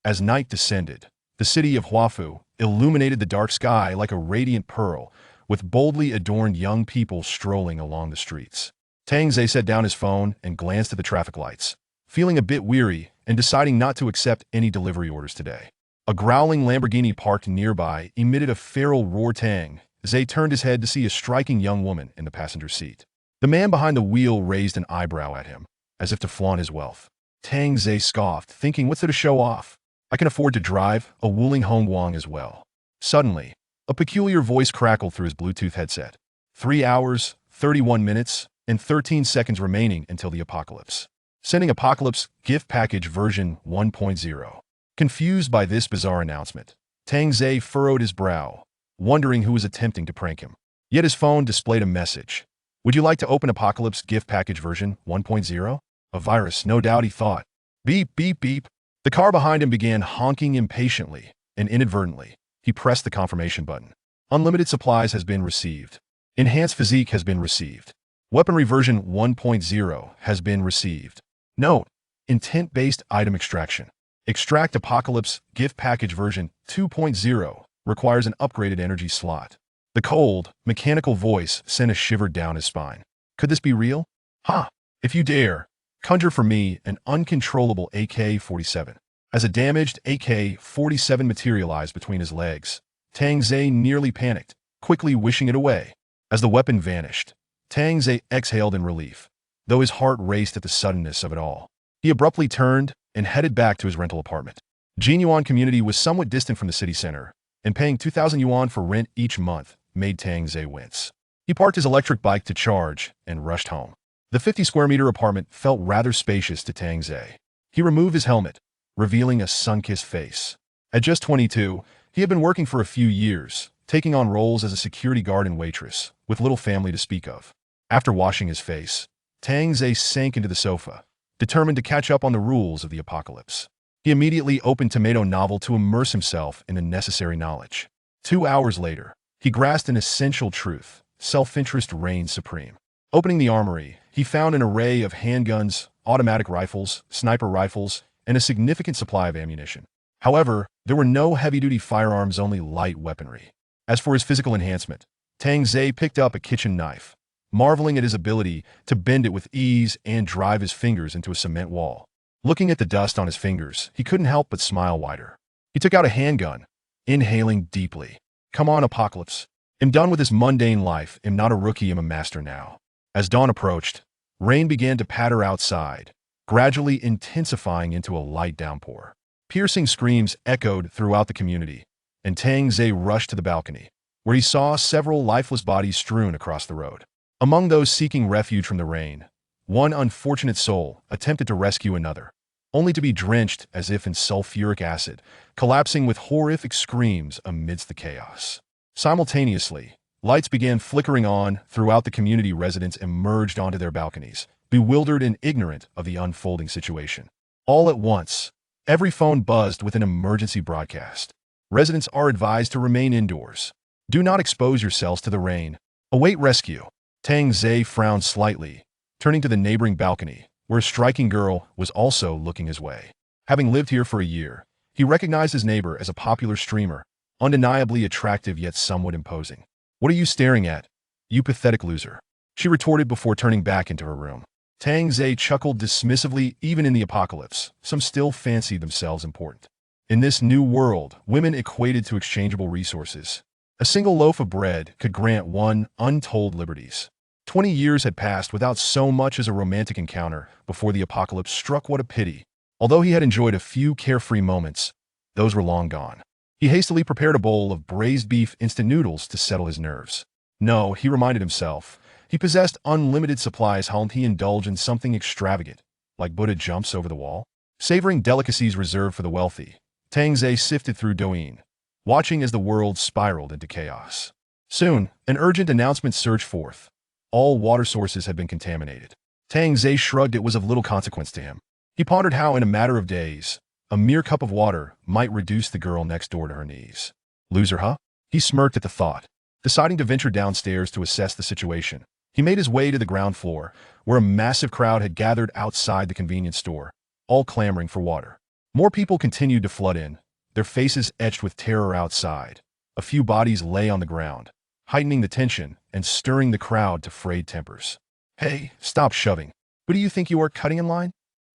As night descended, the city of Huafu illuminated the dark sky like a radiant pearl, with boldly adorned young people strolling along the streets. Tang Zhe set down his phone and glanced at the traffic lights, feeling a bit weary and deciding not to accept any delivery orders today. A growling Lamborghini parked nearby emitted a feral roar. Tang Zhe turned his head to see a striking young woman in the passenger seat. The man behind the wheel raised an eyebrow at him, as if to flaunt his wealth. Tang Zhe scoffed, thinking, what's there to show off? I can afford to drive a Wuling Hongguang as well. Suddenly, a peculiar voice crackled through his Bluetooth headset. 3 hours, 31 minutes, and 13 seconds remaining until the apocalypse. Sending Apocalypse Gift Package version 1.0. Confused by this bizarre announcement, Tang Zhe furrowed his brow, wondering who was attempting to prank him. Yet his phone displayed a message. Would you like to open Apocalypse Gift Package version 1.0? A virus, no doubt, he thought. Beep, beep, beep. The car behind him began honking impatiently, and inadvertently, he pressed the confirmation button. Unlimited supplies has been received. Enhanced physique has been received. Weaponry version 1.0 has been received. Note: intent-based item extraction. Extract Apocalypse Gift Package version 2.0 requires an upgraded energy slot. The cold, mechanical voice sent a shiver down his spine. Could this be real? Ha! If you dare, conjure for me an uncontrollable AK-47. As a damaged AK-47 materialized between his legs, Tang Zhe nearly panicked, quickly wishing it away. As the weapon vanished, Tang Zhe exhaled in relief, though his heart raced at the suddenness of it all. He abruptly turned and headed back to his rental apartment. Jinyuan community was somewhat distant from the city center, and paying 2,000 yuan for rent each month made Tang Zhe wince. He parked his electric bike to charge and rushed home. The 50-square-meter apartment felt rather spacious to Tang Zhe. He removed his helmet, revealing a sun-kissed face. At just 22, he had been working for a few years, taking on roles as a security guard and waitress, with little family to speak of. After washing his face, Tang Zhe sank into the sofa, determined to catch up on the rules of the apocalypse. He immediately opened Tomato Novel to immerse himself in the necessary knowledge. 2 hours later, he grasped an essential truth: self-interest reigns supreme. Opening the armory, he found an array of handguns, automatic rifles, sniper rifles, and a significant supply of ammunition. However, there were no heavy-duty firearms, only light weaponry. As for his physical enhancement, Tang Zhe picked up a kitchen knife, marveling at his ability to bend it with ease and drive his fingers into a cement wall. Looking at the dust on his fingers, he couldn't help but smile wider. He took out a handgun, inhaling deeply. Come on, Apocalypse. I'm done with this mundane life. I'm not a rookie, I'm a master now. As dawn approached, rain began to patter outside, gradually intensifying into a light downpour. Piercing screams echoed throughout the community, and Tang Zhe rushed to the balcony, where he saw several lifeless bodies strewn across the road. Among those seeking refuge from the rain, one unfortunate soul attempted to rescue another, only to be drenched as if in sulfuric acid, collapsing with horrific screams amidst the chaos. Simultaneously, lights began flickering on throughout the community. Residents emerged onto their balconies, bewildered and ignorant of the unfolding situation. All at once, every phone buzzed with an emergency broadcast. Residents are advised to remain indoors. Do not expose yourselves to the rain. Await rescue. Tang Zhe frowned slightly, turning to the neighboring balcony, where a striking girl was also looking his way. Having lived here for a year, he recognized his neighbor as a popular streamer, undeniably attractive yet somewhat imposing. What are you staring at, you pathetic loser? She retorted before turning back into her room. Tang Zhe chuckled dismissively. Even in the apocalypse, some still fancied themselves important. In this new world, women equated to exchangeable resources. A single loaf of bread could grant one untold liberties. 20 years had passed without so much as a romantic encounter before the apocalypse struck. What a pity. Although he had enjoyed a few carefree moments, those were long gone. He hastily prepared a bowl of braised beef instant noodles to settle his nerves. No, he reminded himself, he possessed unlimited supplies. How he indulge in something extravagant, like Buddha jumps over the wall? Savoring delicacies reserved for the wealthy, Tang Zhe sifted through Douyin, watching as the world spiraled into chaos. Soon, an urgent announcement surged forth. All water sources had been contaminated. Tang Zhe shrugged. It was of little consequence to him. He pondered how, in a matter of days, a mere cup of water might reduce the girl next door to her knees. Loser, huh? He smirked at the thought. Deciding to venture downstairs to assess the situation, he made his way to the ground floor, where a massive crowd had gathered outside the convenience store, all clamoring for water. More people continued to flood in, their faces etched with terror outside. A few bodies lay on the ground, heightening the tension and stirring the crowd to frayed tempers. "Hey, stop shoving. Who do you think you are, cutting in line?"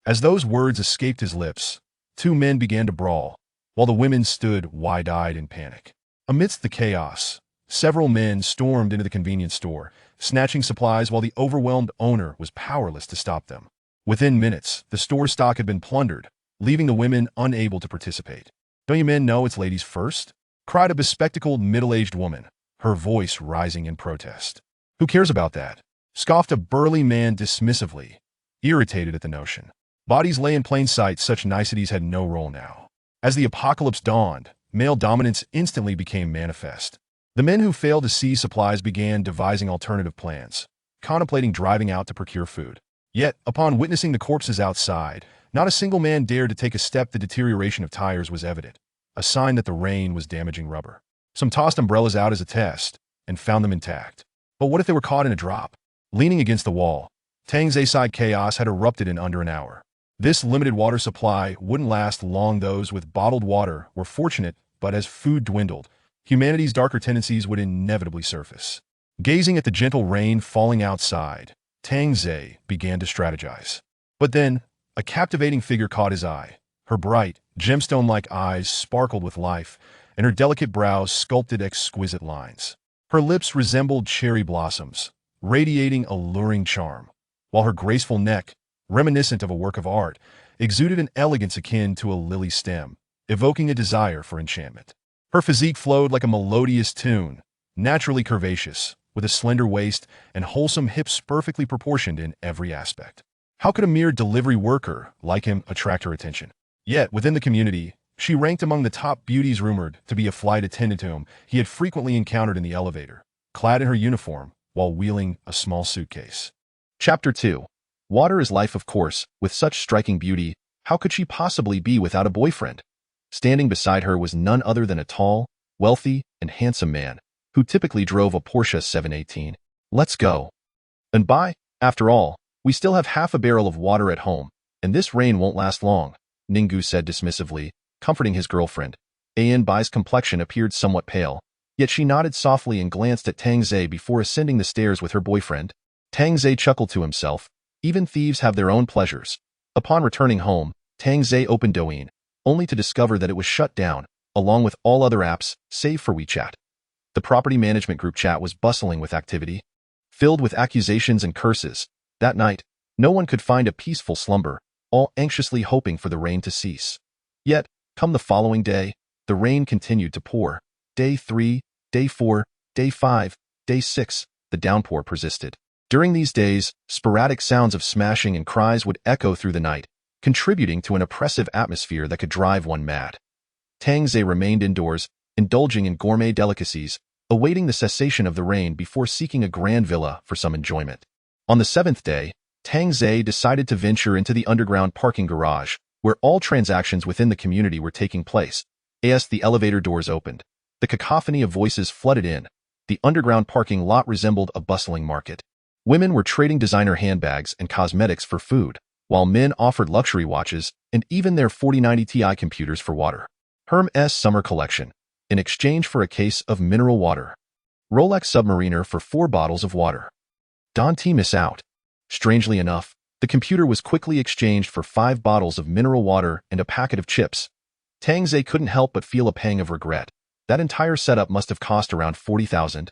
As those words escaped his lips, two men began to brawl, while the women stood wide-eyed in panic. Amidst the chaos, several men stormed into the convenience store, snatching supplies while the overwhelmed owner was powerless to stop them. Within minutes, the store stock had been plundered, leaving the women unable to participate. "Don't you men know it's ladies first?" cried a bespectacled middle-aged woman, her voice rising in protest. "Who cares about that?" scoffed a burly man dismissively, irritated at the notion. Bodies lay in plain sight, such niceties had no role now. As the apocalypse dawned, male dominance instantly became manifest. The men who failed to seize supplies began devising alternative plans, contemplating driving out to procure food. Yet, upon witnessing the corpses outside, not a single man dared to take a step. The deterioration of tires was evident, a sign that the rain was damaging rubber. Some tossed umbrellas out as a test, and found them intact. But what if they were caught in a drop? Leaning against the wall, Tang's-side chaos had erupted in under an hour. This limited water supply wouldn't last long. Those with bottled water were fortunate, but as food dwindled, humanity's darker tendencies would inevitably surface. Gazing at the gentle rain falling outside, Tangze began to strategize. But then, a captivating figure caught his eye. Her bright, gemstone-like eyes sparkled with life, and her delicate brows sculpted exquisite lines. Her lips resembled cherry blossoms, radiating alluring charm, while her graceful neck, reminiscent of a work of art, exuded an elegance akin to a lily stem, evoking a desire for enchantment. Her physique flowed like a melodious tune, naturally curvaceous, with a slender waist and wholesome hips perfectly proportioned in every aspect. How could a mere delivery worker like him attract her attention? Yet, within the community, she ranked among the top beauties, rumored to be a flight attendant whom he had frequently encountered in the elevator, clad in her uniform while wheeling a small suitcase. Chapter 2. Water is life, of course. With such striking beauty, how could she possibly be without a boyfriend? Standing beside her was none other than a tall, wealthy, and handsome man, who typically drove a Porsche 718. "Let's go. And bye. After all, we still have half a barrel of water at home, and this rain won't last long," Ningu said dismissively, comforting his girlfriend. Bai's complexion appeared somewhat pale, yet she nodded softly and glanced at Tangze before ascending the stairs with her boyfriend. Tangze chuckled to himself. Even thieves have their own pleasures. Upon returning home, Tangze opened Douyin, only to discover that it was shut down, along with all other apps, save for WeChat. The property management group chat was bustling with activity, filled with accusations and curses. That night, no one could find a peaceful slumber, all anxiously hoping for the rain to cease. Yet, come the following day, the rain continued to pour. Day 3, Day 4, Day 5, Day 6, the downpour persisted. During these days, sporadic sounds of smashing and cries would echo through the night, contributing to an oppressive atmosphere that could drive one mad. Tangze remained indoors, indulging in gourmet delicacies, awaiting the cessation of the rain before seeking a grand villa for some enjoyment. On the 7th day, Tangze decided to venture into the underground parking garage, where all transactions within the community were taking place. As the elevator doors opened, the cacophony of voices flooded in. The underground parking lot resembled a bustling market. Women were trading designer handbags and cosmetics for food, while men offered luxury watches and even their 4090 Ti computers for water. Hermès summer collection, in exchange for a case of mineral water. Rolex Submariner for 4 bottles of water. Don't miss out. Strangely enough, the computer was quickly exchanged for 5 bottles of mineral water and a packet of chips. Tangze couldn't help but feel a pang of regret. That entire setup must have cost around 40,000.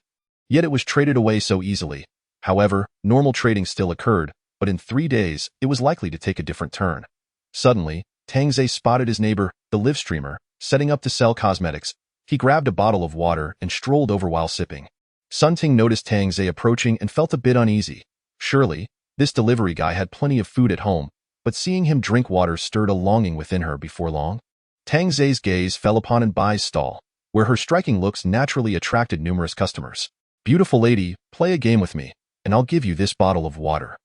Yet it was traded away so easily. However, normal trading still occurred, but in 3 days, it was likely to take a different turn. Suddenly, Tangze spotted his neighbor, the live streamer, setting up to sell cosmetics. He grabbed a bottle of water and strolled over while sipping. Sunting noticed Tangze approaching and felt a bit uneasy. Surely, this delivery guy had plenty of food at home, but seeing him drink water stirred a longing within her before long. Tangze's gaze fell upon Inbai's stall, where her striking looks naturally attracted numerous customers. "Beautiful lady, play a game with me, and I'll give you this bottle of water."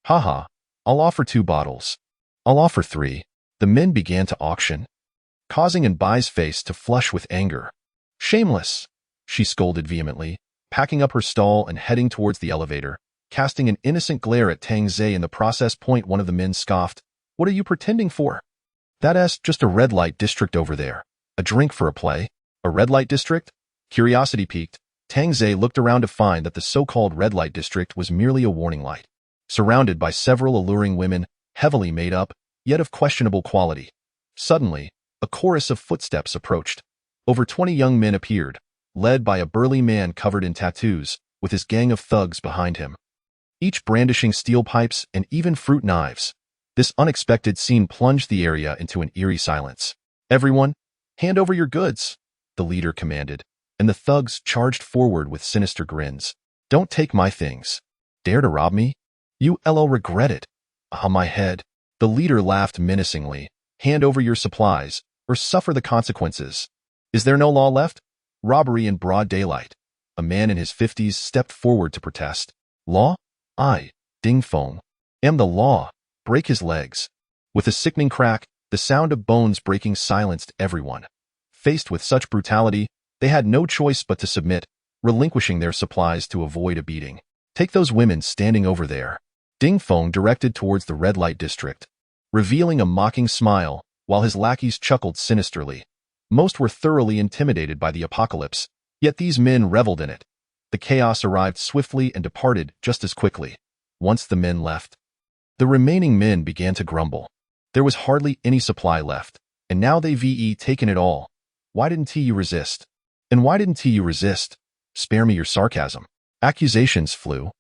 "Haha, I'll offer 2 bottles. I'll offer 3. The men began to auction, causing Inbai's face to flush with anger. "Shameless!" she scolded vehemently, packing up her stall and heading towards the elevator, casting an innocent glare at Tangze in the process. One of the men scoffed. "What are you pretending for? That's just a red light district over there. A drink for a play? A red light district? Curiosity piqued. Tang Zhe looked around to find that the so-called red light district was merely a warning light, surrounded by several alluring women, heavily made up, yet of questionable quality. Suddenly, a chorus of footsteps approached. Over 20 young men appeared, led by a burly man covered in tattoos, with his gang of thugs behind him, each brandishing steel pipes and even fruit knives. This unexpected scene plunged the area into an eerie silence. "Everyone, hand over your goods," the leader commanded, and the thugs charged forward with sinister grins. "Don't take my things. Dare to rob me? You'll regret it." "Ah, my head." The leader laughed menacingly. "Hand over your supplies, or suffer the consequences." "Is there no law left?" Robbery in broad daylight. A man in his 50s stepped forward to protest. "Law? I, Ding Feng, am the law." "Break his legs." With a sickening crack, the sound of bones breaking silenced everyone. Faced with such brutality, they had no choice but to submit, relinquishing their supplies to avoid a beating. "Take those women standing over there." Ding Feng directed towards the red light district, revealing a mocking smile, while his lackeys chuckled sinisterly. Most were thoroughly intimidated by the apocalypse, yet these men reveled in it. The chaos arrived swiftly and departed just as quickly. Once the men left, the remaining men began to grumble. There was hardly any supply left, and now they've taken it all. Why didn't you resist? And why didn't you resist? Spare me your sarcasm. Accusations flew,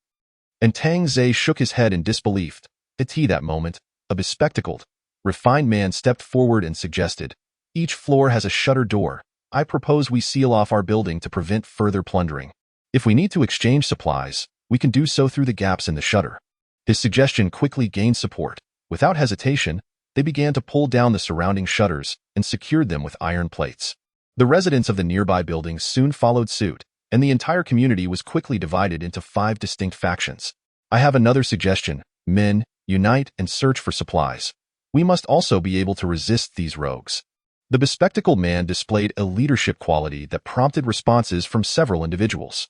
and Tang Zhe shook his head in disbelief. At that moment, a bespectacled, refined man stepped forward and suggested, "Each floor has a shutter door. I propose we seal off our building to prevent further plundering. If we need to exchange supplies, we can do so through the gaps in the shutter." His suggestion quickly gained support. Without hesitation, they began to pull down the surrounding shutters and secured them with iron plates. The residents of the nearby buildings soon followed suit, and the entire community was quickly divided into 5 distinct factions. "I have another suggestion. Men, unite and search for supplies. We must also be able to resist these rogues." The bespectacled man displayed a leadership quality that prompted responses from several individuals.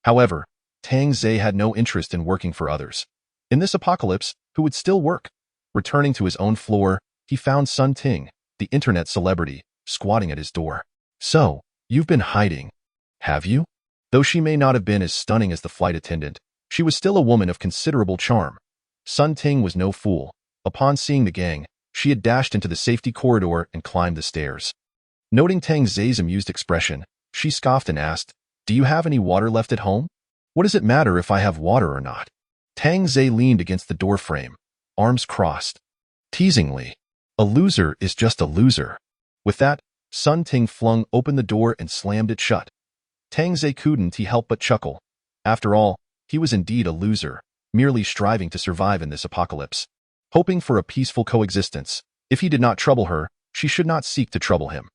However, Tang Zhe had no interest in working for others. In this apocalypse, who would still work? Returning to his own floor, he found Sun Ting, the internet celebrity, squatting at his door. "So, you've been hiding, have you?" Though she may not have been as stunning as the flight attendant, she was still a woman of considerable charm. Sun Ting was no fool. Upon seeing the gang, she had dashed into the safety corridor and climbed the stairs. Noting Tang Zhe's amused expression, she scoffed and asked, "Do you have any water left at home?" "What does it matter if I have water or not?" Tang Zhe leaned against the doorframe, arms crossed. Teasingly, "A loser is just a loser." With that, Sun Ting flung open the door and slammed it shut. Tang Zhe couldn't help but chuckle. After all, he was indeed a loser, merely striving to survive in this apocalypse. Hoping for a peaceful coexistence, if he did not trouble her, she should not seek to trouble him.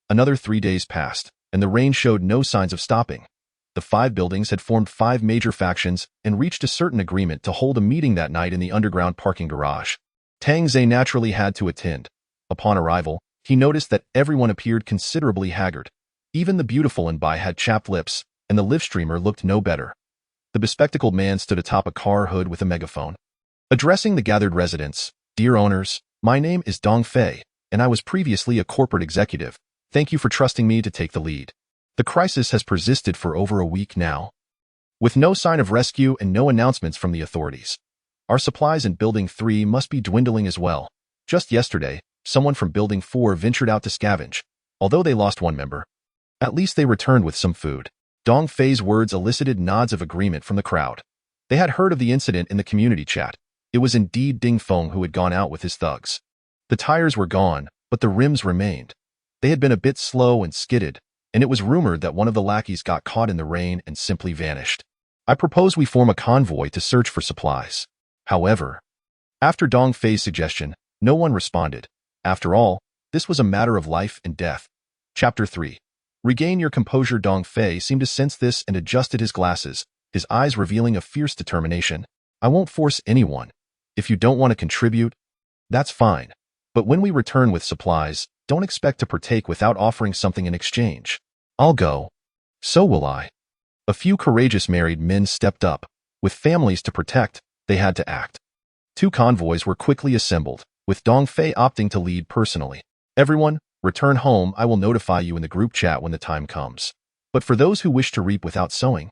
Another 3 days passed, and the rain showed no signs of stopping. The 5 buildings had formed 5 major factions and reached a certain agreement to hold a meeting that night in the underground parking garage. Tang Zhe naturally had to attend. Upon arrival, he noticed that everyone appeared considerably haggard. Even the beautiful and Bai had chapped lips, and the live streamer looked no better. The bespectacled man stood atop a car hood with a megaphone. Addressing the gathered residents, "Dear owners, my name is Dong Fei, and I was previously a corporate executive. Thank you for trusting me to take the lead. The crisis has persisted for over a week now, with no sign of rescue and no announcements from the authorities. Our supplies in Building 3 must be dwindling as well. Just yesterday, someone from Building 4 ventured out to scavenge. Although they lost 1 member, at least they returned with some food." Dong Fei's words elicited nods of agreement from the crowd. They had heard of the incident in the community chat. It was indeed Ding Feng who had gone out with his thugs. The tires were gone, but the rims remained. They had been a bit slow and skidded, and it was rumored that one of the lackeys got caught in the rain and simply vanished. "I propose we form a convoy to search for supplies." However, after Dong Fei's suggestion, no one responded. After all, this was a matter of life and death. Chapter 3. Regain your composure. Dong Fei seemed to sense this and adjusted his glasses, his eyes revealing a fierce determination. "I won't force anyone. If you don't want to contribute, that's fine. But when we return with supplies, don't expect to partake without offering something in exchange." "I'll go." "So will I." A few courageous married men stepped up. With families to protect, they had to act. 2 convoys were quickly assembled, with Dong Fei opting to lead personally. Everyone, return home. I will notify you in the group chat when the time comes. But for those who wish to reap without sowing,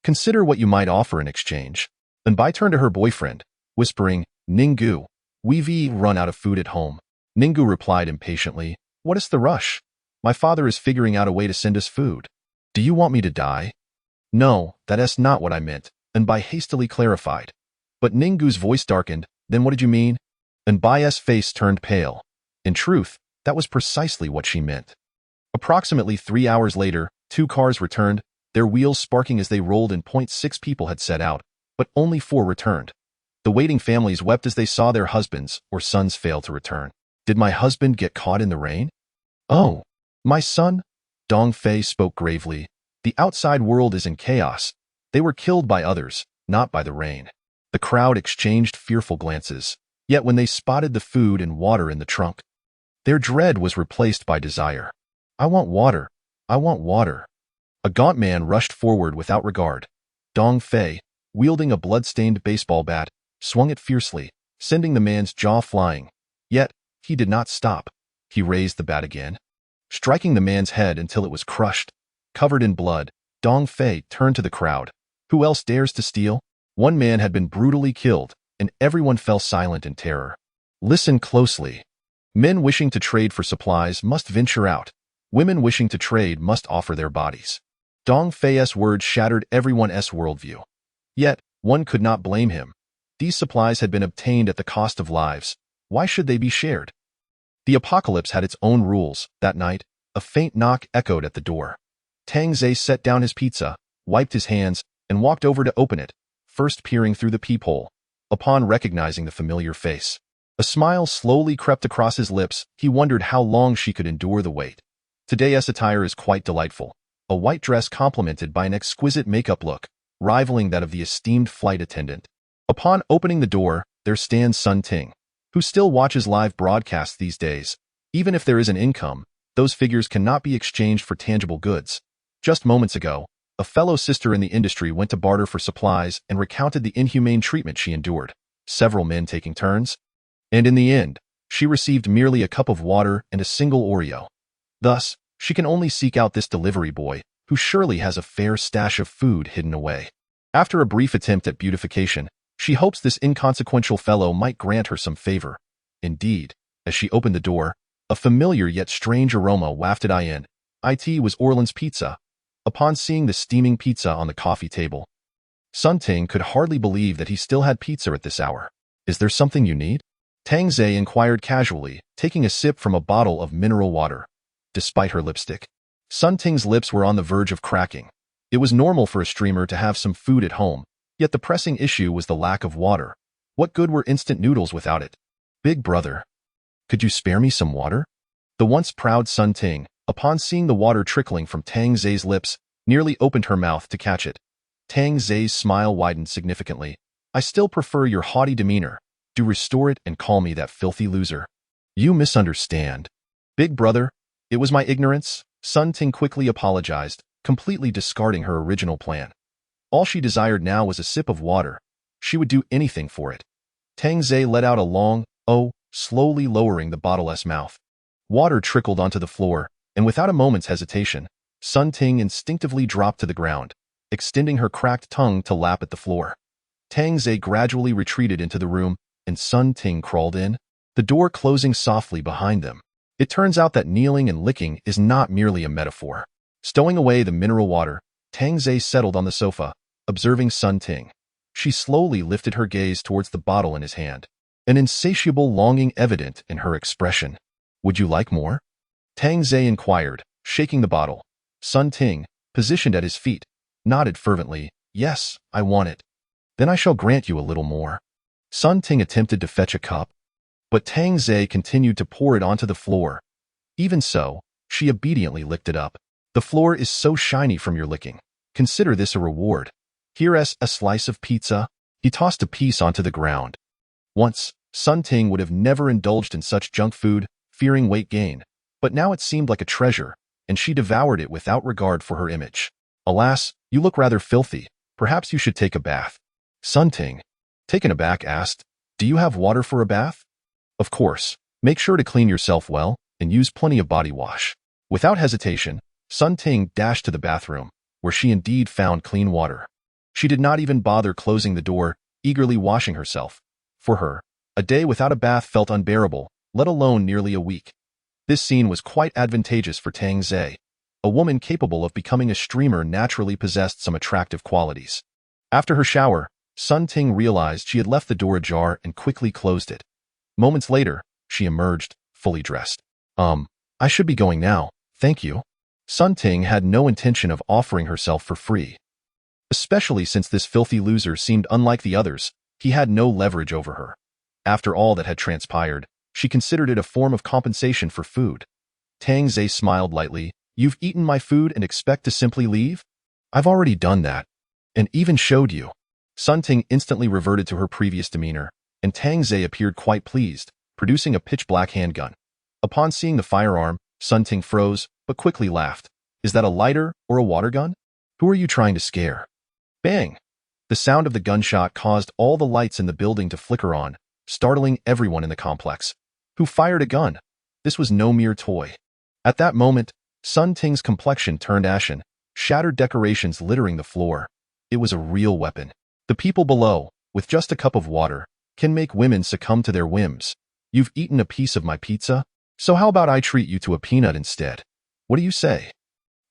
consider what you might offer in exchange. And Bai turned to her boyfriend, whispering, Ninggu, we've run out of food at home. Ninggu replied impatiently, what is the rush? My father is figuring out a way to send us food. Do you want me to die? No, that's not what I meant, and Bai hastily clarified. But Ninggu's voice darkened. Then what did you mean? And Bai's face turned pale. In truth, that was precisely what she meant. Approximately 3 hours later, 2 cars returned, their wheels sparking as they rolled in. 6 people had set out, but only 4 returned. The waiting families wept as they saw their husbands or sons fail to return. Did my husband get caught in the rain? Oh, my son? Dong Fei spoke gravely. The outside world is in chaos. They were killed by others, not by the rain. The crowd exchanged fearful glances, yet when they spotted the food and water in the trunk, their dread was replaced by desire. I want water. I want water. A gaunt man rushed forward without regard. Dong Fei, wielding a blood-stained baseball bat, swung it fiercely, sending the man's jaw flying. Yet, he did not stop. He raised the bat again, striking the man's head until it was crushed. Covered in blood, Dong Fei turned to the crowd. Who else dares to steal? One man had been brutally killed, and everyone fell silent in terror. Listen closely. Men wishing to trade for supplies must venture out. Women wishing to trade must offer their bodies. Dong Fei's words shattered everyone's worldview. Yet, one could not blame him. These supplies had been obtained at the cost of lives. Why should they be shared? The apocalypse had its own rules. That night, a faint knock echoed at the door. Tang Zhe set down his pizza, wiped his hands, and walked over to open it, first peering through the peephole. Upon recognizing the familiar face, a smile slowly crept across his lips. He wondered how long she could endure the wait. Today's attire is quite delightful. A white dress complemented by an exquisite makeup look, rivaling that of the esteemed flight attendant. Upon opening the door, there stands Sun Ting, who still watches live broadcasts these days. Even if there is an income, those figures cannot be exchanged for tangible goods. Just moments ago, a fellow sister in the industry went to barter for supplies and recounted the inhumane treatment she endured, several men taking turns. And in the end, she received merely a cup of water and a single Oreo. Thus, she can only seek out this delivery boy, who surely has a fair stash of food hidden away. After a brief attempt at beautification, she hopes this inconsequential fellow might grant her some favor. Indeed, as she opened the door, a familiar yet strange aroma wafted in. It was Orland's pizza. Upon seeing the steaming pizza on the coffee table, Sun Ting could hardly believe that he still had pizza at this hour. Is there something you need? Tang Zhe inquired casually, taking a sip from a bottle of mineral water. Despite her lipstick, Sun Ting's lips were on the verge of cracking. It was normal for a streamer to have some food at home, yet the pressing issue was the lack of water. What good were instant noodles without it? Big brother, could you spare me some water? The once proud Sun Ting, upon seeing the water trickling from Tang Zhe's lips, nearly opened her mouth to catch it. Tang Zhe's smile widened significantly. I still prefer your haughty demeanor. Do restore it and call me that filthy loser. You misunderstand. Big brother, it was my ignorance. Sun Ting quickly apologized, completely discarding her original plan. All she desired now was a sip of water. She would do anything for it. Tang Zhe let out a long, oh, slowly lowering the bottle's mouth. Water trickled onto the floor, and without a moment's hesitation, Sun Ting instinctively dropped to the ground, extending her cracked tongue to lap at the floor. Tang Zhe gradually retreated into the room, and Sun Ting crawled in, the door closing softly behind them. It turns out that kneeling and licking is not merely a metaphor. Stowing away the mineral water, Tang Zhe settled on the sofa, observing Sun Ting. She slowly lifted her gaze towards the bottle in his hand, an insatiable longing evident in her expression. Would you like more? Tang Zhe inquired, shaking the bottle. Sun Ting, positioned at his feet, nodded fervently. Yes, I want it. Then I shall grant you a little more. Sun Ting attempted to fetch a cup, but Tang Zhe continued to pour it onto the floor. Even so, she obediently licked it up. The floor is so shiny from your licking. Consider this a reward. Here's a slice of pizza. He tossed a piece onto the ground. Once, Sun Ting would have never indulged in such junk food, fearing weight gain. But now it seemed like a treasure, and she devoured it without regard for her image. Alas, you look rather filthy. Perhaps you should take a bath. Sun Ting, taken aback, asked, Do you have water for a bath? Of course, make sure to clean yourself well and use plenty of body wash. Without hesitation, Sun Ting dashed to the bathroom, where she indeed found clean water. She did not even bother closing the door, eagerly washing herself. For her, a day without a bath felt unbearable, let alone nearly a week. This scene was quite advantageous for Tang Zhe. A woman capable of becoming a streamer naturally possessed some attractive qualities. After her shower, Sun Ting realized she had left the door ajar and quickly closed it. Moments later, she emerged, fully dressed. I should be going now, thank you. Sun Ting had no intention of offering herself for free. Especially since this filthy loser seemed unlike the others, he had no leverage over her. After all that had transpired, she considered it a form of compensation for food. Tang Zhe smiled lightly. You've eaten my food and expect to simply leave? I've already done that. And even showed you. Sun Ting instantly reverted to her previous demeanor, and Tang Zhe appeared quite pleased, producing a pitch-black handgun. Upon seeing the firearm, Sun Ting froze, but quickly laughed. Is that a lighter or a water gun? Who are you trying to scare? Bang! The sound of the gunshot caused all the lights in the building to flicker on, startling everyone in the complex. Who fired a gun? This was no mere toy. At that moment, Sun Ting's complexion turned ashen, shattered decorations littering the floor. It was a real weapon. The people below, with just a cup of water, can make women succumb to their whims. You've eaten a piece of my pizza? So how about I treat you to a peanut instead? What do you say?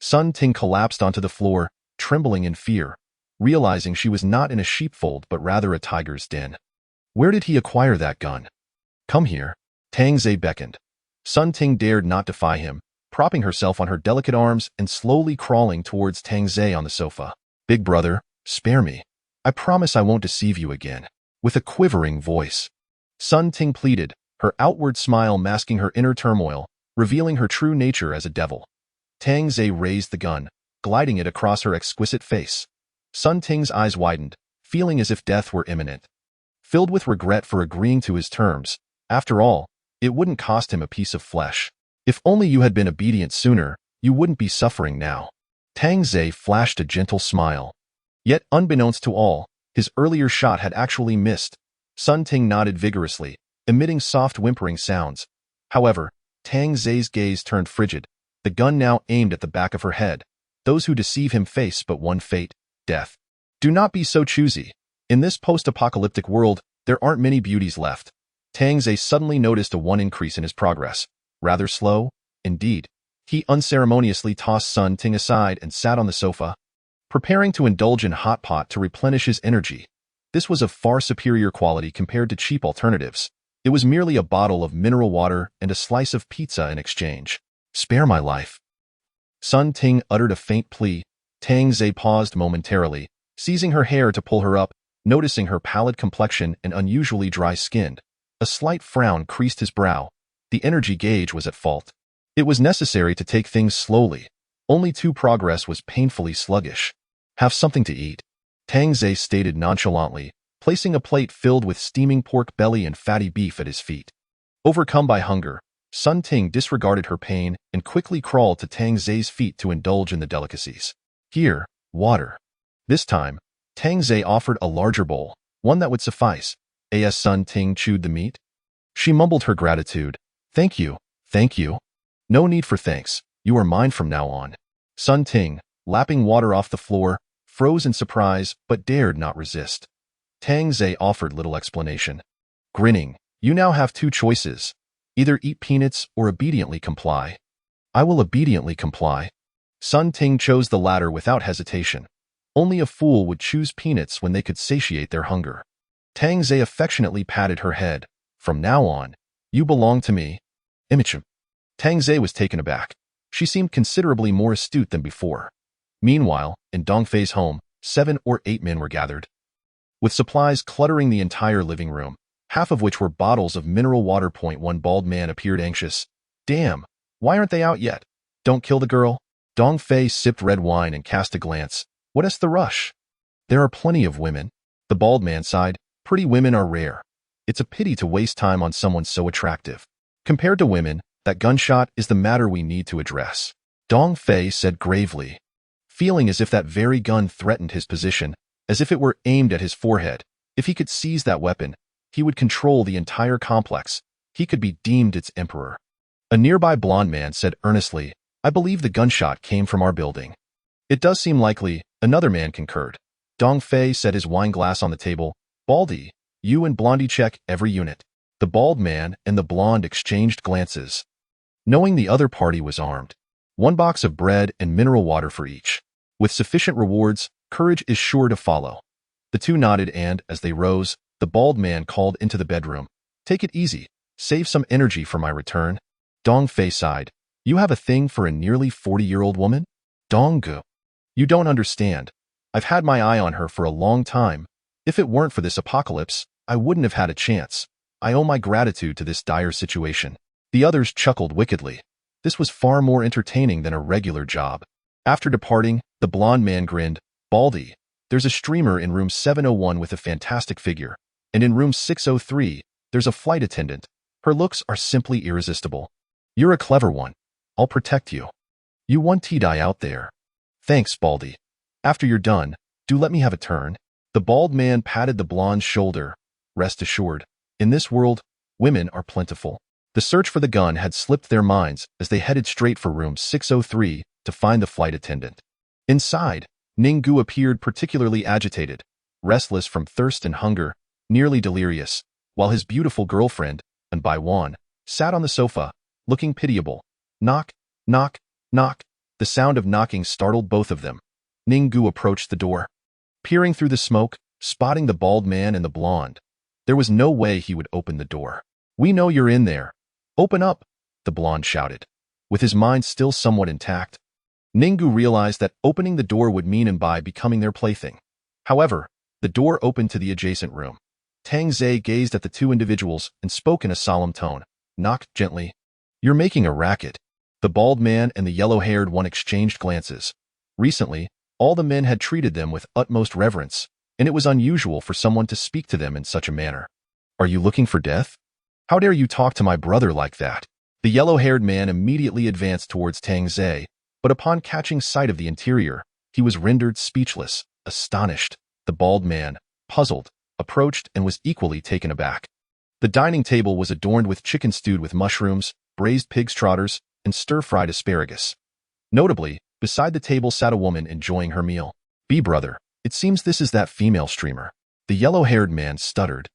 Sun Ting collapsed onto the floor, trembling in fear, realizing she was not in a sheepfold but rather a tiger's den. Where did he acquire that gun? Come here. Tang Zhe beckoned. Sun Ting dared not defy him, propping herself on her delicate arms and slowly crawling towards Tang Zhe on the sofa. Big brother, spare me. I promise I won't deceive you again. With a quivering voice, Sun Ting pleaded, her outward smile masking her inner turmoil, revealing her true nature as a devil. Tang Zhe raised the gun, gliding it across her exquisite face. Sun Ting's eyes widened, feeling as if death were imminent. Filled with regret for agreeing to his terms, after all, it wouldn't cost him a piece of flesh. If only you had been obedient sooner, you wouldn't be suffering now. Tang Zhe flashed a gentle smile. Yet, unbeknownst to all, his earlier shot had actually missed. Sun Ting nodded vigorously, emitting soft whimpering sounds. However, Tang Zhe's gaze turned frigid, the gun now aimed at the back of her head. Those who deceive him face but one fate, death. Do not be so choosy. In this post-apocalyptic world, there aren't many beauties left. Tang Zhe suddenly noticed a one increase in his progress. Rather slow, indeed. He unceremoniously tossed Sun Ting aside and sat on the sofa, preparing to indulge in hot pot to replenish his energy. This was of far superior quality compared to cheap alternatives. It was merely a bottle of mineral water and a slice of pizza in exchange. Spare my life. Sun Ting uttered a faint plea. Tang Zhe paused momentarily, seizing her hair to pull her up, noticing her pallid complexion and unusually dry skin. A slight frown creased his brow. The energy gauge was at fault. It was necessary to take things slowly. Only progress was painfully sluggish. Have something to eat, Tang Zhe stated nonchalantly, placing a plate filled with steaming pork belly and fatty beef at his feet. Overcome by hunger, Sun Ting disregarded her pain and quickly crawled to Tang Zhe's feet to indulge in the delicacies. Here, water. This time, Tang Zhe offered a larger bowl, one that would suffice. As Sun Ting chewed the meat, she mumbled her gratitude. Thank you, thank you. No need for thanks, you are mine from now on. Sun Ting, lapping water off the floor, froze in surprise but dared not resist. Tang Zhe offered little explanation. Grinning, you now have two choices. Either eat peanuts or obediently comply. I will obediently comply. Sun Ting chose the latter without hesitation. Only a fool would choose peanuts when they could satiate their hunger. Tang Zhe affectionately patted her head. From now on, you belong to me. Imagine. Tang Zhe was taken aback. She seemed considerably more astute than before. Meanwhile, in Dongfei's home, 7 or 8 men were gathered, with supplies cluttering the entire living room, half of which were bottles of mineral water. One bald man appeared anxious. Damn, why aren't they out yet? Don't kill the girl. Dongfei sipped red wine and cast a glance. What is the rush? There are plenty of women. The bald man sighed. Pretty women are rare. It's a pity to waste time on someone so attractive. Compared to women, that gunshot is the matter we need to address. Dongfei said gravely, feeling as if that very gun threatened his position, as if it were aimed at his forehead. If he could seize that weapon, he would control the entire complex. he could be deemed its emperor. A nearby blond man said earnestly, "I believe the gunshot came from our building." "It does seem likely," another man concurred. Dong Fei set his wine glass on the table. "Baldy, you and Blondie check every unit." The bald man and the blonde exchanged glances. Knowing the other party was armed. 1 box of bread and mineral water for each. With sufficient rewards, courage is sure to follow. The two nodded and, as they rose, the bald man called into the bedroom. "Take it easy. Save some energy for my return." Dong Fei sighed. "You have a thing for a nearly 40-year-old woman?" Dong Gu. "You don't understand. I've had my eye on her for a long time. If it weren't for this apocalypse, I wouldn't have had a chance. I owe my gratitude to this dire situation." The others chuckled wickedly. This was far more entertaining than a regular job. After departing, the blond man grinned. "Baldy, there's a streamer in room 701 with a fantastic figure, and in room 603, there's a flight attendant. Her looks are simply irresistible. You're a clever one. I'll protect you. You one T-die out there." "Thanks, Baldy. After you're done, do let me have a turn." The bald man patted the blonde's shoulder. "Rest assured, in this world, women are plentiful." The search for the gun had slipped their minds as they headed straight for room 603 to find the flight attendant. Inside, Ning Gu appeared particularly agitated, restless from thirst and hunger, nearly delirious, while his beautiful girlfriend, and Bai Wan, sat on the sofa, looking pitiable. Knock, knock, knock. The sound of knocking startled both of them. Ning Gu approached the door. Peering through the smoke, spotting the bald man and the blonde. There was no way he would open the door. "We know you're in there. Open up," the blonde shouted, with his mind still somewhat intact. Ning Gu realized that opening the door would mean Bai becoming their plaything. However, the door opened to the adjacent room. Tang Zhe gazed at the two individuals and spoke in a solemn tone. "Knock gently. You're making a racket." The bald man and the yellow-haired one exchanged glances. Recently, all the men had treated them with utmost reverence, and it was unusual for someone to speak to them in such a manner. "Are you looking for death? How dare you talk to my brother like that?" The yellow-haired man immediately advanced towards Tang Zhe, but upon catching sight of the interior, he was rendered speechless, astonished. The bald man, puzzled, approached and was equally taken aback. The dining table was adorned with chicken stewed with mushrooms, braised pig's trotters, and stir-fried asparagus. Notably, beside the table sat a woman enjoying her meal. "Brother, it seems this is that female streamer." The yellow-haired man stuttered.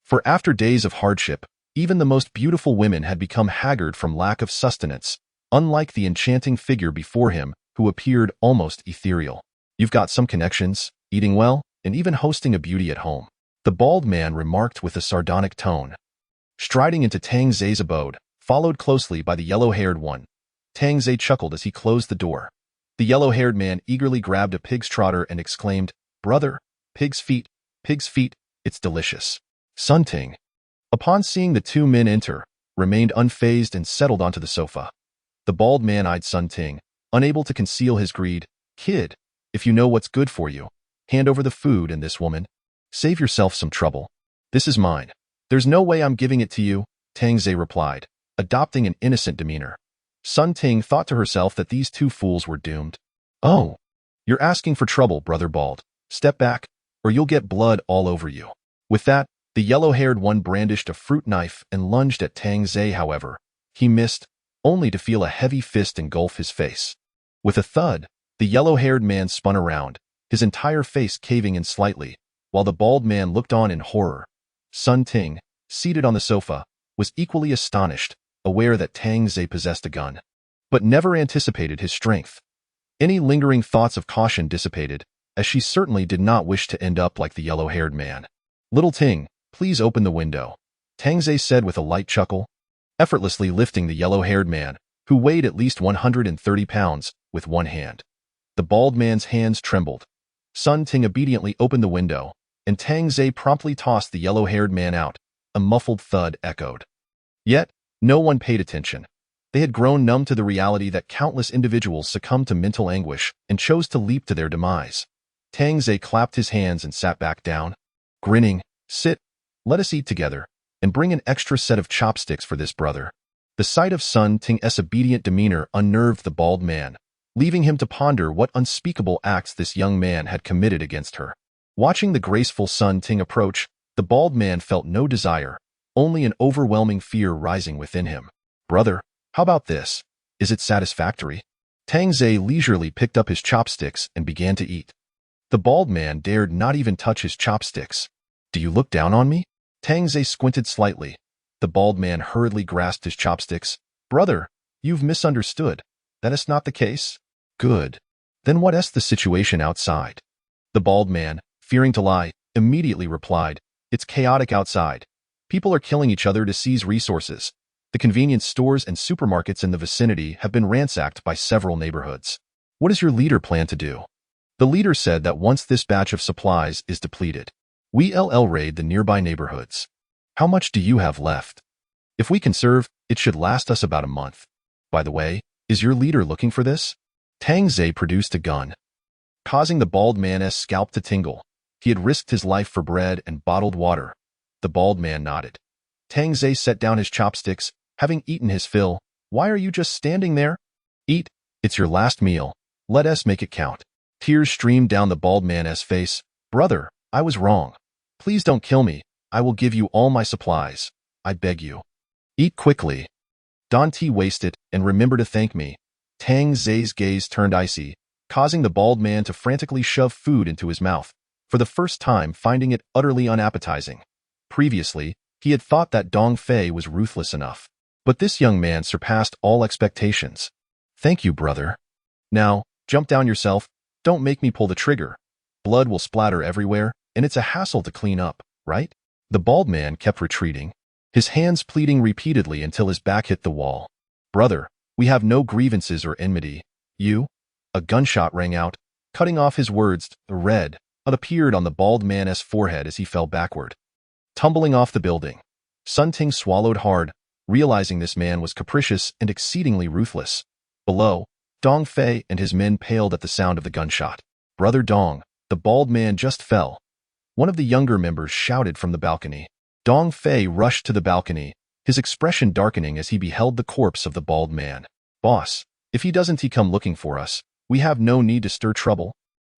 For after days of hardship, even the most beautiful women had become haggard from lack of sustenance, unlike the enchanting figure before him, who appeared almost ethereal. "You've got some connections, eating well, and even hosting a beauty at home," the bald man remarked with a sardonic tone. Striding into Tang Zhe's abode, followed closely by the yellow-haired one, Tang Zhe chuckled as he closed the door. The yellow-haired man eagerly grabbed a pig's trotter and exclaimed, "Brother, pig's feet, it's delicious." Sun Ting, upon seeing the two men enter, remained unfazed and settled onto the sofa. The bald man eyed Sun Ting, unable to conceal his greed. "Kid, if you know what's good for you, hand over the food and this woman. Save yourself some trouble. This is mine." "There's no way I'm giving it to you," Tang Zhe replied, adopting an innocent demeanor. Sun Ting thought to herself that these two fools were doomed. "Oh, you're asking for trouble, Brother Bald. Step back, or you'll get blood all over you." With that, the yellow-haired one brandished a fruit knife and lunged at Tang Zhe. However, he missed, only to feel a heavy fist engulf his face. With a thud, the yellow-haired man spun around, his entire face caving in slightly, while the bald man looked on in horror. Sun Ting, seated on the sofa, was equally astonished, aware that Tang Zhe possessed a gun, but never anticipated his strength. Any lingering thoughts of caution dissipated, as she certainly did not wish to end up like the yellow-haired man. "Little Ting, please open the window," Tang Zhe said with a light chuckle, effortlessly lifting the yellow-haired man, who weighed at least 130 pounds, with one hand. The bald man's hands trembled. Sun Ting obediently opened the window, and Tang Zhe promptly tossed the yellow-haired man out. A muffled thud echoed. Yet, no one paid attention. They had grown numb to the reality that countless individuals succumbed to mental anguish and chose to leap to their demise. Tang Zhe clapped his hands and sat back down. Grinning, "Sit, let us eat together, and bring an extra set of chopsticks for this brother." The sight of Sun Ting's obedient demeanor unnerved the bald man, leaving him to ponder what unspeakable acts this young man had committed against her. Watching the graceful Sun Ting approach, the bald man felt no desire, only an overwhelming fear rising within him. "Brother, how about this? Is it satisfactory?" Tang Ze leisurely picked up his chopsticks and began to eat. The bald man dared not even touch his chopsticks. "Do you look down on me?" Tang Ze squinted slightly. The bald man hurriedly grasped his chopsticks. "Brother, you've misunderstood. That is not the case." "Good. Then what is the situation outside?" The bald man, fearing to lie, immediately replied, "It's chaotic outside. People are killing each other to seize resources. The convenience stores and supermarkets in the vicinity have been ransacked by several neighborhoods. What does your leader plan to do?" The leader said that once this batch of supplies is depleted, we'll raid the nearby neighborhoods. "How much do you have left?" "If we conserve, it should last us about a month. By the way, is your leader looking for this?" Tang Ze produced a gun, causing the bald man's scalp to tingle. He had risked his life for bread and bottled water. The bald man nodded. Tang Ze set down his chopsticks, having eaten his fill. "Why are you just standing there? Eat, it's your last meal. Let us make it count." Tears streamed down the bald man's face. "Brother, I was wrong. Please don't kill me. I will give you all my supplies. I beg you. Eat quickly. Don't waste it, and remember to thank me." Tang Ze's gaze turned icy, causing the bald man to frantically shove food into his mouth, for the first time finding it utterly unappetizing. Previously, he had thought that Dong Fei was ruthless enough, but this young man surpassed all expectations. "Thank you, brother. Now, jump down yourself. Don't make me pull the trigger. Blood will splatter everywhere, and it's a hassle to clean up, right?" The bald man kept retreating, his hands pleading repeatedly until his back hit the wall. "Brother, we have no grievances or enmity. You?" A gunshot rang out, cutting off his words. The red appeared on the bald man's forehead as he fell backward, tumbling off the building. Sun Ting swallowed hard, realizing this man was capricious and exceedingly ruthless. Below, Dong Fei and his men paled at the sound of the gunshot. "Brother Dong, the bald man just fell." One of the younger members shouted from the balcony. Dong Fei rushed to the balcony, his expression darkening as he beheld the corpse of the bald man. "Boss, if he doesn't come looking for us, we have no need to stir trouble,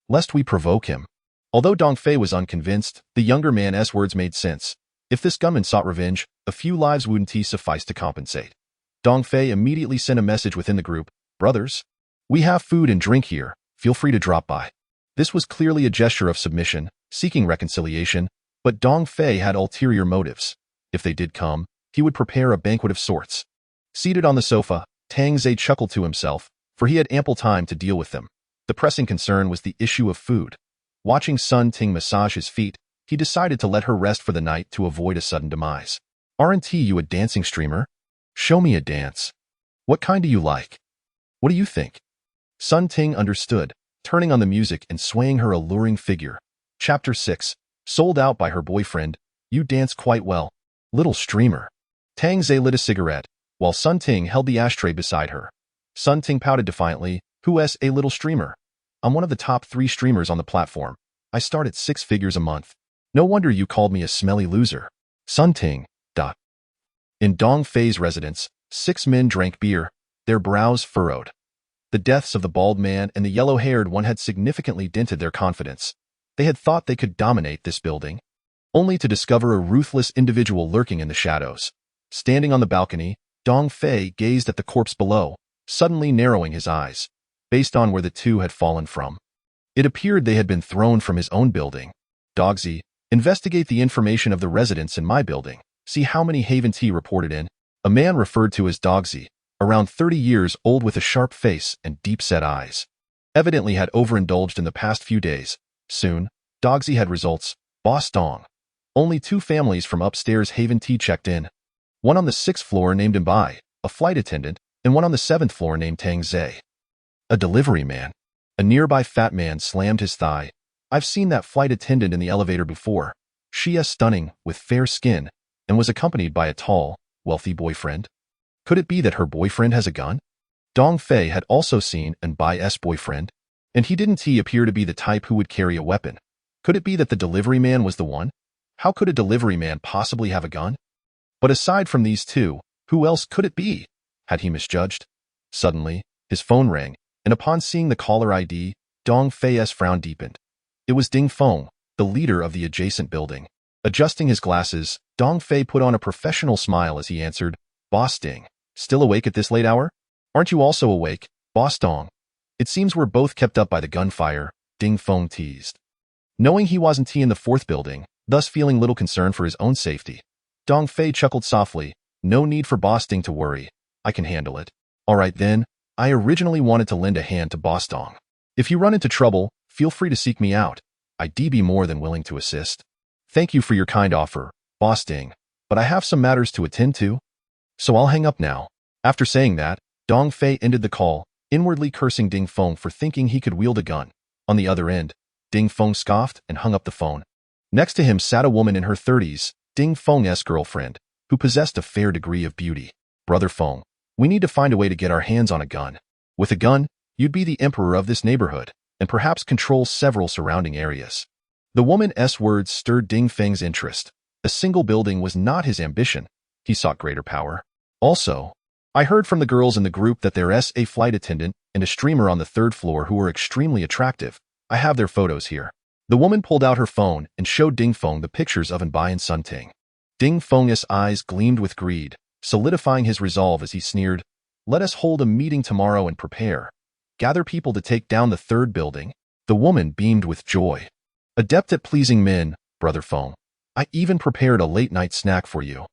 lest we provoke him." Although Dong Fei was unconvinced, the younger man's words made sense. If this gunman sought revenge, a few lives wouldn't suffice to compensate. Dong Fei immediately sent a message within the group. "Brothers, we have food and drink here. Feel free to drop by." This was clearly a gesture of submission, seeking reconciliation, but Dong Fei had ulterior motives. If they did come, he would prepare a banquet of sorts. Seated on the sofa, Tang Ze chuckled to himself, for he had ample time to deal with them. The pressing concern was the issue of food. Watching Sun Ting massage his feet, he decided to let her rest for the night to avoid a sudden demise. "Aren't you a dancing streamer? Show me a dance. What kind do you like? What do you think?" Sun Ting understood, turning on the music and swaying her alluring figure. Chapter 6. Sold out by her boyfriend. "You dance quite well, little streamer." Tang Ze lit a cigarette, while Sun Ting held the ashtray beside her. Sun Ting pouted defiantly. "Who's a little streamer? I'm one of the top 3 streamers on the platform. I start at 6 figures a month. No wonder you called me a smelly loser." Sun Ting. In Dong Fei's residence, 6 men drank beer, their brows furrowed. The deaths of the bald man and the yellow-haired one had significantly dented their confidence. They had thought they could dominate this building, only to discover a ruthless individual lurking in the shadows. Standing on the balcony, Dong Fei gazed at the corpse below, suddenly narrowing his eyes, based on where the two had fallen from. It appeared they had been thrown from his own building. "Dogsy, investigate the information of the residents in my building. See how many Haven Tea reported in." A man referred to as Dogsy, around 30 years old with a sharp face and deep-set eyes, evidently had overindulged in the past few days. Soon, Dogsy had results. "Boss Dong. Only 2 families from upstairs Haven Tea checked in. One on the 6th floor named Imbai, a flight attendant, and one on the 7th floor named Tang Ze, a delivery man." A nearby fat man slammed his thigh. "I've seen that flight attendant in the elevator before. She is stunning, with fair skin, and was accompanied by a tall, wealthy boyfriend. Could it be that her boyfriend has a gun?" Dong Fei had also seen Bai's boyfriend, and he didn't appear to be the type who would carry a weapon. Could it be that the delivery man was the one? How could a delivery man possibly have a gun? But aside from these 2, who else could it be? Had he misjudged? Suddenly, his phone rang, and upon seeing the caller ID, Dong Fei's frown deepened. It was Ding Feng, the leader of the adjacent building. Adjusting his glasses, Dong Fei put on a professional smile as he answered, "Boss Ding, still awake at this late hour? Aren't you also awake, Boss Dong? It seems we're both kept up by the gunfire," Ding Feng teased. Knowing he wasn't in the fourth building, thus feeling little concern for his own safety, Dong Fei chuckled softly, "No need for Boss Ding to worry. I can handle it. All right then, I originally wanted to lend a hand to Boss Dong. If you run into trouble, feel free to seek me out. I'd be more than willing to assist. Thank you for your kind offer, Boss Ding, but I have some matters to attend to, so I'll hang up now." After saying that, Dong Fei ended the call, inwardly cursing Ding Feng for thinking he could wield a gun. On the other end, Ding Feng scoffed and hung up the phone. Next to him sat a woman in her 30s, Ding Feng's girlfriend, who possessed a fair degree of beauty. "Brother Feng, we need to find a way to get our hands on a gun. With a gun, you'd be the emperor of this neighborhood, and perhaps control several surrounding areas." The woman's words stirred Ding Feng's interest. A single building was not his ambition. He sought greater power. "Also, I heard from the girls in the group that there's a flight attendant and a streamer on the third floor who are extremely attractive. I have their photos here." The woman pulled out her phone and showed Ding Feng the pictures of Anbai and Sun Ting. Ding Feng's eyes gleamed with greed, solidifying his resolve as he sneered, "Let us hold a meeting tomorrow and prepare. Gather people to take down the third building." The woman beamed with joy. "Adept at pleasing men, Brother Feng. I even prepared a late-night snack for you."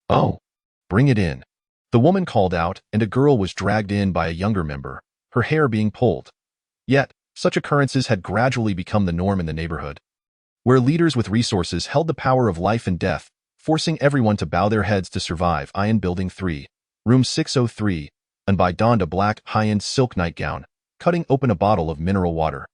"Oh, bring it in." The woman called out, and a girl was dragged in by a younger member, her hair being pulled. Yet, such occurrences had gradually become the norm in the neighborhood, where leaders with resources held the power of life and death, forcing everyone to bow their heads to survive. In Building 3, Room 603, Anbai donned a black, high-end silk nightgown, cutting open a bottle of mineral water.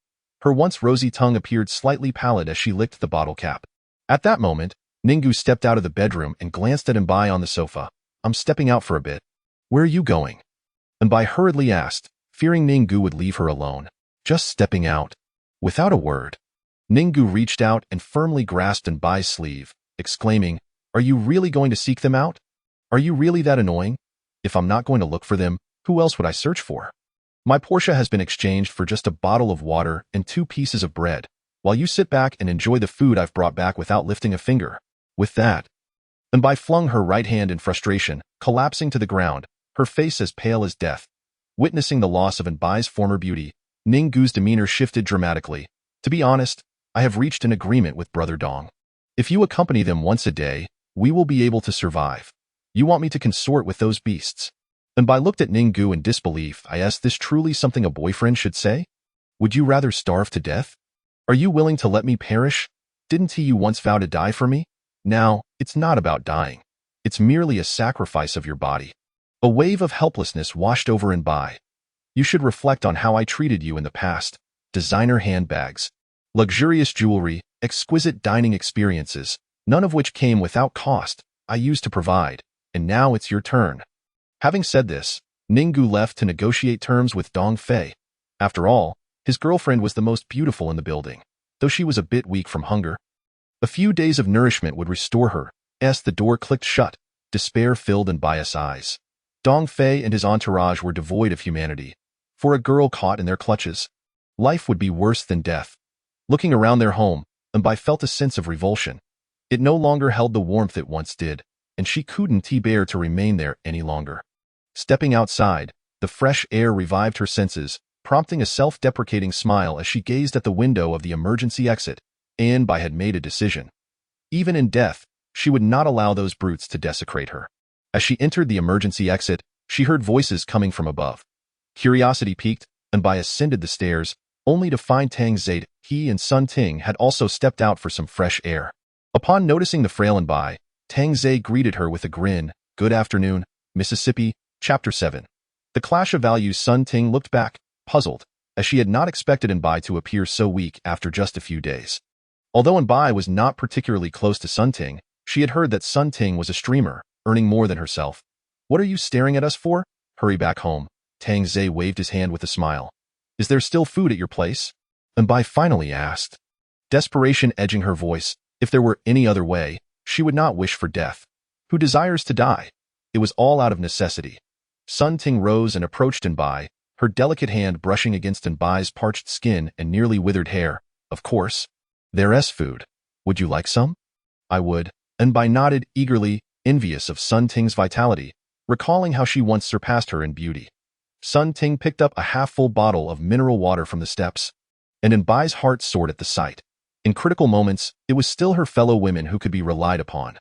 Her once rosy tongue appeared slightly pallid as she licked the bottle cap. At that moment, Ninggu stepped out of the bedroom and glanced at Anbai on the sofa. "I'm stepping out for a bit." "Where are you going?" Anbai hurriedly asked, fearing Ninggu would leave her alone. "Just stepping out." Without a word, Ninggu reached out and firmly grasped Anbai's sleeve, exclaiming, "Are you really going to seek them out? Are you really that annoying? If I'm not going to look for them, who else would I search for? My Porsche has been exchanged for just a bottle of water and 2 pieces of bread, while you sit back and enjoy the food I've brought back without lifting a finger." With that, Anbai flung her right hand in frustration, collapsing to the ground, her face as pale as death. Witnessing the loss of Anbai's former beauty, Ninggu's demeanor shifted dramatically. "To be honest, I have reached an agreement with Brother Dong. If you accompany them once a day, we will be able to survive. You want me to consort with those beasts?" Anbai looked at Ninggu in disbelief. "Is this truly something a boyfriend should say? Would you rather starve to death? Are you willing to let me perish? Didn't you once vow to die for me? Now, it's not about dying. It's merely a sacrifice of your body." A wave of helplessness washed over Anbai. "You should reflect on how I treated you in the past. Designer handbags, luxurious jewelry, exquisite dining experiences, none of which came without cost, I used to provide, and now it's your turn." Having said this, Ninggu left to negotiate terms with Dong Fei. After all, his girlfriend was the most beautiful in the building, though she was a bit weak from hunger. A few days of nourishment would restore her. As the door clicked shut, despair filled Anbai's eyes. Dong Fei and his entourage were devoid of humanity. For a girl caught in their clutches, life would be worse than death. Looking around their home, Anbai felt a sense of revulsion. It no longer held the warmth it once did, and she couldn't bear to remain there any longer. Stepping outside, the fresh air revived her senses, prompting a self-deprecating smile as she gazed at the window of the emergency exit. Anbai had made a decision. Even in death, she would not allow those brutes to desecrate her. As she entered the emergency exit, she heard voices coming from above. Curiosity piqued, Anbai ascended the stairs, only to find Tang Zaid. He and Sun Ting had also stepped out for some fresh air. Upon noticing the frail Anbai, Tang Zaid greeted her with a grin. "Good afternoon, Mississippi." Chapter 7. The clash of values. Sun Ting looked back, puzzled, as she had not expected Anbai to appear so weak after just a few days. Although Anbai was not particularly close to Sun Ting, she had heard that Sun Ting was a streamer, earning more than herself. "What are you staring at us for? Hurry back home." Tang Zaid waved his hand with a smile. "Is there still food at your place?" Anbai finally asked, desperation edging her voice. If there were any other way, she would not wish for death. Who desires to die? It was all out of necessity. Sun Ting rose and approached Anbai, her delicate hand brushing against Anbai's parched skin and nearly withered hair. "Of course. There's food. Would you like some?" I would. And Bai nodded eagerly, envious of Sun Ting's vitality, recalling how she once surpassed her in beauty. Sun Ting picked up a half-full bottle of mineral water from the steps, and in Bai's heart soared at the sight. In critical moments, it was still her fellow women who could be relied upon.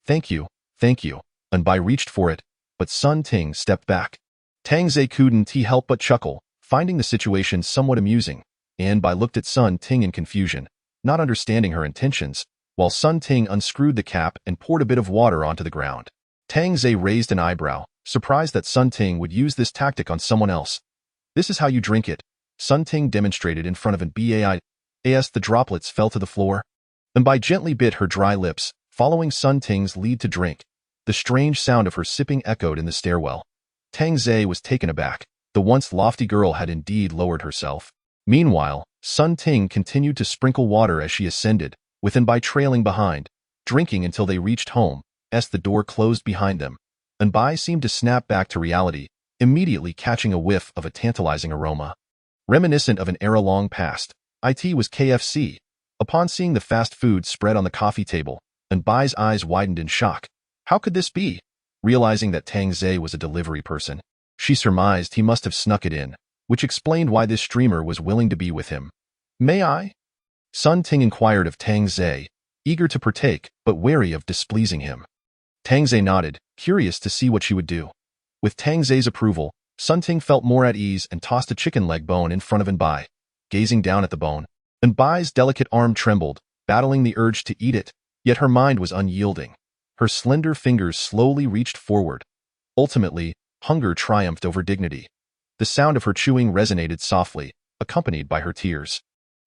Thank you, and Bai reached for it, but Sun Ting stepped back. Tang Zhe couldn't help but chuckle, finding the situation somewhat amusing, and Bai looked at Sun Ting in confusion, not understanding her intentions, while Sun Ting unscrewed the cap and poured a bit of water onto the ground. Tang Zhe raised an eyebrow, surprised that Sun Ting would use this tactic on someone else. This is how you drink it, Sun Ting demonstrated in front of an Bai. As the droplets fell to the floor, and Bai gently bit her dry lips, following Sun Ting's lead to drink. The strange sound of her sipping echoed in the stairwell. Tang Zhe was taken aback. The once lofty girl had indeed lowered herself. Meanwhile, Sun Ting continued to sprinkle water as she ascended, with Bai trailing behind, drinking until they reached home, as the door closed behind them. And Bai seemed to snap back to reality, immediately catching a whiff of a tantalizing aroma. Reminiscent of an era long past, it was KFC. Upon seeing the fast food spread on the coffee table, and Bai's eyes widened in shock. How could this be? Realizing that Tang Zhe was a delivery person, she surmised he must have snuck it in, which explained why this streamer was willing to be with him. May I? Sun Ting inquired of Tang Zhe, eager to partake, but wary of displeasing him. Tang Zhe nodded, curious to see what she would do. With Tang Zhe's approval, Sun Ting felt more at ease and tossed a chicken leg bone in front of Bai. Gazing down at the bone, and Bai's delicate arm trembled, battling the urge to eat it, yet her mind was unyielding. Her slender fingers slowly reached forward. Ultimately, hunger triumphed over dignity. The sound of her chewing resonated softly, accompanied by her tears.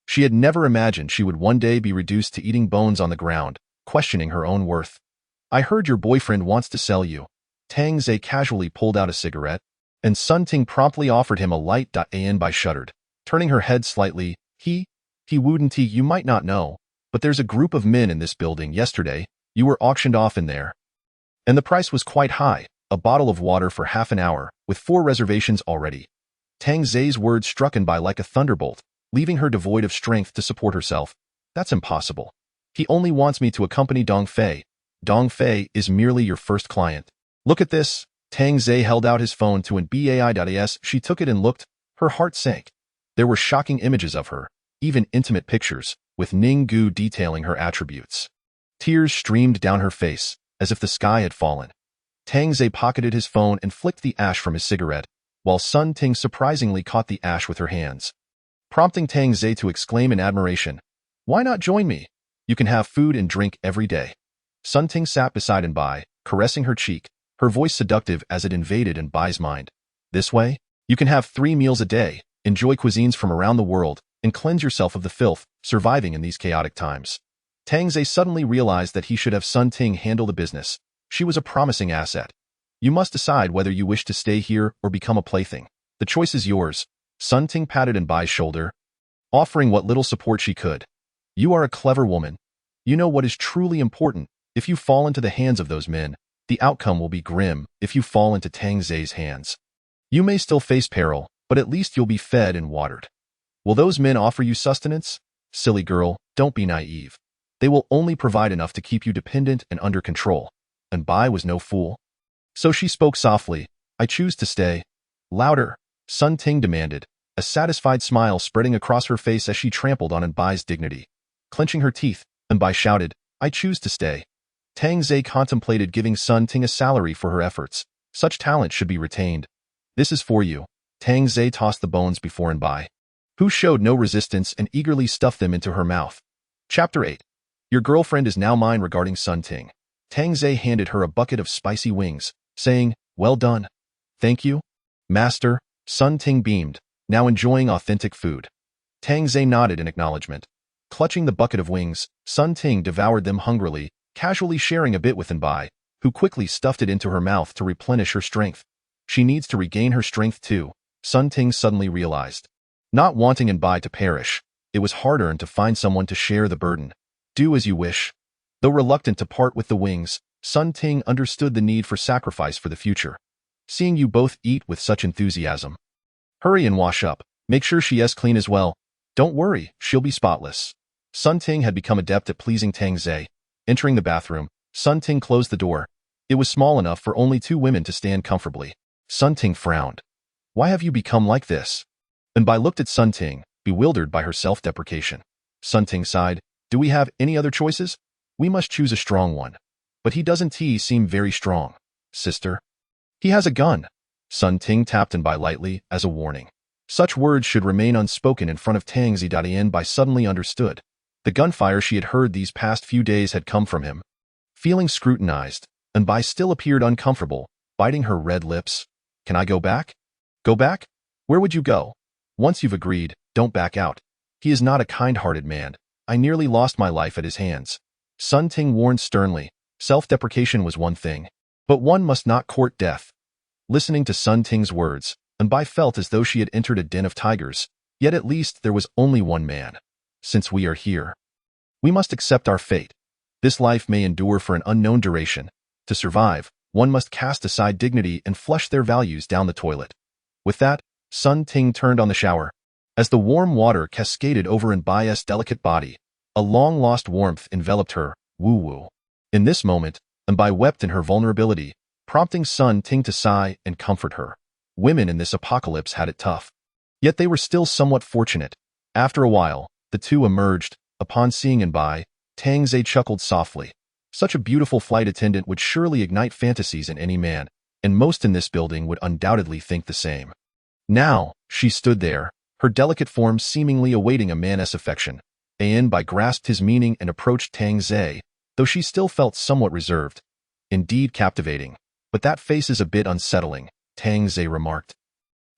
She had never imagined she would one day be reduced to eating bones on the ground, questioning her own worth. I heard your boyfriend wants to sell you. Tang Zhe casually pulled out a cigarette, and Sun Ting promptly offered him a light. Bai shuddered. Turning her head slightly, he wouldn't. You might not know, but there's a group of men in this building yesterday. You were auctioned off in there. And the price was quite high, a bottle of water for half an hour, with 4 reservations already. Tang Zhe's words struck Bai like a thunderbolt, leaving her devoid of strength to support herself. That's impossible. He only wants me to accompany Dong Fei. Dong Fei is merely your first client. Look at this. Tang Zhe held out his phone to an Bai. She took it and looked. Her heart sank. There were shocking images of her, even intimate pictures, with Ning Gu detailing her attributes. Tears streamed down her face, as if the sky had fallen. Tang Zhe pocketed his phone and flicked the ash from his cigarette, while Sun Ting surprisingly caught the ash with her hands, prompting Tang Zhe to exclaim in admiration, "Why not join me? You can have food and drink every day." Sun Ting sat beside Bai, caressing her cheek, her voice seductive as it invaded Bai's mind. This way, you can have 3 meals a day, enjoy cuisines from around the world, and cleanse yourself of the filth surviving in these chaotic times. Tang Zhe suddenly realized that he should have Sun Ting handle the business. She was a promising asset. You must decide whether you wish to stay here or become a plaything. The choice is yours. Sun Ting patted Bai's shoulder, offering what little support she could. You are a clever woman. You know what is truly important. If you fall into the hands of those men, the outcome will be grim. If you fall into Tang Zhe's hands, you may still face peril, but at least you'll be fed and watered. Will those men offer you sustenance? Silly girl, don't be naive. They will only provide enough to keep you dependent and under control. And Bai was no fool. So she spoke softly. I choose to stay. Louder, Sun Ting demanded, a satisfied smile spreading across her face as she trampled on Bai's dignity. Clenching her teeth, Bai shouted, I choose to stay. Tang Zhe contemplated giving Sun Ting a salary for her efforts. Such talent should be retained. This is for you. Tang Zhe tossed the bones before Bai, who showed no resistance and eagerly stuffed them into her mouth. Chapter 8. Your girlfriend is now mine. Regarding Sun Ting, Tang Zhe handed her a bucket of spicy wings, saying, well done. Thank you, master. Sun Ting beamed, now enjoying authentic food. Tang Zhe nodded in acknowledgement. Clutching the bucket of wings, Sun Ting devoured them hungrily, casually sharing a bit with Bai, who quickly stuffed it into her mouth to replenish her strength. She needs to regain her strength too, Sun Ting suddenly realized. Not wanting Bai to perish, it was harder to find someone to share the burden. Do as you wish. Though reluctant to part with the wings, Sun Ting understood the need for sacrifice for the future. Seeing you both eat with such enthusiasm. Hurry and wash up. Make sure she is clean as well. Don't worry, she'll be spotless. Sun Ting had become adept at pleasing Tang Zhe. Entering the bathroom, Sun Ting closed the door. It was small enough for only two women to stand comfortably. Sun Ting frowned. Why have you become like this? Anbai looked at Sun Ting, bewildered by her self-deprecation. Sun Ting sighed. Do we have any other choices? We must choose a strong one. But he doesn't seem very strong. Sister? He has a gun. Sun Ting tapped Anbai lightly as a warning. Such words should remain unspoken in front of Tang Zidadian. Anbai suddenly understood. The gunfire she had heard these past few days had come from him. Feeling scrutinized, Anbai still appeared uncomfortable, biting her red lips. Can I go back? Go back? Where would you go? Once you've agreed, don't back out. He is not a kind-hearted man. I nearly lost my life at his hands. Sun Ting warned sternly. Self-deprecation was one thing, but one must not court death. Listening to Sun Ting's words, Anbai felt as though she had entered a den of tigers, yet at least there was only one man. Since we are here, we must accept our fate. This life may endure for an unknown duration. To survive, one must cast aside dignity and flush their values down the toilet. With that, Sun Ting turned on the shower. As the warm water cascaded over Anbai's delicate body, a long-lost warmth enveloped her. Woo-woo. In this moment, Anbai wept in her vulnerability, prompting Sun Ting to sigh and comfort her. Women in this apocalypse had it tough. Yet they were still somewhat fortunate. After a while, the two emerged. Upon seeing Anbai, Tang Zhe chuckled softly. Such a beautiful flight attendant would surely ignite fantasies in any man, and most in this building would undoubtedly think the same. Now, she stood there, her delicate form seemingly awaiting a man's affection. Anbai grasped his meaning and approached Tang Zhe, though she still felt somewhat reserved. Indeed captivating, but that face is a bit unsettling, Tang Zhe remarked.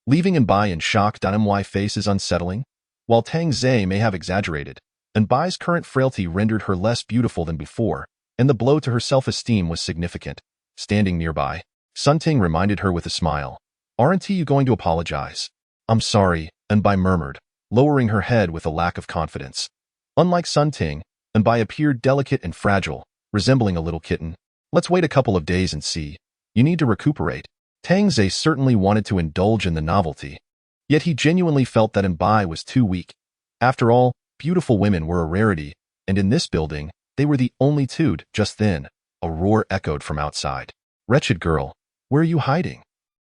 Leaving Anbai in shock. My face is unsettling? While Tang Zhe may have exaggerated, Anbai's current frailty rendered her less beautiful than before, and the blow to her self-esteem was significant. Standing nearby, Sun Ting reminded her with a smile. Aren't you going to apologize? I'm sorry, Anbai murmured, lowering her head with a lack of confidence. Unlike Sun Ting, Anbai appeared delicate and fragile, resembling a little kitten. Let's wait a couple of days and see. You need to recuperate. Tang Zhe certainly wanted to indulge in the novelty. Yet he genuinely felt that Anbai was too weak. After all, beautiful women were a rarity, and in this building, they were the only two. Just then, a roar echoed from outside. Wretched girl, where are you hiding?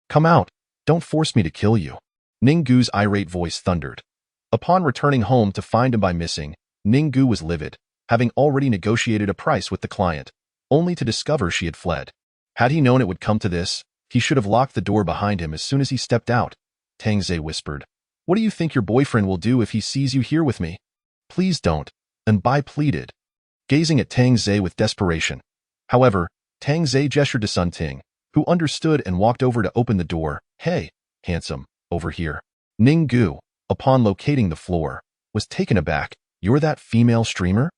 Come out, don't force me to kill you. Ninggu's irate voice thundered. Upon returning home to find Anbai missing, Ninggu was livid, having already negotiated a price with the client, only to discover she had fled. Had he known it would come to this, he should have locked the door behind him as soon as he stepped out. Tang Zhe whispered. What do you think your boyfriend will do if he sees you here with me? Please don't, Anbai pleaded, gazing at Tang Zhe with desperation. However, Tang Zhe gestured to Sun Ting, who understood and walked over to open the door. Hey, handsome, over here. Ninggu, upon locating the floor, was taken aback. You're that female streamer?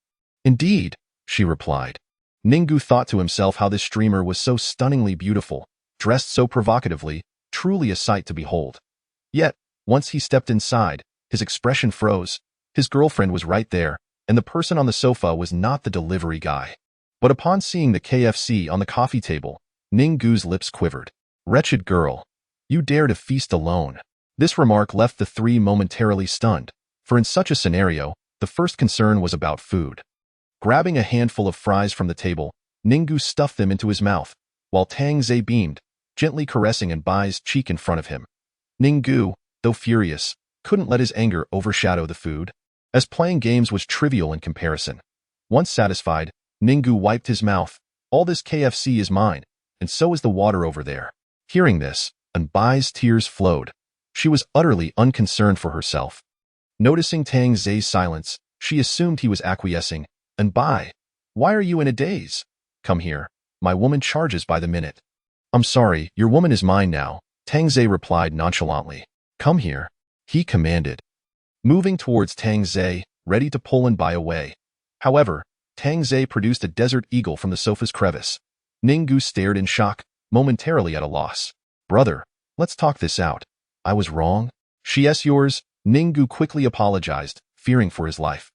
Indeed, she replied. Ninggu thought to himself how this streamer was so stunningly beautiful, dressed so provocatively, truly a sight to behold. Yet, once he stepped inside, his expression froze. His girlfriend was right there, and the person on the sofa was not the delivery guy. But upon seeing the KFC on the coffee table, Ninggu's lips quivered. Wretched girl, you dare to feast alone. This remark left the three momentarily stunned, for in such a scenario, the first concern was about food. Grabbing a handful of fries from the table, Ninggu stuffed them into his mouth, while Tang Zhe beamed, gently caressing Anbai's cheek in front of him. Ninggu, though furious, couldn't let his anger overshadow the food, as playing games was trivial in comparison. Once satisfied, Ninggu wiped his mouth. All this KFC is mine, and so is the water over there. Hearing this, Anbai's tears flowed. She was utterly unconcerned for herself. Noticing Tang Zhe's silence, she assumed he was acquiescing. Anbai, why are you in a daze? Come here. My woman charges by the minute. I'm sorry, your woman is mine now, Tang Zhe replied nonchalantly. Come here, he commanded, moving towards Tang Zhe, ready to pull Anbai away. However, Tang Zhe produced a desert eagle from the sofa's crevice. Ninggu stared in shock, momentarily at a loss. Brother, let's talk this out. I was wrong. She's yours. Ninggu quickly apologized, fearing for his life.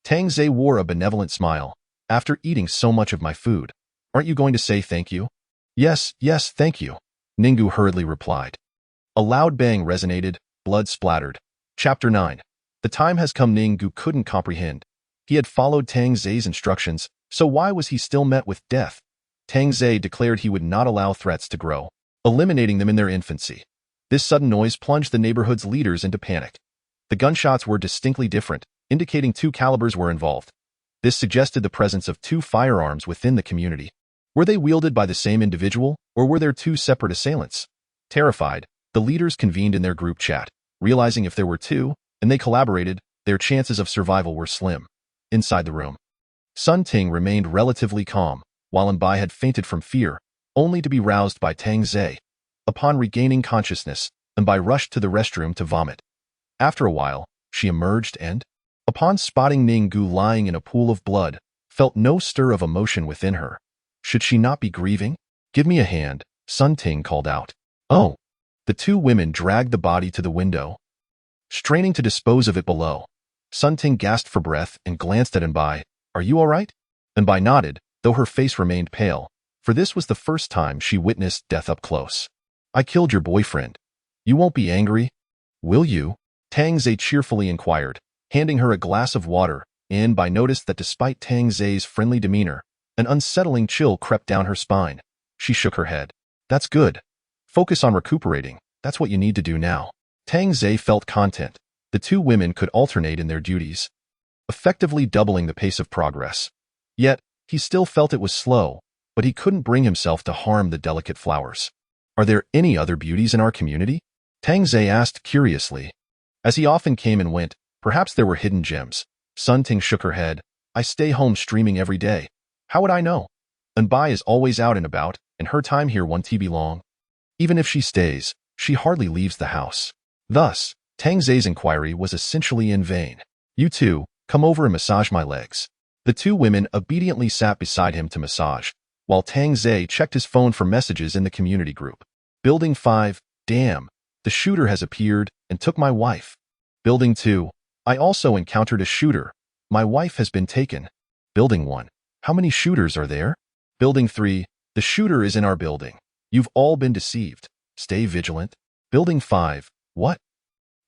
Tang Zhe wore a benevolent smile. After eating so much of my food, aren't you going to say thank you? Yes, thank you, Ninggu hurriedly replied. A loud bang resonated, blood splattered. Chapter 9. The time has come. Ninggu couldn't comprehend. He had followed Tang Zhe's instructions, So why was he still met with death? Tang Ze declared he would not allow threats to grow, eliminating them in their infancy. This sudden noise plunged the neighborhood's leaders into panic. The gunshots were distinctly different, indicating two calibers were involved. This suggested the presence of two firearms within the community. Were they wielded by the same individual, or were there two separate assailants? Terrified, the leaders convened in their group chat, realizing if there were two, and they collaborated, their chances of survival were slim. Inside the room, Sun Ting remained relatively calm, while Anbai had fainted from fear, only to be roused by Tang Ze. Upon regaining consciousness, Anbai rushed to the restroom to vomit. After a while, she emerged and, upon spotting Ninggu lying in a pool of blood, felt no stir of emotion within her. Should she not be grieving? "Give me a hand," Sun Ting called out. "Oh." The two women dragged the body to the window, straining to dispose of it below. Sun Ting gasped for breath and glanced at Anbai. "Are you all right?" Anbai nodded, though her face remained pale, for this was the first time she witnessed death up close. "I killed your boyfriend. You won't be angry, will you?" Tang Ze cheerfully inquired, handing her a glass of water. Anbai noticed that despite Tang Ze's friendly demeanor, an unsettling chill crept down her spine. She shook her head. "That's good. Focus on recuperating. That's what you need to do now." Tang Ze felt content. The two women could alternate in their duties, effectively doubling the pace of progress. Yet, he still felt it was slow, but he couldn't bring himself to harm the delicate flowers. "Are there any other beauties in our community?" Tang Ze asked curiously. As he often came and went, perhaps there were hidden gems. Sun Ting shook her head. "I stay home streaming every day. How would I know? Anbai is always out and about, and her time here won't be long. Even if she stays, she hardly leaves the house." Thus, Tang Ze's inquiry was essentially in vain. "You two, come over and massage my legs." The two women obediently sat beside him to massage, while Tang Ze checked his phone for messages in the community group. Building 5, "Damn, the shooter has appeared and took my wife." Building 2, "I also encountered a shooter. My wife has been taken." Building 1, "How many shooters are there?" Building 3, "The shooter is in our building. You've all been deceived. Stay vigilant." Building 5, "What?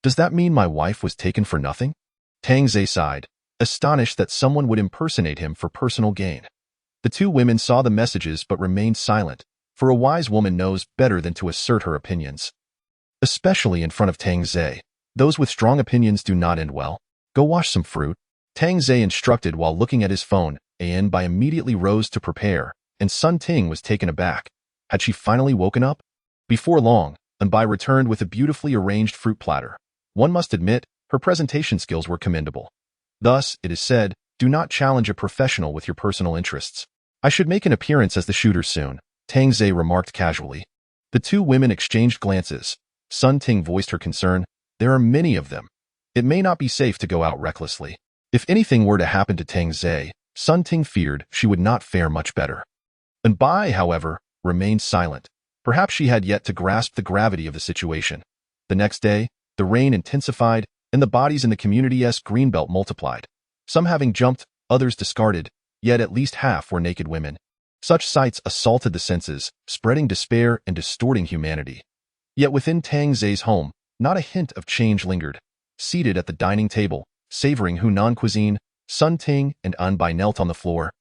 Does that mean my wife was taken for nothing?" Tang Ze sighed, astonished that someone would impersonate him for personal gain. The two women saw the messages but remained silent, for a wise woman knows better than to assert her opinions. Especially in front of Tang Ze. Those with strong opinions do not end well. "Go wash some fruit," Tang Ze instructed while looking at his phone. Anbai immediately rose to prepare, and Sun Ting was taken aback. Had she finally woken up? Before long, Anbai returned with a beautifully arranged fruit platter. One must admit, her presentation skills were commendable. Thus, it is said, do not challenge a professional with your personal interests. "I should make an appearance as the shooter soon," Tang Ze remarked casually. The two women exchanged glances. Sun Ting voiced her concern. "There are many of them. It may not be safe to go out recklessly." If anything were to happen to Tang Ze, Sun Ting feared she would not fare much better. Anbai, however, remained silent. Perhaps she had yet to grasp the gravity of the situation. The next day, the rain intensified, and the bodies in the community's greenbelt multiplied. Some having jumped, others discarded, yet at least half were naked women. Such sights assaulted the senses, spreading despair and distorting humanity. Yet within Tang Ze's home, not a hint of change lingered. Seated at the dining table, savoring Hunan cuisine, Sun Ting and Anbai knelt on the floor,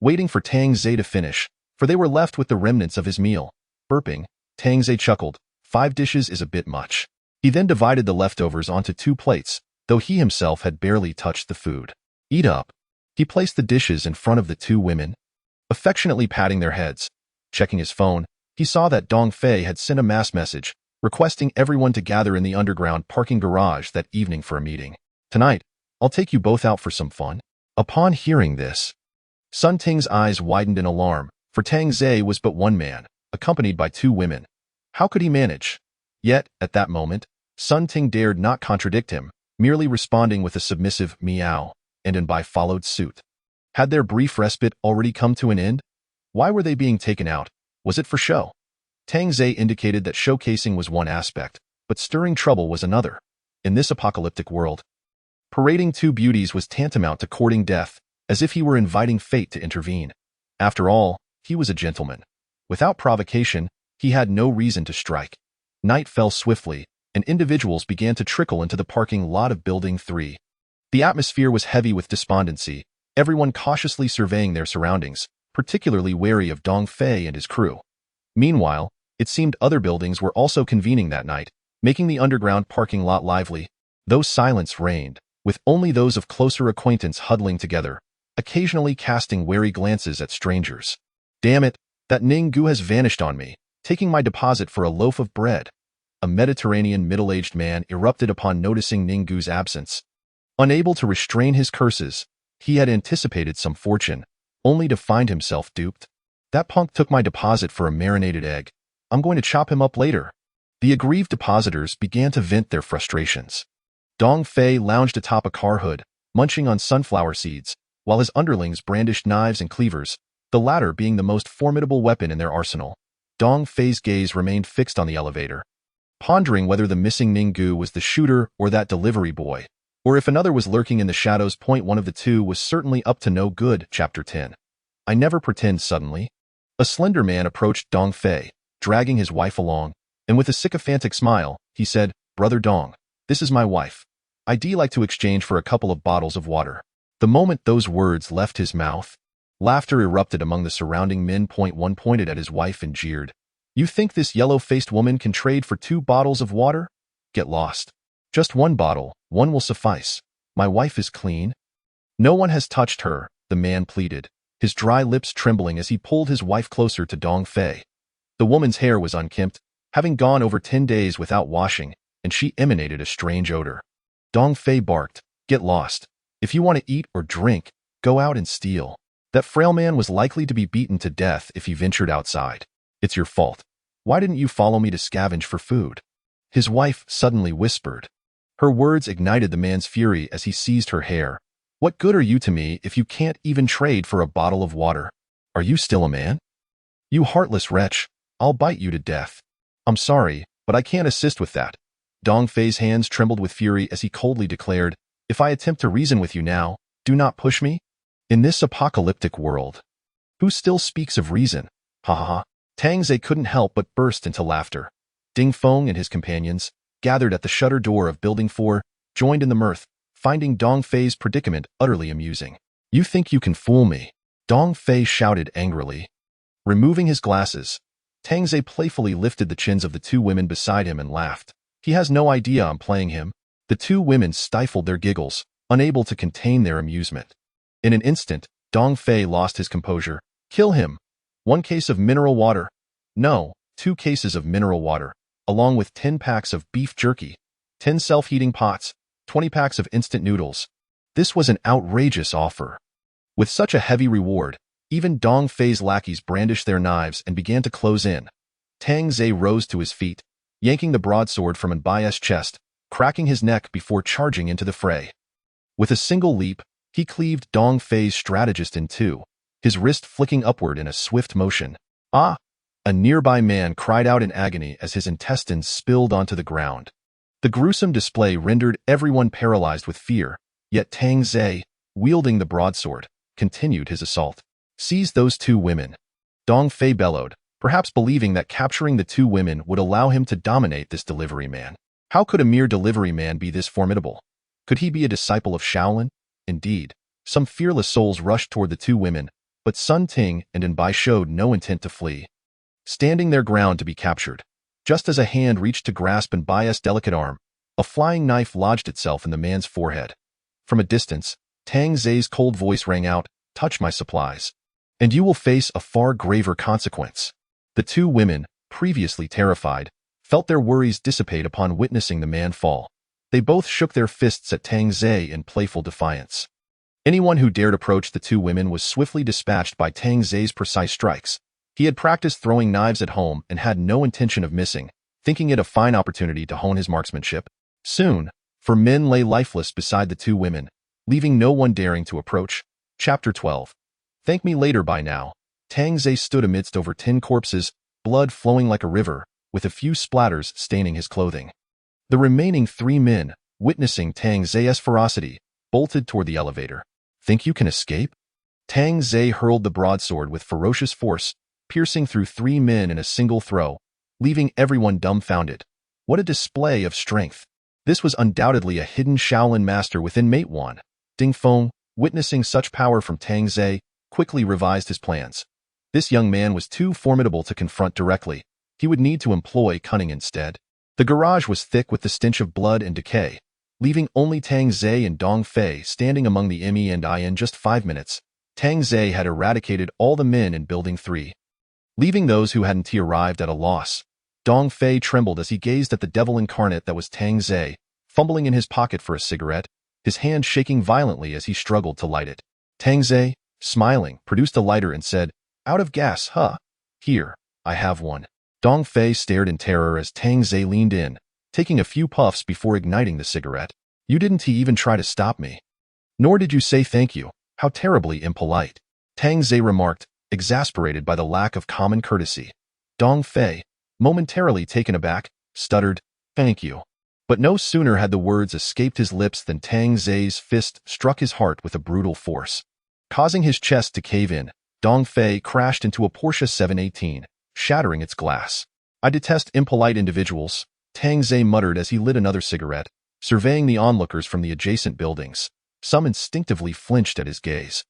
waiting for Tang Ze to finish, for they were left with the remnants of his meal. Burping, Tang Ze chuckled. 5 dishes is a bit much. He then divided the leftovers onto 2 plates, though he himself had barely touched the food. "Eat up." He placed the dishes in front of the two women, affectionately patting their heads. Checking his phone, he saw that Dong Fei had sent a mass message, requesting everyone to gather in the underground parking garage that evening for a meeting. "Tonight, I'll take you both out for some fun." Upon hearing this, Sun Ting's eyes widened in alarm, for Tang Ze was but one man, accompanied by 2 women. How could he manage? Yet, at that moment, Sun Ting dared not contradict him, merely responding with a submissive meow, and Anbai followed suit. Had their brief respite already come to an end? Why were they being taken out? Was it for show? Tang Ze indicated that showcasing was one aspect, but stirring trouble was another. In this apocalyptic world, parading 2 beauties was tantamount to courting death, as if he were inviting fate to intervene. After all, he was a gentleman. Without provocation, he had no reason to strike. Night fell swiftly, and individuals began to trickle into the parking lot of Building 3. The atmosphere was heavy with despondency, everyone cautiously surveying their surroundings, particularly wary of Dong Fei and his crew. Meanwhile, it seemed other buildings were also convening that night, making the underground parking lot lively, though silence reigned, with only those of closer acquaintance huddling together, occasionally casting wary glances at strangers. Damn it, that Ning Gu has vanished on me, taking my deposit for a loaf of bread. A Mediterranean middle-aged man erupted upon noticing Ning Gu's absence. Unable to restrain his curses, he had anticipated some fortune, only to find himself duped. That punk took my deposit for a marinated egg. I'm going to chop him up later. The aggrieved depositors began to vent their frustrations. Dong Fei lounged atop a car hood, munching on sunflower seeds, while his underlings brandished knives and cleavers, the latter being the most formidable weapon in their arsenal. Dong Fei's gaze remained fixed on the elevator, pondering whether the missing Ning Gu was the shooter or that delivery boy, or if another was lurking in the shadows. One of the two was certainly up to no good. Chapter 10. I never pretend. Suddenly, a slender man approached Dong Fei, dragging his wife along, and with a sycophantic smile, he said, "Brother Dong, this is my wife. I'd like to exchange for a couple of bottles of water." The moment those words left his mouth, laughter erupted among the surrounding men. One pointed at his wife and jeered, "You think this yellow-faced woman can trade for 2 bottles of water? Get lost. Just 1 bottle, 1 will suffice. My wife is clean." "No one has touched her," the man pleaded, his dry lips trembling as he pulled his wife closer to Dong Fei. The woman's hair was unkempt, having gone over 10 days without washing, and she emanated a strange odor. Dong Fei barked, "Get lost. If you want to eat or drink, go out and steal. That frail man was likely to be beaten to death if he ventured outside. It's your fault. Why didn't you follow me to scavenge for food?" His wife suddenly whispered. Her words ignited the man's fury as he seized her hair. "What good are you to me if you can't even trade for a bottle of water? Are you still a man? You heartless wretch, I'll bite you to death." "I'm sorry, but I can't assist with that." Dong Fei's hands trembled with fury as he coldly declared, "If I attempt to reason with you now, do not push me. In this apocalyptic world, who still speaks of reason? Ha ha ha." Tang Ze couldn't help but burst into laughter. Ding Feng and his companions, gathered at the shutter door of Building 4, joined in the mirth, finding Dong Fei's predicament utterly amusing. "You think you can fool me?" Dong Fei shouted angrily. Removing his glasses, Tang Ze playfully lifted the chins of the 2 women beside him and laughed. "He has no idea I'm playing him." The 2 women stifled their giggles, unable to contain their amusement. In an instant, Dong Fei lost his composure. "Kill him. 1 case of mineral water. No, 2 cases of mineral water, along with 10 packs of beef jerky, 10 self-heating pots, 20 packs of instant noodles." This was an outrageous offer. With such a heavy reward, even Dong Fei's lackeys brandished their knives and began to close in. Tang Ze rose to his feet, yanking the broadsword from Nbai's chest, cracking his neck before charging into the fray. With a single leap, he cleaved Dong Fei's strategist in 2, his wrist flicking upward in a swift motion. "Ah!" A nearby man cried out in agony as his intestines spilled onto the ground. The gruesome display rendered everyone paralyzed with fear, yet Tang Ze, wielding the broadsword, continued his assault. "Seize those 2 women." Dong Fei bellowed, perhaps believing that capturing the 2 women would allow him to dominate this delivery man. How could a mere delivery man be this formidable? Could he be a disciple of Shaolin? Indeed, some fearless souls rushed toward the 2 women, but Sun Ting and Nbai showed no intent to flee, standing their ground to be captured. Just as a hand reached to grasp Nbai's delicate arm, a flying knife lodged itself in the man's forehead. From a distance, Tang Ze's cold voice rang out, "Touch my supplies, and you will face a far graver consequence." The 2 women, previously terrified, felt their worries dissipate upon witnessing the man fall. They both shook their fists at Tang Ze in playful defiance. Anyone who dared approach the 2 women was swiftly dispatched by Tang Ze's precise strikes. He had practiced throwing knives at home and had no intention of missing, thinking it a fine opportunity to hone his marksmanship. Soon, 4 men lay lifeless beside the 2 women, leaving no one daring to approach. Chapter 12. Thank me later. By now, Tang Ze stood amidst over 10 corpses, blood flowing like a river, with a few splatters staining his clothing. The remaining 3 men, witnessing Tang Ze's ferocity, bolted toward the elevator. "Think you can escape?" Tang Ze hurled the broadsword with ferocious force, piercing through 3 men in a single throw, leaving everyone dumbfounded. What a display of strength! This was undoubtedly a hidden Shaolin master within Matewan. Ding Feng, witnessing such power from Tang Ze, quickly revised his plans. This young man was too formidable to confront directly. He would need to employ cunning instead. The garage was thick with the stench of blood and decay, leaving only Tang Ze and Dong Fei standing among the Imi and I. In just 5 minutes, Tang Ze had eradicated all the men in Building 3. Leaving those who hadn't arrived at a loss. Dong Fei trembled as he gazed at the devil incarnate that was Tang Ze, fumbling in his pocket for a cigarette, his hand shaking violently as he struggled to light it. Tang Ze, smiling, produced a lighter and said, "Out of gas, huh? Here, I have one." Dong Fei stared in terror as Tang Ze leaned in, taking a few puffs before igniting the cigarette. "You didn't even try to stop me. Nor did you say thank you. How terribly impolite," Tang Ze remarked, exasperated by the lack of common courtesy. Dong Fei, momentarily taken aback, stuttered, "Thank you." But no sooner had the words escaped his lips than Tang Ze's fist struck his heart with a brutal force. Causing his chest to cave in, Dong Fei crashed into a Porsche 718, shattering its glass. "I detest impolite individuals," Tang Ze muttered as he lit another cigarette, surveying the onlookers from the adjacent buildings. Some instinctively flinched at his gaze.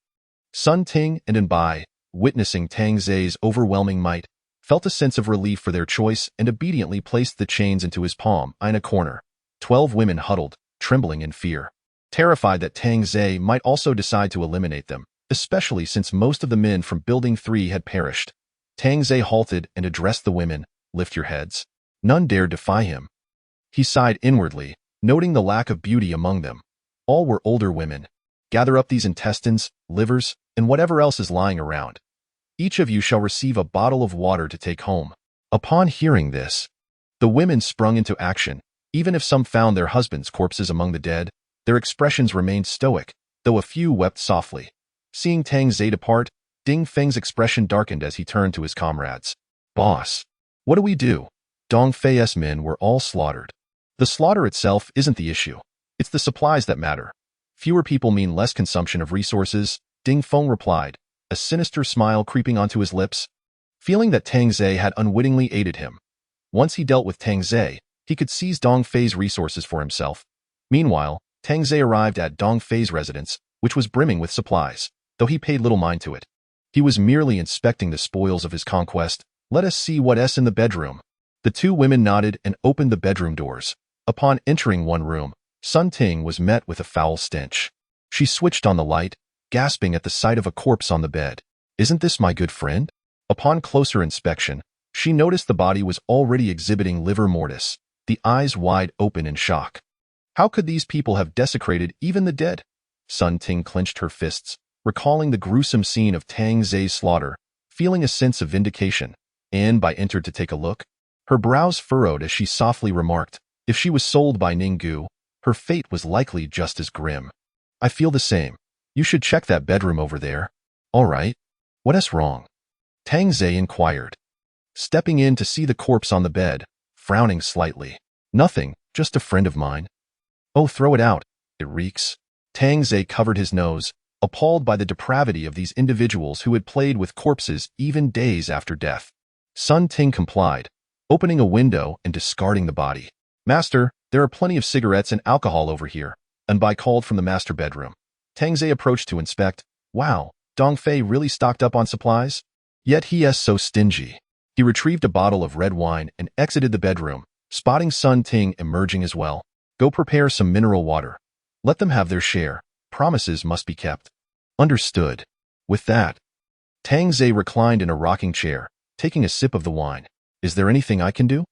Sun Ting and Anbai, witnessing Tang Ze's overwhelming might, felt a sense of relief for their choice and obediently placed the chains into his palm. In a corner, 12 women huddled, trembling in fear, terrified that Tang Ze might also decide to eliminate them, especially since most of the men from Building 3 had perished. Tang Ze halted and addressed the women, "Lift your heads." None dared defy him. He sighed inwardly, noting the lack of beauty among them. All were older women. "Gather up these intestines, livers, and whatever else is lying around. Each of you shall receive a bottle of water to take home." Upon hearing this, the women sprung into action. Even if some found their husbands' corpses among the dead, their expressions remained stoic, though a few wept softly. Seeing Tang Ze depart, Ding Feng's expression darkened as he turned to his comrades. "Boss, what do we do?" Dong Fei's men were all slaughtered. "The slaughter itself isn't the issue. It's the supplies that matter. Fewer people mean less consumption of resources," Ding Feng replied, a sinister smile creeping onto his lips. Feeling that Tang Ze had unwittingly aided him. Once he dealt with Tang Ze, he could seize Dong Fei's resources for himself. Meanwhile, Tang Ze arrived at Dong Fei's residence, which was brimming with supplies, though he paid little mind to it. He was merely inspecting the spoils of his conquest. "Let us see what's in the bedroom." The two women nodded and opened the bedroom doors. Upon entering one room, Sun Ting was met with a foul stench. She switched on the light, gasping at the sight of a corpse on the bed. "Isn't this my good friend?" Upon closer inspection, she noticed the body was already exhibiting livor mortis, the eyes wide open in shock. How could these people have desecrated even the dead? Sun Ting clenched her fists, recalling the gruesome scene of Tang Ze's slaughter, feeling a sense of vindication. Anbai entered to take a look. Her brows furrowed as she softly remarked, if she was sold by Ninggu, her fate was likely just as grim. "I feel the same. You should check that bedroom over there." "All right. What's wrong?" Tang Ze inquired, stepping in to see the corpse on the bed, frowning slightly. "Nothing, just a friend of mine." "Oh, throw it out. It reeks." Tang Ze covered his nose, appalled by the depravity of these individuals who had played with corpses even days after death. Sun Ting complied, opening a window and discarding the body. "Master, there are plenty of cigarettes and alcohol over here," Anbai called from the master bedroom. Tang Ze approached to inspect. Wow, Dong Fei really stocked up on supplies? Yet he is so stingy. He retrieved a bottle of red wine and exited the bedroom, spotting Sun Ting emerging as well. "Go prepare some mineral water. Let them have their share. Promises must be kept." "Understood." With that, Tang Ze reclined in a rocking chair, taking a sip of the wine. "Is there anything I can do?"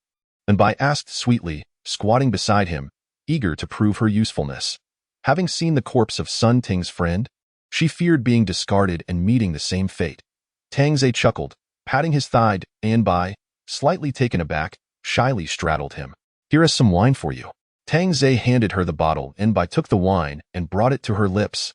Anbai asked sweetly, squatting beside him, eager to prove her usefulness. Having seen the corpse of Sun Ting's friend, she feared being discarded and meeting the same fate. Tang Ze chuckled, patting his thigh. Anbai, slightly taken aback, shyly straddled him. "Here is some wine for you." Tang Ze handed her the bottle. Anbai took the wine and brought it to her lips,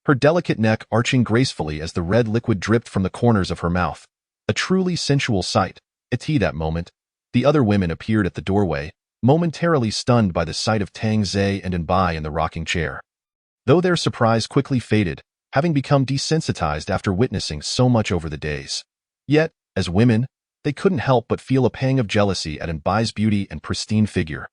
her delicate neck arching gracefully as the red liquid dripped from the corners of her mouth. A truly sensual sight. At that moment, the other women appeared at the doorway, momentarily stunned by the sight of Tang Ze and Anbai in the rocking chair. Though their surprise quickly faded, having become desensitized after witnessing so much over the days. Yet, as women, they couldn't help but feel a pang of jealousy at Anbai's beauty and pristine figure.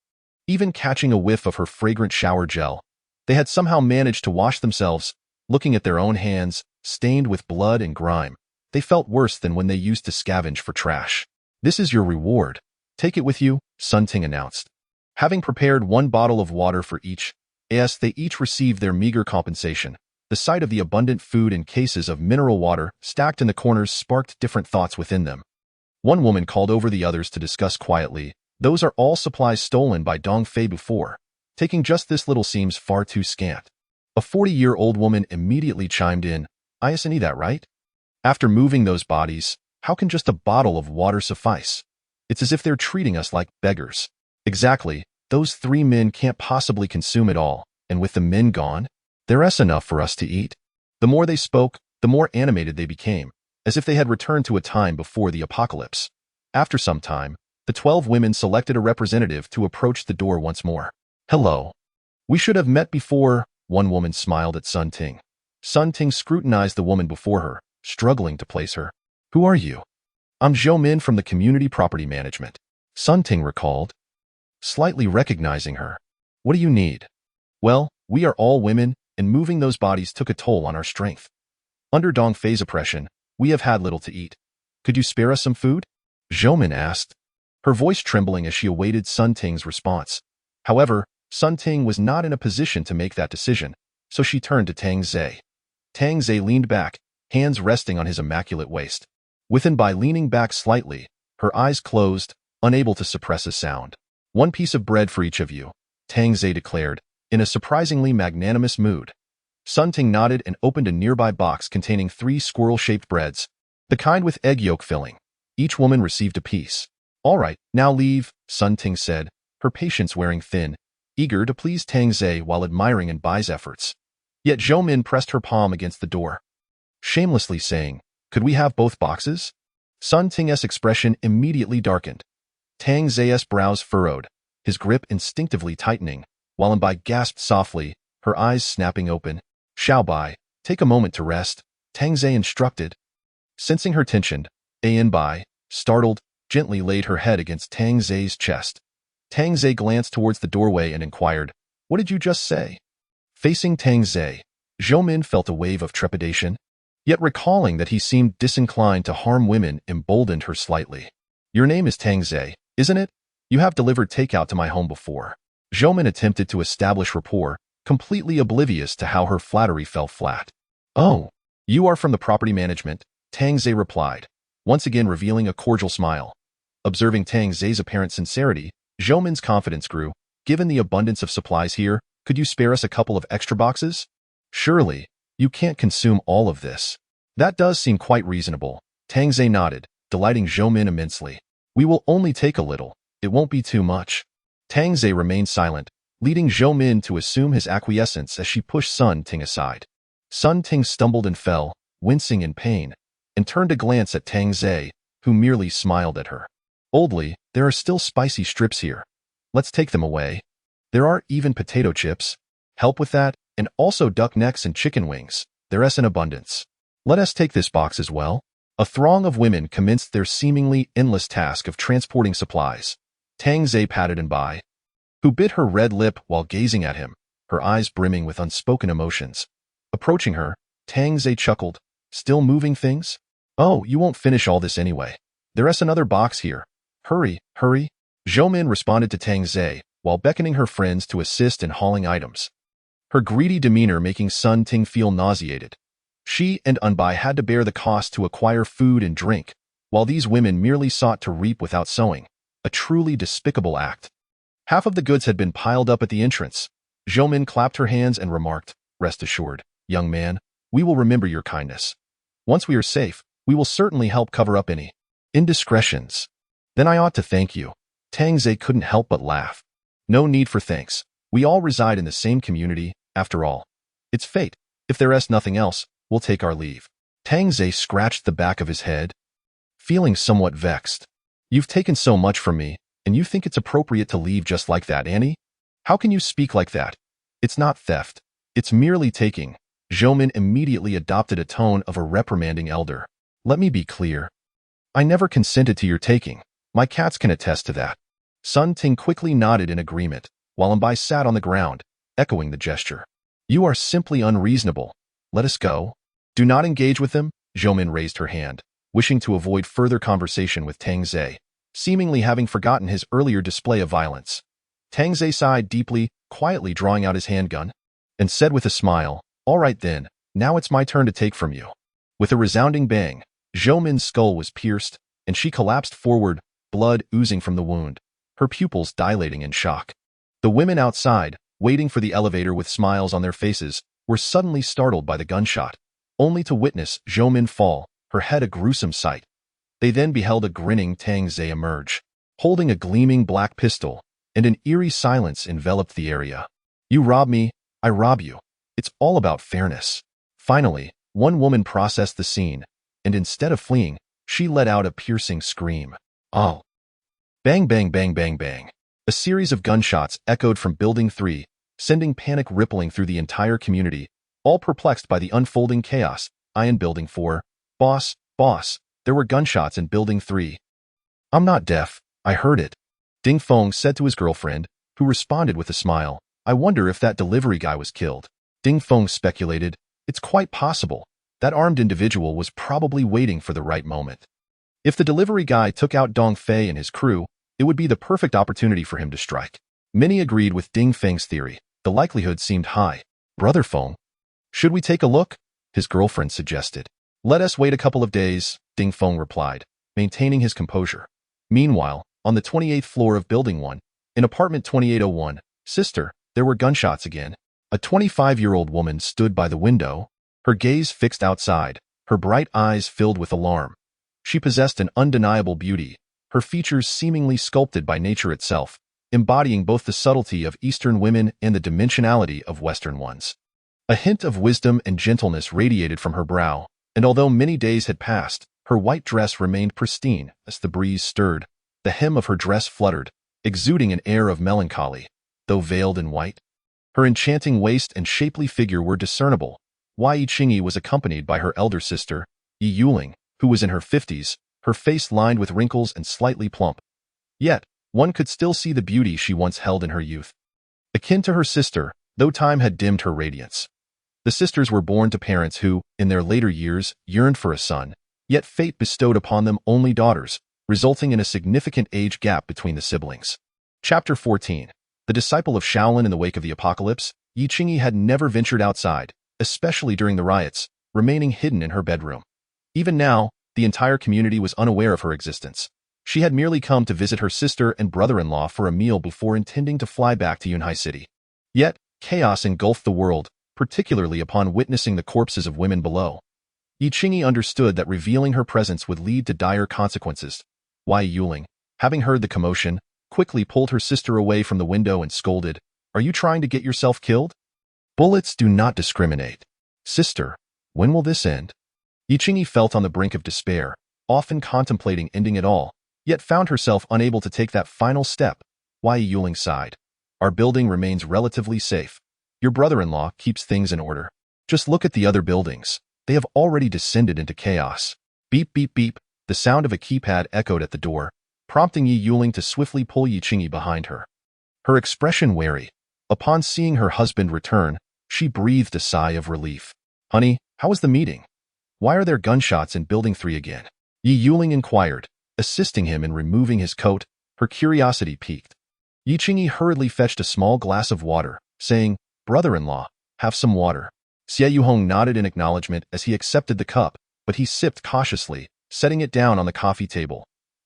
Even catching a whiff of her fragrant shower gel, they had somehow managed to wash themselves, Looking at their own hands, stained with blood and grime, they felt worse than when they used to scavenge for trash. "This is your reward. Take it with you," Sun Ting announced. Having prepared one bottle of water for each, as they each received their meager compensation, the sight of the abundant food and cases of mineral water stacked in the corners sparked different thoughts within them. One woman called over the others to discuss quietly, "Those are all supplies stolen by Dong Fei before. Taking just this little seems far too scant." A 40-year-old woman immediately chimed in, "Isn't that right? After moving those bodies, how can just a bottle of water suffice? It's as if they're treating us like beggars." "Exactly, those 3 men can't possibly consume it all, and with the men gone, there's enough for us to eat." The more they spoke, the more animated they became, as if they had returned to a time before the apocalypse. After some time, the 12 women selected a representative to approach the door once more. "Hello. We should have met before," one woman smiled at Sun Ting. Sun Ting scrutinized the woman before her, struggling to place her. "Who are you?" "I'm Zhou Min from the Community Property Management," Sun Ting recalled, slightly recognizing her. "What do you need?" "Well, we are all women, and moving those bodies took a toll on our strength. Under Dong Fei's oppression, we have had little to eat. Could you spare us some food?" Zhou Min asked, her voice trembling as she awaited Sun Ting's response. However, Sun Ting was not in a position to make that decision, so she turned to Tang Zhe. Tang Zhe leaned back, hands resting on his immaculate waist. Within by leaning back slightly, her eyes closed, unable to suppress a sound. "1 piece of bread for each of you," Tang Zhe declared, in a surprisingly magnanimous mood. Sun Ting nodded and opened a nearby box containing 3 squirrel-shaped breads, the kind with egg yolk filling. Each woman received a piece. "All right, now leave," Sun Ting said, her patience wearing thin, eager to please Tang Zhe while admiring Bai's efforts. Yet Zhou Min pressed her palm against the door, shamelessly saying, "Could we have both boxes?" Sun Ting's expression immediately darkened. Tang Zhe's brows furrowed, his grip instinctively tightening, while Bai gasped softly, her eyes snapping open. "Xiao Bai, take a moment to rest," Tang Zhe instructed. Sensing her tension, Bai, startled, gently laid her head against Tang Zhe's chest. Tang Zhe glanced towards the doorway and inquired, "What did you just say?" Facing Tang Zhe, Zhou Min felt a wave of trepidation, yet recalling that he seemed disinclined to harm women emboldened her slightly. "Your name is Tang Zhe, isn't it? You have delivered takeout to my home before." Zhou Min attempted to establish rapport, completely oblivious to how her flattery fell flat. "Oh, you are from the property management," Tang Zhe replied, once again revealing a cordial smile. Observing Tang Zhe's apparent sincerity, Zhou Min's confidence grew. "Given the abundance of supplies here, could you spare us a couple of extra boxes?" "Surely, you can't consume all of this." "That does seem quite reasonable," Tang Zhe nodded, delighting Zhou Min immensely. "We will only take a little. It won't be too much." Tang Zhe remained silent, leading Zhou Min to assume his acquiescence as she pushed Sun Ting aside. Sun Ting stumbled and fell, wincing in pain, and turned to glance at Tang Zhe, who merely smiled at her. "Oldly, there are still spicy strips here. Let's take them away. There are even potato chips. Help with that, and also duck necks and chicken wings. There's in abundance. Let us take this box as well." A throng of women commenced their seemingly endless task of transporting supplies. Tang Zhe patted Bai, who bit her red lip while gazing at him, her eyes brimming with unspoken emotions. Approaching her, Tang Zhe chuckled, "Still moving things? Oh, you won't finish all this anyway. There's another box here. Hurry, hurry." Zhou Min responded to Tang Zhe, while beckoning her friends to assist in hauling items, her greedy demeanor making Sun Ting feel nauseated. She and Bai had to bear the cost to acquire food and drink, while these women merely sought to reap without sowing, a truly despicable act. Half of the goods had been piled up at the entrance. Zhou Min clapped her hands and remarked, "Rest assured, young man, we will remember your kindness. Once we are safe, we will certainly help cover up any indiscretions." "Then I ought to thank you." Tang Zhe couldn't help but laugh. "No need for thanks. We all reside in the same community, after all. It's fate. If there's nothing else, we'll take our leave." Tang Zhe scratched the back of his head, feeling somewhat vexed. "You've taken so much from me, and you think it's appropriate to leave just like that, Annie? How can you speak like that? It's not theft. It's merely taking." Zhou Min immediately adopted a tone of a reprimanding elder. "Let me be clear. I never consented to your taking. My cats can attest to that." Sun Ting quickly nodded in agreement, while Bai sat on the ground, echoing the gesture. "You are simply unreasonable." Let us go. Do not engage with them. Zhoumin raised her hand, wishing to avoid further conversation with Tang Zhe, seemingly having forgotten his earlier display of violence. Tang Zhe sighed deeply, quietly drawing out his handgun, and said with a smile, "All right then, now it's my turn to take from you." With a resounding bang, Zhoumin's skull was pierced, and she collapsed forward, blood oozing from the wound, her pupils dilating in shock. The women outside, waiting for the elevator with smiles on their faces, were suddenly startled by the gunshot, only to witness Zhoumin fall, her head a gruesome sight. They then beheld a grinning Tang Zhe emerge, holding a gleaming black pistol, and an eerie silence enveloped the area. "You rob me, I rob you. It's all about fairness." Finally, one woman processed the scene, and instead of fleeing, she let out a piercing scream. "Oh!" Bang, bang, bang, bang, bang. A series of gunshots echoed from Building 3, sending panic rippling through the entire community, all perplexed by the unfolding chaos. "I in Building 4. Boss, there were gunshots in Building 3. I'm not deaf, I heard it." Ding Feng said to his girlfriend, who responded with a smile, "I wonder if that delivery guy was killed." Ding Feng speculated, "It's quite possible. That armed individual was probably waiting for the right moment. If the delivery guy took out Dong Fei and his crew, it would be the perfect opportunity for him to strike." Many agreed with Ding Feng's theory. The likelihood seemed high. "Brother Feng, should we take a look?" his girlfriend suggested. "Let us wait a couple of days," Ding Feng replied, maintaining his composure. Meanwhile, on the 28th floor of Building 1, in apartment 2801, "Sister, there were gunshots again." A 25-year-old woman stood by the window, her gaze fixed outside, her bright eyes filled with alarm. She possessed an undeniable beauty, her features seemingly sculpted by nature itself, embodying both the subtlety of Eastern women and the dimensionality of Western ones. A hint of wisdom and gentleness radiated from her brow, and although many days had passed, her white dress remained pristine as the breeze stirred. The hem of her dress fluttered, exuding an air of melancholy, though veiled in white. Her enchanting waist and shapely figure were discernible. Yi Qingyi was accompanied by her elder sister, Yi Yuling, who was in her 50s, her face lined with wrinkles and slightly plump. Yet, one could still see the beauty she once held in her youth. Akin to her sister, though time had dimmed her radiance. The sisters were born to parents who, in their later years, yearned for a son, yet fate bestowed upon them only daughters, resulting in a significant age gap between the siblings. Chapter 14. The disciple of Shaolin in the wake of the apocalypse, Yi Qingyi had never ventured outside, especially during the riots, remaining hidden in her bedroom. Even now, the entire community was unaware of her existence. She had merely come to visit her sister and brother-in-law for a meal before intending to fly back to Yunhai City. Yet, chaos engulfed the world, particularly upon witnessing the corpses of women below. Yi Qingyi understood that revealing her presence would lead to dire consequences. Yi Yuling, having heard the commotion, quickly pulled her sister away from the window and scolded, "Are you trying to get yourself killed? Bullets do not discriminate. Sister, when will this end?" Yi Qingyi felt on the brink of despair, often contemplating ending it all, yet found herself unable to take that final step. Yi Yuling sighed. "Our building remains relatively safe. Your brother-in-law keeps things in order. Just look at the other buildings. They have already descended into chaos." Beep, beep, beep. The sound of a keypad echoed at the door, prompting Yi Yuling to swiftly pull Yi Qingyi behind her. Her expression wary. Upon seeing her husband return, she breathed a sigh of relief. "Honey, how was the meeting? Why are there gunshots in Building 3 again?" Yi Yuling inquired, assisting him in removing his coat, her curiosity piqued. Yi Qingyi hurriedly fetched a small glass of water, saying, "Brother-in-law, have some water." Xie Yuhong nodded in acknowledgement as he accepted the cup, but he sipped cautiously, setting it down on the coffee table.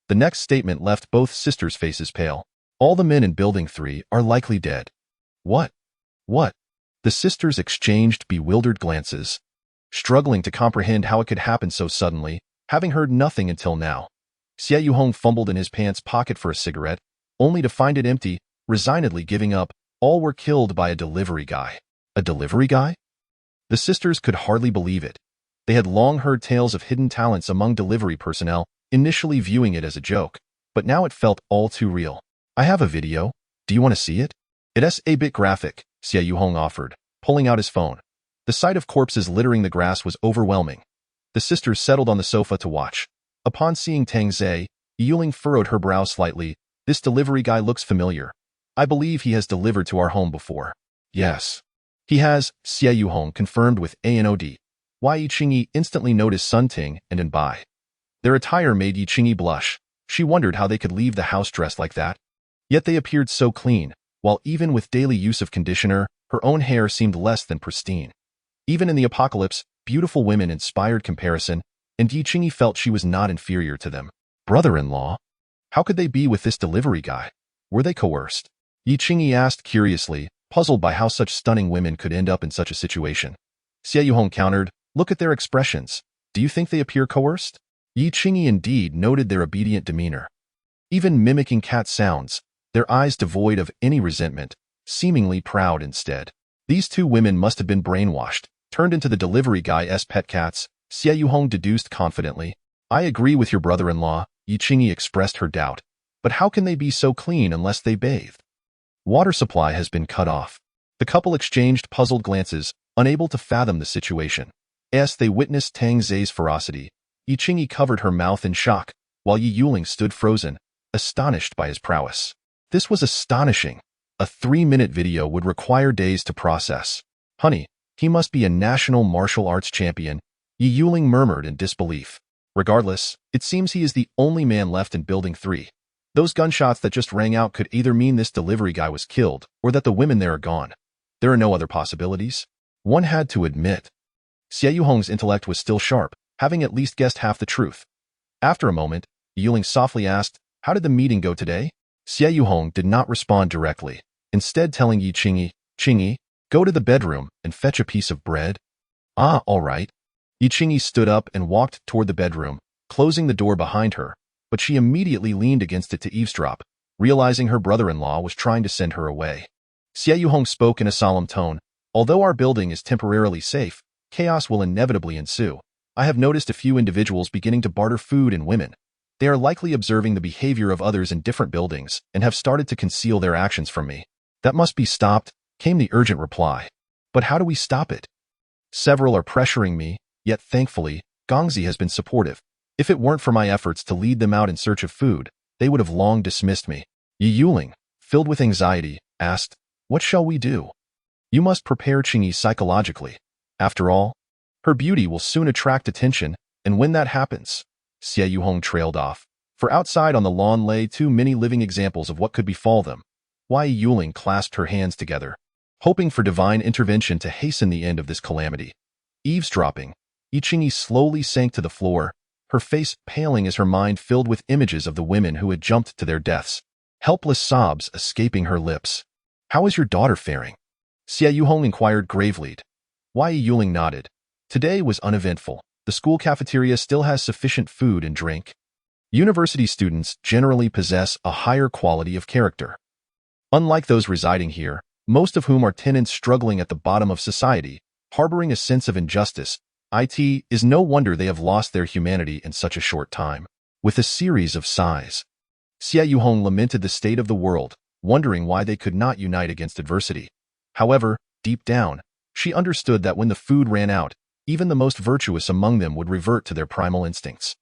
The next statement left both sisters' faces pale. "All the men in Building 3 are likely dead." What? The sisters exchanged bewildered glances, struggling to comprehend how it could happen so suddenly, having heard nothing until now. Xie Yuhong fumbled in his pants pocket for a cigarette, only to find it empty, resignedly giving up. All were killed by a delivery guy. A delivery guy? The sisters could hardly believe it. They had long heard tales of hidden talents among delivery personnel, initially viewing it as a joke, but now it felt all too real. "I have a video. Do you want to see it?" "It's a bit graphic," Xie Yuhong offered, pulling out his phone. The sight of corpses littering the grass was overwhelming. The sisters settled on the sofa to watch. Upon seeing Tang Zhe, Yuling furrowed her brow slightly. "This delivery guy looks familiar. I believe he has delivered to our home before." "Yes. He has, Xie Yuhong confirmed with ANOD. Why Yi Qingyi instantly noticed Sun Ting and An Bai. Their attire made Yi Qingyi blush. She wondered how they could leave the house dressed like that. Yet they appeared so clean, while even with daily use of conditioner, her own hair seemed less than pristine. Even in the apocalypse, beautiful women inspired comparison, and Yi Qingyi felt she was not inferior to them. Brother-in-law? How could they be with this delivery guy? Were they coerced? Yi Qingyi asked curiously, puzzled by how such stunning women could end up in such a situation. Xie Yuhong countered, look at their expressions. Do you think they appear coerced? Yi Qingyi indeed noted their obedient demeanor. Even mimicking cat sounds, their eyes devoid of any resentment, seemingly proud instead. These two women must have been brainwashed, turned into the delivery guy's pet cats, Xie Yuhong deduced confidently. I agree with your brother-in-law, Yi Qingyi expressed her doubt. But how can they be so clean unless they bathe? Water supply has been cut off. The couple exchanged puzzled glances, unable to fathom the situation. As they witnessed Tang Zai's ferocity, Yi Qingyi covered her mouth in shock, while Yi Yuling stood frozen, astonished by his prowess. This was astonishing. A 3-minute video would require days to process. Honey, he must be a national martial arts champion, Yi Yuling murmured in disbelief. Regardless, it seems he is the only man left in Building 3. Those gunshots that just rang out could either mean this delivery guy was killed, or that the women there are gone. There are no other possibilities. One had to admit. Xie Yuhong's intellect was still sharp, having at least guessed half the truth. After a moment, Yuling softly asked, how did the meeting go today? Xie Yuhong did not respond directly, instead telling Yi Qingyi, Qingyi, go to the bedroom and fetch a piece of bread. Ah, all right. Yi Qingyi stood up and walked toward the bedroom, closing the door behind her, but she immediately leaned against it to eavesdrop, realizing her brother-in-law was trying to send her away. Xie Yuhong spoke in a solemn tone, although our building is temporarily safe, chaos will inevitably ensue. I have noticed a few individuals beginning to barter food and women. They are likely observing the behavior of others in different buildings and have started to conceal their actions from me. That must be stopped, came the urgent reply. But how do we stop it? Several are pressuring me, yet thankfully, Gongzi has been supportive. If it weren't for my efforts to lead them out in search of food, they would have long dismissed me. Yi Yuling, filled with anxiety, asked, what shall we do? You must prepare Qingyi psychologically. After all, her beauty will soon attract attention, and when that happens, Xie Yuhong trailed off. For outside on the lawn lay too many living examples of what could befall them. Yi Yuling clasped her hands together, hoping for divine intervention to hasten the end of this calamity. Eavesdropping, Yi Qingyi slowly sank to the floor, her face paling as her mind filled with images of the women who had jumped to their deaths, helpless sobs escaping her lips. How is your daughter faring? Xie Yuhong inquired gravely. Yi Yuling nodded. Today was uneventful. The school cafeteria still has sufficient food and drink. University students generally possess a higher quality of character. Unlike those residing here, most of whom are tenants struggling at the bottom of society, harboring a sense of injustice, it is no wonder they have lost their humanity in such a short time. With a series of sighs, Xie Yuhong lamented the state of the world, wondering why they could not unite against adversity. However, deep down, she understood that when the food ran out, even the most virtuous among them would revert to their primal instincts.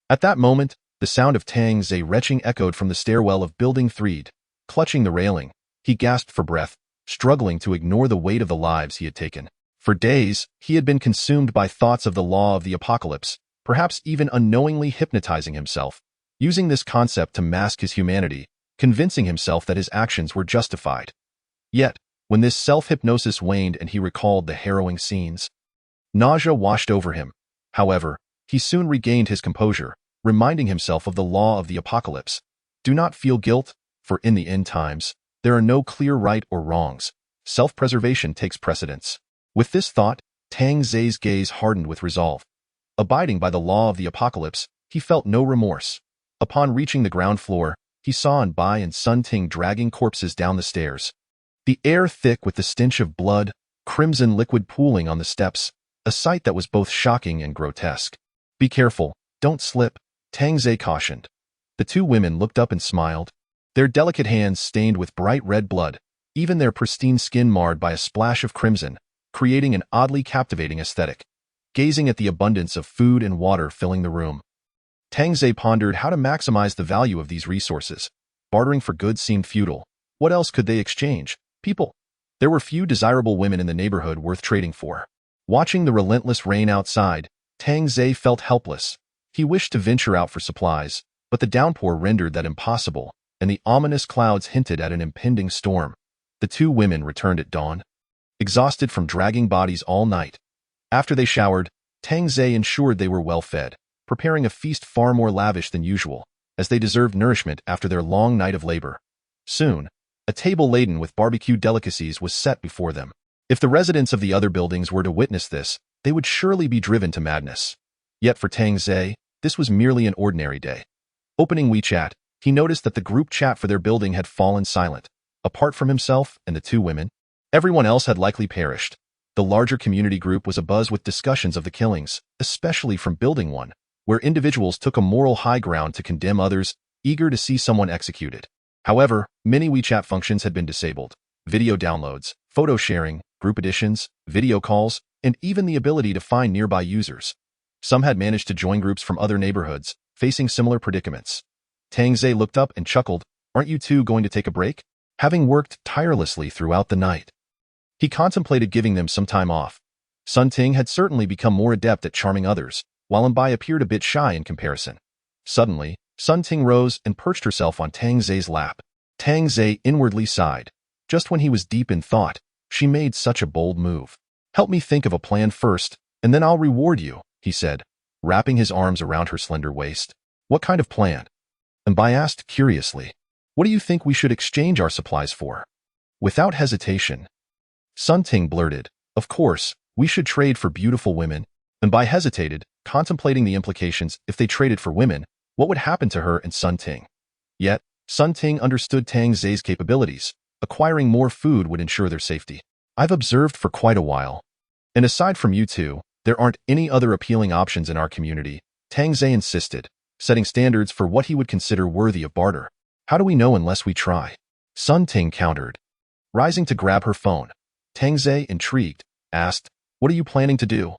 At that moment, the sound of Tang Zai retching echoed from the stairwell of Building 3. Clutching the railing, he gasped for breath, struggling to ignore the weight of the lives he had taken. For days, he had been consumed by thoughts of the law of the apocalypse, perhaps even unknowingly hypnotizing himself, using this concept to mask his humanity, convincing himself that his actions were justified. Yet, when this self-hypnosis waned and he recalled the harrowing scenes, nausea washed over him. However, he soon regained his composure, reminding himself of the law of the apocalypse. Do not feel guilt, for in the end times, there are no clear right or wrongs. Self-preservation takes precedence. With this thought, Tang Zai's gaze hardened with resolve. Abiding by the law of the apocalypse, he felt no remorse. Upon reaching the ground floor, he saw An Bai and Sun Ting dragging corpses down the stairs. The air thick with the stench of blood, crimson liquid pooling on the steps, a sight that was both shocking and grotesque. Be careful, don't slip, Tang Zai cautioned. The two women looked up and smiled, their delicate hands stained with bright red blood, even their pristine skin marred by a splash of crimson, creating an oddly captivating aesthetic. Gazing at the abundance of food and water filling the room, Tang Zai pondered how to maximize the value of these resources. Bartering for goods seemed futile. What else could they exchange? People. There were few desirable women in the neighborhood worth trading for. Watching the relentless rain outside, Tang Zhe felt helpless. He wished to venture out for supplies, but the downpour rendered that impossible, and the ominous clouds hinted at an impending storm. The two women returned at dawn, exhausted from dragging bodies all night. After they showered, Tang Zhe ensured they were well fed, preparing a feast far more lavish than usual, as they deserved nourishment after their long night of labor. Soon, a table laden with barbecued delicacies was set before them. If the residents of the other buildings were to witness this, they would surely be driven to madness. Yet for Tang Zhe, this was merely an ordinary day. Opening WeChat, he noticed that the group chat for their building had fallen silent. Apart from himself and the two women, everyone else had likely perished. The larger community group was abuzz with discussions of the killings, especially from Building 1, where individuals took a moral high ground to condemn others, eager to see someone executed. However, many WeChat functions had been disabled. Video downloads, photo sharing, group additions, video calls, and even the ability to find nearby users. Some had managed to join groups from other neighborhoods, facing similar predicaments. Tang Zhe looked up and chuckled, "Aren't you two going to take a break?" Having worked tirelessly throughout the night, he contemplated giving them some time off. Sun Ting had certainly become more adept at charming others, while Mbai appeared a bit shy in comparison. Suddenly, Sun Ting rose and perched herself on Tang Zhe's lap. Tang Zhe inwardly sighed. Just when he was deep in thought, she made such a bold move. "Help me think of a plan first, and then I'll reward you," he said, wrapping his arms around her slender waist. "What kind of plan?" Mbai asked curiously. "What do you think we should exchange our supplies for?" Without hesitation, Sun Ting blurted, "Of course, we should trade for beautiful women." Mbai hesitated, contemplating the implications. If they traded for women, what would happen to her and Sun Ting? Yet, Sun Ting understood Tang Zhe's capabilities. Acquiring more food would ensure their safety. "I've observed for quite a while. And aside from you two, there aren't any other appealing options in our community," Tang Zhe insisted, setting standards for what he would consider worthy of barter. "How do we know unless we try?" Sun Ting countered. Rising to grab her phone, Tang Zhe, intrigued, asked, "What are you planning to do?"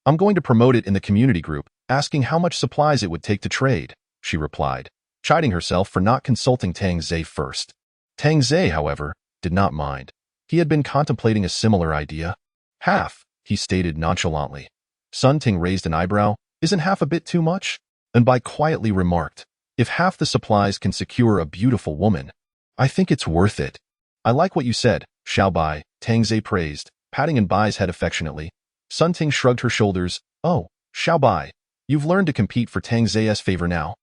"I'm going to promote it in the community group, asking how much supplies it would take to trade," she replied, chiding herself for not consulting Tang Zhe first. Tang Zhe, however, did not mind. He had been contemplating a similar idea. "Half," he stated nonchalantly. Sun Ting raised an eyebrow. "Isn't half a bit too much?" And Bai quietly remarked, "If half the supplies can secure a beautiful woman, I think it's worth it." "I like what you said, Xiao Bai," Tang Zhe praised, patting Bai's head affectionately. Sun Ting shrugged her shoulders. "Oh, Xiao Bai, you've learned to compete for Tang Zhe's favor now.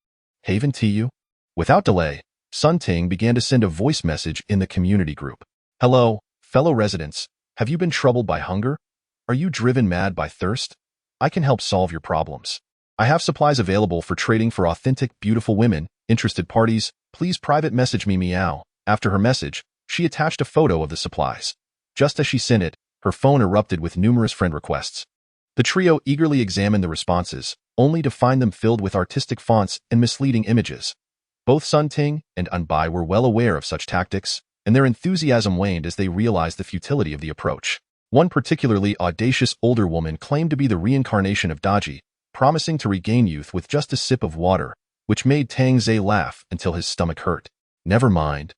Haven to you?" Without delay, Sun Ting began to send a voice message in the community group. "Hello, fellow residents. Have you been troubled by hunger? Are you driven mad by thirst? I can help solve your problems. I have supplies available for trading for authentic, beautiful women. Interested parties, please private message me meow." After her message, she attached a photo of the supplies. Just as she sent it, her phone erupted with numerous friend requests. The trio eagerly examined the responses, only to find them filled with artistic fonts and misleading images. Both Sun Ting and Anbai were well aware of such tactics, and their enthusiasm waned as they realized the futility of the approach. One particularly audacious older woman claimed to be the reincarnation of Daji, promising to regain youth with just a sip of water, which made Tang Zhe laugh until his stomach hurt. "Never mind.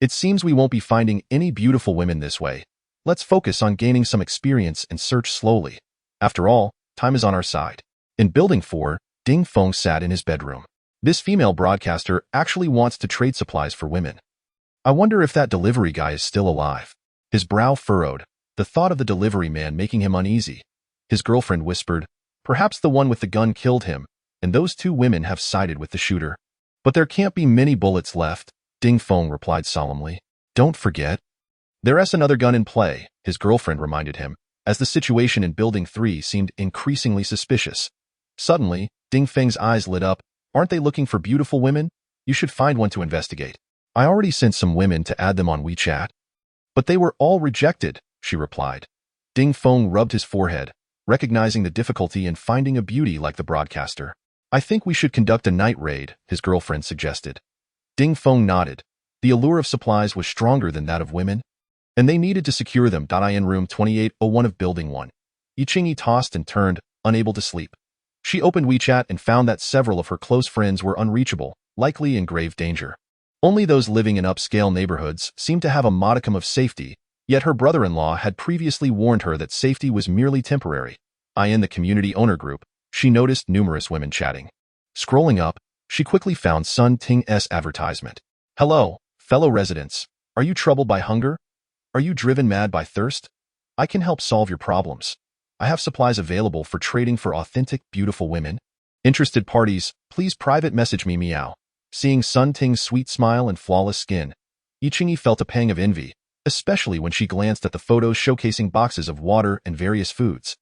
It seems we won't be finding any beautiful women this way. Let's focus on gaining some experience and search slowly. After all, time is on our side." In Building 4, Ding Feng sat in his bedroom. This female broadcaster actually wants to trade supplies for women. "I wonder if that delivery guy is still alive." His brow furrowed, the thought of the delivery man making him uneasy. His girlfriend whispered, "Perhaps the one with the gun killed him, and those two women have sided with the shooter." "But there can't be many bullets left," Ding Feng replied solemnly. "Don't forget, there's another gun in play," his girlfriend reminded him, as the situation in Building 3 seemed increasingly suspicious. Suddenly, Ding Feng's eyes lit up. "Aren't they looking for beautiful women? You should find one to investigate." "I already sent some women to add them on WeChat." "But they were all rejected," she replied. Ding Feng rubbed his forehead, recognizing the difficulty in finding a beauty like the broadcaster. "I think we should conduct a night raid," his girlfriend suggested. Ding Feng nodded. The allure of supplies was stronger than that of women, and they needed to secure them. In room 2801 of Building 1. Yiqingyi tossed and turned, unable to sleep. She opened WeChat and found that several of her close friends were unreachable, likely in grave danger. Only those living in upscale neighborhoods seemed to have a modicum of safety, Yet her brother-in-law had previously warned her that safety was merely temporary. In the community owner group, she noticed numerous women chatting. Scrolling up, she quickly found Sun Ting's advertisement. Hello, fellow residents. Are you troubled by hunger? Are you driven mad by thirst? I can help solve your problems. I have supplies available for trading for authentic, beautiful women. Interested parties, please private message me meow. Seeing Sun Ting's sweet smile and flawless skin, Yi felt a pang of envy, especially when she glanced at the photos showcasing boxes of water and various foods.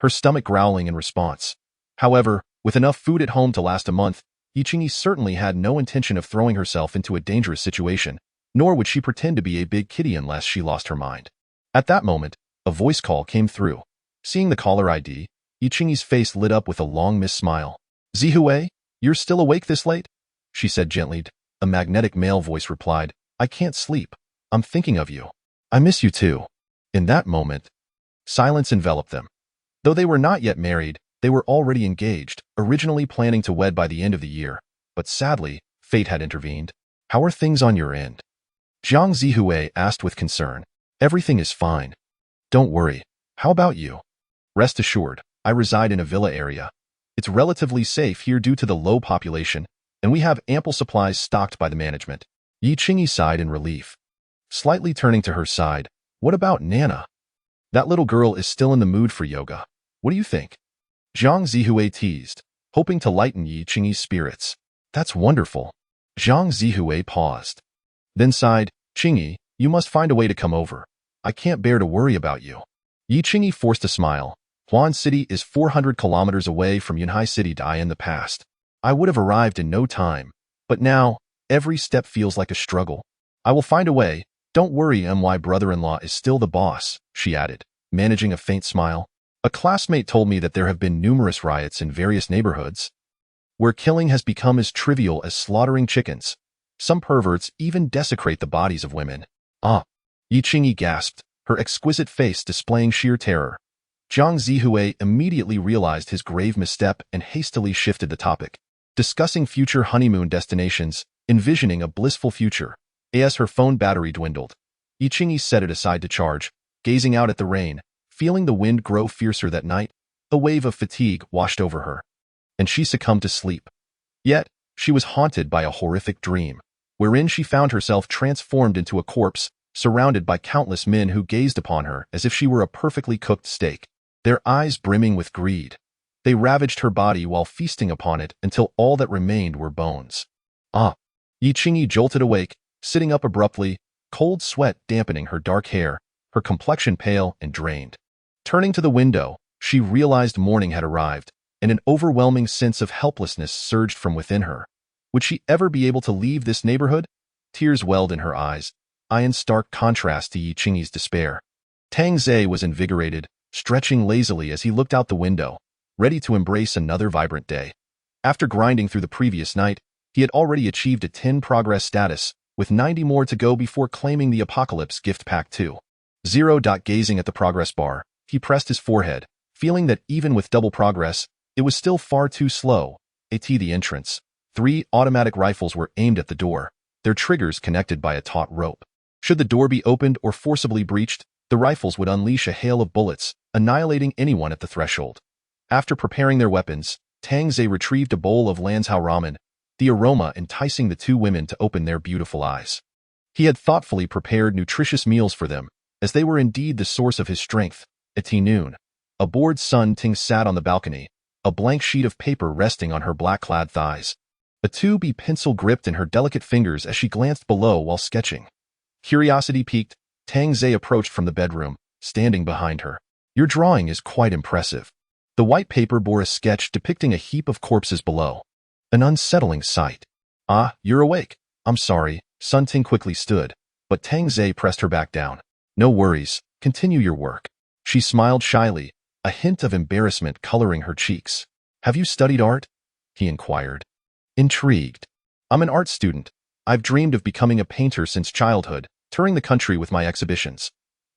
Her stomach growling in response. However, with enough food at home to last a month, Yi certainly had no intention of throwing herself into a dangerous situation, nor would she pretend to be a big kitty unless she lost her mind. At that moment, a voice call came through. Seeing the caller ID, Yi face lit up with a long-missed smile. Zihui, you're still awake this late? She said gently. A magnetic male voice replied, I can't sleep. I'm thinking of you. I miss you too. In that moment, silence enveloped them. Though they were not yet married, they were already engaged, originally planning to wed by the end of the year. But sadly, fate had intervened. How are things on your end? Zhang Zihui asked with concern. Everything is fine. Don't worry. How about you? Rest assured, I reside in a villa area. It's relatively safe here due to the low population, and we have ample supplies stocked by the management. Yi Qingyi sighed in relief. Slightly turning to her side, what about Nana? That little girl is still in the mood for yoga. What do you think? Zhang Zihui teased, hoping to lighten Yi Qingyi's spirits. That's wonderful. Zhang Zihui paused. Then sighed, Qingyi, you must find a way to come over. I can't bear to worry about you. Yi Qingyi forced a smile. Huan City is 400 kilometers away from Yunhai City. In the past, I would have arrived in no time, but now, every step feels like a struggle. I will find a way. Don't worry, my brother-in-law is still the boss, she added, managing a faint smile. A classmate told me that there have been numerous riots in various neighborhoods, where killing has become as trivial as slaughtering chickens. Some perverts even desecrate the bodies of women. Yi Qingyi gasped, her exquisite face displaying sheer terror. Zhang Zihui immediately realized his grave misstep and hastily shifted the topic, discussing future honeymoon destinations, envisioning a blissful future. As her phone battery dwindled, Yi Qingyi set it aside to charge, gazing out at the rain, feeling the wind grow fiercer that night. A wave of fatigue washed over her, and she succumbed to sleep. Yet, she was haunted by a horrific dream, wherein she found herself transformed into a corpse, surrounded by countless men who gazed upon her as if she were a perfectly cooked steak, their eyes brimming with greed. They ravaged her body while feasting upon it until all that remained were bones. Yi Qingyi jolted awake, sitting up abruptly, cold sweat dampening her dark hair, her complexion pale and drained. Turning to the window, she realized morning had arrived, and an overwhelming sense of helplessness surged from within her. Would she ever be able to leave this neighborhood? Tears welled in her eyes, in stark contrast to Yi Qingyi's despair. Tang Zhe was invigorated, stretching lazily as he looked out the window, ready to embrace another vibrant day. After grinding through the previous night, he had already achieved a 10 progress status, with 90 more to go before claiming the Apocalypse gift pack 2.0. Gazing at the progress bar, he pressed his forehead, feeling that even with double progress, it was still far too slow. The entrance. 3 automatic rifles were aimed at the door, their triggers connected by a taut rope. Should the door be opened or forcibly breached, the rifles would unleash a hail of bullets, annihilating anyone at the threshold. After preparing their weapons, Tang Zhe retrieved a bowl of Lanzhou ramen, the aroma enticing the two women to open their beautiful eyes. He had thoughtfully prepared nutritious meals for them, as they were indeed the source of his strength. At noon, a bored Sun Ting sat on the balcony, a blank sheet of paper resting on her black-clad thighs. A 2B pencil gripped in her delicate fingers as she glanced below while sketching. Curiosity piqued, Tang Zhe approached from the bedroom, standing behind her. Your drawing is quite impressive. The white paper bore a sketch depicting a heap of corpses below. An unsettling sight. You're awake. I'm sorry. Sun Ting quickly stood, but Tang Zhe pressed her back down. No worries. Continue your work. She smiled shyly, a hint of embarrassment coloring her cheeks. Have you studied art? He inquired. Intrigued. I'm an art student. I've dreamed of becoming a painter since childhood, touring the country with my exhibitions.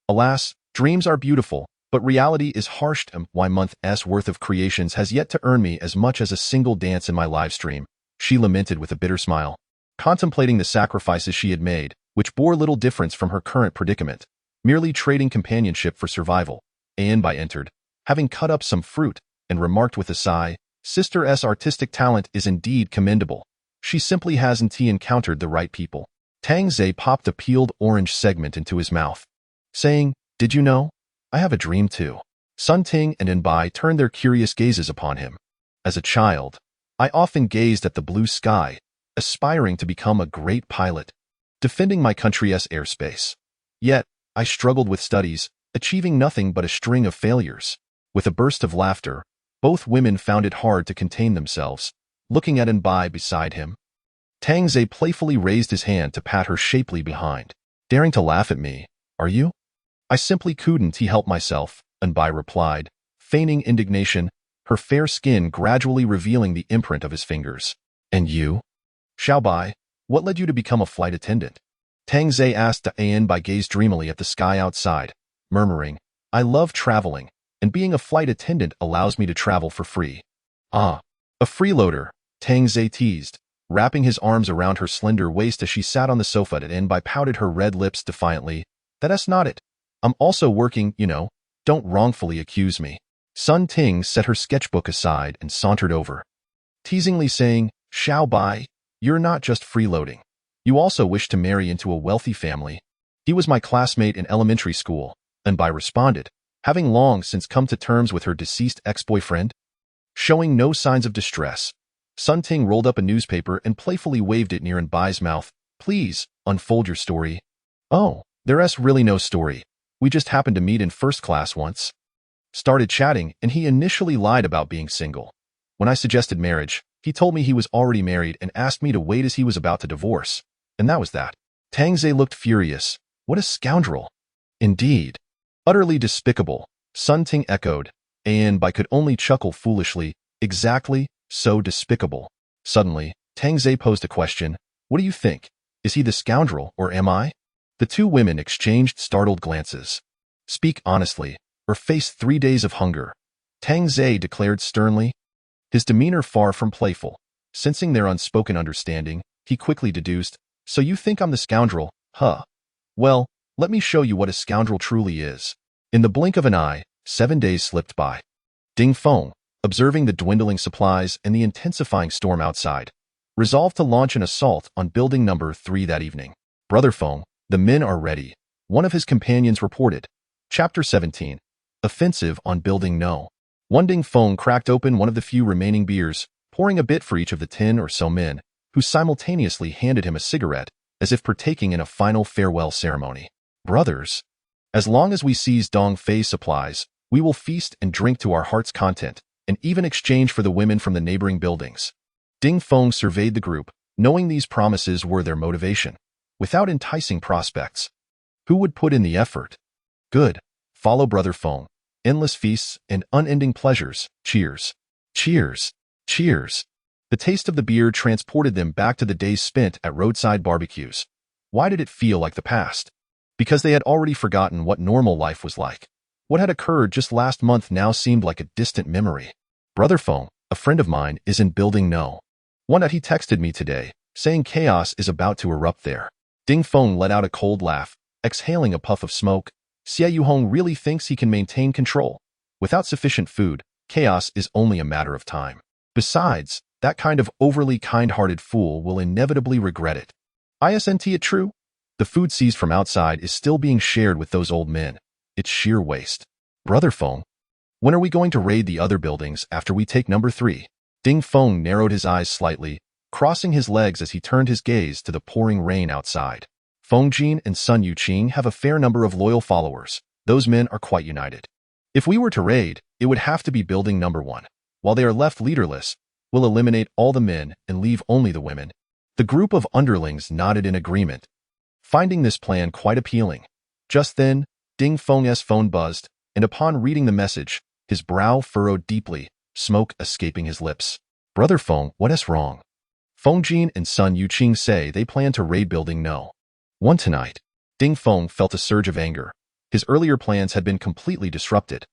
Alas, dreams are beautiful, but reality is harsh. My month's worth of creations has yet to earn me as much as a single dance in my live stream, she lamented with a bitter smile. Contemplating the sacrifices she had made, which bore little difference from her current predicament, merely trading companionship for survival. Anbai entered, having cut up some fruit, and remarked with a sigh, Sister's artistic talent is indeed commendable. She simply hasn't encountered the right people. Tang Zhe popped a peeled orange segment into his mouth, saying, Did you know? I have a dream too. Sun Ting and Anbai turned their curious gazes upon him. As a child, I often gazed at the blue sky, aspiring to become a great pilot, defending my country's airspace. Yet, I struggled with studies, achieving nothing but a string of failures. With a burst of laughter, both women found it hard to contain themselves, looking at Anbai beside him. Tang Zhe playfully raised his hand to pat her shapely behind. Daring to laugh at me, are you? I simply couldn't help myself, Anbai replied, feigning indignation, her fair skin gradually revealing the imprint of his fingers. And you? Xiaobai, what led you to become a flight attendant? Tang Zhe asked. Anbai gazed dreamily at the sky outside, murmuring, I love traveling, and being a flight attendant allows me to travel for free. Ah, a freeloader, Tang Zhe teased, wrapping his arms around her slender waist as she sat on the sofa. Anbai pouted her red lips defiantly. That's not it. I'm also working, Don't wrongfully accuse me. Sun Ting set her sketchbook aside and sauntered over, teasingly saying, Xiaobai, you're not just freeloading. You also wish to marry into a wealthy family. He was my classmate in elementary school, Anbai responded, having long since come to terms with her deceased ex-boyfriend. Showing no signs of distress, Sun Ting rolled up a newspaper and playfully waved it near Anbai's mouth. Please, unfold your story. Oh, there's really no story. We just happened to meet in first class once. Started chatting, and he initially lied about being single. When I suggested marriage, he told me he was already married and asked me to wait as he was about to divorce. And that was that. Tang Zhe looked furious. What a scoundrel. Indeed. Utterly despicable, Sun Ting echoed, and Anbai could only chuckle foolishly. Exactly, so despicable. Suddenly, Tang Zhe posed a question. What do you think? Is he the scoundrel, or am I? The two women exchanged startled glances. Speak honestly, or face 3 days of hunger, Tang Zhe declared sternly, his demeanor far from playful. Sensing their unspoken understanding, he quickly deduced, So you think I'm the scoundrel, huh? Well, let me show you what a scoundrel truly is. In the blink of an eye, 7 days slipped by. Ding Feng, observing the dwindling supplies and the intensifying storm outside, resolved to launch an assault on building number 3 that evening. Brother Feng, the men are ready, one of his companions reported. Chapter 17. Offensive on Building No. Ding Feng cracked open one of the few remaining beers, pouring a bit for each of the 10 or so men, who simultaneously handed him a cigarette, as if partaking in a final farewell ceremony. Brothers, as long as we seize Dongfei supplies, we will feast and drink to our heart's content, and even exchange for the women from the neighboring buildings. Ding Feng surveyed the group, knowing these promises were their motivation. Without enticing prospects, who would put in the effort? Good. Follow Brother Feng. Endless feasts and unending pleasures. Cheers. Cheers. Cheers. The taste of the beer transported them back to the days spent at roadside barbecues. Why did it feel like the past? Because they had already forgotten what normal life was like. What had occurred just last month now seemed like a distant memory. Brother Feng, a friend of mine, is in Building No. He texted me today, saying chaos is about to erupt there. Ding Feng let out a cold laugh, exhaling a puff of smoke. Xie Yuhong really thinks he can maintain control. Without sufficient food, chaos is only a matter of time. Besides, that kind of overly kind-hearted fool will inevitably regret it. Isn't it true? The food seized from outside is still being shared with those old men. It's sheer waste. Brother Feng, when are we going to raid the other buildings after we take number 3? Ding Feng narrowed his eyes slightly, crossing his legs as he turned his gaze to the pouring rain outside. Feng Jin and Sun Yuqing have a fair number of loyal followers. Those men are quite united. If we were to raid, it would have to be building number 1. While they are left leaderless, we'll eliminate all the men and leave only the women. The group of underlings nodded in agreement, finding this plan quite appealing. Just then, Ding Feng's phone buzzed, and upon reading the message, his brow furrowed deeply, smoke escaping his lips. Brother Feng, what is wrong? Feng Jin and Sun Yuqing say they plan to raid Building No. 1 tonight. Ding Feng felt a surge of anger. His earlier plans had been completely disrupted.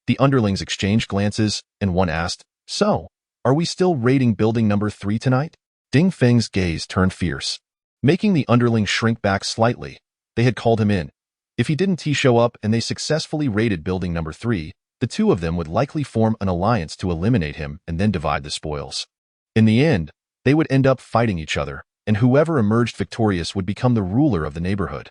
The underlings exchanged glances, and one asked, So, are we still raiding Building number 3 tonight? Ding Feng's gaze turned fierce, making the underling shrink back slightly. They had called him in. If he didn't show up and they successfully raided building number 3, the two of them would likely form an alliance to eliminate him and then divide the spoils. In the end, they would end up fighting each other, and whoever emerged victorious would become the ruler of the neighborhood.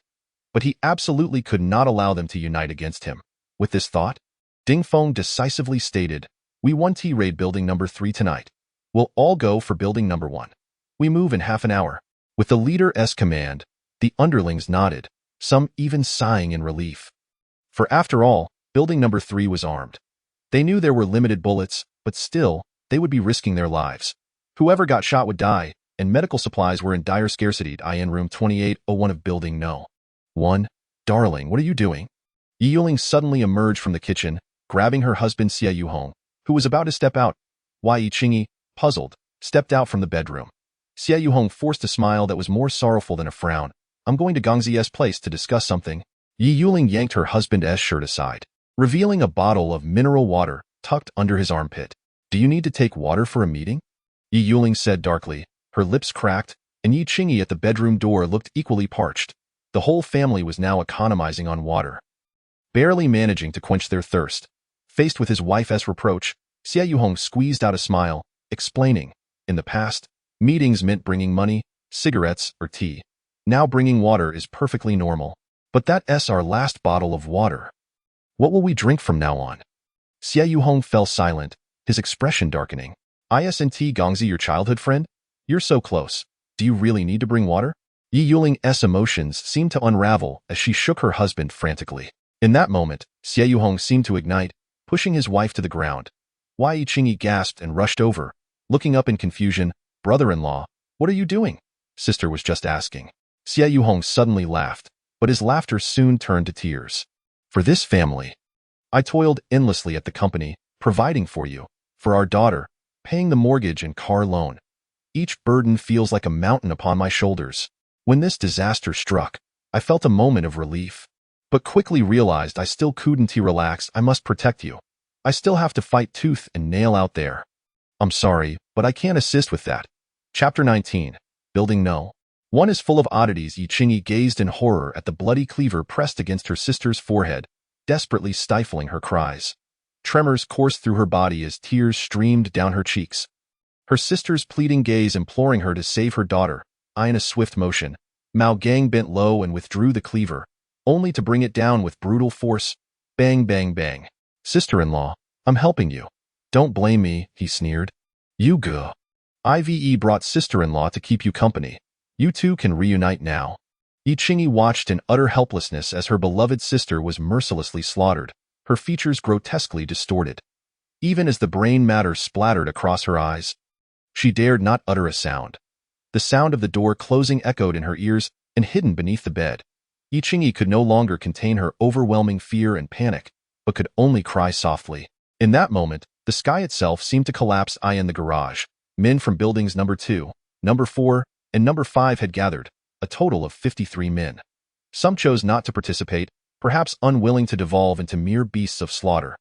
But he absolutely could not allow them to unite against him. With this thought, Ding Feng decisively stated, "We want to raid building number 3 tonight. We'll all go for building number 1. We move in half an hour." With the leader's command, the underlings nodded, some even sighing in relief. For after all, building number 3 was armed. They knew there were limited bullets, but still, they would be risking their lives. Whoever got shot would die, and medical supplies were in dire scarcity. In room 2801 of building No. 1. "Darling, what are you doing?" Yi Yuling suddenly emerged from the kitchen, grabbing her husband Xie Yuhong, who was about to step out. Yi Qingyi, puzzled, stepped out from the bedroom. Xie Yuhong forced a smile that was more sorrowful than a frown. "I'm going to Gangzi's place to discuss something." Yi Yuling yanked her husband's shirt aside, revealing a bottle of mineral water tucked under his armpit. "Do you need to take water for a meeting?" Yi Yuling said darkly. Her lips cracked, and Yi Qingyi at the bedroom door looked equally parched. The whole family was now economizing on water, barely managing to quench their thirst. Faced with his wife's reproach, Xie Yuhong squeezed out a smile, explaining, "In the past, meetings meant bringing money, cigarettes, or tea. Now bringing water is perfectly normal. But that's our last bottle of water. What will we drink from now on?" Xie Yuhong fell silent, his expression darkening. "Isn't Gangzi your childhood friend? You're so close. Do you really need to bring water?" Yi Yuling's emotions seemed to unravel as she shook her husband frantically. In that moment, Xie Yuhong seemed to ignite, pushing his wife to the ground. Yi Qingyi gasped and rushed over, looking up in confusion. "Brother-in-law, what are you doing?" Sister was just asking. Xie Yuhong suddenly laughed, but his laughter soon turned to tears. "For this family, I toiled endlessly at the company, providing for you, for our daughter, paying the mortgage and car loan. Each burden feels like a mountain upon my shoulders. When this disaster struck, I felt a moment of relief, but quickly realized I still couldn't relax. I must protect you. I still have to fight tooth and nail out there. I'm sorry, but I can't assist with that." Chapter 19. Building No. 1 is full of oddities. Yi Qingyi gazed in horror at the bloody cleaver pressed against her sister's forehead, desperately stifling her cries. Tremors coursed through her body as tears streamed down her cheeks. Her sister's pleading gaze imploring her to save her daughter. In a swift motion, Mao Gang bent low and withdrew the cleaver, only to bring it down with brutal force. Bang, bang, bang. "Sister-in-law, I'm helping you. Don't blame me," he sneered. "You go. IVE brought sister-in-law to keep you company. You two can reunite now." Yi Qingyi watched in utter helplessness as her beloved sister was mercilessly slaughtered, her features grotesquely distorted. Even as the brain matter splattered across her eyes, she dared not utter a sound. The sound of the door closing echoed in her ears and hidden beneath the bed. Yi Qingyi could no longer contain her overwhelming fear and panic, but could only cry softly. In that moment, the sky itself seemed to collapse. In the garage, men from buildings number 2, number 4, and number 5 had gathered, a total of 53 men. Some chose not to participate, perhaps unwilling to devolve into mere beasts of slaughter,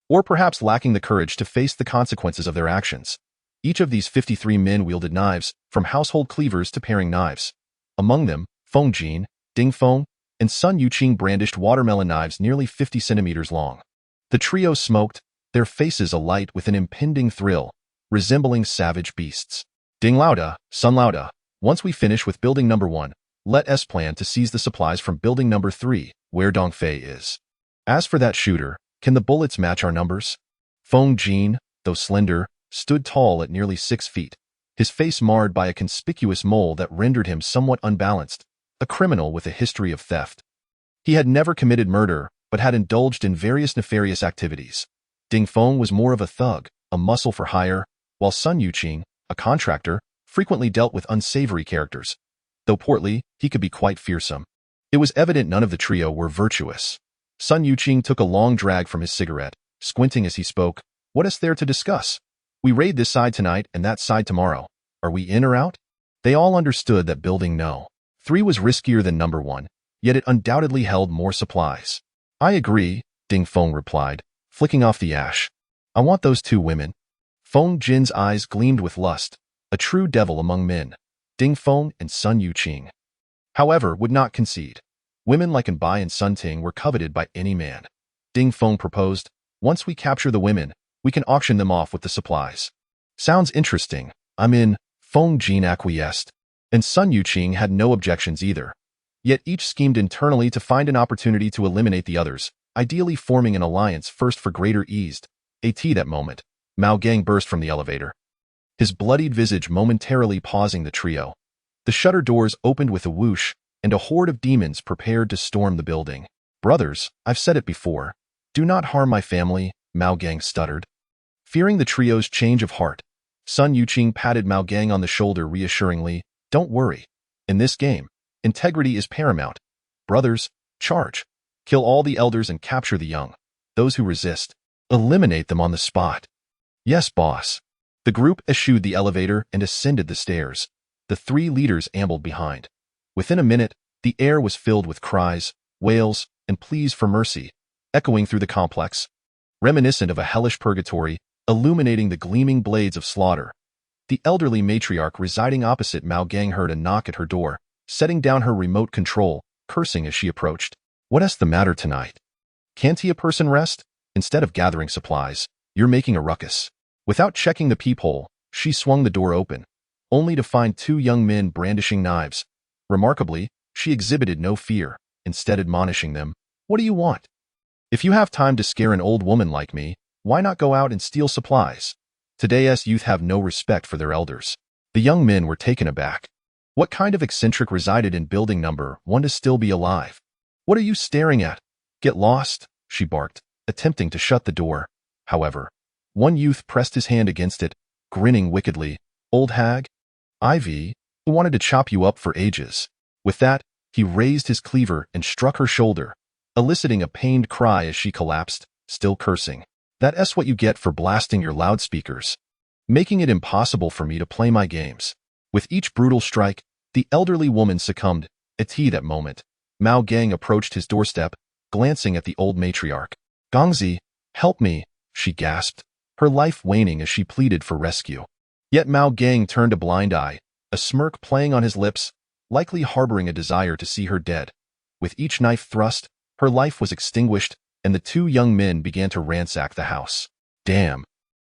or perhaps lacking the courage to face the consequences of their actions. Each of these 53 men wielded knives, from household cleavers to paring knives. Among them, Feng Jin, Ding Feng, and Sun Yuqing brandished watermelon knives nearly 50 centimeters long. The trio smoked, their faces alight with an impending thrill, resembling savage beasts. "Ding Lauda, Sun Lauda, once we finish with building number 1, let us plan to seize the supplies from building number 3, where Dongfei is. As for that shooter, can the bullets match our numbers?" Feng Jin, though slender, stood tall at nearly 6 feet, his face marred by a conspicuous mole that rendered him somewhat unbalanced, a criminal with a history of theft. He had never committed murder, but had indulged in various nefarious activities. Ding Feng was more of a thug, a muscle for hire, while Sun Yuqing, a contractor, frequently dealt with unsavory characters. Though portly, he could be quite fearsome. It was evident none of the trio were virtuous. Sun Yuqing took a long drag from his cigarette, squinting as he spoke. "What is there to discuss? We raid this side tonight and that side tomorrow. Are we in or out?" They all understood that building No. 3 was riskier than number 1, yet it undoubtedly held more supplies. "I agree," Ding Feng replied, flicking off the ash. "I want those 2 women." Feng Jin's eyes gleamed with lust, a true devil among men. Ding Feng and Sun Yuqing, however, would not concede. Women like Bai and Sun Ting were coveted by any man. Ding Feng proposed, once we capture the women, we can auction them off with the supplies. Sounds interesting. I'm in, Feng Jin acquiesced. And Sun Yuqing had no objections either. Yet each schemed internally to find an opportunity to eliminate the others, ideally forming an alliance first for greater ease. That moment, Mao Gang burst from the elevator, his bloodied visage momentarily pausing the trio. The shutter doors opened with a whoosh, and a horde of demons prepared to storm the building. Brothers, I've said it before. Do not harm my family, Mao Gang stuttered. Fearing the trio's change of heart, Sun Yuqing patted Mao Gang on the shoulder reassuringly. Don't worry. In this game, integrity is paramount. Brothers, charge. Kill all the elders and capture the young. Those who resist, eliminate them on the spot. Yes, boss. The group eschewed the elevator and ascended the stairs. The three leaders ambled behind. Within a minute, the air was filled with cries, wails, and pleas for mercy, echoing through the complex, reminiscent of a hellish purgatory, illuminating the gleaming blades of slaughter. The elderly matriarch residing opposite Mao Gang heard a knock at her door, setting down her remote control, cursing as she approached. What's the matter tonight? Can't a person rest? Instead of gathering supplies, you're making a ruckus. Without checking the peephole, she swung the door open, only to find two young men brandishing knives. Remarkably, she exhibited no fear, instead admonishing them, what do you want? If you have time to scare an old woman like me, why not go out and steal supplies? Today's youth have no respect for their elders. The young men were taken aback. What kind of eccentric resided in building number 1 to still be alive? What are you staring at? Get lost, she barked, attempting to shut the door. However, one youth pressed his hand against it, grinning wickedly. Old hag? Ivy, who wanted to chop you up for ages. With that, he raised his cleaver and struck her shoulder, eliciting a pained cry as she collapsed, still cursing. That's what you get for blasting your loudspeakers, making it impossible for me to play my games. With each brutal strike, the elderly woman succumbed. At that moment, Mao Gang approached his doorstep, glancing at the old matriarch. Gongzi, help me, she gasped, her life waning as she pleaded for rescue. Yet Mao Gang turned a blind eye, a smirk playing on his lips, likely harboring a desire to see her dead. With each knife thrust, her life was extinguished, and the two young men began to ransack the house. Damn.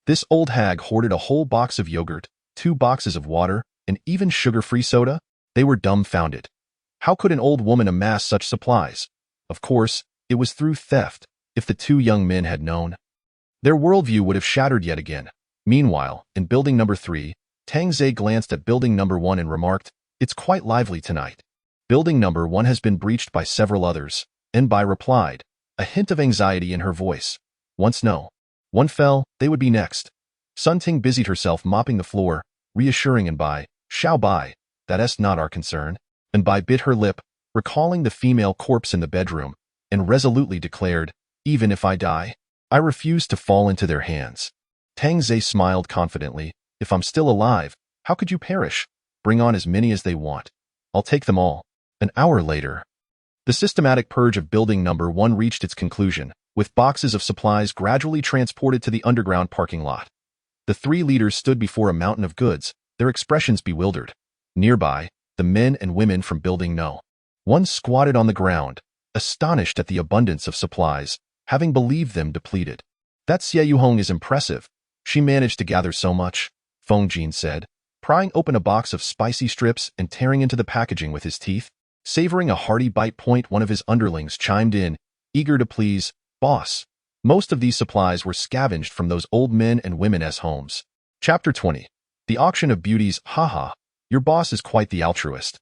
This old hag hoarded a whole box of yogurt, 2 boxes of water, and even sugar-free soda? They were dumbfounded. How could an old woman amass such supplies? Of course, it was through theft. If the two young men had known, their worldview would have shattered yet again. Meanwhile, in building number 3, Tang Zhe glanced at building number 1 and remarked, it's quite lively tonight. Building number 1 has been breached by several others, and Bai replied, a hint of anxiety in her voice. Once one fell, they would be next. Sun Ting busied herself mopping the floor, reassuring Bai, Xiao Bai, that's not our concern. Bai bit her lip, recalling the female corpse in the bedroom, and resolutely declared, even if I die, I refuse to fall into their hands. Tang Zhe smiled confidently, if I'm still alive, how could you perish? Bring on as many as they want. I'll take them all. An hour later, the systematic purge of building number 1 reached its conclusion, with boxes of supplies gradually transported to the underground parking lot. The 3 leaders stood before a mountain of goods, their expressions bewildered. Nearby, the men and women from building no. 1 squatted on the ground, astonished at the abundance of supplies, having believed them depleted. That Xie Yuhong is impressive. She managed to gather so much, Feng Jin said, prying open a box of spicy strips and tearing into the packaging with his teeth. Savoring a hearty bite, one of his underlings chimed in, eager to please, boss. Most of these supplies were scavenged from those old men and women's homes. Chapter 20. The Auction of Beauties. Haha, your boss is quite the altruist.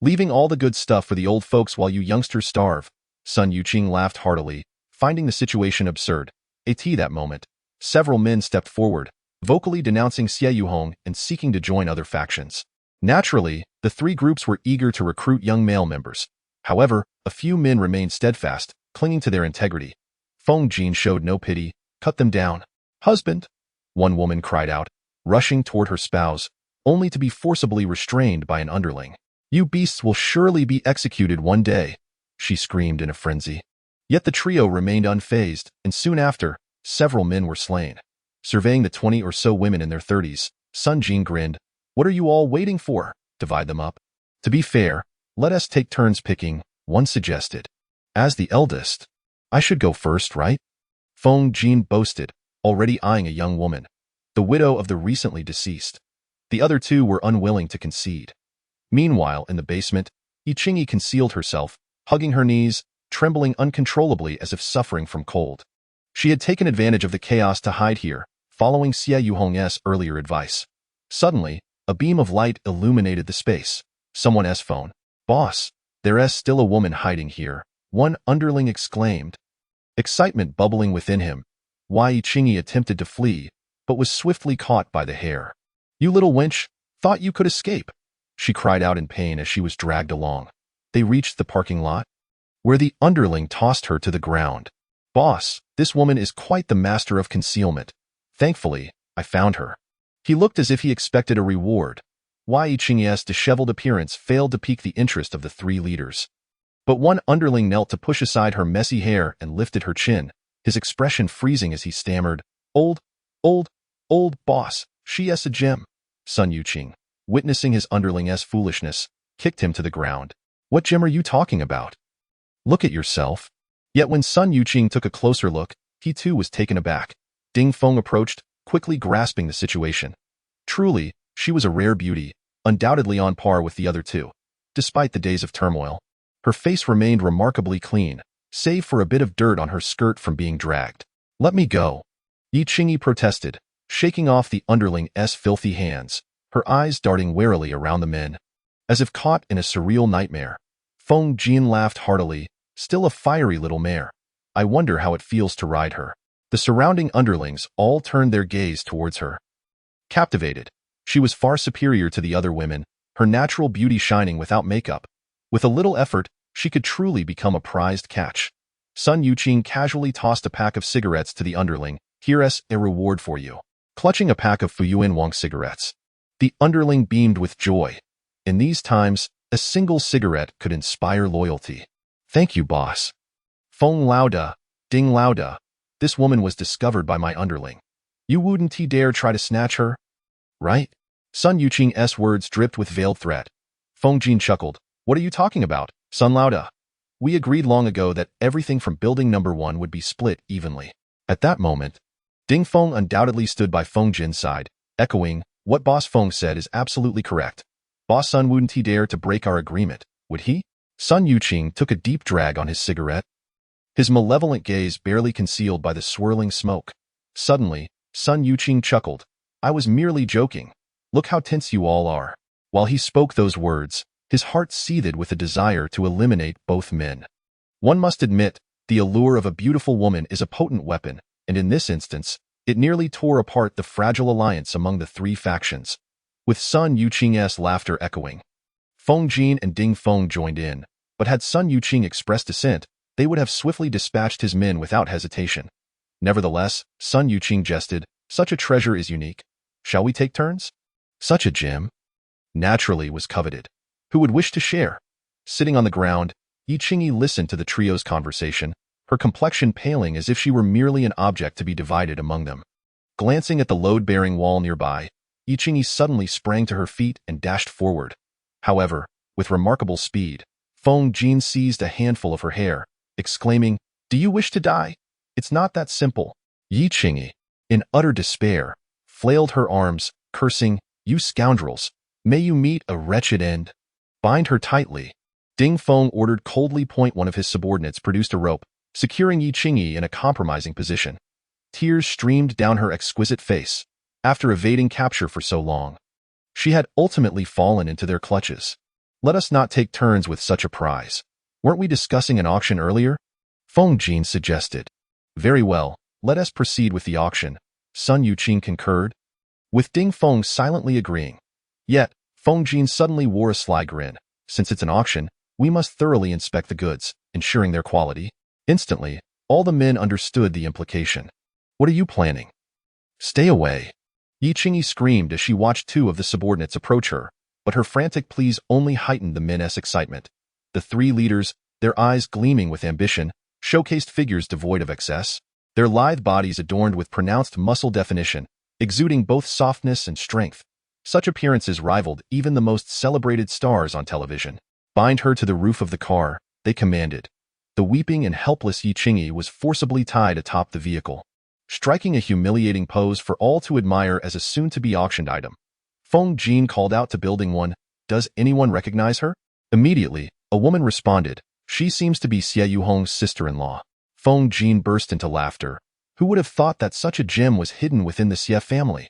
Leaving all the good stuff for the old folks while you youngsters starve. Sun Yuqing laughed heartily, finding the situation absurd. At that moment, several men stepped forward, vocally denouncing Xie Yuhong and seeking to join other factions. Naturally, the 3 groups were eager to recruit young male members. However, a few men remained steadfast, clinging to their integrity. Feng Jin showed no pity, cut them down. Husband, one woman cried out, rushing toward her spouse, only to be forcibly restrained by an underling. You beasts will surely be executed one day, she screamed in a frenzy. Yet the trio remained unfazed, and soon after, several men were slain. Surveying the 20 or so women in their 30s, Sun Jin grinned. What are you all waiting for? Divide them up. To be fair, let us take turns picking, one suggested. As the eldest, I should go first, right? Feng Jin boasted, already eyeing a young woman, the widow of the recently deceased. The other two were unwilling to concede. Meanwhile, in the basement, Yiqingyi concealed herself, hugging her knees, trembling uncontrollably as if suffering from cold. She had taken advantage of the chaos to hide here, following Xie Yuhong's earlier advice. Suddenly, a beam of light illuminated the space. Someone's phone. Boss, there's still a woman hiding here, one underling exclaimed. Excitement bubbling within him, Yiqingyi attempted to flee, but was swiftly caught by the hair. You little wench, thought you could escape, she cried out in pain as she was dragged along. They reached the parking lot, where the underling tossed her to the ground. Boss, this woman is quite the master of concealment. Thankfully, I found her. He looked as if he expected a reward. Yiqingyi's disheveled appearance failed to pique the interest of the three leaders. But one underling knelt to push aside her messy hair and lifted her chin, his expression freezing as he stammered, old boss, she's a gem. Sun Yuqing, witnessing his underling's foolishness, kicked him to the ground. What gem are you talking about? Look at yourself. Yet when Sun Yuqing took a closer look, he too was taken aback. Ding Feng approached, quickly grasping the situation. Truly, she was a rare beauty, undoubtedly on par with the other two. Despite the days of turmoil, her face remained remarkably clean, save for a bit of dirt on her skirt from being dragged. Let me go. Yiqingyi protested, shaking off the underling's filthy hands, her eyes darting warily around the men. As if caught in a surreal nightmare, Feng Jin laughed heartily, still a fiery little mare. I wonder how it feels to ride her. The surrounding underlings all turned their gaze towards her. Captivated, she was far superior to the other women, her natural beauty shining without makeup. With a little effort, she could truly become a prized catch. Sun Yuqing casually tossed a pack of cigarettes to the underling. Here's a reward for you. Clutching a pack of Fuyuan Wang cigarettes, the underling beamed with joy. In these times, a single cigarette could inspire loyalty. Thank you, boss. Feng Lauda, Ding Lauda. This woman was discovered by my underling. You wouldn't dare try to snatch her? Right? Sun Yuqing's words dripped with veiled threat. Feng Jin chuckled. What are you talking about, Sun Lauda? We agreed long ago that everything from building number 1 would be split evenly. At that moment, Ding Feng undoubtedly stood by Feng Jin's side, echoing, what Boss Feng said is absolutely correct. Boss Sun wouldn't dare to break our agreement, would he? Sun Yuqing took a deep drag on his cigarette, his malevolent gaze barely concealed by the swirling smoke. Suddenly, Sun Yuqing chuckled. I was merely joking. Look how tense you all are. While he spoke those words, his heart seethed with a desire to eliminate both men. One must admit, the allure of a beautiful woman is a potent weapon, and in this instance, it nearly tore apart the fragile alliance among the three factions. With Sun Yuqing's laughter echoing, Feng Jin and Ding Feng joined in, but had Sun Yuqing expressed dissent, they would have swiftly dispatched his men without hesitation. Nevertheless, Sun Yuqing jested, such a treasure is unique. Shall we take turns? Such a gem, naturally, was coveted. Who would wish to share? Sitting on the ground, Yiqingyi listened to the trio's conversation, her complexion paling as if she were merely an object to be divided among them. Glancing at the load-bearing wall nearby, Yiqingyi suddenly sprang to her feet and dashed forward. However, with remarkable speed, Feng Jin seized a handful of her hair, exclaiming, Do you wish to die? It's not that simple. Yiqingyi, in utter despair, flailed her arms, cursing, You scoundrels, may you meet a wretched end. Bind her tightly. Ding Feng ordered coldly. One of his subordinates produced a rope, securing Yiqingyi in a compromising position. Tears streamed down her exquisite face. After evading capture for so long, she had ultimately fallen into their clutches. Let us not take turns with such a prize. Weren't we discussing an auction earlier? Feng Jin suggested. Very well, let us proceed with the auction. Sun Yuqing concurred, with Ding Feng silently agreeing. Yet, Feng Jin suddenly wore a sly grin. Since it's an auction, we must thoroughly inspect the goods, ensuring their quality. Instantly, all the men understood the implication. What are you planning? Stay away. Yiqingyi screamed as she watched two of the subordinates approach her, but her frantic pleas only heightened the men's excitement. The three leaders, their eyes gleaming with ambition, showcased figures devoid of excess, their lithe bodies adorned with pronounced muscle definition, exuding both softness and strength. Such appearances rivaled even the most celebrated stars on television. Bind her to the roof of the car, they commanded. The weeping and helpless Yi Qingyi was forcibly tied atop the vehicle, striking a humiliating pose for all to admire as a soon-to-be auctioned item. Feng Jin called out to Building 1, "Does anyone recognize her?" Immediately, a woman responded, "She seems to be Xie Yuhong's sister-in-law." Feng Jin burst into laughter. Who would have thought that such a gem was hidden within the Xie family?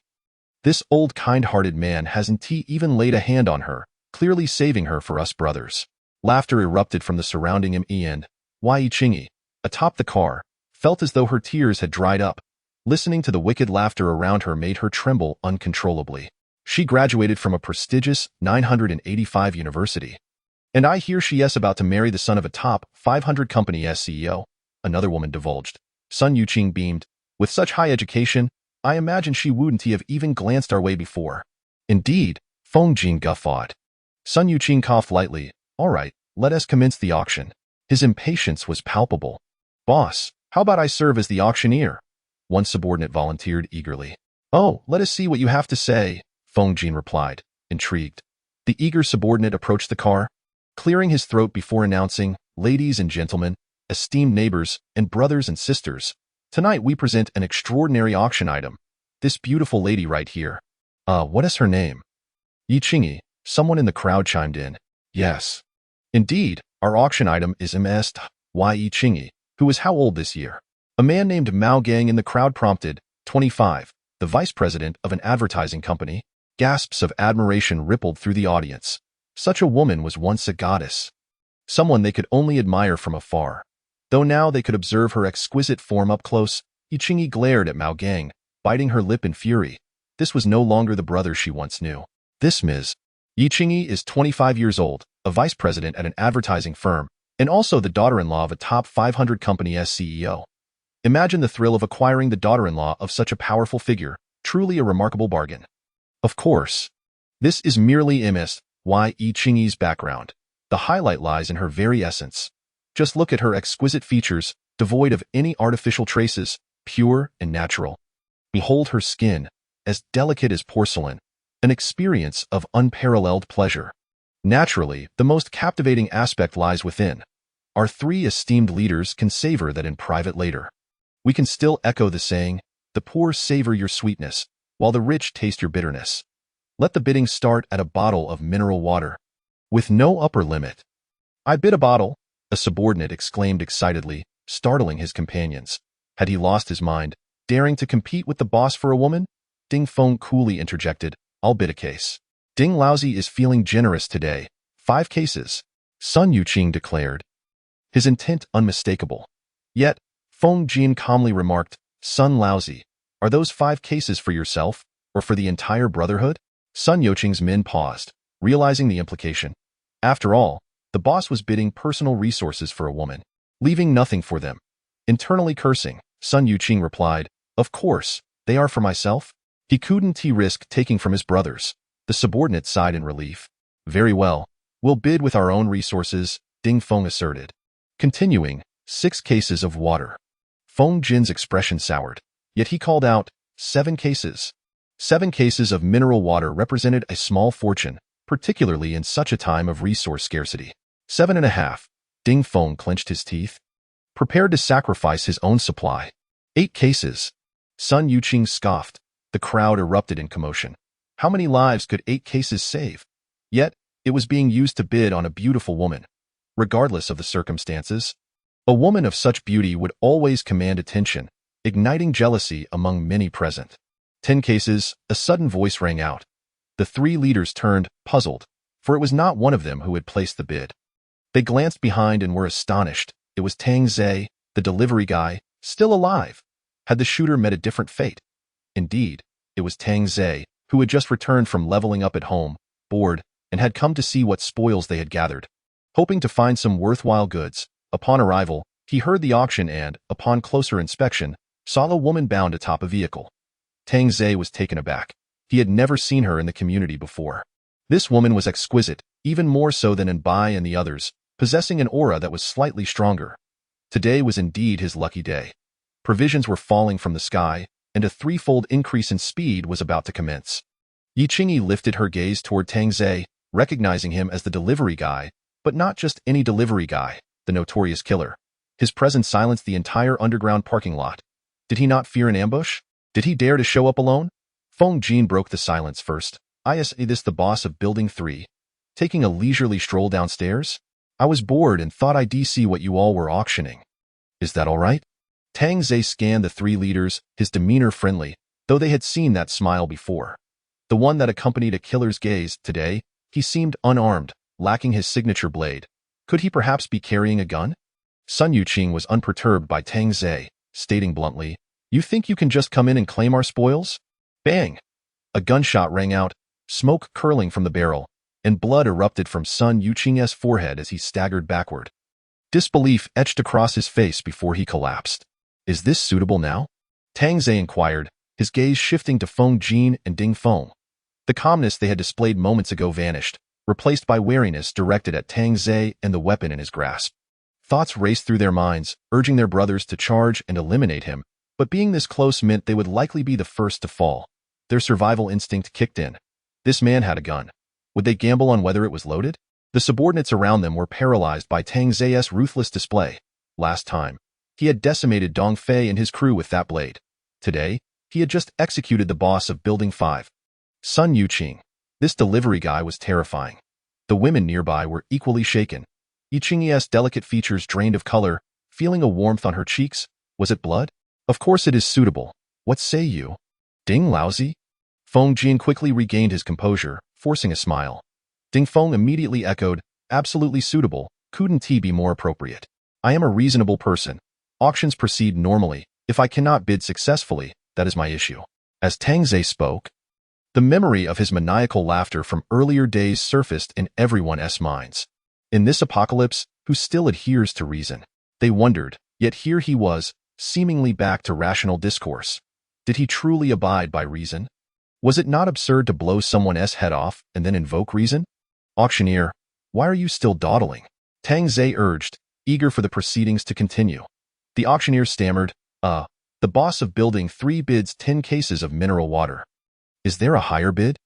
This old kind-hearted man hasn't even laid a hand on her, clearly saving her for us brothers. Laughter erupted from the surrounding me and Yi Qingyi, atop the car, felt as though her tears had dried up. Listening to the wicked laughter around her made her tremble uncontrollably. She graduated from a prestigious 985 university. And I hear she is about to marry the son of a top 500 company's CEO, another woman divulged. Sun Yuqing beamed. With such high education, I imagine she wouldn't have even glanced our way before. Indeed, Feng Jin guffawed. Sun Yuqing coughed lightly. All right, let us commence the auction. His impatience was palpable. Boss, how about I serve as the auctioneer? One subordinate volunteered eagerly. Oh, let us see what you have to say, Feng Jin replied, intrigued. The eager subordinate approached the car, clearing his throat before announcing, "Ladies and gentlemen, esteemed neighbors, and brothers and sisters, tonight we present an extraordinary auction item. This beautiful lady right here." What is her name? Yi Qingyi, someone in the crowd chimed in. Yes. Indeed, our auction item is Ms. Yi Qingyi, who is how old this year? A man named Mao Gang in the crowd prompted, 25, the vice president of an advertising company. Gasps of admiration rippled through the audience. Such a woman was once a goddess, someone they could only admire from afar. Though now they could observe her exquisite form up close, Yi Qingyi glared at Mao Gang, biting her lip in fury. This was no longer the brother she once knew. This Ms. Yi Qingyi is 25 years old, a vice president at an advertising firm, and also the daughter-in-law of a top 500 company's CEO. Imagine the thrill of acquiring the daughter-in-law of such a powerful figure, truly a remarkable bargain. Of course, this is merely Ms. Yi Qingyi's background. The highlight lies in her very essence. Just look at her exquisite features, devoid of any artificial traces, pure and natural. Behold her skin, as delicate as porcelain, an experience of unparalleled pleasure. Naturally, the most captivating aspect lies within. Our three esteemed leaders can savor that in private later. We can still echo the saying, "The poor savor your sweetness, while the rich taste your bitterness." Let the bidding start at a bottle of mineral water, with no upper limit. "I bid a bottle," a subordinate exclaimed excitedly, startling his companions. Had he lost his mind, daring to compete with the boss for a woman? Ding Feng coolly interjected, "I'll bid a case." Ding Laozi is feeling generous today. 5 cases, Sun Yuqing declared, his intent unmistakable. Yet, Feng Jin calmly remarked, "Sun Laozi, are those 5 cases for yourself, or for the entire brotherhood?" Sun Yuqing's men paused, realizing the implication. After all, the boss was bidding personal resources for a woman, leaving nothing for them. Internally cursing, Sun Yuqing replied, "Of course, they are for myself." He couldn't risk taking from his brothers. The subordinate sighed in relief. "Very well, we'll bid with our own resources," Ding Feng asserted. Continuing, 6 cases of water. Feng Jin's expression soured, yet he called out, 7 cases. 7 cases of mineral water represented a small fortune, particularly in such a time of resource scarcity. 7.5. Ding Feng clenched his teeth, prepared to sacrifice his own supply. 8 cases. Sun Yuqing scoffed. The crowd erupted in commotion. How many lives could 8 cases save? Yet, it was being used to bid on a beautiful woman. Regardless of the circumstances, a woman of such beauty would always command attention, igniting jealousy among many present. 10 cases, a sudden voice rang out. The 3 leaders turned, puzzled, for it was not one of them who had placed the bid. They glanced behind and were astonished. It was Tang Zhe, the delivery guy, still alive. Had the shooter met a different fate? Indeed, it was Tang Zhe, who had just returned from leveling up at home, bored, and had come to see what spoils they had gathered. Hoping to find some worthwhile goods, upon arrival, he heard the auction and, upon closer inspection, saw a woman bound atop a vehicle. Tang Zhe was taken aback. He had never seen her in the community before. This woman was exquisite, even more so than Bai and the others, possessing an aura that was slightly stronger. Today was indeed his lucky day. Provisions were falling from the sky, and a 3-fold increase in speed was about to commence. Yi Qingyi lifted her gaze toward Tang Zhe, recognizing him as the delivery guy, but not just any delivery guy. the notorious killer. His presence silenced the entire underground parking lot. Did he not fear an ambush? Did he dare to show up alone? Feng Jin broke the silence first. Is this the boss of Building 3? Taking a leisurely stroll downstairs? I was bored and thought I'd see what you all were auctioning. Is that all right? Tang Zhe scanned the three leaders, his demeanor friendly, though they had seen that smile before. The one that accompanied a killer's gaze. Today, he seemed unarmed, lacking his signature blade. Could he perhaps be carrying a gun? Sun Yuqing was unperturbed by Tang Zhe, stating bluntly, "You think you can just come in and claim our spoils?" Bang! A gunshot rang out, smoke curling from the barrel, and blood erupted from Sun Yuqing's forehead as he staggered backward. Disbelief etched across his face before he collapsed. "Is this suitable now?" Tang Zhe inquired, his gaze shifting to Feng Jin and Ding Feng. The calmness they had displayed moments ago vanished, replaced by wariness directed at Tang Zhe and the weapon in his grasp. Thoughts raced through their minds, urging their brothers to charge and eliminate him, but being this close meant they would likely be the first to fall. Their survival instinct kicked in. This man had a gun. Would they gamble on whether it was loaded? The subordinates around them were paralyzed by Tang Zhe's ruthless display. Last time, he had decimated Dong Fei and his crew with that blade. Today, he had just executed the boss of Building 5. Sun Yuqing. This delivery guy was terrifying. The women nearby were equally shaken. Yuqing's delicate features drained of color, feeling a warmth on her cheeks. Was it blood? Of course it is suitable. What say you? Ding lousy? Feng Jin quickly regained his composure, forcing a smile. Ding Feng immediately echoed, "Absolutely suitable. Couldn't he be more appropriate? I am a reasonable person. Auctions proceed normally. If I cannot bid successfully, that is my issue." As Tang Zhe spoke, the memory of his maniacal laughter from earlier days surfaced in everyone's minds. In this apocalypse, who still adheres to reason? They wondered, yet here he was, seemingly back to rational discourse. Did he truly abide by reason? Was it not absurd to blow someone's head off and then invoke reason? "Auctioneer, why are you still dawdling?" Tang Zhe urged, eager for the proceedings to continue. The auctioneer stammered, the boss of Building 3 bids 10 cases of mineral water. Is there a higher bid?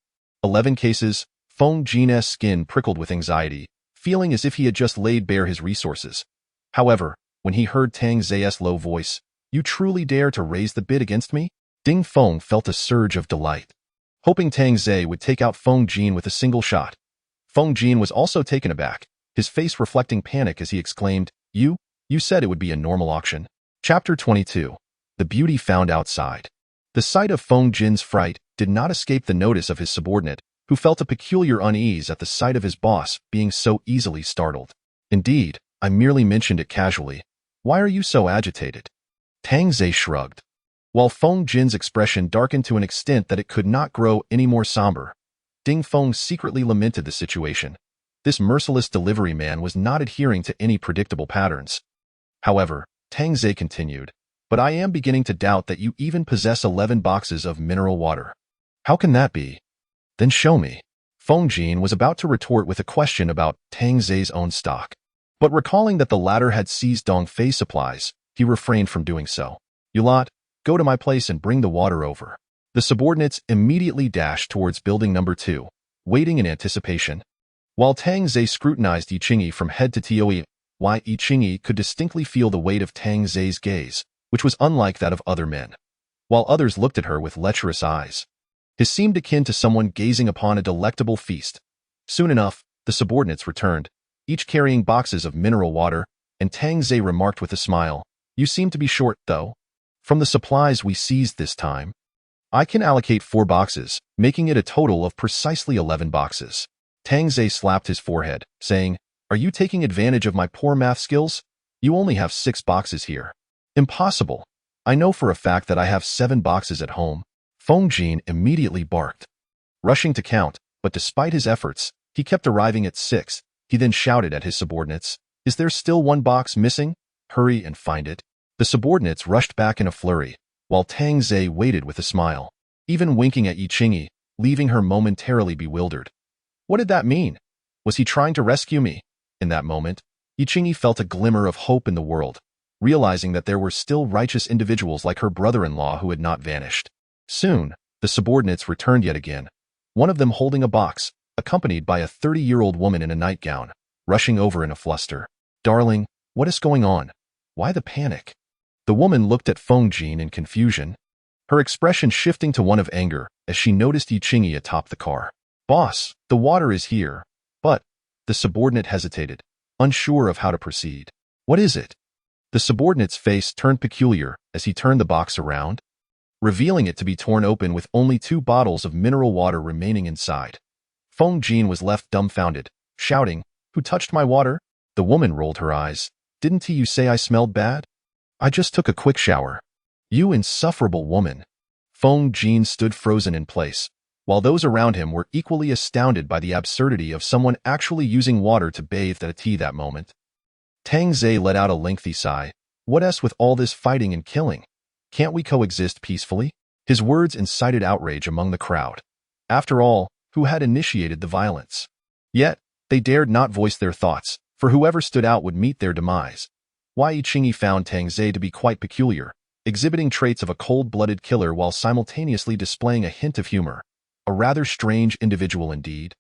11 cases. Feng Jin's skin prickled with anxiety, feeling as if he had just laid bare his resources. However, when he heard Tang Zhe's low voice, "You truly dare to raise the bid against me?" Ding Feng felt a surge of delight, hoping Tang Zhe would take out Feng Jin with a single shot. Feng Jin was also taken aback, his face reflecting panic as he exclaimed, You said it would be a normal auction." Chapter 22. The Beauty Found Outside. The sight of Feng Jin's fright did not escape the notice of his subordinate, who felt a peculiar unease at the sight of his boss being so easily startled. "Indeed, I merely mentioned it casually. Why are you so agitated?" Tang Zhe shrugged. While Feng Jin's expression darkened to an extent that it could not grow any more somber, Ding Feng secretly lamented the situation. This merciless delivery man was not adhering to any predictable patterns. However, Tang Zhe continued, "But I am beginning to doubt that you even possess 11 boxes of mineral water." "How can that be?" "Then show me." Feng Jin was about to retort with a question about Tang Zhe's own stock, but recalling that the latter had seized Dong Fei's supplies, he refrained from doing so. "You lot, go to my place and bring the water over." The subordinates immediately dashed towards building number 2, waiting in anticipation. While Tang Zhe scrutinized Yuqing from head to toe, Yuqing could distinctly feel the weight of Tang Zhe's gaze, which was unlike that of other men, while others looked at her with lecherous eyes. His seemed akin to someone gazing upon a delectable feast. Soon enough, the subordinates returned, each carrying boxes of mineral water, and Tang Zhe remarked with a smile, "You seem to be short, though. From the supplies we seized this time, I can allocate 4 boxes, making it a total of precisely 11 boxes." Tang Zhe slapped his forehead, saying, "Are you taking advantage of my poor math skills? You only have 6 boxes here." "Impossible. I know for a fact that I have 7 boxes at home." Feng Jin immediately barked, rushing to count, but despite his efforts, he kept arriving at 6. He then shouted at his subordinates, "Is there still 1 box missing? Hurry and find it." The subordinates rushed back in a flurry, while Tang Zhe waited with a smile, even winking at Yuqing, leaving her momentarily bewildered. What did that mean? Was he trying to rescue me? In that moment, Yuqing felt a glimmer of hope in the world, realizing that there were still righteous individuals like her brother-in-law who had not vanished. Soon, the subordinates returned yet again, one of them holding a box, accompanied by a 30-year-old woman in a nightgown, rushing over in a fluster. "Darling, What is going on? Why the panic? The woman looked at Feng Jin in confusion, her expression shifting to one of anger as she noticed Yi Qingyi atop the car. Boss, the water is here. But, the subordinate hesitated, unsure of how to proceed. What is it? The subordinate's face turned peculiar as he turned the box around, revealing it to be torn open with only 2 bottles of mineral water remaining inside. Feng Jin was left dumbfounded, shouting, "Who touched my water?" The woman rolled her eyes. "Didn't you say I smelled bad? I just took a quick shower." "You insufferable woman." Feng Jin stood frozen in place, while those around him were equally astounded by the absurdity of someone actually using water to bathe at a tea that moment. Tang Zhe let out a lengthy sigh. "What with all this fighting and killing? Can't we coexist peacefully?" His words incited outrage among the crowd. After all, who had initiated the violence? Yet, they dared not voice their thoughts, for whoever stood out would meet their demise. Yi Qingyi found Tang Zhe to be quite peculiar, exhibiting traits of a cold-blooded killer while simultaneously displaying a hint of humor. A rather strange individual indeed.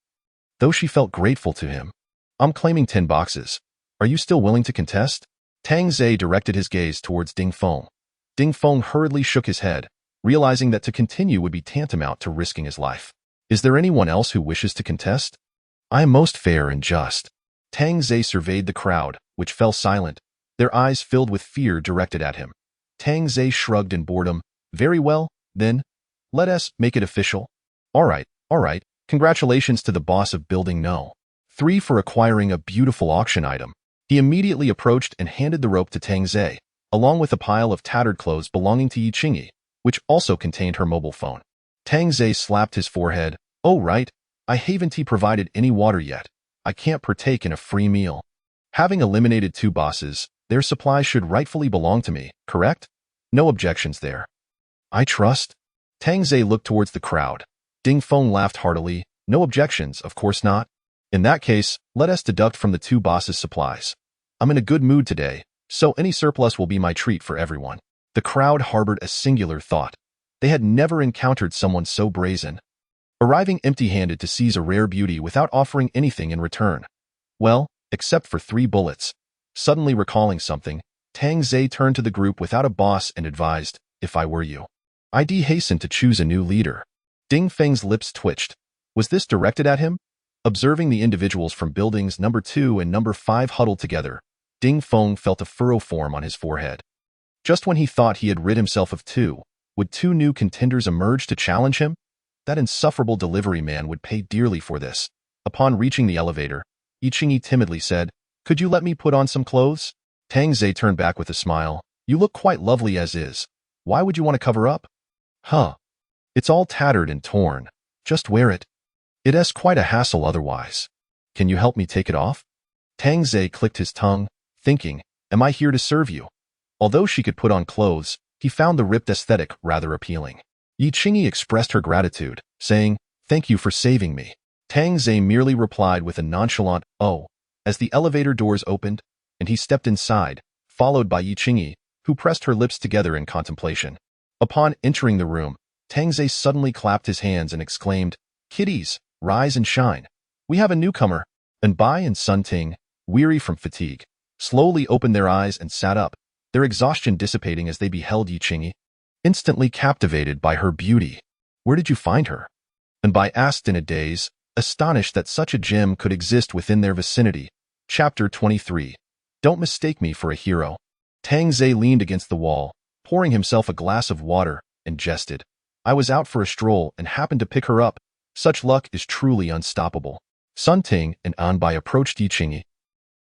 Though she felt grateful to him. "I'm claiming 10 boxes. Are you still willing to contest?" Tang Zhe directed his gaze towards Ding Feng. Ding Feng hurriedly shook his head, realizing that to continue would be tantamount to risking his life. "Is there anyone else who wishes to contest? I am most fair and just." Tang Zhe surveyed the crowd, which fell silent, their eyes filled with fear directed at him. Tang Zhe shrugged in boredom. "Very well, then. Let us make it official. All right. Congratulations to the boss of Building No. 3 for acquiring a beautiful auction item." He immediately approached and handed the rope to Tang Zhe, along with a pile of tattered clothes belonging to Yi Qingyi, which also contained her mobile phone. Tang Zhe slapped his forehead. "Oh right, I haven't provided any water yet. I can't partake in a free meal. Having eliminated 2 bosses, their supplies should rightfully belong to me, correct? No objections there." "I trust." Tang Zhe looked towards the crowd. Ding Feng laughed heartily. "No objections, of course not. In that case, let us deduct from the 2 bosses' supplies. I'm in a good mood today, so any surplus will be my treat for everyone." The crowd harbored a singular thought. They had never encountered someone so brazen, arriving empty-handed to seize a rare beauty without offering anything in return. Well, except for 3 bullets. Suddenly recalling something, Tang Zhe turned to the group without a boss and advised, "If I were you, I'd hasten to choose a new leader." Ding Feng's lips twitched. Was this directed at him? Observing the individuals from buildings number 2 and number 5 huddled together, Ding Feng felt a furrow form on his forehead. Just when he thought he had rid himself of 2, would 2 new contenders emerge to challenge him? That insufferable delivery man would pay dearly for this. Upon reaching the elevator, Yi Qingyi timidly said, "Could you let me put on some clothes?" Tang Zhe turned back with a smile. "You look quite lovely as is. Why would you want to cover up?" "Huh. It's all tattered and torn. Just wear it. It's quite a hassle otherwise. Can you help me take it off?" Tang Zhe clicked his tongue, thinking, "Am I here to serve you?" Although she could put on clothes, he found the ripped aesthetic rather appealing. Yi Qingyi expressed her gratitude, saying, "Thank you for saving me." Tang Zhe merely replied with a nonchalant, "Oh," as the elevator doors opened, and he stepped inside, followed by Yi Qingyi, who pressed her lips together in contemplation. Upon entering the room, Tang Zhe suddenly clapped his hands and exclaimed, "Kiddies, rise and shine. We have a newcomer." And Bai and Sun Ting, weary from fatigue, slowly opened their eyes and sat up, their exhaustion dissipating as they beheld Yi Qingyi, instantly captivated by her beauty. "Where did you find her?" And Bai asked in a daze, astonished that such a gem could exist within their vicinity. Chapter 23. Don't mistake me for a hero. Tang Zhe leaned against the wall, pouring himself a glass of water, and jested. "I was out for a stroll and happened to pick her up. Such luck is truly unstoppable." Sun Ting and An Bai approached Yi Qingyi,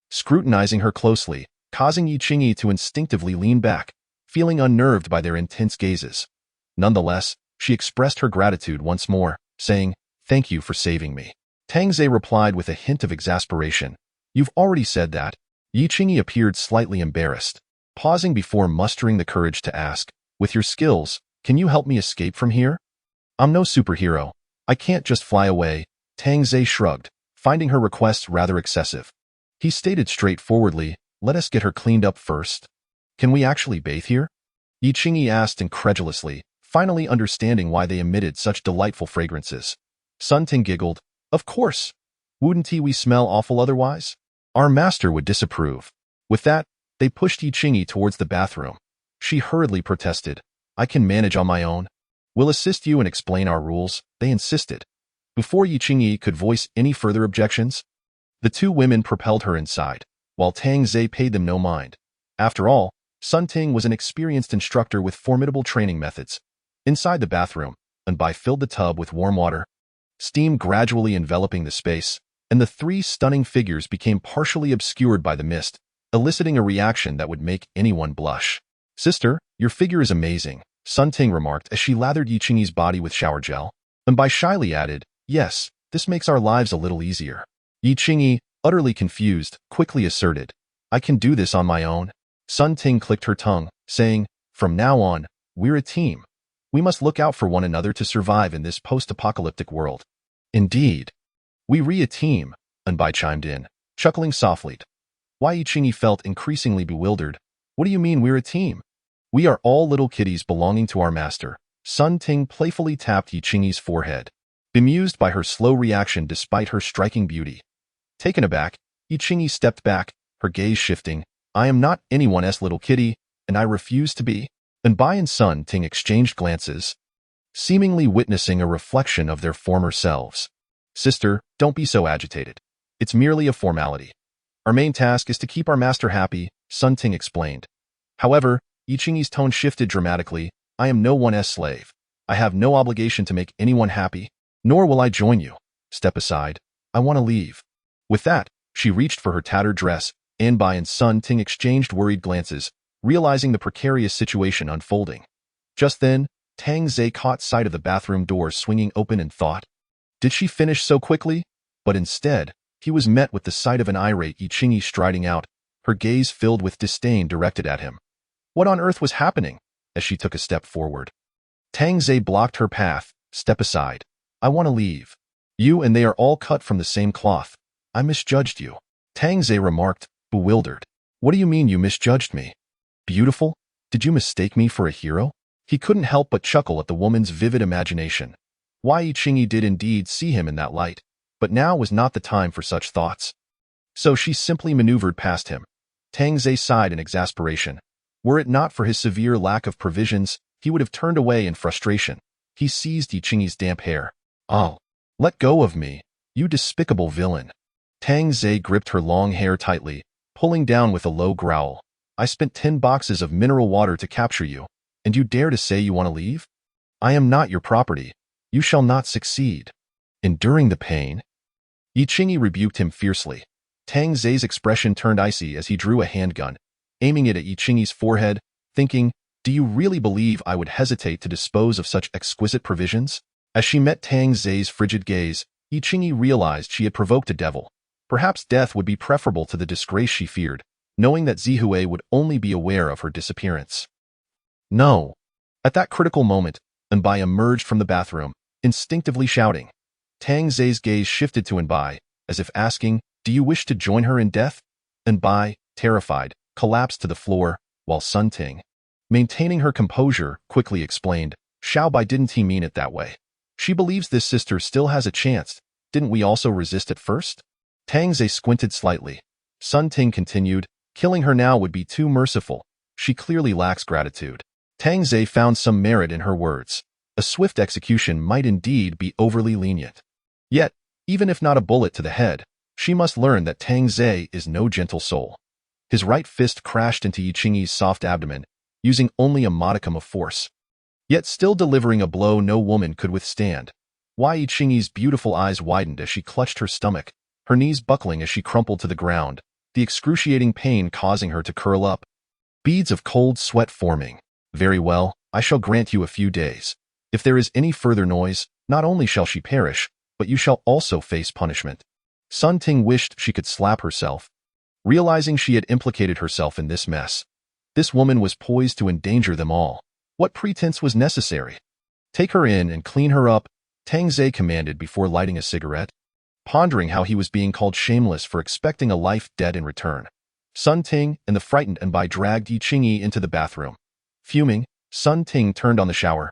scrutinizing her closely, causing Yi Qingyi to instinctively lean back, feeling unnerved by their intense gazes. Nonetheless, she expressed her gratitude once more, saying, "Thank you for saving me." Tang Zhe replied with a hint of exasperation, "You've already said that." Yi Qingyi appeared slightly embarrassed, pausing before mustering the courage to ask, "With your skills, can you help me escape from here?" "I'm no superhero. I can't just fly away." Tang Zhe shrugged, finding her requests rather excessive. He stated straightforwardly, "Let us get her cleaned up first." "Can we actually bathe here?" Yi Qingyi asked incredulously, finally understanding why they emitted such delightful fragrances. Sun Ting giggled, "Of course. Wouldn't we smell awful otherwise? Our master would disapprove." With that, They pushed Yi towards the bathroom. She hurriedly protested. I can manage on my own. We'll assist you and explain our rules, they insisted. Before Yi could voice any further objections, the two women propelled her inside, while Tang Zhe paid them no mind. After all, Sun Ting was an experienced instructor with formidable training methods. Inside the bathroom, Anbai filled the tub with warm water, steam gradually enveloping the space, and the three stunning figures became partially obscured by the mist, eliciting a reaction that would make anyone blush. Sister, your figure is amazing, Sun Ting remarked as she lathered Yi body with shower gel. Anbai shyly added, yes, this makes our lives a little easier. Yi, utterly confused, quickly asserted, I can do this on my own. Sun Ting clicked her tongue, saying, from now on, we're a team. We must look out for one another to survive in this post-apocalyptic world. Indeed. We a team, Anbai chimed in, chuckling softly. Why Yi felt increasingly bewildered. What do you mean we're a team? We are all little kitties belonging to our master. Sun Ting playfully tapped Yi's forehead, bemused by her slow reaction despite her striking beauty. Taken aback, Yi stepped back, her gaze shifting. I am not anyone's little kitty, and I refuse to be. Anbai and Sun Ting exchanged glances, seemingly witnessing a reflection of their former selves. Sister, don't be so agitated. It's merely a formality. Our main task is to keep our master happy, Sun Ting explained. However, Yi's tone shifted dramatically. I am no one's slave. I have no obligation to make anyone happy, nor will I join you. Step aside. I want to leave. With that, she reached for her tattered dress. Anbai and Sun Ting exchanged worried glances, realizing the precarious situation unfolding. Just then, Tang Zhe caught sight of the bathroom door swinging open and thought, did she finish so quickly? But instead, he was met with the sight of an irate Yi striding out, her gaze filled with disdain directed at him. What on earth was happening? As she took a step forward, Tang Zhe blocked her path. Step aside. I want to leave. You and they are all cut from the same cloth. I misjudged you. Tang Zhe remarked, bewildered. What do you mean you misjudged me? Beautiful? Did you mistake me for a hero? He couldn't help but chuckle at the woman's vivid imagination. Why Yi did indeed see him in that light, but now was not the time for such thoughts. So she simply maneuvered past him. Tang Zhe sighed in exasperation. Were it not for his severe lack of provisions, he would have turned away in frustration. He seized Yi's damp hair. Oh, let go of me, you despicable villain. Tang Zhe gripped her long hair tightly, pulling down with a low growl. I spent 10 boxes of mineral water to capture you, and you dare to say you want to leave? I am not your property. You shall not succeed. Enduring the pain? Yi rebuked him fiercely. Tang Zhe's expression turned icy as he drew a handgun, aiming it at Yi's forehead, thinking, do you really believe I would hesitate to dispose of such exquisite provisions? As she met Tang Zhe's frigid gaze, Yi realized she had provoked a devil. Perhaps death would be preferable to the disgrace she feared, knowing that Zihui would only be aware of her disappearance. No. At that critical moment, Anbai emerged from the bathroom, instinctively shouting. Tang Zhe's gaze shifted to Anbai, as if asking, do you wish to join her in death? Anbai, terrified, collapsed to the floor, while Sun Ting, maintaining her composure, quickly explained, Xiaobai didn't he mean it that way? She believes this sister still has a chance. Didn't we also resist at first? Tang Zhe squinted slightly. Sun Ting continued, killing her now would be too merciful. She clearly lacks gratitude. Tang Zhe found some merit in her words. A swift execution might indeed be overly lenient. Yet, even if not a bullet to the head, she must learn that Tang Zhe is no gentle soul. His right fist crashed into Yi's soft abdomen, using only a modicum of force, yet still delivering a blow no woman could withstand. Why Yi's beautiful eyes widened as she clutched her stomach, her knees buckling as she crumpled to the ground, the excruciating pain causing her to curl up. Beads of cold sweat forming. Very well, I shall grant you a few days. If there is any further noise, not only shall she perish, but you shall also face punishment. Sun Ting wished she could slap herself, realizing she had implicated herself in this mess. This woman was poised to endanger them all. What pretense was necessary? Take her in and clean her up, Tang Zhe commanded before lighting a cigarette, pondering how he was being called shameless for expecting a life debt in return. Sun Ting and the frightened Anbai dragged Yi into the bathroom. Fuming, Sun Ting turned on the shower,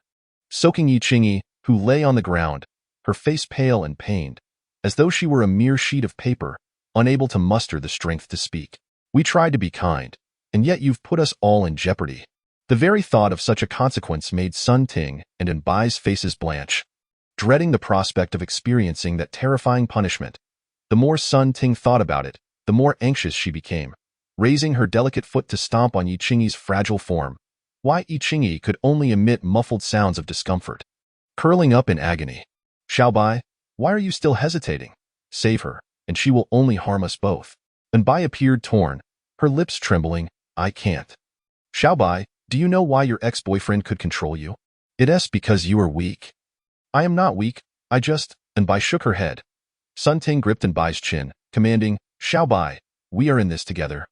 soaking Yi, who lay on the ground, her face pale and pained, as though she were a mere sheet of paper, unable to muster the strength to speak. We tried to be kind. and yet you've put us all in jeopardy. The very thought of such a consequence made Sun Ting and Enbai's faces blanch, dreading the prospect of experiencing that terrifying punishment. The more Sun Ting thought about it, the more anxious she became, raising her delicate foot to stomp on Yi Qingyi's fragile form. Why Yi Qingyi could only emit muffled sounds of discomfort, curling up in agony. Xiaobai, why are you still hesitating? Save her, and she will only harm us both. Enbai appeared torn, her lips trembling. I can't. Xiaobai, do you know why your ex-boyfriend could control you? It's because you are weak. I am not weak, I just… Enbai shook her head. Sun Ting gripped Enbai's chin, commanding, Xiaobai, we are in this together.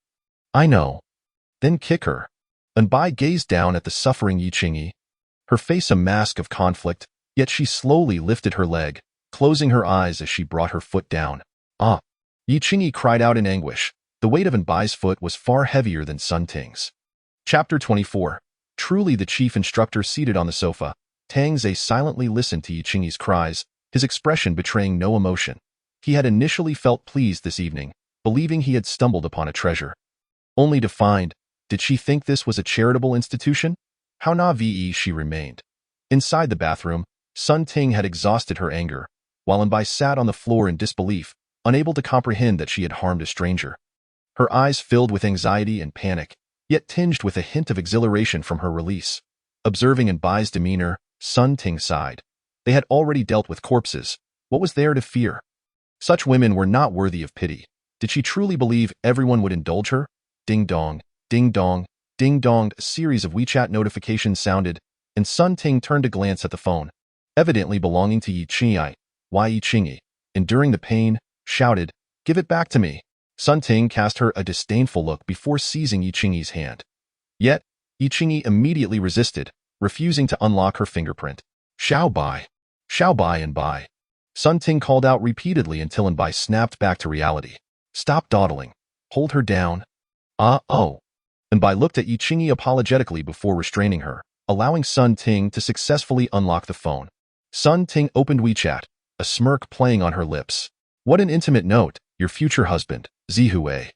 I know. Then kick her. Enbai gazed down at the suffering Yi Qingyi, her face a mask of conflict, yet she slowly lifted her leg, closing her eyes as she brought her foot down. Ah! Yi Qingyi cried out in anguish. The weight of Enbai's foot was far heavier than Sun Ting's. Chapter 24. Truly the chief instructor seated on the sofa, Tang Zhe silently listened to Yi Qingyi's cries, his expression betraying no emotion. He had initially felt pleased this evening, believing he had stumbled upon a treasure. Only to find, did she think this was a charitable institution? How naive she remained. Inside the bathroom, Sun Ting had exhausted her anger, while Enbai sat on the floor in disbelief, unable to comprehend that she had harmed a stranger. Her eyes filled with anxiety and panic, yet tinged with a hint of exhilaration from her release. Observing Enbai's demeanor, Sun Ting sighed. They had already dealt with corpses. What was there to fear? Such women were not worthy of pity. Did she truly believe everyone would indulge her? Ding dong, ding dong, ding dong. A series of WeChat notifications sounded, and Sun Ting turned to glance at the phone, evidently belonging to Yi Qingyi. Why Yi Qingyi, enduring the pain, shouted, Give it back to me. Sun Ting cast her a disdainful look before seizing Yi Qingyi's hand. Yet, Yi Qingyi immediately resisted, refusing to unlock her fingerprint. Xiaobai, Enbai. Sun Ting called out repeatedly until Enbai snapped back to reality. Stop dawdling. Hold her down. Oh. Enbai looked at Yi Qingyi apologetically before restraining her, allowing Sun Ting to successfully unlock the phone. Sun Ting opened WeChat, a smirk playing on her lips. What an intimate note, your future husband, Zihui.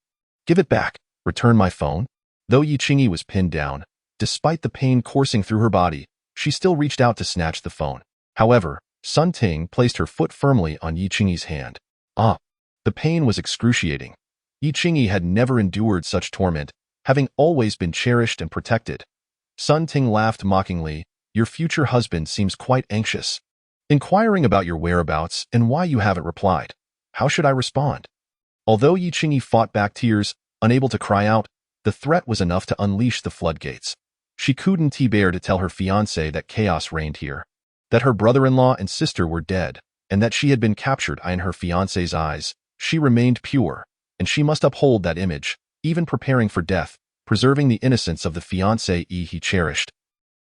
Give it back. Return my phone. Though Yi Qingyi was pinned down, despite the pain coursing through her body, she still reached out to snatch the phone. However, Sun Ting placed her foot firmly on Yi Qingyi's hand. The pain was excruciating. Yi Qingyi had never endured such torment, having always been cherished and protected. Sun Ting laughed mockingly. Your future husband seems quite anxious, inquiring about your whereabouts and why you haven't replied. How should I respond? Although Yi Qingyi fought back tears, unable to cry out, the threat was enough to unleash the floodgates. She couldn't bear to tell her fiancé that chaos reigned here, that her brother-in-law and sister were dead, and that she had been captured. In her fiancé's eyes, she remained pure, and she must uphold that image, even preparing for death, preserving the innocence of the fiancé he cherished,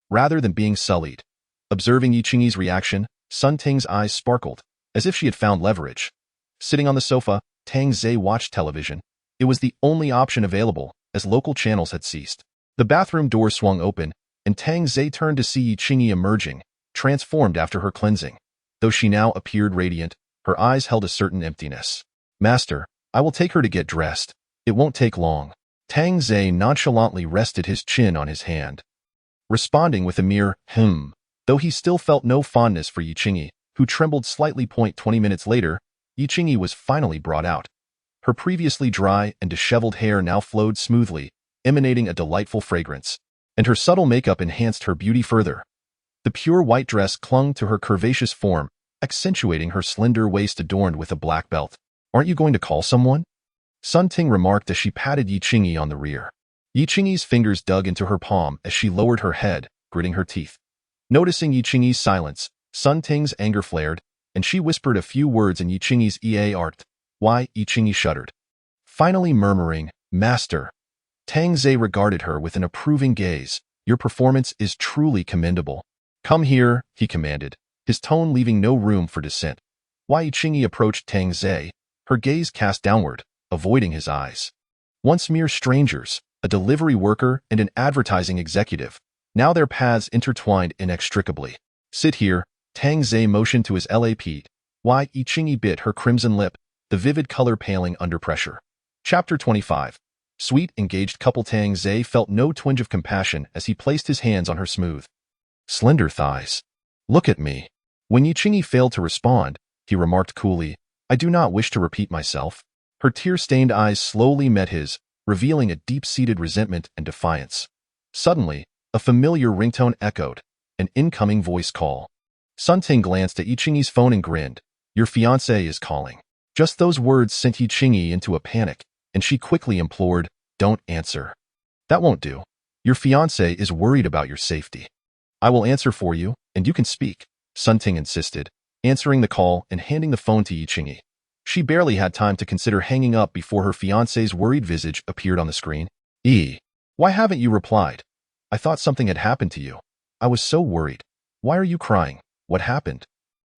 rather than being sullied. Observing Yi Qingyi's reaction, Sun Ting's eyes sparkled, as if she had found leverage. Sitting on the sofa, Tang Zhe watched television. It was the only option available, as local channels had ceased. The bathroom door swung open, and Tang Zhe turned to see Yi Qingyi emerging, transformed after her cleansing. Though she now appeared radiant, her eyes held a certain emptiness. Master, I will take her to get dressed. It won't take long. Tang Zhe nonchalantly rested his chin on his hand, responding with a mere though he still felt no fondness for Yi Qingyi, who trembled slightly. 20 minutes later, Yi Qingyi was finally brought out. Her previously dry and disheveled hair now flowed smoothly, emanating a delightful fragrance, and her subtle makeup enhanced her beauty further. The pure white dress clung to her curvaceous form, accentuating her slender waist adorned with a black belt. Aren't you going to call someone? Sun Ting remarked as she patted Yi Qingyi on the rear. Yi Qingyi's fingers dug into her palm as she lowered her head, gritting her teeth. Noticing Yi Qingyi's silence, Sun Ting's anger flared, and she whispered a few words in Yi Qingyi's ear. Why? Yi Qingyi shuddered, finally murmuring, Master. Tang Zhe regarded her with an approving gaze. Your performance is truly commendable. Come here, he commanded, his tone leaving no room for dissent. Why? Yi Qingyi approached Tang Zhe, her gaze cast downward, avoiding his eyes. Once mere strangers, a delivery worker and an advertising executive, now their paths intertwined inextricably. Sit here, Tang Zhe motioned to his lap. Why? Yi Qingyi bit her crimson lip, the vivid color paling under pressure. Chapter 25. Sweet, engaged couple Tang Zhe felt no twinge of compassion as he placed his hands on her smooth, slender thighs. Look at me. When Yi Qingyi failed to respond, he remarked coolly, I do not wish to repeat myself. Her tear-stained eyes slowly met his, revealing a deep-seated resentment and defiance. Suddenly, a familiar ringtone echoed, an incoming voice call. Sun Ting glanced at Yi Qingyi's phone and grinned. Your fiancé is calling. Just those words sent Yi Qingyi into a panic, and she quickly implored, don't answer. That won't do. Your fiancé is worried about your safety. I will answer for you, and you can speak, Sun Ting insisted, answering the call and handing the phone to Yi Qingyi. She barely had time to consider hanging up before her fiancé's worried visage appeared on the screen. Why haven't you replied? I thought something had happened to you. I was so worried. Why are you crying? What happened?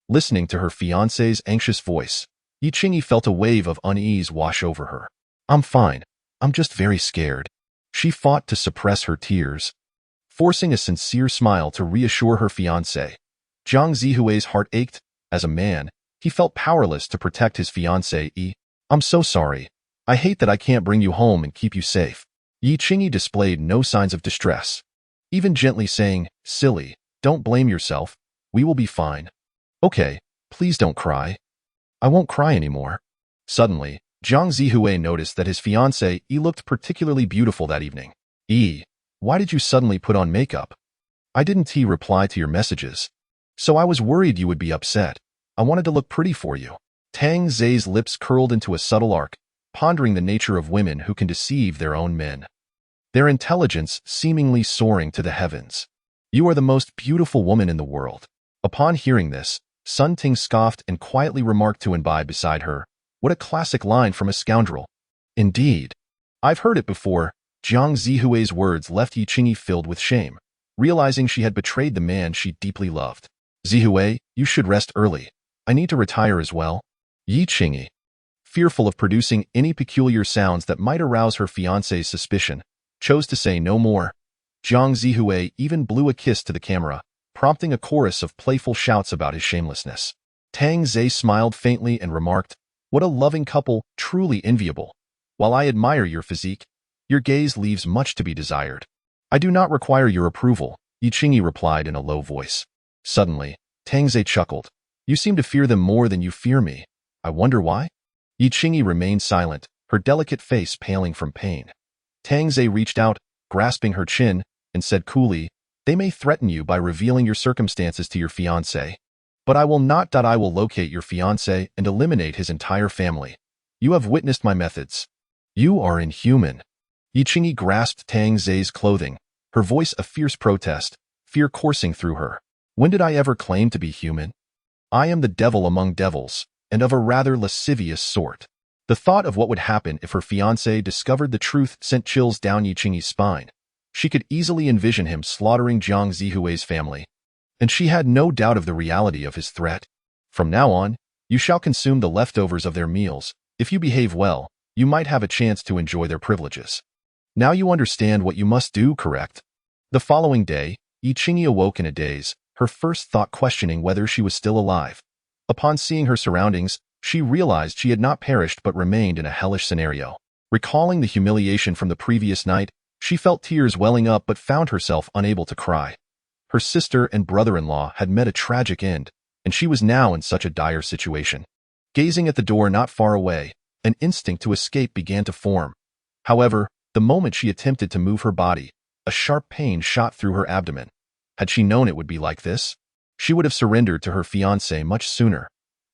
Listening to her fiancé's anxious voice, Yi Qingyi felt a wave of unease wash over her. I'm fine. I'm just very scared. She fought to suppress her tears, forcing a sincere smile to reassure her fiancé. Jiang Zihui's heart ached. As a man, he felt powerless to protect his fiancée. I'm so sorry. I hate that I can't bring you home and keep you safe. Yi Qingyi displayed no signs of distress, even gently saying, silly, don't blame yourself. We will be fine. Okay, please don't cry. I won't cry anymore. Suddenly, Jiang Zihui noticed that his fiancée looked particularly beautiful that evening. Why did you suddenly put on makeup? I didn't reply to your messages. So I was worried you would be upset. I wanted to look pretty for you. Tang Zhe's lips curled into a subtle arc, pondering the nature of women who can deceive their own men. Their intelligence seemingly soaring to the heavens. You are the most beautiful woman in the world. Upon hearing this, Sun Ting scoffed and quietly remarked to Enbai beside her, what a classic line from a scoundrel. Indeed. I've heard it before. Jiang Zihui's words left Yi Qingyi filled with shame, realizing she had betrayed the man she deeply loved. Zihui, you should rest early. I need to retire as well. Yi Qingyi, fearful of producing any peculiar sounds that might arouse her fiancé's suspicion, chose to say no more. Jiang Zihui even blew a kiss to the camera, prompting a chorus of playful shouts about his shamelessness. Tang Zhe smiled faintly and remarked, what a loving couple, truly enviable. While I admire your physique, your gaze leaves much to be desired. I do not require your approval, Yi Qingyi replied in a low voice. Suddenly, Tang Zhe chuckled. You seem to fear them more than you fear me. I wonder why? Yi Qingyi remained silent, her delicate face paling from pain. Tang Zhe reached out, grasping her chin, and said coolly, they may threaten you by revealing your circumstances to your fiancé. But I will not. I will locate your fiancé and eliminate his entire family. You have witnessed my methods. You are inhuman. Yi Qingyi grasped Tang Zhe's clothing, her voice a fierce protest, fear coursing through her. When did I ever claim to be human? I am the devil among devils, and of a rather lascivious sort. The thought of what would happen if her fiancé discovered the truth sent chills down Yi Qingyi's spine. She could easily envision him slaughtering Jiang Zihui's family, and she had no doubt of the reality of his threat. From now on, you shall consume the leftovers of their meals. If you behave well, you might have a chance to enjoy their privileges. Now you understand what you must do, correct? The following day, Yi Qingyi awoke in a daze, her first thought questioning whether she was still alive. Upon seeing her surroundings, she realized she had not perished but remained in a hellish scenario. Recalling the humiliation from the previous night, she felt tears welling up but found herself unable to cry. Her sister and brother-in-law had met a tragic end, and she was now in such a dire situation. Gazing at the door not far away, an instinct to escape began to form. However, the moment she attempted to move her body, a sharp pain shot through her abdomen. Had she known it would be like this, she would have surrendered to her fiancé much sooner.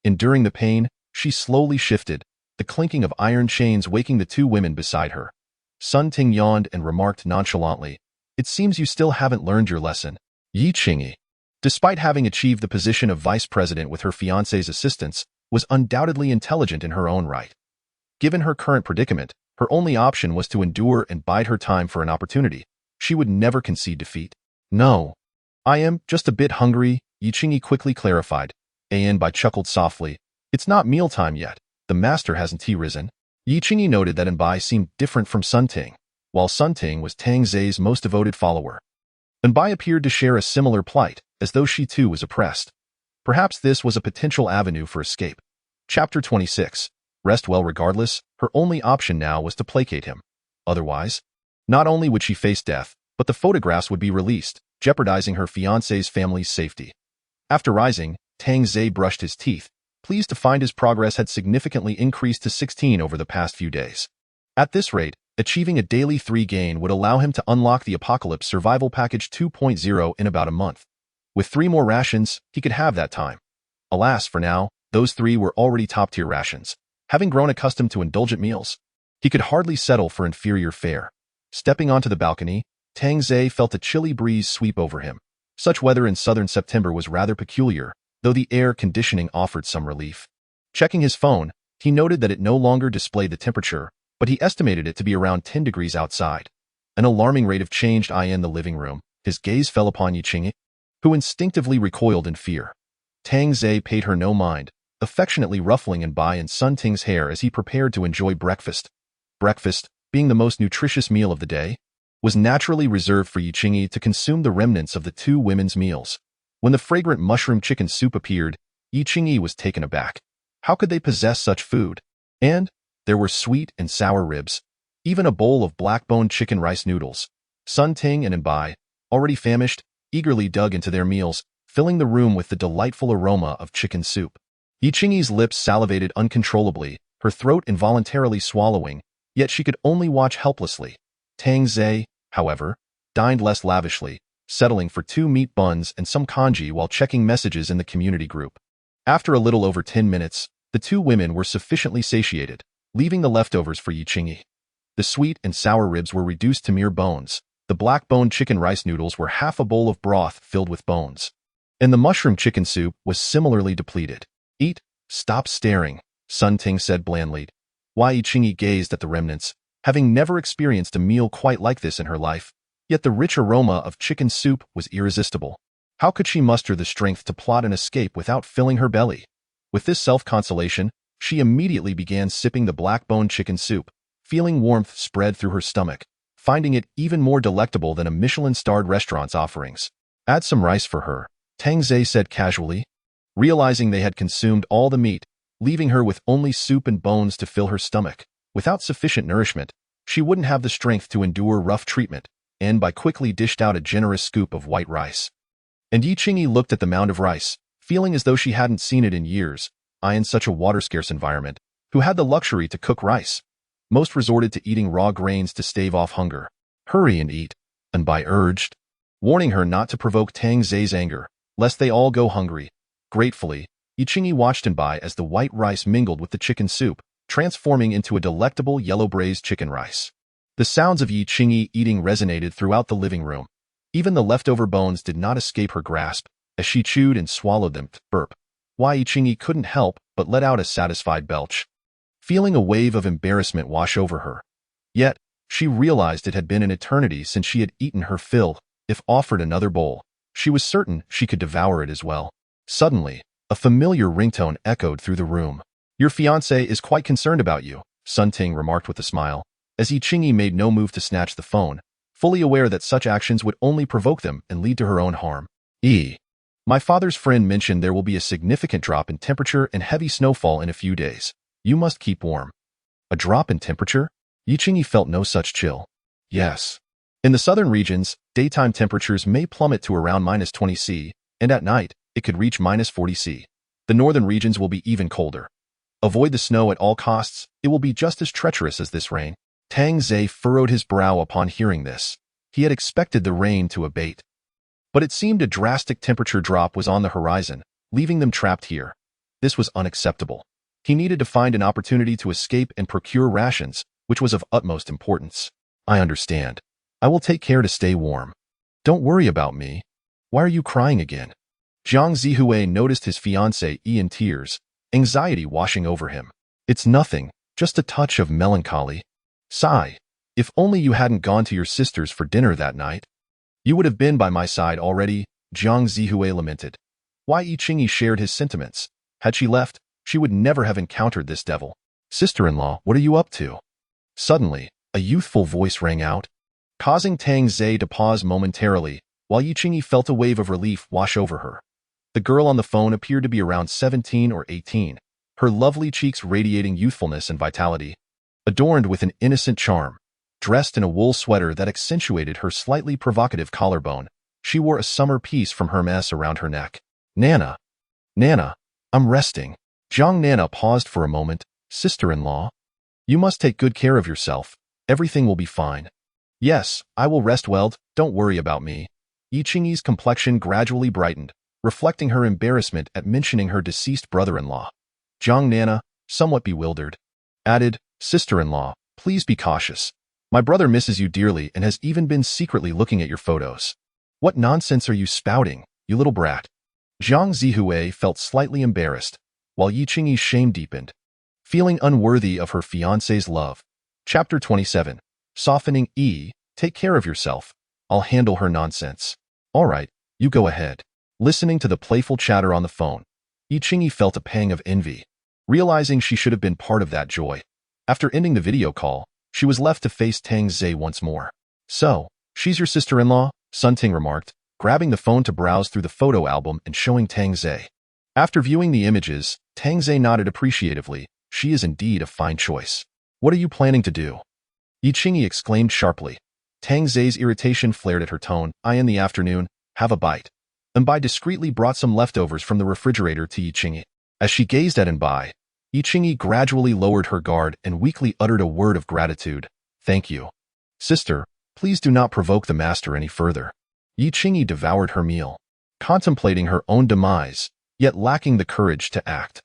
Enduring the pain, she slowly shifted, the clinking of iron chains waking the two women beside her. Sun Ting yawned and remarked nonchalantly, it seems you still haven't learned your lesson. Yi Qingyi, despite having achieved the position of vice president with her fiancé's assistance, was undoubtedly intelligent in her own right. Given her current predicament, her only option was to endure and bide her time for an opportunity. She would never concede defeat. No. I am just a bit hungry, Yi Qingyi quickly clarified. Anbai chuckled softly. It's not mealtime yet. The master hasn't risen. Yi Qingyi noted that Anbai seemed different from Sun Ting, while Sun Ting was Tang Zhe's most devoted follower. Anbai appeared to share a similar plight, as though she too was oppressed. Perhaps this was a potential avenue for escape. Chapter 26. Rest well regardless, her only option now was to placate him. Otherwise, not only would she face death, but the photographs would be released, jeopardizing her fiancé's family's safety. After rising, Tang Zhe brushed his teeth, pleased to find his progress had significantly increased to 16 over the past few days. At this rate, achieving a daily 3 gain would allow him to unlock the Apocalypse Survival Package 2.0 in about a month. With 3 more rations, he could have that time. Alas, for now, those 3 were already top-tier rations. Having grown accustomed to indulgent meals, he could hardly settle for inferior fare. Stepping onto the balcony, Tang Zhe felt a chilly breeze sweep over him. Such weather in southern September was rather peculiar, though the air conditioning offered some relief. Checking his phone, he noted that it no longer displayed the temperature, but he estimated it to be around 10 degrees outside. An alarming rate of change in the living room. His gaze fell upon Yiqing, who instinctively recoiled in fear. Tang Zhe paid her no mind, affectionately ruffling Bai and Sun Ting's hair as he prepared to enjoy breakfast. Breakfast, being the most nutritious meal of the day, was naturally reserved for Yiqing to consume the remnants of the 2 women's meals. When the fragrant mushroom chicken soup appeared, Yiqing was taken aback. How could they possess such food? And there were sweet and sour ribs, even a bowl of black-boned chicken rice noodles. Sun Ting and Bai, already famished, eagerly dug into their meals, filling the room with the delightful aroma of chicken soup. Yiqing's lips salivated uncontrollably, her throat involuntarily swallowing, yet she could only watch helplessly. Tang Zhe, however, dined less lavishly, settling for 2 meat buns and some congee while checking messages in the community group. After a little over 10 minutes, the 2 women were sufficiently satiated, leaving the leftovers for Yiqing. The sweet and sour ribs were reduced to mere bones. The black-boned chicken rice noodles were half a bowl of broth filled with bones. And the mushroom chicken soup was similarly depleted. Eat, stop staring, Sun Ting said blandly. Yiqing gazed at the remnants, having never experienced a meal quite like this in her life. Yet the rich aroma of chicken soup was irresistible. How could she muster the strength to plot an escape without filling her belly? With this self-consolation, she immediately began sipping the black-boned chicken soup, feeling warmth spread through her stomach, finding it even more delectable than a Michelin-starred restaurant's offerings. Add some rice for her, Tang Zhe said casually. Realizing they had consumed all the meat, leaving her with only soup and bones to fill her stomach. Without sufficient nourishment, she wouldn't have the strength to endure rough treatment, and Bai quickly dished out a generous scoop of white rice. And Yiqing looked at the mound of rice, feeling as though she hadn't seen it in years. In such a water-scarce environment, who had the luxury to cook rice? Most resorted to eating raw grains to stave off hunger. Hurry and eat, Bai urged, warning her not to provoke Tang Zhe's anger, lest they all go hungry. Gratefully, Yiqing watched Bai as the white rice mingled with the chicken soup, transforming into a delectable yellow braised chicken rice. The sounds of Yiqing eating resonated throughout the living room. Even the leftover bones did not escape her grasp, as she chewed and swallowed them. Burp. Yiqing couldn't help but let out a satisfied belch, feeling a wave of embarrassment wash over her. Yet, she realized it had been an eternity since she had eaten her fill. If offered another bowl, she was certain she could devour it as well. Suddenly, a familiar ringtone echoed through the room. Your fiancé is quite concerned about you, Sun Ting remarked with a smile, as Yiqing made no move to snatch the phone, fully aware that such actions would only provoke them and lead to her own harm. My father's friend mentioned there will be a significant drop in temperature and heavy snowfall in a few days. You must keep warm. A drop in temperature? Yiqing felt no such chill. Yes. In the southern regions, daytime temperatures may plummet to around -20 C, and at night, it could reach -40 C. The northern regions will be even colder. Avoid the snow at all costs, it will be just as treacherous as this rain. Tang Zhe furrowed his brow upon hearing this. He had expected the rain to abate. But it seemed a drastic temperature drop was on the horizon, leaving them trapped here. This was unacceptable. He needed to find an opportunity to escape and procure rations, which was of utmost importance. I understand. I will take care to stay warm. Don't worry about me. Why are you crying again? Jiang Zihue noticed his fiancée in tears, anxiety washing over him. It's nothing, just a touch of melancholy. Sigh. If only you hadn't gone to your sister's for dinner that night. You would have been by my side already, Jiang Zihue lamented. Yiqing shared his sentiments. Had she left, she would never have encountered this devil. Sister-in-law, what are you up to? Suddenly, a youthful voice rang out, causing Tang Zhe to pause momentarily, while Yiqing felt a wave of relief wash over her. The girl on the phone appeared to be around 17 or 18, her lovely cheeks radiating youthfulness and vitality, adorned with an innocent charm. Dressed in a wool sweater that accentuated her slightly provocative collarbone, she wore a summer piece from Hermes around her neck. Nana. Nana, I'm resting. Jiang Nana paused for a moment. Sister-in-law? You must take good care of yourself. Everything will be fine. Yes, I will rest well, don't worry about me. Yi Qingyi's complexion gradually brightened, reflecting her embarrassment at mentioning her deceased brother-in-law. Jiang Nana, somewhat bewildered, added, Sister-in-law, please be cautious. My brother misses you dearly and has even been secretly looking at your photos. What nonsense are you spouting, you little brat? Zhang Zihui felt slightly embarrassed, while Yi Qingyi's shame deepened, feeling unworthy of her fiancé's love. Chapter 27. Softening. Take care of yourself. I'll handle her nonsense. All right, you go ahead. Listening to the playful chatter on the phone, Yi Qingyi felt a pang of envy, realizing she should have been part of that joy. After ending the video call, she was left to face Tang Zhe once more. So, she's your sister-in-law? Sun Ting remarked, grabbing the phone to browse through the photo album and showing Tang Zhe. After viewing the images, Tang Zhe nodded appreciatively. She is indeed a fine choice. What are you planning to do? Yi Qingyi exclaimed sharply. Tang Zhe's irritation flared at her tone. In the afternoon, have a bite. Enbai discreetly brought some leftovers from the refrigerator to Yi Qingyi. As she gazed at Enbai, Yi Qingyi gradually lowered her guard and weakly uttered a word of gratitude. Thank you. Sister, please do not provoke the master any further. Yi Qingyi devoured her meal, contemplating her own demise, yet lacking the courage to act.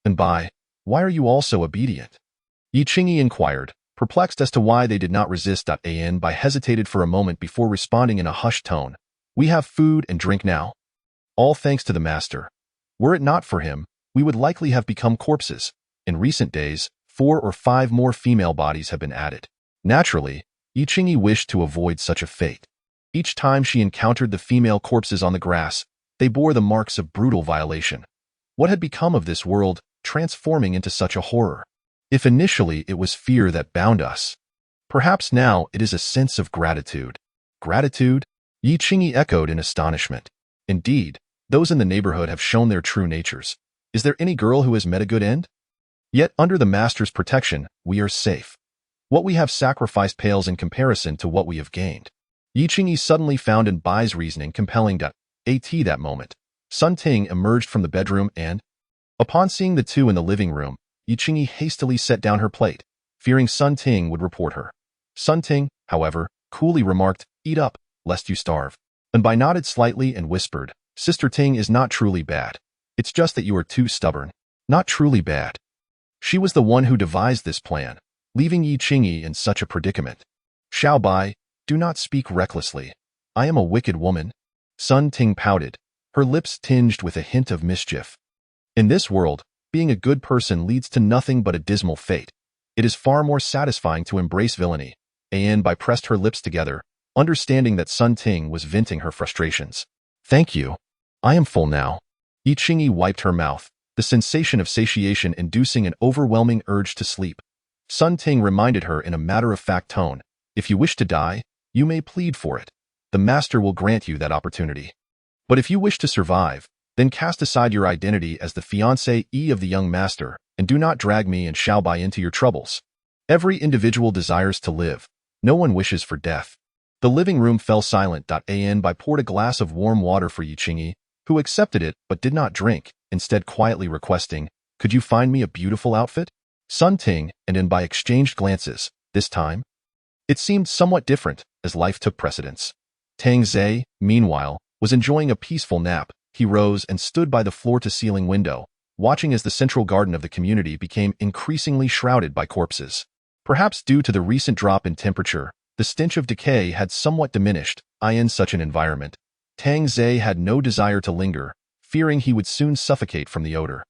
Enbai, why are you all so obedient? Yi Qingyi inquired, perplexed as to why they did not resist. Enbai hesitated for a moment before responding in a hushed tone. We have food and drink now. All thanks to the master. Were it not for him, we would likely have become corpses. In recent days, 4 or 5 more female bodies have been added. Naturally, Yi Qingyi wished to avoid such a fate. Each time she encountered the female corpses on the grass, they bore the marks of brutal violation. What had become of this world, transforming into such a horror? If initially it was fear that bound us, perhaps now it is a sense of gratitude. Gratitude? Yi Qingyi echoed in astonishment. Indeed, those in the neighborhood have shown their true natures. Is there any girl who has met a good end? Yet under the master's protection, we are safe. What we have sacrificed pales in comparison to what we have gained. Yi Qingyi suddenly found Enbai's reasoning compelling. At that moment, Sun Ting emerged from the bedroom and, upon seeing the two in the living room, Yi Qingyi hastily set down her plate, fearing Sun Ting would report her. Sun Ting, however, coolly remarked, eat up, lest you starve. Enbai nodded slightly and whispered, Sister Ting is not truly bad. It's just that you are too stubborn. Not truly bad. She was the one who devised this plan, leaving Yi Qingyi in such a predicament. Xiao Bai, do not speak recklessly. I am a wicked woman. Sun Ting pouted, her lips tinged with a hint of mischief. In this world, being a good person leads to nothing but a dismal fate. It is far more satisfying to embrace villainy. Enbai pressed her lips together, understanding that Sun Ting was venting her frustrations. Thank you. I am full now. Yi Qingyi wiped her mouth, the sensation of satiation inducing an overwhelming urge to sleep. Sun Ting reminded her in a matter-of-fact tone, if you wish to die, you may plead for it. The master will grant you that opportunity. But if you wish to survive, then cast aside your identity as the fiancé of the young master, and do not drag me and Xiao Bai into your troubles. Every individual desires to live. No one wishes for death. The living room fell silent. Enbai poured a glass of warm water for Yi Qingyi, who accepted it but did not drink, instead quietly requesting, could you find me a beautiful outfit? Sun Ting and Enbai exchanged glances. This time, it seemed somewhat different, as life took precedence. Tang Zhe, meanwhile, was enjoying a peaceful nap. He rose and stood by the floor-to-ceiling window, watching as the central garden of the community became increasingly shrouded by corpses. Perhaps due to the recent drop in temperature, the stench of decay had somewhat diminished. In such an environment, Tang Zhe had no desire to linger, fearing he would soon suffocate from the odor.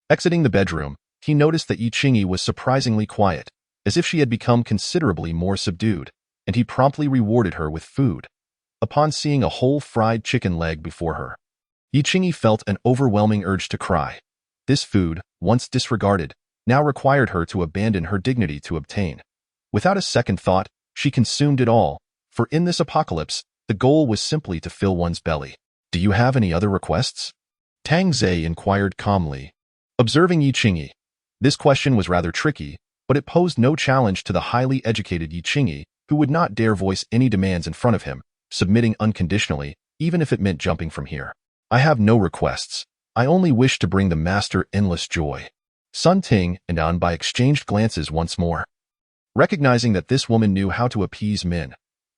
Exiting the bedroom, he noticed that Yi Qingyi was surprisingly quiet, as if she had become considerably more subdued, and he promptly rewarded her with food. Upon seeing a whole fried chicken leg before her, Yi Qingyi felt an overwhelming urge to cry. This food, once disregarded, now required her to abandon her dignity to obtain. Without a second thought, she consumed it all, for in this apocalypse, the goal was simply to fill one's belly. Do you have any other requests? Tang Zhe inquired calmly, observing Yi Qingyi. This question was rather tricky, but it posed no challenge to the highly educated Yi Qingyi, who would not dare voice any demands in front of him, submitting unconditionally, even if it meant jumping from here. I have no requests. I only wish to bring the master endless joy. Sun Ting and Anbai exchanged glances once more, recognizing that this woman knew how to appease men.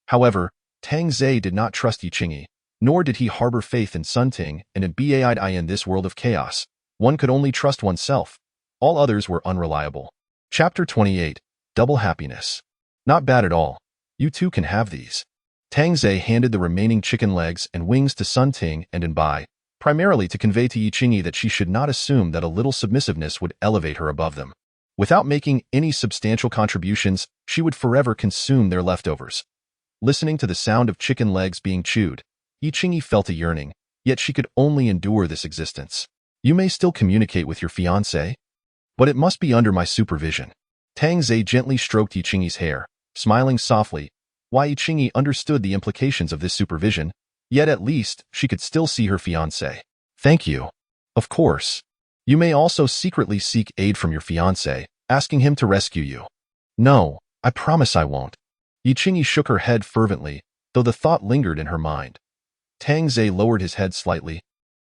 However, Tang Zhe did not trust Yi Qingyi, nor did he harbor faith in Sun Ting and in Bai in this world of chaos. One could only trust oneself. All others were unreliable. Chapter 28. Double Happiness. Not bad at all. You too can have these. Tang Zhe handed the remaining chicken legs and wings to Sun Ting and Anbai, primarily to convey to Yi Qingyi that she should not assume that a little submissiveness would elevate her above them. Without making any substantial contributions, she would forever consume their leftovers. Listening to the sound of chicken legs being chewed, Yi Qingyi felt a yearning, yet she could only endure this existence. You may still communicate with your fiancé, but it must be under my supervision. Tang Zhe gently stroked Yi Qingyi's hair, smiling softly, while Yi Qingyi understood the implications of this supervision, yet at least she could still see her fiancé. Thank you. Of course. You may also secretly seek aid from your fiancé, asking him to rescue you. No, I promise I won't. Yi Qingyi shook her head fervently, though the thought lingered in her mind. Tang Zhe lowered his head slightly,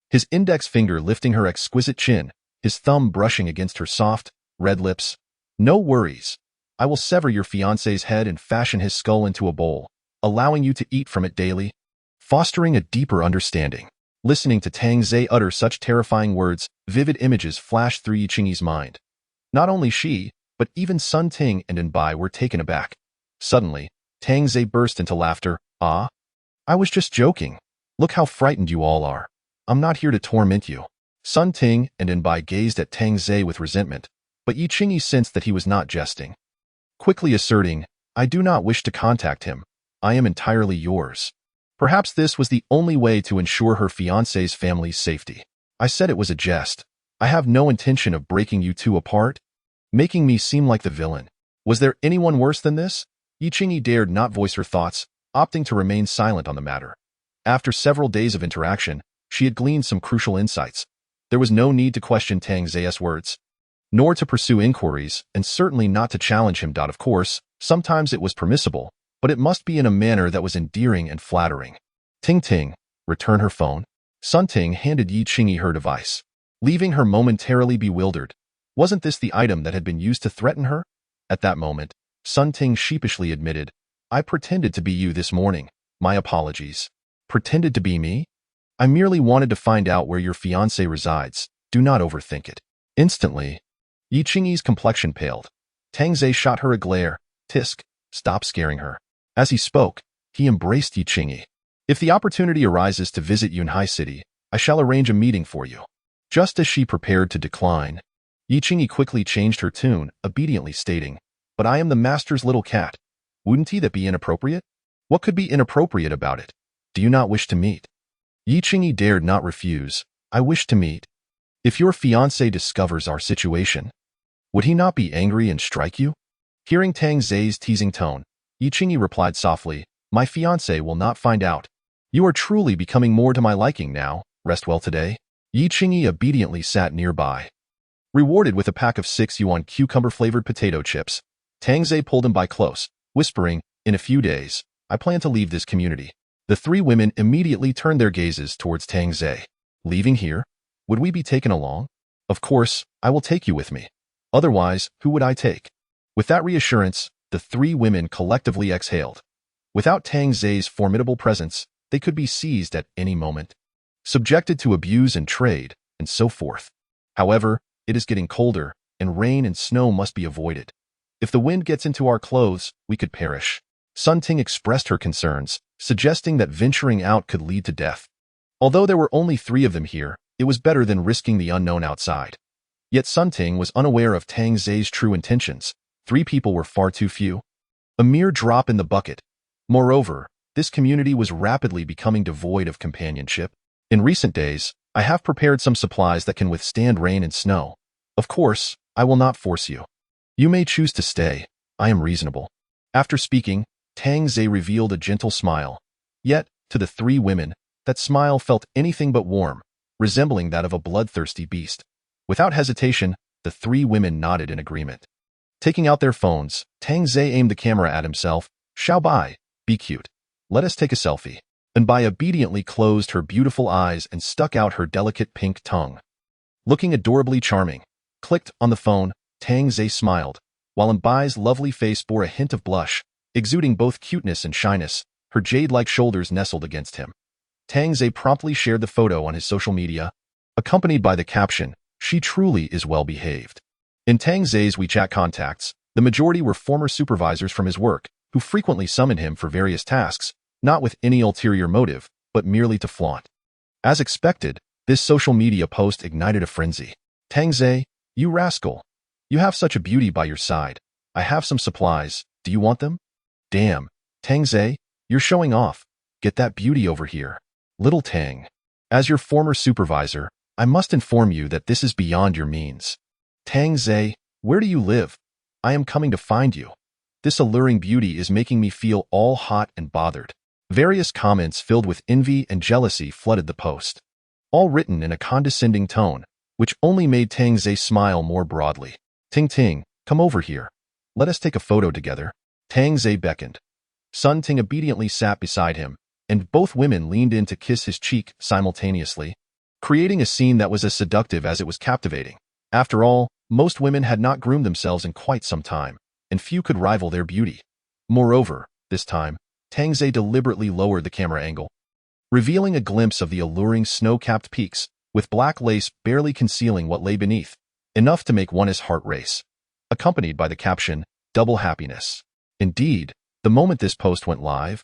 his index finger lifting her exquisite chin, his thumb brushing against her soft, red lips. No worries. I will sever your fiancé's head and fashion his skull into a bowl, allowing you to eat from it daily, fostering a deeper understanding. Listening to Tang Zhe utter such terrifying words, vivid images flashed through Yi Qingyi's mind. Not only she, but even Sun Ting and Anbai were taken aback. Suddenly, Tang Zhe burst into laughter. Ah, I was just joking. Look how frightened you all are. I'm not here to torment you. Sun Ting and Anbai gazed at Tang Zhe with resentment, but Yi Qingyi sensed that he was not jesting. Quickly asserting, I do not wish to contact him. I am entirely yours. Perhaps this was the only way to ensure her fiancé's family's safety. I said it was a jest. I have no intention of breaking you two apart, making me seem like the villain. Was there anyone worse than this? Yi Qingyi dared not voice her thoughts, opting to remain silent on the matter. After several days of interaction, she had gleaned some crucial insights. There was no need to question Tang Zhe's words, nor to pursue inquiries, and certainly not to challenge him. Of course, sometimes it was permissible, but it must be in a manner that was endearing and flattering. Ting Ting, return her phone. Sun Ting handed Yi Qingyi her device, leaving her momentarily bewildered. Wasn't this the item that had been used to threaten her? At that moment, Sun Ting sheepishly admitted, I pretended to be you this morning. My apologies. Pretended to be me? I merely wanted to find out where your fiancé resides. Do not overthink it. Instantly, Yi Qingyi's complexion paled. Tang Zhe shot her a glare. Tisk, stop scaring her. As he spoke, he embraced Yi Qingyi. If the opportunity arises to visit Yunhai City, I shall arrange a meeting for you. Just as she prepared to decline, Yi Qingyi quickly changed her tune, obediently stating, But I am the master's little cat. Wouldn't that be inappropriate? What could be inappropriate about it? Do you not wish to meet? Yi Qingyi dared not refuse. I wish to meet. If your fiancé discovers our situation, would he not be angry and strike you? Hearing Tang Zhe's teasing tone, Yi Qingyi replied softly, My fiancé will not find out. You are truly becoming more to my liking now. Rest well today. Yi Qingyi obediently sat nearby. Rewarded with a pack of 6 yuan cucumber-flavored potato chips, Tang Zhe pulled him by close, whispering, In a few days, I plan to leave this community. The three women immediately turned their gazes towards Tang Zhe. Leaving here? Would we be taken along? Of course, I will take you with me. Otherwise, who would I take? With that reassurance, the three women collectively exhaled. Without Tang Zhe's formidable presence, they could be seized at any moment, subjected to abuse and trade, and so forth. However, it is getting colder, and rain and snow must be avoided. If the wind gets into our clothes, we could perish. Sun Ting expressed her concerns, suggesting that venturing out could lead to death. Although there were only 3 of them here, it was better than risking the unknown outside. Yet Sun Ting was unaware of Tang Zhe's true intentions. 3 people were far too few. A mere drop in the bucket. Moreover, this community was rapidly becoming devoid of companionship. In recent days, I have prepared some supplies that can withstand rain and snow. Of course, I will not force you. You may choose to stay. I am reasonable. After speaking, Tang Zhe revealed a gentle smile. Yet, to the 3 women, that smile felt anything but warm, resembling that of a bloodthirsty beast. Without hesitation, the 3 women nodded in agreement. Taking out their phones, Tang Zhe aimed the camera at himself, Xiao Bai, be cute. Let us take a selfie. And Bai obediently closed her beautiful eyes and stuck out her delicate pink tongue. Looking adorably charming, clicked on the phone, Tang Zhe smiled, while Bai's lovely face bore a hint of blush, exuding both cuteness and shyness. Her jade-like shoulders nestled against him. Tang Zhe promptly shared the photo on his social media, accompanied by the caption, "She truly is well-behaved." In Tang Zhe's WeChat contacts, the majority were former supervisors from his work, who frequently summoned him for various tasks, not with any ulterior motive, but merely to flaunt. As expected, this social media post ignited a frenzy. "Tang Zhe, you rascal. You have such a beauty by your side. I have some supplies. Do you want them? Damn, Tang Zhe, you're showing off. Get that beauty over here." Little Tang, as your former supervisor, I must inform you that this is beyond your means. Tang Zhe, where do you live? I am coming to find you. This alluring beauty is making me feel all hot and bothered. Various comments filled with envy and jealousy flooded the post, all written in a condescending tone, which only made Tang Zhe smile more broadly. "Ting Ting, come over here. Let us take a photo together." Tang Zhe beckoned. Sun Ting obediently sat beside him, and both women leaned in to kiss his cheek simultaneously, creating a scene that was as seductive as it was captivating. After all, most women had not groomed themselves in quite some time, and few could rival their beauty. Moreover, this time, Tang Zhe deliberately lowered the camera angle, revealing a glimpse of the alluring snow-capped peaks, with black lace barely concealing what lay beneath, enough to make one's heart race, accompanied by the caption, "Double happiness." Indeed, the moment this post went live,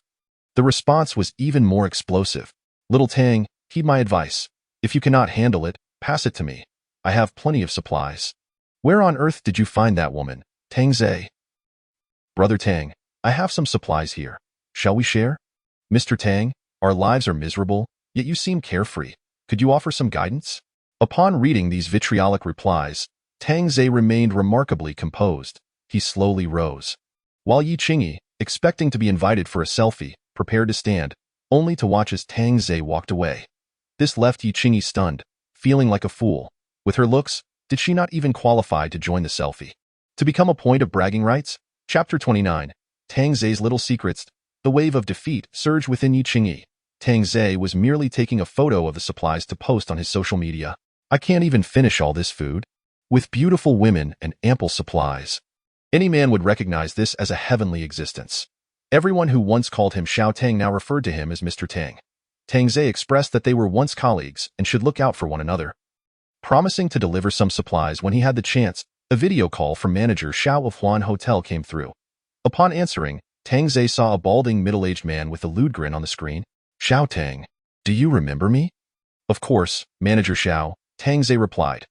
the response was even more explosive. "Little Tang, heed my advice. If you cannot handle it, pass it to me. I have plenty of supplies." "Where on earth did you find that woman, Tang Zhe?" "Brother Tang, I have some supplies here. Shall we share?" "Mr. Tang, our lives are miserable, yet you seem carefree. Could you offer some guidance?" Upon reading these vitriolic replies, Tang Zhe remained remarkably composed. He slowly rose, while Yi Qingyi, expecting to be invited for a selfie, prepared to stand, only to watch as Tang Zhe walked away. This left Yi Qingyi stunned, feeling like a fool. With her looks, did she not even qualify to join the selfie? To become a point of bragging rights? Chapter 29. Tang Zhe's Little Secrets. The wave of defeat surged within Yi Qingyi. Tang Zhe was merely taking a photo of the supplies to post on his social media. "I can't even finish all this food. With beautiful women and ample supplies." Any man would recognize this as a heavenly existence. Everyone who once called him Xiao Tang now referred to him as Mr. Tang. Tang Zhe expressed that they were once colleagues and should look out for one another. Promising to deliver some supplies when he had the chance, a video call from manager Xiao of Huan Hotel came through. Upon answering, Tang Zhe saw a balding middle-aged man with a lewd grin on the screen. "Xiao Tang, do you remember me?" "Of course, Manager Xiao," Tang Zhe replied.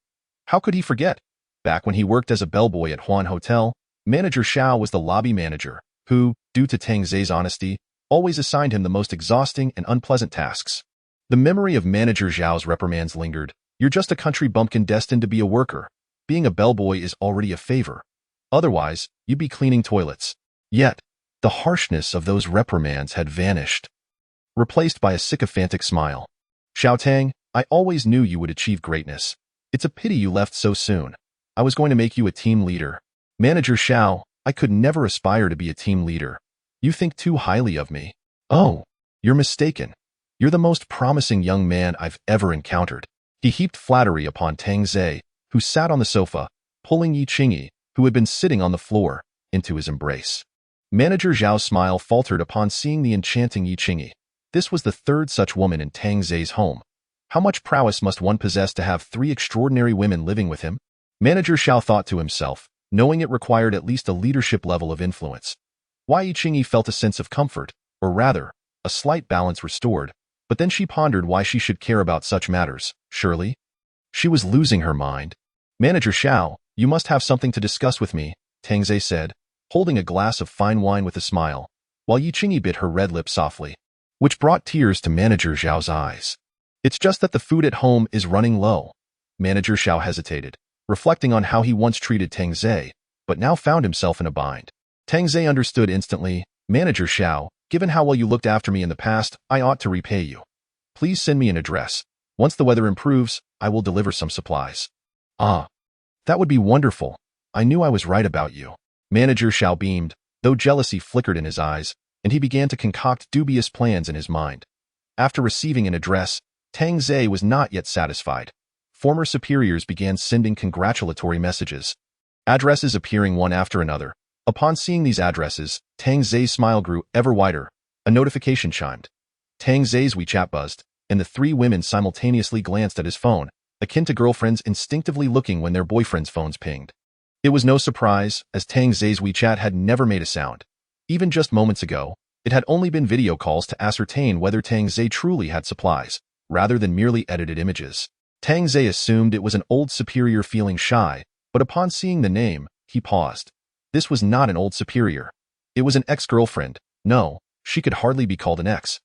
How could he forget? Back when he worked as a bellboy at Huan Hotel, Manager Xiao was the lobby manager, who, due to Tang Zhe's honesty, always assigned him the most exhausting and unpleasant tasks. The memory of Manager Zhao's reprimands lingered. "You're just a country bumpkin destined to be a worker. Being a bellboy is already a favor. Otherwise, you'd be cleaning toilets." Yet, the harshness of those reprimands had vanished, replaced by a sycophantic smile. "Xiao Tang, I always knew you would achieve greatness. It's a pity you left so soon. I was going to make you a team leader." "Manager Xiao, I could never aspire to be a team leader. You think too highly of me." "Oh, you're mistaken. You're the most promising young man I've ever encountered." He heaped flattery upon Tang Zhe, who sat on the sofa, pulling Yi Qingyi, who had been sitting on the floor, into his embrace. Manager Zhao's smile faltered upon seeing the enchanting Yi Qingyi. This was the third such woman in Tang Zhe's home. How much prowess must one possess to have 3 extraordinary women living with him? Manager Xiao thought to himself, knowing it required at least a leadership level of influence. Why Yi Qingyi felt a sense of comfort, or rather, a slight balance restored, but then she pondered why she should care about such matters. Surely, she was losing her mind. "Manager Xiao, you must have something to discuss with me," Tang Zhe said, holding a glass of fine wine with a smile, while Yi Qingyi bit her red lip softly, which brought tears to Manager Zhao's eyes. "It's just that the food at home is running low." Manager Xiao hesitated, reflecting on how he once treated Tang Zhe, but now found himself in a bind. Tang Zhe understood instantly. "Manager Xiao, given how well you looked after me in the past, I ought to repay you. Please send me an address. Once the weather improves, I will deliver some supplies." "Ah, that would be wonderful. I knew I was right about you." Manager Xiao beamed, though jealousy flickered in his eyes, and he began to concoct dubious plans in his mind. After receiving an address, Tang Zhe was not yet satisfied. Former superiors began sending congratulatory messages, addresses appearing one after another. Upon seeing these addresses, Tang Zhe's smile grew ever wider. A notification chimed. Tang Zhe's WeChat buzzed, and the three women simultaneously glanced at his phone, akin to girlfriends instinctively looking when their boyfriend's phones pinged. It was no surprise, as Tang Zhe's WeChat had never made a sound. Even just moments ago, it had only been video calls to ascertain whether Tang Zhe truly had supplies, rather than merely edited images. Tang Zhe assumed it was an old superior feeling shy, but upon seeing the name, he paused. This was not an old superior. It was an ex-girlfriend. No, she could hardly be called an ex,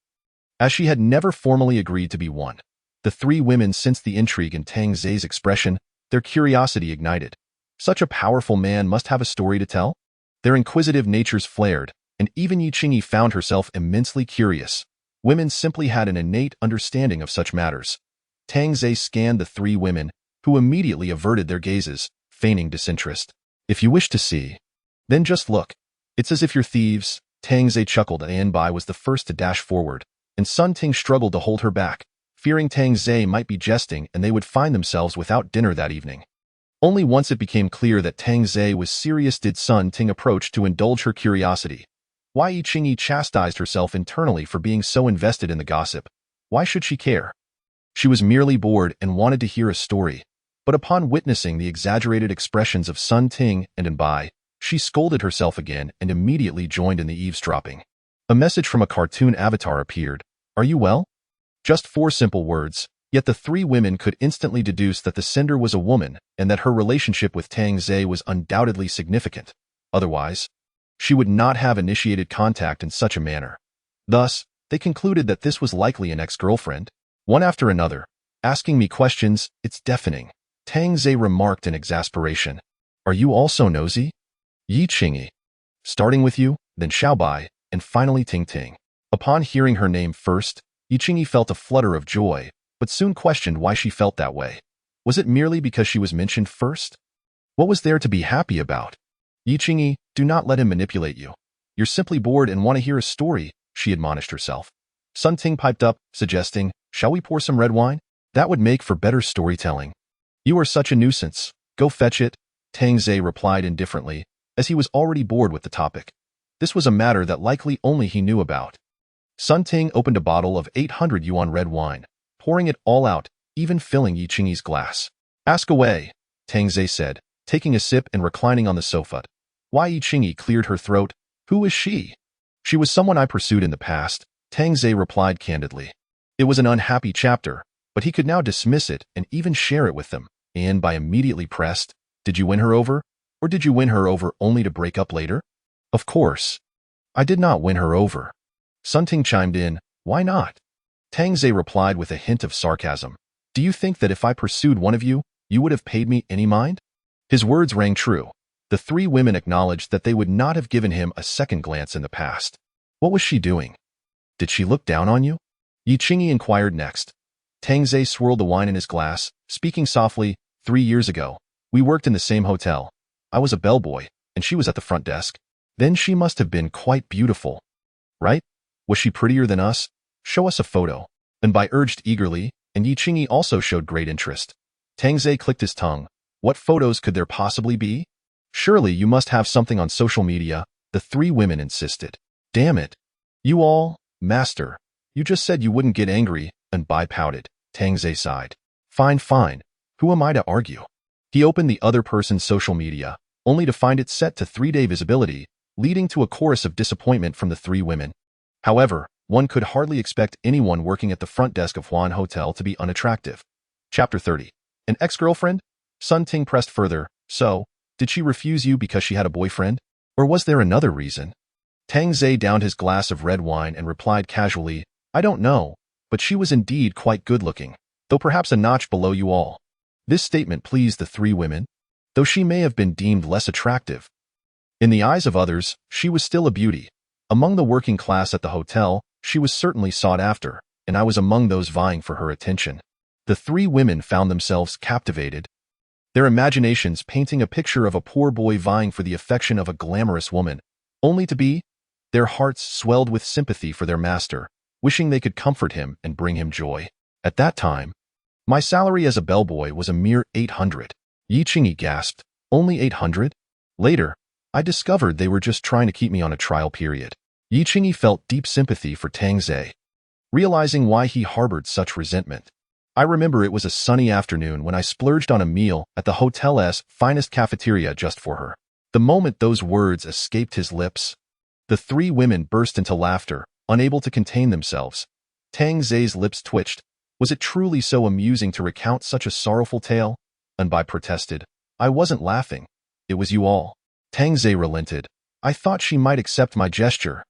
as she had never formally agreed to be one. The three women sensed the intrigue in Tang Zhe's expression, their curiosity ignited. Such a powerful man must have a story to tell? Their inquisitive natures flared, and even Yi Qingyi found herself immensely curious. Women simply had an innate understanding of such matters. Tang Zhe scanned the three women, who immediately averted their gazes, feigning disinterest. If you wish to see, then just look. It's as if you're thieves. Tang Zhe chuckled, and Bai was the first to dash forward, and Sun Ting struggled to hold her back, fearing Tang Zhe might be jesting and they would find themselves without dinner that evening. Only once it became clear that Tang Zhe was serious did Sun Ting approach to indulge her curiosity. Why Yi Qingyi chastised herself internally for being so invested in the gossip. Why should she care? She was merely bored and wanted to hear a story, but upon witnessing the exaggerated expressions of Sun Ting and Bai, she scolded herself again and immediately joined in the eavesdropping. A message from a cartoon avatar appeared. Are you well? Just 4 simple words, yet the three women could instantly deduce that the sender was a woman and that her relationship with Tang Zhe was undoubtedly significant. Otherwise, she would not have initiated contact in such a manner. Thus, they concluded that this was likely an ex-girlfriend. One after another, asking me questions, it's deafening. Tang Zhe remarked in exasperation. Are you also nosy? Yi Qingyi. Starting with you, then Xiaobai, and finally Ting Ting. Upon hearing her name first, Yi Qingyi felt a flutter of joy, but soon questioned why she felt that way. Was it merely because she was mentioned first? What was there to be happy about? Yi Qingyi, do not let him manipulate you. You're simply bored and want to hear a story, she admonished herself. Sun Ting piped up, suggesting, shall we pour some red wine? That would make for better storytelling. You are such a nuisance. Go fetch it, Tang Zhe replied indifferently, as he was already bored with the topic. This was a matter that likely only he knew about. Sun Ting opened a bottle of 800 yuan red wine, pouring it all out, even filling Yi Qingyi's glass. Ask away, Tang Zhe said, taking a sip and reclining on the sofa. Why Yi Qingyi cleared her throat. Who is she? She was someone I pursued in the past, Tang Zhe replied candidly. It was an unhappy chapter, but he could now dismiss it and even share it with them. And Bai immediately pressed, did you win her over? Or did you win her over only to break up later? Of course. I did not win her over. Sun Ting chimed in, why not? Tang Zhe replied with a hint of sarcasm. Do you think that if I pursued one of you, you would have paid me any mind? His words rang true. The three women acknowledged that they would not have given him a second glance in the past. What was she doing? Did she look down on you? Yi Qingyi inquired next. Tang Zhe swirled the wine in his glass, speaking softly, 3 years ago, we worked in the same hotel. I was a bellboy, and she was at the front desk. Then she must have been quite beautiful. Right? Was she prettier than us? Show us a photo. And Bai urged eagerly, and Yi Qingyi also showed great interest. Tang Zhe clicked his tongue. What photos could there possibly be? Surely you must have something on social media, the three women insisted. Damn it. You all, master. You just said you wouldn't get angry, and Bai pouted. Tang Zhe sighed. Fine, fine. Who am I to argue? He opened the other person's social media, only to find it set to 3-day visibility, leading to a chorus of disappointment from the three women. However, one could hardly expect anyone working at the front desk of Huan Hotel to be unattractive. Chapter 30. An ex-girlfriend? Sun Ting pressed further. So, did she refuse you because she had a boyfriend? Or was there another reason? Tang Zhe downed his glass of red wine and replied casually, I don't know, but she was indeed quite good-looking, though perhaps a notch below you all. This statement pleased the three women, though she may have been deemed less attractive. In the eyes of others, she was still a beauty. Among the working class at the hotel, she was certainly sought after, and I was among those vying for her attention. The three women found themselves captivated, their imaginations painting a picture of a poor boy vying for the affection of a glamorous woman, only to be. Their hearts swelled with sympathy for their master, wishing they could comfort him and bring him joy. At that time, my salary as a bellboy was a mere 800. Yi Qingyi gasped, only 800? Later, I discovered they were just trying to keep me on a trial period. Yi Qingyi felt deep sympathy for Tang Zhe, realizing why he harbored such resentment. I remember it was a sunny afternoon when I splurged on a meal at the hotel's finest cafeteria just for her. The moment those words escaped his lips, the three women burst into laughter, unable to contain themselves. Tang Zhe's lips twitched. Was it truly so amusing to recount such a sorrowful tale? Anbai protested. I wasn't laughing. It was you all. Tang Zhe relented. I thought she might accept my gesture.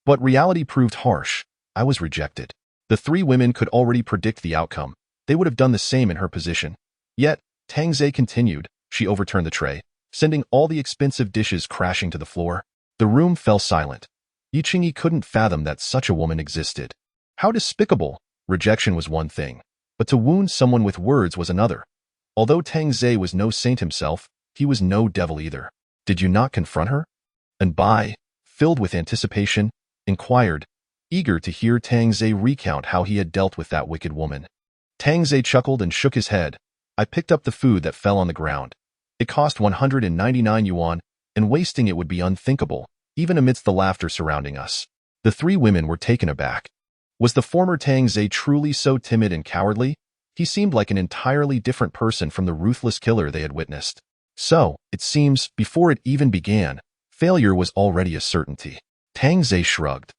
But reality proved harsh. I was rejected. The three women could already predict the outcome. They would have done the same in her position. Yet, Tang Zhe continued. She overturned the tray, sending all the expensive dishes crashing to the floor. The room fell silent. Yi Qingyi couldn't fathom that such a woman existed. How despicable! Rejection was one thing, but to wound someone with words was another. Although Tang Zhe was no saint himself, he was no devil either. Did you not confront her? Anbai, filled with anticipation, inquired, eager to hear Tang Zhe recount how he had dealt with that wicked woman. Tang Zhe chuckled and shook his head. I picked up the food that fell on the ground. It cost 199 yuan, and wasting it would be unthinkable, even amidst the laughter surrounding us. The three women were taken aback. Was the former Tang Zhe truly so timid and cowardly? He seemed like an entirely different person from the ruthless killer they had witnessed. So, it seems, before it even began, failure was already a certainty. Tang Zhe shrugged,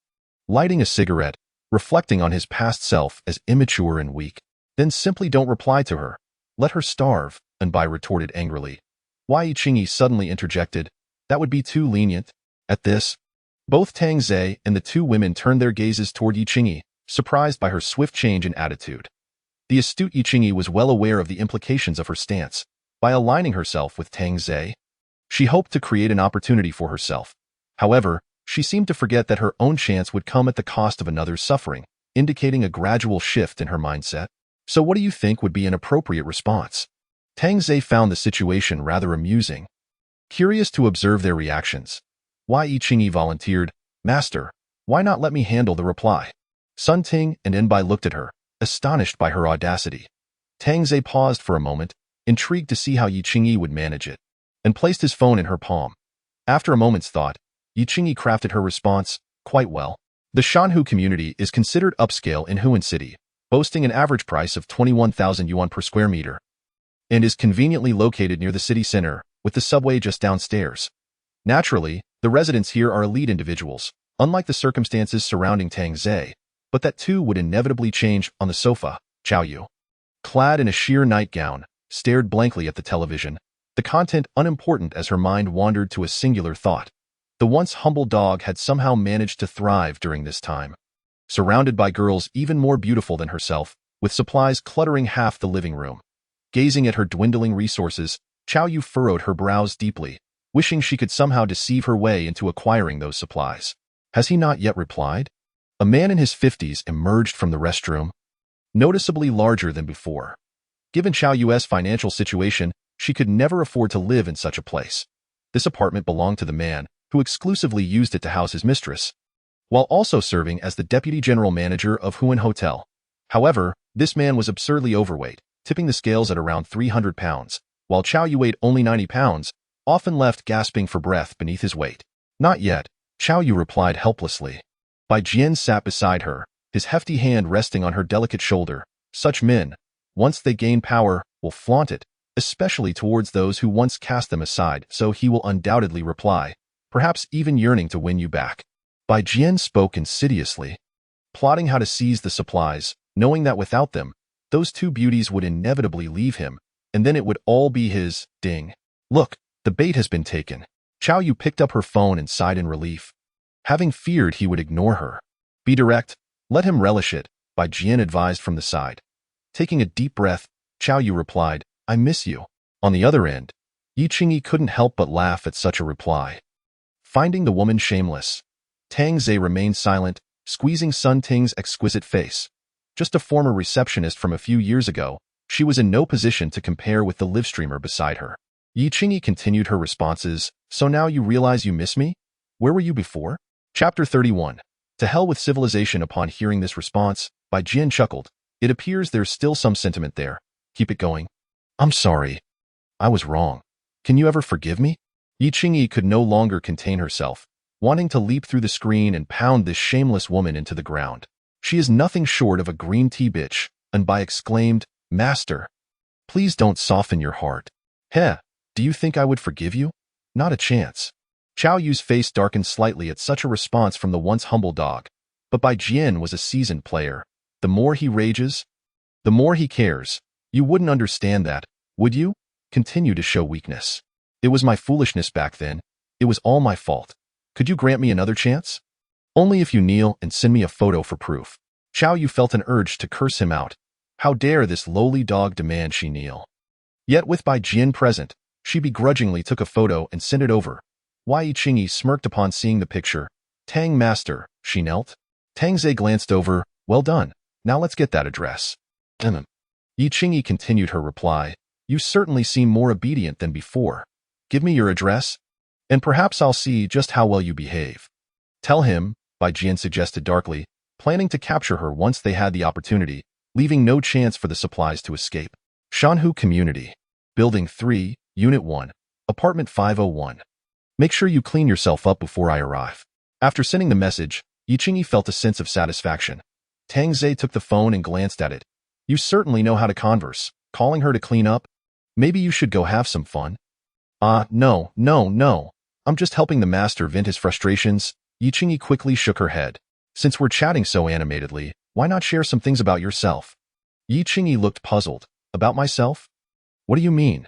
lighting a cigarette, reflecting on his past self as immature and weak. Then simply don't reply to her. Let her starve, Anbai retorted angrily. Yi Qingyi suddenly interjected. That would be too lenient. At this, both Tang Zhe and the two women turned their gazes toward Yi Qingyi, surprised by her swift change in attitude. The astute Yi Qingyi was well aware of the implications of her stance. By aligning herself with Tang Zhe, she hoped to create an opportunity for herself. However, she seemed to forget that her own chance would come at the cost of another's suffering, indicating a gradual shift in her mindset. So what do you think would be an appropriate response? Tang Zhe found the situation rather amusing. Curious to observe their reactions, Yi Qingyi volunteered, Master, why not let me handle the reply? Sun Ting and Anbai looked at her, astonished by her audacity. Tang Zhe paused for a moment, intrigued to see how Yi Qingyi would manage it, and placed his phone in her palm. After a moment's thought, Yi Qingyi crafted her response, quite well. The Shanhu community is considered upscale in Huan City, boasting an average price of 21,000 yuan per square meter, and is conveniently located near the city center, with the subway just downstairs. Naturally, the residents here are elite individuals, unlike the circumstances surrounding Tang Zhe, but that too would inevitably change on the sofa. Chao Yu, clad in a sheer nightgown, stared blankly at the television, the content unimportant as her mind wandered to a singular thought. The once humble dog had somehow managed to thrive during this time. Surrounded by girls even more beautiful than herself, with supplies cluttering half the living room. Gazing at her dwindling resources, Chao Yu furrowed her brows deeply, wishing she could somehow deceive her way into acquiring those supplies. Has he not yet replied? A man in his 50s emerged from the restroom, noticeably larger than before. Given Chao Yu's financial situation, she could never afford to live in such a place. This apartment belonged to the man, who exclusively used it to house his mistress, while also serving as the deputy general manager of Huan Hotel. However, this man was absurdly overweight, tipping the scales at around 300 pounds, while Chao Yu weighed only 90 pounds, often left gasping for breath beneath his weight. Not yet, Chao Yu replied helplessly. Bai Jian sat beside her, his hefty hand resting on her delicate shoulder. Such men, once they gain power, will flaunt it, especially towards those who once cast them aside, so he will undoubtedly reply, perhaps even yearning to win you back. Bai Jian spoke insidiously, plotting how to seize the supplies, knowing that without them, those two beauties would inevitably leave him, and then it would all be his. Ding. Look, the bait has been taken. Chao Yu picked up her phone and sighed in relief, having feared he would ignore her. Be direct, let him relish it, Bai Jian advised from the side. Taking a deep breath, Chao Yu replied, I miss you. On the other end, Yi Qingyi couldn't help but laugh at such a reply. Finding the woman shameless, Tang Zhe remained silent, squeezing Sun Ting's exquisite face. Just a former receptionist from a few years ago, she was in no position to compare with the live streamer beside her. Yi Qingyi continued her responses, so now you realize you miss me? Where were you before? Chapter 31. To hell with civilization. Upon hearing this response, Bai Jian chuckled. It appears there's still some sentiment there. Keep it going. I'm sorry. I was wrong. Can you ever forgive me? Yi Qingyi could no longer contain herself, wanting to leap through the screen and pound this shameless woman into the ground. She is nothing short of a green tea bitch, and Bai exclaimed, Master, please don't soften your heart. Heh, do you think I would forgive you? Not a chance. Chao Yu's face darkened slightly at such a response from the once humble dog, but Bai Jian was a seasoned player. The more he rages, the more he cares. You wouldn't understand that, would you? Continue to show weakness. It was my foolishness back then. It was all my fault. Could you grant me another chance? Only if you kneel and send me a photo for proof. Chao Yu felt an urge to curse him out. How dare this lowly dog demand she kneel? Yet with Bai Jian present, she begrudgingly took a photo and sent it over. Yi Qingyi smirked upon seeing the picture. Tang Master, she knelt. Tang Zhe glanced over. Well done. Now let's get that address. Yi Qingyi continued her reply. You certainly seem more obedient than before. Give me your address, and perhaps I'll see just how well you behave. Tell him, Bai Jian suggested darkly, planning to capture her once they had the opportunity, leaving no chance for the supplies to escape. Shanhu Community. Building 3, Unit 1, Apartment 501. Make sure you clean yourself up before I arrive. After sending the message, Yi Qingyi felt a sense of satisfaction. Tang Zhe took the phone and glanced at it. You certainly know how to converse. Calling her to clean up? Maybe you should go have some fun. No. I'm just helping the master vent his frustrations. Yi Qingyi quickly shook her head. Since we're chatting so animatedly, why not share some things about yourself? Yi Qingyi looked puzzled. About myself? What do you mean?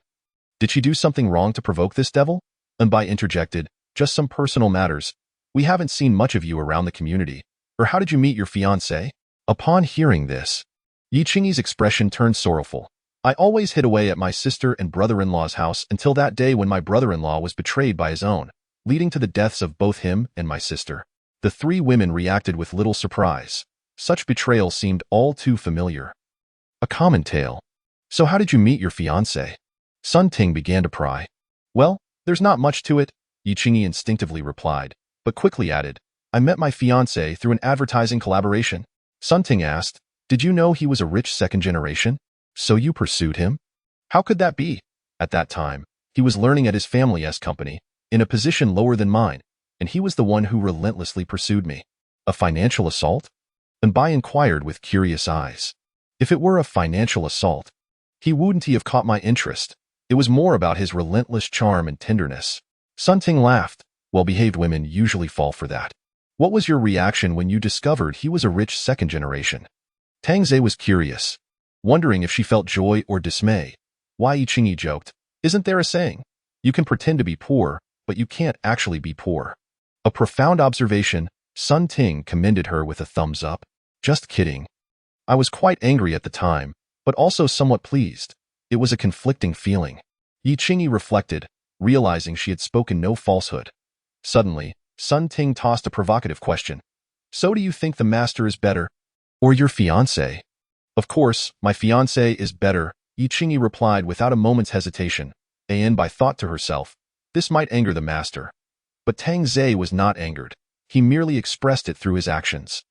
Did she do something wrong to provoke this devil? And Bai interjected, just some personal matters. We haven't seen much of you around the community. Or how did you meet your fiancé? Upon hearing this, Yi Qingyi's expression turned sorrowful. I always hid away at my sister and brother-in-law's house until that day when my brother-in-law was betrayed by his own, leading to the deaths of both him and my sister. The three women reacted with little surprise. Such betrayal seemed all too familiar. A common tale. So how did you meet your fiancé? Sun Ting began to pry. Well, there's not much to it, Yi Qingyi instinctively replied, but quickly added, I met my fiancé through an advertising collaboration. Sun Ting asked, did you know he was a rich second generation? So you pursued him? How could that be? At that time, he was learning at his family's company, in a position lower than mine, and he was the one who relentlessly pursued me. A financial assault? And Bai inquired with curious eyes. If it were a financial assault, he wouldn't have caught my interest. It was more about his relentless charm and tenderness. Sun Ting laughed. Well-behaved women usually fall for that. What was your reaction when you discovered he was a rich second generation? Tang Zhe was curious, wondering if she felt joy or dismay. Yi Qingyi joked, isn't there a saying? You can pretend to be poor, but you can't actually be poor. A profound observation. Sun Ting commended her with a thumbs up. Just kidding. I was quite angry at the time, but also somewhat pleased. It was a conflicting feeling. Yi Qingyi reflected, realizing she had spoken no falsehood. Suddenly, Sun Ting tossed a provocative question. So do you think the master is better? Or your fiancé? Of course, my fiancé is better, Yi Qingyi replied without a moment's hesitation. Bai thought to herself, this might anger the master. But Tang Zhe was not angered. He merely expressed it through his actions.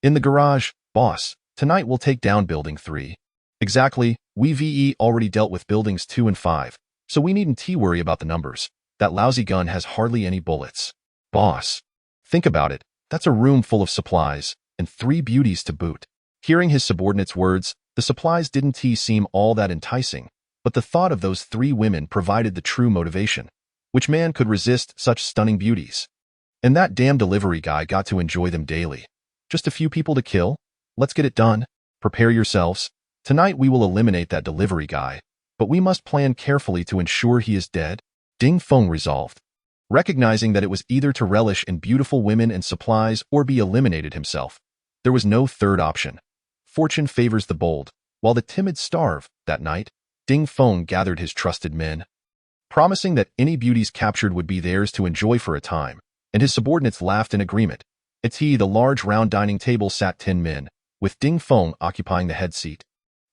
In the garage, boss, tonight we'll take down building 3. Exactly, we already dealt with buildings 2 and 5, so we needn't worry about the numbers. That lousy gun has hardly any bullets. Boss, think about it, that's a room full of supplies, and 3 beauties to boot. Hearing his subordinate's words, the supplies didn't seem all that enticing, but the thought of those 3 women provided the true motivation. Which man could resist such stunning beauties? And that damn delivery guy got to enjoy them daily. Just a few people to kill? Let's get it done. Prepare yourselves. Tonight we will eliminate that delivery guy, but we must plan carefully to ensure he is dead. Ding Feng resolved, recognizing that it was either to relish in beautiful women and supplies or be eliminated himself. There was no third option. Fortune favors the bold. While the timid starve, that night, Ding Feng gathered his trusted men, promising that any beauties captured would be theirs to enjoy for a time, and his subordinates laughed in agreement. At the large round dining table sat 10 men, with Ding Feng occupying the head seat,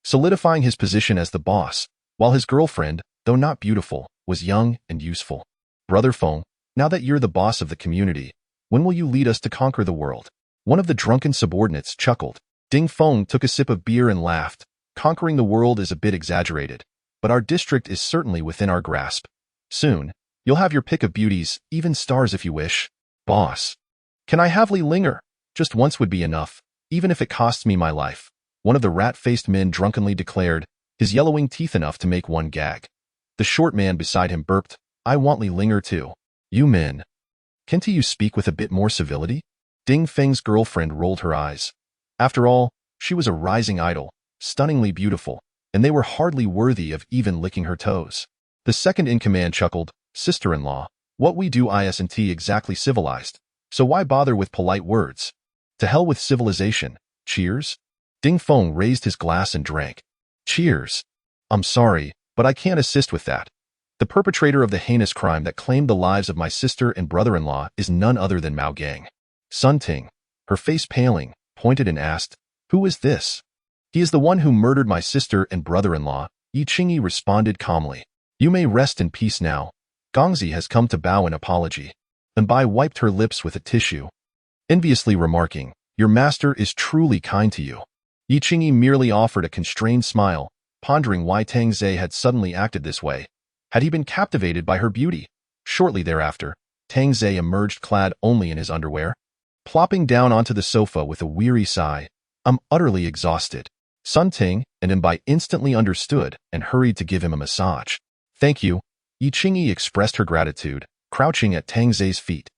solidifying his position as the boss, while his girlfriend, though not beautiful, was young and useful. Brother Feng, Now that you're the boss of the community, when will you lead us to conquer the world? One of the drunken subordinates chuckled. Ding Feng took a sip of beer and laughed. Conquering the world is a bit exaggerated, but our district is certainly within our grasp. Soon, you'll have your pick of beauties, even stars if you wish. Boss. Can I have Li linger? Just once would be enough, even if it costs me my life. One of the rat-faced men drunkenly declared, his yellowing teeth enough to make one gag. The short man beside him burped, I want Li linger too. You men. Can't you speak with a bit more civility? Ding Feng's girlfriend rolled her eyes. After all, she was a rising idol, stunningly beautiful, and they were hardly worthy of even licking her toes. The second-in-command chuckled, Sister-in-law, what we do isn't exactly civilized, so why bother with polite words? To hell with civilization. Cheers? Ding Feng raised his glass and drank. Cheers. I'm sorry, but I can't assist with that. The perpetrator of the heinous crime that claimed the lives of my sister and brother-in-law is none other than Mao Gang. Sun Ting, her face paling, pointed and asked, Who is this? He is the one who murdered my sister and brother-in-law, Yi Qingyi responded calmly. You may rest in peace now. Gongzi has come to bow in apology. And Bai wiped her lips with a tissue, enviously remarking, Your master is truly kind to you. Yi Qingyi merely offered a constrained smile, pondering why Tang Zhe had suddenly acted this way. Had he been captivated by her beauty? Shortly thereafter, Tang Zhe emerged clad only in his underwear. Plopping down onto the sofa with a weary sigh, I'm utterly exhausted. Sun Ting and Enbai instantly understood and hurried to give him a massage. Thank you. Yi Qingyi expressed her gratitude, crouching at Tang Zhe's feet.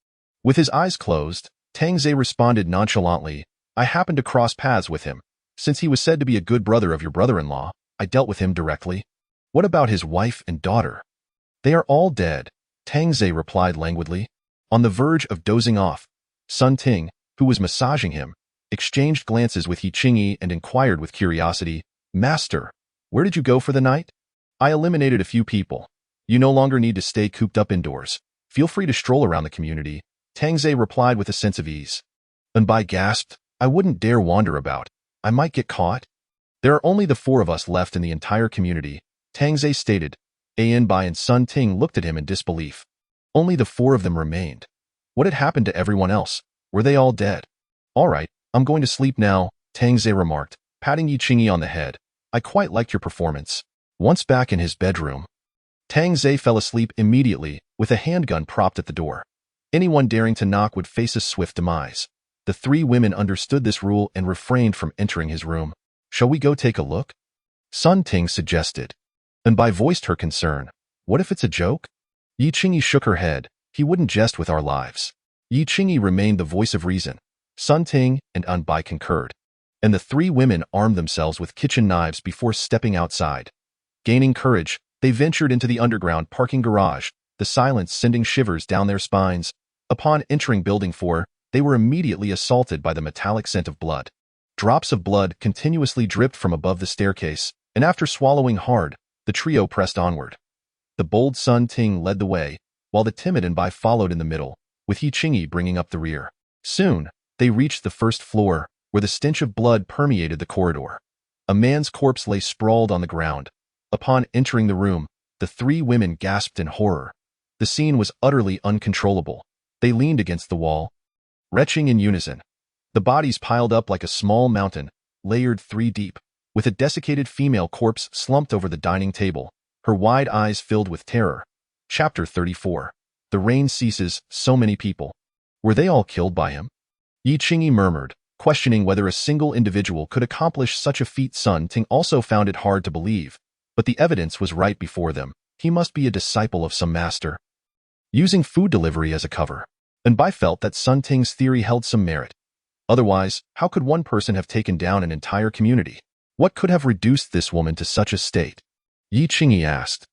With his eyes closed, Tang Zhe responded nonchalantly, I happened to cross paths with him. Since he was said to be a good brother of your brother-in-law, I dealt with him directly. What about his wife and daughter? They are all dead, Tang Zhe replied languidly. On the verge of dozing off, Sun Ting, who was massaging him, exchanged glances with Yi Qingyi and inquired with curiosity, Master, where did you go for the night? I eliminated a few people. You no longer need to stay cooped up indoors. Feel free to stroll around the community, Tang Zhe replied with a sense of ease. Enbai gasped, I wouldn't dare wander about. I might get caught. There are only the 4 of us left in the entire community, Tang Zhe stated. Enbai and Sun Ting looked at him in disbelief. Only the 4 of them remained. What had happened to everyone else? Were they all dead? All right, I'm going to sleep now, Tang Zhe remarked, patting Yi Qingyi on the head. I quite liked your performance. Once back in his bedroom, Tang Zhe fell asleep immediately, with a handgun propped at the door. Anyone daring to knock would face a swift demise. The 3 women understood this rule and refrained from entering his room. Shall we go take a look? Sun Ting suggested. Enbai voiced her concern. What if it's a joke? Yi Qingyi shook her head. He wouldn't jest with our lives. Yi Qingyi remained the voice of reason. Sun Ting and Enbai concurred. And the 3 women armed themselves with kitchen knives before stepping outside. Gaining courage, they ventured into the underground parking garage, the silence sending shivers down their spines. Upon entering Building 4, they were immediately assaulted by the metallic scent of blood. Drops of blood continuously dripped from above the staircase, and after swallowing hard, the trio pressed onward. The bold Sun Ting led the way, while the timid Enbai followed in the middle, with Yi Qingyi bringing up the rear. Soon, they reached the first floor, where the stench of blood permeated the corridor. A man's corpse lay sprawled on the ground. Upon entering the room, the 3 women gasped in horror. The scene was utterly uncontrollable. They leaned against the wall, retching in unison. The bodies piled up like a small mountain, layered 3 deep, with a desiccated female corpse slumped over the dining table, her wide eyes filled with terror. Chapter 34. The rain ceases, so many people. Were they all killed by him? Yi Qingyi murmured, questioning whether a single individual could accomplish such a feat. Sun Ting also found it hard to believe, but the evidence was right before them. He must be a disciple of some master. Using food delivery as a cover, Enbai felt that Sun Ting's theory held some merit. Otherwise, how could one person have taken down an entire community? What could have reduced this woman to such a state? Yi Qingyi asked.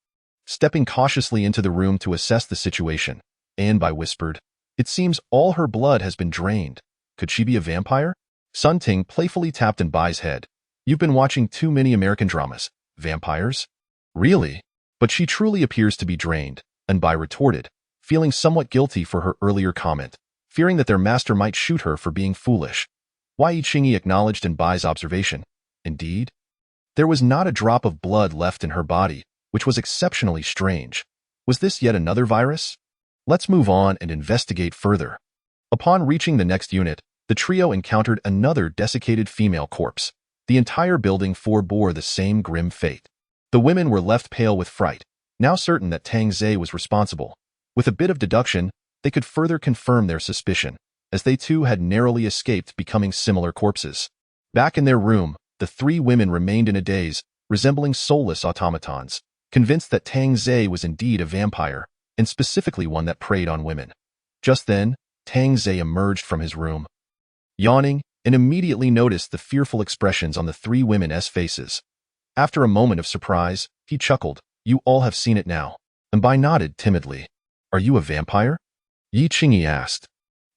Stepping cautiously into the room to assess the situation, Enbai whispered, It seems all her blood has been drained. Could she be a vampire? Sun Ting playfully tapped Enbai's head. You've been watching too many American dramas. Vampires? Really? But she truly appears to be drained, Enbai retorted, feeling somewhat guilty for her earlier comment, fearing that their master might shoot her for being foolish. Yi Qingyi acknowledged Enbai's observation. Indeed, there was not a drop of blood left in her body, which was exceptionally strange. Was this yet another virus? Let's move on and investigate further. Upon reaching the next unit, the trio encountered another desiccated female corpse. The entire building forebore the same grim fate. The women were left pale with fright, now certain that Tang Zhe was responsible. With a bit of deduction, they could further confirm their suspicion, as they too had narrowly escaped becoming similar corpses. Back in their room, the three women remained in a daze, resembling soulless automatons, convinced that Tang Zhe was indeed a vampire, and specifically one that preyed on women. Just then, Tang Zhe emerged from his room, yawning, and immediately noticed the fearful expressions on the three women's faces. After a moment of surprise, he chuckled. "You all have seen it now." And Bai nodded timidly. "Are you a vampire?" Yi Qingyi asked,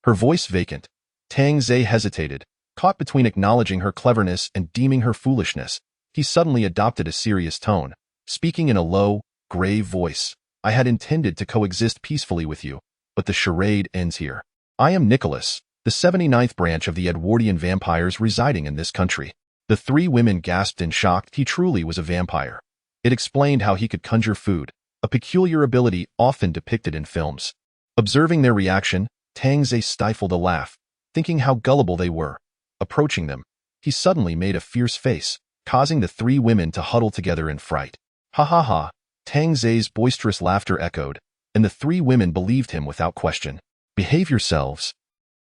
her voice vacant. Tang Zhe hesitated, caught between acknowledging her cleverness and deeming her foolishness. He suddenly adopted a serious tone, speaking in a low, grave voice. "I had intended to coexist peacefully with you, but the charade ends here. I am Nicholas, the 79th branch of the Edwardian vampires residing in this country." The three women gasped in shock. He truly was a vampire. It explained how he could conjure food, a peculiar ability often depicted in films. Observing their reaction, Tang Zhe stifled a laugh, thinking how gullible they were. Approaching them, he suddenly made a fierce face, causing the three women to huddle together in fright. "Ha ha ha!" Tang Zhe's boisterous laughter echoed, and the three women believed him without question. "Behave yourselves,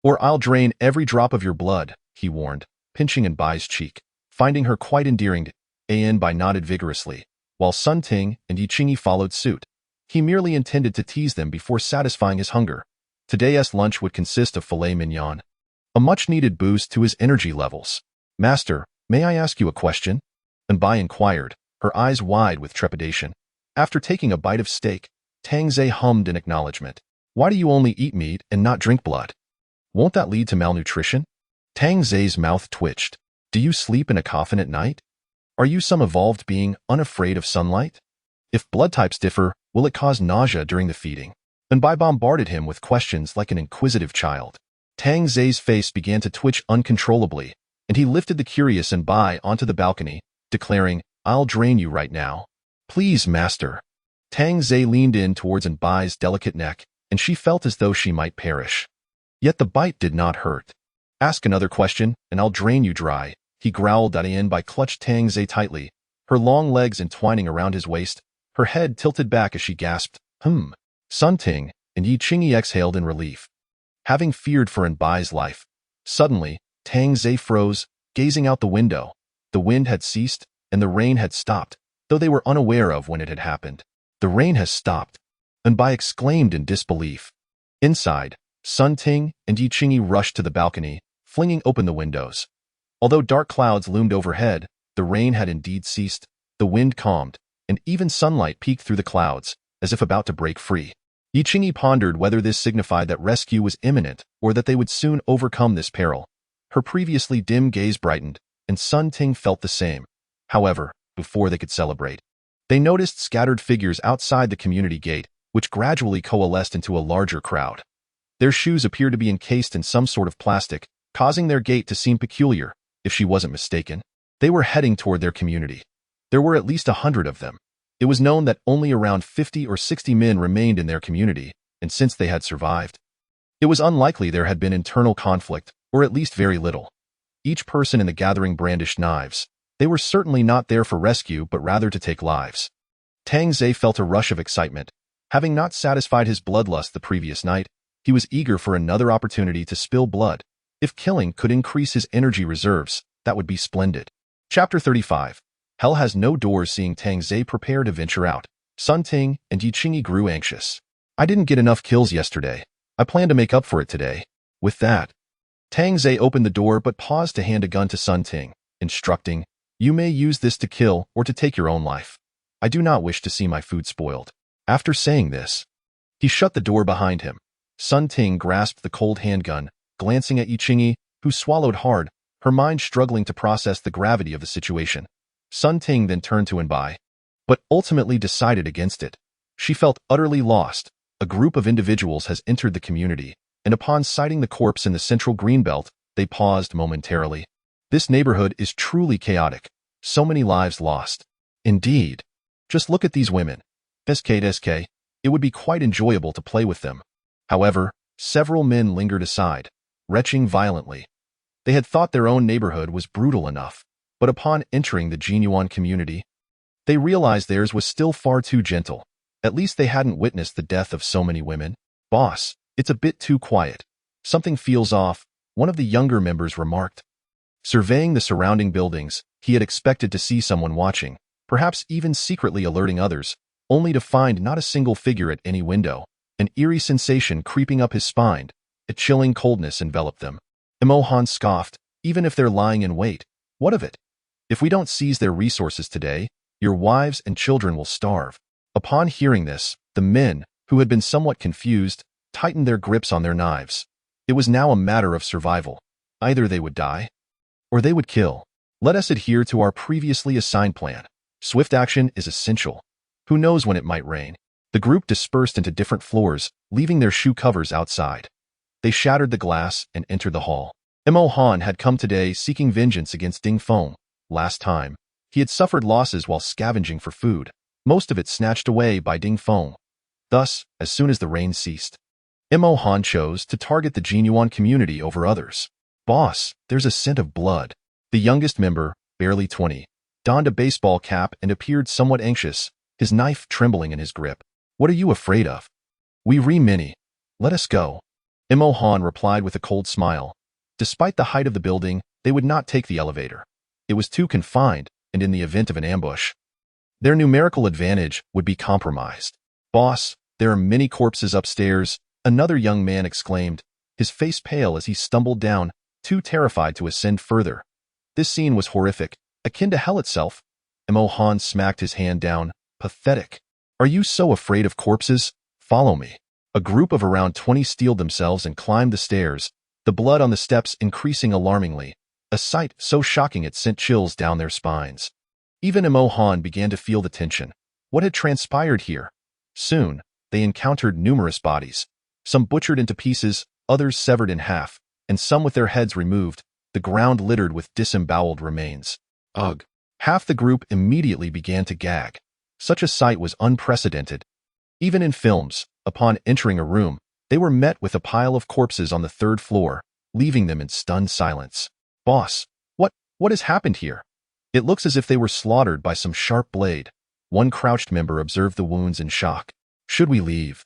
or I'll drain every drop of your blood," he warned, pinching Bai's cheek. Finding her quite endearing, Bai nodded vigorously, while Sun Ting and Yi Qingyi followed suit. He merely intended to tease them before satisfying his hunger. Today's lunch would consist of filet mignon, a much-needed boost to his energy levels. "Master, may I ask you a question?" Bai inquired, her eyes wide with trepidation. After taking a bite of steak, Tang Zhe hummed in acknowledgement. "Why do you only eat meat and not drink blood? Won't that lead to malnutrition?" Tang Zhe's mouth twitched. "Do you sleep in a coffin at night? Are you some evolved being unafraid of sunlight? If blood types differ, will it cause nausea during the feeding?" Bai bombarded him with questions like an inquisitive child. Tang Zhe's face began to twitch uncontrollably, and he lifted the curious Bai onto the balcony, declaring, "I'll drain you right now." "Please, master." Tang Zhe leaned in towards Bai's delicate neck, and she felt as though she might perish. Yet the bite did not hurt. "Ask another question, and I'll drain you dry," he growled. Bai clutched Tang Zhe tightly, her long legs entwining around his waist, her head tilted back as she gasped, Sun Ting and Yi Qingyi exhaled in relief. Having feared for Bai's life, suddenly, Tang Zhe froze, gazing out the window. The wind had ceased, and the rain had stopped, though they were unaware of when it had happened. "The rain has stopped," Bai exclaimed in disbelief. Inside, Sun Ting and Yi Qingyi rushed to the balcony, flinging open the windows. Although dark clouds loomed overhead, the rain had indeed ceased, the wind calmed, and even sunlight peeked through the clouds, as if about to break free. Yi Qingyi pondered whether this signified that rescue was imminent or that they would soon overcome this peril. Her previously dim gaze brightened, and Sun Ting felt the same. However, before they could celebrate, they noticed scattered figures outside the community gate, which gradually coalesced into a larger crowd. Their shoes appeared to be encased in some sort of plastic, causing their gait to seem peculiar, if she wasn't mistaken. They were heading toward their community. There were at least 100 of them. It was known that only around 50 or 60 men remained in their community, and since they had survived, it was unlikely there had been internal conflict, or at least very little. Each person in the gathering brandished knives. They were certainly not there for rescue, but rather to take lives. Tang Zhe felt a rush of excitement. Having not satisfied his bloodlust the previous night, he was eager for another opportunity to spill blood. If killing could increase his energy reserves, that would be splendid. Chapter 35. Hell has no doors. Seeing Tang Zhe prepare to venture out, Sun Ting and Yi Qingyi grew anxious. "I didn't get enough kills yesterday. I plan to make up for it today." With that, Tang Zhe opened the door but paused to hand a gun to Sun Ting, instructing, "You may use this to kill or to take your own life. I do not wish to see my food spoiled." After saying this, he shut the door behind him. Sun Ting grasped the cold handgun, glancing at Yi Qingyi, who swallowed hard, her mind struggling to process the gravity of the situation. Sun Ting then turned to Bai, but ultimately decided against it. She felt utterly lost. A group of individuals has entered the community, and upon sighting the corpse in the central greenbelt, they paused momentarily. This neighborhood is truly chaotic. So many lives lost. Indeed. Just look at these women. SK, it would be quite enjoyable to play with them. However, several men lingered aside, retching violently. They had thought their own neighborhood was brutal enough, but upon entering the genuine community, they realized theirs was still far too gentle. At least they hadn't witnessed the death of so many women. "Boss, it's a bit too quiet. Something feels off," one of the younger members remarked. Surveying the surrounding buildings, he had expected to see someone watching, perhaps even secretly alerting others, only to find not a single figure at any window. An eerie sensation creeping up his spine, a chilling coldness enveloped them. Imohan scoffed, "Even if they're lying in wait, what of it? If we don't seize their resources today, your wives and children will starve." Upon hearing this, the men, who had been somewhat confused, tightened their grips on their knives. It was now a matter of survival. Either they would die, or they would kill. "Let us adhere to our previously assigned plan. Swift action is essential. Who knows when it might rain?" The group dispersed into different floors, leaving their shoe covers outside. They shattered the glass and entered the hall. Imohan had come today seeking vengeance against Ding Feng. Last time, he had suffered losses while scavenging for food, most of it snatched away by Ding Feng. Thus, as soon as the rain ceased, Imohan chose to target the genuine community over others. "Boss, there's a scent of blood." The youngest member, barely 20, donned a baseball cap and appeared somewhat anxious, his knife trembling in his grip. "What are you afraid of?" "We re-mini. Let us go." Imohan replied with a cold smile. Despite the height of the building, they would not take the elevator. It was too confined, and in the event of an ambush, their numerical advantage would be compromised. "Boss, there are many corpses upstairs," another young man exclaimed, his face pale as he stumbled down, too terrified to ascend further. This scene was horrific, akin to hell itself. Imohan smacked his hand down. "Pathetic. Are you so afraid of corpses? Follow me." A group of around 20 steeled themselves and climbed the stairs, the blood on the steps increasing alarmingly, a sight so shocking it sent chills down their spines. Even Imohan began to feel the tension. What had transpired here? Soon, they encountered numerous bodies, some butchered into pieces, others severed in half, and some with their heads removed, the ground littered with disemboweled remains. Ugh! Half the group immediately began to gag. Such a sight was unprecedented. Even in films, upon entering a room, they were met with a pile of corpses on the third floor, leaving them in stunned silence. "Boss, what has happened here? It looks as if they were slaughtered by some sharp blade." One crouched member observed the wounds in shock. "Should we leave?"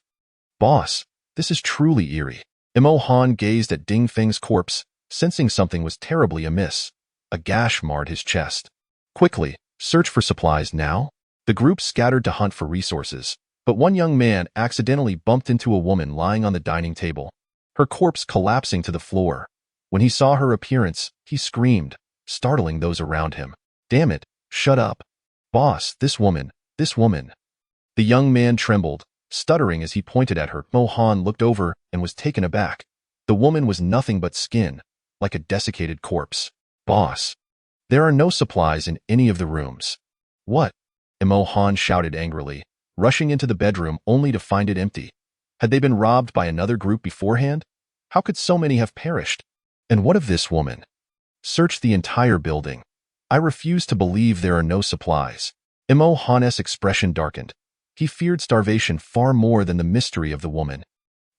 "Boss, this is truly eerie." Imohan gazed at Ding Feng's corpse, sensing something was terribly amiss. A gash marred his chest. "Quickly, search for supplies now." The group scattered to hunt for resources, but one young man accidentally bumped into a woman lying on the dining table, her corpse collapsing to the floor. When he saw her appearance, he screamed, startling those around him. "Damn it, shut up. Boss, this woman. The young man trembled, stuttering as he pointed at her. Imohan looked over and was taken aback. The woman was nothing but skin, like a desiccated corpse. "Boss, there are no supplies in any of the rooms." "What?" Imohan shouted angrily, rushing into the bedroom only to find it empty. Had they been robbed by another group beforehand? How could so many have perished? And what of this woman? "Search the entire building. I refuse to believe there are no supplies." Imohan's expression darkened. He feared starvation far more than the mystery of the woman.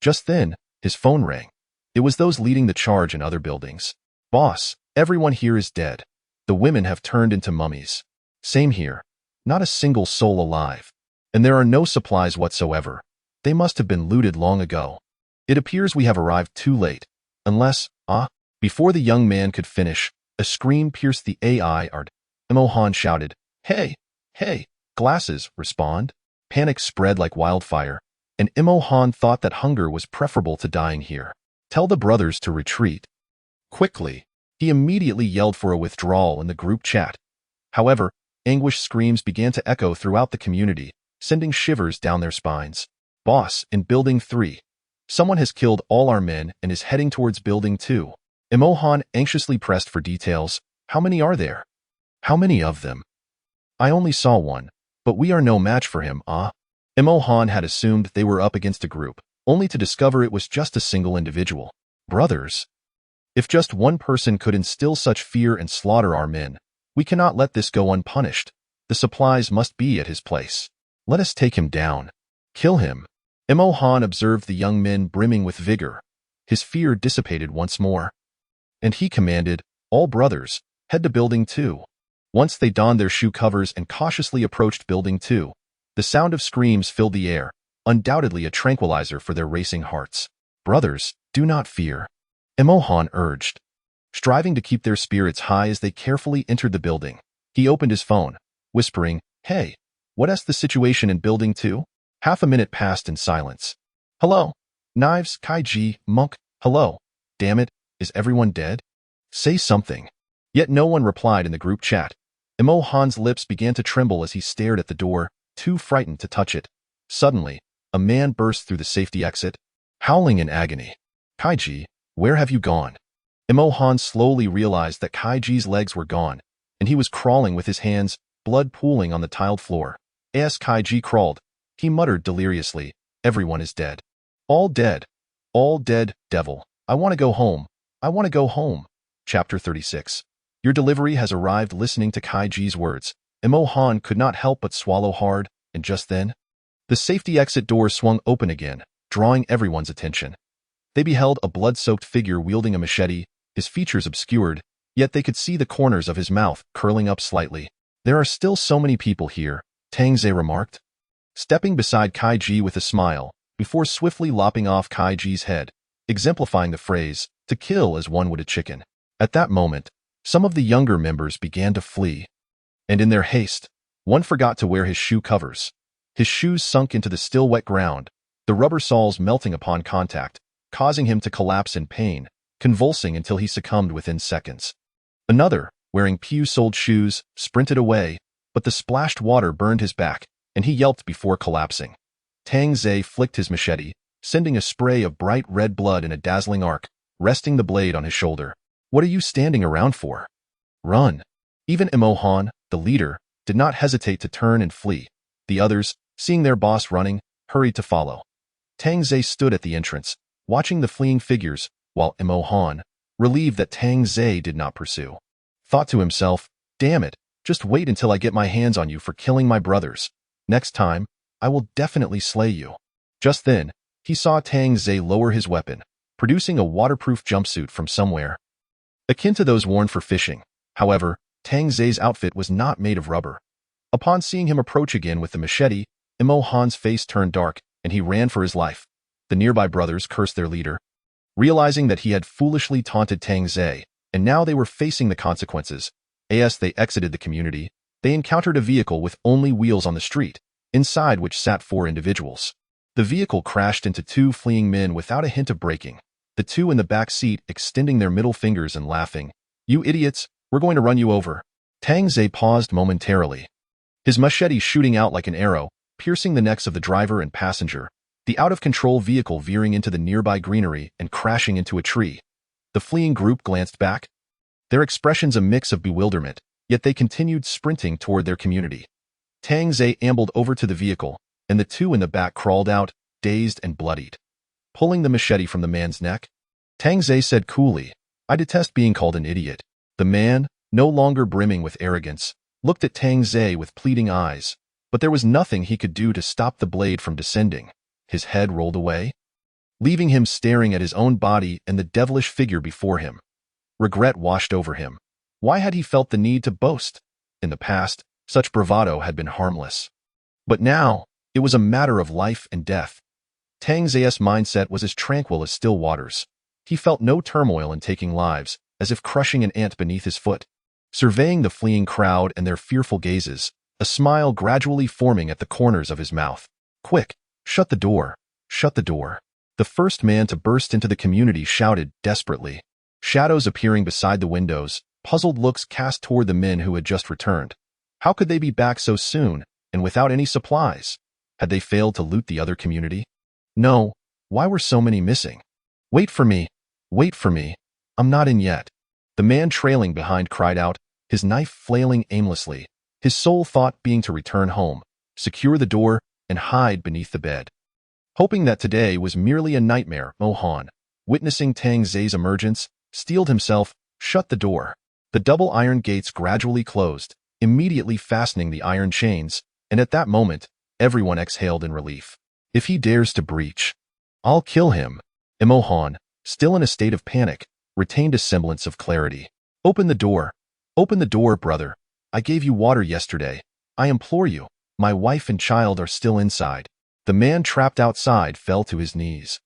Just then, his phone rang. It was those leading the charge in other buildings. "Boss, everyone here is dead. The women have turned into mummies." "Same here. Not a single soul alive. And there are no supplies whatsoever. They must have been looted long ago. It appears we have arrived too late. Unless, Before the young man could finish, a scream pierced the air. Imohan shouted, Hey, glasses, respond." Panic spread like wildfire, and Imohan thought that hunger was preferable to dying here. "Tell the brothers to retreat." Quickly, he immediately yelled for a withdrawal in the group chat. However, anguished screams began to echo throughout the community, sending shivers down their spines. "Boss, in Building 3. Someone has killed all our men and is heading towards Building 2. Imohan anxiously pressed for details. "How many are there?" "How many of them?" "I only saw one, but we are no match for him, Imohan had assumed they were up against a group, only to discover it was just a single individual. "Brothers, if just one person could instill such fear and slaughter our men, we cannot let this go unpunished. The supplies must be at his place. Let us take him down. Kill him." Imo Han observed the young men brimming with vigor. His fear dissipated once more. And he commanded, "All brothers, head to Building 2. Once they donned their shoe covers and cautiously approached Building 2, the sound of screams filled the air, undoubtedly a tranquilizer for their racing hearts. "Brothers, do not fear," Imo Han urged, striving to keep their spirits high as they carefully entered the building. He opened his phone, whispering, "Hey, what's the situation in Building 2? Half a minute passed in silence. "Hello? Knives, Kaiji, Monk, hello? Damn it, is everyone dead? Say something." Yet no one replied in the group chat. Imo Han's lips began to tremble as he stared at the door, too frightened to touch it. Suddenly, a man burst through the safety exit, howling in agony. "Kaiji, where have you gone?" Imo Han slowly realized that Kaiji's legs were gone, and he was crawling with his hands, blood pooling on the tiled floor. As Kaiji crawled, he muttered deliriously, "Everyone is dead. All dead. All dead, devil. I want to go home. I want to go home." Chapter 36. Your delivery has arrived. Listening to Kaiji's words, Imo Han could not help but swallow hard, and just then, the safety exit door swung open again, drawing everyone's attention. They beheld a blood-soaked figure wielding a machete, his features obscured, yet they could see the corners of his mouth curling up slightly. "There are still so many people here," Tangze remarked, stepping beside Kaiji with a smile, before swiftly lopping off Kaiji's head, exemplifying the phrase, "to kill as one would a chicken." At that moment, some of the younger members began to flee, and in their haste, one forgot to wear his shoe covers. His shoes sunk into the still wet ground, the rubber soles melting upon contact, causing him to collapse in pain, convulsing until he succumbed within seconds. Another, wearing Pew-soled shoes, sprinted away, but the splashed water burned his back, and he yelped before collapsing. Tangze flicked his machete, sending a spray of bright red blood in a dazzling arc, resting the blade on his shoulder. "What are you standing around for? Run!" Even Imo Han, the leader, did not hesitate to turn and flee. The others, seeing their boss running, hurried to follow. Tangze stood at the entrance, watching the fleeing figures, while Imo Han, relieved that Tangze did not pursue, thought to himself, "Damn it, just wait until I get my hands on you for killing my brothers. Next time, I will definitely slay you." Just then, he saw Tangze lower his weapon, producing a waterproof jumpsuit from somewhere, akin to those worn for fishing. However, Tangze's outfit was not made of rubber. Upon seeing him approach again with the machete, Imo Han's face turned dark, and he ran for his life. The nearby brothers cursed their leader, realizing that he had foolishly taunted Tangze, and now they were facing the consequences. As they exited the community, they encountered a vehicle with only wheels on the street, inside which sat 4 individuals. The vehicle crashed into 2 fleeing men without a hint of braking, the 2 in the back seat extending their middle fingers and laughing. "You idiots, we're going to run you over." Tangze paused momentarily, his machete shooting out like an arrow, piercing the necks of the driver and passenger, the out-of-control vehicle veering into the nearby greenery and crashing into a tree. The fleeing group glanced back, their expressions a mix of bewilderment, yet they continued sprinting toward their community. Tangze ambled over to the vehicle, and the 2 in the back crawled out, dazed and bloodied. Pulling the machete from the man's neck, Tangze said coolly, "I detest being called an idiot." The man, no longer brimming with arrogance, looked at Tangze with pleading eyes, but there was nothing he could do to stop the blade from descending. His head rolled away, leaving him staring at his own body and the devilish figure before him. Regret washed over him. Why had he felt the need to boast? In the past, such bravado had been harmless. But now, it was a matter of life and death. Tangze's mindset was as tranquil as still waters. He felt no turmoil in taking lives, as if crushing an ant beneath his foot. Surveying the fleeing crowd and their fearful gazes, a smile gradually forming at the corners of his mouth. "Quick, shut the door, shut the door." The first man to burst into the community shouted desperately. Shadows appearing beside the windows, puzzled looks cast toward the men who had just returned. How could they be back so soon, and without any supplies? Had they failed to loot the other community? No, why were so many missing? Wait for me, I'm not in yet." The man trailing behind cried out, his knife flailing aimlessly, his sole thought being to return home, secure the door, and hide beneath the bed. Hoping that today was merely a nightmare, Imo Han, witnessing Tangze's emergence, steeled himself, shut the door. The double iron gates gradually closed, immediately fastening the iron chains, and at that moment, everyone exhaled in relief. If he dares to breach, I'll kill him. Imohan, still in a state of panic, retained a semblance of clarity. Open the door. Open the door, brother. I gave you water yesterday. I implore you. My wife and child are still inside. The man trapped outside fell to his knees,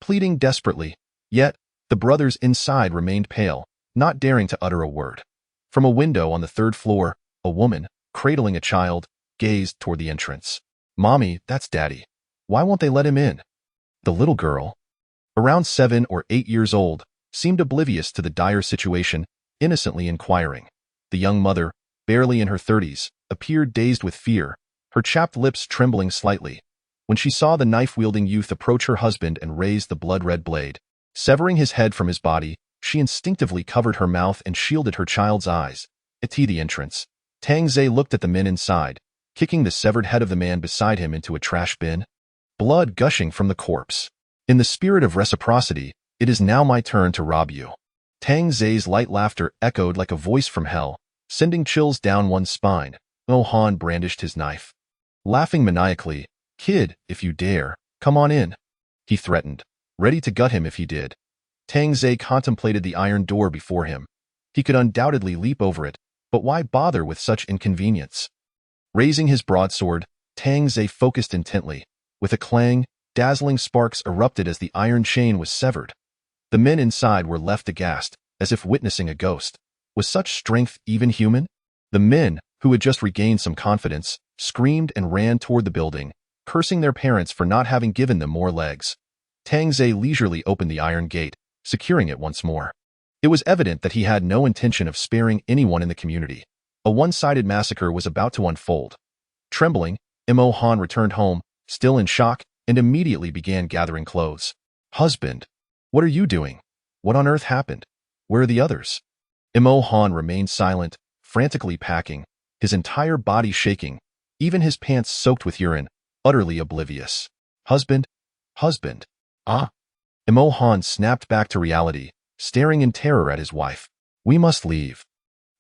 pleading desperately. Yet, the brothers inside remained pale, not daring to utter a word. From a window on the third floor, a woman, cradling a child, gazed toward the entrance. Mommy, that's Daddy. Why won't they let him in? The little girl, around 7 or 8 years old, seemed oblivious to the dire situation, innocently inquiring. The young mother, barely in her 30s, appeared dazed with fear, her chapped lips trembling slightly, when she saw the knife-wielding youth approach her husband and raise the blood-red blade. Severing his head from his body, she instinctively covered her mouth and shielded her child's eyes. At the entrance, Tang Zhe looked at the men inside, kicking the severed head of the man beside him into a trash bin, blood gushing from the corpse. In the spirit of reciprocity, it is now my turn to rob you. Tang Zhe's light laughter echoed like a voice from hell, sending chills down one's spine. Mohan brandished his knife, laughing maniacally. Kid, if you dare, come on in, he threatened, ready to gut him if he did. Tang Zhe contemplated the iron door before him. He could undoubtedly leap over it, but why bother with such inconvenience? Raising his broadsword, Tang Zhe focused intently. With a clang, dazzling sparks erupted as the iron chain was severed. The men inside were left aghast, as if witnessing a ghost. Was such strength even human? The men, who had just regained some confidence, screamed and ran toward the building, cursing their parents for not having given them more legs. Tang Zhe leisurely opened the iron gate, securing it once more. It was evident that he had no intention of sparing anyone in the community. A one-sided massacre was about to unfold. Trembling, Imohan returned home, still in shock, and immediately began gathering clothes. Husband, what are you doing? What on earth happened? Where are the others? Imohan remained silent, frantically packing, his entire body shaking, even his pants soaked with urine, utterly oblivious. Husband? Husband? Ah! Imohan snapped back to reality, staring in terror at his wife. We must leave.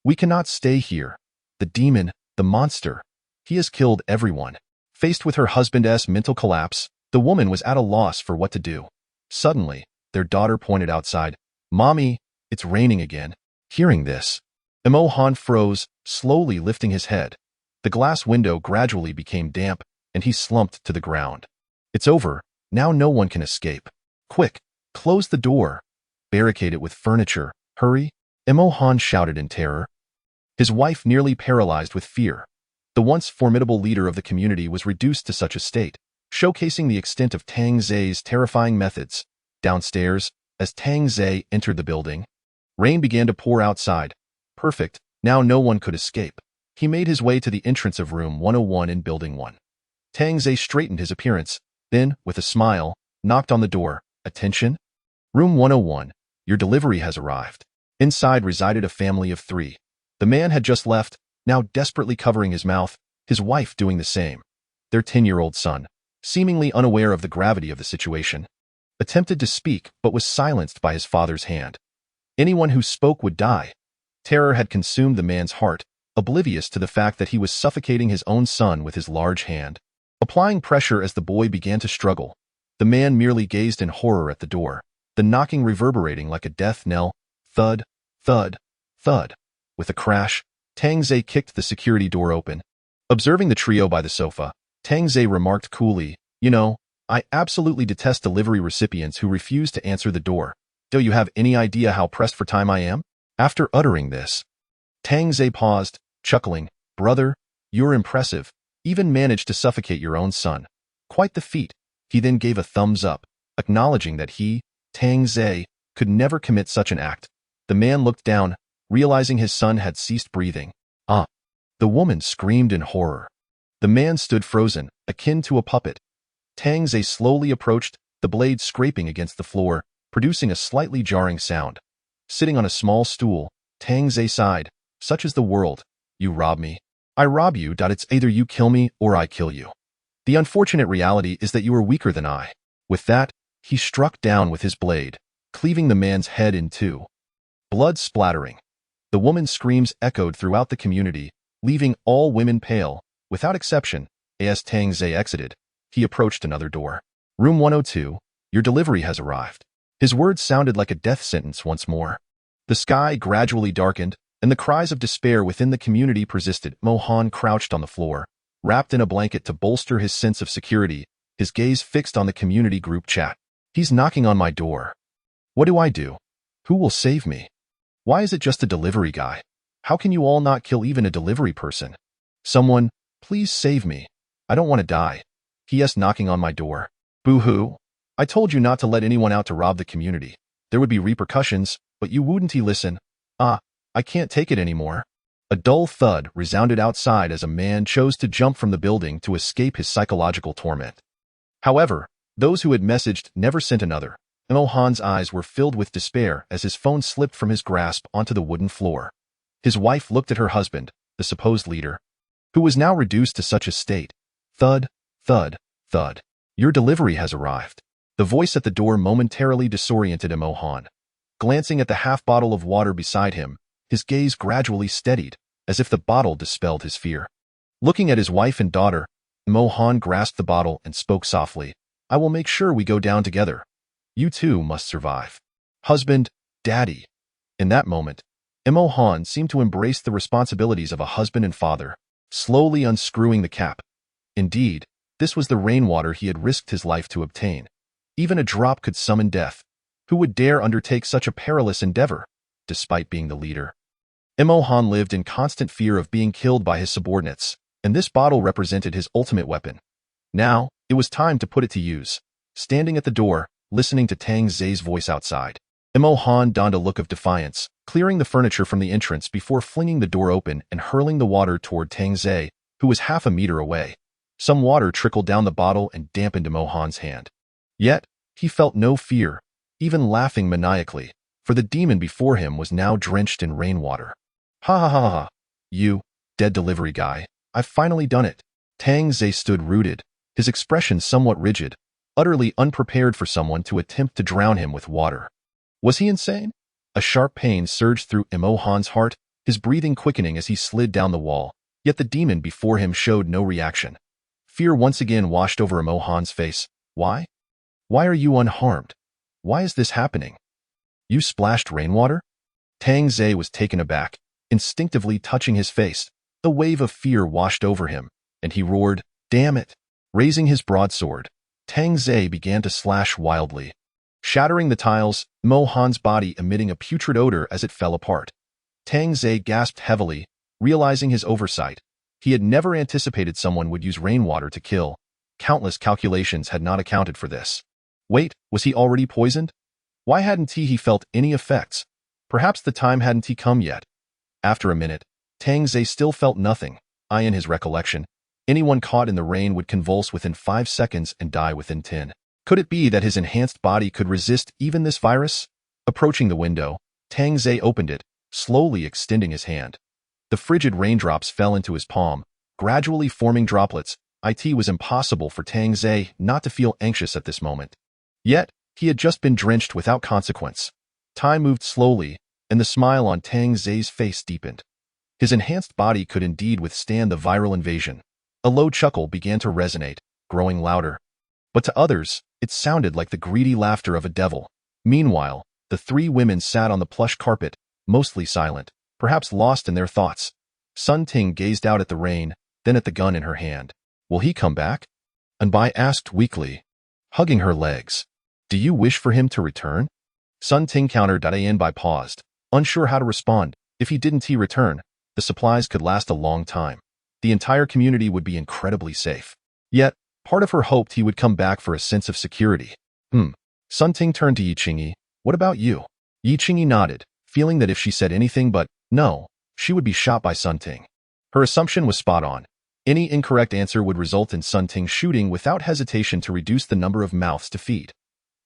We cannot stay here. The demon, the monster, he has killed everyone. Faced with her husband's mental collapse, the woman was at a loss for what to do. Suddenly, their daughter pointed outside. Mommy, it's raining again. Hearing this, Imohan froze, slowly lifting his head. The glass window gradually became damp, and he slumped to the ground. It's over. Now no one can escape. Quick, close the door. Barricade it with furniture. Hurry, Imohan shouted in terror. His wife nearly paralyzed with fear. The once formidable leader of the community was reduced to such a state, showcasing the extent of Tang Zhe's terrifying methods. Downstairs, as Tang Zhe entered the building, rain began to pour outside. Perfect, now no one could escape. He made his way to the entrance of room 101 in Building 1. Tang Zhe straightened his appearance, then, with a smile, knocked on the door. Attention? Room 101, your delivery has arrived. Inside resided a family of 3. The man had just left, now desperately covering his mouth, his wife doing the same. Their 10-year-old son, seemingly unaware of the gravity of the situation, attempted to speak but was silenced by his father's hand. Anyone who spoke would die. Terror had consumed the man's heart, oblivious to the fact that he was suffocating his own son with his large hand. Applying pressure as the boy began to struggle, the man merely gazed in horror at the door, the knocking reverberating like a death knell. Thud, thud, thud. With a crash, Tang Zhe kicked the security door open. Observing the trio by the sofa, Tang Zhe remarked coolly, You know, I absolutely detest delivery recipients who refuse to answer the door. Do you have any idea how pressed for time I am? After uttering this, Tang Zhe paused, chuckling. Brother, you're impressive. Even managed to suffocate your own son. Quite the feat. He then gave a thumbs up, acknowledging that he, Tang Zhe, could never commit such an act. The man looked down, realizing his son had ceased breathing. Ah! The woman screamed in horror. The man stood frozen, akin to a puppet. Tang Zhe slowly approached, the blade scraping against the floor, producing a slightly jarring sound. Sitting on a small stool, Tang Zhe sighed. Such is the world. You rob me. I rob you. It's either you kill me or I kill you. The unfortunate reality is that you are weaker than I. With that, he struck down with his blade, cleaving the man's head in two. Blood splattering. The woman's screams echoed throughout the community, leaving all women pale, without exception. As Tang Zhe exited, he approached another door. Room 102, your delivery has arrived. His words sounded like a death sentence once more. The sky gradually darkened, and the cries of despair within the community persisted. Mohan crouched on the floor, wrapped in a blanket to bolster his sense of security, his gaze fixed on the community group chat. He's knocking on my door. What do I do? Who will save me? Why is it just a delivery guy? How can you all not kill even a delivery person? Someone, please save me. I don't want to die. P.S. knocking on my door. Boo-hoo. I told you not to let anyone out to rob the community. There would be repercussions, but you wouldn't listen. I can't take it anymore. A dull thud resounded outside as a man chose to jump from the building to escape his psychological torment. However, those who had messaged never sent another. Mohan's eyes were filled with despair as his phone slipped from his grasp onto the wooden floor. His wife looked at her husband, the supposed leader, who was now reduced to such a state. Thud, thud, thud. Your delivery has arrived. The voice at the door momentarily disoriented Mohan. Glancing at the half bottle of water beside him, his gaze gradually steadied, as if the bottle dispelled his fear. Looking at his wife and daughter, Mohan grasped the bottle and spoke softly. I will make sure we go down together. You too must survive. Husband, daddy. In that moment, Mohan seemed to embrace the responsibilities of a husband and father, slowly unscrewing the cap. Indeed, this was the rainwater he had risked his life to obtain. Even a drop could summon death. Who would dare undertake such a perilous endeavor, despite being the leader? Mohan lived in constant fear of being killed by his subordinates, and this bottle represented his ultimate weapon. Now, it was time to put it to use. Standing at the door, listening to Tang Zay's voice outside, Mohan donned a look of defiance, clearing the furniture from the entrance before flinging the door open and hurling the water toward Tang Zay, who was half a meter away. Some water trickled down the bottle and dampened Mohan's hand. Yet, he felt no fear, even laughing maniacally, for the demon before him was now drenched in rainwater. Ha ha ha ha. You, dead delivery guy, I've finally done it. Tang Zay stood rooted, his expression somewhat rigid, utterly unprepared for someone to attempt to drown him with water. Was he insane? A sharp pain surged through Mohan's heart, his breathing quickening as he slid down the wall, yet the demon before him showed no reaction. Fear once again washed over Mohan's face. Why? Why are you unharmed? Why is this happening? You splashed rainwater? Tang Zay was taken aback, instinctively touching his face. A wave of fear washed over him, and he roared, Damn it! Raising his broadsword, Tang Zay began to slash wildly, shattering the tiles, Mohan's body emitting a putrid odor as it fell apart. Tang Zay gasped heavily, realizing his oversight. He had never anticipated someone would use rainwater to kill. Countless calculations had not accounted for this. Wait, was he already poisoned? Why hadn't he felt any effects? Perhaps the time hadn't come yet. After a minute, Tang Zay still felt nothing. In his recollection, anyone caught in the rain would convulse within 5 seconds and die within 10. Could it be that his enhanced body could resist even this virus? Approaching the window, Tang Zay opened it, slowly extending his hand. The frigid raindrops fell into his palm, gradually forming droplets. It was impossible for Tang Zay not to feel anxious at this moment. Yet, he had just been drenched without consequence. Time moved slowly, and the smile on Tang Zay's face deepened. His enhanced body could indeed withstand the viral invasion. A low chuckle began to resonate, growing louder. But to others, it sounded like the greedy laughter of a devil. Meanwhile, the three women sat on the plush carpet, mostly silent, perhaps lost in their thoughts. Sun Ting gazed out at the rain, then at the gun in her hand. Will he come back? Anbai asked weakly, hugging her legs. Do you wish for him to return? Sun Ting countered. Anbai paused, unsure how to respond. If he didn't return, the supplies could last a long time. The entire community would be incredibly safe. Yet, part of her hoped he would come back for a sense of security. Sun Ting turned to Yi Qingyi. What about you? Yi Qingyi nodded, feeling that if she said anything but no, she would be shot by Sun Ting. Her assumption was spot on. Any incorrect answer would result in Sun Ting shooting without hesitation to reduce the number of mouths to feed.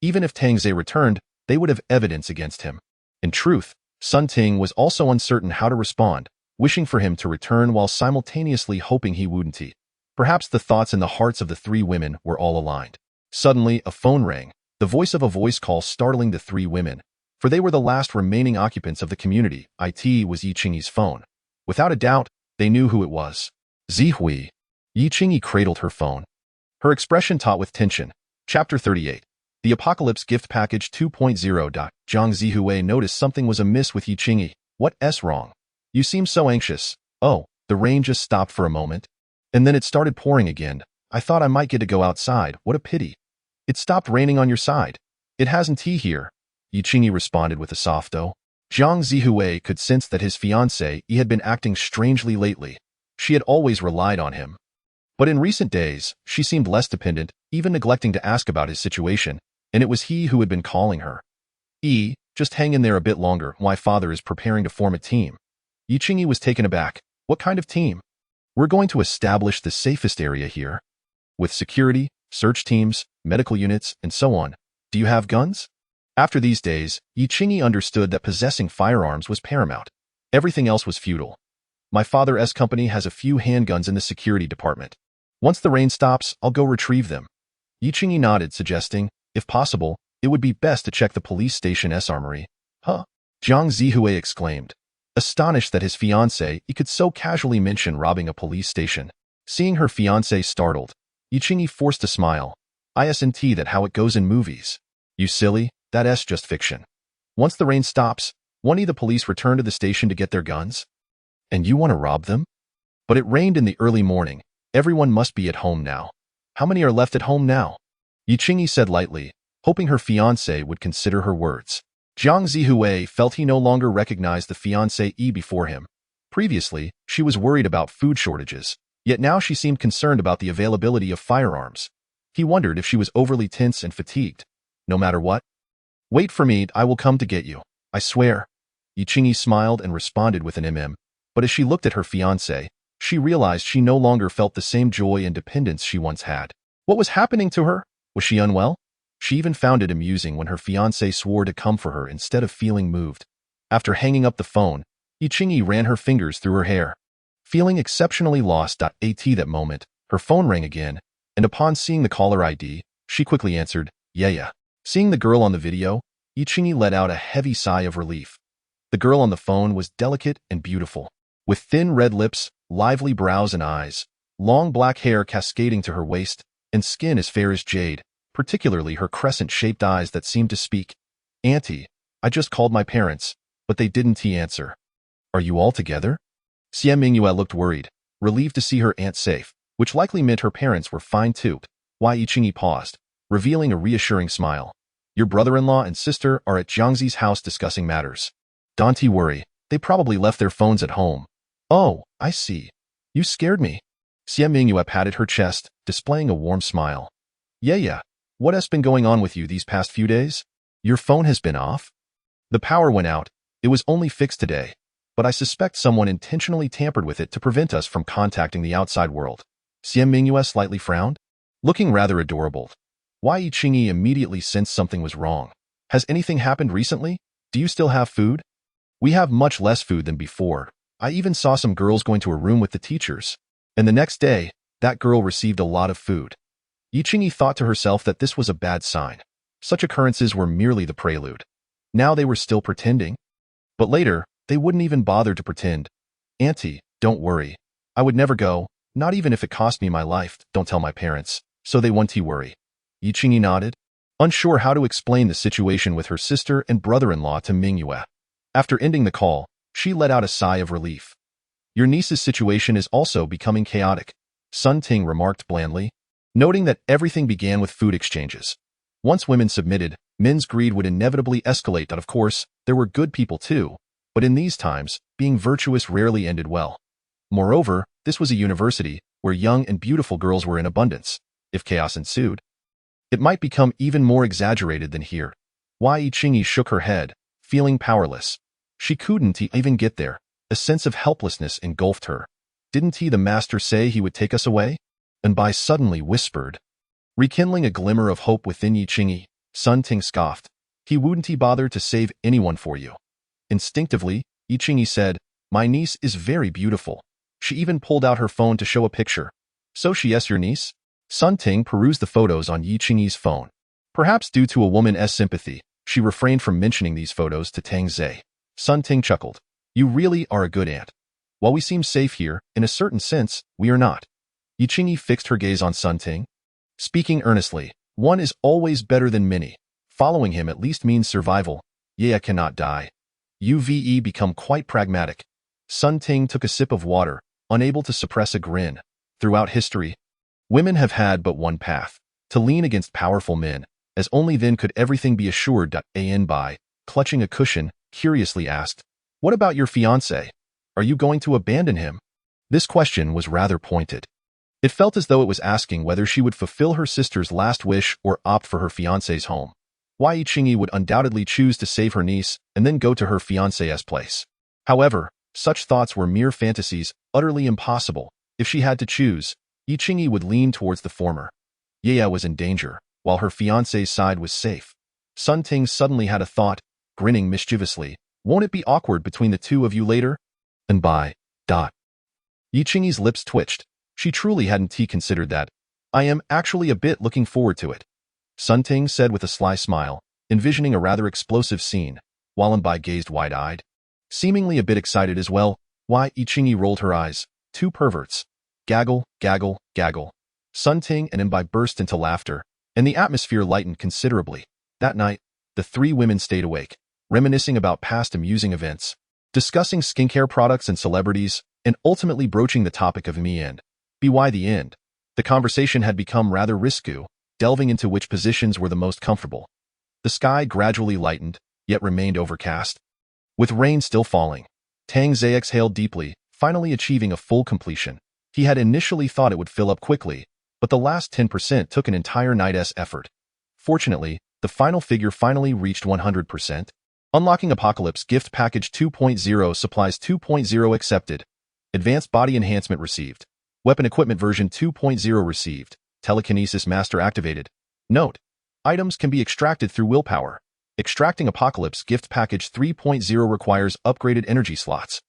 Even if Tang Zay returned, they would have evidence against him. In truth, Sun Ting was also uncertain how to respond, wishing for him to return while simultaneously hoping he wouldn't. Perhaps the thoughts in the hearts of the three women were all aligned. Suddenly, a phone rang, the voice of a voice call startling the three women, for they were the last remaining occupants of the community. It was Yi Qingyi's phone. Without a doubt, they knew who it was. Zihui. Yi Qingyi cradled her phone. her expression taut with tension. Chapter 38. The Apocalypse Gift Package 2.0. Zhang Zihui noticed something was amiss with Yiqingyi. What's wrong? You seem so anxious. Oh, the rain just stopped for a moment. And then it started pouring again. I thought I might get to go outside. What a pity. It stopped raining on your side. It hasn't tea here. Yiqingyi responded with a soft "oh." Zhang Zihui could sense that his fiancée had been acting strangely lately. She had always relied on him. But in recent days, she seemed less dependent, even neglecting to ask about his situation, and it was he who had been calling her. Just hang in there a bit longer. My father is preparing to form a team. Yiqingyi was taken aback. What kind of team? We're going to establish the safest area here. With security, search teams, medical units, and so on. Do you have guns? After these days, Yiqingyi understood that possessing firearms was paramount. Everything else was futile. My father's company has a few handguns in the security department. Once the rain stops, I'll go retrieve them. Yiqingyi nodded, suggesting, if possible, it would be best to check the police station's armory. Huh? Zhang Zihui exclaimed, astonished that his fiancée could so casually mention robbing a police station. Seeing her fiancé startled, Yiqingyi forced a smile. Isn't that how it goes in movies? You silly, that's just fiction. Once the rain stops, won't the police return to the station to get their guns? And you want to rob them? But it rained in the early morning. Everyone must be at home now. How many are left at home now? Yiqingyi said lightly, hoping her fiancé would consider her words. Zhang Zihui felt he no longer recognized the fiancée before him. Previously, she was worried about food shortages, yet now she seemed concerned about the availability of firearms. He wondered if she was overly tense and fatigued. No matter what. Wait for me, I will come to get you. I swear. Yiqingyi smiled and responded with an but as she looked at her fiancé, she realized she no longer felt the same joy and dependence she once had. What was happening to her? Was she unwell? She even found it amusing when her fiancé swore to come for her instead of feeling moved. After hanging up the phone, Yiqingyi ran her fingers through her hair. Feeling exceptionally lost at that moment, her phone rang again, and upon seeing the caller ID, she quickly answered, yeah. Seeing the girl on the video, Yiqingyi let out a heavy sigh of relief. The girl on the phone was delicate and beautiful, with thin red lips, lively brows and eyes, long black hair cascading to her waist, and skin as fair as jade, particularly her crescent-shaped eyes that seemed to speak. Auntie, I just called my parents, but they didn't answer. Are you all together? Xie Mingyue looked worried, relieved to see her aunt safe, which likely meant her parents were fine too. Why Yiqingyi paused, revealing a reassuring smile. Your brother-in-law and sister are at Jiangxi's house discussing matters. Don't worry, they probably left their phones at home. Oh, I see. You scared me. Xie Mingyue patted her chest, displaying a warm smile. Yeah. What has been going on with you these past few days? Your phone has been off? The power went out. It was only fixed today, but I suspect someone intentionally tampered with it to prevent us from contacting the outside world. Xie Mingyue slightly frowned, looking rather adorable. Why Yiqingyi immediately sensed something was wrong. Has anything happened recently? Do you still have food? We have much less food than before. I even saw some girls going to a room with the teachers. And the next day, that girl received a lot of food. Yiqingyi thought to herself that this was a bad sign. Such occurrences were merely the prelude. Now they were still pretending. But later, they wouldn't even bother to pretend. Auntie, don't worry. I would never go, not even if it cost me my life. Don't tell my parents, so they won't worry. Yiqingyi nodded, unsure how to explain the situation with her sister and brother-in-law to Mingyue. After ending the call, she let out a sigh of relief. Your niece's situation is also becoming chaotic, Sun Ting remarked blandly, noting that everything began with food exchanges. Once women submitted, men's greed would inevitably escalate. Of course, there were good people too, but in these times, being virtuous rarely ended well. Moreover, this was a university where young and beautiful girls were in abundance. If chaos ensued, it might become even more exaggerated than here. Wai Yiqingyi shook her head, feeling powerless. She couldn't even get there. A sense of helplessness engulfed her. Didn't the master say he would take us away? And Bai suddenly whispered. Rekindling a glimmer of hope within Yiqingyi, Sun Ting scoffed. He wouldn't bother to save anyone for you. Instinctively, Yiqingyi said, my niece is very beautiful. She even pulled out her phone to show a picture. So she's your niece? Sun Ting perused the photos on Yiqingyi's phone. Perhaps due to a woman's sympathy, she refrained from mentioning these photos to Tang Zhe. Sun Ting chuckled. You really are a good aunt. While we seem safe here, in a certain sense, we are not. Yiqingyi fixed her gaze on Sun Ting. Speaking earnestly, one is always better than many. Following him at least means survival. Yea, cannot die. Uve become quite pragmatic. Sun Ting took a sip of water, unable to suppress a grin. Throughout history, women have had but one path, to lean against powerful men, as only then could everything be assured. By clutching a cushion, curiously asked, "What about your fiancé? Are you going to abandon him?" This question was rather pointed. It felt as though it was asking whether she would fulfill her sister's last wish or opt for her fiancé's home. Wei Qingyi would undoubtedly choose to save her niece and then go to her fiancé's place. However, such thoughts were mere fantasies, utterly impossible. If she had to choose, Yi Qingyi would lean towards the former. Ye was in danger, while her fiancé's side was safe. Sun Ting suddenly had a thought, grinning mischievously. "Won't it be awkward between the two of you later?" And by. Yi Qingyi's lips twitched. She truly hadn't considered that. "I am actually a bit looking forward to it," Sun Ting said with a sly smile, envisioning a rather explosive scene, while Bai gazed wide-eyed. Seemingly a bit excited as well, Yi Qingyi rolled her eyes. Two perverts. Gaggle, gaggle, gaggle. Sun Ting and Bai burst into laughter, and the atmosphere lightened considerably. That night, the three women stayed awake, reminiscing about past amusing events, discussing skincare products and celebrities, and ultimately broaching the topic of me and by the end. The conversation had become rather risque, delving into which positions were the most comfortable. The sky gradually lightened, yet remained overcast, with rain still falling. Tang Zhe exhaled deeply, finally achieving a full completion. He had initially thought it would fill up quickly, but the last 10% took an entire night's effort. Fortunately, the final figure finally reached 100%. Unlocking Apocalypse Gift Package 2.0 Supplies 2.0 accepted. Advanced Body Enhancement received. Weapon Equipment version 2.0 received. Telekinesis Master activated. Note: items can be extracted through willpower. Extracting Apocalypse Gift Package 3.0 requires upgraded energy slots.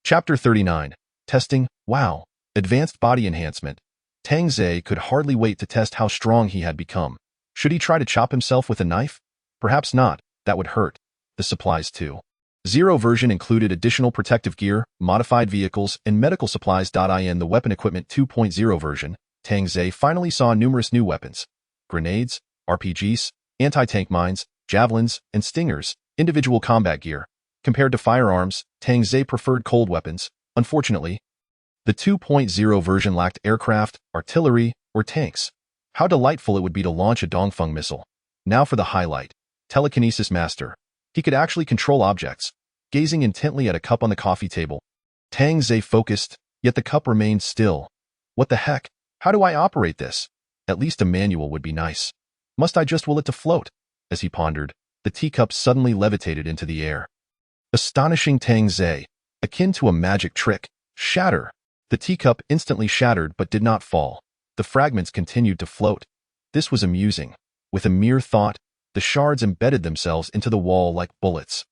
Chapter 39. Testing. Wow. Advanced Body Enhancement. Tang Zhe could hardly wait to test how strong he had become. Should he try to chop himself with a knife? Perhaps not. That would hurt. The supplies too. Zero version included additional protective gear, modified vehicles, and medical supplies. In the Weapon Equipment 2.0 version, Tang Zhe finally saw numerous new weapons. Grenades, RPGs, anti-tank mines, javelins, and stingers, individual combat gear. Compared to firearms, Tang Zhe preferred cold weapons. Unfortunately, the 2.0 version lacked aircraft, artillery, or tanks. How delightful it would be to launch a Dongfeng missile. Now for the highlight. Telekinesis Master. He could actually control objects. Gazing intently at a cup on the coffee table, Tang Zhe focused, yet the cup remained still. What the heck? How do I operate this? At least a manual would be nice. Must I just will it to float? As he pondered, the teacup suddenly levitated into the air. Astonishing Tang Zhe, akin to a magic trick. Shatter. The teacup instantly shattered but did not fall. The fragments continued to float. This was amusing. With a mere thought, the shards embedded themselves into the wall like bullets,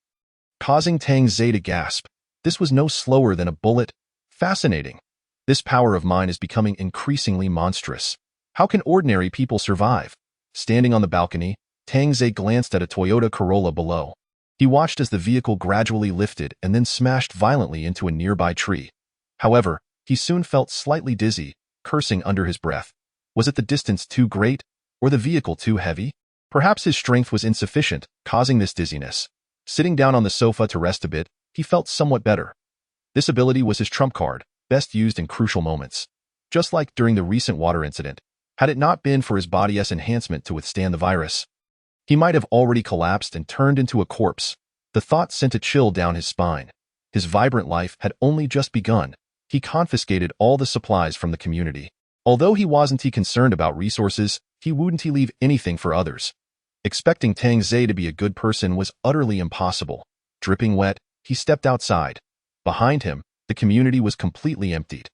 causing Tang Zhe to gasp. This was no slower than a bullet. Fascinating. This power of mine is becoming increasingly monstrous. How can ordinary people survive? Standing on the balcony, Tang Zhe glanced at a Toyota Corolla below. He watched as the vehicle gradually lifted and then smashed violently into a nearby tree. However, he soon felt slightly dizzy, cursing under his breath. Was it the distance too great, or the vehicle too heavy? Perhaps his strength was insufficient, causing this dizziness. Sitting down on the sofa to rest a bit, he felt somewhat better. This ability was his trump card, best used in crucial moments. Just like during the recent water incident, had it not been for his body's enhancement to withstand the virus, he might have already collapsed and turned into a corpse. The thought sent a chill down his spine. His vibrant life had only just begun. He confiscated all the supplies from the community. Although he wasn't concerned about resources, he wouldn't leave anything for others. Expecting Tang Zhe to be a good person was utterly impossible. Dripping wet, he stepped outside. Behind him, the community was completely emptied.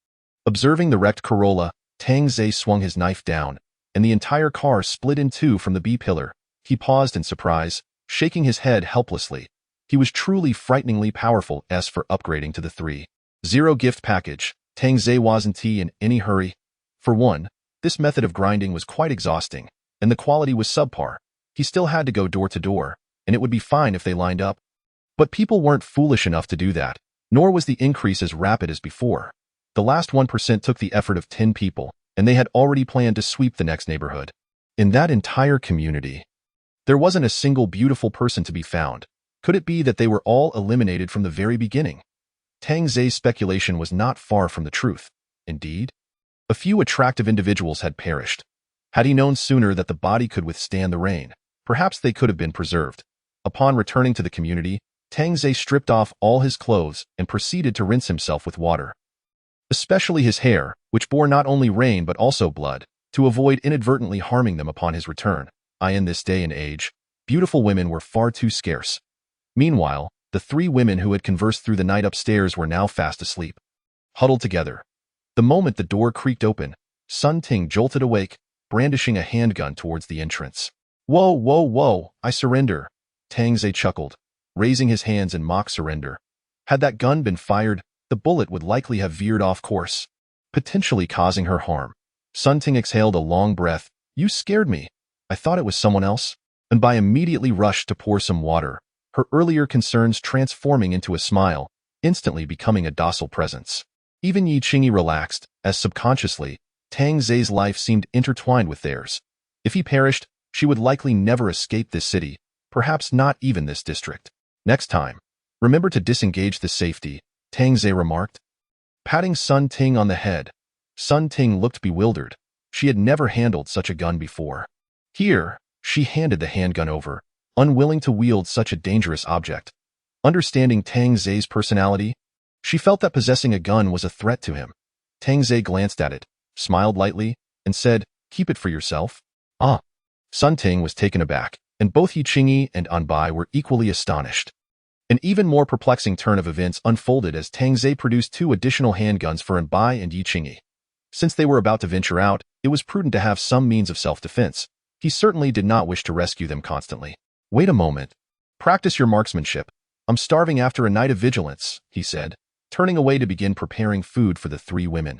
Observing the wrecked Corolla, Tang Zhe swung his knife down, and the entire car split in two from the B-pillar. He paused in surprise, shaking his head helplessly. He was truly frighteningly powerful as for upgrading to the 3.0 gift package. Tang Zhe wasn't in any hurry. For one, this method of grinding was quite exhausting, and the quality was subpar. He still had to go door to door, and it would be fine if they lined up. But people weren't foolish enough to do that, nor was the increase as rapid as before. The last 1% took the effort of 10 people, and they had already planned to sweep the next neighborhood. In that entire community, there wasn't a single beautiful person to be found. Could it be that they were all eliminated from the very beginning? Tang Zai's speculation was not far from the truth. Indeed, a few attractive individuals had perished. Had he known sooner that the body could withstand the rain, perhaps they could have been preserved. Upon returning to the community, Tang Zai stripped off all his clothes and proceeded to rinse himself with water, especially his hair, which bore not only rain but also blood, to avoid inadvertently harming them upon his return. In this day and age, beautiful women were far too scarce. Meanwhile, the three women who had conversed through the night upstairs were now fast asleep, huddled together. The moment the door creaked open, Sun Ting jolted awake, brandishing a handgun towards the entrance. Whoa, whoa, whoa, I surrender, Tang Zai chuckled, raising his hands in mock surrender. Had that gun been fired, the bullet would likely have veered off course, potentially causing her harm. Sun Ting exhaled a long breath. You scared me. I thought it was someone else. And Bai immediately rushed to pour some water, her earlier concerns transforming into a smile, instantly becoming a docile presence. Even Yi Qingyi relaxed, as subconsciously, Tang Zai's life seemed intertwined with theirs. If he perished, she would likely never escape this city, perhaps not even this district. Next time, remember to disengage the safety, Tang Zai remarked, patting Sun Ting on the head. Sun Ting looked bewildered. She had never handled such a gun before. Here, she handed the handgun over, unwilling to wield such a dangerous object. Understanding Tang Zai's personality, she felt that possessing a gun was a threat to him. Tang Zai glanced at it, smiled lightly, and said, keep it for yourself. Ah. Sun Ting was taken aback, and both Yi Qingyi and Anbai were equally astonished. An even more perplexing turn of events unfolded as Tang Zai produced 2 additional handguns for Anbai and Yi Qingyi. Since they were about to venture out, it was prudent to have some means of self-defense. He certainly did not wish to rescue them constantly. Wait a moment. Practice your marksmanship. I'm starving after a night of vigilance, he said, turning away to begin preparing food for the 3 women.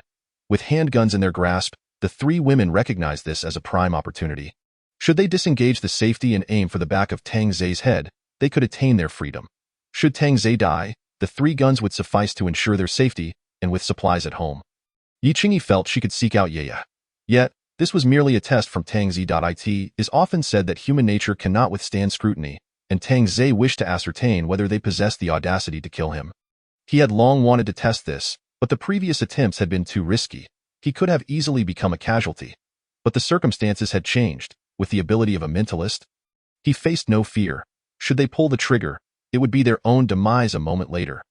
With handguns in their grasp, the 3 women recognized this as a prime opportunity. Should they disengage the safety and aim for the back of Tang Zai's head, they could attain their freedom. Should Tang Zai die, the 3 guns would suffice to ensure their safety, and with supplies at home. Yi Qingyi felt she could seek out Yaya. Yet, this was merely a test from Tang Zai. It is often said that human nature cannot withstand scrutiny, and Tang Zai wished to ascertain whether they possessed the audacity to kill him. He had long wanted to test this, but the previous attempts had been too risky. He could have easily become a casualty. But the circumstances had changed. With the ability of a mentalist, he faced no fear. Should they pull the trigger, it would be their own demise a moment later.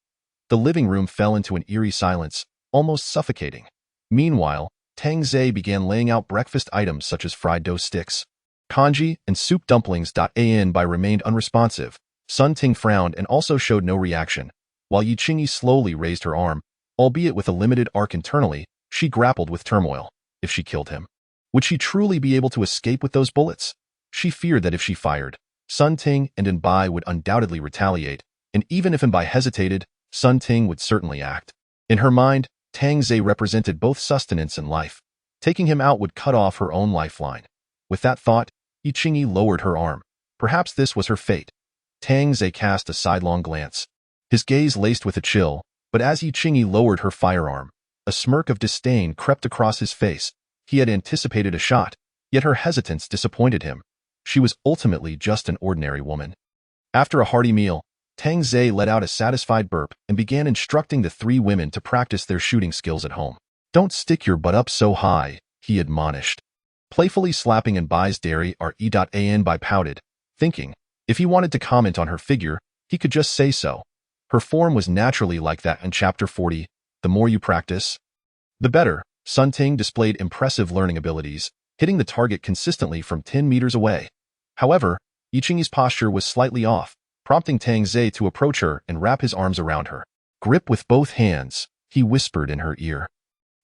The living room fell into an eerie silence, almost suffocating. Meanwhile, Tang Zai began laying out breakfast items such as fried dough sticks, congee, and soup dumplings. Anbai remained unresponsive. Sun Ting frowned and also showed no reaction, while Yi Qingyi slowly raised her arm, albeit with a limited arc internally. She grappled with turmoil. If she killed him, would she truly be able to escape with those bullets? She feared that if she fired, Sun Ting and Anbai would undoubtedly retaliate, and even if Anbai hesitated, Sun Ting would certainly act. In her mind, Tang Zai represented both sustenance and life. Taking him out would cut off her own lifeline. With that thought, Yi Qingyi lowered her arm. Perhaps this was her fate. Tang Zai cast a sidelong glance, his gaze laced with a chill, but as Yi Qingyi lowered her firearm, a smirk of disdain crept across his face. He had anticipated a shot, yet her hesitance disappointed him. She was ultimately just an ordinary woman. After a hearty meal, Tang Zai let out a satisfied burp and began instructing the 3 women to practice their shooting skills at home. Don't stick your butt up so high, he admonished, playfully slapping Anbai's dairy. Anbai pouted, thinking, if he wanted to comment on her figure, he could just say so. Her form was naturally like that in Chapter 40. The more you practice, the better. Sun Ting displayed impressive learning abilities, hitting the target consistently from 10 meters away. However, Yi Qingyi's posture was slightly off, prompting Tang Zai to approach her and wrap his arms around her. Grip with both hands, he whispered in her ear,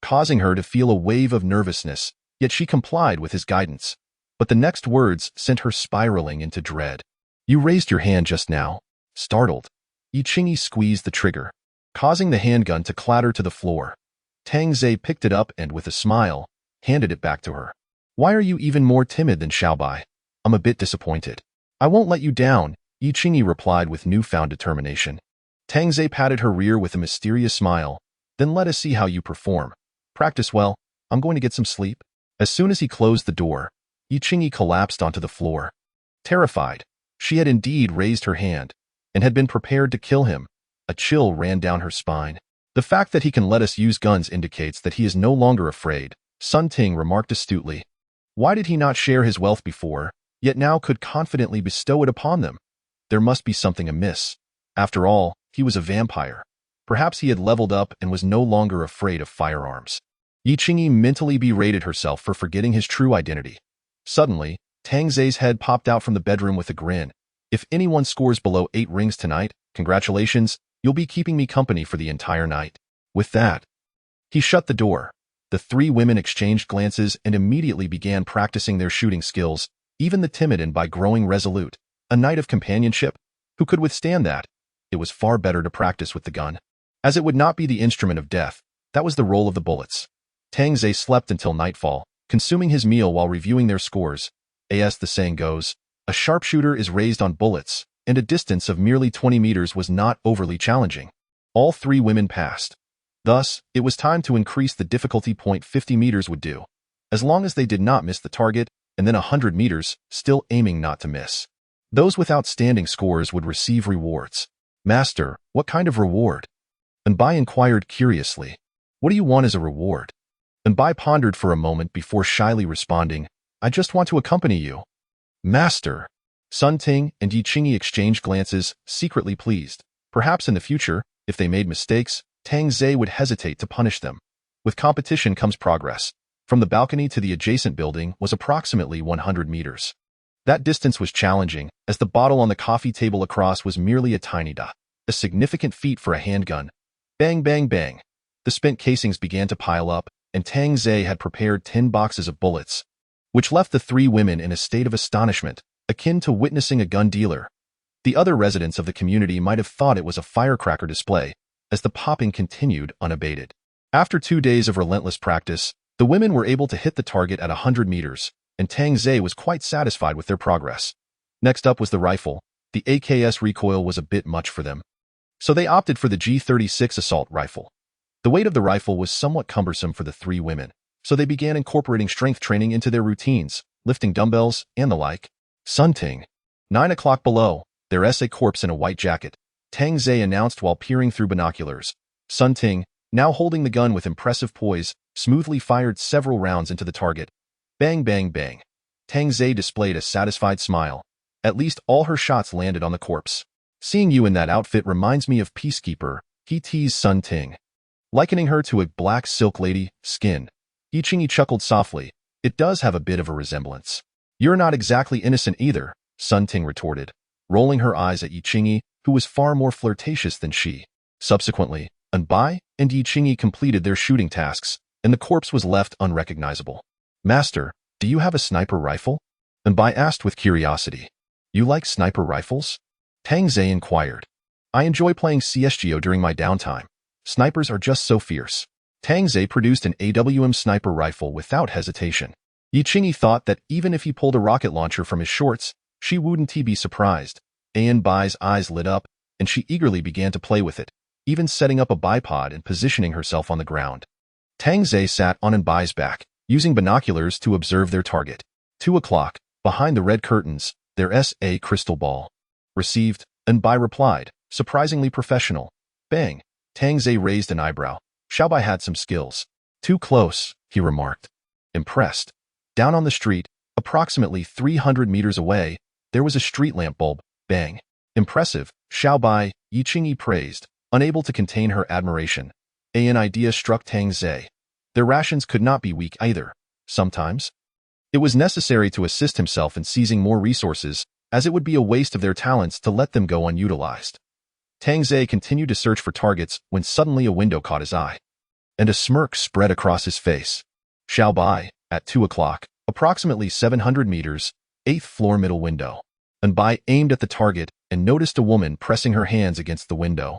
causing her to feel a wave of nervousness, yet she complied with his guidance. But the next words sent her spiraling into dread. You raised your hand just now. Startled, Yi Qingyi squeezed the trigger, causing the handgun to clatter to the floor. Tang Zai picked it up and, with a smile, handed it back to her. Why are you even more timid than Xiaobai? I'm a bit disappointed. I won't let you down, Yi Qingyi replied with newfound determination. Tang Zai patted her rear with a mysterious smile. Then let us see how you perform. Practice well. I'm going to get some sleep. As soon as he closed the door, Yiqingyi collapsed onto the floor. Terrified, she had indeed raised her hand and had been prepared to kill him. A chill ran down her spine. The fact that he can let us use guns indicates that he is no longer afraid, Sun Ting remarked astutely. Why did he not share his wealth before, yet now could confidently bestow it upon them? There must be something amiss. After all, he was a vampire. Perhaps he had leveled up and was no longer afraid of firearms. Yiqingyi mentally berated herself for forgetting his true identity. Suddenly, Tang Zai's head popped out from the bedroom with a grin. If anyone scores below 8 rings tonight, congratulations, you'll be keeping me company for the entire night. With that, he shut the door. The 3 women exchanged glances and immediately began practicing their shooting skills, even the timid and by growing resolute. A night of companionship? Who could withstand that? It was far better to practice with the gun. As it would not be the instrument of death, that was the role of the bullets. Tang Zai slept until nightfall, consuming his meal while reviewing their scores. As the saying goes, a sharpshooter is raised on bullets, and a distance of merely 20 meters was not overly challenging. All 3 women passed. Thus, it was time to increase the difficulty point. 50 meters would do, as long as they did not miss the target, and then 100 meters, still aiming not to miss. Those with outstanding scores would receive rewards. Master, what kind of reward? Anbai inquired curiously. What do you want as a reward? Anbai pondered for a moment before shyly responding, I just want to accompany you. Master. Sun Ting and Yiqingyi exchanged glances, secretly pleased. Perhaps in the future, if they made mistakes, Tang Zai would hesitate to punish them. With competition comes progress. From the balcony to the adjacent building was approximately 100 meters. That distance was challenging, as the bottle on the coffee table across was merely a tiny dot. A significant feat for a handgun. Bang, bang, bang. The spent casings began to pile up, and Tang Zai had prepared 10 boxes of bullets, which left the 3 women in a state of astonishment, akin to witnessing a gun dealer. The other residents of the community might have thought it was a firecracker display, as the popping continued unabated. After 2 days of relentless practice, the women were able to hit the target at 100 meters, and Tang Zai was quite satisfied with their progress. Next up was the rifle. The AKS recoil was a bit much for them, so they opted for the G36 assault rifle. The weight of the rifle was somewhat cumbersome for the 3 women, so they began incorporating strength training into their routines, lifting dumbbells and the like. Sun Ting. 9 o'clock below, there's a corpse in a white jacket, Tang Zai announced while peering through binoculars. Sun Ting, now holding the gun with impressive poise, smoothly fired several rounds into the target. Bang, bang, bang. Tang Zai displayed a satisfied smile. At least all her shots landed on the corpse. Seeing you in that outfit reminds me of Peacekeeper, he teased Sun Ting, likening her to a black silk lady, skin. Yiqingyi chuckled softly. It does have a bit of a resemblance. You're not exactly innocent either, Sun Ting retorted, rolling her eyes at Yiqingyi, who was far more flirtatious than she. Subsequently, Anbai and Yiqingyi completed their shooting tasks, and the corpse was left unrecognizable. Master, do you have a sniper rifle? Anbai asked with curiosity. You like sniper rifles? Tang Zai inquired. I enjoy playing CSGO during my downtime. Snipers are just so fierce. Tang Zai produced an AWM sniper rifle without hesitation. Yiqingyi thought that even if he pulled a rocket launcher from his shorts, she wouldn't be surprised. Anbai's eyes lit up, and she eagerly began to play with it, even setting up a bipod and positioning herself on the ground. Tang Zai sat on Anbai's back, using binoculars to observe their target. 2 o'clock, behind the red curtains, there's a crystal ball. Received, Anbai replied, surprisingly professional. Bang. Tang Zai raised an eyebrow. Xiaobai had some skills. Too close, he remarked. Impressed. Down on the street, approximately 300 meters away, there was a street lamp bulb. Bang. Impressive, Xiaobai, Yiqingyi praised, unable to contain her admiration. An idea struck Tang Zai. Their rations could not be weak either. Sometimes, it was necessary to assist himself in seizing more resources, as it would be a waste of their talents to let them go unutilized. Tang Zai continued to search for targets when suddenly a window caught his eye, and a smirk spread across his face. Xiaobai, at 2 o'clock, approximately 700 meters, 8th floor middle window. Anbai aimed at the target and noticed a woman pressing her hands against the window,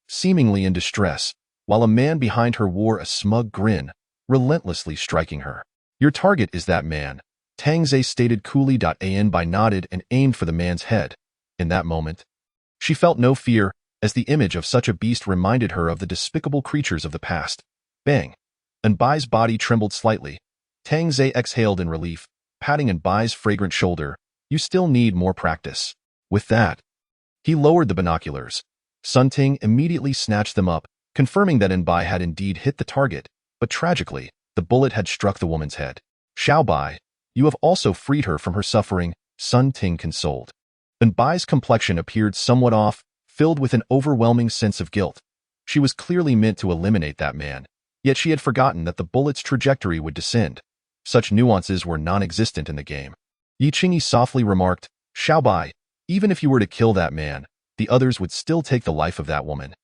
seemingly in distress, while a man behind her wore a smug grin, relentlessly striking her. Your target is that man, Tang Zai stated coolly. Anbai nodded and aimed for the man's head. In that moment, she felt no fear, as the image of such a beast reminded her of the despicable creatures of the past. Bang. and Bai's body trembled slightly. Tang Zai exhaled in relief, patting Bai's fragrant shoulder. You still need more practice. With that, he lowered the binoculars. Sun Ting immediately snatched them up, confirming that Bai had indeed hit the target, but tragically, the bullet had struck the woman's head. Xiao Bai, you have also freed her from her suffering, Sun Ting consoled. Bai's complexion appeared somewhat off, filled with an overwhelming sense of guilt. She was clearly meant to eliminate that man, yet she had forgotten that the bullet's trajectory would descend. Such nuances were non-existent in the game. Yi Qingyi softly remarked, Xiao Bai, even if you were to kill that man, the others would still take the life of that woman.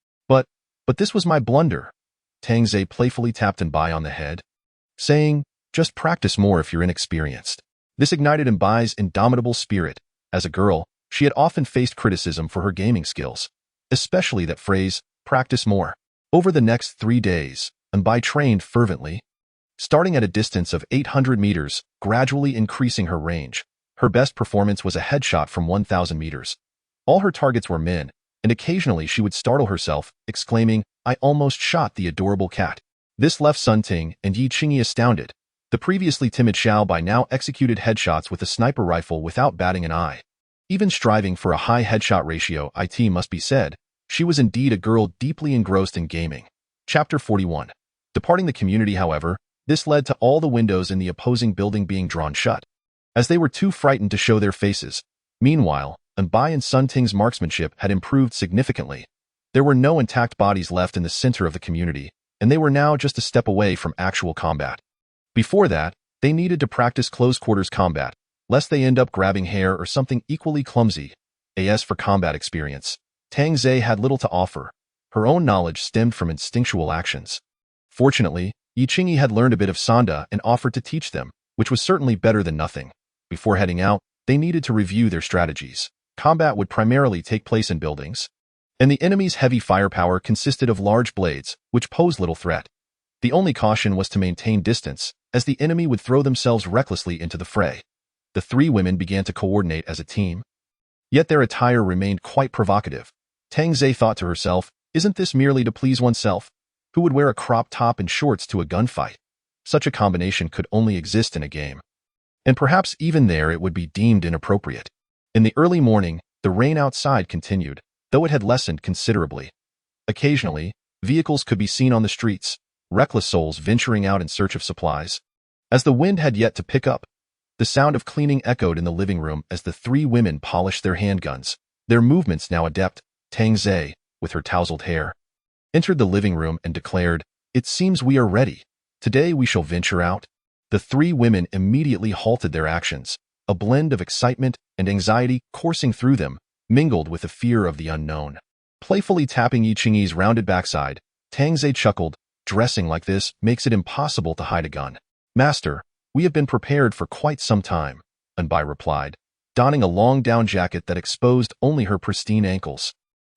But this was my blunder. Tang Zai playfully tapped Bai on the head, saying, just practice more if you're inexperienced. This ignited Bai's indomitable spirit. As a girl, she had often faced criticism for her gaming skills, especially that phrase, practice more. Over the next 3 days, Bai trained fervently, starting at a distance of 800 meters, gradually increasing her range. Her best performance was a headshot from 1,000 meters. All her targets were men, and occasionally she would startle herself, exclaiming, I almost shot the adorable cat. This left Sun Ting and Yi Qingyi astounded. The previously timid Xiao Bai now executed headshots with a sniper rifle without batting an eye. Even striving for a high headshot ratio, it must be said, she was indeed a girl deeply engrossed in gaming. Chapter 41. Departing the community, however, this led to all the windows in the opposing building being drawn shut, as they were too frightened to show their faces. Meanwhile, Bai and Sun Ting's marksmanship had improved significantly. There were no intact bodies left in the center of the community, and they were now just a step away from actual combat. Before that, they needed to practice close-quarters combat, lest they end up grabbing hair or something equally clumsy. As for combat experience, Tang Zai had little to offer. Her own knowledge stemmed from instinctual actions. Fortunately, Yi Qingyi had learned a bit of Sanda and offered to teach them, which was certainly better than nothing. Before heading out, they needed to review their strategies. Combat would primarily take place in buildings, and the enemy's heavy firepower consisted of large blades, which posed little threat. The only caution was to maintain distance, as the enemy would throw themselves recklessly into the fray. The 3 women began to coordinate as a team, yet their attire remained quite provocative. Tang Zai thought to herself, isn't this merely to please oneself? Who would wear a crop top and shorts to a gunfight? Such a combination could only exist in a game, and perhaps even there it would be deemed inappropriate. In the early morning, the rain outside continued, though it had lessened considerably. Occasionally, vehicles could be seen on the streets, reckless souls venturing out in search of supplies. As the wind had yet to pick up, the sound of cleaning echoed in the living room as the 3 women polished their handguns. Their movements now adept, Tang Zai, with her tousled hair, entered the living room and declared, it seems we are ready. Today we shall venture out. The 3 women immediately halted their actions. A blend of excitement and anxiety coursing through them, mingled with the fear of the unknown. Playfully tapping Yi Qingyi's rounded backside, Tang Zai chuckled, dressing like this makes it impossible to hide a gun. Master, we have been prepared for quite some time, Bai replied, donning a long down jacket that exposed only her pristine ankles.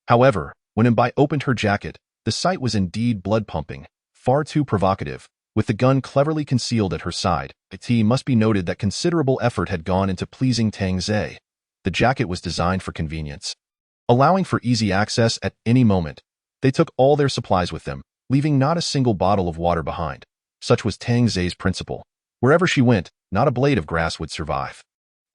However, when Bai opened her jacket, the sight was indeed blood-pumping, far too provocative. With the gun cleverly concealed at her side, it must be noted that considerable effort had gone into pleasing Tang Zai. The jacket was designed for convenience, allowing for easy access at any moment. They took all their supplies with them, leaving not a single bottle of water behind. Such was Tang Zai's principle. Wherever she went, not a blade of grass would survive.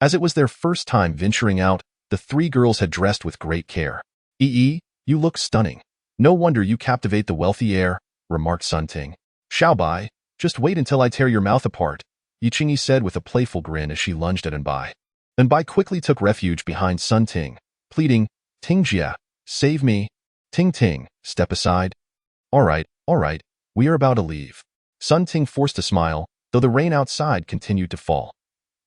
As it was their first time venturing out, the 3 girls had dressed with great care. You look stunning. No wonder you captivate the wealthy heir, remarked Sun Ting. Xiao Bai, just wait until I tear your mouth apart, Yi Qingyi said with a playful grin as she lunged at Bai. Bai quickly took refuge behind Sun Ting, pleading, Ting Jia, save me. Ting Ting, step aside. All right, we are about to leave. Sun Ting forced a smile, though the rain outside continued to fall.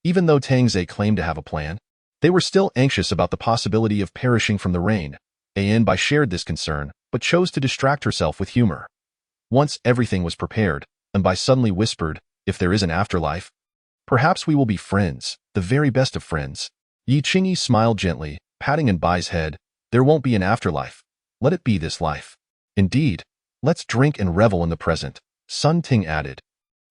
Even though Tang Zai claimed to have a plan, they were still anxious about the possibility of perishing from the rain. Bai shared this concern, but chose to distract herself with humor. Once everything was prepared, Bai suddenly whispered, if there is an afterlife, perhaps we will be friends, the very best of friends. Yi Qingyi smiled gently, patting Bai's head. There won't be an afterlife. Let it be this life. Indeed, let's drink and revel in the present, Sun Ting added.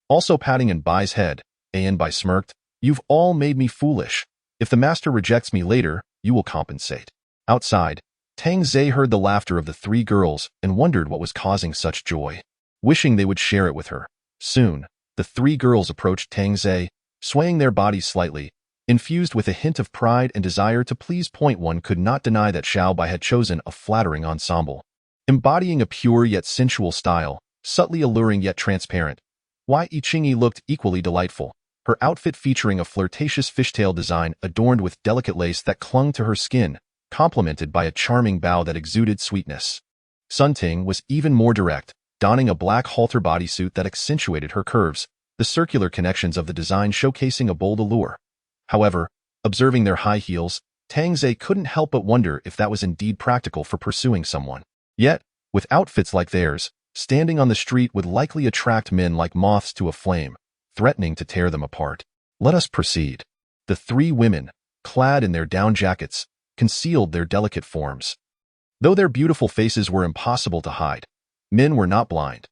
Also patting Bai's head, Bai smirked, you've all made me foolish. If the master rejects me later, you will compensate. Outside, Tang Zai heard the laughter of the 3 girls and wondered what was causing such joy. Wishing they would share it with her, Soon, the three girls approached Tang Zhe, swaying their bodies slightly, infused with a hint of pride and desire to please. One could not deny that Xiao Bai had chosen a flattering ensemble. Embodying a pure yet sensual style, subtly alluring yet transparent, Wei Yiqingyi looked equally delightful, her outfit featuring a flirtatious fishtail design adorned with delicate lace that clung to her skin, complemented by a charming bow that exuded sweetness. Sun Ting was even more direct, donning a black halter bodysuit that accentuated her curves, the circular connections of the design showcasing a bold allure. However, observing their high heels, Tang Zhe couldn't help but wonder if that was indeed practical for pursuing someone. Yet, with outfits like theirs, standing on the street would likely attract men like moths to a flame, threatening to tear them apart. Let us proceed. The three women, clad in their down jackets, concealed their delicate forms. Though their beautiful faces were impossible to hide, men were not blind.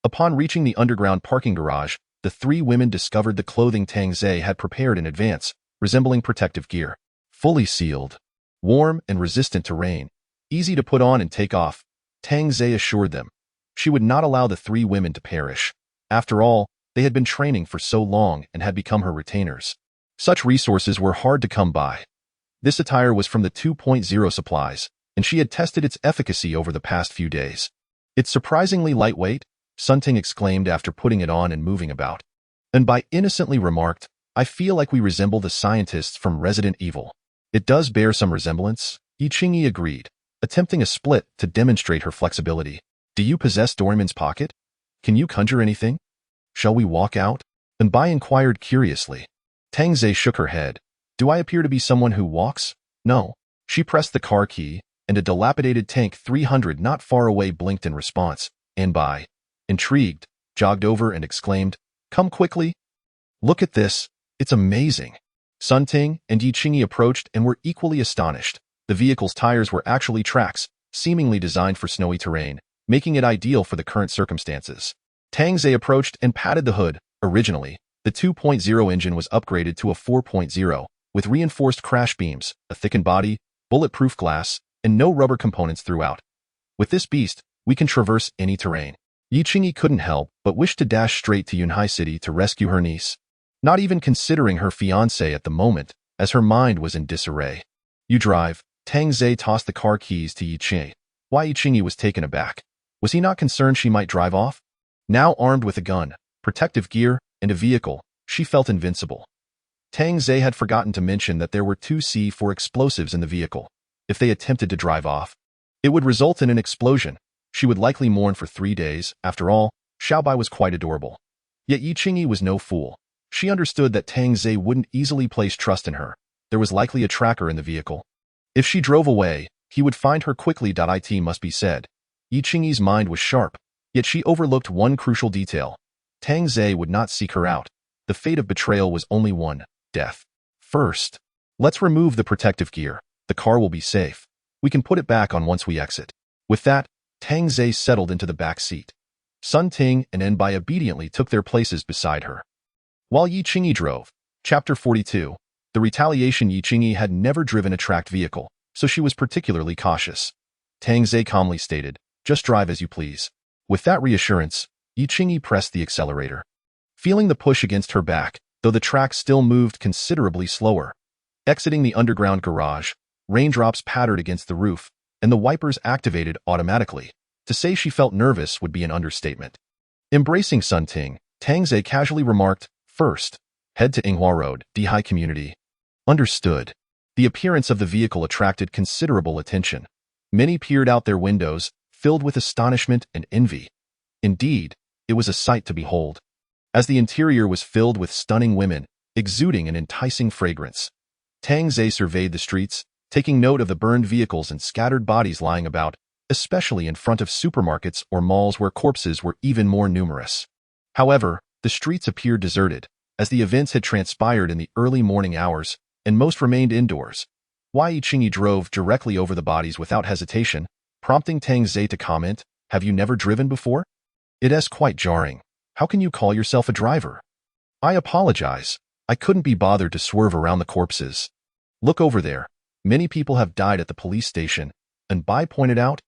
Upon reaching the underground parking garage, the three women discovered the clothing Tang Zhe had prepared in advance, resembling protective gear. Fully sealed, warm and resistant to rain, easy to put on and take off, Tang Zhe assured them. She would not allow the three women to perish. After all, they had been training for so long and had become her retainers. Such resources were hard to come by. This attire was from the 2.0 supplies, and she had tested its efficacy over the past few days. It's surprisingly lightweight, Sun Ting exclaimed after putting it on and moving about. And Bai innocently remarked, I feel like we resemble the scientists from Resident Evil. It does bear some resemblance, Yiqingyi agreed, attempting a split to demonstrate her flexibility. Do you possess Doraemon's pocket? Can you conjure anything? Shall we walk out? And Bai inquired curiously. Tang Zhe shook her head. Do I appear to be someone who walks? No. She pressed the car key, and a dilapidated tank 300 not far away blinked in response, and Bai, intrigued, jogged over and exclaimed, Come quickly. Look at this. It's amazing. Sun Ting and Yiqingyi approached and were equally astonished. The vehicle's tires were actually tracks, seemingly designed for snowy terrain, making it ideal for the current circumstances. Tang Zhe approached and patted the hood. Originally, the 2.0 engine was upgraded to a 4.0, with reinforced crash beams, a thickened body, bulletproof glass, and no rubber components throughout. With this beast, we can traverse any terrain. Yiqingyi couldn't help but wish to dash straight to Yunhai City to rescue her niece, not even considering her fiancé at the moment, as her mind was in disarray. You drive. Tang Zhe tossed the car keys to Yiqingyi. Wei Yiqingyi was taken aback. Was he not concerned she might drive off? Now armed with a gun, protective gear, and a vehicle, she felt invincible. Tang Zhe had forgotten to mention that there were 2C4 explosives in the vehicle. If they attempted to drive off, it would result in an explosion. She would likely mourn for 3 days. After all, Xiao Bai was quite adorable. Yet Yiqingyi was no fool. She understood that Tang Zhe wouldn't easily place trust in her. There was likely a tracker in the vehicle. If she drove away, he would find her quickly. It must be said. Yiqingyi's mind was sharp, yet she overlooked one crucial detail. Tang Zhe would not seek her out. The fate of betrayal was only one, death. First, let's remove the protective gear. The car will be safe. We can put it back on once we exit. With that, Tang Zhe settled into the back seat. Sun Ting and Enbai obediently took their places beside her. While Yiqingyi drove, Chapter 42, the retaliation. Yiqingyi had never driven a tracked vehicle, so she was particularly cautious. Tang Zhe calmly stated, just drive as you please. With that reassurance, Yiqingyi pressed the accelerator. Feeling the push against her back, though the track still moved considerably slower. Exiting the underground garage, raindrops pattered against the roof, and the wipers activated automatically. To say she felt nervous would be an understatement. Embracing Sun Ting, Tang Zhe casually remarked, First, head to Yinghua Road, Dihai Community. Understood. The appearance of the vehicle attracted considerable attention. Many peered out their windows, filled with astonishment and envy. Indeed, it was a sight to behold, as the interior was filled with stunning women, exuding an enticing fragrance. Tang Zhe surveyed the streets, taking note of the burned vehicles and scattered bodies lying about, especially in front of supermarkets or malls where corpses were even more numerous. However, the streets appeared deserted, as the events had transpired in the early morning hours, and most remained indoors. Wei Yiqingyi drove directly over the bodies without hesitation, prompting Tang Zhe to comment, Have you never driven before? It is quite jarring. How can you call yourself a driver? I apologize. I couldn't be bothered to swerve around the corpses. Look over there. Many people have died at the police station, and Bai pointed out,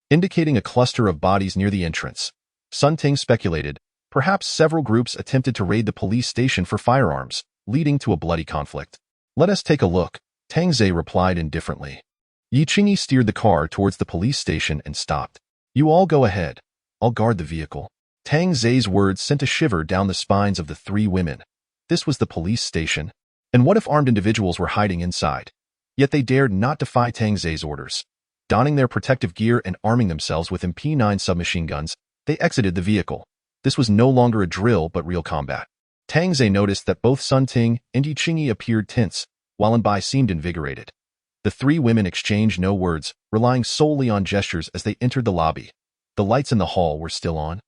indicating a cluster of bodies near the entrance. Sun Ting speculated, Perhaps several groups attempted to raid the police station for firearms, leading to a bloody conflict. Let us take a look, Tang Zei replied indifferently. Yi Qingyi steered the car towards the police station and stopped. You all go ahead. I'll guard the vehicle. Tang Zei's words sent a shiver down the spines of the three women. This was the police station. And what if armed individuals were hiding inside? Yet they dared not defy Tang Zei's orders. Donning their protective gear and arming themselves with MP9 submachine guns, they exited the vehicle. This was no longer a drill but real combat. Tang Zei noticed that both Sun Ting and Yi Qingyi appeared tense, while Bai seemed invigorated. The three women exchanged no words, relying solely on gestures as they entered the lobby. The lights in the hall were still on,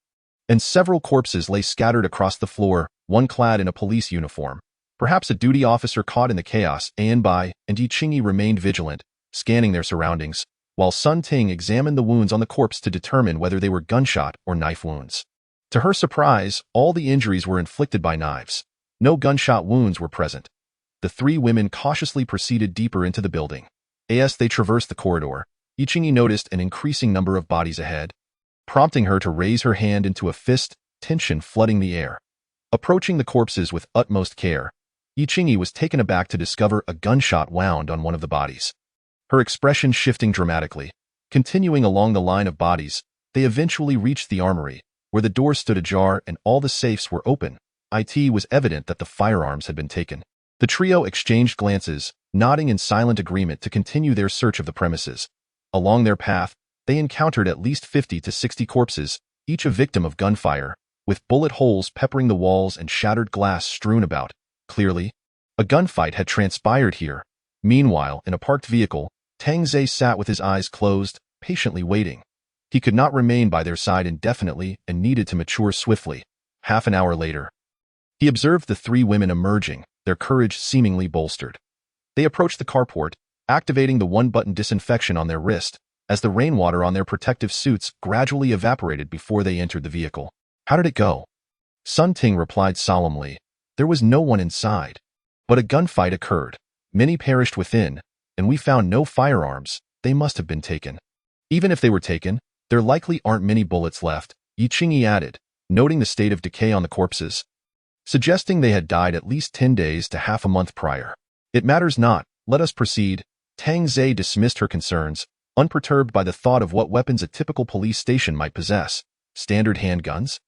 and several corpses lay scattered across the floor, one clad in a police uniform. Perhaps a duty officer caught in the chaos. Bai and Yi Qingyi remained vigilant, scanning their surroundings, while Sun Ting examined the wounds on the corpse to determine whether they were gunshot or knife wounds. To her surprise, all the injuries were inflicted by knives. No gunshot wounds were present. The three women cautiously proceeded deeper into the building. As they traversed the corridor, Yi Qingyi noticed an increasing number of bodies ahead, prompting her to raise her hand into a fist, tension flooding the air. Approaching the corpses with utmost care, Yi Qingyi was taken aback to discover a gunshot wound on one of the bodies. Her expression shifting dramatically. Continuing along the line of bodies, they eventually reached the armory, where the door stood ajar and all the safes were open. It was evident that the firearms had been taken. The trio exchanged glances, nodding in silent agreement to continue their search of the premises. Along their path, they encountered at least 50 to 60 corpses, each a victim of gunfire, with bullet holes peppering the walls and shattered glass strewn about. Clearly, a gunfight had transpired here. Meanwhile, in a parked vehicle, Tang Zei sat with his eyes closed, patiently waiting. He could not remain by their side indefinitely and needed to mature swiftly. Half an hour later, he observed the three women emerging, their courage seemingly bolstered. They approached the carport, activating the one-button disinfection on their wrist, as the rainwater on their protective suits gradually evaporated before they entered the vehicle. How did it go? Sun Ting replied solemnly. There was no one inside. But a gunfight occurred. Many perished within, and we found no firearms. They must have been taken. Even if they were taken, there likely aren't many bullets left, Yi Qingyi added, noting the state of decay on the corpses, suggesting they had died at least 10 days to half a month prior. It matters not, let us proceed. Tang Zei dismissed her concerns, unperturbed by the thought of what weapons a typical police station might possess. Standard handguns?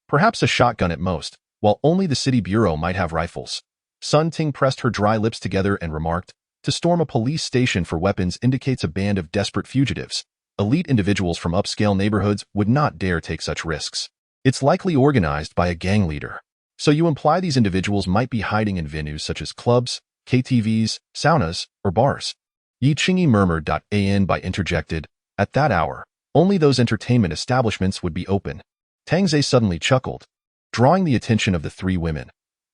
Perhaps a shotgun at most, while only the city bureau might have rifles. Sun Ting pressed her dry lips together and remarked, to storm a police station for weapons indicates a band of desperate fugitives. Elite individuals from upscale neighborhoods would not dare take such risks. It's likely organized by a gang leader. So you imply these individuals might be hiding in venues such as clubs, KTVs, saunas, or bars. Yi Qingyi murmured. Bai interjected, at that hour, only those entertainment establishments would be open. Tang Zei suddenly chuckled, drawing the attention of the three women.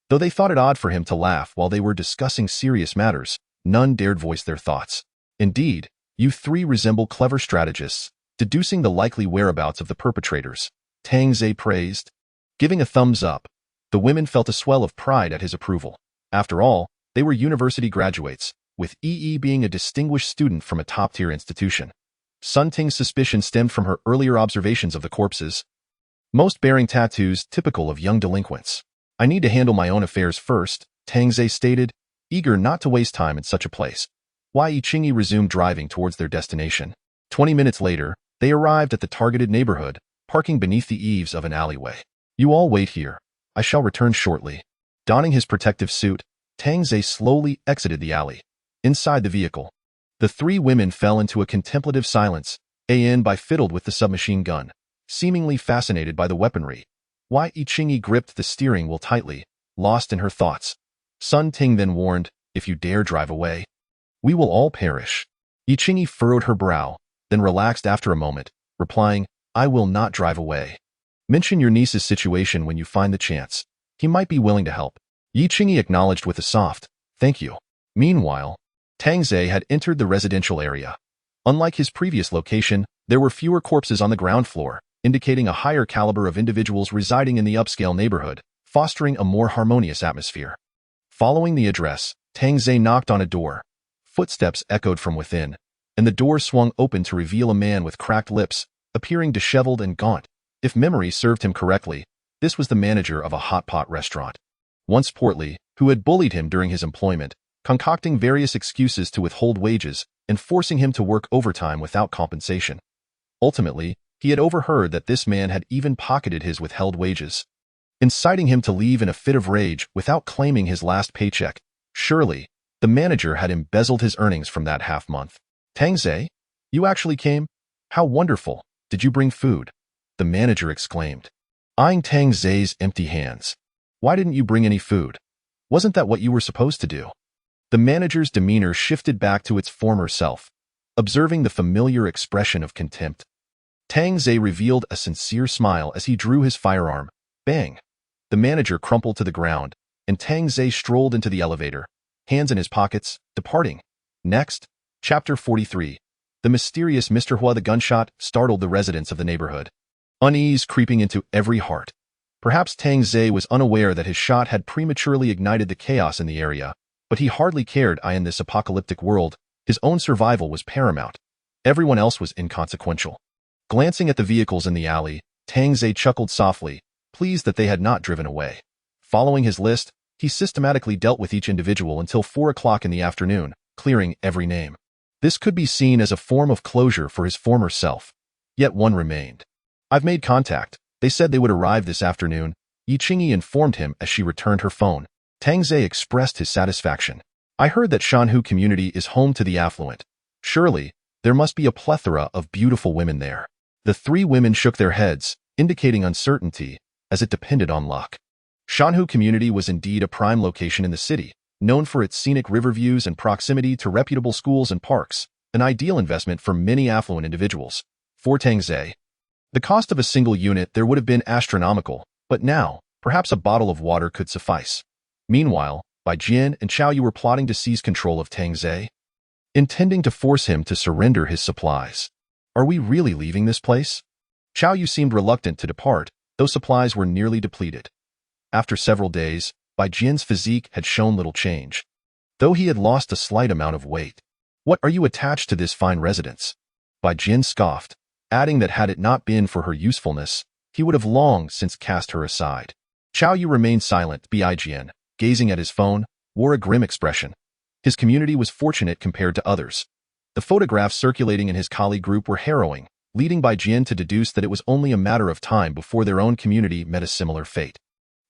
Though they thought it odd for him to laugh while they were discussing serious matters, none dared voice their thoughts. Indeed, you three resemble clever strategists, deducing the likely whereabouts of the perpetrators, Tang Zei praised. Giving a thumbs up, the women felt a swell of pride at his approval. After all, they were university graduates, with Yi being a distinguished student from a top-tier institution. Sun Ting's suspicion stemmed from her earlier observations of the corpses, most bearing tattoos typical of young delinquents. I need to handle my own affairs first, Tang Zei stated, eager not to waste time in such a place. Yi Qingyi resumed driving towards their destination. 20 minutes later, they arrived at the targeted neighborhood, parking beneath the eaves of an alleyway. You all wait here. I shall return shortly. Donning his protective suit, Tang Zei slowly exited the alley. Inside the vehicle, the three women fell into a contemplative silence. Bai fiddled with the submachine gun, seemingly fascinated by the weaponry. Yi Qingyi gripped the steering wheel tightly, lost in her thoughts. Sun Ting then warned, if you dare drive away, we will all perish. Yi Qingyi furrowed her brow, then relaxed after a moment, replying, I will not drive away. Mention your niece's situation when you find the chance. He might be willing to help. Yi Qingyi acknowledged with a soft, thank you. Meanwhile, Tang Zei had entered the residential area. Unlike his previous location, there were fewer corpses on the ground floor, indicating a higher caliber of individuals residing in the upscale neighborhood, fostering a more harmonious atmosphere. Following the address, Tang Zei knocked on a door. Footsteps echoed from within, and the door swung open to reveal a man with cracked lips, appearing disheveled and gaunt. If memory served him correctly, This was the manager of a hot pot restaurant. Once portly, who had bullied him during his employment, concocting various excuses to withhold wages and forcing him to work overtime without compensation. Ultimately, he had overheard that this man had even pocketed his withheld wages, inciting him to leave in a fit of rage without claiming his last paycheck. Surely, the manager had embezzled his earnings from that half-month. "Tangze, you actually came? How wonderful. Did you bring food?" the manager exclaimed, eyeing Tangze's empty hands. "Why didn't you bring any food? Wasn't that what you were supposed to do?" The manager's demeanor shifted back to its former self, observing the familiar expression of contempt. Tangze revealed a sincere smile as he drew his firearm. Bang! The manager crumpled to the ground, and Tangze strolled into the elevator, hands in his pockets, departing. Next, Chapter 43. The mysterious Mr. Hua. The gunshot startled the residents of the neighborhood, unease creeping into every heart. Perhaps Tangze was unaware that his shot had prematurely ignited the chaos in the area, but he hardly cared. In this apocalyptic world, his own survival was paramount. Everyone else was inconsequential. Glancing at the vehicles in the alley, Tangze chuckled softly, pleased that they had not driven away. Following his list, he systematically dealt with each individual until 4 o'clock in the afternoon, clearing every name. This could be seen as a form of closure for his former self. Yet one remained. "I've made contact. They said they would arrive this afternoon," Yiqingyi informed him as she returned her phone. Tangze expressed his satisfaction. "I heard that Shanhu community is home to the affluent. Surely, there must be a plethora of beautiful women there." The three women shook their heads, indicating uncertainty, as it depended on luck. Shanhu community was indeed a prime location in the city, known for its scenic river views and proximity to reputable schools and parks, an ideal investment for many affluent individuals. For Tangze, the cost of a single unit there would have been astronomical, but now, perhaps a bottle of water could suffice. Meanwhile, Bai Jian and Chao Yu were plotting to seize control of Tangze, intending to force him to surrender his supplies. "Are we really leaving this place?" Chao Yu seemed reluctant to depart, though supplies were nearly depleted. After several days, Bai Jian's physique had shown little change, though he had lost a slight amount of weight. "What are you attached to this fine residence?" Bai Jian scoffed, adding that had it not been for her usefulness, he would have long since cast her aside. Chao Yu remained silent. Bai Jian, gazing at his phone, wore a grim expression. His community was fortunate compared to others. The photographs circulating in his colleague group were harrowing, leading Bai Jian to deduce that it was only a matter of time before their own community met a similar fate.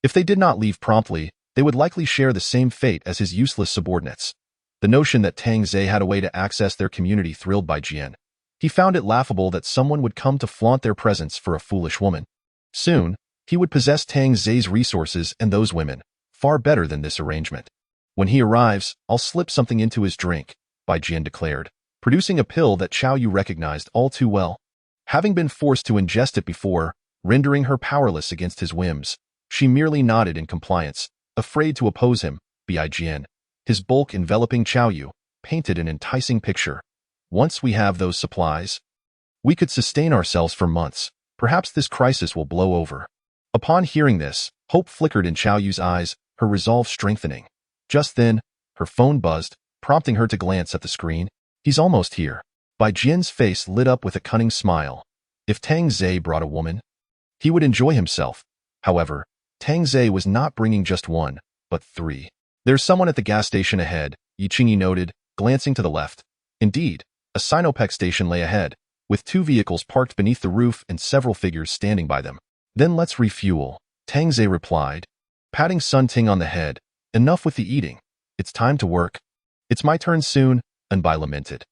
If they did not leave promptly, they would likely share the same fate as his useless subordinates. The notion that Tangze had a way to access their community thrilled Bai Jian. He found it laughable that someone would come to flaunt their presence for a foolish woman. Soon, he would possess Tangze's resources and those women, far better than this arrangement. "When he arrives, I'll slip something into his drink," Bai Jian declared, producing a pill that Chao Yu recognized all too well. Having been forced to ingest it before, rendering her powerless against his whims, she merely nodded in compliance, afraid to oppose him. Bai Jian, his bulk enveloping Chao Yu, painted an enticing picture. "Once we have those supplies, we could sustain ourselves for months. Perhaps this crisis will blow over." Upon hearing this, hope flickered in Chao Yu's eyes, her resolve strengthening. Just then, her phone buzzed, prompting her to glance at the screen. "He's almost here." Bai Jian's face lit up with a cunning smile. If Tangze brought a woman, he would enjoy himself. However, Tangze was not bringing just one, but 3. "There's someone at the gas station ahead," Yiqingyi noted, glancing to the left. Indeed, a Sinopec station lay ahead, with 2 vehicles parked beneath the roof and several figures standing by them. "Then let's refuel," Tangze replied, patting Sun Ting on the head. "Enough with the eating. It's time to work." "It's my turn soon," Bai lamented.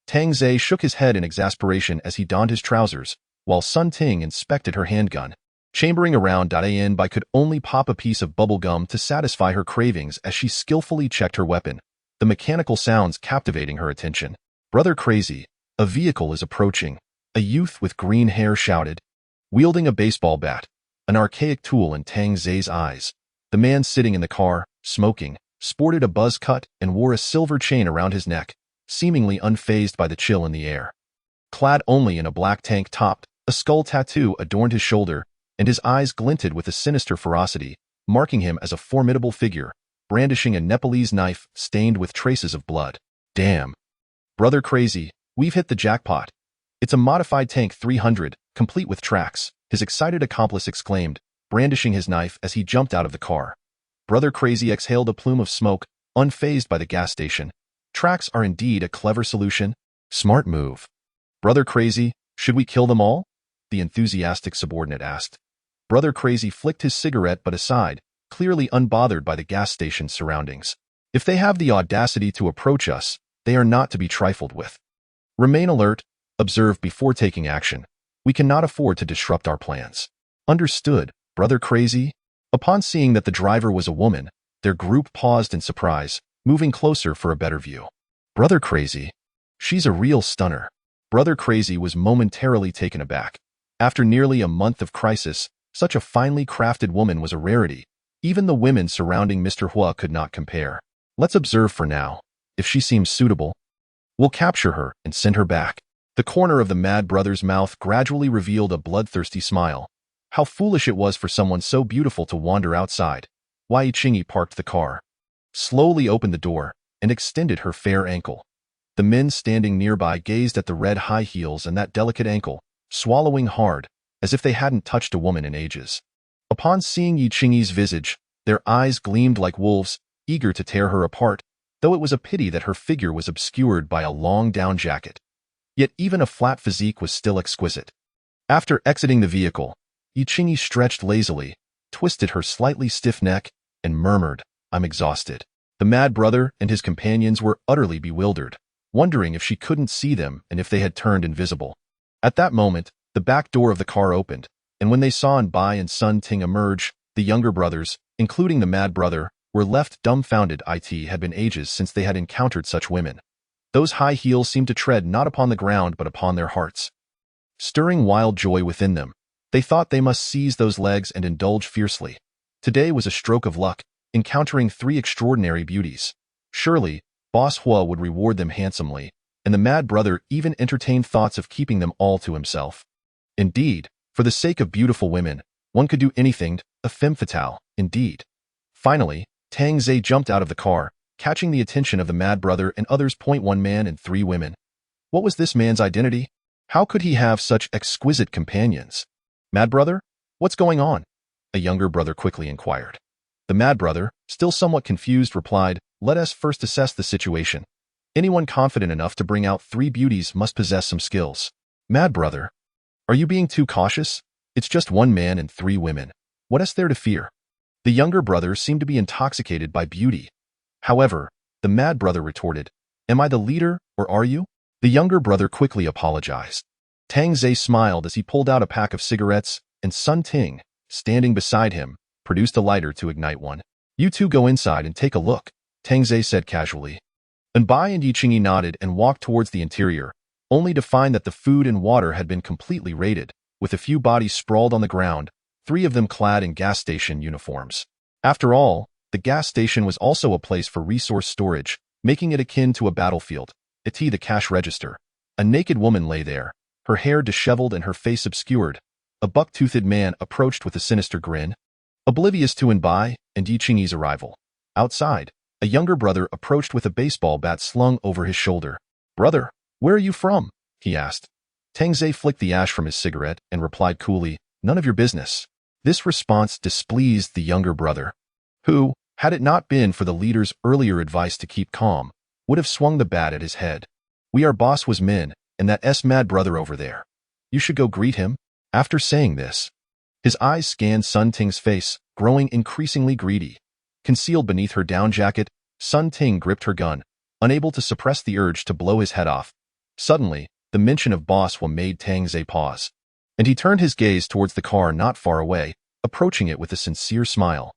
Tangze shook his head in exasperation as he donned his trousers, while Sun Ting inspected her handgun. Chambering around, Bai could only pop a piece of bubble gum to satisfy her cravings as she skillfully checked her weapon, the mechanical sounds captivating her attention. "Brother Crazy, a vehicle is approaching," a youth with green hair shouted, wielding a baseball bat, an archaic tool in Tangze's eyes. The man sitting in the car, smoking, sported a buzz cut and wore a silver chain around his neck, seemingly unfazed by the chill in the air. Clad only in a black tank top, a skull tattoo adorned his shoulder, and his eyes glinted with a sinister ferocity, marking him as a formidable figure, brandishing a Nepalese knife stained with traces of blood. "Damn. Brother Crazy, we've hit the jackpot. It's a modified tank 300, complete with tracks," his excited accomplice exclaimed, brandishing his knife as he jumped out of the car. Brother Crazy exhaled a plume of smoke, unfazed by the gas station. Tracks are indeed a clever solution. Smart move. Brother Crazy, should we kill them all? The enthusiastic subordinate asked. Brother Crazy flicked his cigarette but aside, clearly unbothered by the gas station's surroundings. If they have the audacity to approach us, they are not to be trifled with. Remain alert, observe before taking action. We cannot afford to disrupt our plans. Understood, Brother Crazy? Upon seeing that the driver was a woman, their group paused in surprise, moving closer for a better view. Brother Crazy? She's a real stunner. Brother Crazy was momentarily taken aback. After nearly a month of crisis, such a finely crafted woman was a rarity. Even the women surrounding Mr. Hua could not compare. Let's observe for now. If she seems suitable, we'll capture her and send her back. The corner of the Mad Brother's mouth gradually revealed a bloodthirsty smile. How foolish it was for someone so beautiful to wander outside. Wei Chingy parked the car, slowly opened the door, and extended her fair ankle. The men standing nearby gazed at the red high heels and that delicate ankle, swallowing hard, as if they hadn't touched a woman in ages. Upon seeing Yi Chingy's visage, their eyes gleamed like wolves, eager to tear her apart, though it was a pity that her figure was obscured by a long down jacket. Yet even a flat physique was still exquisite. After exiting the vehicle, Yi Chingy stretched lazily, twisted her slightly stiff neck, and murmured, "I'm exhausted." The Mad Brother and his companions were utterly bewildered, wondering if she couldn't see them and if they had turned invisible. At that moment, the back door of the car opened, and when they saw Bai and Sun Ting emerge, the younger brothers, including the Mad Brother, were left dumbfounded. It had been ages since they had encountered such women. Those high heels seemed to tread not upon the ground but upon their hearts. Stirring wild joy within them, they thought they must seize those legs and indulge fiercely. Today was a stroke of luck, encountering three extraordinary beauties. Surely, Boss Hua would reward them handsomely, and the Mad Brother even entertained thoughts of keeping them all to himself. Indeed, for the sake of beautiful women, one could do anything, a femme fatale, indeed. Finally, Tang Zhe jumped out of the car, catching the attention of the Mad Brother and others. One man and three women. What was this man's identity? How could he have such exquisite companions? Mad Brother? What's going on? A younger brother quickly inquired. The Mad Brother, still somewhat confused, replied, "Let us first assess the situation. Anyone confident enough to bring out three beauties must possess some skills." Mad Brother, are you being too cautious? It's just one man and three women. What is there to fear? The younger brother seemed to be intoxicated by beauty. However, the Mad Brother retorted, "Am I the leader, or are you?" The younger brother quickly apologized. Tang Zhe smiled as he pulled out a pack of cigarettes, and Sun Ting, standing beside him, produced a lighter to ignite one. "You two go inside and take a look," Tang Zhe said casually. Bai and Yi Chingy nodded and walked towards the interior, only to find that the food and water had been completely raided, with a few bodies sprawled on the ground, three of them clad in gas station uniforms. After all, the gas station was also a place for resource storage, making it akin to a battlefield. The cash register. A naked woman lay there, her hair disheveled and her face obscured. A buck-toothed man approached with a sinister grin, oblivious to Bai and Yi Chingy's arrival. Outside, a younger brother approached with a baseball bat slung over his shoulder. "Brother, where are you from?" he asked. Tang Zhe flicked the ash from his cigarette and replied coolly, "None of your business." This response displeased the younger brother, who, had it not been for the leader's earlier advice to keep calm, would have swung the bat at his head. "We are Boss Hua's men, and that Mad Brother over there. You should go greet him." After saying this, his eyes scanned Sun Ting's face, growing increasingly greedy. Concealed beneath her down jacket, Sun Ting gripped her gun, unable to suppress the urge to blow his head off. Suddenly, the mention of Boss Hua made Tang Zhe pause, and he turned his gaze towards the car not far away, approaching it with a sincere smile.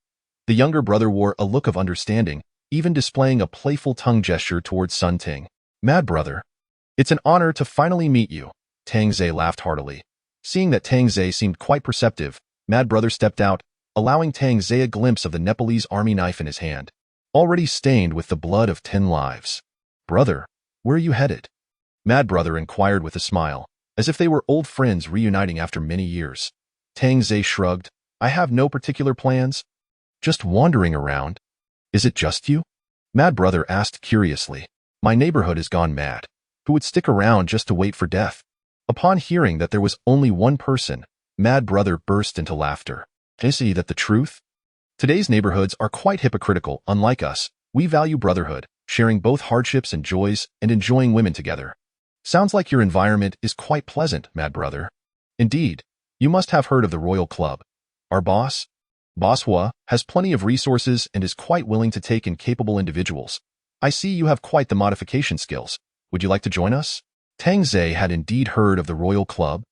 The younger brother wore a look of understanding, even displaying a playful tongue gesture towards Sun Ting. "Mad Brother, it's an honor to finally meet you." Tang Zhe laughed heartily. Seeing that Tang Zhe seemed quite perceptive, Mad Brother stepped out, allowing Tang Zhe a glimpse of the Nepalese army knife in his hand, already stained with the blood of 10 lives. "Brother, where are you headed?" Mad Brother inquired with a smile, as if they were old friends reuniting after many years. Tang Zhe shrugged, "I have no particular plans. Just wandering around." "Is it just you?" Mad Brother asked curiously. "My neighborhood has gone mad. Who would stick around just to wait for death?" Upon hearing that there was only one person, Mad Brother burst into laughter. I see that the truth? Today's neighborhoods are quite hypocritical. Unlike us, we value brotherhood, sharing both hardships and joys, and enjoying women together. Sounds like your environment is quite pleasant, Mad Brother. Indeed, you must have heard of the Royal Club. Our Boss Hua, has plenty of resources and is quite willing to take in capable individuals. I see you have quite the modification skills. Would you like to join us? Tang Zhe had indeed heard of the Royal Club,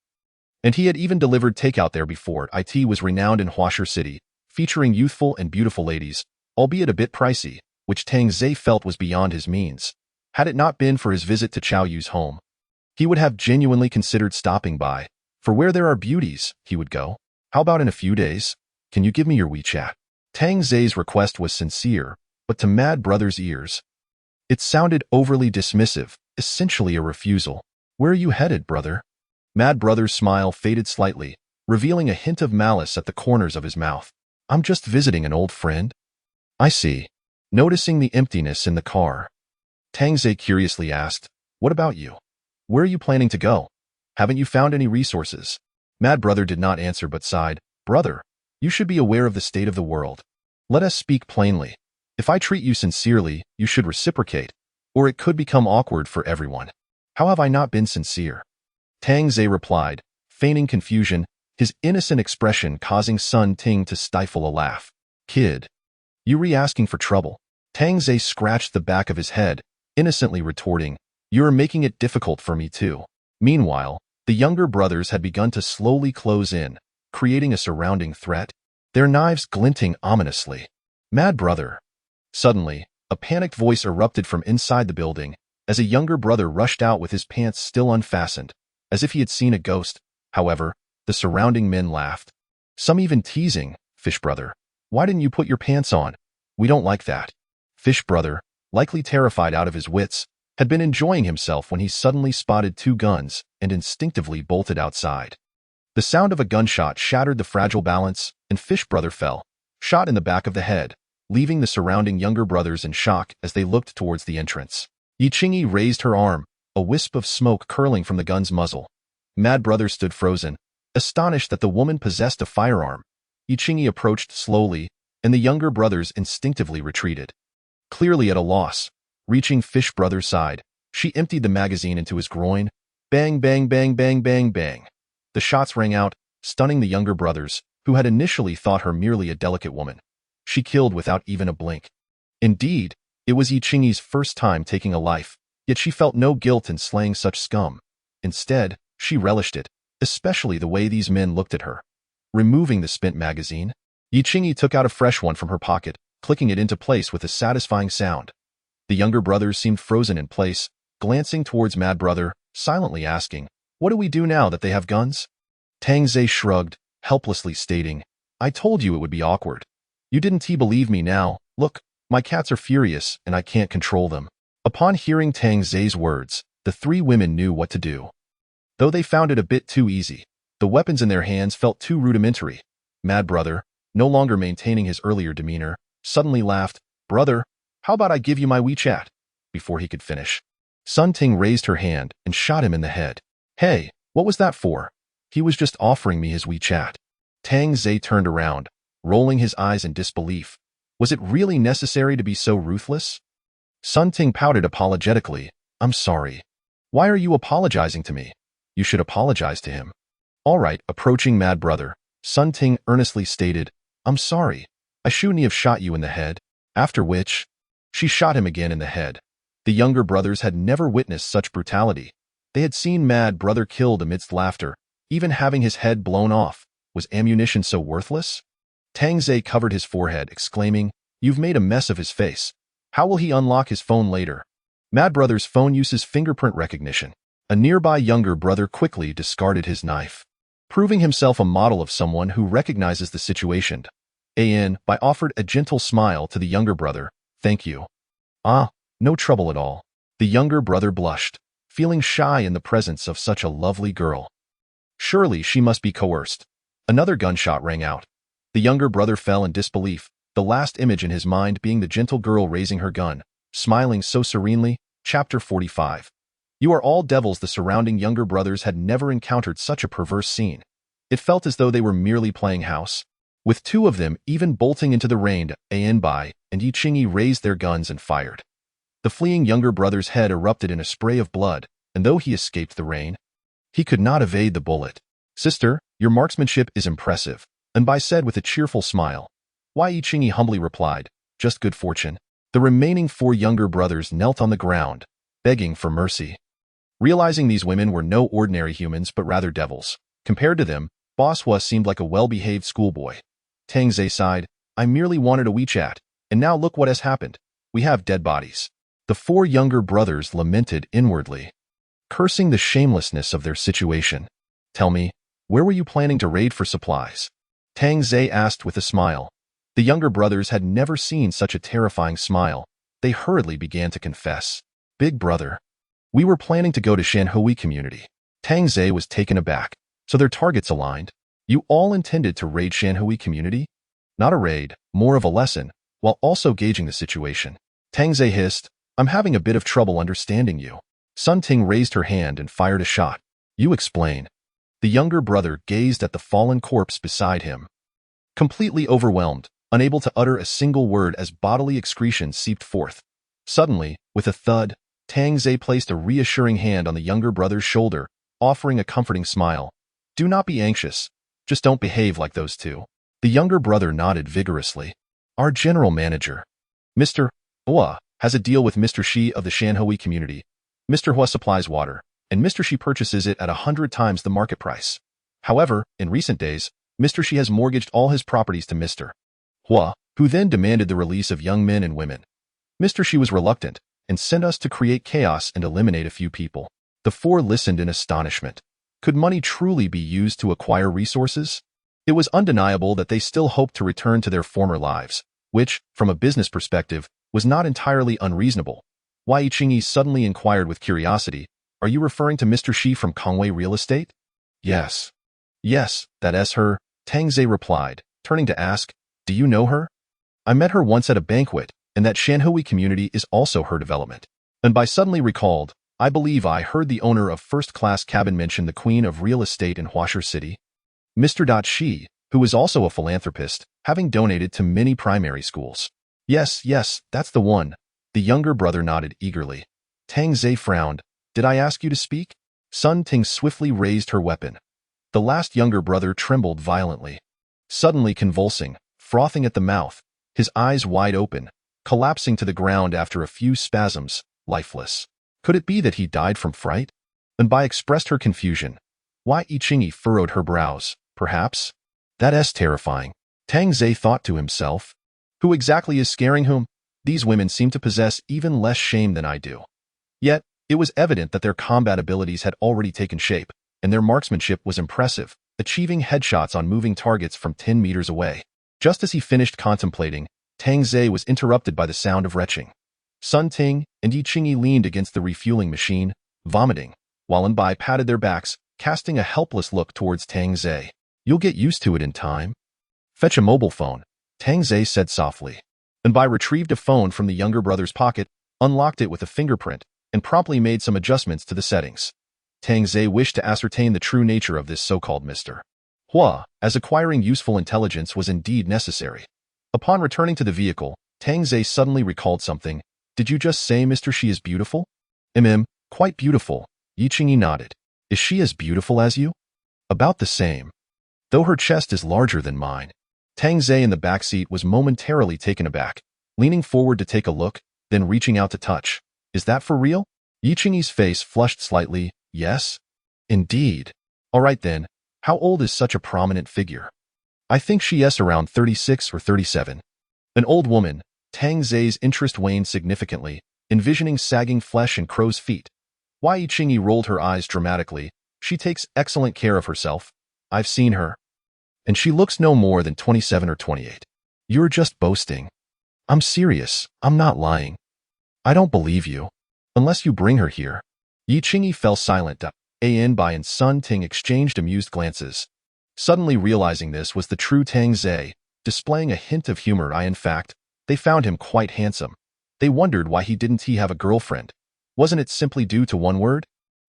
and he had even delivered takeout there before. It was renowned in Huasher City, featuring youthful and beautiful ladies, albeit a bit pricey, which Tang Zhe felt was beyond his means. Had it not been for his visit to Chao Yu's home, he would have genuinely considered stopping by. For where there are beauties, he would go. How about in a few days? Can you give me your WeChat? Tang Zhe's request was sincere, but to Mad Brother's ears, it sounded overly dismissive, essentially a refusal. Where are you headed, brother? Mad Brother's smile faded slightly, revealing a hint of malice at the corners of his mouth. I'm just visiting an old friend. I see. Noticing the emptiness in the car, Tang Zhe curiously asked, what about you? Where are you planning to go? Haven't you found any resources? Mad Brother did not answer but sighed. Brother, you should be aware of the state of the world. Let us speak plainly. If I treat you sincerely, you should reciprocate, or it could become awkward for everyone. How have I not been sincere? Tang Zhe replied, feigning confusion, his innocent expression causing Sun Ting to stifle a laugh. Kid, you re-asking for trouble? Tang Zhe scratched the back of his head, innocently retorting, you're making it difficult for me too. Meanwhile, the younger brothers had begun to slowly close in, creating a surrounding threat, their knives glinting ominously. Mad Brother. Suddenly, a panicked voice erupted from inside the building, as a younger brother rushed out with his pants still unfastened, as if he had seen a ghost. However, the surrounding men laughed. Some even teasing, Fish Brother. Why didn't you put your pants on? We don't like that. Fish Brother, likely terrified out of his wits, had been enjoying himself when he suddenly spotted two guns and instinctively bolted outside. The sound of a gunshot shattered the fragile balance, and Fish Brother fell, shot in the back of the head, leaving the surrounding younger brothers in shock as they looked towards the entrance. Yichingi raised her arm, a wisp of smoke curling from the gun's muzzle. Mad Brother stood frozen, astonished that the woman possessed a firearm. Yichingi approached slowly, and the younger brothers instinctively retreated. Clearly at a loss, reaching Fish Brother's side, she emptied the magazine into his groin. Bang, bang, bang, bang, bang, bang. The shots rang out, stunning the younger brothers, who had initially thought her merely a delicate woman. She killed without even a blink. Indeed, it was Yichingi's first time taking a life, yet she felt no guilt in slaying such scum. Instead, she relished it, especially the way these men looked at her. Removing the spent magazine, Yichingi took out a fresh one from her pocket, clicking it into place with a satisfying sound. The younger brothers seemed frozen in place, glancing towards Mad Brother, silently asking, what do we do now that they have guns? Tang Zhe shrugged, helplessly stating, I told you it would be awkward. You didn't believe me now. Look, my cats are furious and I can't control them. Upon hearing Tang Zhe's words, the three women knew what to do. Though they found it a bit too easy, the weapons in their hands felt too rudimentary. Mad Brother, no longer maintaining his earlier demeanor, suddenly laughed. Brother, how about I give you my WeChat? Before he could finish, Sun Ting raised her hand and shot him in the head. Hey, what was that for? He was just offering me his WeChat. Tang Zhe turned around, rolling his eyes in disbelief. Was it really necessary to be so ruthless? Sun Ting pouted apologetically. I'm sorry. Why are you apologizing to me? You should apologize to him. All right, approaching Mad Brother, Sun Ting earnestly stated, I'm sorry. I shouldn't have shot you in the head. After which, she shot him again in the head. The younger brothers had never witnessed such brutality. They had seen Mad Brother killed amidst laughter, even having his head blown off. Was ammunition so worthless? Tang Zhe covered his forehead, exclaiming, You've made a mess of his face. How will he unlock his phone later? Mad Brother's phone uses fingerprint recognition. A nearby younger brother quickly discarded his knife, proving himself a model of someone who recognizes the situation. By offered a gentle smile to the younger brother. Thank you. Ah, no trouble at all. The younger brother blushed, feeling shy in the presence of such a lovely girl. Surely she must be coerced. Another gunshot rang out. The younger brother fell in disbelief, the last image in his mind being the gentle girl raising her gun, smiling so serenely. Chapter 45. You are all devils. The surrounding younger brothers had never encountered such a perverse scene. It felt as though they were merely playing house. with two of them even bolting into the rain. By and Yi Qingyi raised their guns and fired. The fleeing younger brother's head erupted in a spray of blood, and though he escaped the rain, he could not evade the bullet. "Sister, your marksmanship is impressive," Anbai said with a cheerful smile. Yi Qingyi humbly replied, "Just good fortune." The remaining four younger brothers knelt on the ground, begging for mercy. Realizing these women were no ordinary humans but rather devils, compared to them, Boss Hua seemed like a well-behaved schoolboy. Tang Zhe sighed, "I merely wanted a WeChat, and now look what has happened. We have dead bodies." The four younger brothers lamented inwardly, cursing the shamelessness of their situation. "Tell me, where were you planning to raid for supplies?" Tang Zhe asked with a smile. The younger brothers had never seen such a terrifying smile. They hurriedly began to confess. "Big brother, we were planning to go to Shanhui community." Tang Zhe was taken aback. "So their targets aligned? You all intended to raid Shanhui community?" "Not a raid, more of a lesson, while also gauging the situation." Tang Zhe hissed, "I'm having a bit of trouble understanding you." Sun Ting raised her hand and fired a shot. "You explain." The younger brother gazed at the fallen corpse beside him, completely overwhelmed, unable to utter a single word as bodily excretions seeped forth. Suddenly, with a thud, Tang Zhe placed a reassuring hand on the younger brother's shoulder, offering a comforting smile. "Do not be anxious. Just don't behave like those two." The younger brother nodded vigorously. "Our general manager, Mr. Hua, has a deal with Mr. Shi of the Shanhui community. Mr. Hua supplies water, and Mr. Shi purchases it at 100 times the market price. However, in recent days, Mr. Shi has mortgaged all his properties to Mr. Hua, who then demanded the release of young men and women. Mr. Shi was reluctant and sent us to create chaos and eliminate a few people." The four listened in astonishment. Could money truly be used to acquire resources? It was undeniable that they still hoped to return to their former lives, which, from a business perspective, was not entirely unreasonable. Yi Qingyi suddenly inquired with curiosity, "Are you referring to Mr. Shi from Kongwei Real Estate?" "Yes." "Yes, that's her," Tang Zhe replied, turning to ask, "Do you know her?" "I met her once at a banquet, and that Shanhui community is also her development." Anbai suddenly recalled, "I believe I heard the owner of first-class cabin mention the queen of real estate in Huasher City. Mr. Shi, who is also a philanthropist, having donated to many primary schools." Yes, that's the one." The younger brother nodded eagerly. Tang Zhe frowned. "Did I ask you to speak?" Sun Ting swiftly raised her weapon. The last younger brother trembled violently, suddenly convulsing, frothing at the mouth, his eyes wide open, collapsing to the ground after a few spasms, lifeless. Could it be that he died from fright? Anbai expressed her confusion. Yi Qingyi furrowed her brows. Perhaps? That's terrifying. Tang Zhe thought to himself. Who exactly is scaring whom? These women seem to possess even less shame than I do. Yet, it was evident that their combat abilities had already taken shape, and their marksmanship was impressive, achieving headshots on moving targets from 10 meters away. Just as he finished contemplating, Tang Zhe was interrupted by the sound of retching. Sun Ting and Yi Qingyi leaned against the refueling machine, vomiting, while Anbai patted their backs, casting a helpless look towards Tang Zhe. You'll get used to it in time. Fetch a mobile phone, Tang Zhe said softly. Anbai retrieved a phone from the younger brother's pocket, unlocked it with a fingerprint, and promptly made some adjustments to the settings. Tang Zhe wished to ascertain the true nature of this so-called Mr. Hua, as acquiring useful intelligence was indeed necessary. Upon returning to the vehicle, Tang Zhe suddenly recalled something. Did you just say Mr. Shi is beautiful? Quite beautiful, Yi Qingyi nodded. Is she as beautiful as you? About the same. Though her chest is larger than mine. Tang Zhe in the back seat was momentarily taken aback, leaning forward to take a look, then reaching out to touch. Is that for real? Yi Qingyi's face flushed slightly. Yes? Indeed. All right then, how old is such a prominent figure? I think she is around 36 or 37. An old woman. Tang Zhe's interest waned significantly, envisioning sagging flesh and crow's feet. Yi Qingyi rolled her eyes dramatically. She takes excellent care of herself. I've seen her. And she looks no more than 27 or 28. You're just boasting. I'm serious. I'm not lying. I don't believe you. Unless you bring her here. Yi Qingyi fell silent. Anbai and Sun Ting exchanged amused glances. Suddenly realizing this was the true Tang Zhe, displaying a hint of humor. In fact, they found him quite handsome. They wondered why he didn't have a girlfriend. Wasn't it simply due to one word?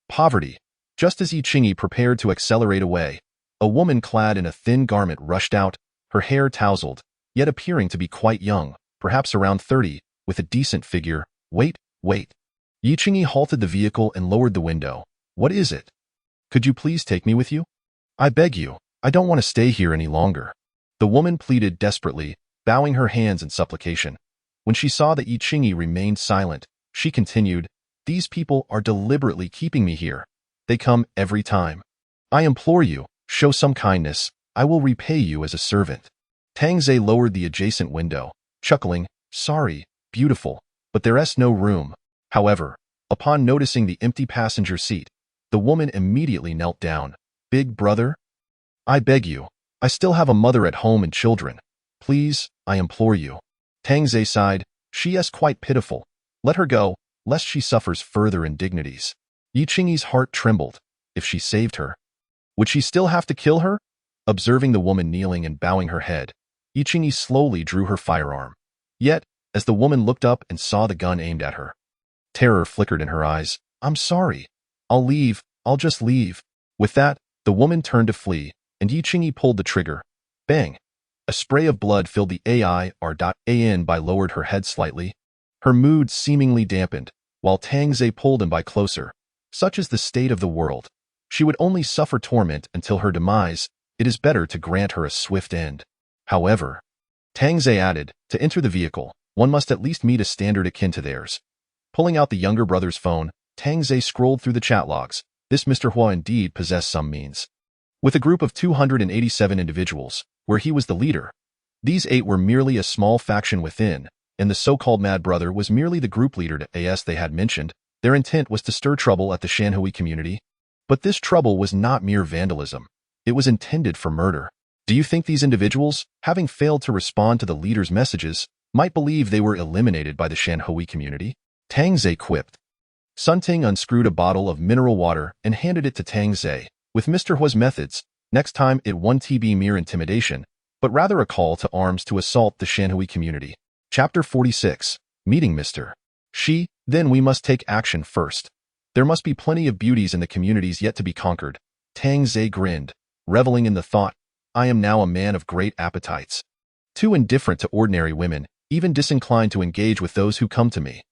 Poverty. Just as Yi Qingyi prepared to accelerate away, a woman clad in a thin garment rushed out, her hair tousled, yet appearing to be quite young, perhaps around 30, with a decent figure. Wait. Yi Qingyi halted the vehicle and lowered the window. What is it? Could you please take me with you? I beg you, I don't want to stay here any longer. The woman pleaded desperately, bowing her hands in supplication. When she saw that Yi Qingyi remained silent, she continued, These people are deliberately keeping me here. They come every time. I implore you, show some kindness. I will repay you as a servant. Tang Zhe lowered the adjacent window, chuckling, Sorry, beautiful, but there's no room. However, upon noticing the empty passenger seat, the woman immediately knelt down. Big brother? I beg you. I still have a mother at home and children. Please, I implore you. Tang Zhe sighed. She is quite pitiful. Let her go, lest she suffers further indignities. Yi Qingyi's heart trembled. If she saved her, would she still have to kill her? Observing the woman kneeling and bowing her head, Yi Qingyi slowly drew her firearm. Yet, as the woman looked up and saw the gun aimed at her, terror flickered in her eyes. I'm sorry. I'll leave. I'll just leave. With that, the woman turned to flee, and Yi Qingyi pulled the trigger. Bang! A spray of blood filled the AIR.AN by lowered her head slightly. Her mood seemingly dampened, while Tang Zhe pulled him by closer. Such is the state of the world. She would only suffer torment until her demise. It is better to grant her a swift end. However, Tang Zhe added, to enter the vehicle, one must at least meet a standard akin to theirs. Pulling out the younger brother's phone, Tang Zhe scrolled through the chat logs. This Mr. Hua indeed possessed some means. With a group of 287 individuals, where he was the leader, these 8 were merely a small faction within, and the so-called Mad Brother was merely the group leader to as they had mentioned. Their intent was to stir trouble at the Shanhui community. But this trouble was not mere vandalism. It was intended for murder. Do you think these individuals, having failed to respond to the leader's messages, might believe they were eliminated by the Shanhui community? Tang Zhe quipped. Sun Ting unscrewed a bottle of mineral water and handed it to Tang Zhe. With Mr. Hua's methods, next time it won't be mere intimidation, but rather a call to arms to assault the Shanhui community. Chapter 46. Meeting Mr. Shi. Then we must take action first. There must be plenty of beauties in the communities yet to be conquered. Tang Zhe grinned, reveling in the thought, I am now a man of great appetites. Too indifferent to ordinary women, even disinclined to engage with those who come to me.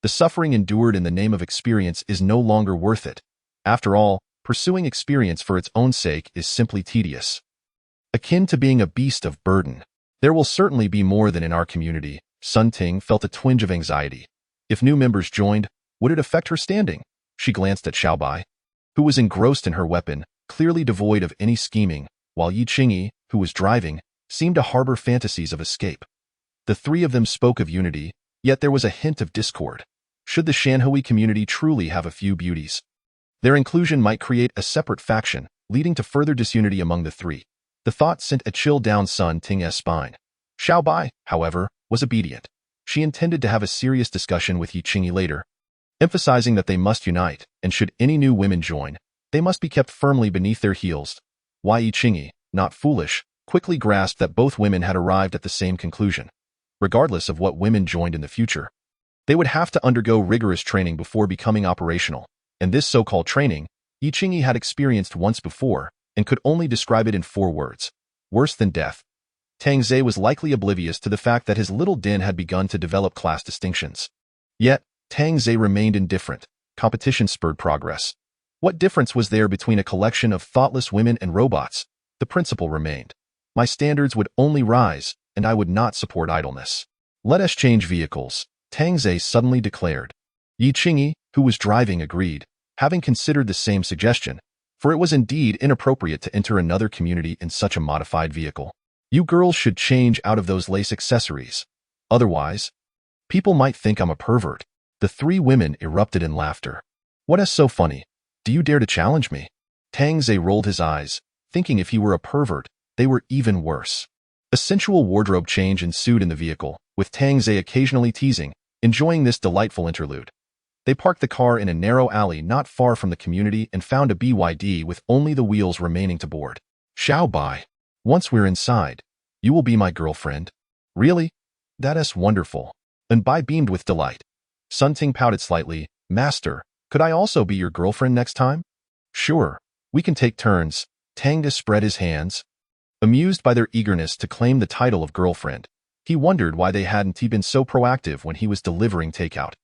The suffering endured in the name of experience is no longer worth it. After all, pursuing experience for its own sake is simply tedious. Akin to being a beast of burden. There will certainly be more than in our community. Sun Ting felt a twinge of anxiety. If new members joined, would it affect her standing? She glanced at Xiaobai, who was engrossed in her weapon, clearly devoid of any scheming, while Yi Qingyi, who was driving, seemed to harbor fantasies of escape. The 3 of them spoke of unity, yet there was a hint of discord. Should the Shanhui community truly have a few beauties, their inclusion might create a separate faction, leading to further disunity among the 3. The thought sent a chill down Sun Ting's spine. Xiaobai, however, was obedient. She intended to have a serious discussion with Yi Qingyi later, emphasizing that they must unite, and should any new women join, they must be kept firmly beneath their heels. Yi Qingyi, not foolish, quickly grasped that both women had arrived at the same conclusion. Regardless of what women joined in the future, they would have to undergo rigorous training before becoming operational, and this so-called training, Yi Qingyi had experienced once before, and could only describe it in 4 words. Worse than death. Tang Zhe was likely oblivious to the fact that his little den had begun to develop class distinctions. Yet, Tang Zhe remained indifferent. Competition spurred progress. What difference was there between a collection of thoughtless women and robots? The principle remained. My standards would only rise, and I would not support idleness. Let us change vehicles, Tang Zhe suddenly declared. Yi Qingyi, who was driving, agreed, having considered the same suggestion, for it was indeed inappropriate to enter another community in such a modified vehicle. You girls should change out of those lace accessories. Otherwise, people might think I'm a pervert. The 3 women erupted in laughter. What is so funny? Do you dare to challenge me? Tang Zhe rolled his eyes, thinking if he were a pervert, they were even worse. A sensual wardrobe change ensued in the vehicle, with Tang Zhe occasionally teasing, enjoying this delightful interlude. They parked the car in a narrow alley not far from the community and found a BYD with only the wheels remaining to board. Xiaobai. Once we're inside, you will be my girlfriend. Really? That is wonderful. And Bai beamed with delight. Sun Ting pouted slightly. Master, could I also be your girlfriend next time? Sure. We can take turns. Tang spread his hands. Amused by their eagerness to claim the title of girlfriend, he wondered why they hadn't been so proactive when he was delivering takeout.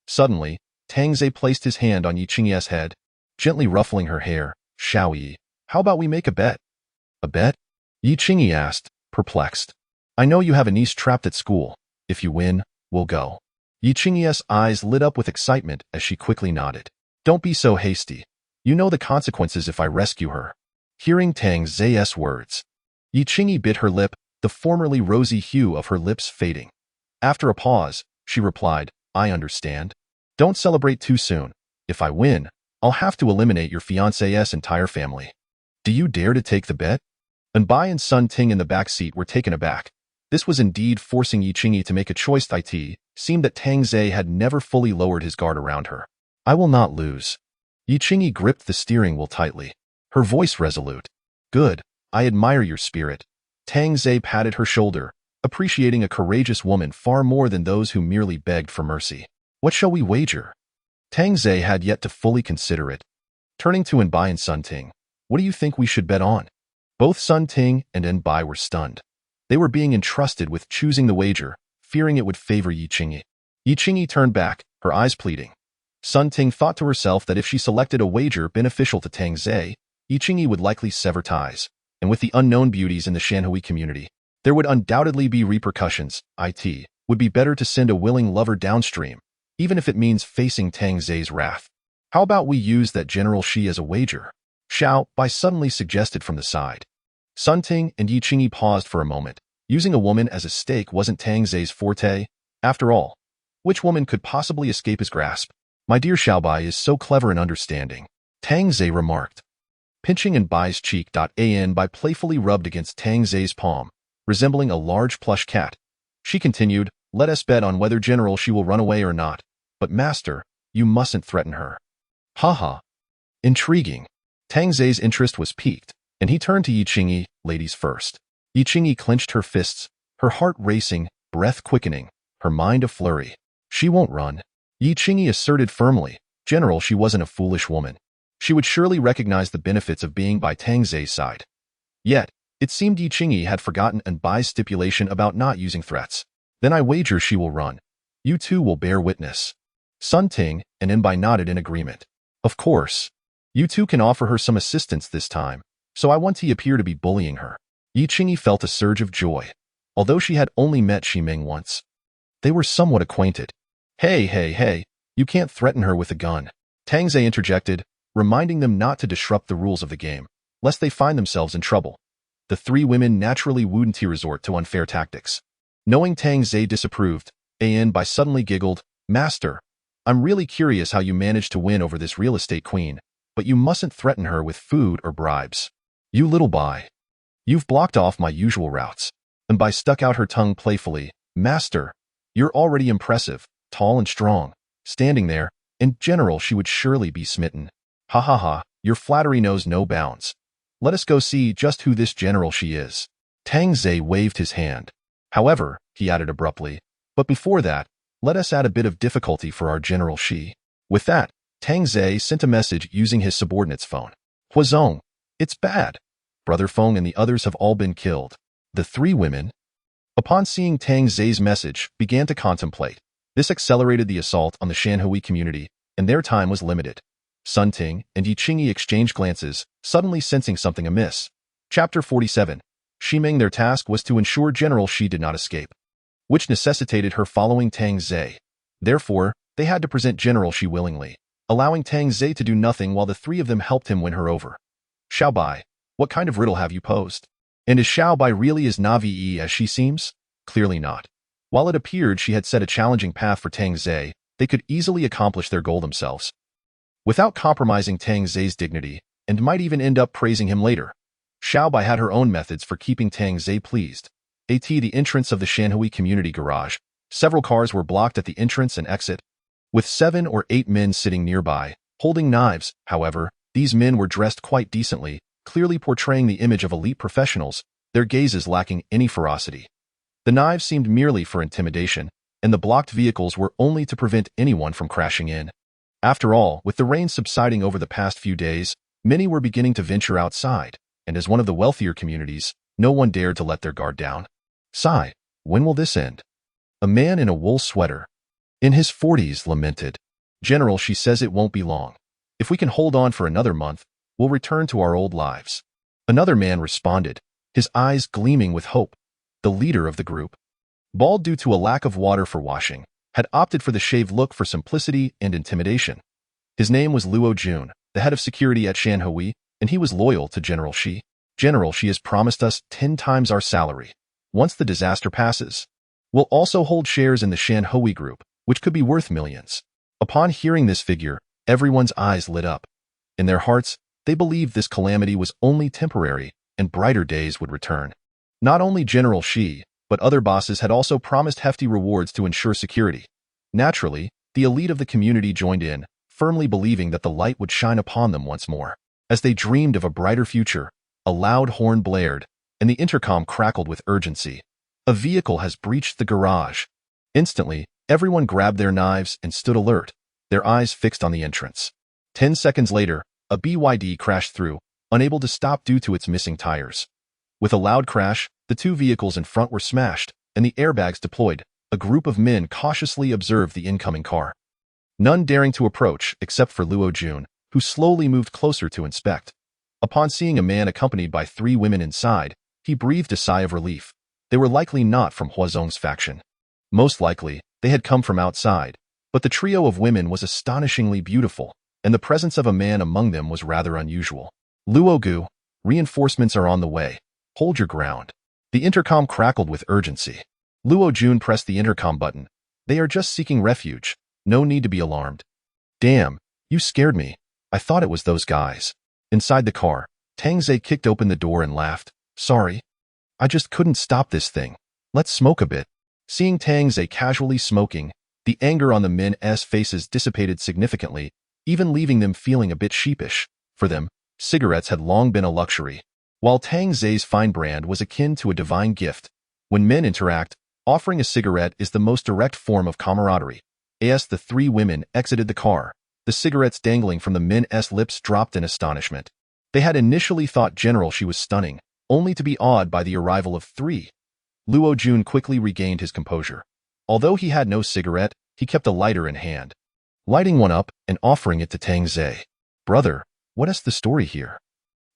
Suddenly, Tang Ze placed his hand on Yi Qingye's head, gently ruffling her hair. Xiao Yi, how about we make a bet? A bet? Yi Qingye asked, perplexed. I know you have a niece trapped at school. If you win, we'll go. Yi Qingye's eyes lit up with excitement as she quickly nodded. Don't be so hasty. You know the consequences if I rescue her. Hearing Tang Ze's words, Yi Qingye bit her lip, the formerly rosy hue of her lips fading. After a pause, she replied, I understand. Don't celebrate too soon. If I win, I'll have to eliminate your fiancé's entire family. Do you dare to take the bet? Anbai and Sun Ting in the back seat were taken aback. This was indeed forcing Yi Qingye to make a choice. It seemed that Tang Ze had never fully lowered his guard around her. I will not lose. Yi Qingye gripped the steering wheel tightly, her voice resolute. Good, I admire your spirit. Tang Ze patted her shoulder, appreciating a courageous woman far more than those who merely begged for mercy. What shall we wager? Tang Ze had yet to fully consider it. Turning to Anbai and Sun Ting, what do you think we should bet on? Both Sun Ting and Anbai were stunned. They were being entrusted with choosing the wager, fearing it would favor Yi Qingye. Yi Qingye turned back, her eyes pleading. Sun Ting thought to herself that if she selected a wager beneficial to Tang Ze, Yi Qingye would likely sever ties, and with the unknown beauties in the Shanhui community, there would undoubtedly be repercussions. It would be better to send a willing lover downstream, even if it means facing Tang Ze's wrath. How about we use that General Shi as a wager? Xiao Bai suddenly suggested from the side. Sun Ting and Yi Qingye paused for a moment. Using a woman as a stake wasn't Tang Ze's forte. After all, which woman could possibly escape his grasp? My dear Xiao Bai is so clever and understanding, Tang Ze remarked. Pinching Anbai's cheek. Anbai playfully rubbed against Tang Ze's palm, resembling a large plush cat. She continued, let us bet on whether General Shi will run away or not. But master, you mustn't threaten her. Haha. Intriguing. Tang Ze's interest was piqued, and he turned to Yi Qingye, ladies first. Yi Qingye clenched her fists, her heart racing, breath quickening, her mind a flurry. She won't run. Yi Qingye asserted firmly. General, she wasn't a foolish woman. She would surely recognize the benefits of being by Tang Ze's side. Yet, it seemed Yi Qingye had forgotten Anbai's stipulation about not using threats. Then I wager she will run. You two will bear witness. Sun Ting and Anbai nodded in agreement. Of course. You two can offer her some assistance this time, so I want to appear to be bullying her. Yi Qingye felt a surge of joy, although she had only met Ximing once. They were somewhat acquainted. Hey, you can't threaten her with a gun. Tang Ze interjected, reminding them not to disrupt the rules of the game, lest they find themselves in trouble. The three women naturally wouldn't resort to unfair tactics. Knowing Tang Ze disapproved, Anbai suddenly giggled, Master, I'm really curious how you managed to win over this real estate queen, but you mustn't threaten her with food or bribes. You little Bai. You've blocked off my usual routes. Anbai stuck out her tongue playfully. Master, you're already impressive, tall and strong. Standing there, in general she would surely be smitten. Ha ha ha, your flattery knows no bounds. Let us go see just who this General Shi is. Tang Ze waved his hand. However, he added abruptly, but before that, let us add a bit of difficulty for our General Shi. With that, Tang Ze sent a message using his subordinate's phone. Huazong, it's bad. Brother Feng and the others have all been killed. The three women, upon seeing Tang Ze's message, began to contemplate. This accelerated the assault on the Shanhui community, and their time was limited. Sun Ting and Yi Qingye exchanged glances, suddenly sensing something amiss. Chapter 47. Ximing. Their task was to ensure General Shi did not escape, which necessitated her following Tang Ze. Therefore, they had to present General Shi willingly, allowing Tang Ze to do nothing while the three of them helped him win her over. Xiao Bai, what kind of riddle have you posed? And is Xiao Bai really as naive as she seems? Clearly not. While it appeared she had set a challenging path for Tang Ze, they could easily accomplish their goal themselves, without compromising Tang Ze's dignity, and might even end up praising him later. Xiao Bai had her own methods for keeping Tang Ze pleased. The entrance of the Shanhui community garage. Several cars were blocked at the entrance and exit, with 7 or 8 men sitting nearby, holding knives. However, these men were dressed quite decently, clearly portraying the image of elite professionals, their gazes lacking any ferocity. The knives seemed merely for intimidation, and the blocked vehicles were only to prevent anyone from crashing in. After all, with the rain subsiding over the past few days, many were beginning to venture outside, and as one of the wealthier communities, No one dared to let their guard down. Sigh, when will this end? A man in a wool sweater, in his 40s, lamented. General, she says it won't be long. If we can hold on for another month, we'll return to our old lives. Another man responded, his eyes gleaming with hope. The leader of the group, bald due to a lack of water for washing, had opted for the shaved look for simplicity and intimidation. His name was Luo Jun, the head of security at Shanhui, and he was loyal to General Shi. General, she has promised us 10 times our salary. Once the disaster passes, we'll also hold shares in the Shanhui group, which could be worth millions. Upon hearing this figure, everyone's eyes lit up. In their hearts, they believed this calamity was only temporary and brighter days would return. Not only General Shi, but other bosses had also promised hefty rewards to ensure security. Naturally, the elite of the community joined in, firmly believing that the light would shine upon them once more. As they dreamed of a brighter future, a loud horn blared, and the intercom crackled with urgency. A vehicle has breached the garage. Instantly, everyone grabbed their knives and stood alert, their eyes fixed on the entrance. 10 seconds later, a BYD crashed through, unable to stop due to its missing tires. With a loud crash, the two vehicles in front were smashed, and the airbags deployed. A group of men cautiously observed the incoming car, none daring to approach except for Luo Jun, who slowly moved closer to inspect. Upon seeing a man accompanied by 3 women inside, he breathed a sigh of relief. They were likely not from Huazong's faction. Most likely, they had come from outside, but the trio of women was astonishingly beautiful, and the presence of a man among them was rather unusual. Luo Gu, reinforcements are on the way. Hold your ground. The intercom crackled with urgency. Luo Jun pressed the intercom button. They are just seeking refuge. No need to be alarmed. Damn, you scared me. I thought it was those guys. Inside the car, Tang Zhe kicked open the door and laughed. Sorry. I just couldn't stop this thing. Let's smoke a bit. Seeing Tang Zhe casually smoking, the anger on the men's faces dissipated significantly, even leaving them feeling a bit sheepish. For them, cigarettes had long been a luxury, while Tang Zhe's fine brand was akin to a divine gift. When men interact, offering a cigarette is the most direct form of camaraderie. As the 3 women exited the car, the cigarettes dangling from the men's lips dropped in astonishment. They had initially thought General Shi was stunning, only to be awed by the arrival of 3. Luo Jun quickly regained his composure. Although he had no cigarette, he kept a lighter in hand, lighting one up and offering it to Tang Zhe. Brother, what is the story here?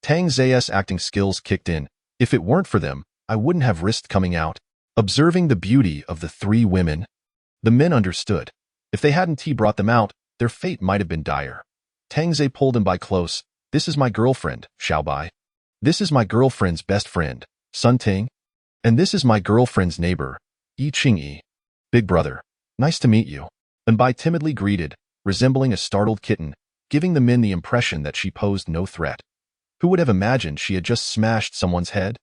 Tang Zhe's acting skills kicked in. If it weren't for them, I wouldn't have risked coming out. Observing the beauty of the 3 women, the men understood. If they hadn't brought them out, their fate might have been dire. Tang Zhe pulled him by close. This is my girlfriend, Xiaobai. This is my girlfriend's best friend, Sun Ting. And this is my girlfriend's neighbor, Yi Qingyi. Big brother, nice to meet you. And Bai timidly greeted, resembling a startled kitten, giving the men the impression that she posed no threat. Who would have imagined she had just smashed someone's head?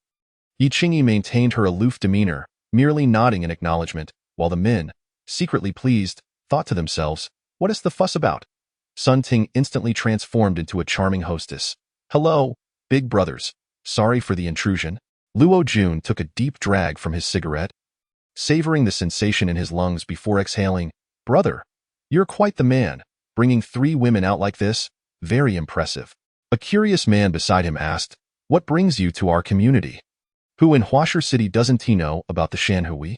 Yi Qingyi maintained her aloof demeanor, merely nodding in acknowledgement, while the men, secretly pleased, thought to themselves, what is the fuss about? Sun Ting instantly transformed into a charming hostess. Hello, big brothers. Sorry for the intrusion. Luo Jun took a deep drag from his cigarette, savoring the sensation in his lungs before exhaling. Brother, you're quite the man. Bringing 3 women out like this? Very impressive. A curious man beside him asked, what brings you to our community? Who in Huasher City doesn't he know about the Shanhui?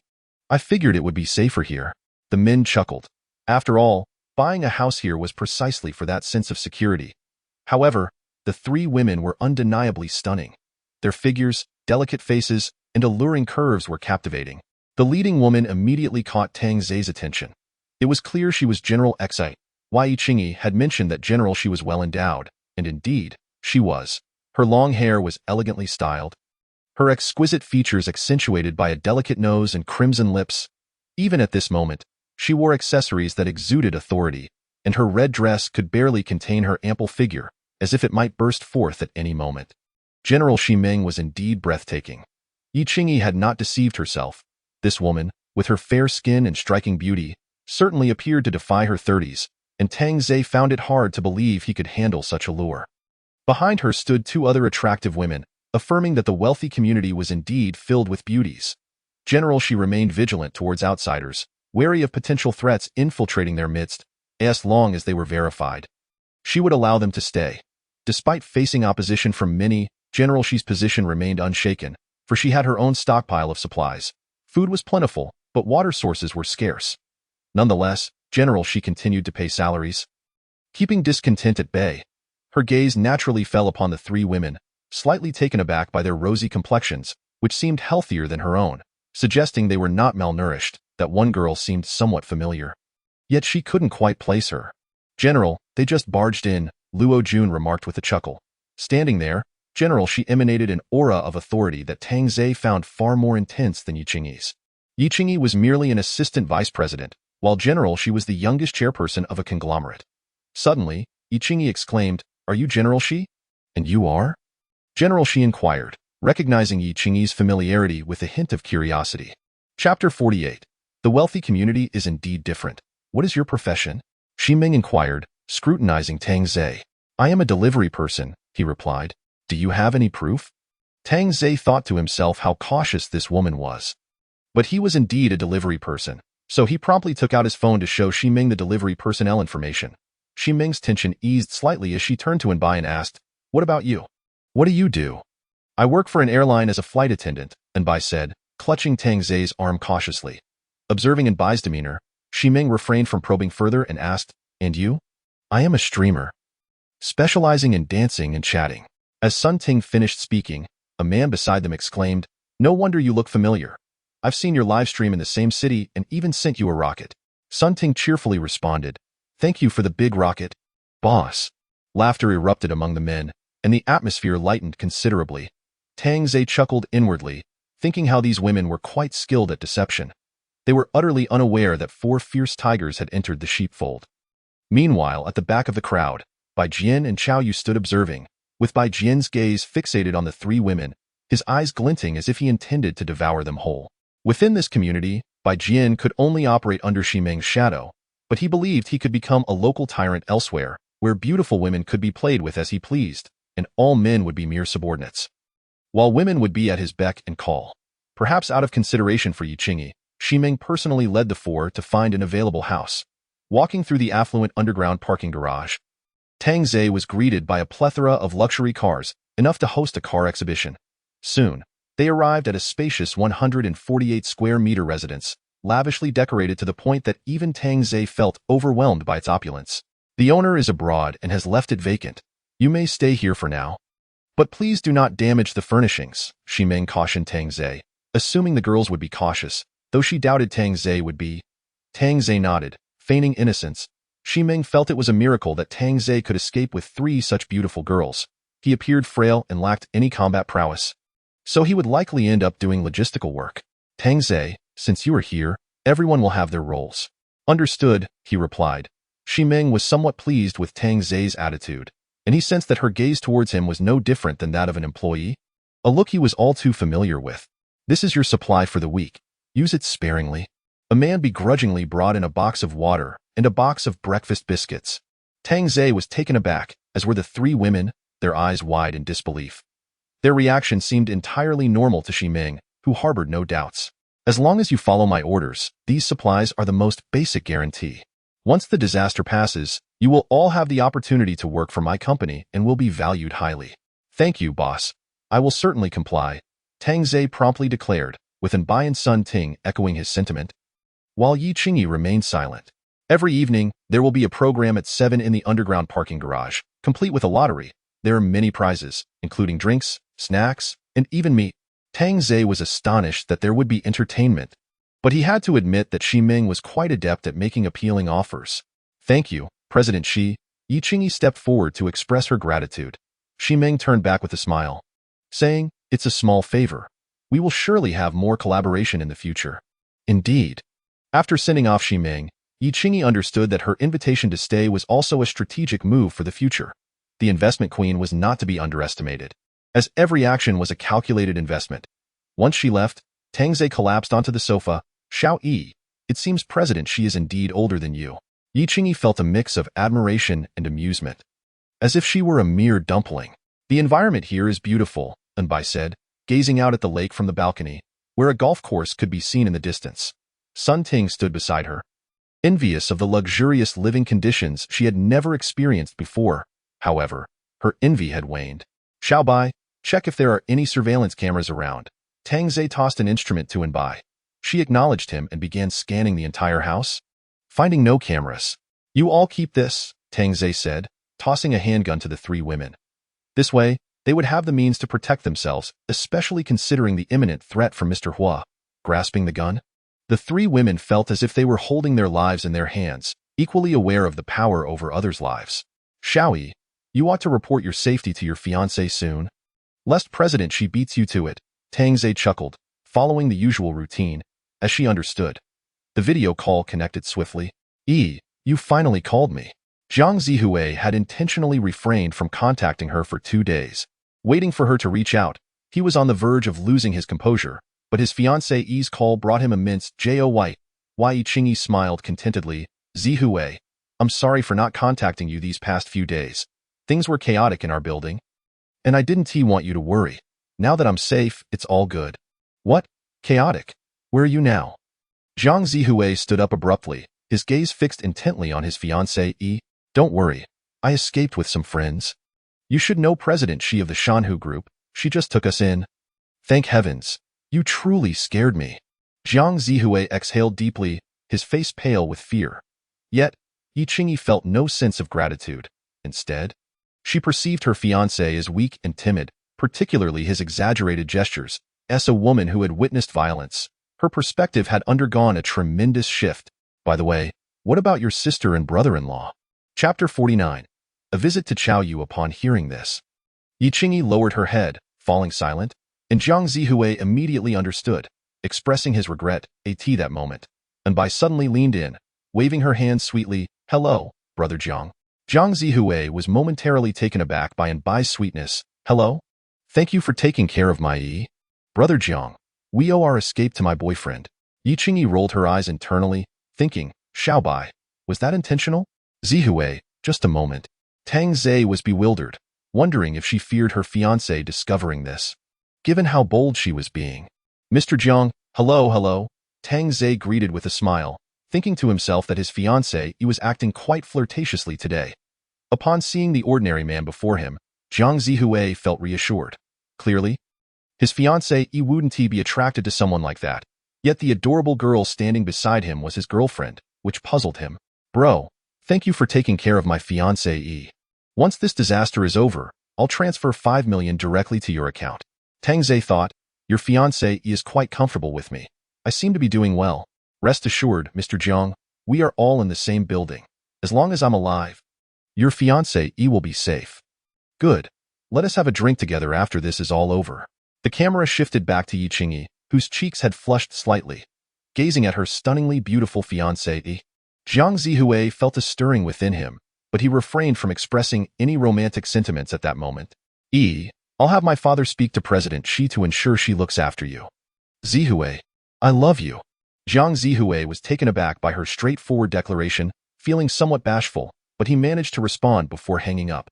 I figured it would be safer here. The men chuckled. After all, buying a house here was precisely for that sense of security. However, the 3 women were undeniably stunning. Their figures, delicate faces, and alluring curves were captivating. The leading woman immediately caught Tang Zhe's attention. It was clear she was General Xi. Yi Qingyi had mentioned that General Shi was well endowed, and indeed, she was. Her long hair was elegantly styled, her exquisite features accentuated by a delicate nose and crimson lips. Even at this moment, she wore accessories that exuded authority, and her red dress could barely contain her ample figure, as if it might burst forth at any moment. General Shi Meng was indeed breathtaking. Yi Qingyi had not deceived herself. This woman, with her fair skin and striking beauty, certainly appeared to defy her 30s, and Tang Zhe found it hard to believe he could handle such allure. Behind her stood 2 other attractive women, affirming that the wealthy community was indeed filled with beauties. General Shi remained vigilant towards outsiders, wary of potential threats infiltrating their midst, as long as they were verified. She would allow them to stay. Despite facing opposition from many, General Shi's position remained unshaken. for she had her own stockpile of supplies. Food was plentiful, but water sources were scarce. Nonetheless, General Shi continued to pay salaries. Keeping discontent at bay, her gaze naturally fell upon the three women, slightly taken aback by their rosy complexions, which seemed healthier than her own, suggesting they were not malnourished. That one girl seemed somewhat familiar. Yet she couldn't quite place her. "General, they just barged in," Luo Jun remarked with a chuckle. Standing there, General Shi emanated an aura of authority that Tang Zhe found far more intense than Yi Qingyi's. Yi Qingyi was merely an assistant vice president, while General Shi was the youngest chairperson of a conglomerate. Suddenly, Yi Qingyi exclaimed, "Are you General Shi?" "And you are?" General Shi inquired, recognizing Yi Qingyi's familiarity with a hint of curiosity. Chapter 48. The wealthy community is indeed different. What is your profession? Shi Ming inquired, scrutinizing Tang Zhe. "I am a delivery person," he replied. "Do you have any proof?" Tang Zhe thought to himself how cautious this woman was. But he was indeed a delivery person, so he promptly took out his phone to show Shi Ming the delivery personnel information. Shi Ming's tension eased slightly as she turned to Enbai and asked, "What about you? What do you do?" "I work for an airline as a flight attendant," Enbai said, clutching Tang Zhe's arm cautiously. Observing Enbai's demeanor, Shi Ming refrained from probing further and asked, "And you?" "I am a streamer, specializing in dancing and chatting." As Sun Ting finished speaking, a man beside them exclaimed, "No wonder you look familiar. I've seen your live stream in the same city and even sent you a rocket." Sun Ting cheerfully responded, "Thank you for the big rocket, boss." Laughter erupted among the men, and the atmosphere lightened considerably. Tang Zhe chuckled inwardly, thinking how these women were quite skilled at deception. They were utterly unaware that 4 fierce tigers had entered the sheepfold. Meanwhile, at the back of the crowd, Bai Jian and Chao Yu stood observing, with Bai Jian's gaze fixated on the 3 women, his eyes glinting as if he intended to devour them whole. Within this community, Bai Jian could only operate under Shi Ming's shadow, but he believed he could become a local tyrant elsewhere, where beautiful women could be played with as he pleased, and all men would be mere subordinates, while women would be at his beck and call. Perhaps out of consideration for Yi Qingyi, Shi Ming personally led the 4 to find an available house. Walking through the affluent underground parking garage, Tang Zhe was greeted by a plethora of luxury cars, enough to host a car exhibition. Soon, they arrived at a spacious 148-square-meter residence, lavishly decorated to the point that even Tang Zhe felt overwhelmed by its opulence. "The owner is abroad and has left it vacant. You may stay here for now. But please do not damage the furnishings," Shi Ming cautioned Tang Zhe, assuming the girls would be cautious, though she doubted Tang Zhe would be. Tang Zhe nodded, feigning innocence. Shi Ming felt it was a miracle that Tang Zhe could escape with 3 such beautiful girls. He appeared frail and lacked any combat prowess, so he would likely end up doing logistical work. "Tang Zhe, since you are here, everyone will have their roles." "Understood," he replied. Shi Ming was somewhat pleased with Tang Zhe's attitude, and he sensed that her gaze towards him was no different than that of an employee, a look he was all too familiar with. "This is your supply for the week. Use it sparingly." A man begrudgingly brought in a box of water and a box of breakfast biscuits. Tang Zhe was taken aback, as were the 3 women, their eyes wide in disbelief. Their reaction seemed entirely normal to Shi Ming, who harbored no doubts. "As long as you follow my orders, these supplies are the most basic guarantee. Once the disaster passes, you will all have the opportunity to work for my company and will be valued highly." "Thank you, boss. I will certainly comply," Tang Zhe promptly declared, with Enbai and Sun Ting echoing his sentiment, while Yi Qingyi remained silent. Every evening, there will be a program at 7 in the underground parking garage, complete with a lottery. There are many prizes, including drinks, snacks, and even meat. Tang Zhe was astonished that there would be entertainment, but he had to admit that Shi Ming was quite adept at making appealing offers. "Thank you, President Shi." Yi Qingyi stepped forward to express her gratitude. Shi Ming turned back with a smile, saying, "It's a small favor. We will surely have more collaboration in the future." Indeed. After sending off Shi Ming, Yi Qingyi understood that her invitation to stay was also a strategic move for the future. The investment queen was not to be underestimated, as every action was a calculated investment. Once she left, Tang Zhe collapsed onto the sofa. "Xiao Yi, it seems President Shi is indeed older than you." Yi Qingyi felt a mix of admiration and amusement, as if she were a mere dumpling. "The environment here is beautiful," Enbai said, gazing out at the lake from the balcony, where a golf course could be seen in the distance. Sun Ting stood beside her, envious of the luxurious living conditions she had never experienced before. However, her envy had waned. "Xiao Bai, check if there are any surveillance cameras around." Tang Zhe tossed an instrument to Anbai. She acknowledged him and began scanning the entire house, finding no cameras. "You all keep this," Tang Zhe said, tossing a handgun to the three women. This way, they would have the means to protect themselves, especially considering the imminent threat from Mr. Hua. Grasping the gun, the three women felt as if they were holding their lives in their hands, equally aware of the power over others' lives. "Xiaoyi, you ought to report your safety to your fiancé soon. Lest President she beats you to it," Tang Zhe chuckled, following the usual routine, as she understood. The video call connected swiftly. You finally called me." Jiang Zihue had intentionally refrained from contacting her for 2 days. Waiting for her to reach out, he was on the verge of losing his composure, but his fiancée's call brought him immense joy. Yi Qingyi smiled contentedly. "Zihue, I'm sorry for not contacting you these past few days. Things were chaotic in our building, and I didn't want you to worry. Now that I'm safe, it's all good." "What? Chaotic? Where are you now?" Jiang Zihue stood up abruptly, his gaze fixed intently on his fiancée. "Don't worry. I escaped with some friends. You should know President Shi of the Shanhu group. She just took us in." "Thank heavens. You truly scared me." Jiang Zihue exhaled deeply, his face pale with fear. Yet, Yi Qingyi felt no sense of gratitude. Instead, she perceived her fiancé as weak and timid, particularly his exaggerated gestures. As a woman who had witnessed violence, her perspective had undergone a tremendous shift. "By the way, what about your sister and brother-in-law?" Chapter 49. A visit to Chaoyu. Upon hearing this, Yi Qingyi lowered her head, falling silent, and Jiang Zihue immediately understood, expressing his regret at that moment. Anbai suddenly leaned in, waving her hand sweetly. "Hello, brother Jiang." Jiang Zihue was momentarily taken aback by Anbai's sweetness. "Hello? Thank you for taking care of my Yi. Brother Jiang, we owe our escape to my boyfriend." Yi Qingyi rolled her eyes internally, thinking, "Xiaobai, was that intentional?" "Zihue, just a moment." Tang Zhe was bewildered, wondering if she feared her fiancé discovering this, given how bold she was being. "Mr. Jiang, hello. Tang Zhe greeted with a smile, thinking to himself that his fiancé was acting quite flirtatiously today. Upon seeing the ordinary man before him, Jiang Zihue felt reassured. Clearly, his fiancé wouldn't be attracted to someone like that, yet the adorable girl standing beside him was his girlfriend, which puzzled him. "Bro, thank you for taking care of my fiancé. Once this disaster is over, I'll transfer 5 million directly to your account." Tang Zhe thought, "Your fiancé is quite comfortable with me. I seem to be doing well. Rest assured, Mr. Jiang, we are all in the same building. As long as I'm alive, your fiancé will be safe." "Good. Let us have a drink together after this is all over." The camera shifted back to Yi Qingyi, whose cheeks had flushed slightly, gazing at her stunningly beautiful fiancé. Jiang Zihue felt a stirring within him, but he refrained from expressing any romantic sentiments at that moment. "I'll have my father speak to President Shi to ensure she looks after you." "Zihue, I love you." Jiang Zihue was taken aback by her straightforward declaration, feeling somewhat bashful, but he managed to respond before hanging up.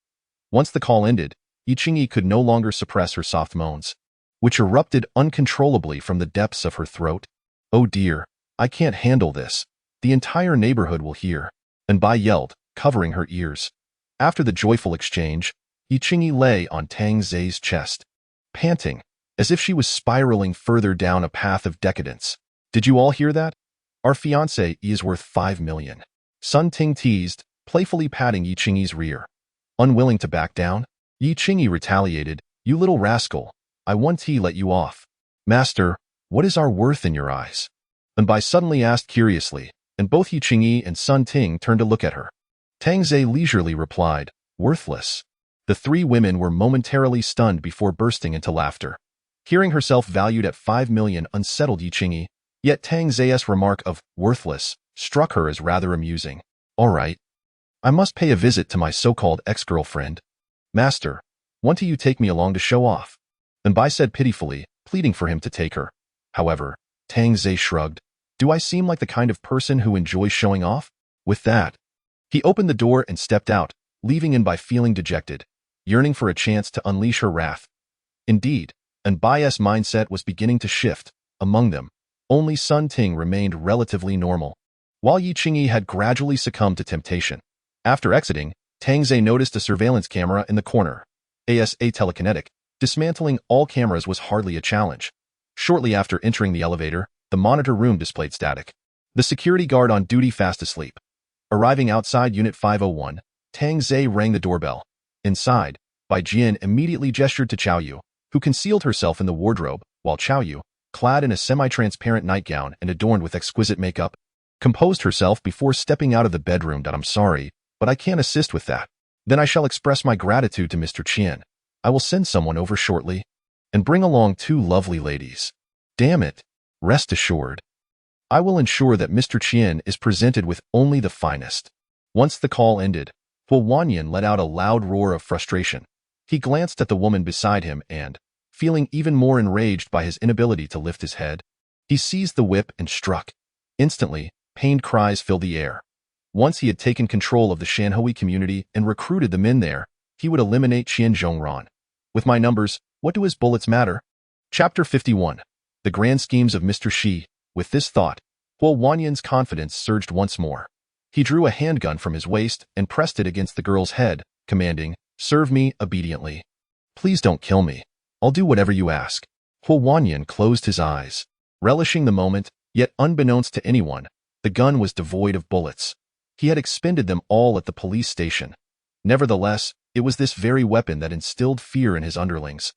Once the call ended, Yi Qingyi could no longer suppress her soft moans, which erupted uncontrollably from the depths of her throat. "Oh dear, I can't handle this. The entire neighborhood will hear." Anbai yelled, covering her ears. After the joyful exchange, Yi Qingyi lay on Tang Zhe's chest, panting, as if she was spiraling further down a path of decadence. "Did you all hear that? Our fiancé is worth 5 million. Sun Ting teased, playfully patting Yi Qingyi's rear. Unwilling to back down, Yi Qingyi retaliated. "You little rascal, I won't let you off." "Master, what is our worth in your eyes?" Anbai suddenly asked curiously, and both Yi Qingyi and Sun Ting turned to look at her. Tang Zhe leisurely replied, "Worthless." The three women were momentarily stunned before bursting into laughter. Hearing herself valued at 5 million unsettled Yi Qingyi, yet Tang Zhe's remark of "worthless" struck her as rather amusing. "All right. I must pay a visit to my so-called ex-girlfriend. Master, won't you take me along to show off?" Anbai said pitifully, pleading for him to take her. However, Tang Zhe shrugged. "Do I seem like the kind of person who enjoys showing off?" With that, he opened the door and stepped out, leaving Anbai feeling dejected, yearning for a chance to unleash her wrath. Indeed, Anbai's mindset was beginning to shift. Among them, only Sun Ting remained relatively normal, while Yi Qingyi had gradually succumbed to temptation. After exiting, Tang Zhe noticed a surveillance camera in the corner. ASA telekinetic, dismantling all cameras was hardly a challenge. Shortly after entering the elevator, the monitor room displayed static. The security guard on duty fast asleep. Arriving outside Unit 501, Tang Zhe rang the doorbell. Inside, Bai Jian immediately gestured to Qiao Yu, who concealed herself in the wardrobe, while Qiao Yu, clad in a semi-transparent nightgown and adorned with exquisite makeup, composed herself before stepping out of the bedroom. I'm sorry, but I can't assist with that. Then I shall express my gratitude to Mr. Qian. I will send someone over shortly and bring along 2 lovely ladies. Damn it. Rest assured, I will ensure that Mr. Qian is presented with only the finest. Once the call ended, Huo Wanyan let out a loud roar of frustration. He glanced at the woman beside him and, feeling even more enraged by his inability to lift his head, he seized the whip and struck. Instantly, pained cries filled the air. Once he had taken control of the Shanhui community and recruited the men there, he would eliminate Qian Zhongran. With my numbers, what do his bullets matter? Chapter 51. The Grand Schemes of Mr. Shi. With this thought, Huo Wanyan's confidence surged once more. He drew a handgun from his waist and pressed it against the girl's head, commanding, "Serve me obediently. Please don't kill me. I'll do whatever you ask." Huo Wanyan closed his eyes. Relishing the moment, yet unbeknownst to anyone, the gun was devoid of bullets. He had expended them all at the police station. Nevertheless, it was this very weapon that instilled fear in his underlings.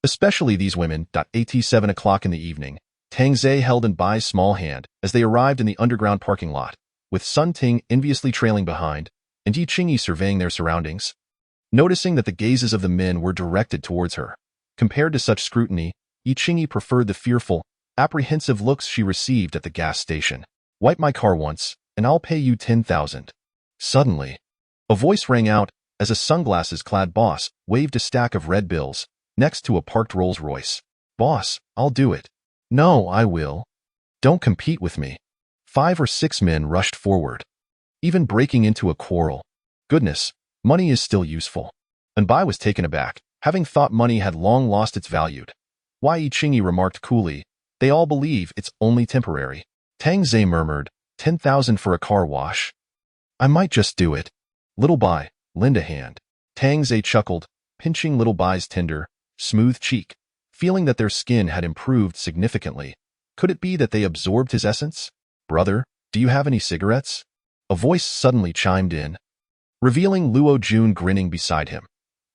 Especially these women. At 7 o'clock in the evening, Tang Zhe held in Bai's small hand as they arrived in the underground parking lot, with Sun Ting enviously trailing behind, and Yi Qingyi surveying their surroundings. Noticing that the gazes of the men were directed towards her, compared to such scrutiny, Yi Qingyi preferred the fearful, apprehensive looks she received at the gas station. "Wipe my car once, and I'll pay you 10,000. Suddenly, a voice rang out as a sunglasses-clad boss waved a stack of red bills next to a parked Rolls-Royce. "Boss, I'll do it." "No, I will. Don't compete with me." 5 or 6 men rushed forward, even breaking into a quarrel. Goodness, money is still useful. And Bai was taken aback, having thought money had long lost its value. "Why," Yi Qingyi remarked coolly, "they all believe it's only temporary." Tang Zhe murmured, 10,000 for a car wash? I might just do it. Little Bai, lend a hand. Tang Zhe chuckled, pinching Little Bai's tender, smooth cheek, feeling that their skin had improved significantly. Could it be that they absorbed his essence? "Brother, do you have any cigarettes?" A voice suddenly chimed in, revealing Luo Jun grinning beside him.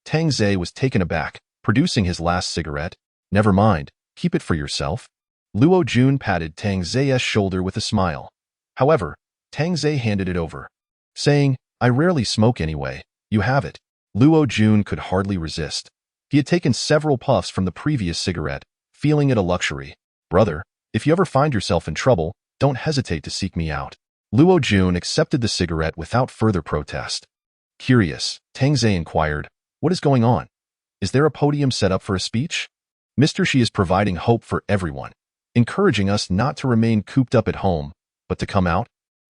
Tang Zhe was taken aback, producing his last cigarette. "Never mind, keep it for yourself." Luo Jun patted Tang Zhe's shoulder with a smile. However, Tang Zhe handed it over, saying, "I rarely smoke anyway. You have it." Luo Jun could hardly resist. He had taken several puffs from the previous cigarette, feeling it a luxury. "Brother, if you ever find yourself in trouble, don't hesitate to seek me out." Luo Jun accepted the cigarette without further protest. Curious, Tang Zhe inquired, "What is going on? Is there a podium set up for a speech?" "Mr. Shi is providing hope for everyone, encouraging us not to remain cooped up at home, but to come out,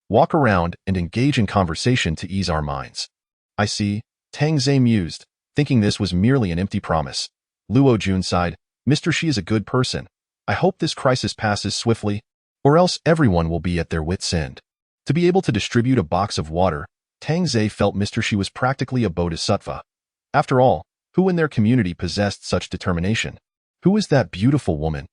walk around, and engage in conversation to ease our minds." "I see," Tang Zhe mused, thinking this was merely an empty promise. Luo Jun sighed, "Mr. Shi is a good person. I hope this crisis passes swiftly, or else everyone will be at their wits' end." To be able to distribute a box of water, Tang Zhe felt Mr. Shi was practically a bodhisattva. After all, who in their community possessed such determination? "Who is that beautiful woman?"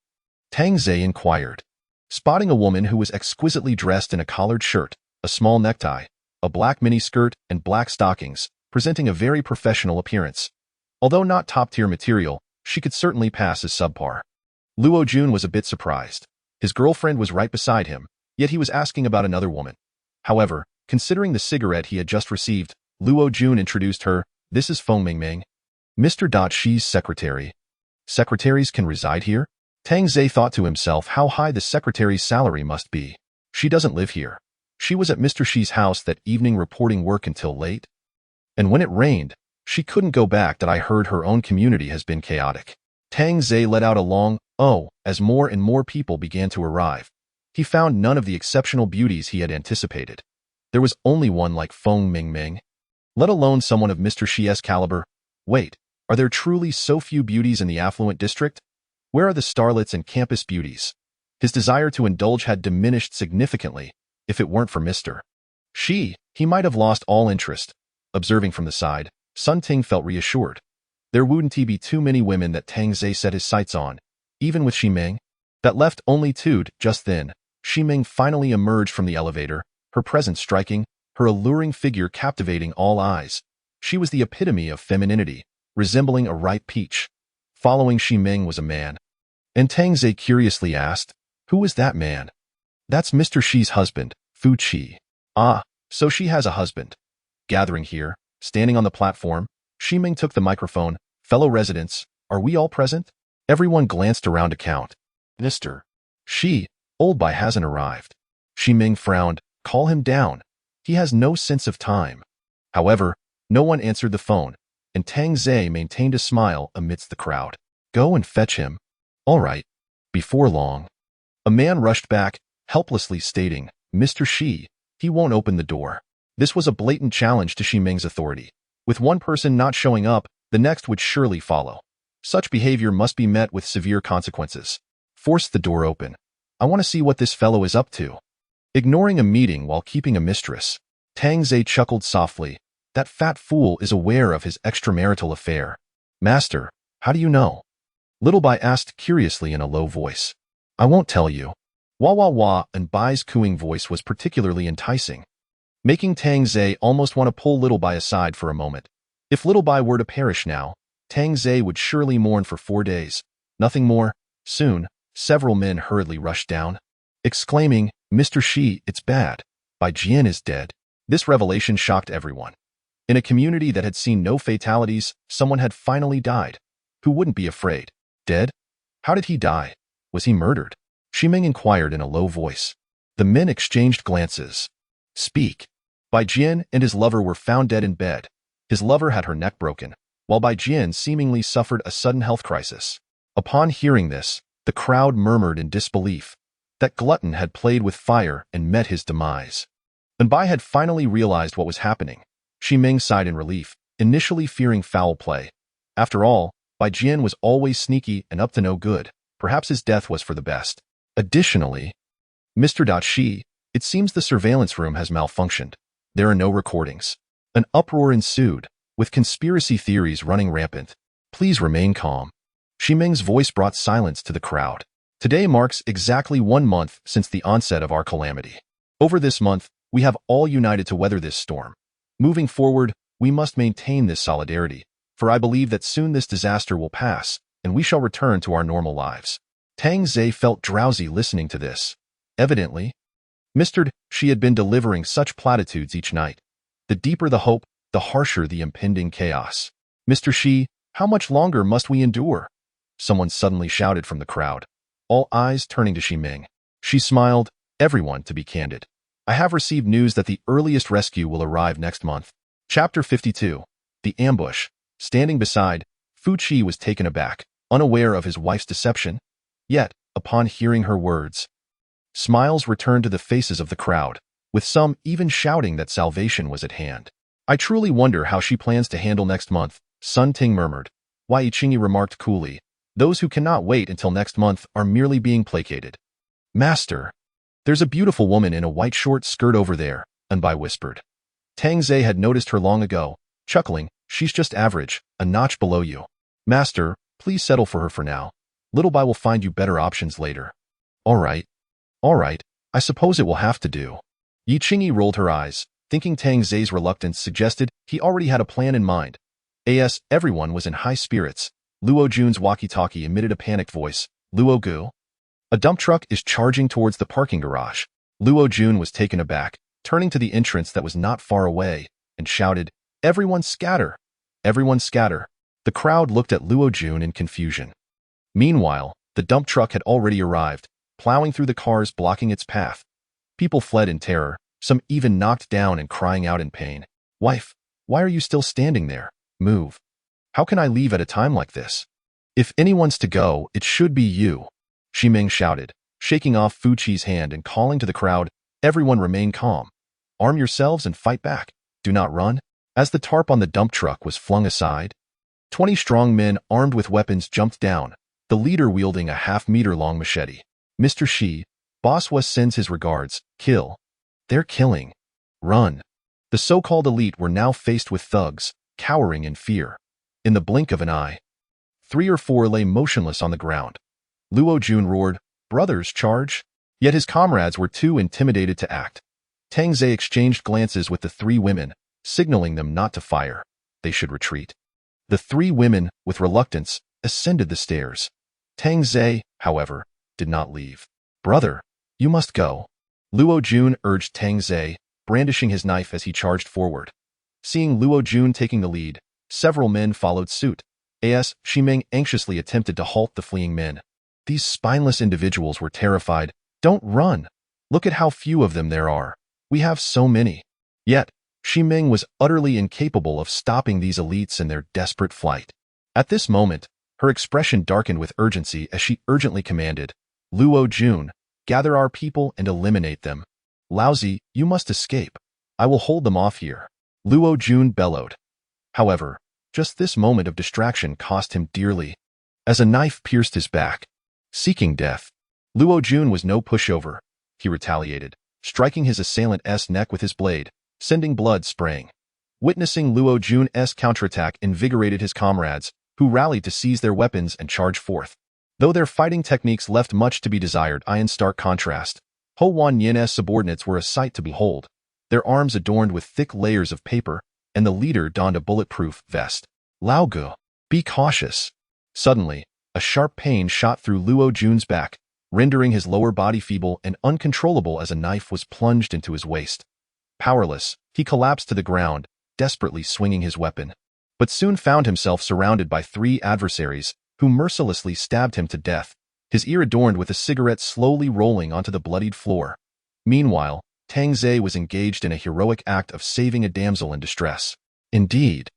Tang Zhe inquired, spotting a woman who was exquisitely dressed in a collared shirt, a small necktie, a black mini-skirt, and black stockings, presenting a very professional appearance. Although not top-tier material, she could certainly pass as subpar. Luo Jun was a bit surprised. His girlfriend was right beside him, yet he was asking about another woman. However, considering the cigarette he had just received, Luo Jun introduced her. "This is Feng Mingming, Mr. Shi's secretary." "Secretaries can reside here?" Tang Zhe thought to himself how high the secretary's salary must be. "She doesn't live here. She was at Mr. Shi's house that evening reporting work until late. And when it rained, she couldn't go back. That I heard her own community has been chaotic." Tang Zhe let out a long "oh" as more and more people began to arrive. He found none of the exceptional beauties he had anticipated. There was only one like Feng Mingming, let alone someone of Mr. Shi's caliber. Wait, are there truly so few beauties in the affluent district? Where are the starlets and campus beauties? His desire to indulge had diminished significantly. If it weren't for Mr. Shi, he might have lost all interest. Observing from the side, Sun Ting felt reassured. There wouldn't be too many women that Tang Zhe set his sights on, even with Shi Meng. That left only Toot. Just then, Ximing finally emerged from the elevator, her presence striking, her alluring figure captivating all eyes. She was the epitome of femininity, resembling a ripe peach. Following Ximing was a man. And Tangze curiously asked, "Who is that man?" "That's Mr. Shi's husband, Fu Qi." "Ah, so she has a husband." Gathering here, standing on the platform, Ximing took the microphone. "Fellow residents, are we all present?" Everyone glanced around to count. "Mr. Shi, old Bai hasn't arrived." Ximing frowned. "Call him down. He has no sense of time." However, no one answered the phone, and Tangze maintained a smile amidst the crowd. "Go and fetch him." "All right." Before long, a man rushed back, helplessly stating, "Mr. Shi, he won't open the door." This was a blatant challenge to Ximing's authority. With one person not showing up, the next would surely follow. Such behavior must be met with severe consequences. "Force the door open. I want to see what this fellow is up to." Ignoring a meeting while keeping a mistress, Tangze chuckled softly. "That fat fool is aware of his extramarital affair." "Master, how do you know?" Little Bai asked curiously in a low voice. "I won't tell you." Wah wah wah, and Bai's cooing voice was particularly enticing, making Tangze almost want to pull Little Bai aside for a moment. If Little Bai were to perish now, Tangze would surely mourn for 4 days. Nothing more. Soon, several men hurriedly rushed down, exclaiming, "Mr. Shi, it's bad. Bai Jian is dead." This revelation shocked everyone. In a community that had seen no fatalities, someone had finally died. Who wouldn't be afraid? Dead? How did he die? Was he murdered? Ximing inquired in a low voice. The men exchanged glances. "Speak." Bai Jian and his lover were found dead in bed. His lover had her neck broken, while Bai Jian seemingly suffered a sudden health crisis. Upon hearing this, the crowd murmured in disbelief. That glutton had played with fire and met his demise. When Bai had finally realized what was happening, Ximing sighed in relief, initially fearing foul play. After all, Bai Jian was always sneaky and up to no good. Perhaps his death was for the best. Additionally, Mr. Shi, it seems the surveillance room has malfunctioned. There are no recordings. An uproar ensued, with conspiracy theories running rampant. "Please remain calm." Ximing's voice brought silence to the crowd. "Today marks exactly 1 month since the onset of our calamity. Over this month, we have all united to weather this storm. Moving forward, we must maintain this solidarity, for I believe that soon this disaster will pass, and we shall return to our normal lives." Tangze felt drowsy listening to this. Evidently, Mr. Shi had been delivering such platitudes each night. The deeper the hope, the harsher the impending chaos. "Mr. Shi, how much longer must we endure?" Someone suddenly shouted from the crowd, all eyes turning to Ximing. She smiled. "Everyone, to be candid, I have received news that the earliest rescue will arrive next month." Chapter 52. The Ambush. Standing beside, Fu Qi was taken aback, unaware of his wife's deception. Yet, upon hearing her words, smiles returned to the faces of the crowd, with some even shouting that salvation was at hand. "I truly wonder how she plans to handle next month," Sun Ting murmured. Wei Qingyi remarked coolly, "Those who cannot wait until next month are merely being placated." "Master, there's a beautiful woman in a white short skirt over there," Anbai whispered. Tangze had noticed her long ago, chuckling, "She's just average, a notch below you. Master, please settle for her for now. Little Bai will find you better options later." All right, I suppose it will have to do." Yi Qingyi rolled her eyes, thinking Tangze's reluctance suggested he already had a plan in mind. As everyone was in high spirits, Luo Jun's walkie-talkie emitted a panicked voice. "Luo Gu? A dump truck is charging towards the parking garage." Luo Jun was taken aback, turning to the entrance that was not far away, and shouted, "Everyone scatter! Everyone scatter!" The crowd looked at Luo Jun in confusion. Meanwhile, the dump truck had already arrived, plowing through the cars blocking its path. People fled in terror, some even knocked down and crying out in pain. "Wife, why are you still standing there? Move. How can I leave at a time like this? If anyone's to go, it should be you." Ximing shouted, shaking off Fu Qi's hand and calling to the crowd, "Everyone remain calm. Arm yourselves and fight back. Do not run." As the tarp on the dump truck was flung aside, 20 strong men armed with weapons jumped down, the leader wielding a half-meter-long machete. "Mr. Shi, Boss West sends his regards. Kill." "They're killing. Run." The so-called elite were now faced with thugs, cowering in fear. In the blink of an eye, 3 or 4 lay motionless on the ground. Luo Jun roared, "Brothers, charge!" Yet his comrades were too intimidated to act. Tang Ze exchanged glances with the three women, signaling them not to fire. They should retreat. The three women, with reluctance, ascended the stairs. Tang Ze, however, did not leave. "Brother, you must go," Luo Jun urged Tang Ze, brandishing his knife as he charged forward. Seeing Luo Jun taking the lead, several men followed suit. As Shiming anxiously attempted to halt the fleeing men. These spineless individuals were terrified. "Don't run! Look at how few of them there are. We have so many." Yet, Shiming was utterly incapable of stopping these elites in their desperate flight. At this moment, her expression darkened with urgency as she urgently commanded, "Luo Jun, gather our people and eliminate them. Laozi, you must escape. I will hold them off here." Luo Jun bellowed. However, just this moment of distraction cost him dearly. As a knife pierced his back, seeking death, Luo Jun was no pushover. He retaliated, striking his assailant's neck with his blade, sending blood spraying. Witnessing Luo Jun's counterattack invigorated his comrades, who rallied to seize their weapons and charge forth. Though their fighting techniques left much to be desired, in stark contrast, Ho Wan Yin's subordinates were a sight to behold, their arms adorned with thick layers of paper, and the leader donned a bulletproof vest. "Lao Gu, be cautious." Suddenly, a sharp pain shot through Luo Jun's back, rendering his lower body feeble and uncontrollable as a knife was plunged into his waist. Powerless, he collapsed to the ground, desperately swinging his weapon, but soon found himself surrounded by three adversaries, who mercilessly stabbed him to death, his ear adorned with a cigarette slowly rolling onto the bloodied floor. Meanwhile, Tang Ze was engaged in a heroic act of saving a damsel in distress. Indeed,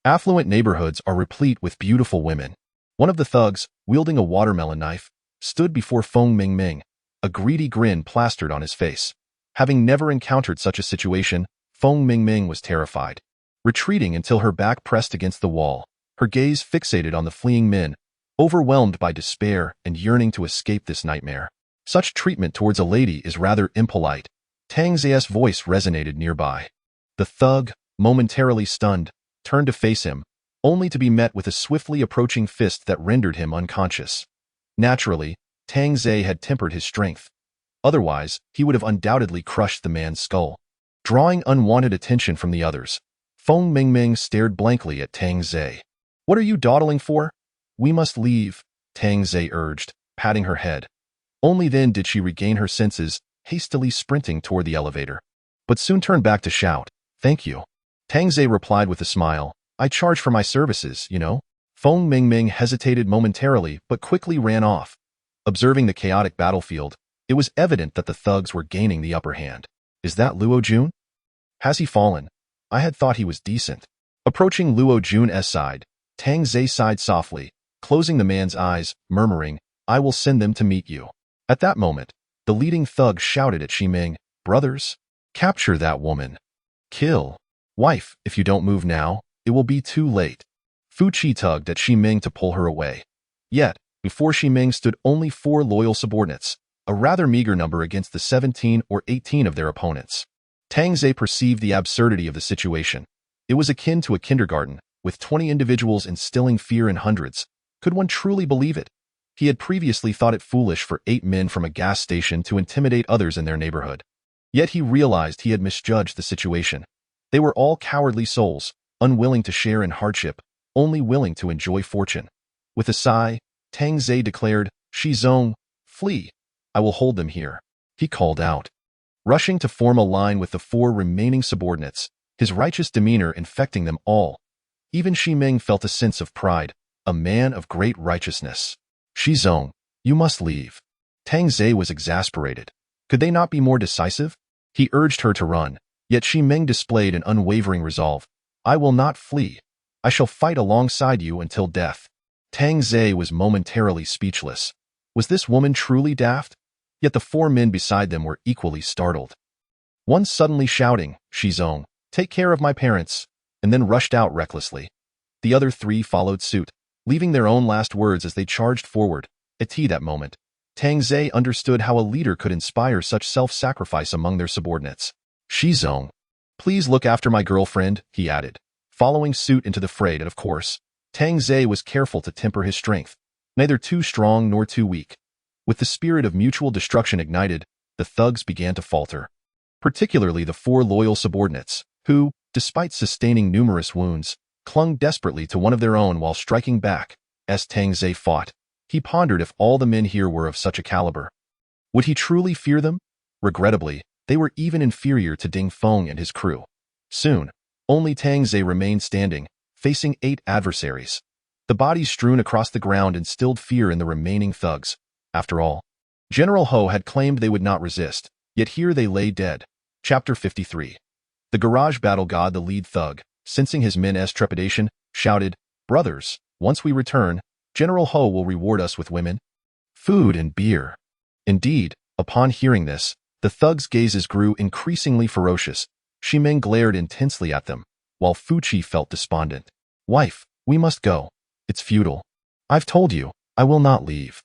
affluent neighborhoods are replete with beautiful women. One of the thugs, wielding a watermelon knife, stood before Feng Mingming, a greedy grin plastered on his face. Having never encountered such a situation, Feng Mingming was terrified. Retreating until her back pressed against the wall, her gaze fixated on the fleeing men, overwhelmed by despair and yearning to escape this nightmare. Such treatment towards a lady is rather impolite. Tang Ze's voice resonated nearby. The thug, momentarily stunned, turned to face him, only to be met with a swiftly approaching fist that rendered him unconscious. Naturally, Tang Ze had tempered his strength. Otherwise, he would have undoubtedly crushed the man's skull. Drawing unwanted attention from the others, Feng Mingming stared blankly at Tang Ze. "What are you dawdling for?" "We must leave," Tang Ze urged, patting her head. Only then did she regain her senses, hastily sprinting toward the elevator, but soon turned back to shout, "Thank you." Tang Ze replied with a smile, "I charge for my services, you know." Feng Mingming hesitated momentarily but quickly ran off. Observing the chaotic battlefield, it was evident that the thugs were gaining the upper hand. "Is that Luo Jun? Has he fallen? I had thought he was decent." Approaching Luo Jun's side, Tang Ze sighed softly, closing the man's eyes, murmuring, "I will send them to meet you." At that moment, the leading thug shouted at Shiming, "Brothers, capture that woman. Kill. Wife, if you don't move now, it will be too late." Fu Qi tugged at Shiming to pull her away. Yet, before Shiming stood only 4 loyal subordinates, a rather meager number against the 17 or 18 of their opponents. Tang Ze perceived the absurdity of the situation. It was akin to a kindergarten, with 20 individuals instilling fear in hundreds. Could one truly believe it? He had previously thought it foolish for 8 men from a gas station to intimidate others in their neighborhood. Yet he realized he had misjudged the situation. They were all cowardly souls, unwilling to share in hardship, only willing to enjoy fortune. With a sigh, Tang Ze declared, "Shizong, flee. I will hold them here." He called out. Rushing to form a line with the 4 remaining subordinates, his righteous demeanor infecting them all. Even Shiming felt a sense of pride, a man of great righteousness. "Shizong, you must leave." Tang Ze was exasperated. Could they not be more decisive? He urged her to run, yet Shiming displayed an unwavering resolve. "I will not flee. I shall fight alongside you until death." Tang Ze was momentarily speechless. Was this woman truly daft? Yet the 4 men beside them were equally startled. One suddenly shouting, "Shizong, take care of my parents," and then rushed out recklessly. The other 3 followed suit, leaving their own last words as they charged forward. At that moment, Tang Ze understood how a leader could inspire such self-sacrifice among their subordinates. "Shizong, please look after my girlfriend," he added, following suit into the fray. And of course, Tang Ze was careful to temper his strength, neither too strong nor too weak. With the spirit of mutual destruction ignited, the thugs began to falter. Particularly the four loyal subordinates, who, despite sustaining numerous wounds, clung desperately to one of their own while striking back. As Tang Ze fought, he pondered if all the men here were of such a caliber. Would he truly fear them? Regrettably, they were even inferior to Ding Feng and his crew. Soon, only Tang Ze remained standing, facing 8 adversaries. The bodies strewn across the ground instilled fear in the remaining thugs. After all, General Ho had claimed they would not resist, yet here they lay dead. Chapter 53. The garage battle god, the lead thug, sensing his men's trepidation, shouted, "Brothers, once we return, General Ho will reward us with women, food, and beer." Indeed, upon hearing this, the thugs' gazes grew increasingly ferocious. Shimeng glared intensely at them, while Fuqi felt despondent. "Wife, we must go. It's futile. I've told you, I will not leave."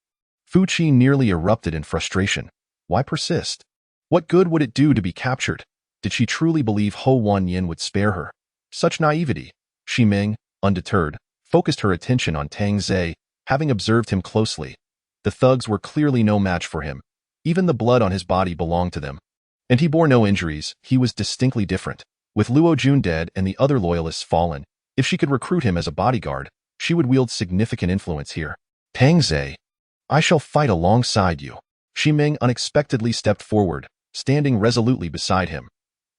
Fuqi nearly erupted in frustration. Why persist? What good would it do to be captured? Did she truly believe Ho Wanyin would spare her? Such naivety. Shimeng, undeterred, focused her attention on Tang Ze, having observed him closely. The thugs were clearly no match for him. Even the blood on his body belonged to them. And he bore no injuries. He was distinctly different. With Luo Jun dead and the other loyalists fallen, if she could recruit him as a bodyguard, she would wield significant influence here. "Tang Ze, I shall fight alongside you." Shimeng unexpectedly stepped forward, standing resolutely beside him.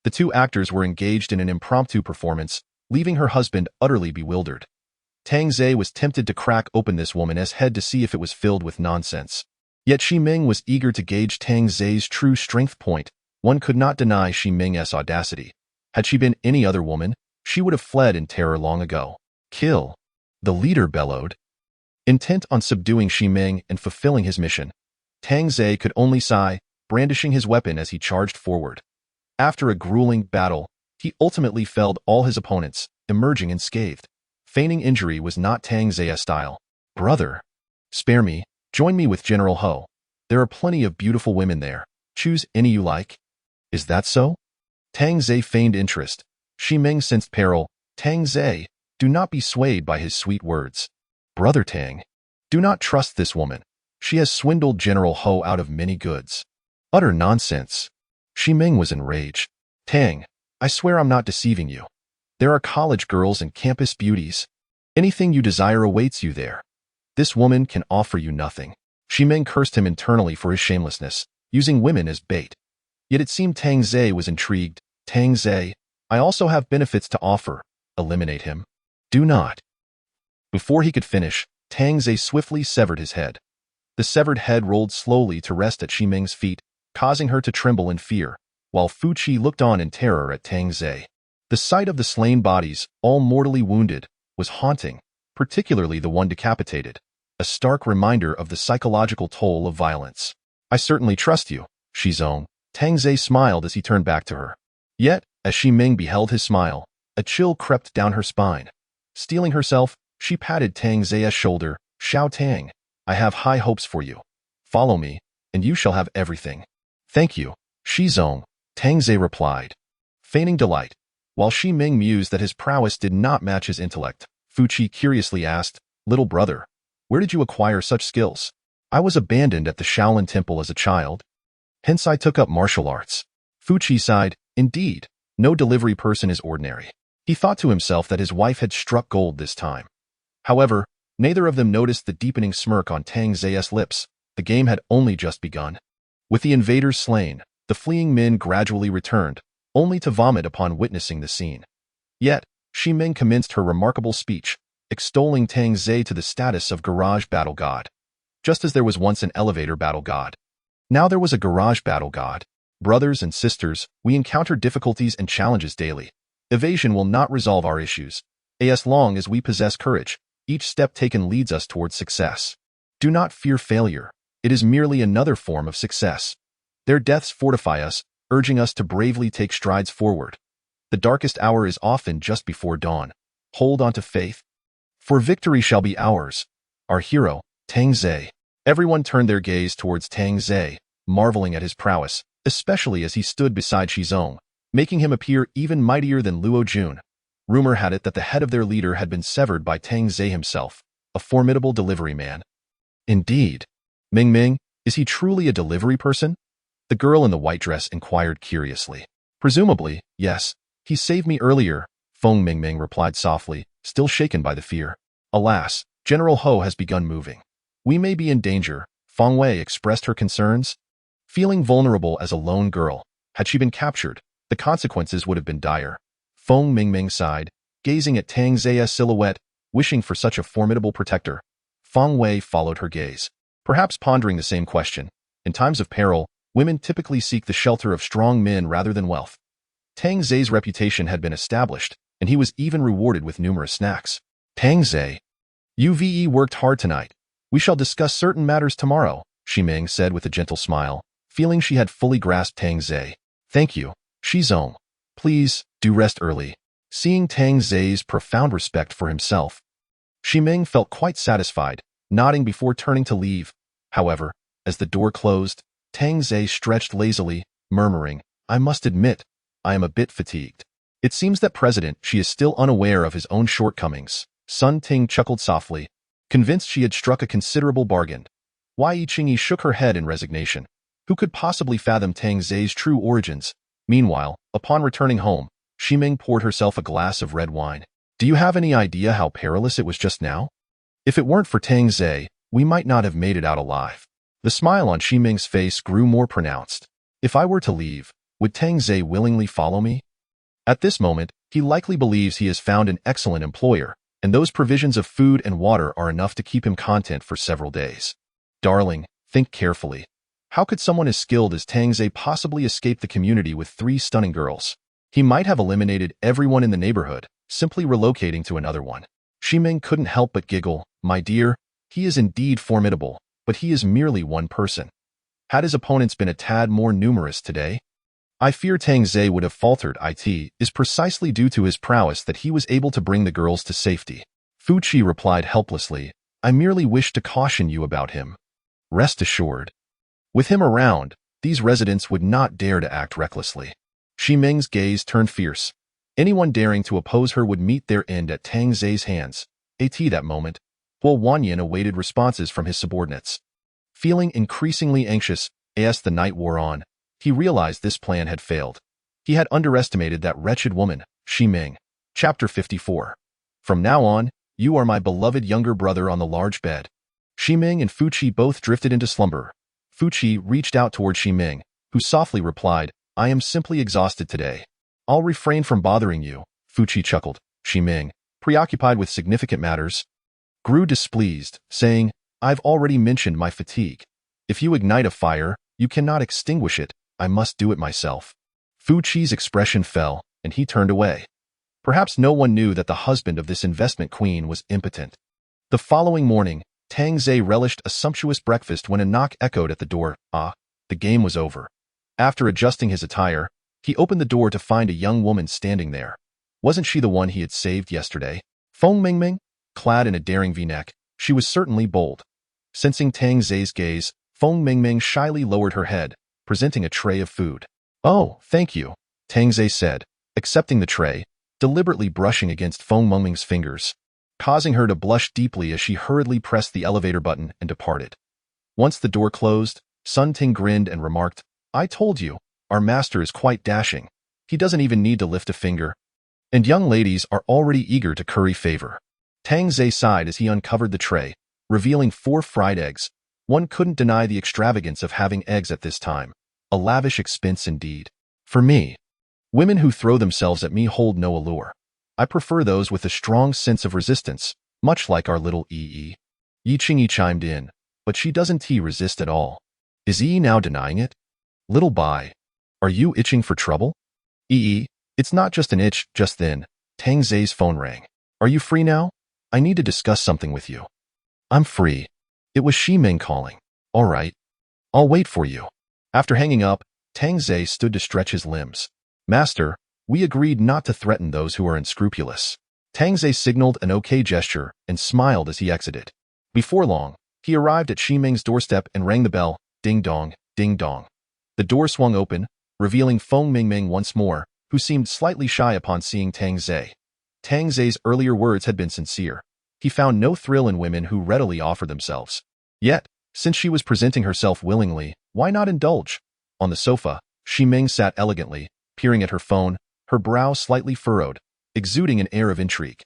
The two actors were engaged in an impromptu performance, leaving her husband utterly bewildered. Tang Ze was tempted to crack open this woman's head to see if it was filled with nonsense. Yet Shimeng was eager to gauge Tang Ze's true strength point. One could not deny Shimeng's audacity. Had she been any other woman, she would have fled in terror long ago. "Kill!" the leader bellowed. Intent on subduing Shimeng and fulfilling his mission, Tang Ze could only sigh, brandishing his weapon as he charged forward. After a grueling battle, he ultimately felled all his opponents, emerging unscathed. Feigning injury was not Tang Ze's style. "Brother, spare me, join me with General Ho. There are plenty of beautiful women there. Choose any you like." "Is that so?" Tang Ze feigned interest. Shimeng sensed peril. "Tang Ze, do not be swayed by his sweet words. Brother Tang, do not trust this woman. She has swindled General Ho out of many goods." "Utter nonsense." Shimeng was enraged. "Tang, I swear I'm not deceiving you. There are college girls and campus beauties. Anything you desire awaits you there. This woman can offer you nothing." Shimeng cursed him internally for his shamelessness, using women as bait. Yet it seemed Tang Ze was intrigued. "Tang Ze, I also have benefits to offer. Eliminate him." "Do not." Before he could finish, Tang Ze swiftly severed his head. The severed head rolled slowly to rest at Shimeng's feet, causing her to tremble in fear, while Fuqi looked on in terror at Tang Ze. The sight of the slain bodies, all mortally wounded, was haunting, particularly the one decapitated, a stark reminder of the psychological toll of violence. "I certainly trust you, Shizong." Tang Ze smiled as he turned back to her. Yet, as Shimeng beheld his smile, a chill crept down her spine. Steeling herself, she patted Tang Ze's shoulder. "Xiao Tang, I have high hopes for you. Follow me, and you shall have everything." "Thank you, Shizong," Tang Ze replied, feigning delight. While Shimeng mused that his prowess did not match his intellect, Fuqi curiously asked, "Little brother, where did you acquire such skills?" "I was abandoned at the Shaolin Temple as a child. Hence I took up martial arts." Fuqi sighed. Indeed, no delivery person is ordinary. He thought to himself that his wife had struck gold this time. However, neither of them noticed the deepening smirk on Tang Ze's lips. The game had only just begun. With the invaders slain, the fleeing men gradually returned, only to vomit upon witnessing the scene. Yet, Shimeng commenced her remarkable speech, extolling Tang Ze to the status of garage battle god. Just as there was once an elevator battle god, now there was a garage battle god. Brothers and sisters, we encounter difficulties and challenges daily. Evasion will not resolve our issues. As long as we possess courage, each step taken leads us towards success. Do not fear failure. It is merely another form of success. Their deaths fortify us, urging us to bravely take strides forward. The darkest hour is often just before dawn. Hold on to faith, for victory shall be ours. Our hero, Tang Ze. Everyone turned their gaze towards Tang Ze, marveling at his prowess, especially as he stood beside Shizong, making him appear even mightier than Luo Jun. Rumor had it that the head of their leader had been severed by Tang Ze himself, a formidable delivery man. Indeed. Ming Ming, Is he truly a delivery person? The girl in the white dress inquired curiously. Presumably, yes. He saved me earlier, Feng Mingming replied softly, still shaken by the fear. Alas, General Ho has begun moving. We may be in danger, Feng Wei expressed her concerns. Feeling vulnerable as a lone girl, had she been captured, the consequences would have been dire. Feng Mingming sighed, gazing at Tang Zai's silhouette, wishing for such a formidable protector. Feng Wei followed her gaze, perhaps pondering the same question. In times of peril, women typically seek the shelter of strong men rather than wealth. Tang Zai's reputation had been established, and he was even rewarded with numerous snacks. Tang Zai, UVE worked hard tonight. We shall discuss certain matters tomorrow, Shiming said with a gentle smile, feeling she had fully grasped Tang Zai. Thank you, Shizong. Please, do rest early. Seeing Tang Zai's profound respect for himself, Shiming felt quite satisfied, nodding before turning to leave. However, as the door closed, Tang Zai stretched lazily, murmuring, I must admit, I am a bit fatigued. It seems that President Xi is still unaware of his own shortcomings. Sun Ting chuckled softly, convinced she had struck a considerable bargain. Wei Qingyi shook her head in resignation. Who could possibly fathom Tang Zai's true origins? Meanwhile, upon returning home, Shiming poured herself a glass of red wine. Do you have any idea how perilous it was just now? If it weren't for Tang Zai, we might not have made it out alive. The smile on Shiming's face grew more pronounced. If I were to leave, would Tang Zai willingly follow me? At this moment, he likely believes he has found an excellent employer, and those provisions of food and water are enough to keep him content for several days. Darling, think carefully. How could someone as skilled as Tang Zai possibly escape the community with 3 stunning girls? He might have eliminated everyone in the neighborhood, simply relocating to another one. Shiming couldn't help but giggle. My dear, he is indeed formidable, but he is merely one person. Had his opponents been a tad more numerous today? I fear Tang Zai would have faltered. It is precisely due to his prowess that he was able to bring the girls to safety. Fu Qi replied helplessly, I merely wish to caution you about him. Rest assured. With him around, these residents would not dare to act recklessly. Shiming's gaze turned fierce. Anyone daring to oppose her would meet their end at Tang Zai's hands. That moment, while Wanyan awaited responses from his subordinates. Feeling increasingly anxious, as the night wore on, he realized this plan had failed. He had underestimated that wretched woman, Shiming. Chapter 54. From now on, you are my beloved younger brother on the large bed. Shiming and Fu Qi both drifted into slumber. Fu Qi reached out toward Shiming, who softly replied, I am simply exhausted today. I'll refrain from bothering you, Fu Qi chuckled. Shiming, preoccupied with significant matters, grew displeased, saying, I've already mentioned my fatigue. If you ignite a fire, you cannot extinguish it. I must do it myself. Fu Qi's expression fell, and he turned away. Perhaps no one knew that the husband of this investment queen was impotent. The following morning, Tang Zai relished a sumptuous breakfast when a knock echoed at the door. The game was over. After adjusting his attire, he opened the door to find a young woman standing there. Wasn't she the one he had saved yesterday? Feng Mingming? Clad in a daring V-neck, she was certainly bold. Sensing Tang Zai's gaze, Feng Mingming shyly lowered her head, presenting a tray of food. Oh, thank you, Tang Zai said, accepting the tray, deliberately brushing against Feng Mingming's fingers, causing her to blush deeply as she hurriedly pressed the elevator button and departed. Once the door closed, Sun Ting grinned and remarked, I told you, our master is quite dashing. He doesn't even need to lift a finger. And young ladies are already eager to curry favor. Tang Zai sighed as he uncovered the tray, revealing 4 fried eggs. One couldn't deny the extravagance of having eggs at this time. A lavish expense indeed. For me, women who throw themselves at me hold no allure. I prefer those with a strong sense of resistance, much like our little Yi. Yi Qingyi chimed in, but she doesn't resist at all. Is Yi now denying it? Little Bai, are you itching for trouble? It's not just an itch. Just then, Tang Zai's phone rang. Are you free now? I need to discuss something with you. I'm free. It was Shiming calling. All right. I'll wait for you. After hanging up, Tang Zai stood to stretch his limbs. Master, we agreed not to threaten those who are unscrupulous. Tang Zai signaled an okay gesture and smiled as he exited. Before long, he arrived at Shiming's doorstep and rang the bell. Ding dong, ding dong. The door swung open, revealing Feng Mingming once more, who seemed slightly shy upon seeing Tang Zai. Tang Zai's earlier words had been sincere. He found no thrill in women who readily offer themselves. Yet, Since she was presenting herself willingly, why not indulge? On the sofa, Xi Ming sat elegantly, peering at her phone, her brow slightly furrowed, exuding an air of intrigue.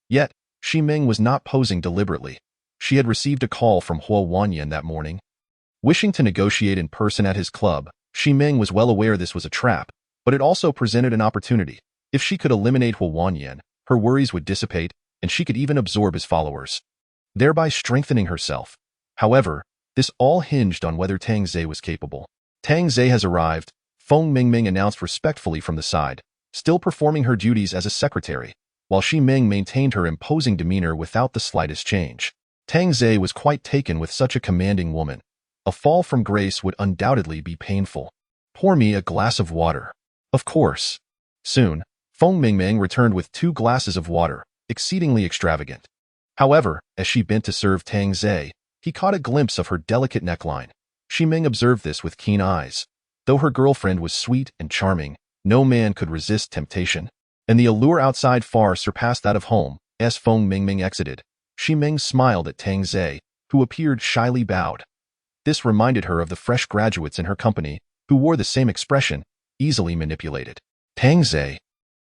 Yet, Xi Ming was not posing deliberately. She had received a call from Huo Wanyan that morning. Wishing to negotiate in person at his club, Xi Ming was well aware this was a trap, but it also presented an opportunity. If she could eliminate Huo Wanyan, her worries would dissipate, and she could even absorb his followers, thereby strengthening herself. However, this all hinged on whether Tang Zhe was capable. Tang Zhe has arrived, Feng Mingming announced respectfully from the side, still performing her duties as a secretary, while Xi Ming maintained her imposing demeanor without the slightest change. Tang Zhe was quite taken with such a commanding woman. A fall from grace would undoubtedly be painful. Pour me a glass of water. Of course. Soon, Feng Mingming returned with 2 glasses of water, exceedingly extravagant. However, as she bent to serve Tang Zhe, he caught a glimpse of her delicate neckline. Xi Ming observed this with keen eyes. Though her girlfriend was sweet and charming, no man could resist temptation, and the allure outside far surpassed that of home. As Feng Mingming exited, Xi Ming smiled at Tang Zhe, who appeared shyly bowed. This reminded her of the fresh graduates in her company, who wore the same expression, easily manipulated. Tang Zhe,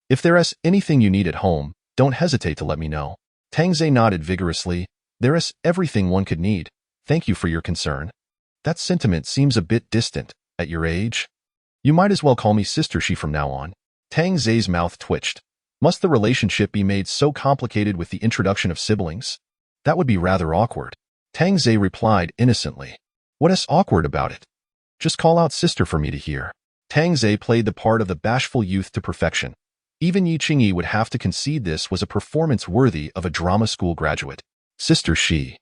if there is anything you need at home, don't hesitate to let me know. Tang Zhe nodded vigorously. There is everything one could need. Thank you for your concern. That sentiment seems a bit distant. At your age, you might as well call me Sister Xi from now on. Tang Zhe's mouth twitched. Must the relationship be made so complicated with the introduction of siblings? That would be rather awkward. Tang Zhe replied innocently. What is awkward about it? Just call out sister for me to hear. Tang Zhe played the part of the bashful youth to perfection. Even Yi Qingyi would have to concede this was a performance worthy of a drama school graduate. Sister Xi.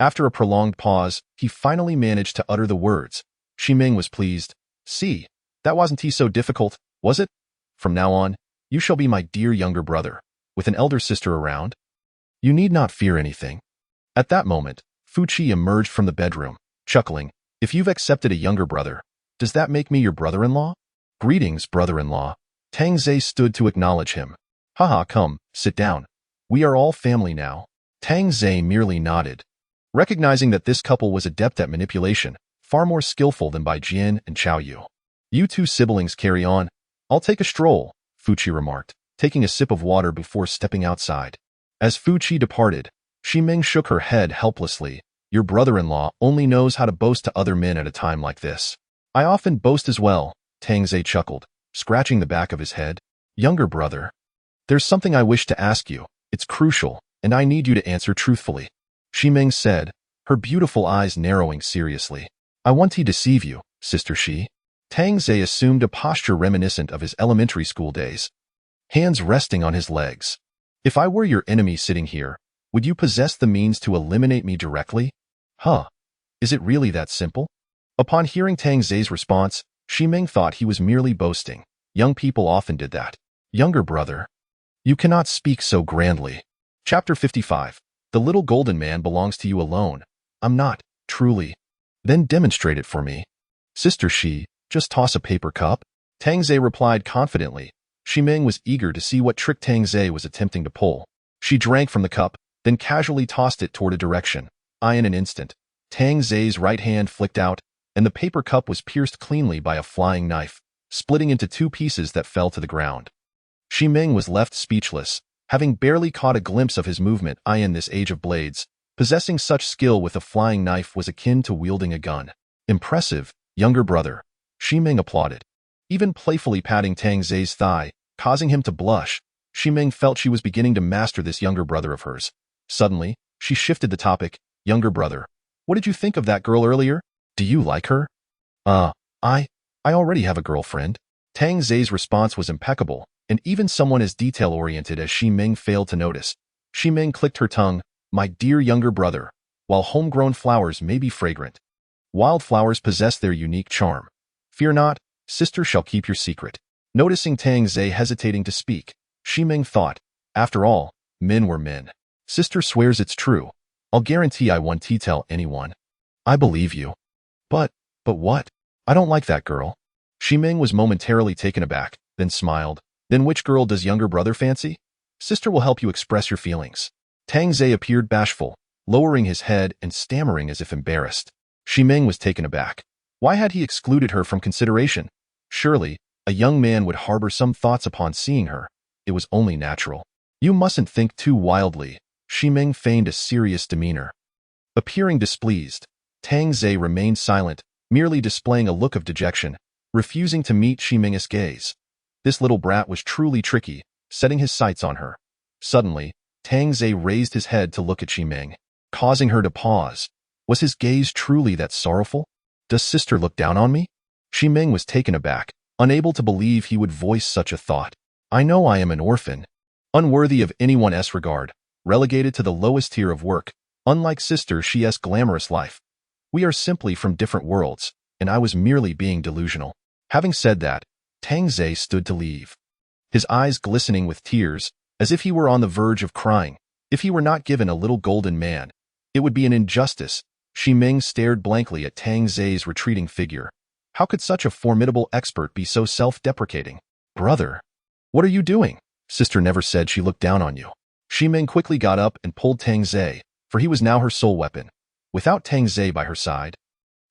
After a prolonged pause, he finally managed to utter the words. Xi Ming was pleased. See, that wasn't so difficult, was it? From now on, you shall be my dear younger brother, with an elder sister around. You need not fear anything. At that moment, Fu Qi emerged from the bedroom, chuckling. If you've accepted a younger brother, does that make me your brother-in-law? Greetings, brother-in-law. Tang Zhe stood to acknowledge him. Haha, come, sit down. We are all family now. Tang Zhe merely nodded. Recognizing that this couple was adept at manipulation, far more skillful than Bai Jian and Chao Yu. You 2 siblings carry on. I'll take a stroll, Fu Qi remarked, taking a sip of water before stepping outside. As Fu Qi departed, Xi Ming shook her head helplessly. Your brother-in-law only knows how to boast to other men at a time like this. I often boast as well, Tang Zhe chuckled, scratching the back of his head. Younger brother. There's something I wish to ask you. It's crucial, and I need you to answer truthfully. Xi Ming said, her beautiful eyes narrowing seriously. I want to deceive you, Sister Xi. Tang Zhe assumed a posture reminiscent of his elementary school days, hands resting on his legs. If I were your enemy sitting here, would you possess the means to eliminate me directly? Huh? Is it really that simple? Upon hearing Tang Zhe's response, Xi Ming thought he was merely boasting. Young people often did that. Younger brother. You cannot speak so grandly. Chapter 55. The little golden man belongs to you alone. I'm not, truly. Then demonstrate it for me. Sister Xi, just toss a paper cup. Tang Zhe replied confidently. Xi Ming was eager to see what trick Tang Zhe was attempting to pull. She drank from the cup, then casually tossed it toward a direction. In an instant, Tang Zhe's right hand flicked out, and the paper cup was pierced cleanly by a flying knife, splitting into 2 pieces that fell to the ground. Xi Ming was left speechless, having barely caught a glimpse of his movement. In this age of blades, possessing such skill with a flying knife was akin to wielding a gun. Impressive, younger brother. Xi Ming applauded, even playfully patting Tang Zhe's thigh, causing him to blush. Xi Ming felt she was beginning to master this younger brother of hers. Suddenly, she shifted the topic. Younger brother, what did you think of that girl earlier? Do you like her? I already have a girlfriend. Tang Zhe's response was impeccable, and even someone as detail-oriented as Xi Ming failed to notice. Xi Ming clicked her tongue. My dear younger brother, while homegrown flowers may be fragrant, wildflowers possess their unique charm. Fear not, sister shall keep your secret. Noticing Tang Zhe hesitating to speak, Xi Ming thought, after all, men were men. Sister swears it's true. I'll guarantee I won't tell anyone. I believe you. But what? I don't like that girl. Xi Ming was momentarily taken aback, then smiled. Then which girl does younger brother fancy? Sister will help you express your feelings. Tang Zhe appeared bashful. lowering his head and stammering as if embarrassed. Ximing was taken aback. Why had he excluded her from consideration? Surely, a young man would harbor some thoughts upon seeing her. It was only natural. You mustn't think too wildly. Ximing feigned a serious demeanor. Appearing displeased, Tang Zhe remained silent, merely displaying a look of dejection, refusing to meet Ximing's gaze. This little brat was truly tricky, setting his sights on her. Suddenly, Tang Zhe raised his head to look at Ximing, causing her to pause. Was his gaze truly that sorrowful? Does sister look down on me? Ximing was taken aback, unable to believe he would voice such a thought. I know I am an orphan, unworthy of anyone's regard, relegated to the lowest tier of work. Unlike sister, she has glamorous life. We are simply from different worlds, and I was merely being delusional. Having said that, Tang Zhe stood to leave, his eyes glistening with tears, as if he were on the verge of crying. If he were not given a little golden man, it would be an injustice. Ximing stared blankly at Tang Zhe's retreating figure. How could such a formidable expert be so self-deprecating? Brother, what are you doing? Sister never said she looked down on you. Ximing quickly got up and pulled Tang Zhe, for he was now her sole weapon. Without Tang Zhe by her side,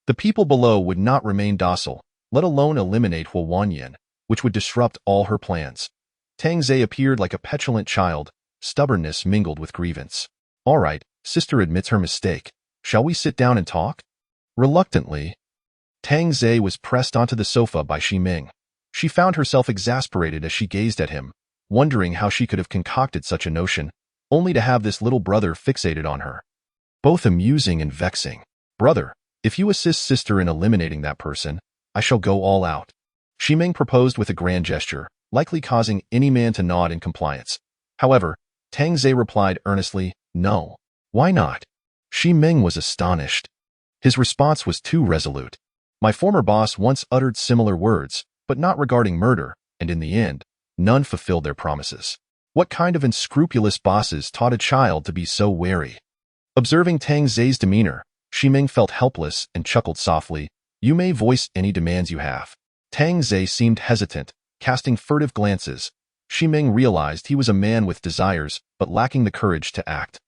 the people below would not remain docile, let alone eliminate Huowanyan, which would disrupt all her plans. Tang Zhe appeared like a petulant child, stubbornness mingled with grievance. All right, sister admits her mistake. Shall we sit down and talk? Reluctantly, Tang Zhe was pressed onto the sofa by Ximing. She found herself exasperated as she gazed at him, wondering how she could have concocted such a notion, only to have this little brother fixated on her. Both amusing and vexing. Brother, if you assist sister in eliminating that person, I shall go all out. Ximing proposed with a grand gesture, likely causing any man to nod in compliance. However, Tang Zhe replied earnestly, no. Why not? Ximing was astonished. His response was too resolute. My former boss once uttered similar words, but not regarding murder, and in the end, none fulfilled their promises. What kind of unscrupulous bosses taught a child to be so wary? Observing Tang Zhe's demeanor, Ximing felt helpless and chuckled softly. You may voice any demands you have. Tang Zhe seemed hesitant, casting furtive glances. Ximing realized he was a man with desires, but lacking the courage to act,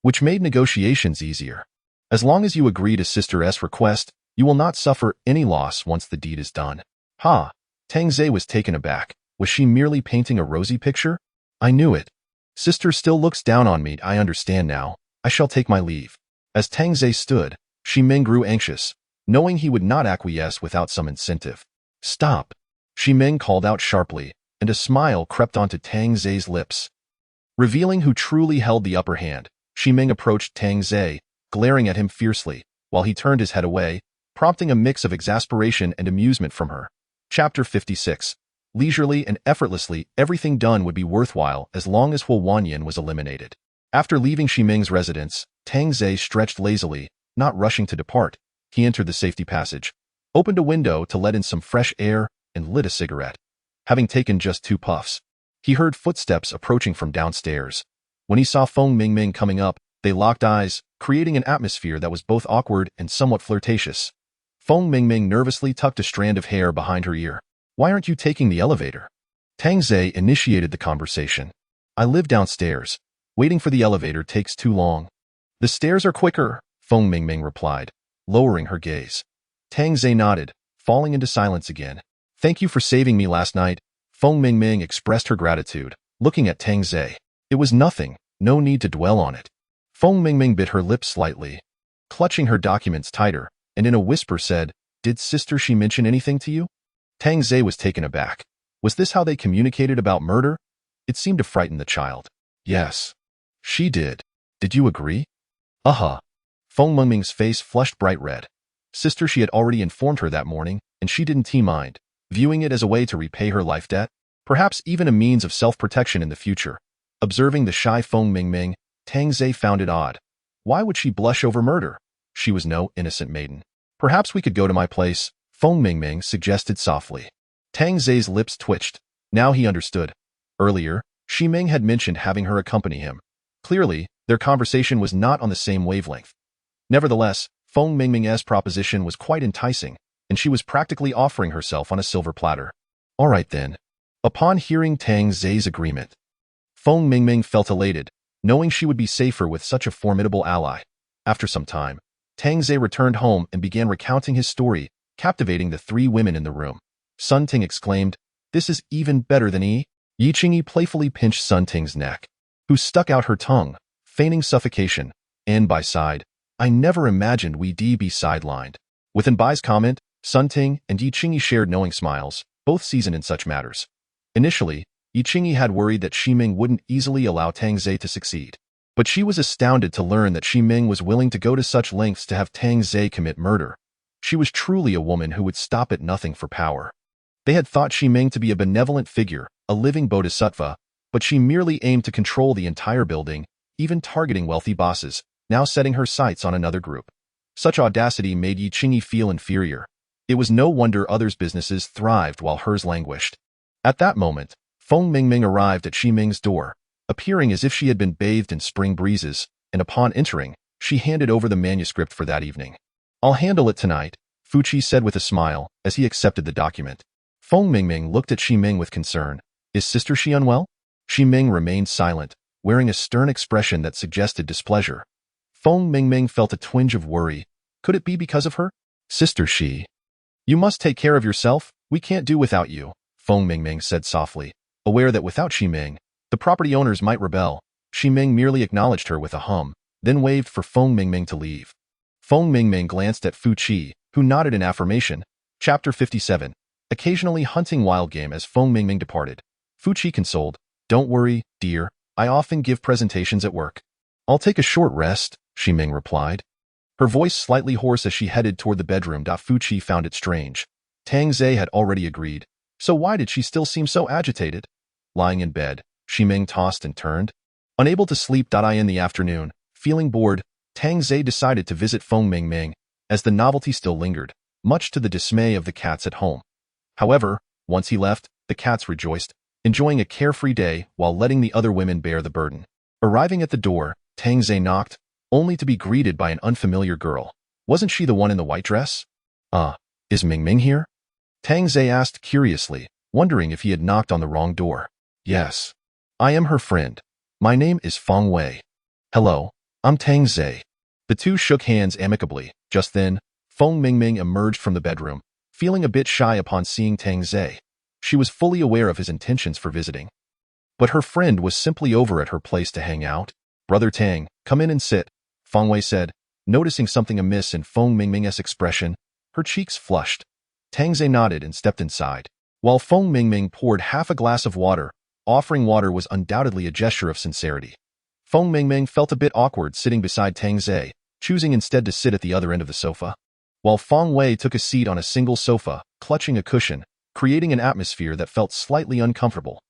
which made negotiations easier. As long as you agree to sister's request, you will not suffer any loss once the deed is done. Ha! Tang Zhe was taken aback. Was she merely painting a rosy picture? I knew it. Sister still looks down on me. I understand now. I shall take my leave. As Tang Zhe stood, Ximing grew anxious, knowing he would not acquiesce without some incentive. Stop! Ximing called out sharply, and a smile crept onto Tang Zhe's lips. Revealing who truly held the upper hand, Ximing approached Tang Zhe, glaring at him fiercely, while he turned his head away, prompting a mix of exasperation and amusement from her. Chapter 56. Leisurely and effortlessly, everything done would be worthwhile as long as Huowanyan was eliminated. After leaving Ximing's residence, Tang Zhe stretched lazily, not rushing to depart. He entered the safety passage, opened a window to let in some fresh air, and lit a cigarette. Having taken just 2 puffs, he heard footsteps approaching from downstairs. When he saw Feng Mingming coming up, they locked eyes, creating an atmosphere that was both awkward and somewhat flirtatious. Feng Mingming nervously tucked a strand of hair behind her ear. Why aren't you taking the elevator? Tang Zhe initiated the conversation. I live downstairs. Waiting for the elevator takes too long. The stairs are quicker, Feng Mingming replied, lowering her gaze. Tang Zhe nodded, falling into silence again. Thank you for saving me last night. Feng Mingming expressed her gratitude, looking at Tang Zhe. It was nothing, no need to dwell on it. Feng Mingming bit her lips slightly, clutching her documents tighter, and in a whisper said, Did sister she mention anything to you? Tang Zhe was taken aback. Was this how they communicated about murder? It seemed to frighten the child. Yes. She did. Did you agree? Feng Mingming's face flushed bright red. Sister she had already informed her that morning, and she didn't mind, viewing it as a way to repay her life debt, perhaps even a means of self-protection in the future. Observing the shy Feng Mingming, Tang Zhe found it odd. Why would she blush over murder? She was no innocent maiden. Perhaps we could go to my place, Feng Mingming suggested softly. Tang Zhe's lips twitched. Now he understood. Earlier, Ximing had mentioned having her accompany him. Clearly, their conversation was not on the same wavelength. Nevertheless, Feng Mingming's proposition was quite enticing, and she was practically offering herself on a silver platter. All right then. Upon hearing Tang Zhe's agreement, Feng Mingming felt elated, knowing she would be safer with such a formidable ally. After some time, Tang Ze returned home and began recounting his story, captivating the three women in the room. Sun Ting exclaimed, "This is even better than Yi." Yi Qingyi playfully pinched Sun Ting's neck, who stuck out her tongue, feigning suffocation, and sighed, "I never imagined we'd be sidelined." With Bai's comment, Sun Ting and Yi Qingyi shared knowing smiles, both seasoned in such matters. Initially, Yi Qingyi had worried that Ximing wouldn't easily allow Tang Ze to succeed. But she was astounded to learn that Ximing was willing to go to such lengths to have Tang Ze commit murder. She was truly a woman who would stop at nothing for power. They had thought Ximing to be a benevolent figure, a living bodhisattva, but she merely aimed to control the entire building, even targeting wealthy bosses, now setting her sights on another group. Such audacity made Yi Qingyi feel inferior. It was no wonder others' businesses thrived while hers languished. At that moment, Feng Mingming arrived at Ximing's door, appearing as if she had been bathed in spring breezes, and upon entering, she handed over the manuscript for that evening. "I'll handle it tonight," Fuqi said with a smile as he accepted the document. Feng Mingming looked at Ximing with concern. "Is Sister Xi unwell?" Ximing remained silent, wearing a stern expression that suggested displeasure. Feng Mingming felt a twinge of worry. Could it be because of her? "Sister Xi, you must take care of yourself. We can't do without you," Feng Mingming said softly, aware that without Ximing, the property owners might rebel. Ximing merely acknowledged her with a hum, then waved for Feng Mingming to leave. Feng Mingming glanced at Fuqi, who nodded in affirmation. Chapter 57. Occasionally hunting wild game. As Feng Mingming departed, Fuqi consoled, "Don't worry, dear, I often give presentations at work." "I'll take a short rest," Ximing replied. Her voice slightly hoarse as she headed toward the bedroom. Fuqi found it strange. Tang Ze had already agreed, so why did she still seem so agitated? Lying in bed, Ximing tossed and turned. Unable to sleep. In the afternoon, feeling bored, Tang Ze decided to visit Feng Mingming, as the novelty still lingered, much to the dismay of the cats at home. However, once he left, the cats rejoiced, enjoying a carefree day while letting the other women bear the burden. Arriving at the door, Tang Ze knocked, only to be greeted by an unfamiliar girl. Wasn't she the one in the white dress? Is Mingming here?" Tang Ze asked curiously, wondering if he had knocked on the wrong door. "Yes. I am her friend. My name is Feng Wei." "Hello, I'm Tang Ze." The two shook hands amicably. Just then, Feng Mingming emerged from the bedroom, feeling a bit shy upon seeing Tang Ze. She was fully aware of his intentions for visiting. But her friend was simply over at her place to hang out. "Brother Tang, come in and sit," Feng Wei said, noticing something amiss in Feng Mingming's expression. Her cheeks flushed. Tang Ze nodded and stepped inside. While Feng Mingming poured half a glass of water, offering water was undoubtedly a gesture of sincerity. Feng Mingming felt a bit awkward sitting beside Tang Ze, choosing instead to sit at the other end of the sofa. While Feng Wei took a seat on a single sofa, clutching a cushion, creating an atmosphere that felt slightly uncomfortable.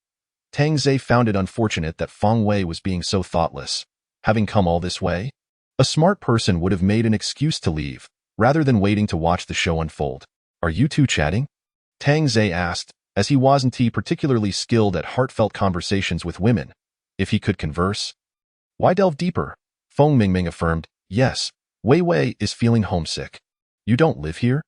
Tang Ze found it unfortunate that Feng Wei was being so thoughtless. Having come all this way, a smart person would have made an excuse to leave, rather than waiting to watch the show unfold. "Are you two chatting?" Tang Ze asked, as he wasn't particularly skilled at heartfelt conversations with women. If he could converse. "Why delve deeper?" Feng Mingming affirmed. "Yes, Wei Wei is feeling homesick." "You don't live here?"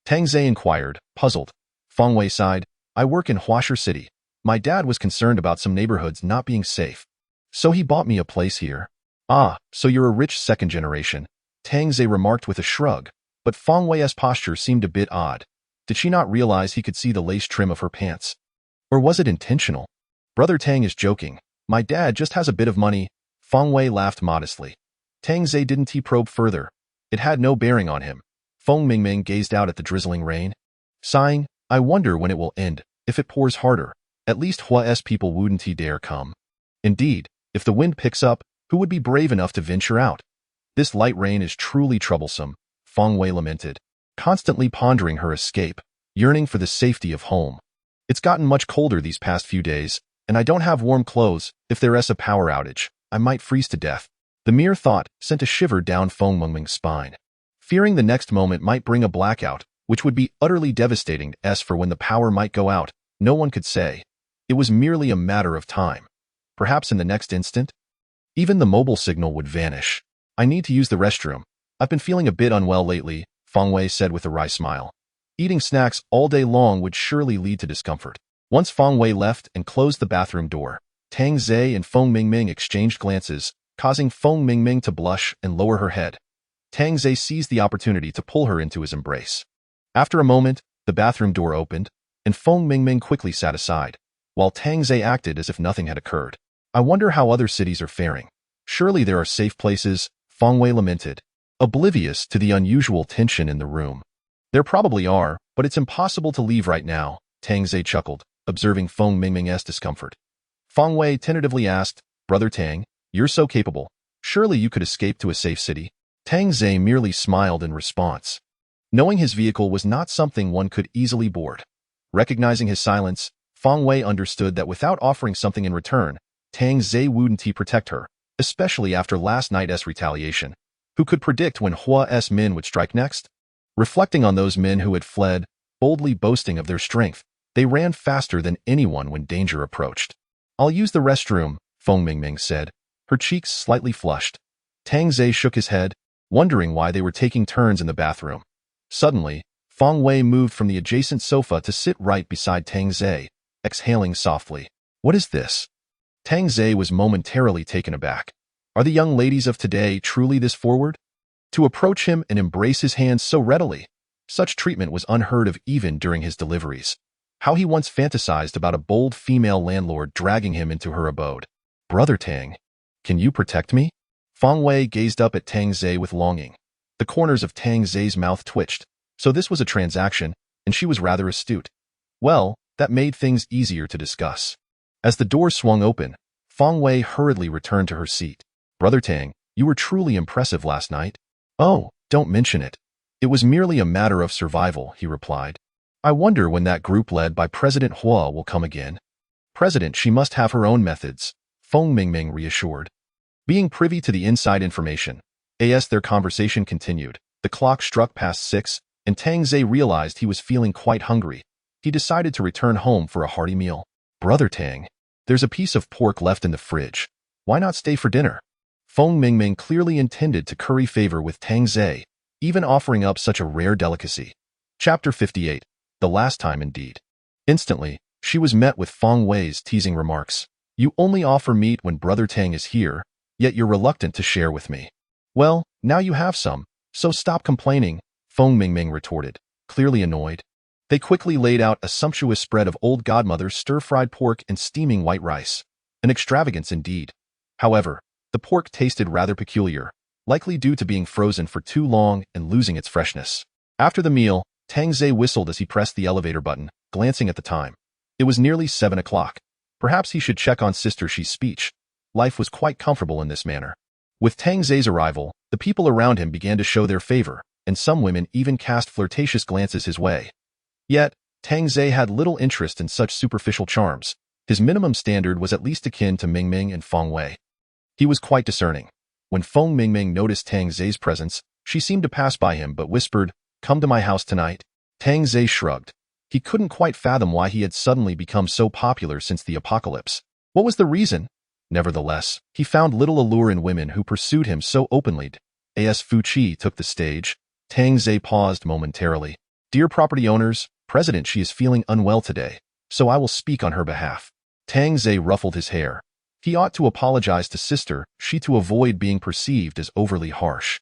Tang Ze inquired, puzzled. Feng Wei sighed. "I work in Huasher City. My dad was concerned about some neighborhoods not being safe, so he bought me a place here." "Ah, so you're a rich second generation," Tang Ze remarked with a shrug, but Feng Wei's posture seemed a bit odd. Did she not realize he could see the lace trim of her pants? Or was it intentional? "Brother Tang is joking. My dad just has a bit of money." Feng Wei laughed modestly. Tang Ze didn't probe further. It had no bearing on him. Feng Mingming gazed out at the drizzling rain, sighing, "I wonder when it will end. If it pours harder, at least Hua's people wouldn't dare come. Indeed, if the wind picks up, who would be brave enough to venture out? This light rain is truly troublesome," Feng Wei lamented, constantly pondering her escape, yearning for the safety of home. "It's gotten much colder these past few days, and I don't have warm clothes. If there's a power outage, I might freeze to death." The mere thought sent a shiver down Feng Mingming's spine. Fearing the next moment might bring a blackout, which would be utterly devastating. As for when the power might go out, no one could say. It was merely a matter of time. Perhaps in the next instant, even the mobile signal would vanish. "I need to use the restroom. I've been feeling a bit unwell lately," Feng Wei said with a wry smile. Eating snacks all day long would surely lead to discomfort. Once Feng Wei left and closed the bathroom door, Tang Zhe and Feng Mingming exchanged glances, causing Feng Mingming to blush and lower her head. Tang Zhe seized the opportunity to pull her into his embrace. After a moment, the bathroom door opened, and Feng Mingming quickly sat aside, while Tang Zhe acted as if nothing had occurred. I wonder how other cities are faring. Surely there are safe places, Feng Wei lamented, oblivious to the unusual tension in the room. There probably are, but it's impossible to leave right now, Tang Zhe chuckled, observing Feng Mingming's discomfort. Feng Wei tentatively asked, Brother Tang, you're so capable. Surely you could escape to a safe city. Tang Zhe merely smiled in response. Knowing his vehicle was not something one could easily board. Recognizing his silence, Feng Wei understood that without offering something in return, Tang Zhe wouldn't protect her, especially after last night's retaliation. Who could predict when Hua's men would strike next? Reflecting on those men who had fled, boldly boasting of their strength, they ran faster than anyone when danger approached. I'll use the restroom, Feng Mingming said, her cheeks slightly flushed. Tang Zhe shook his head, wondering why they were taking turns in the bathroom. Suddenly, Feng Wei moved from the adjacent sofa to sit right beside Tang Zhe, exhaling softly. What is this? Tang Zhe was momentarily taken aback. Are the young ladies of today truly this forward? To approach him and embrace his hands so readily, such treatment was unheard of even during his deliveries. How he once fantasized about a bold female landlord dragging him into her abode. Brother Tang, can you protect me? Feng Wei gazed up at Tang Zhe with longing. The corners of Tang Zhe's mouth twitched, so this was a transaction, and she was rather astute. Well, that made things easier to discuss. As the door swung open, Feng Wei hurriedly returned to her seat. Brother Tang, you were truly impressive last night. Oh, don't mention it. It was merely a matter of survival, he replied. I wonder when that group led by President Hua will come again. President, she must have her own methods, Feng Mingming reassured. Being privy to the inside information, as their conversation continued, the clock struck past 6, and Tang Zhe realized he was feeling quite hungry. He decided to return home for a hearty meal. Brother Tang, there's a piece of pork left in the fridge. Why not stay for dinner? Feng Mingming clearly intended to curry favor with Tang Zhe, even offering up such a rare delicacy. Chapter 58. The last time indeed. Instantly, she was met with Feng Wei's teasing remarks. You only offer meat when Brother Tang is here, yet you're reluctant to share with me. Well, now you have some, so stop complaining, Feng Mingming retorted, clearly annoyed. They quickly laid out a sumptuous spread of old godmother's stir-fried pork and steaming white rice. An extravagance indeed. However, the pork tasted rather peculiar, likely due to being frozen for too long and losing its freshness. After the meal, Tang Zhe whistled as he pressed the elevator button, glancing at the time. It was nearly 7 o'clock. Perhaps he should check on Sister Shi's speech. Life was quite comfortable in this manner. With Tang Zhe's arrival, the people around him began to show their favor, and some women even cast flirtatious glances his way. Yet, Tang Zhe had little interest in such superficial charms. His minimum standard was at least akin to Mingming and Feng Wei. He was quite discerning. When Feng Mingming noticed Tang Zhe's presence, she seemed to pass by him but whispered, Come to my house tonight. Tang Zhe shrugged. He couldn't quite fathom why he had suddenly become so popular since the apocalypse. What was the reason? Nevertheless, he found little allure in women who pursued him so openly. As Fu Qi took the stage, Tang Zhe paused momentarily. Dear property owners, President, she is feeling unwell today, so I will speak on her behalf. Tang Zhe ruffled his hair. He ought to apologize to Sister Shi to avoid being perceived as overly harsh.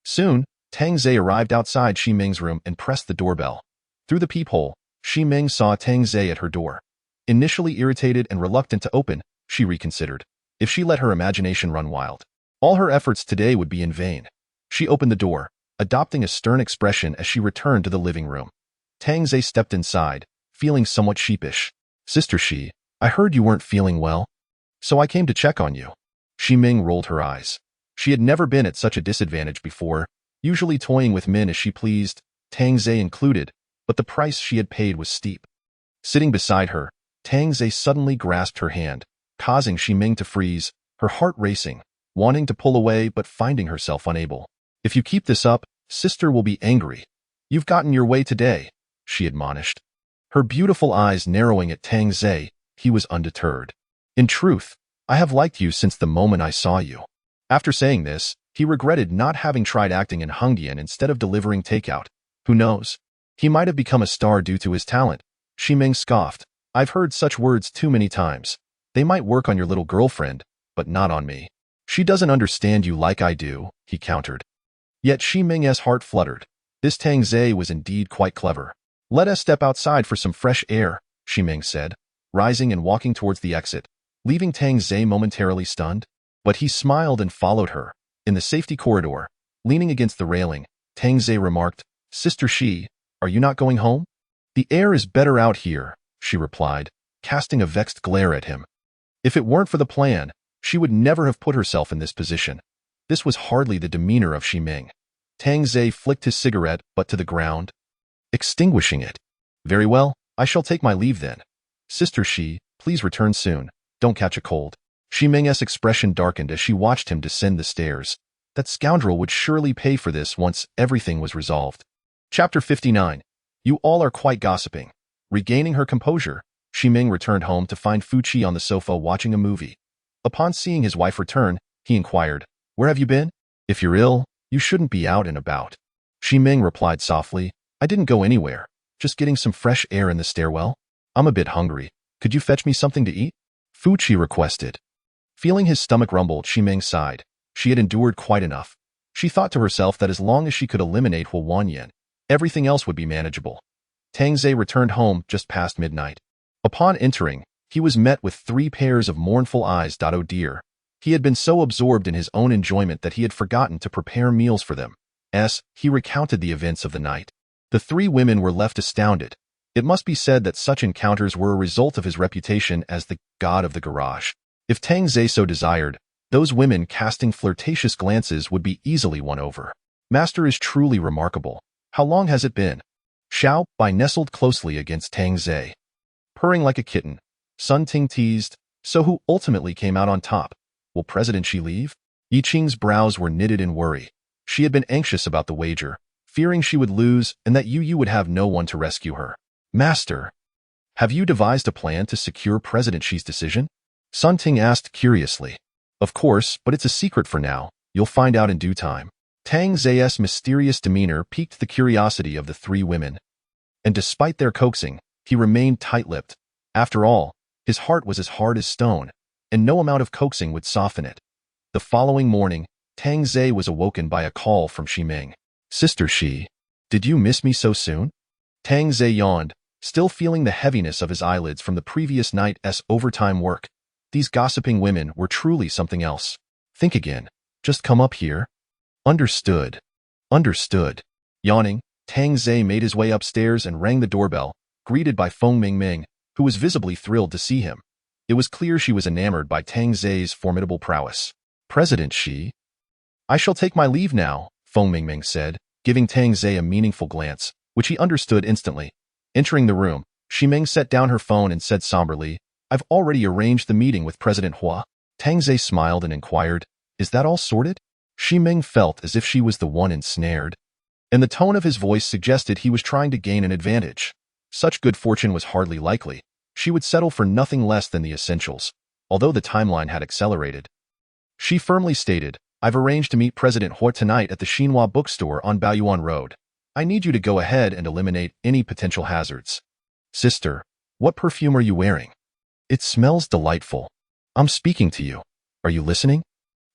Soon, Tang Zhe arrived outside Shi Ming's room and pressed the doorbell. Through the peephole, Shi Ming saw Tang Zhe at her door. Initially irritated and reluctant to open, she reconsidered. If she let her imagination run wild, all her efforts today would be in vain. She opened the door, adopting a stern expression as she returned to the living room. Tang Zhe stepped inside, feeling somewhat sheepish. Sister Shi, I heard you weren't feeling well, so I came to check on you. Shi Ming rolled her eyes. She had never been at such a disadvantage before, usually toying with men as she pleased, Tang Zhe included, but the price she had paid was steep. Sitting beside her, Tang Zhe suddenly grasped her hand, causing Shi Ming to freeze, her heart racing, wanting to pull away but finding herself unable. If you keep this up, Sister will be angry. You've gotten your way today, she admonished. Her beautiful eyes narrowing at Tang Zhe, he was undeterred. In truth, I have liked you since the moment I saw you. After saying this, he regretted not having tried acting in Hengdian instead of delivering takeout. Who knows? He might have become a star due to his talent. Shi Ming scoffed. I've heard such words too many times. They might work on your little girlfriend, but not on me. She doesn't understand you like I do, he countered. Yet Xi Ming's heart fluttered. This Tang Zhe was indeed quite clever. Let us step outside for some fresh air, Xi Ming said, rising and walking towards the exit, leaving Tang Zhe momentarily stunned. But he smiled and followed her. In the safety corridor, leaning against the railing, Tang Zhe remarked, Sister Xi, are you not going home? The air is better out here, she replied, casting a vexed glare at him. If it weren't for the plan, she would never have put herself in this position. This was hardly the demeanor of Xi Ming. Tang Zhe flicked his cigarette butt to the ground, extinguishing it. Very well, I shall take my leave then. Sister Xi, please return soon. Don't catch a cold. Xi Ming's expression darkened as she watched him descend the stairs. That scoundrel would surely pay for this once everything was resolved. Chapter 59. You all are quite gossiping. Regaining her composure, Xi Ming returned home to find Fu Qi on the sofa watching a movie. Upon seeing his wife return, he inquired, Where have you been? If you're ill, you shouldn't be out and about. Xi Ming replied softly, I didn't go anywhere, just getting some fresh air in the stairwell. I'm a bit hungry. Could you fetch me something to eat? Fu Qi requested. Feeling his stomach rumble, Xi Ming sighed. She had endured quite enough. She thought to herself that as long as she could eliminate Hu Wanyan, everything else would be manageable. Tang Zhe returned home just past midnight. Upon entering, he was met with 3 pairs of mournful eyes. Oh dear. He had been so absorbed in his own enjoyment that he had forgotten to prepare meals for them. He recounted the events of the night. The 3 women were left astounded. It must be said that such encounters were a result of his reputation as the god of the garage. If Tang Zhe so desired, those women casting flirtatious glances would be easily won over. Master is truly remarkable. How long has it been? Xiao Bai nestled closely against Tang Zhe. Purring like a kitten, Sun Ting teased, so who ultimately came out on top? Will President Xi leave? Yi Qing's brows were knitted in worry. She had been anxious about the wager, fearing she would lose and that Yu would have no one to rescue her. Master, have you devised a plan to secure President Xi's decision? Sun Ting asked curiously. Of course, but it's a secret for now. You'll find out in due time. Tang Zhe's mysterious demeanor piqued the curiosity of the 3 women. And despite their coaxing, he remained tight-lipped. After all, his heart was as hard as stone, and no amount of coaxing would soften it. The following morning, Tang Zhe was awoken by a call from Xi Ming. Sister Xi, did you miss me so soon? Tang Zhe yawned, still feeling the heaviness of his eyelids from the previous night's overtime work. These gossiping women were truly something else. Think again. Just come up here. Understood. Understood. Yawning, Tang Zhe made his way upstairs and rang the doorbell, greeted by Feng Mingming, who was visibly thrilled to see him. It was clear she was enamored by Tang Zhe's formidable prowess. President Xi? I shall take my leave now, Feng Mingming said, giving Tang Zhe a meaningful glance, which he understood instantly. Entering the room, Xi Ming set down her phone and said somberly, I've already arranged the meeting with President Hua. Tang Zhe smiled and inquired, Is that all sorted? Xi Ming felt as if she was the one ensnared, and the tone of his voice suggested he was trying to gain an advantage. Such good fortune was hardly likely. She would settle for nothing less than the essentials, although the timeline had accelerated. She firmly stated, I've arranged to meet President Hua tonight at the Xinhua bookstore on Baoyuan Road. I need you to go ahead and eliminate any potential hazards. Sister, what perfume are you wearing? It smells delightful. I'm speaking to you. Are you listening?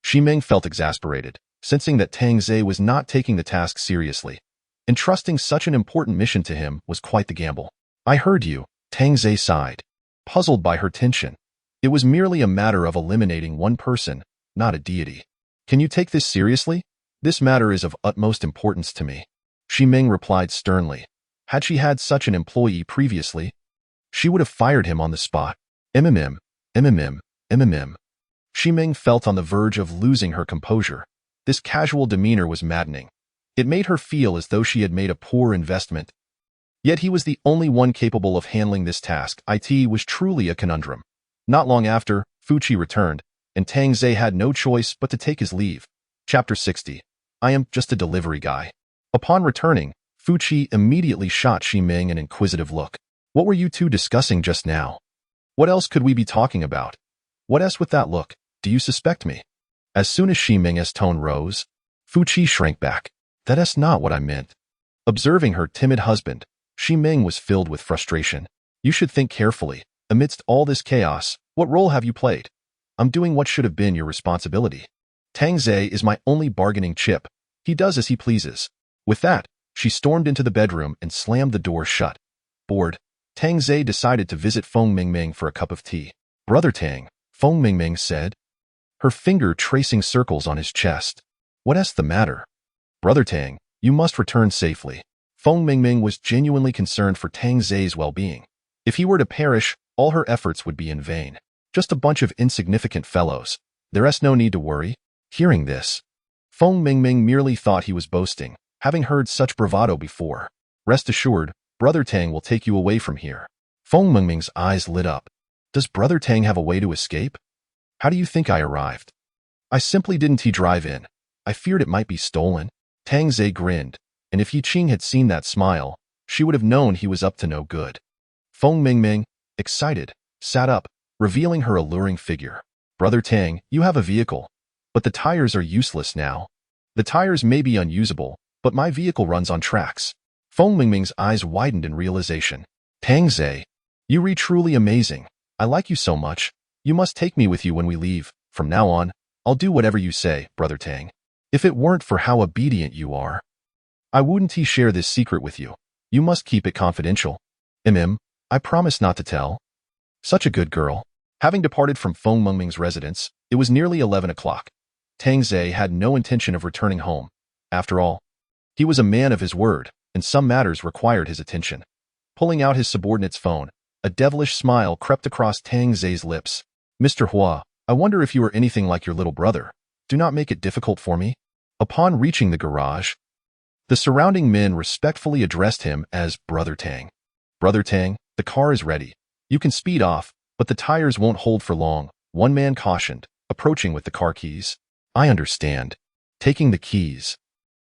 Xi Ming felt exasperated, sensing that Tang Zhe was not taking the task seriously. Entrusting such an important mission to him was quite the gamble. I heard you, Tang Zhe sighed, puzzled by her tension. It was merely a matter of eliminating one person, not a deity. Can you take this seriously? This matter is of utmost importance to me. Xi Ming replied sternly. Had she had such an employee previously, she would have fired him on the spot. MMM. Xi Ming felt on the verge of losing her composure. This casual demeanor was maddening. It made her feel as though she had made a poor investment. Yet he was the only one capable of handling this task. It was truly a conundrum. Not long after, Fu Qi returned, and Tang Zhe had no choice but to take his leave. Chapter 60. I am just a delivery guy. Upon returning, Fu Qi immediately shot Xi Ming an inquisitive look. What were you two discussing just now? What else could we be talking about? What else with that look? Do you suspect me? As soon as Xi Ming's tone rose, Fu Qi shrank back. That's not what I meant. Observing her timid husband, Xi Ming was filled with frustration. You should think carefully. Amidst all this chaos, What role have you played? I'm doing what should have been your responsibility. Tang Zhe is my only bargaining chip. He does as he pleases. With that, she stormed into the bedroom and slammed the door shut. Bored, Tang Zhe decided to visit Feng Mingming for a cup of tea. Brother Tang, Feng Mingming said, her finger tracing circles on his chest. What's the matter? Brother Tang, you must return safely. Feng Mingming was genuinely concerned for Tang Zhe's well-being. If he were to perish, all her efforts would be in vain. Just a bunch of insignificant fellows. There's no need to worry. Hearing this, Feng Mingming merely thought he was boasting, having heard such bravado before. Rest assured, Brother Tang will take you away from here. Feng Mingming's eyes lit up. Does Brother Tang have a way to escape? How do you think I arrived? I simply didn't drive in. I feared it might be stolen. Tang Zhe grinned, and if Yi Qing had seen that smile, she would have known he was up to no good. Feng Mingming, excited, sat up, revealing her alluring figure. Brother Tang, you have a vehicle, but the tires are useless now. The tires may be unusable, but my vehicle runs on tracks. Feng Mingming's eyes widened in realization. Tang Zhe, you are truly amazing. I like you so much. You must take me with you when we leave. From now on, I'll do whatever you say, Brother Tang. If it weren't for how obedient you are, I wouldn't share this secret with you. You must keep it confidential. I promise not to tell. Such a good girl. Having departed from Feng Mingming's residence, it was nearly 11 o'clock. Tang Zhe had no intention of returning home. After all, he was a man of his word, and some matters required his attention. Pulling out his subordinate's phone, a devilish smile crept across Tang Zhe's lips. Mr. Hua, I wonder if you are anything like your little brother. Do not make it difficult for me. Upon reaching the garage, the surrounding men respectfully addressed him as Brother Tang. Brother Tang, the car is ready. You can speed off, but the tires won't hold for long, one man cautioned, approaching with the car keys. I understand. Taking the keys,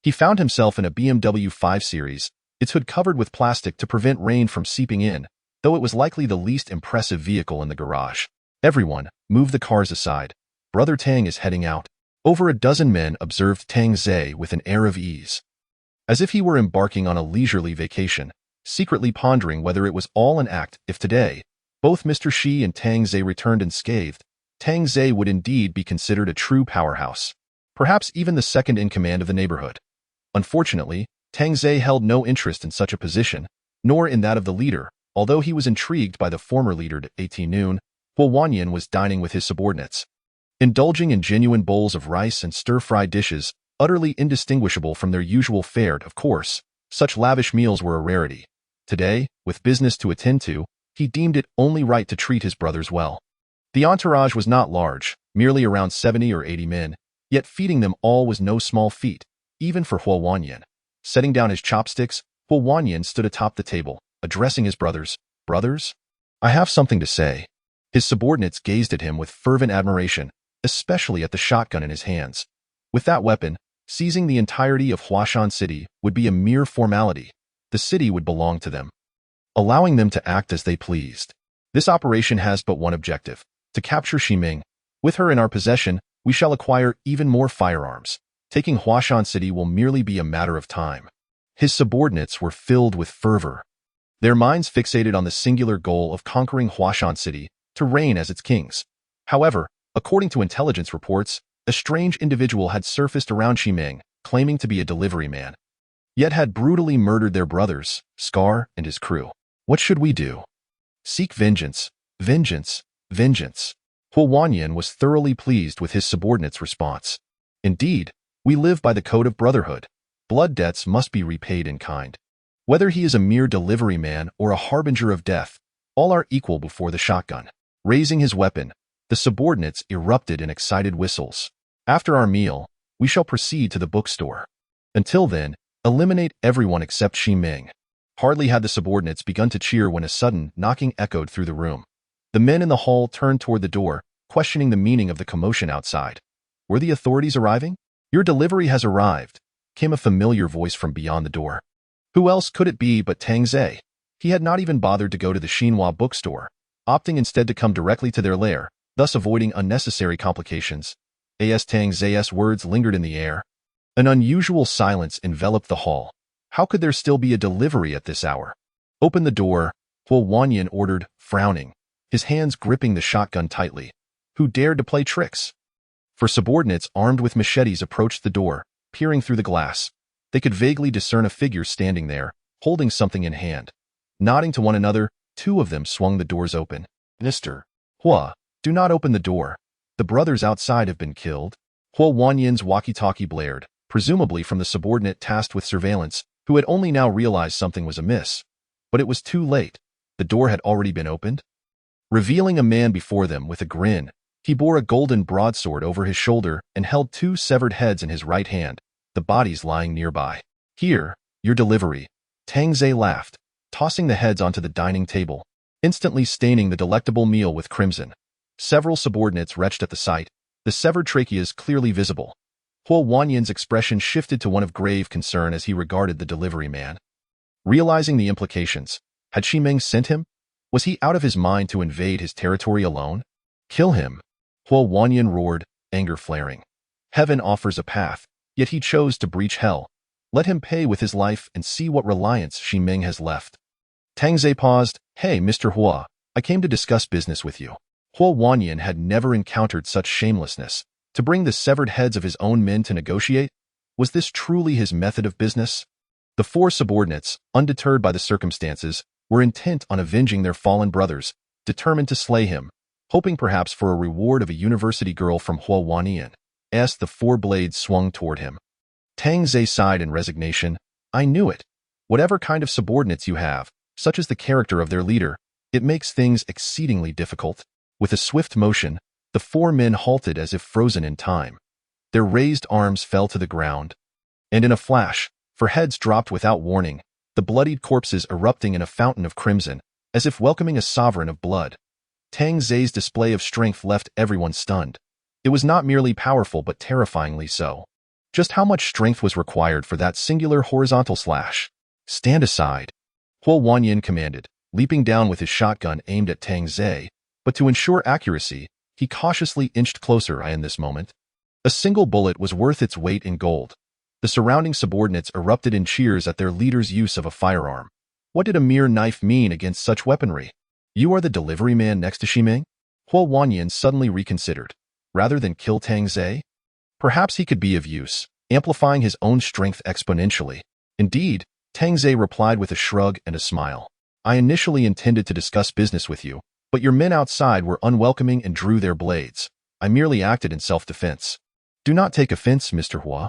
he found himself in a BMW 5 Series, its hood covered with plastic to prevent rain from seeping in, though it was likely the least impressive vehicle in the garage. Everyone, move the cars aside. Brother Tang is heading out. Over a dozen men observed Tang Zhe with an air of ease, as if he were embarking on a leisurely vacation, secretly pondering whether it was all an act. If today, both Mr. Shi and Tang Zhe returned unscathed, Tang Zhe would indeed be considered a true powerhouse, perhaps even the second in command of the neighborhood. Unfortunately, Tang Zhe held no interest in such a position, nor in that of the leader, although he was intrigued by the former leader. At noon, Hua Wanyan was dining with his subordinates, indulging in genuine bowls of rice and stir-fried dishes, utterly indistinguishable from their usual fare. Of course, such lavish meals were a rarity. Today, with business to attend to, he deemed it only right to treat his brothers well. The entourage was not large, merely around 70 or 80 men, yet feeding them all was no small feat, even for Hua Wanyan. Setting down his chopsticks, Hua Wanyan stood atop the table, addressing his brothers. Brothers? I have something to say. His subordinates gazed at him with fervent admiration, especially at the shotgun in his hands. With that weapon, seizing the entirety of Huashan City would be a mere formality. The city would belong to them, allowing them to act as they pleased. This operation has but one objective: to capture Ximing. With her in our possession, we shall acquire even more firearms. Taking Huashan City will merely be a matter of time. His subordinates were filled with fervor, their minds fixated on the singular goal of conquering Huashan City to reign as its kings. However, according to intelligence reports, a strange individual had surfaced around Ximing, claiming to be a delivery man, yet had brutally murdered their brothers, Scar and his crew. What should we do? Seek vengeance, vengeance, vengeance. Hua Wanyan was thoroughly pleased with his subordinate's response. Indeed, we live by the code of brotherhood. Blood debts must be repaid in kind. Whether he is a mere delivery man or a harbinger of death, all are equal before the shotgun. Raising his weapon, the subordinates erupted in excited whistles. After our meal, we shall proceed to the bookstore. Until then, eliminate everyone except Ximing. Hardly had the subordinates begun to cheer when a sudden knocking echoed through the room. The men in the hall turned toward the door, questioning the meaning of the commotion outside. Were the authorities arriving? Your delivery has arrived, came a familiar voice from beyond the door. Who else could it be but Tang Zhe? He had not even bothered to go to the Xinhua bookstore, opting instead to come directly to their lair, thus avoiding unnecessary complications. As Tang Zhe's words lingered in the air, an unusual silence enveloped the hall. How could there still be a delivery at this hour? Open the door, Hua Wanyan ordered, frowning. his hands gripping the shotgun tightly. Who dared to play tricks? For subordinates armed with machetes approached the door, peering through the glass. They could vaguely discern a figure standing there, holding something in hand. Nodding to one another, two of them swung the doors open. Mr. Hua, do not open the door. The brothers outside have been killed. Hua Wanyan's walkie-talkie blared, presumably from the subordinate tasked with surveillance, who had only now realized something was amiss. But it was too late. The door had already been opened. Revealing a man before them with a grin, he bore a golden broadsword over his shoulder and held two severed heads in his right hand, the bodies lying nearby. Here, your delivery. Tang Zhe laughed, tossing the heads onto the dining table, instantly staining the delectable meal with crimson. Several subordinates retched at the sight, the severed tracheas clearly visible. Hua Wanyan's expression shifted to one of grave concern as he regarded the delivery man. Realizing the implications, had Shimeng sent him? Was he out of his mind to invade his territory alone? Kill him! Hua Wanyan roared, anger flaring. Heaven offers a path, yet he chose to breach hell. Let him pay with his life and see what reliance Shimeng has left. Tang Zhe paused. Hey, Mr. Hua, I came to discuss business with you. Hua Wanyan had never encountered such shamelessness. To bring the severed heads of his own men to negotiate? Was this truly his method of business? The four subordinates, undeterred by the circumstances, were intent on avenging their fallen brothers, determined to slay him, hoping perhaps for a reward of a university girl from Hua Wanyan. As the four blades swung toward him, Tang Zhe sighed in resignation. I knew it. Whatever kind of subordinates you have, such as the character of their leader, it makes things exceedingly difficult. With a swift motion, the four men halted as if frozen in time. Their raised arms fell to the ground. And in a flash, for heads dropped without warning, the bloodied corpses erupting in a fountain of crimson, as if welcoming a sovereign of blood. Tang Zhe's display of strength left everyone stunned. It was not merely powerful but terrifyingly so. Just how much strength was required for that singular horizontal slash? Stand aside, Hua Wanyan commanded, leaping down with his shotgun aimed at Tang Zhe, but to ensure accuracy, he cautiously inched closer in this moment. A single bullet was worth its weight in gold. The surrounding subordinates erupted in cheers at their leader's use of a firearm. What did a mere knife mean against such weaponry? You are the delivery man next to Shimeng? Hua Wanyan suddenly reconsidered. Rather than kill Tang Zhe? Perhaps he could be of use, amplifying his own strength exponentially. Indeed, Tang Zhe replied with a shrug and a smile. I initially intended to discuss business with you, but your men outside were unwelcoming and drew their blades. I merely acted in self-defense. Do not take offense, Mr. Hua.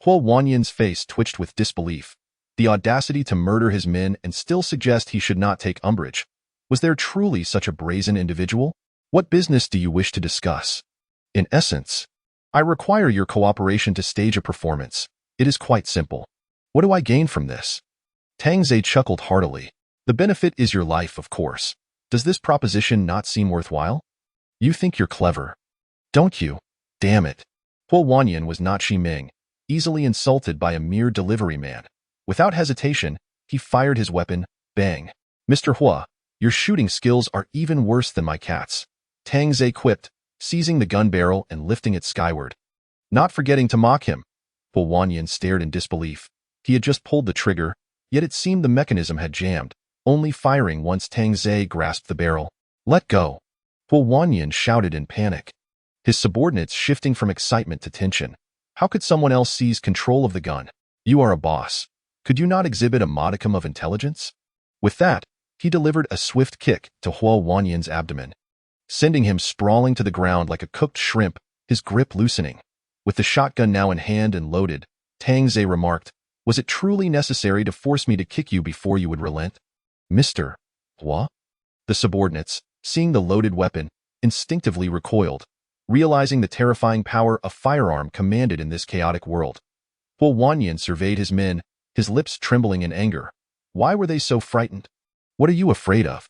Hua Wanyan's face twitched with disbelief. The audacity to murder his men and still suggest he should not take umbrage. Was there truly such a brazen individual? What business do you wish to discuss? In essence, I require your cooperation to stage a performance. It is quite simple. What do I gain from this? Tang Zhe chuckled heartily. The benefit is your life, of course. Does this proposition not seem worthwhile? You think you're clever, don't you? Damn it. Hua Wanyan was not Shimeng, easily insulted by a mere delivery man. Without hesitation, he fired his weapon. Bang. Mr. Hua, your shooting skills are even worse than my cat's. Tang Zhe quipped, seizing the gun barrel and lifting it skyward. Not forgetting to mock him. Hua Wanyan stared in disbelief. He had just pulled the trigger, yet it seemed the mechanism had jammed, only firing once Tang Zhe grasped the barrel. Let go. Hua Wanyan shouted in panic. His subordinates shifting from excitement to tension. How could someone else seize control of the gun? You are a boss. Could you not exhibit a modicum of intelligence? With that, he delivered a swift kick to Hua Wanyan's abdomen, sending him sprawling to the ground like a cooked shrimp, his grip loosening. With the shotgun now in hand and loaded, Tang Zhe remarked, was it truly necessary to force me to kick you before you would relent? Mr. Hua? The subordinates, seeing the loaded weapon, instinctively recoiled, realizing the terrifying power a firearm commanded in this chaotic world. Hua Wanyan surveyed his men, his lips trembling in anger. Why were they so frightened? What are you afraid of?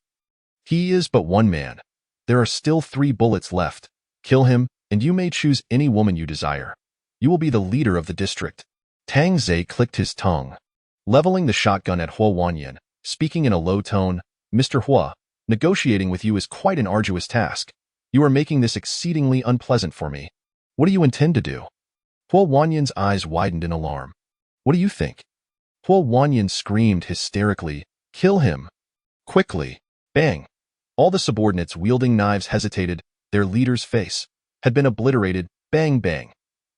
He is but one man. There are still 3 bullets left. Kill him, and you may choose any woman you desire. You will be the leader of the district. Tang Zhe clicked his tongue, leveling the shotgun at Hua Wanyan, speaking in a low tone. Mr. Hua, negotiating with you is quite an arduous task. You are making this exceedingly unpleasant for me. What do you intend to do? Hua Wanyan's eyes widened in alarm. What do you think? Hua Wanyan screamed hysterically. Kill him. Quickly. Bang. All the subordinates wielding knives hesitated. Their leader's face had been obliterated. Bang, bang.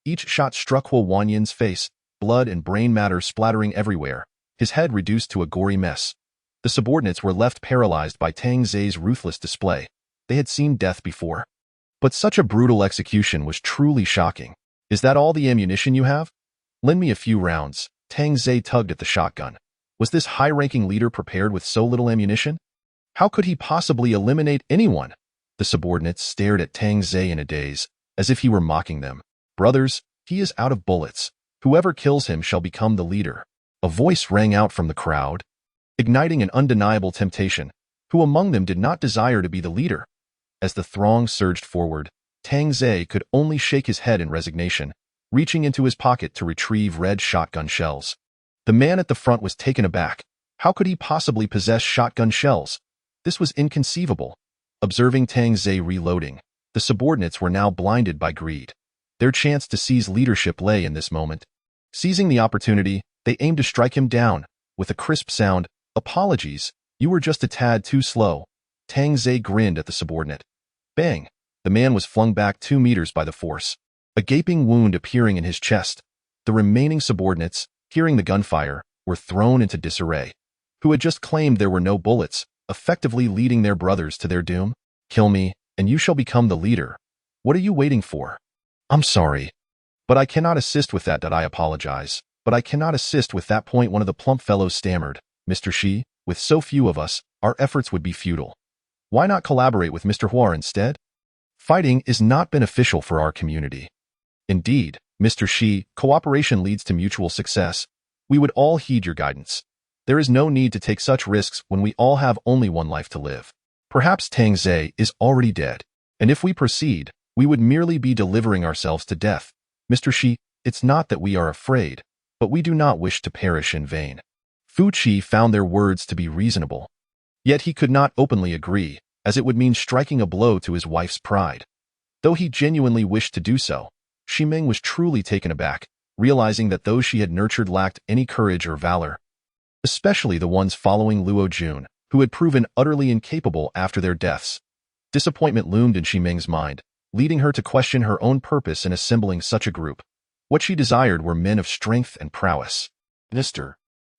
Each shot struck Huo Wanyan's face, blood and brain matter splattering everywhere, his head reduced to a gory mess. The subordinates were left paralyzed by Tang Zai's ruthless display. They had seen death before, but such a brutal execution was truly shocking. Is that all the ammunition you have? Lend me a few rounds. Tang Zai tugged at the shotgun. Was this high-ranking leader prepared with so little ammunition? How could he possibly eliminate anyone? The subordinates stared at Tang Zai in a daze, as if he were mocking them. Brothers, he is out of bullets. Whoever kills him shall become the leader. A voice rang out from the crowd, igniting an undeniable temptation. Who among them did not desire to be the leader? As the throng surged forward, Tang Zai could only shake his head in resignation, reaching into his pocket to retrieve red shotgun shells. The man at the front was taken aback. How could he possibly possess shotgun shells? This was inconceivable. Observing Tang Zai reloading, the subordinates were now blinded by greed. Their chance to seize leadership lay in this moment. Seizing the opportunity, they aimed to strike him down. With a crisp sound, "Apologies, you were just a tad too slow." Tang Zai grinned at the subordinate. Bang! The man was flung back 2 meters by the force, a gaping wound appearing in his chest. The remaining subordinates, hearing the gunfire, were thrown into disarray. Who had just claimed there were no bullets, effectively leading their brothers to their doom? Kill me, and you shall become the leader. What are you waiting for? I'm sorry, but I cannot assist with that. I apologize, but I cannot assist with that point. One of the plump fellows stammered. Mr. Shi, with so few of us, our efforts would be futile. Why not collaborate with Mr. Huar instead? Fighting is not beneficial for our community. Indeed, Mr. Shi, cooperation leads to mutual success. We would all heed your guidance. There is no need to take such risks when we all have only one life to live. Perhaps Tang Zai is already dead, and if we proceed, we would merely be delivering ourselves to death. Mr. Shi, it's not that we are afraid, but we do not wish to perish in vain. Fu Qi found their words to be reasonable. Yet he could not openly agree, as it would mean striking a blow to his wife's pride. Though he genuinely wished to do so, Ximeng was truly taken aback, realizing that those she had nurtured lacked any courage or valor, especially the ones following Luo Jun, who had proven utterly incapable after their deaths. Disappointment loomed in Ximeng's mind, leading her to question her own purpose in assembling such a group. What she desired were men of strength and prowess. Mr.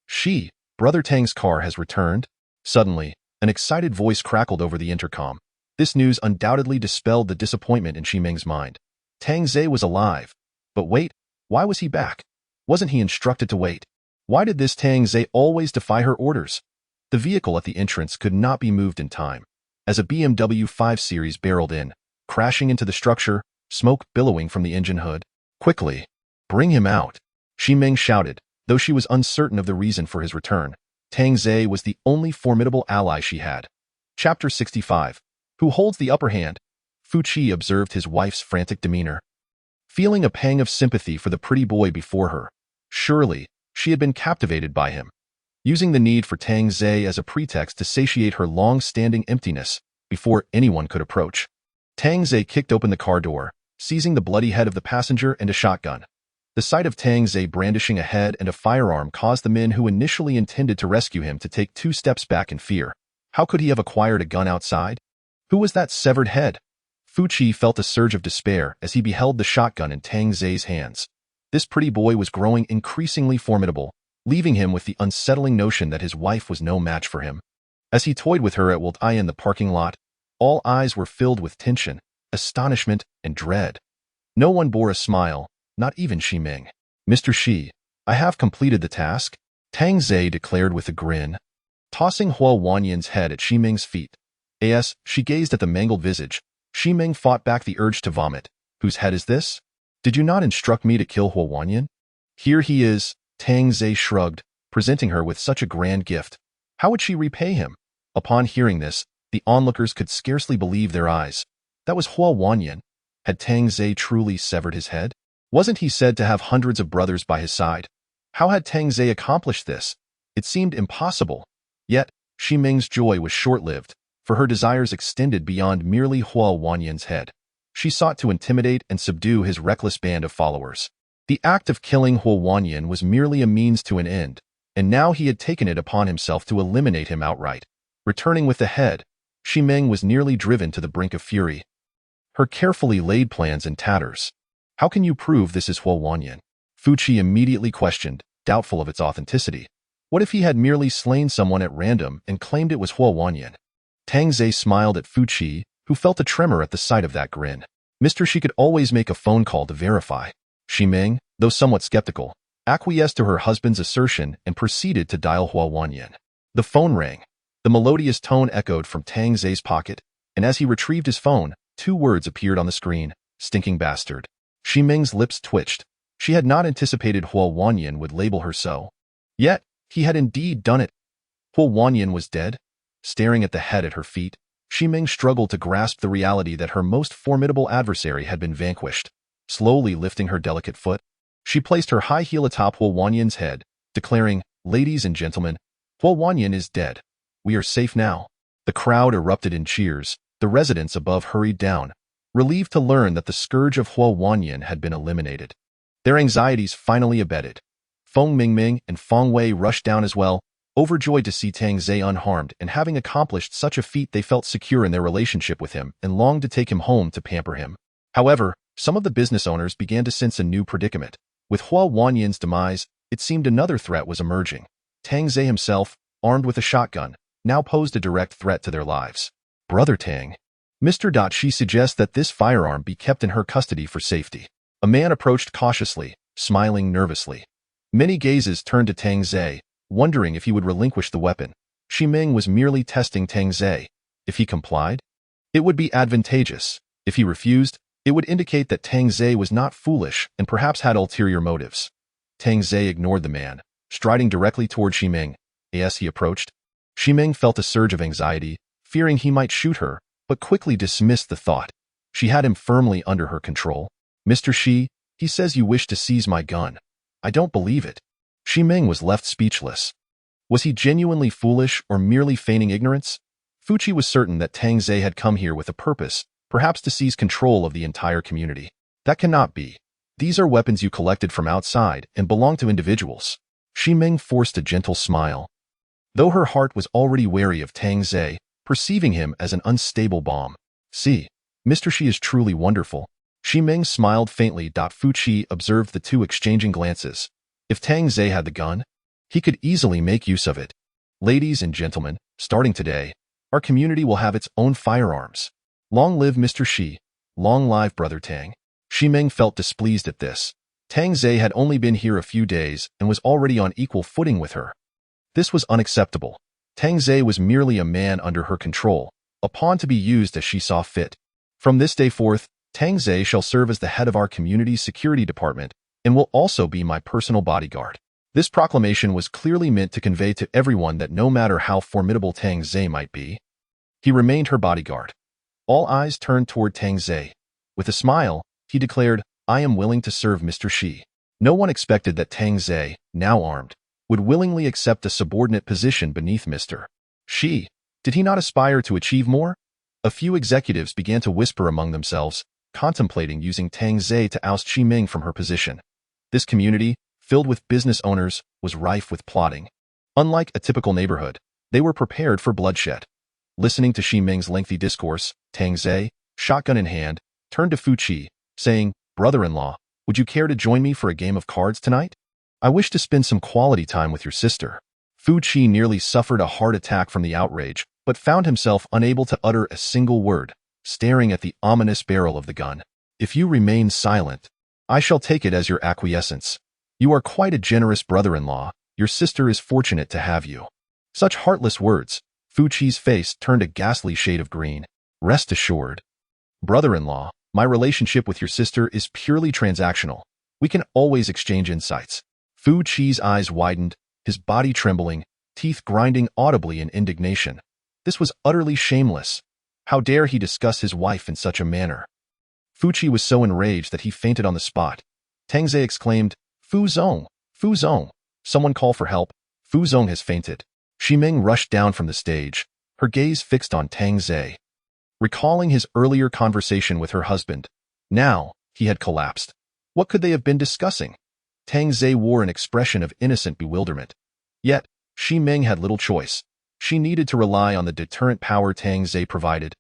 Shi, Brother Tang's car has returned. Suddenly, an excited voice crackled over the intercom. This news undoubtedly dispelled the disappointment in Ximeng's mind. Tang Zai was alive. But wait, why was he back? Wasn't he instructed to wait? Why did this Tang Zai always defy her orders? The vehicle at the entrance could not be moved in time. As a BMW 5 Series barreled in, crashing into the structure, smoke billowing from the engine hood. Quickly, bring him out, Ximeng shouted, though she was uncertain of the reason for his return. Tang Zai was the only formidable ally she had. Chapter 65. Who holds the upper hand? Fu Qi observed his wife's frantic demeanor, feeling a pang of sympathy for the pretty boy before her. Surely, she had been captivated by him. Using the need for Tang Zai as a pretext to satiate her long-standing emptiness before anyone could approach, Tang Zai kicked open the car door, seizing the bloody head of the passenger and a shotgun. The sight of Tang Zai brandishing a head and a firearm caused the men who initially intended to rescue him to take 2 steps back in fear. How could he have acquired a gun outside? Who was that severed head? Fu Qi felt a surge of despair as he beheld the shotgun in Tang Zai's hands. This pretty boy was growing increasingly formidable, leaving him with the unsettling notion that his wife was no match for him. As he toyed with her at Wultai in the parking lot, all eyes were filled with tension, astonishment, and dread. No one bore a smile, not even Ximeng. Mr. Shi, I have completed the task, Tang Zai declared with a grin, tossing Huo Wanyan's head at Ximeng's feet. As she gazed at the mangled visage, Ximeng fought back the urge to vomit. Whose head is this? Did you not instruct me to kill Huo Wanyan? Here he is, Tang Zai shrugged, presenting her with such a grand gift. How would she repay him? Upon hearing this, the onlookers could scarcely believe their eyes. That was Huo Wanyan. Had Tang Zai truly severed his head? Wasn't he said to have hundreds of brothers by his side? How had Tang Zai accomplished this? It seemed impossible. Yet, Ximeng's joy was short-lived, for her desires extended beyond merely Huo Wanyan's head. She sought to intimidate and subdue his reckless band of followers. The act of killing Huo Wanyan was merely a means to an end, and now he had taken it upon himself to eliminate him outright. Returning with the head, Ming was nearly driven to the brink of fury. Her carefully laid plans in tatters. How can you prove this is Huo Fu Qi immediately questioned, doubtful of its authenticity. What if he had merely slain someone at random and claimed it was Huo? Tang Zhe smiled at Fu Qi, who felt a tremor at the sight of that grin. Mr. Shi could always make a phone call to verify. Ming, though somewhat skeptical, acquiesced to her husband's assertion and proceeded to dial Huo. The phone rang. The melodious tone echoed from Tang Zhe's pocket, and as he retrieved his phone, 2 words appeared on the screen: stinking bastard. Ming's lips twitched. She had not anticipated Huo would label her so. Yet, he had indeed done it. Huo was dead. Staring at the head at her feet, Ming struggled to grasp the reality that her most formidable adversary had been vanquished. Slowly lifting her delicate foot, she placed her high heel atop Huo head, declaring, "Ladies and gentlemen, Huo is dead. We are safe now." The crowd erupted in cheers. The residents above hurried down, relieved to learn that the scourge of Huo had been eliminated. Their anxieties finally abated. Feng Mingming and Feng Wei rushed down as well, overjoyed to see Tang Zhe unharmed, and having accomplished such a feat they felt secure in their relationship with him and longed to take him home to pamper him. However, some of the business owners began to sense a new predicament. With Huo demise, it seemed another threat was emerging. Tang Zhe himself, armed with a shotgun, now posed a direct threat to their lives. "Brother Tang, Mr. Shi suggests that this firearm be kept in her custody for safety." A man approached cautiously, smiling nervously. Many gazes turned to Tang Zhe, wondering if he would relinquish the weapon. Ming was merely testing Tang Zhe. If he complied, it would be advantageous. If he refused, it would indicate that Tang Zhe was not foolish and perhaps had ulterior motives. Tang Zhe ignored the man, striding directly toward Ming. As he approached, Ming felt a surge of anxiety, fearing he might shoot her, but quickly dismissed the thought. She had him firmly under her control. "Mr. Shi, he says you wish to seize my gun. I don't believe it." Ming was left speechless. Was he genuinely foolish or merely feigning ignorance? Fu Qi was certain that Tang Zhe had come here with a purpose, perhaps to seize control of the entire community. That cannot be. These are weapons you collected from outside and belong to individuals. Ming forced a gentle smile. Though her heart was already wary of Tang Zhe, perceiving him as an unstable bomb. "See, Mr. Shi is truly wonderful." Ming smiled faintly. Fu Qi observed the two exchanging glances. If Tang Zhe had the gun, he could easily make use of it. "Ladies and gentlemen, starting today, our community will have its own firearms. Long live Mr. Shi, long live Brother Tang." Ming felt displeased at this. Tang Zhe had only been here a few days and was already on equal footing with her. This was unacceptable. Tang Zhe was merely a man under her control, a pawn to be used as she saw fit. "From this day forth, Tang Zhe shall serve as the head of our community's security department and will also be my personal bodyguard." This proclamation was clearly meant to convey to everyone that no matter how formidable Tang Zhe might be, he remained her bodyguard. All eyes turned toward Tang Zhe. With a smile, he declared, "I am willing to serve Mr. Shi." No one expected that Tang Zhe, now armed, would willingly accept a subordinate position beneath Mr. Shi. Did he not aspire to achieve more? A few executives began to whisper among themselves, contemplating using Tang Zhe to oust Ming from her position. This community, filled with business owners, was rife with plotting. Unlike a typical neighborhood, they were prepared for bloodshed. Listening to Ming's lengthy discourse, Tang Zhe, shotgun in hand, turned to Fu Qi, saying, "Brother-in-law, would you care to join me for a game of cards tonight? I wish to spend some quality time with your sister." Fu Qi nearly suffered a heart attack from the outrage, but found himself unable to utter a single word, staring at the ominous barrel of the gun. "If you remain silent, I shall take it as your acquiescence. You are quite a generous brother-in-law. Your sister is fortunate to have you." Such heartless words. Fu Qi's face turned a ghastly shade of green. "Rest assured, brother-in-law, my relationship with your sister is purely transactional. We can always exchange insights." Fu Qi's eyes widened, his body trembling, teeth grinding audibly in indignation. This was utterly shameless. How dare he discuss his wife in such a manner? Fu Qi was so enraged that he fainted on the spot. Tang Zhe exclaimed, Fu Zong! Fu Zong! Someone call for help. Fu Zong has fainted." Ming rushed down from the stage, her gaze fixed on Tang Zhe. Recalling his earlier conversation with her husband, now he had collapsed. What could they have been discussing? Tang Zhe wore an expression of innocent bewilderment. Yet, Ming had little choice. she needed to rely on the deterrent power Tang Ze provided.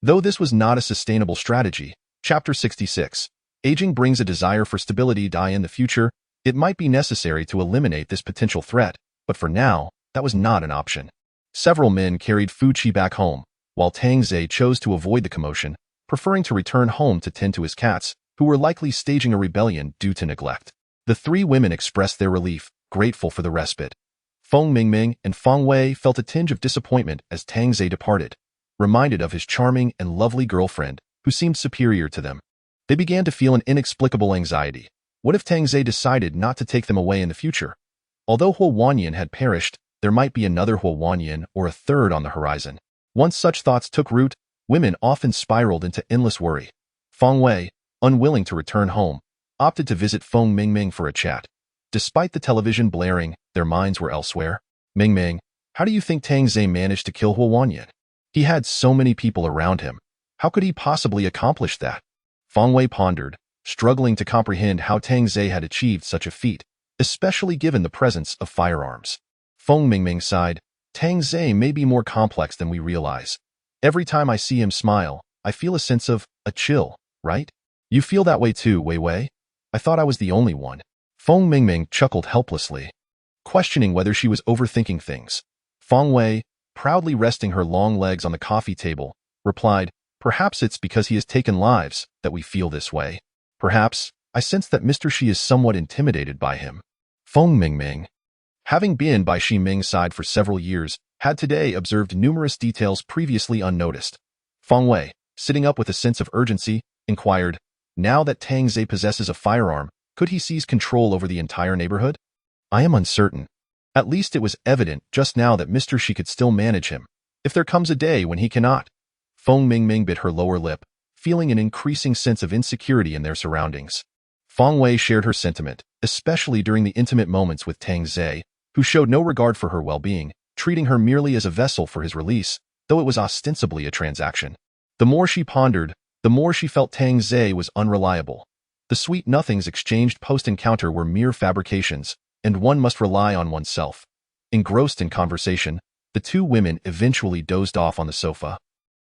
Though this was not a sustainable strategy, Chapter 66. Aging brings a desire for stability. In the future, it might be necessary to eliminate this potential threat, but for now, that was not an option. Several men carried Fuchi back home, while Tang Ze chose to avoid the commotion, preferring to return home to tend to his cats, who were likely staging a rebellion due to neglect. The three women expressed their relief, grateful for the respite. Feng Mingming and Feng Wei felt a tinge of disappointment as Tang Ze departed, reminded of his charming and lovely girlfriend, who seemed superior to them. They began to feel an inexplicable anxiety. What if Tang Ze decided not to take them away in the future? Although Huo Wanyan had perished, there might be another Huo Wanyan or a third on the horizon. Once such thoughts took root, women often spiraled into endless worry. Feng Wei, unwilling to return home, opted to visit Feng Mingming for a chat. Despite the television blaring, their minds were elsewhere. Mingming, how do you think Tang Ze managed to kill Huo Wanyan? He had so many people around him. How could he possibly accomplish that? Feng Wei pondered, struggling to comprehend how Tang Ze had achieved such a feat, especially given the presence of firearms. Feng Mingming sighed, Tang Ze may be more complex than we realize. Every time I see him smile, I feel a sense of a chill, right? You feel that way too, Wei Wei? I thought I was the only one. Feng Mingming chuckled helplessly, questioning whether she was overthinking things. Feng Wei, proudly resting her long legs on the coffee table, replied, perhaps it's because he has taken lives that we feel this way. Perhaps, I sense that Mr. Shi is somewhat intimidated by him. Feng Mingming, having been by Shi Ming's side for several years, had today observed numerous details previously unnoticed. Feng Wei, sitting up with a sense of urgency, inquired, now that Tang Ze possesses a firearm, could he seize control over the entire neighborhood? I am uncertain. At least it was evident just now that Mr. Shi could still manage him, if there comes a day when he cannot. Feng Mingming bit her lower lip, feeling an increasing sense of insecurity in their surroundings. Feng Wei shared her sentiment, especially during the intimate moments with Tang Ze, who showed no regard for her well-being, treating her merely as a vessel for his release, though it was ostensibly a transaction. The more she pondered, the more she felt Tang Ze was unreliable. The sweet nothings exchanged post-encounter were mere fabrications, and one must rely on oneself. Engrossed in conversation, the two women eventually dozed off on the sofa,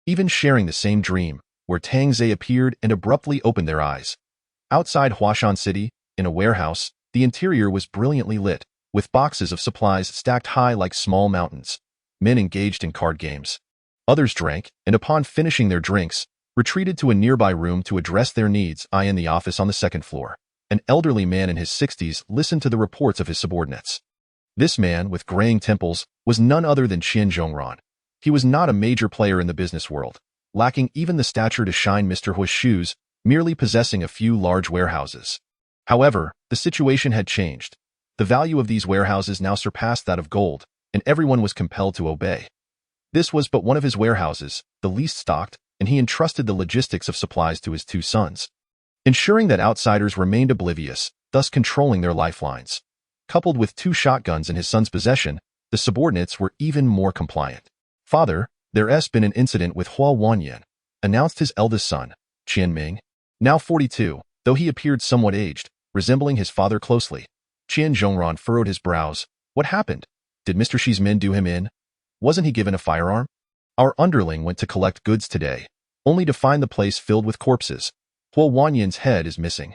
even sharing the same dream, where Tang Ze appeared and abruptly opened their eyes. Outside Huashan City, in a warehouse, the interior was brilliantly lit, with boxes of supplies stacked high like small mountains. Men engaged in card games. Others drank, and upon finishing their drinks, retreated to a nearby room to address their needs. In the office on the second floor, an elderly man in his 60s listened to the reports of his subordinates. This man, with graying temples, was none other than Qian Zhongran. He was not a major player in the business world, lacking even the stature to shine Mr. Hui's shoes, merely possessing a few large warehouses. However, the situation had changed. The value of these warehouses now surpassed that of gold, and everyone was compelled to obey. This was but one of his warehouses, the least stocked, and he entrusted the logistics of supplies to his two sons, ensuring that outsiders remained oblivious, thus controlling their lifelines. Coupled with 2 shotguns in his son's possession, the subordinates were even more compliant. Father, there's been an incident with Huo Wanyan, announced his eldest son, Qian Ming. Now 42, though he appeared somewhat aged, resembling his father closely. Qian Zhongran furrowed his brows. What happened? Did Mr. Shi's men do him in? Wasn't he given a firearm? Our underling went to collect goods today, only to find the place filled with corpses. Huo Wanyan's head is missing,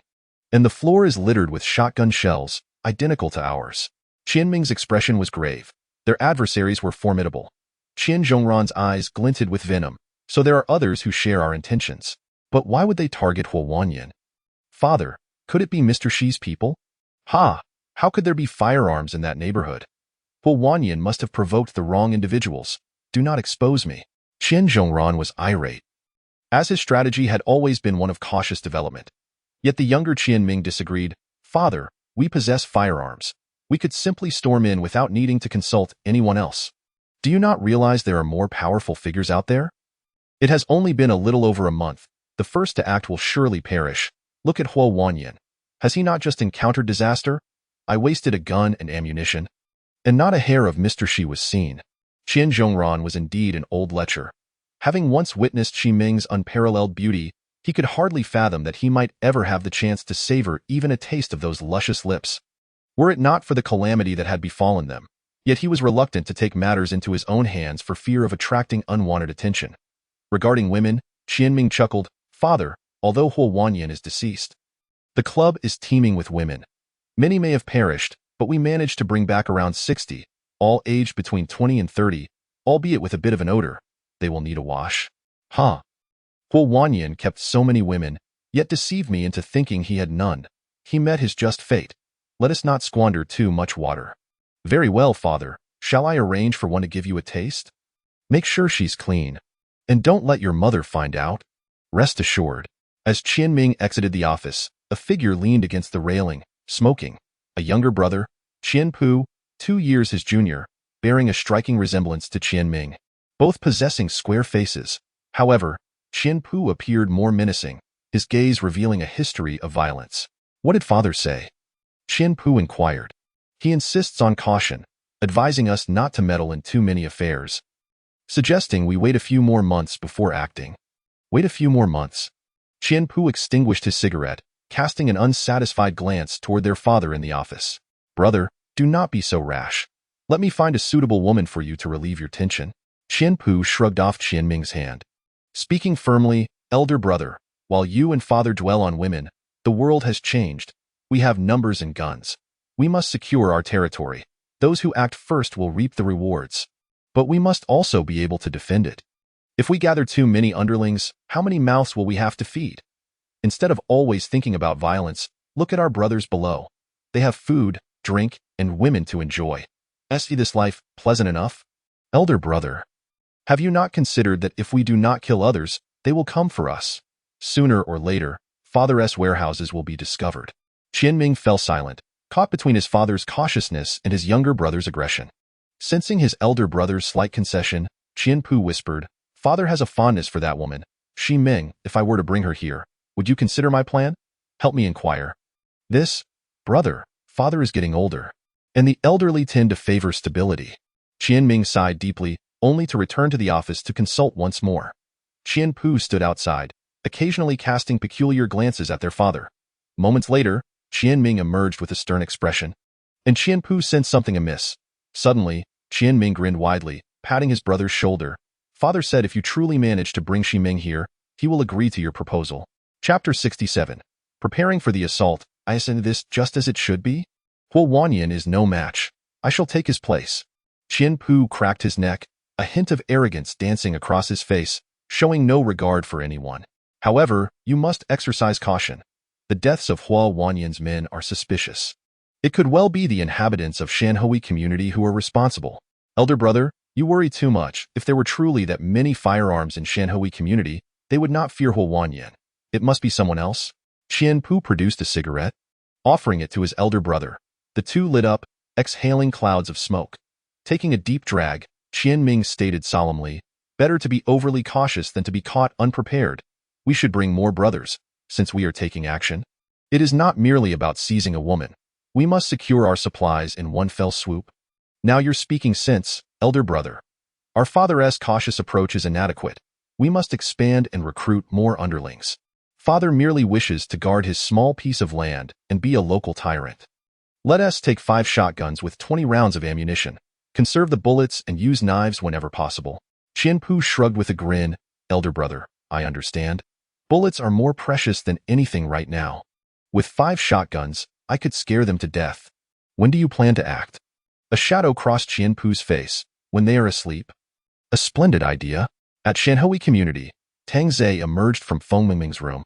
and the floor is littered with shotgun shells, identical to ours. Qian Ming's expression was grave. Their adversaries were formidable. Qian Zhongran's eyes glinted with venom. So there are others who share our intentions. But why would they target Huo Wanyan? Father, could it be Mr. Shi's people? Ha! How could there be firearms in that neighborhood? Huo Wanyan must have provoked the wrong individuals. Do not expose me. Qian Zhongran was irate, as his strategy had always been one of cautious development. Yet the younger Qian Ming disagreed. Father, we possess firearms. We could simply storm in without needing to consult anyone else. Do you not realize there are more powerful figures out there? It has only been a little over a month. The first to act will surely perish. Look at Huo Wanyan. Has he not just encountered disaster? I wasted a gun and ammunition, and not a hair of Mr. Shi was seen. Qian Zhongran was indeed an old lecher. Having once witnessed Shi Ming's unparalleled beauty, he could hardly fathom that he might ever have the chance to savor even a taste of those luscious lips. Were it not for the calamity that had befallen them, Yet he was reluctant to take matters into his own hands for fear of attracting unwanted attention. Regarding women, Qianming chuckled, "Father, although Huo Wanyan is deceased, the club is teeming with women. Many may have perished, but we managed to bring back around 60, all aged between 20 and 30, albeit with a bit of an odor. They will need a wash." Huh. Huo Wanyan kept so many women, yet deceived me into thinking he had none. He met his just fate. Let us not squander too much water. Very well, father. Shall I arrange for one to give you a taste? Make sure she's clean. And don't let your mother find out. Rest assured. As Qianming exited the office, a figure leaned against the railing, smoking. A younger brother, Qianpu, 2 years his junior, bearing a striking resemblance to Qianming, both possessing square faces. However, Qianpu appeared more menacing, his gaze revealing a history of violence. What did father say? Qianpu inquired. He insists on caution, advising us not to meddle in too many affairs, suggesting we wait a few more months before acting. Wait a few more months. Qianpu extinguished his cigarette, casting an unsatisfied glance toward their father in the office. Brother, do not be so rash. Let me find a suitable woman for you to relieve your tension. Qianpu shrugged off Qianming's hand. Speaking firmly, elder brother, while you and father dwell on women, the world has changed. We have numbers and guns. We must secure our territory. Those who act first will reap the rewards. But we must also be able to defend it. If we gather too many underlings, how many mouths will we have to feed? Instead of always thinking about violence, look at our brothers below. They have food, drink, and women to enjoy. Is this life pleasant enough? Elder brother, have you not considered that if we do not kill others, they will come for us? Sooner or later, father's warehouses will be discovered. Qianming fell silent, caught between his father's cautiousness and his younger brother's aggression. Sensing his elder brother's slight concession, Qianpu whispered, "Father has a fondness for that woman. Qianming, if I were to bring her here, would you consider my plan? Help me inquire." This, brother, father is getting older, and the elderly tend to favor stability. Qianming sighed deeply, only to return to the office to consult once more. Qianpu stood outside, occasionally casting peculiar glances at their father. Moments later, Qianming emerged with a stern expression, and Qianpu sensed something amiss. Suddenly, Qianming grinned widely, patting his brother's shoulder. Father said if you truly manage to bring Qianming here, he will agree to your proposal. Chapter 67. Preparing for the assault. I ascend this just as it should be? Huo Wanyan is no match. I shall take his place. Qianpu cracked his neck, a hint of arrogance dancing across his face, showing no regard for anyone. However, you must exercise caution. The deaths of Huo Wanyan's men are suspicious. It could well be the inhabitants of Shanhui community who are responsible. Elder brother, you worry too much. If there were truly that many firearms in Shanhui community, they would not fear Huo Wanyan. It must be someone else. Qianpu produced a cigarette, offering it to his elder brother. The two lit up, exhaling clouds of smoke. Taking a deep drag, Qianming stated solemnly, "Better to be overly cautious than to be caught unprepared. We should bring more brothers, since we are taking action. It is not merely about seizing a woman. We must secure our supplies in one fell swoop." Now you're speaking sense, elder brother. Our father's cautious approach is inadequate. We must expand and recruit more underlings. Father merely wishes to guard his small piece of land and be a local tyrant. Let us take 5 shotguns with 20 rounds of ammunition. Conserve the bullets and use knives whenever possible. Qianpu shrugged with a grin. Elder brother, I understand. Bullets are more precious than anything right now. With 5 shotguns, I could scare them to death. When do you plan to act? A shadow crossed Qianpu's face. When they are asleep? A splendid idea. At Shanhui Community, Tang Zhe emerged from Feng Mingming's room.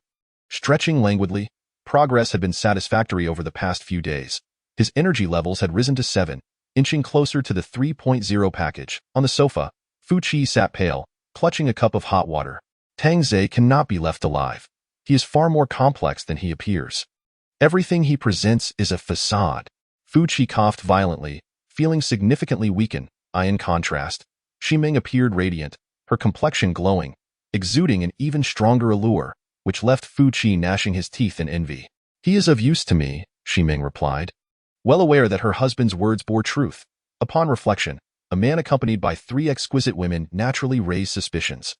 Stretching languidly, progress had been satisfactory over the past few days. His energy levels had risen to 7, inching closer to the 3.0 package. On the sofa, Fu Qi sat pale, clutching a cup of hot water. Tang Zhe cannot be left alive. He is far more complex than he appears. Everything he presents is a facade. Fu Qi coughed violently, feeling significantly weakened. In contrast, Qianming appeared radiant, her complexion glowing, exuding an even stronger allure, which left Fu Qi gnashing his teeth in envy. He is of use to me, Qianming replied, well aware that her husband's words bore truth. Upon reflection, a man accompanied by 3 exquisite women naturally raised suspicions.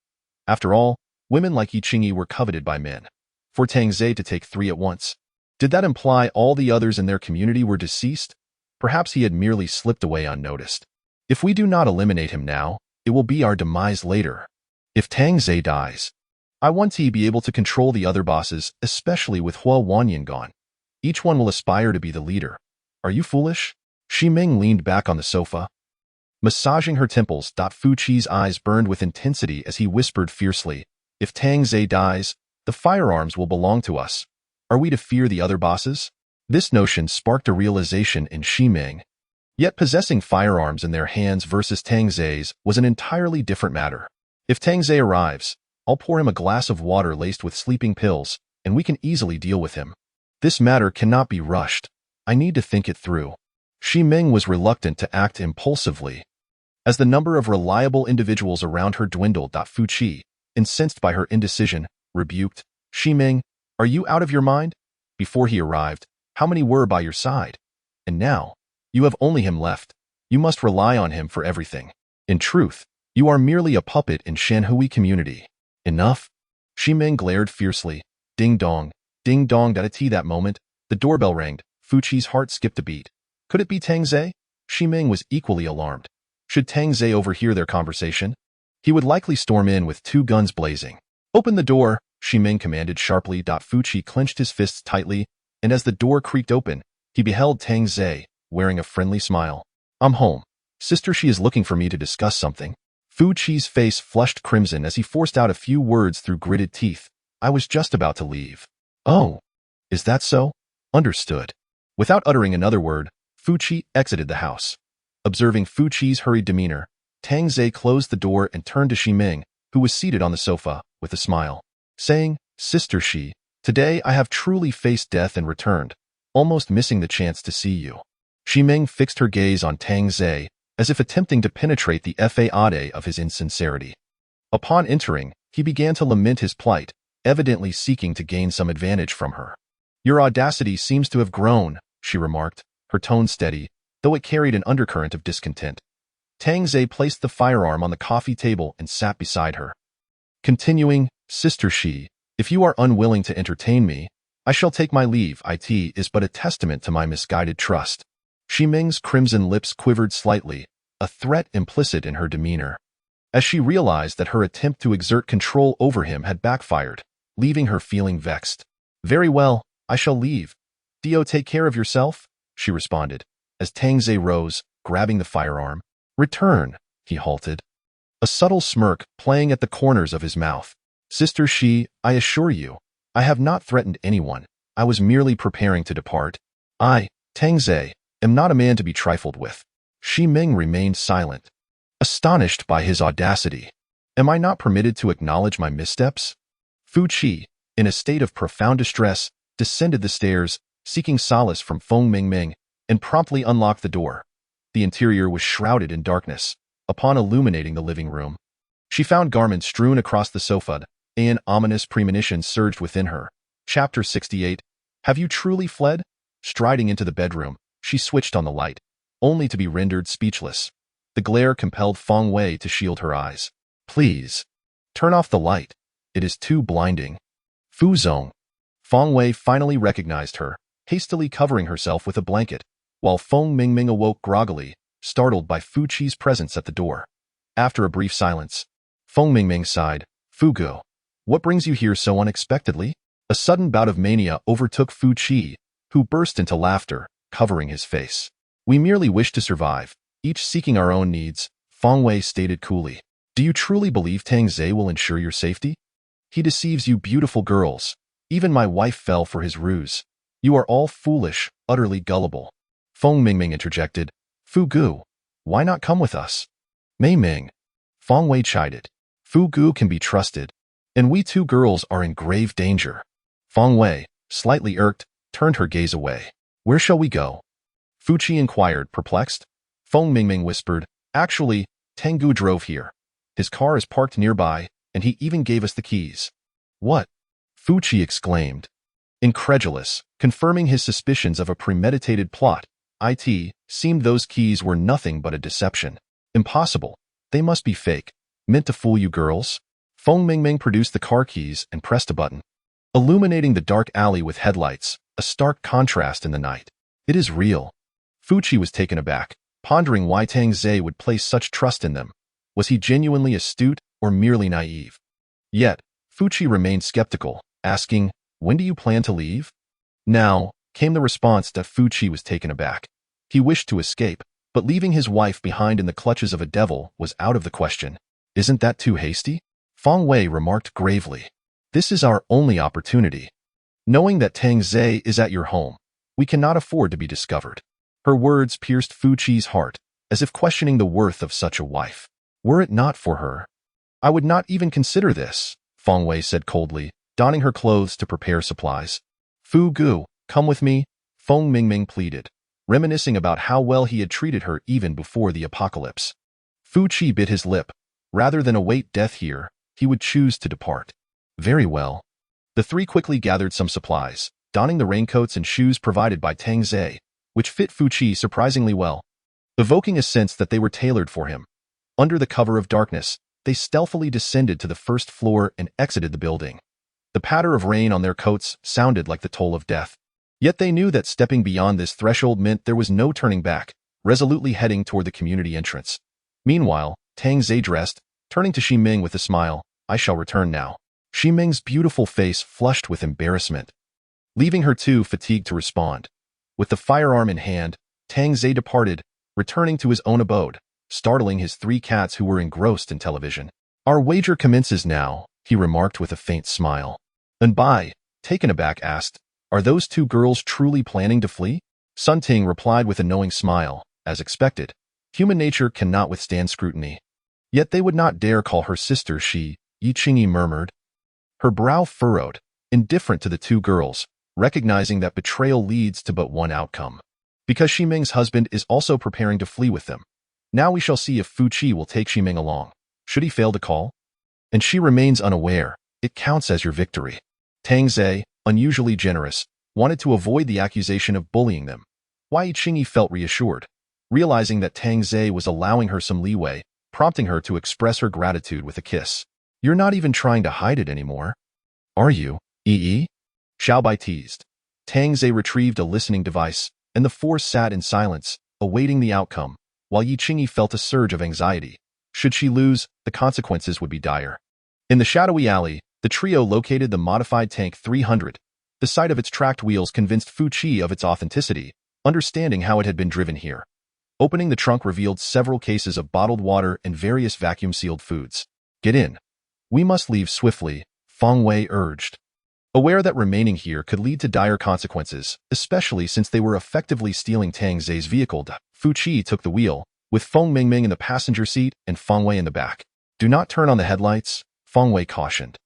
After all, women like Yi Qingyi were coveted by men. For Tang Zhe to take 3 at once, did that imply all the others in their community were deceased? Perhaps he had merely slipped away unnoticed. If we do not eliminate him now, it will be our demise later. If Tang Ze dies, I want to be able to control the other bosses, especially with Hua Wanyan gone. Each one will aspire to be the leader. Are you foolish? Xi Ming leaned back on the sofa, massaging her temples. Fu Qi's eyes burned with intensity as he whispered fiercely, if Tang Ze dies, the firearms will belong to us. Are we to fear the other bosses? This notion sparked a realization in Xi Ming. Yet possessing firearms in their hands versus Tang Ze's was an entirely different matter. If Tang Ze arrives, I'll pour him a glass of water laced with sleeping pills, and we can easily deal with him. This matter cannot be rushed. I need to think it through. Xi Ming was reluctant to act impulsively. As the number of reliable individuals around her dwindled, Fu Qi, incensed by her indecision, rebuked, Xi Ming, are you out of your mind? Before he arrived, how many were by your side? And now, you have only him left. You must rely on him for everything. In truth, you are merely a puppet in Shanhui community. Enough? Xi Ming glared fiercely. Ding dong. Ding dong. At that moment, the doorbell rang. Fu Qi's heart skipped a beat. Could it be Tang Ze? Xi Ming was equally alarmed. Should Tang Ze overhear their conversation? He would likely storm in with 2 guns blazing. Open the door, Xi Ming commanded sharply. Fu Qi clenched his fists tightly, and as the door creaked open, he beheld Tang Ze, wearing a friendly smile. I'm home. Sister Xi is looking for me to discuss something. Fu Qi's face flushed crimson as he forced out a few words through gritted teeth. I was just about to leave. Oh, is that so? Understood. Without uttering another word, Fu Qi exited the house. Observing Fu Qi's hurried demeanor, Tang Ze closed the door and turned to Xi Ming, who was seated on the sofa, with a smile, saying, Sister Xi, today I have truly faced death and returned, almost missing the chance to see you. Xi Ming fixed her gaze on Tang Ze, as if attempting to penetrate the facade of his insincerity. Upon entering, he began to lament his plight, evidently seeking to gain some advantage from her. Your audacity seems to have grown, she remarked, her tone steady, though it carried an undercurrent of discontent. Tang Ze placed the firearm on the coffee table and sat beside her. Continuing, Sister Xi, if you are unwilling to entertain me, I shall take my leave. It is but a testament to my misguided trust. Xi Ming's crimson lips quivered slightly, a threat implicit in her demeanor. As she realized that her attempt to exert control over him had backfired, leaving her feeling vexed. Very well, I shall leave. Dio, take care of yourself, she responded, as Tang Ze rose, grabbing the firearm. Return, he halted, a subtle smirk playing at the corners of his mouth. Sister Xi, I assure you, I have not threatened anyone. I was merely preparing to depart. I, Tang Ze, am not a man to be trifled with. Xi Ming remained silent, astonished by his audacity. Am I not permitted to acknowledge my missteps? Fu Qi, in a state of profound distress, descended the stairs, seeking solace from Feng Mingming, and promptly unlocked the door. The interior was shrouded in darkness. Upon illuminating the living room, she found garments strewn across the sofa. An ominous premonition surged within her. Chapter 68. Have you truly fled? Striding into the bedroom, she switched on the light, only to be rendered speechless. The glare compelled Feng Wei to shield her eyes. Please, turn off the light. It is too blinding. Fu Zong. Feng Wei finally recognized her, hastily covering herself with a blanket, while Feng Mingming awoke groggily, startled by Fu Qi's presence at the door. After a brief silence, Feng Mingming sighed. Fu Gu, what brings you here so unexpectedly? A sudden bout of mania overtook Fu Qi, who burst into laughter, covering his face. We merely wish to survive, each seeking our own needs, Feng Wei stated coolly. Do you truly believe Tang Ze will ensure your safety? He deceives you beautiful girls. Even my wife fell for his ruse. You are all foolish, utterly gullible. Feng Mingming interjected. Fu Gu, why not come with us? Mei Ming. Feng Wei chided. Fu Gu can be trusted, and we 2 girls are in grave danger. Feng Wei, slightly irked, turned her gaze away. Where shall we go? Fu Qi inquired, perplexed. Feng Mingming whispered, actually, Tengu drove here. His car is parked nearby, and he even gave us the keys. What? Fu Qi exclaimed, incredulous, confirming his suspicions of a premeditated plot. It seemed those keys were nothing but a deception. Impossible. They must be fake. Meant to fool you girls? Feng Mingming produced the car keys and pressed a button, illuminating the dark alley with headlights, a stark contrast in the night. It is real. Fuqi was taken aback, pondering why Tang Ze would place such trust in them. Was he genuinely astute or merely naive? Yet, Fuqi remained skeptical, asking, "When do you plan to leave?" Now, came the response that Fuqi was taken aback. He wished to escape, but leaving his wife behind in the clutches of a devil was out of the question. "Isn't that too hasty?" Feng Wei remarked gravely. "This is our only opportunity. Knowing that Tang Ze is at your home, we cannot afford to be discovered." Her words pierced Fuqi's heart, as if questioning the worth of such a wife. "Were it not for her, I would not even consider this," Feng Wei said coldly, donning her clothes to prepare supplies. "Fu Gu, come with me," Feng Mingming pleaded, reminiscing about how well he had treated her even before the apocalypse. Fuqi bit his lip. Rather than await death here, he would choose to depart. Very well. The three quickly gathered some supplies, donning the raincoats and shoes provided by Tang Ze, which fit Fuqi surprisingly well, evoking a sense that they were tailored for him. Under the cover of darkness, they stealthily descended to the first floor and exited the building. The patter of rain on their coats sounded like the toll of death. Yet they knew that stepping beyond this threshold meant there was no turning back, resolutely heading toward the community entrance. Meanwhile, Tang Ze dressed, turning to Ximing with a smile. "I shall return now." Ximing's beautiful face flushed with embarrassment, leaving her too fatigued to respond. With the firearm in hand, Tang Ze departed, returning to his own abode, startling his three cats who were engrossed in television. "Our wager commences now," he remarked with a faint smile. And Bai, taken aback, asked, "Are those two girls truly planning to flee?" Sun Ting replied with a knowing smile, as expected. Human nature cannot withstand scrutiny. Yet they would not dare call her sister she, Yi Qingyi murmured. Her brow furrowed, indifferent to the two girls, recognizing that betrayal leads to but one outcome. Because Ximing's husband is also preparing to flee with them. Now we shall see if Fuqi will take Ximing along. Should he fail to call? And she remains unaware. It counts as your victory. Tang Ze, unusually generous, wanted to avoid the accusation of bullying them. Yi Qingyi felt reassured, realizing that Tang Ze was allowing her some leeway, prompting her to express her gratitude with a kiss. "You're not even trying to hide it anymore, are you, Yi?" Xiaobai teased. Tang Ze retrieved a listening device, and the four sat in silence, awaiting the outcome, while Yi Qingyi felt a surge of anxiety. Should she lose, the consequences would be dire. In the shadowy alley, the trio located the modified Tank 300. The sight of its tracked wheels convinced Fuqi of its authenticity, understanding how it had been driven here. Opening the trunk revealed several cases of bottled water and various vacuum-sealed foods. "Get in. We must leave swiftly," Feng Wei urged. Aware that remaining here could lead to dire consequences, especially since they were effectively stealing Tang Ze's vehicle, Fuqi took the wheel, with Feng Mingming in the passenger seat and Feng Wei in the back. "Do not turn on the headlights," Feng Wei cautioned.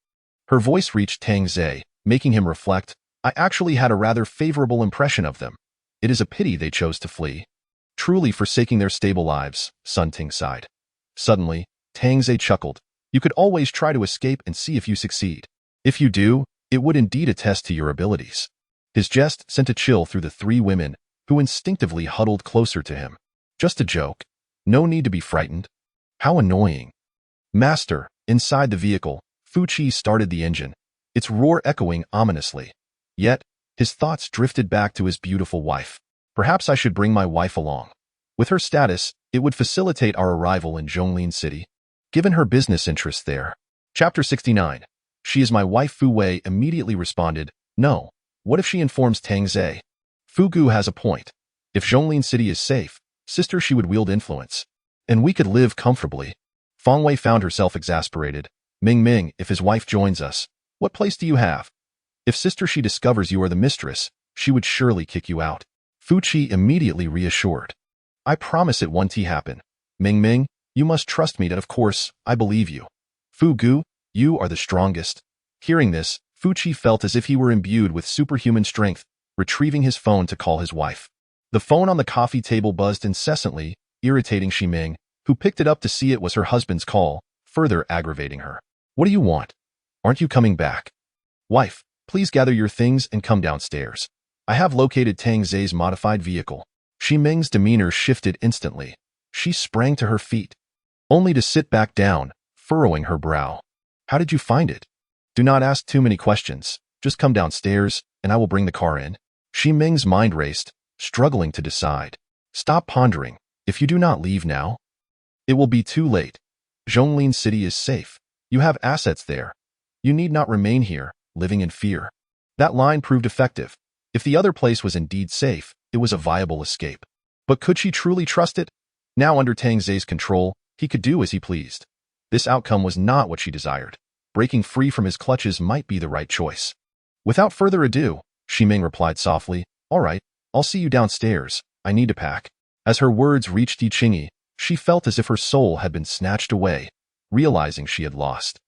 Her voice reached Tang Ze, making him reflect. "I actually had a rather favorable impression of them. It is a pity they chose to flee. Truly forsaking their stable lives," Sun Ting sighed. Suddenly, Tang Ze chuckled. "You could always try to escape and see if you succeed. If you do, it would indeed attest to your abilities." His jest sent a chill through the three women, who instinctively huddled closer to him. "Just a joke. No need to be frightened." "How annoying." "Master," inside the vehicle, Fuqi started the engine, its roar echoing ominously. Yet, his thoughts drifted back to his beautiful wife. Perhaps I should bring my wife along. With her status, it would facilitate our arrival in Zhonglin City, given her business interests there. Chapter 69. "She is my wife." Fu Wei immediately responded, "No. What if she informs Tang Ze?" Fu Gu has a point. If Zhonglin City is safe, sister, she would wield influence. And we could live comfortably. Feng Wei found herself exasperated. "Ming, if his wife joins us, what place do you have? If sister she discovers you are the mistress, she would surely kick you out." Fuqi immediately reassured. "I promise it won't happen. Ming, you must trust me that of course, I believe you. Fu Gu, you are the strongest." Hearing this, Fuqi felt as if he were imbued with superhuman strength, retrieving his phone to call his wife. The phone on the coffee table buzzed incessantly, irritating Ximing, who picked it up to see it was her husband's call, further aggravating her. "What do you want? Aren't you coming back? Wife, please gather your things and come downstairs. I have located Tang Ze's modified vehicle." Ximing's demeanor shifted instantly. She sprang to her feet, only to sit back down, furrowing her brow. "How did you find it? Do not ask too many questions. Just come downstairs, and I will bring the car in." Ximing's mind raced, struggling to decide. Stop pondering. If you do not leave now, it will be too late. Zhonglin City is safe. You have assets there. You need not remain here, living in fear. That line proved effective. If the other place was indeed safe, it was a viable escape. But could she truly trust it? Now under Tang Zei's control, he could do as he pleased. This outcome was not what she desired. Breaking free from his clutches might be the right choice. Without further ado, Ximing replied softly, "All right, I'll see you downstairs. I need to pack." As her words reached Yiqingyi, she felt as if her soul had been snatched away, realizing she had lost.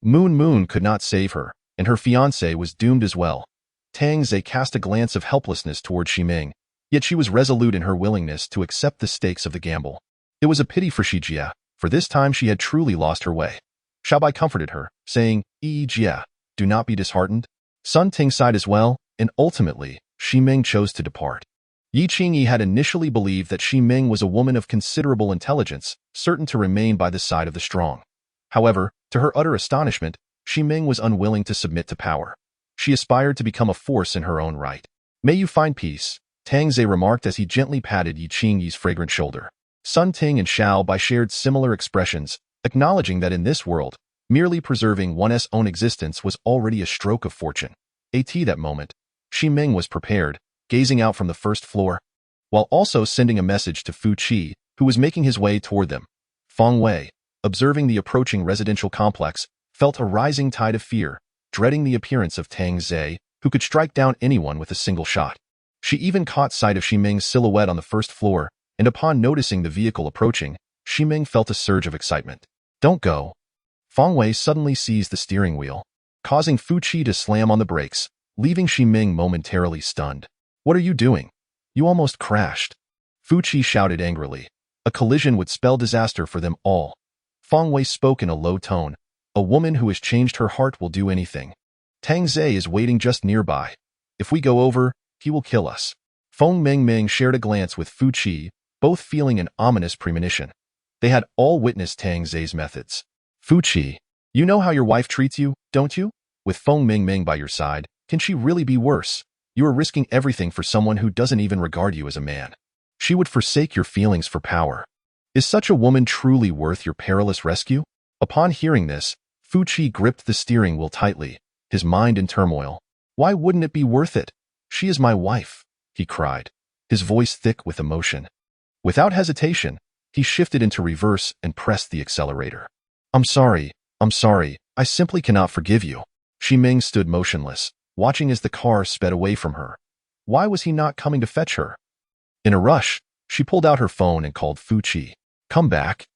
Moon could not save her, and her fiancé was doomed as well. Tang Zei cast a glance of helplessness toward Ximing, yet she was resolute in her willingness to accept the stakes of the gamble. It was a pity for Xijia, for this time she had truly lost her way. Xiaobai comforted her, saying, Jia, do not be disheartened." Sun Ting sighed as well, and ultimately, Ximing chose to depart. Yiqingyi had initially believed that Ximing was a woman of considerable intelligence, certain to remain by the side of the strong. However, to her utter astonishment, Ximing was unwilling to submit to power. She aspired to become a force in her own right. "May you find peace," Tang Zei remarked as he gently patted Yiqingyi's fragrant shoulder. Sun Ting and Xiao Bai shared similar expressions, acknowledging that in this world, merely preserving one's own existence was already a stroke of fortune. At that moment, Ximing was prepared, gazing out from the first floor, while also sending a message to Fu Qi, who was making his way toward them. Feng Wei, observing the approaching residential complex, felt a rising tide of fear, dreading the appearance of Tang Zei, who could strike down anyone with a single shot. She even caught sight of Ximing's silhouette on the first floor, and upon noticing the vehicle approaching, Ximing felt a surge of excitement. "Don't go." Feng Wei suddenly seized the steering wheel, causing Fu Qi to slam on the brakes, leaving Ximing momentarily stunned. "What are you doing? You almost crashed." Fu Qi shouted angrily. A collision would spell disaster for them all. Feng Wei spoke in a low tone. "A woman who has changed her heart will do anything. Tang Zei is waiting just nearby. If we go over, he will kill us." Feng Mingming shared a glance with Fu Qi, both feeling an ominous premonition. They had all witnessed Tang Zei's methods. "Fu Qi, you know how your wife treats you, don't you? With Feng Mingming by your side, can she really be worse? You are risking everything for someone who doesn't even regard you as a man. She would forsake your feelings for power. Is such a woman truly worth your perilous rescue?" Upon hearing this, Fu Qi gripped the steering wheel tightly, his mind in turmoil. "Why wouldn't it be worth it? She is my wife," he cried, his voice thick with emotion. Without hesitation, he shifted into reverse and pressed the accelerator. I'm sorry, I simply cannot forgive you." Ximing stood motionless, watching as the car sped away from her. Why was he not coming to fetch her? In a rush, she pulled out her phone and called Fu Qi. "Come back.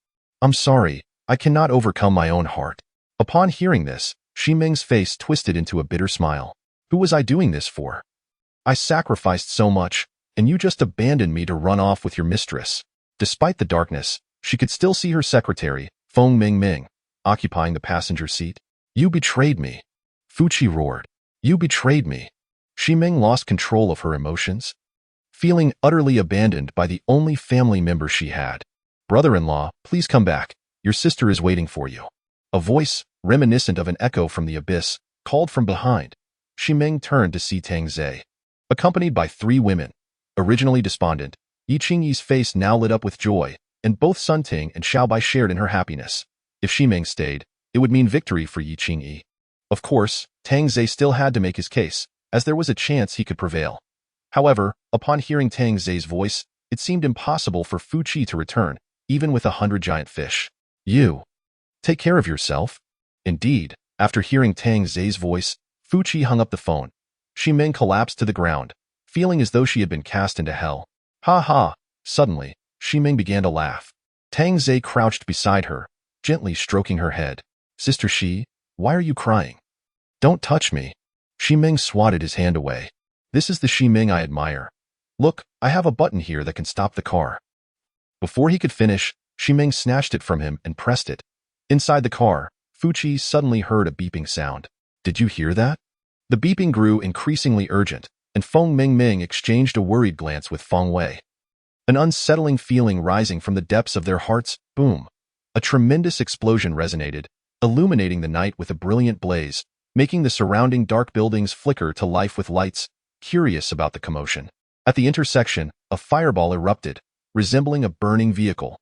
I'm sorry, I cannot overcome my own heart." Upon hearing this, Ximing's face twisted into a bitter smile. "Who was I doing this for? I sacrificed so much, and you just abandoned me to run off with your mistress." Despite the darkness, she could still see her secretary, Feng Mingming, occupying the passenger seat. "You betrayed me." Fu Qi roared. "You betrayed me." Ximing lost control of her emotions, feeling utterly abandoned by the only family member she had. "Brother-in-law, please come back. Your sister is waiting for you." A voice, reminiscent of an echo from the abyss, called from behind. Ximing turned to see Tang Zei. Accompanied by 3 women, originally despondent, Yiqingyi's face now lit up with joy, and both Sun Ting and Xiao Bai shared in her happiness. If Ximing stayed, it would mean victory for Yiqingyi. Of course, Tang Zei still had to make his case, as there was a chance he could prevail. However, upon hearing Tang Zei's voice, it seemed impossible for Fu Qi to return, even with 100 giant fish. "You. Take care of yourself." Indeed, after hearing Tang Zei's voice, Fu Qi hung up the phone. Ximing collapsed to the ground, feeling as though she had been cast into hell. "Ha ha!" Suddenly, Ximing began to laugh. Tang Zei crouched beside her, gently stroking her head. "Sister Xi, why are you crying?" "Don't touch me." Ximing swatted his hand away. "This is the Ximing I admire. Look, I have a button here that can stop the car." Before he could finish, Ximing snatched it from him and pressed it. Inside the car, Fu Qi suddenly heard a beeping sound. "Did you hear that?" The beeping grew increasingly urgent, and Feng Mingming exchanged a worried glance with Feng Wei. An unsettling feeling rising from the depths of their hearts, boom. A tremendous explosion resonated, illuminating the night with a brilliant blaze, making the surrounding dark buildings flicker to life with lights, curious about the commotion. At the intersection, a fireball erupted, resembling a burning vehicle.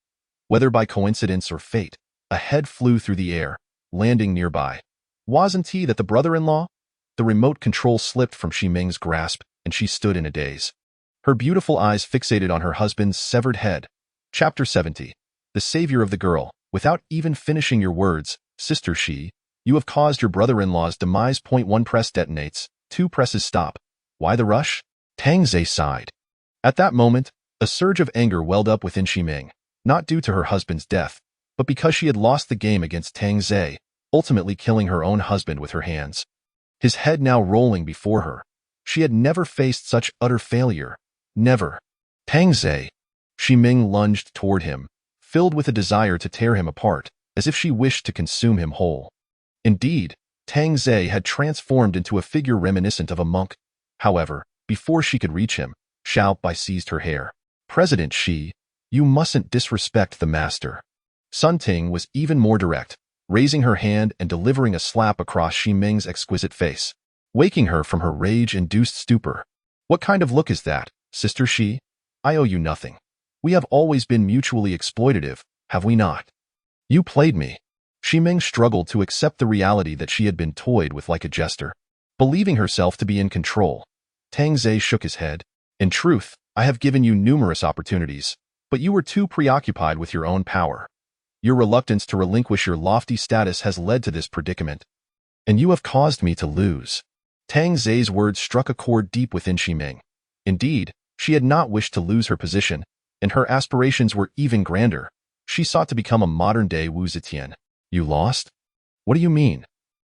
Whether by coincidence or fate, a head flew through the air, landing nearby. Wasn't he that the brother-in-law? The remote control slipped from Ximing's grasp, and she stood in a daze. Her beautiful eyes fixated on her husband's severed head. Chapter 70. The savior of the girl. Without even finishing your words, Sister Shi, you have caused your brother-in-law's demise. 1 press detonates, 2 presses stop. Why the rush? Tang Zhe sighed. At that moment, a surge of anger welled up within Ximing, not due to her husband's death, but because she had lost the game against Tang Zhe, ultimately killing her own husband with her hands. His head now rolling before her. She had never faced such utter failure. Never. Tang Zhe. Ximing lunged toward him, filled with a desire to tear him apart, as if she wished to consume him whole. Indeed, Tang Zhe had transformed into a figure reminiscent of a monk. However, before she could reach him, Xiao Bai seized her hair. President Shi, you mustn't disrespect the master. Sun Ting was even more direct, raising her hand and delivering a slap across Ximing's exquisite face, waking her from her rage-induced stupor. What kind of look is that, Sister Shi? I owe you nothing. We have always been mutually exploitative, have we not? You played me. Ximing struggled to accept the reality that she had been toyed with like a jester. Believing herself to be in control, Tang Zhe shook his head. In truth, I have given you numerous opportunities, but you were too preoccupied with your own power. Your reluctance to relinquish your lofty status has led to this predicament, and you have caused me to lose. Tang Zhe's words struck a chord deep within Ximing. Indeed, she had not wished to lose her position, and her aspirations were even grander. She sought to become a modern-day Wu Zetian. You lost? What do you mean?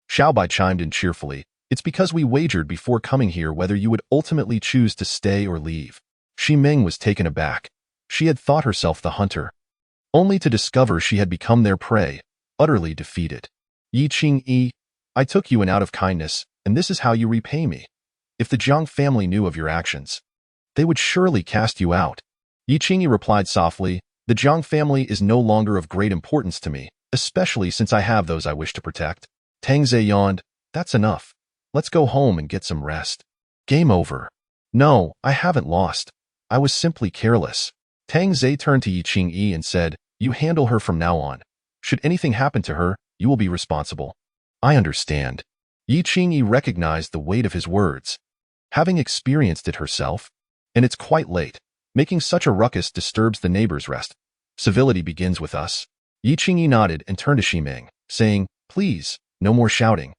Xiao Bai chimed in cheerfully. It's because we wagered before coming here whether you would ultimately choose to stay or leave. Ximing was taken aback. She had thought herself the hunter, only to discover she had become their prey, utterly defeated. Yi Qingyi, I took you in out of kindness, and this is how you repay me. If the Jiang family knew of your actions, they would surely cast you out. Yi Qingyi replied softly, the Jiang family is no longer of great importance to me, especially since I have those I wish to protect. Tang Zhe yawned, that's enough. Let's go home and get some rest. Game over. No, I haven't lost. I was simply careless. Tang Zhe turned to Yi Qingyi and said, you handle her from now on. Should anything happen to her, you will be responsible. I understand. Yi Qingyi recognized the weight of his words, having experienced it herself. And it's quite late. Making such a ruckus disturbs the neighbors' rest. Civility begins with us. Yi Qingyi nodded and turned to Ximing, saying, please, no more shouting.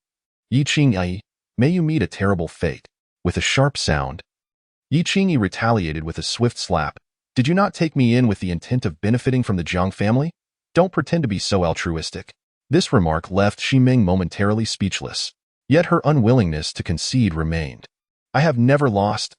Yi Qingyi, may you meet a terrible fate. With a sharp sound, Yi Qingyi retaliated with a swift slap. Did you not take me in with the intent of benefiting from the Jiang family? Don't pretend to be so altruistic. This remark left Ximing momentarily speechless. Yet her unwillingness to concede remained. I have never lost.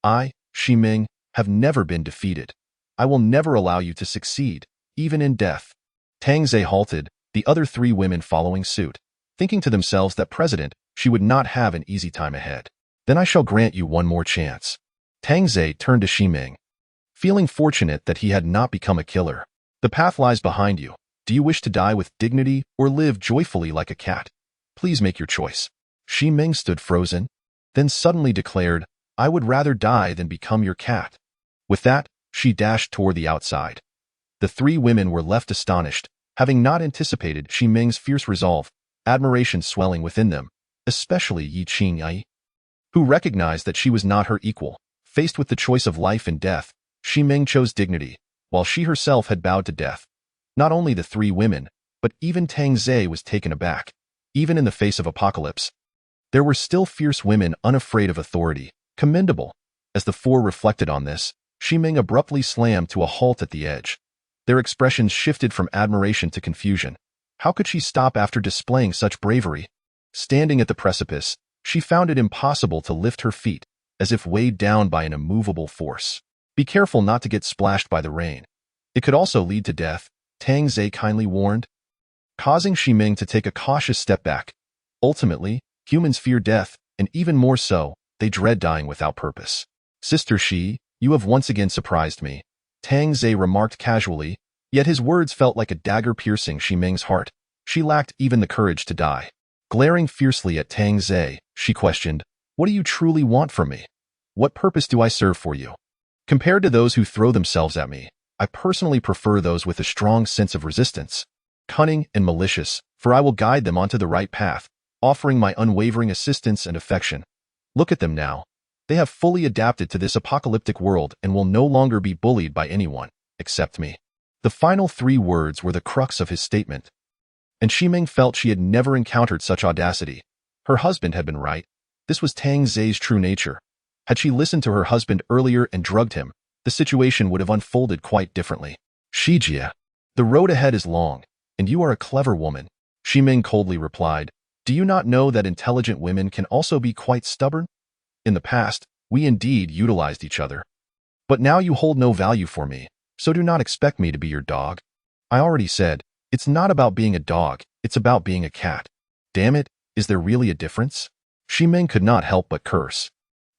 I, Ximing, have never been defeated. I will never allow you to succeed, even in death. Tang Zhe halted, the other 3 women following suit, thinking to themselves that President, she would not have an easy time ahead. Then I shall grant you one more chance. Tang Zhe turned to Ximing, feeling fortunate that he had not become a killer. The path lies behind you. Do you wish to die with dignity or live joyfully like a cat? Please make your choice. Ximing stood frozen, then suddenly declared, I would rather die than become your cat. With that, she dashed toward the outside. The 3 women were left astonished, having not anticipated Ximing's fierce resolve, admiration swelling within them, especially Yi Qingyi, who recognized that she was not her equal. Faced with the choice of life and death, Ximing chose dignity, while she herself had bowed to death. Not only the 3 women, but even Tang Zhe was taken aback. Even in the face of apocalypse, there were still fierce women unafraid of authority. Commendable. As the 4 reflected on this, Ximing abruptly slammed to a halt at the edge. Their expressions shifted from admiration to confusion. How could she stop after displaying such bravery? Standing at the precipice, she found it impossible to lift her feet, as if weighed down by an immovable force. Be careful not to get splashed by the rain. It could also lead to death, Tang Zhe kindly warned, causing Ximing to take a cautious step back. Ultimately, humans fear death, and even more so, they dread dying without purpose. Sister Shi, you have once again surprised me, Tang Zhe remarked casually, yet his words felt like a dagger piercing Ximing's heart. She lacked even the courage to die. Glaring fiercely at Tang Zhe, she questioned, what do you truly want from me? What purpose do I serve for you? Compared to those who throw themselves at me, I personally prefer those with a strong sense of resistance, cunning and malicious, for I will guide them onto the right path, offering my unwavering assistance and affection. Look at them now. They have fully adapted to this apocalyptic world and will no longer be bullied by anyone, except me. The final 3 words were the crux of his statement, and Ximing felt she had never encountered such audacity. Her husband had been right. This was Tang Zai's true nature. Had she listened to her husband earlier and drugged him, the situation would have unfolded quite differently. Shijia, the road ahead is long, and you are a clever woman, Ximing coldly replied. Do you not know that intelligent women can also be quite stubborn? In the past, we indeed utilized each other. But now you hold no value for me, so do not expect me to be your dog. I already said, it's not about being a dog, it's about being a cat. Damn it, is there really a difference? Ximing could not help but curse.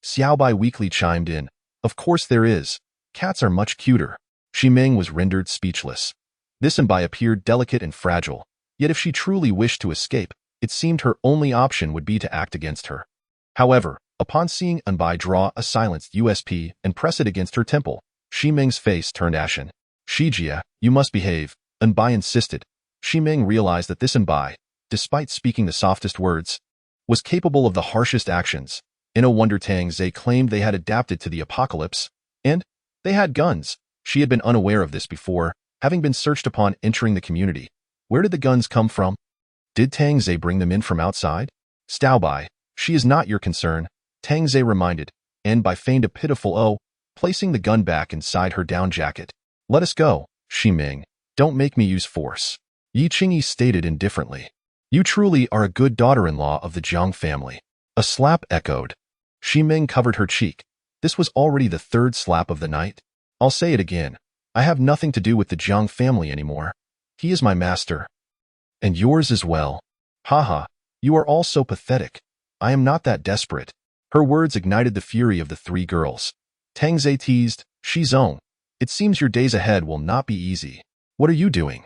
Xiaobai weakly chimed in. Of course there is. Cats are much cuter. Ximing was rendered speechless. This Enbai appeared delicate and fragile, yet if she truly wished to escape, it seemed her only option would be to act against her. However, upon seeing Enbai draw a silenced USP and press it against her temple, Ximing's face turned ashen. Shijia, you must behave, Enbai insisted. Ximing realized that this Enbai, despite speaking the softest words, was capable of the harshest actions. No wonder Tang Zai claimed they had adapted to the apocalypse, and they had guns. She had been unaware of this before, having been searched upon entering the community. Where did the guns come from? Did Tang Zai bring them in from outside? Xiaobai, she is not your concern, Tang Zai reminded, and by feigned a pitiful oh, placing the gun back inside her down jacket. Let us go, Ximing. Don't make me use force. Yi Qingyi stated indifferently. You truly are a good daughter-in-law of the Jiang family. A slap echoed. Ximing covered her cheek. This was already the 3rd slap of the night. I'll say it again. I have nothing to do with the Jiang family anymore. He is my master. And yours as well. Haha, you are all so pathetic. I am not that desperate. Her words ignited the fury of the 3 girls. Tang Zai teased, Shizong, it seems your days ahead will not be easy. What are you doing?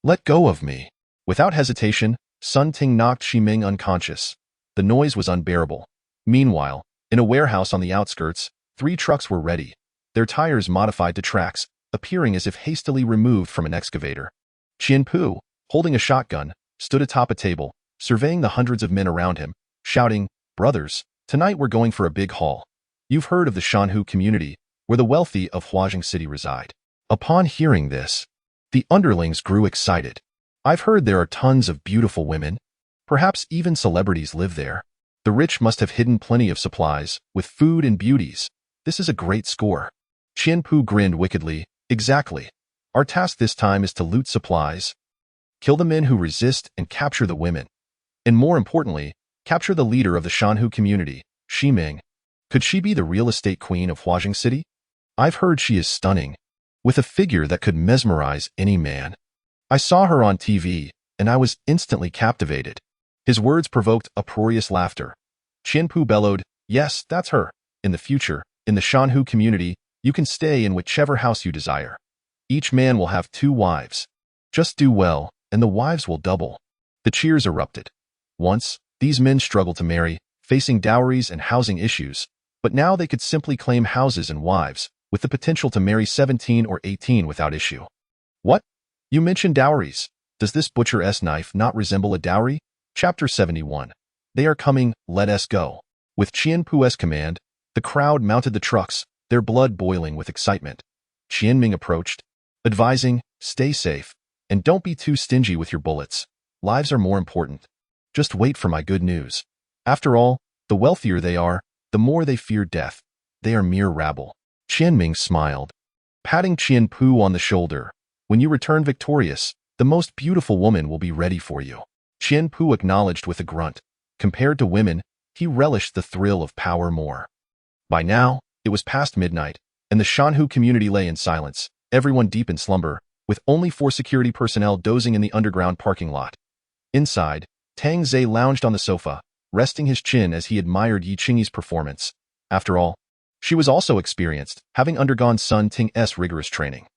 Let go of me. Without hesitation, Sun Ting knocked Ximing unconscious. The noise was unbearable. Meanwhile, in a warehouse on the outskirts, 3 trucks were ready, their tires modified to tracks, appearing as if hastily removed from an excavator. Qian Pu, holding a shotgun, stood atop a table, surveying the hundreds of men around him, shouting, Brothers, tonight we're going for a big haul. You've heard of the Shanhu community, where the wealthy of Huajing City reside. Upon hearing this, the underlings grew excited. I've heard there are tons of beautiful women. Perhaps even celebrities live there. The rich must have hidden plenty of supplies, with food and beauties. This is a great score. Qian Pu grinned wickedly. Exactly. Our task this time is to loot supplies, kill the men who resist, and capture the women. And more importantly, capture the leader of the Shanhu community, Ximing. Could she be the real estate queen of Huajing City? I've heard she is stunning, with a figure that could mesmerize any man. I saw her on TV, and I was instantly captivated. His words provoked uproarious laughter. Qian Pu bellowed, Yes, that's her. In the future, in the Shanhu community, you can stay in whichever house you desire. Each man will have 2 wives. Just do well, and the wives will double. The cheers erupted. Once, these men struggled to marry, facing dowries and housing issues, but now they could simply claim houses and wives, with the potential to marry 17 or 18 without issue. What? You mentioned dowries. Does this butcher's knife not resemble a dowry? Chapter 71. They are coming, let us go. With Qian Pu's command, the crowd mounted the trucks, their blood boiling with excitement. Qianming approached, advising, stay safe, and don't be too stingy with your bullets. Lives are more important. Just wait for my good news. After all, the wealthier they are, the more they fear death. They are mere rabble. Qianming smiled, patting Qian Pu on the shoulder. When you return victorious, the most beautiful woman will be ready for you. Qian Pu acknowledged with a grunt. Compared to women, he relished the thrill of power more. By now, it was past midnight, and the Shanhu community lay in silence, everyone deep in slumber, with only 4 security personnel dozing in the underground parking lot. Inside, Tang Zai lounged on the sofa, resting his chin as he admired Yi Qingyi's performance. After all, she was also experienced, having undergone Sun Ting's rigorous training.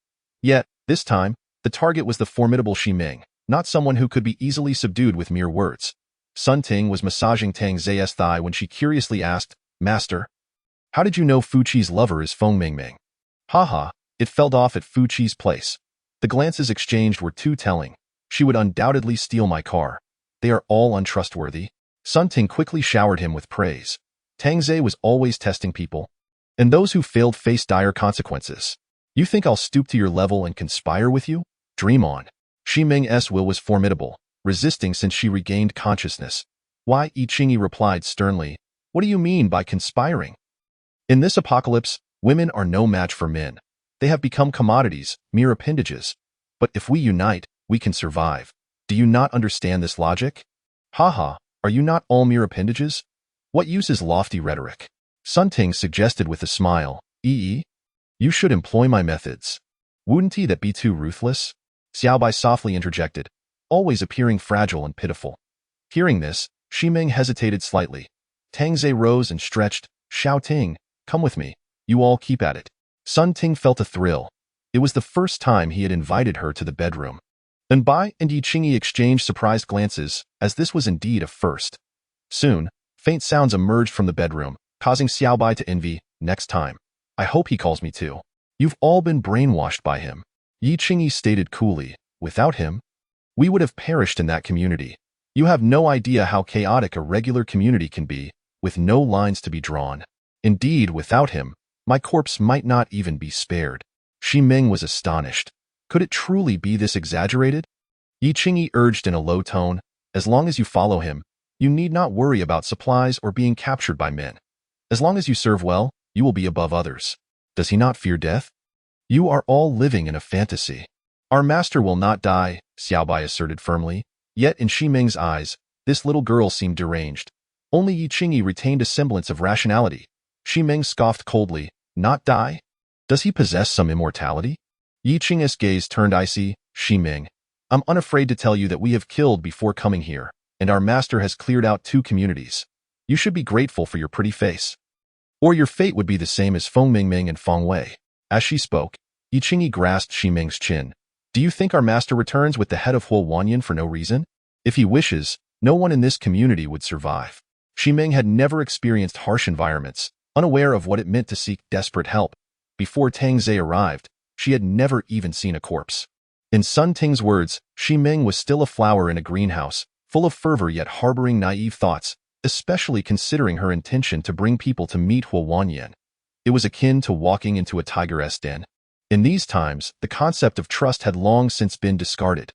Yet, this time, the target was the formidable Ximing, not someone who could be easily subdued with mere words. Sun Ting was massaging Tang Zai's thigh when she curiously asked, Master, how did you know Fu Qi's lover is Feng Mingming? Haha, It fell off at Fuchi's place. The glances exchanged were too telling. She would undoubtedly steal my car. They are all untrustworthy. Sun Ting quickly showered him with praise. Tangze was always testing people, and those who failed faced dire consequences. You think I'll stoop to your level and conspire with you? Dream on. Shi Ming's will was formidable, resisting since she regained consciousness. Why? Yi Qingyi replied sternly. What do you mean by conspiring? In this apocalypse, women are no match for men. They have become commodities, mere appendages. But if we unite, we can survive. Do you not understand this logic? Haha, are you not all mere appendages? What use is lofty rhetoric? Sun Ting suggested with a smile. You should employ my methods. Wouldn't that be too ruthless? Xiaobai softly interjected, always appearing fragile and pitiful. Hearing this, Shiming hesitated slightly. Tangze rose and stretched. Xiao Ting, come with me. You all keep at it. Sun Ting felt a thrill. It was the first time he had invited her to the bedroom. And Bai and Yi Qingyi exchanged surprised glances, as this was indeed a first. Soon, faint sounds emerged from the bedroom, causing Xiaobai to envy. Next time, I hope he calls me too. You've all been brainwashed by him. Yi Qingyi stated coolly. Without him, we would have perished in that community. You have no idea how chaotic a regular community can be, with no lines to be drawn. Indeed, without him, my corpse might not even be spared. Shi Ming was astonished. Could it truly be this exaggerated? Yi Qingyi urged in a low tone. As long as you follow him, you need not worry about supplies or being captured by men. As long as you serve well, you will be above others. Does he not fear death? You are all living in a fantasy. Our master will not die, Xiaobai asserted firmly. Yet in Shi Ming's eyes, this little girl seemed deranged. Only Yi Qingyi retained a semblance of rationality. Shi Ming scoffed coldly. Not die? Does he possess some immortality? Yi Qingyi's gaze turned icy. Shi Ming, I'm unafraid to tell you that we have killed before coming here, and our master has cleared out 2 communities. You should be grateful for your pretty face. Or your fate would be the same as Feng Mingming and Feng Wei. As she spoke, Yi Qingyi grasped Shi Ming's chin. Do you think our master returns with the head of Huo Wanyan for no reason? If he wishes, no one in this community would survive. Shi Ming had never experienced harsh environments, unaware of what it meant to seek desperate help. Before Tangze arrived, she had never even seen a corpse. In Sun Ting's words, Shi Ming was still a flower in a greenhouse, full of fervor yet harboring naive thoughts, especially considering her intention to bring people to meet Huo Wanyan. It was akin to walking into a tiger's den. In these times, the concept of trust had long since been discarded.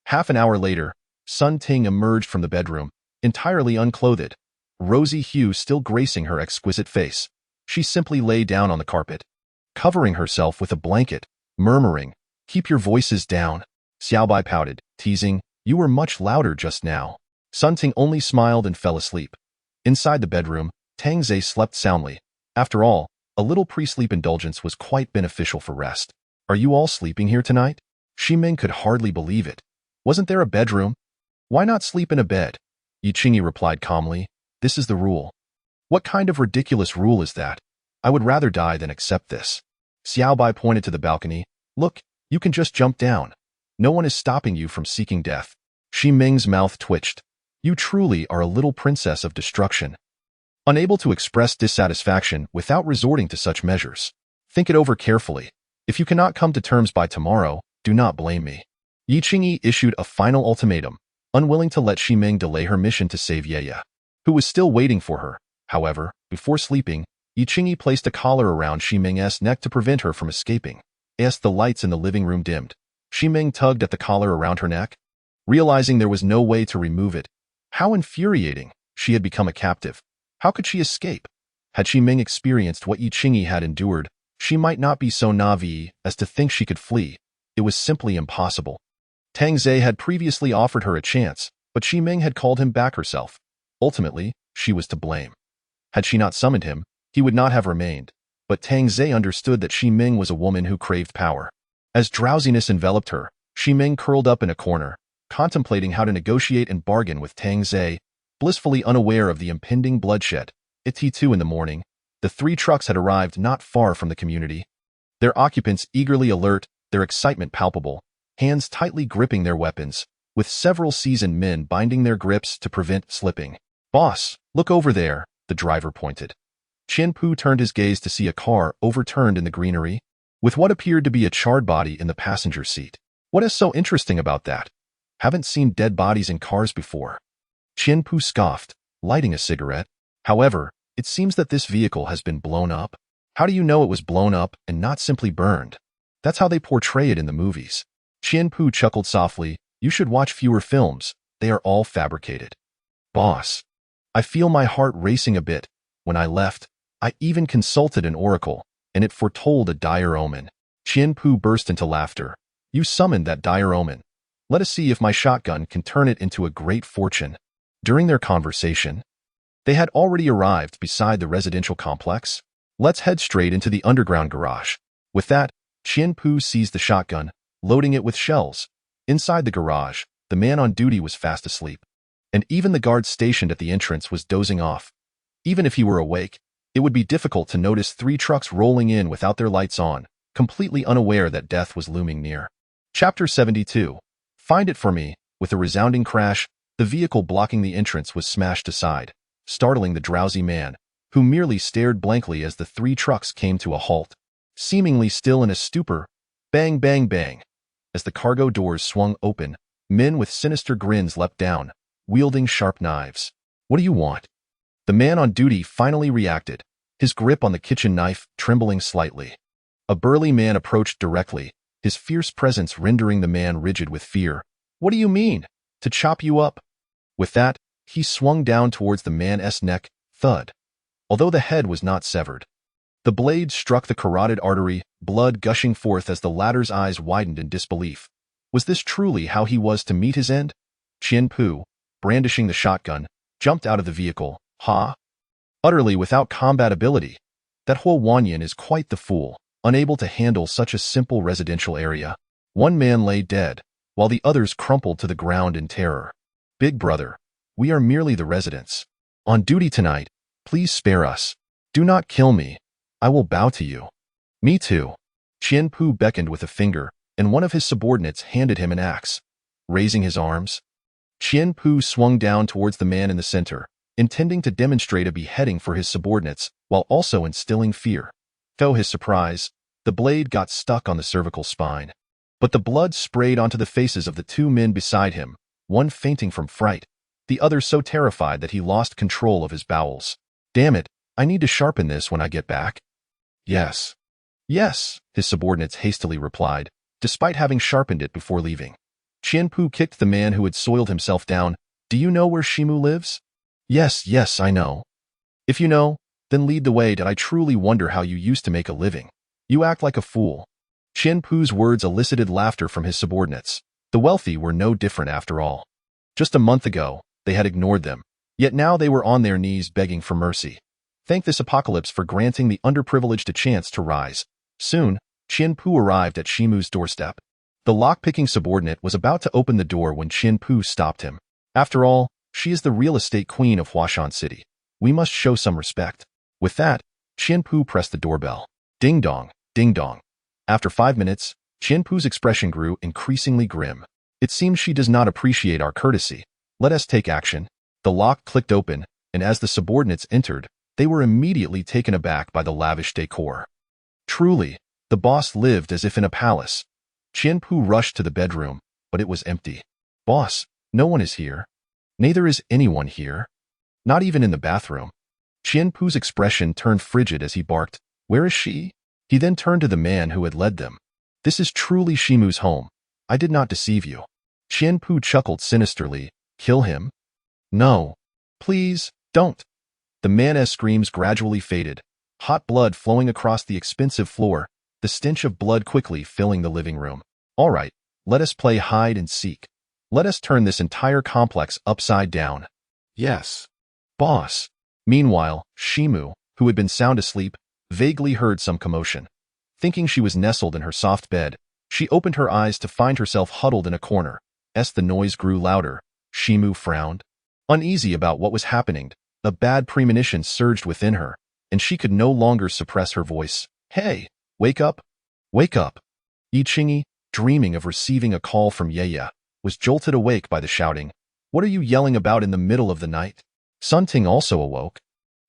Half an hour later, Sun Ting emerged from the bedroom, entirely unclothed, rosy hue still gracing her exquisite face. She simply lay down on the carpet, covering herself with a blanket, murmuring, "Keep your voices down." Xiaobai pouted, teasing, "You were much louder just now." Sun Ting only smiled and fell asleep. Inside the bedroom, Tangze slept soundly. After all, a little pre-sleep indulgence was quite beneficial for rest. Are you all sleeping here tonight? Shi Ming could hardly believe it. Wasn't there a bedroom? Why not sleep in a bed? Yi Qingyi replied calmly. This is the rule. What kind of ridiculous rule is that? I would rather die than accept this. Xiaobai pointed to the balcony. Look, you can just jump down. No one is stopping you from seeking death. Shi Ming's mouth twitched. You truly are a little princess of destruction. Unable to express dissatisfaction without resorting to such measures. Think it over carefully. If you cannot come to terms by tomorrow, do not blame me. Yi Qingyi issued a final ultimatum, unwilling to let Shi Ming delay her mission to save Ye, who was still waiting for her. However, before sleeping, Yi Qingyi placed a collar around Shi Ming's neck to prevent her from escaping. As the lights in the living room dimmed, Shi Ming tugged at the collar around her neck, realizing there was no way to remove it. How infuriating! She had become a captive. How could she escape? Had Shi Ming experienced what Yi Qingyi had endured, she might not be so naive as to think she could flee. It was simply impossible. Tangze had previously offered her a chance, but Shi Ming had called him back herself. Ultimately, she was to blame. Had she not summoned him, he would not have remained. But Tangze understood that Shi Ming was a woman who craved power. As drowsiness enveloped her, Shi Ming curled up in a corner, contemplating how to negotiate and bargain with Tangze, blissfully unaware of the impending bloodshed. At T2 in the morning, the 3 trucks had arrived not far from the community. Their occupants eagerly alert, their excitement palpable, hands tightly gripping their weapons, with several seasoned men binding their grips to prevent slipping. Boss, look over there, the driver pointed. Qian Pu turned his gaze to see a car overturned in the greenery. with what appeared to be a charred body in the passenger seat. What is so interesting about that? Haven't seen dead bodies in cars before. Qianpu scoffed, lighting a cigarette. However, it seems that this vehicle has been blown up. How do you know it was blown up and not simply burned? That's how they portray it in the movies. Qianpu chuckled softly. You should watch fewer films. They are all fabricated. Boss. I feel my heart racing a bit. When I left, I even consulted an oracle, and it foretold a dire omen. Qianpu burst into laughter. You summoned that dire omen. Let us see if my shotgun can turn it into a great fortune. During their conversation, they had already arrived beside the residential complex. Let's head straight into the underground garage. With that, Qianpu seized the shotgun, loading it with shells. Inside the garage, the man on duty was fast asleep, and even the guard stationed at the entrance was dozing off. Even if he were awake, it would be difficult to notice 3 trucks rolling in without their lights on, completely unaware that death was looming near. Chapter 72. Find it for me. With a resounding crash, the vehicle blocking the entrance was smashed aside, startling the drowsy man, who merely stared blankly as the 3 trucks came to a halt. Seemingly still in a stupor, bang, bang, bang. As the cargo doors swung open, men with sinister grins leapt down, wielding sharp knives. What do you want? The man on duty finally reacted, his grip on the kitchen knife trembling slightly. A burly man approached directly, his fierce presence rendering the man rigid with fear. What do you mean? To chop you up? With that, he swung down towards the man's neck, thud. Although the head was not severed, the blade struck the carotid artery, blood gushing forth as the latter's eyes widened in disbelief. Was this truly how he was to meet his end? Qianpu, brandishing the shotgun, jumped out of the vehicle. Ha! Utterly without combat ability. That Huo Wanyan is quite the fool, unable to handle such a simple residential area. One man lay dead, while the others crumpled to the ground in terror. Big brother, we are merely the residents. On duty tonight, please spare us. Do not kill me. I will bow to you. Me too. Qianpu beckoned with a finger, and one of his subordinates handed him an axe. Raising his arms, Qianpu swung down towards the man in the center, intending to demonstrate a beheading for his subordinates while also instilling fear. To his surprise, the blade got stuck on the cervical spine. But the blood sprayed onto the faces of the 2 men beside him, one fainting from fright, the other so terrified that he lost control of his bowels. Damn it, I need to sharpen this when I get back. Yes. Yes, his subordinates hastily replied, despite having sharpened it before leaving. Qianpu kicked the man who had soiled himself down. Do you know where Shimu lives? Yes, I know. If you know, then lead the way. Did I truly wonder how you used to make a living? You act like a fool. Qianpu's words elicited laughter from his subordinates. The wealthy were no different after all. Just a month ago, they had ignored them, yet now they were on their knees begging for mercy. Thank this apocalypse for granting the underprivileged a chance to rise. Soon, Qianpu arrived at Shimu's doorstep. The lock-picking subordinate was about to open the door when Qianpu stopped him. After all, she is the real estate queen of Huashan City. We must show some respect. With that, Qianpu pressed the doorbell. Ding dong, ding dong. After 5 minutes, Qianpu's expression grew increasingly grim. It seems she does not appreciate our courtesy. Let us take action. The lock clicked open, and as the subordinates entered, they were immediately taken aback by the lavish decor. Truly, the boss lived as if in a palace. Qianpu rushed to the bedroom, but it was empty. Boss, no one is here. Neither is anyone here. Not even in the bathroom. Qianpu's expression turned frigid as he barked, Where is she? He then turned to the man who had led them. This is truly Shimu's home. I did not deceive you. Qianpu chuckled sinisterly. Kill him? No. Please, don't. The man's screams gradually faded, hot blood flowing across the expensive floor, the stench of blood quickly filling the living room. All right, let us play hide and seek. Let us turn this entire complex upside down. Yes. Boss. Meanwhile, Shimu, who had been sound asleep, vaguely heard some commotion. Thinking she was nestled in her soft bed, she opened her eyes to find herself huddled in a corner. As the noise grew louder, Shimu frowned. Uneasy about what was happening, a bad premonition surged within her, and she could no longer suppress her voice. Hey, wake up! Wake up! Yi Qingyi, dreaming of receiving a call from Yeya, was jolted awake by the shouting. What are you yelling about in the middle of the night? Sun Ting also awoke,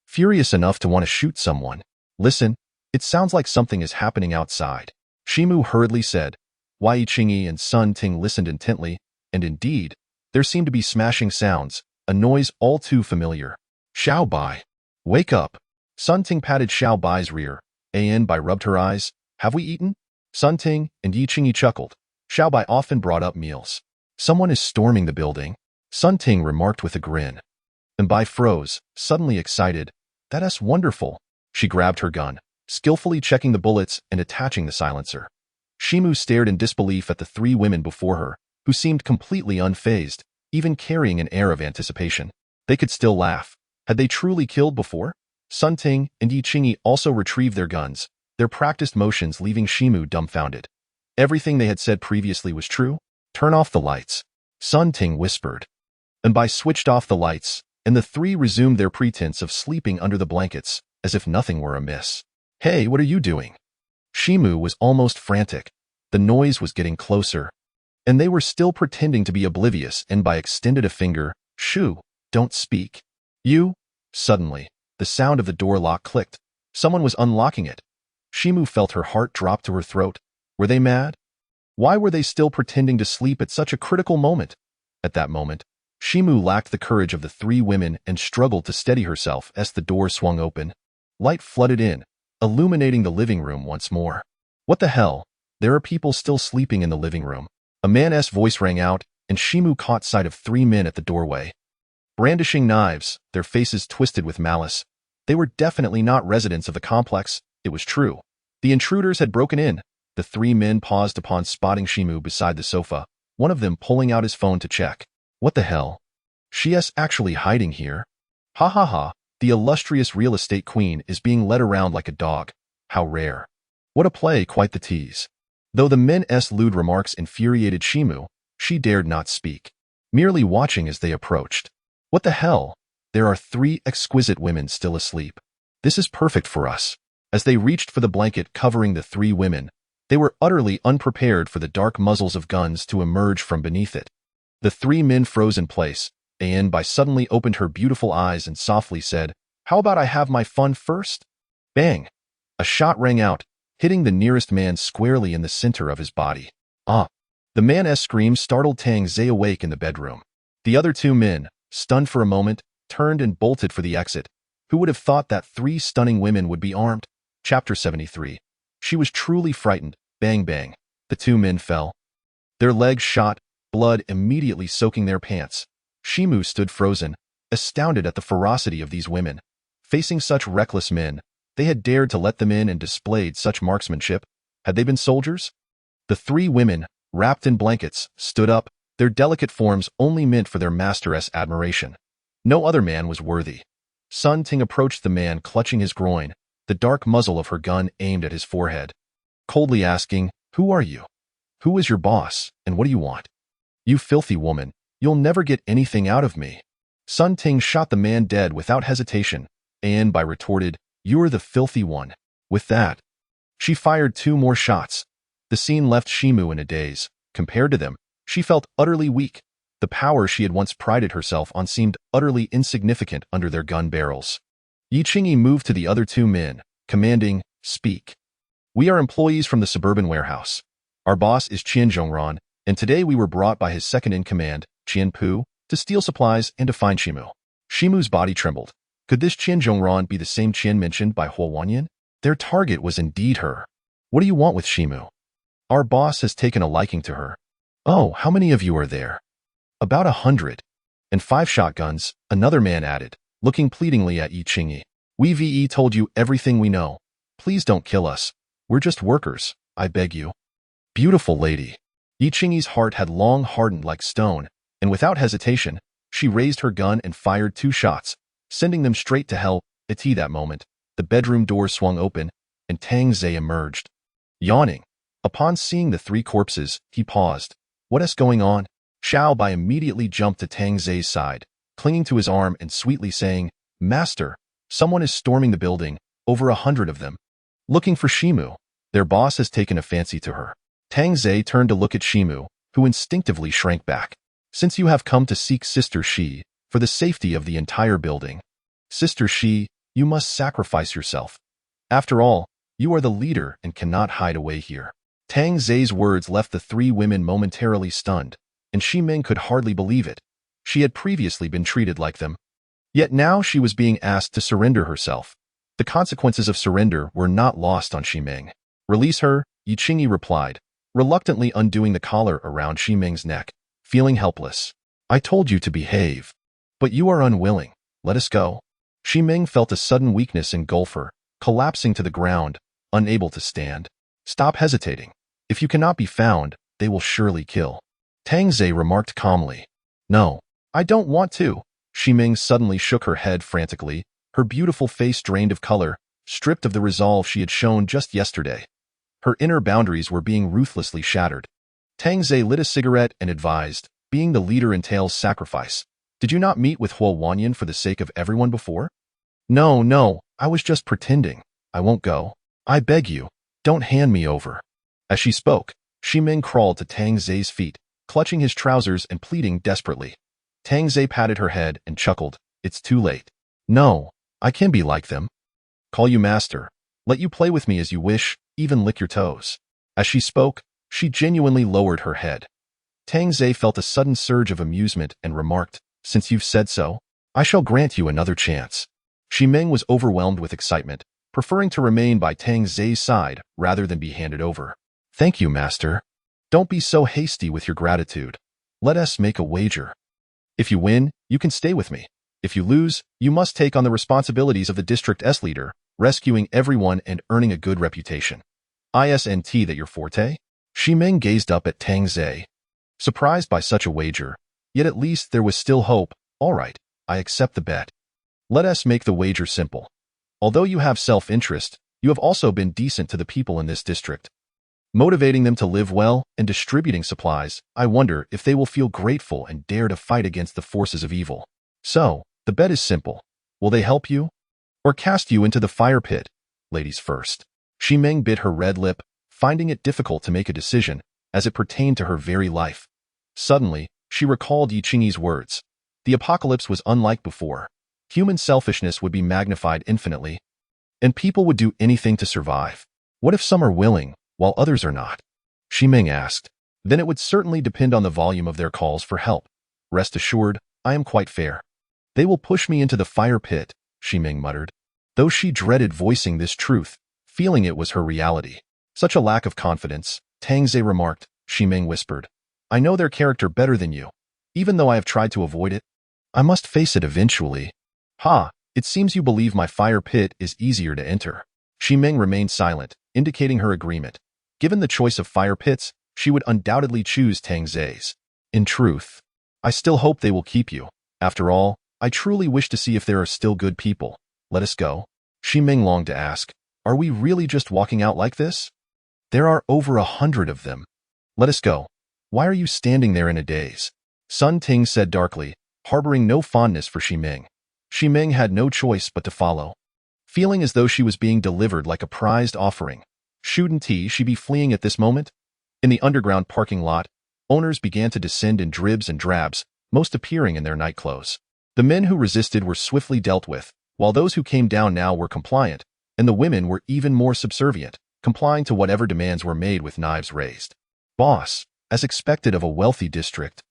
furious enough to want to shoot someone. Listen, it sounds like something is happening outside. Shimu hurriedly said. Wei Qingyi and Sun Ting listened intently, and indeed, there seemed to be smashing sounds, a noise all too familiar. Xiao Bai. Wake up. Sun Ting patted Xiao Bai's rear. Bai rubbed her eyes. Have we eaten? Sun Ting and Yi Qingyi chuckled. Xiao Bai often brought up meals. Someone is storming the building, Sun Ting remarked with a grin. Bai froze, suddenly excited. That's wonderful. She grabbed her gun, skillfully checking the bullets and attaching the silencer. Shimu stared in disbelief at the three women before her, who seemed completely unfazed, even carrying an air of anticipation. They could still laugh. Had they truly killed before? Sun Ting and Yi Qingyi also retrieved their guns, their practiced motions leaving Shimu dumbfounded. Everything they had said previously was true? Turn off the lights. Sun Ting whispered. Bai switched off the lights, and the three resumed their pretense of sleeping under the blankets, as if nothing were amiss. Hey, what are you doing? Shimu was almost frantic. The noise was getting closer. And they were still pretending to be oblivious, and Bai extended a finger. Shoo, don't speak. You? Suddenly, the sound of the door lock clicked. Someone was unlocking it. Shimu felt her heart drop to her throat. Were they mad? Why were they still pretending to sleep at such a critical moment? At that moment, Shimu lacked the courage of the three women and struggled to steady herself as the door swung open. Light flooded in, illuminating the living room once more. What the hell? There are people still sleeping in the living room. A man's voice rang out, and Shimu caught sight of three men at the doorway. Brandishing knives, their faces twisted with malice. They were definitely not residents of the complex, it was true. The intruders had broken in. The three men paused upon spotting Shimu beside the sofa, one of them pulling out his phone to check. What the hell? She's actually hiding here? Ha ha ha, the illustrious real estate queen is being led around like a dog. How rare. What a play, quite the tease. Though the men's lewd remarks infuriated Shimu, she dared not speak, merely watching as they approached. What the hell? There are three exquisite women still asleep. This is perfect for us. As they reached for the blanket covering the three women, they were utterly unprepared for the dark muzzles of guns to emerge from beneath it. The three men froze in place. Bai suddenly opened her beautiful eyes and softly said, How about I have my fun first? Bang! A shot rang out, hitting the nearest man squarely in the center of his body. Ah! The man's scream startled Tang Zhe awake in the bedroom. The other two men, stunned for a moment, turned and bolted for the exit. Who would have thought that three stunning women would be armed? Chapter 73. She was truly frightened. Bang bang. The two men fell. Their legs shot, blood immediately soaking their pants. Shimu stood frozen, astounded at the ferocity of these women. Facing such reckless men, they had dared to let them in and displayed such marksmanship. Had they been soldiers? The three women, wrapped in blankets, stood up, their delicate forms only meant for their master's admiration. No other man was worthy. Sun Ting approached the man clutching his groin, the dark muzzle of her gun aimed at his forehead, coldly asking, Who are you? Who is your boss, and what do you want? You filthy woman, you'll never get anything out of me. Sun Ting shot the man dead without hesitation. Bai retorted, You're the filthy one. With that, she fired two more shots. The scene left Shimu in a daze. Compared to them, she felt utterly weak. The power she had once prided herself on seemed utterly insignificant under their gun barrels. Yi Qingyi moved to the other two men, commanding, Speak. We are employees from the suburban warehouse. Our boss is Qian Zhongran, and today we were brought by his second-in-command, Qian Pu, to steal supplies and to find Shimu. Shimu's body trembled. Could this Qian Zhongran be the same Qian mentioned by Huo Wanyan? Their target was indeed her. What do you want with Shimu? Our boss has taken a liking to her. Oh, how many of you are there? About 100. And 5 shotguns, another man added, looking pleadingly at Yi Qingyi. We told you everything we know. Please don't kill us. We're just workers, I beg you. Beautiful lady. Yi Qingyi's heart had long hardened like stone, and without hesitation, she raised her gun and fired 2 shots, sending them straight to hell. At that moment, the bedroom door swung open, and Tang Zhe emerged. Yawning. Upon seeing the 3 corpses, he paused. What is going on? Xiao Bai immediately jumped to Tang Zhe's side, clinging to his arm and sweetly saying, Master, someone is storming the building, over 100 of them. Looking for Shimu. Their boss has taken a fancy to her. Tang Zhe turned to look at Shimu, who instinctively shrank back. Since you have come to seek Sister Shi, for the safety of the entire building. Sister Shi, you must sacrifice yourself. After all, you are the leader and cannot hide away here. Tang Zai's words left the three women momentarily stunned, and Ximing could hardly believe it. She had previously been treated like them. Yet now she was being asked to surrender herself. The consequences of surrender were not lost on Ximing. "Release her," Yiqingyi replied, reluctantly undoing the collar around Ximing's neck, feeling helpless. "I told you to behave. But you are unwilling. Let us go." Ximing felt a sudden weakness engulf her, collapsing to the ground, unable to stand. "Stop hesitating. If you cannot be found, they will surely kill." Tang Zai remarked calmly. "No, I don't want to." Ximing suddenly shook her head frantically, her beautiful face drained of color, stripped of the resolve she had shown just yesterday. Her inner boundaries were being ruthlessly shattered. Tang Zai lit a cigarette and advised, "Being the leader entails sacrifice. Did you not meet with Huo Wanyan for the sake of everyone before?" No, I was just pretending. I won't go. I beg you, don't hand me over." As she spoke, Ximing crawled to Tang Zai's feet, clutching his trousers and pleading desperately. Tang Zai patted her head and chuckled. "It's too late. No, I can be like them. Call you master. Let you play with me as you wish, even lick your toes." As she spoke, she genuinely lowered her head. Tang Zai felt a sudden surge of amusement and remarked, "Since you've said so, I shall grant you another chance." Ximing was overwhelmed with excitement, preferring to remain by Tang Zai's side rather than be handed over. "Thank you, master. Don't be so hasty with your gratitude. Let us make a wager. If you win, you can stay with me. If you lose, you must take on the responsibilities of the District S leader, rescuing everyone and earning a good reputation. Isn't that your forte?" Ximing gazed up at Tang Zai, surprised by such a wager, yet at least there was still hope. "All right, I accept the bet. Let us make the wager simple. Although you have self-interest, you have also been decent to the people in this district, motivating them to live well and distributing supplies. I wonder if they will feel grateful and dare to fight against the forces of evil. So, the bet is simple. Will they help you? Or cast you into the fire pit? Ladies first." Ximing bit her red lip, finding it difficult to make a decision, as it pertained to her very life. Suddenly, she recalled Yiqingyi's words. The apocalypse was unlike before. Human selfishness would be magnified infinitely, and people would do anything to survive. What if some are willing, while others are not? Ximing asked. Then it would certainly depend on the volume of their calls for help. Rest assured, I am quite fair. They will push me into the fire pit, Ximing muttered. Though she dreaded voicing this truth, feeling it was her reality. Such a lack of confidence, Tang Zai remarked. Ximing whispered. I know their character better than you. Even though I have tried to avoid it, I must face it eventually. Ha, it seems you believe my fire pit is easier to enter. Ximing remained silent, indicating her agreement. Given the choice of fire pits, she would undoubtedly choose Tang Zai's. In truth, I still hope they will keep you. After all, I truly wish to see if there are still good people. Let us go. Ximing longed to ask, are we really just walking out like this? There are over 100 of them. Let us go. Why are you standing there in a daze? Sun Ting said darkly, harboring no fondness for Ximing. Ximing had no choice but to follow. Feeling as though she was being delivered like a prized offering. Shouldn't she be fleeing at this moment? In the underground parking lot, owners began to descend in dribs and drabs, most appearing in their night clothes. The men who resisted were swiftly dealt with, while those who came down now were compliant, and the women were even more subservient, complying to whatever demands were made with knives raised. Boss, as expected of a wealthy district,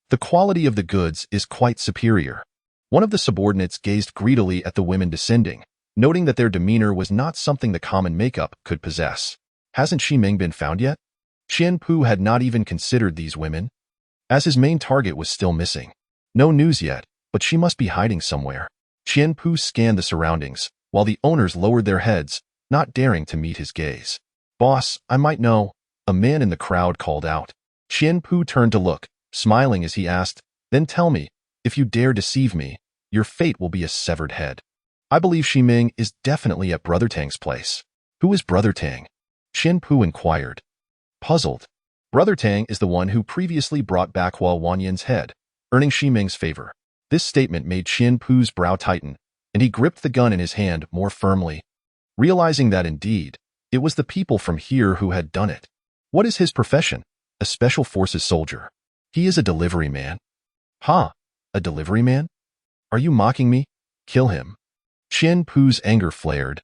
the quality of the goods is quite superior. One of the subordinates gazed greedily at the women descending, noting that their demeanor was not something the common makeup could possess. Hasn't Ximing been found yet? Qian Pu had not even considered these women, as his main target was still missing. No news yet, but she must be hiding somewhere. Qian Pu scanned the surroundings, while the owners lowered their heads, not daring to meet his gaze. Boss, I might know, a man in the crowd called out. Qian Pu turned to look, smiling as he asked, then tell me, if you dare deceive me, your fate will be a severed head. I believe Ximing is definitely at Brother Tang's place. Who is Brother Tang? Qian Pu inquired. Puzzled. Brother Tang is the one who previously brought back Huo Wanyan's head, earning Ximing's favor. This statement made Qian Pu's brow tighten, and he gripped the gun in his hand more firmly, realizing that indeed, it was the people from here who had done it. What is his profession? A special forces soldier. He is a delivery man. Ha! A delivery man? Are you mocking me? Kill him. Qian Pu's anger flared,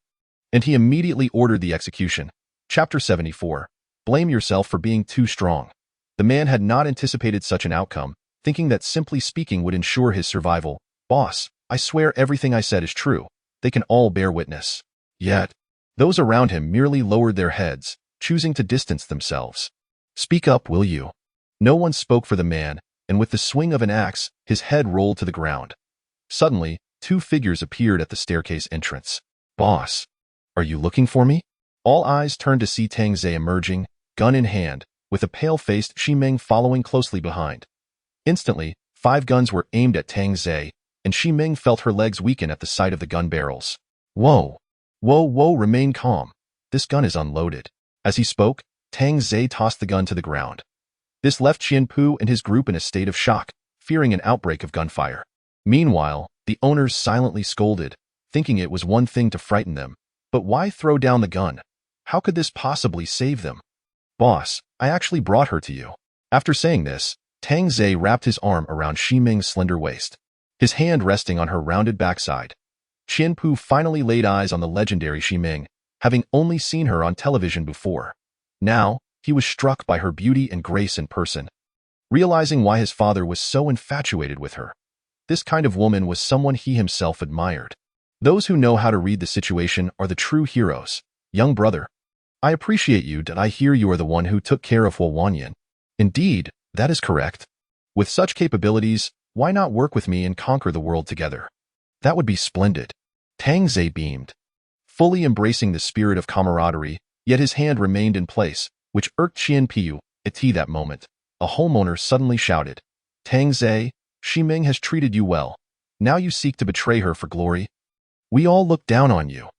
and he immediately ordered the execution. Chapter 74. Blame yourself for being too strong. The man had not anticipated such an outcome, thinking that simply speaking would ensure his survival. Boss, I swear everything I said is true. They can all bear witness. Yet, those around him merely lowered their heads, choosing to distance themselves. Speak up, will you? No one spoke for the man, and with the swing of an axe, his head rolled to the ground. Suddenly, two figures appeared at the staircase entrance. Boss, are you looking for me? All eyes turned to see Tang Zhe emerging, gun in hand, with a pale-faced Ximeng following closely behind. Instantly, 5 guns were aimed at Tang Zhe, and Ximeng felt her legs weaken at the sight of the gun barrels. Whoa! Whoa, remain calm. This gun is unloaded. As he spoke, Tang Zhe tossed the gun to the ground. This left Qianpu and his group in a state of shock, fearing an outbreak of gunfire. Meanwhile, the owners silently scolded, thinking it was one thing to frighten them. But why throw down the gun? How could this possibly save them? Boss, I actually brought her to you. After saying this, Tang Zhe wrapped his arm around Ximeng's slender waist, his hand resting on her rounded backside. Qianpu finally laid eyes on the legendary Ximeng, having only seen her on television before. Now, he was struck by her beauty and grace in person. Realizing why his father was so infatuated with her. This kind of woman was someone he himself admired. Those who know how to read the situation are the true heroes. Young brother, I appreciate you. Did I hear you are the one who took care of Huo Wanyan? Indeed, that is correct. With such capabilities, why not work with me and conquer the world together? That would be splendid. Tang Zhe beamed, fully embracing the spirit of camaraderie, yet his hand remained in place, which irked Qianpu. At that moment, a homeowner suddenly shouted, Tang Zhe, Ximeng has treated you well. Now you seek to betray her for glory? We all look down on you.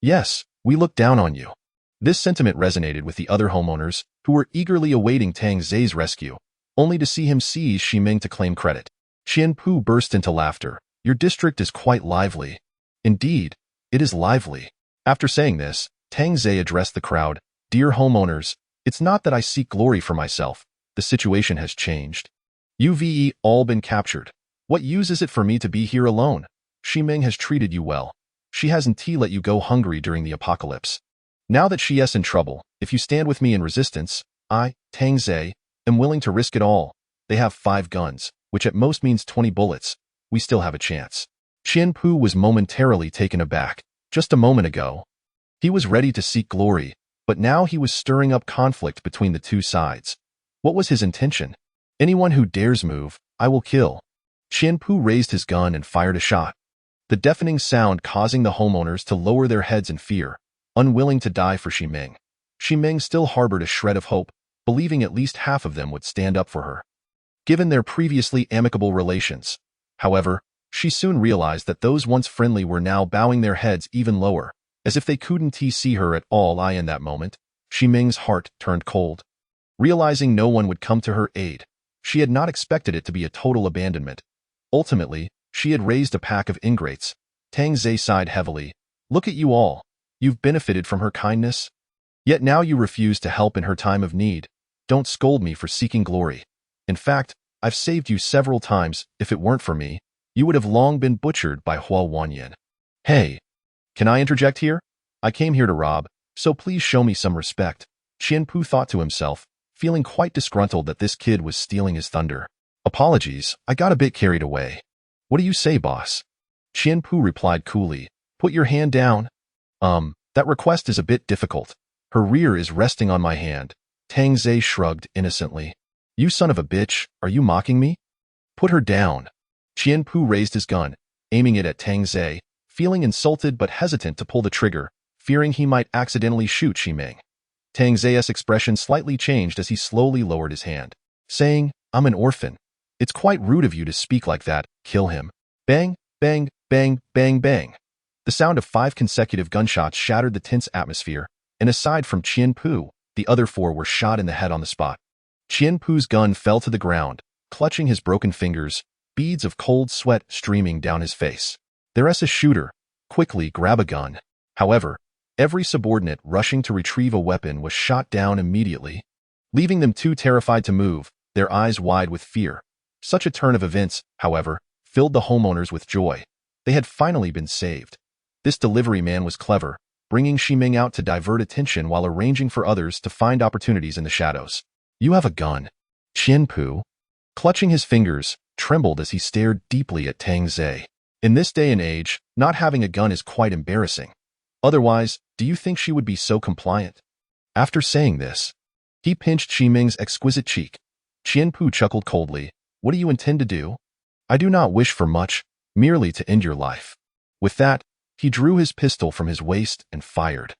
Yes, we look down on you. This sentiment resonated with the other homeowners, who were eagerly awaiting Tang Zhe's rescue, only to see him seize Ximeng to claim credit. Qianpu burst into laughter. Your district is quite lively. Indeed, it is lively. After saying this, Tang Zhe addressed the crowd. Dear homeowners, it's not that I seek glory for myself. The situation has changed. You've all been captured. What use is it for me to be here alone? Ximeng has treated you well. She hasn't let you go hungry during the apocalypse. Now that she is in trouble, if you stand with me in resistance, I, Tang Zhe, am willing to risk it all. They have 5 guns, which at most means 20 bullets. We still have a chance. Qianpu was momentarily taken aback. Just a moment ago, he was ready to seek glory, but now he was stirring up conflict between the two sides. What was his intention? Anyone who dares move, I will kill. Qianpu raised his gun and fired a shot. The deafening sound causing the homeowners to lower their heads in fear, unwilling to die for Ximeng. Ximeng still harbored a shred of hope, believing at least half of them would stand up for her, given their previously amicable relations. However, she soon realized that those once friendly were now bowing their heads even lower, as if they couldn't see her at all. In that moment, Ximeng's heart turned cold. Realizing no one would come to her aid, she had not expected it to be a total abandonment. Ultimately, she had raised a pack of ingrates. Tang Zhe sighed heavily. Look at you all. You've benefited from her kindness. Yet now you refuse to help in her time of need. Don't scold me for seeking glory. In fact, I've saved you several times. If it weren't for me, you would have long been butchered by Huo Wanyan. Hey, can I interject here? I came here to rob, so please show me some respect. Qianpu thought to himself, feeling quite disgruntled that this kid was stealing his thunder. Apologies, I got a bit carried away. What do you say, boss? Qianpu replied coolly. Put your hand down. That request is a bit difficult. Her rear is resting on my hand. Tang Zhe shrugged innocently. You son of a bitch, are you mocking me? Put her down. Qianpu raised his gun, aiming it at Tang Zhe, feeling insulted but hesitant to pull the trigger, fearing he might accidentally shoot Ximeng. Tang Zhe's expression slightly changed as he slowly lowered his hand, saying, I'm an orphan. It's quite rude of you to speak like that. Kill him. Bang, bang, bang, bang, bang. The sound of 5 consecutive gunshots shattered the tense atmosphere, and aside from Qianpu, the other 4 were shot in the head on the spot. Qianpu's gun fell to the ground, clutching his broken fingers, beads of cold sweat streaming down his face. There's a shooter. Quickly grab a gun. However, every subordinate rushing to retrieve a weapon was shot down immediately, leaving them too terrified to move, their eyes wide with fear. Such a turn of events, however, filled the homeowners with joy. They had finally been saved. This delivery man was clever, bringing Ximing out to divert attention while arranging for others to find opportunities in the shadows. You have a gun. Qianpu, clutching his fingers, trembled as he stared deeply at Tang Zhe. In this day and age, not having a gun is quite embarrassing. Otherwise, do you think she would be so compliant? After saying this, he pinched Ximing's exquisite cheek. Qianpu chuckled coldly. What do you intend to do? I do not wish for much, merely to end your life. With that, he drew his pistol from his waist and fired.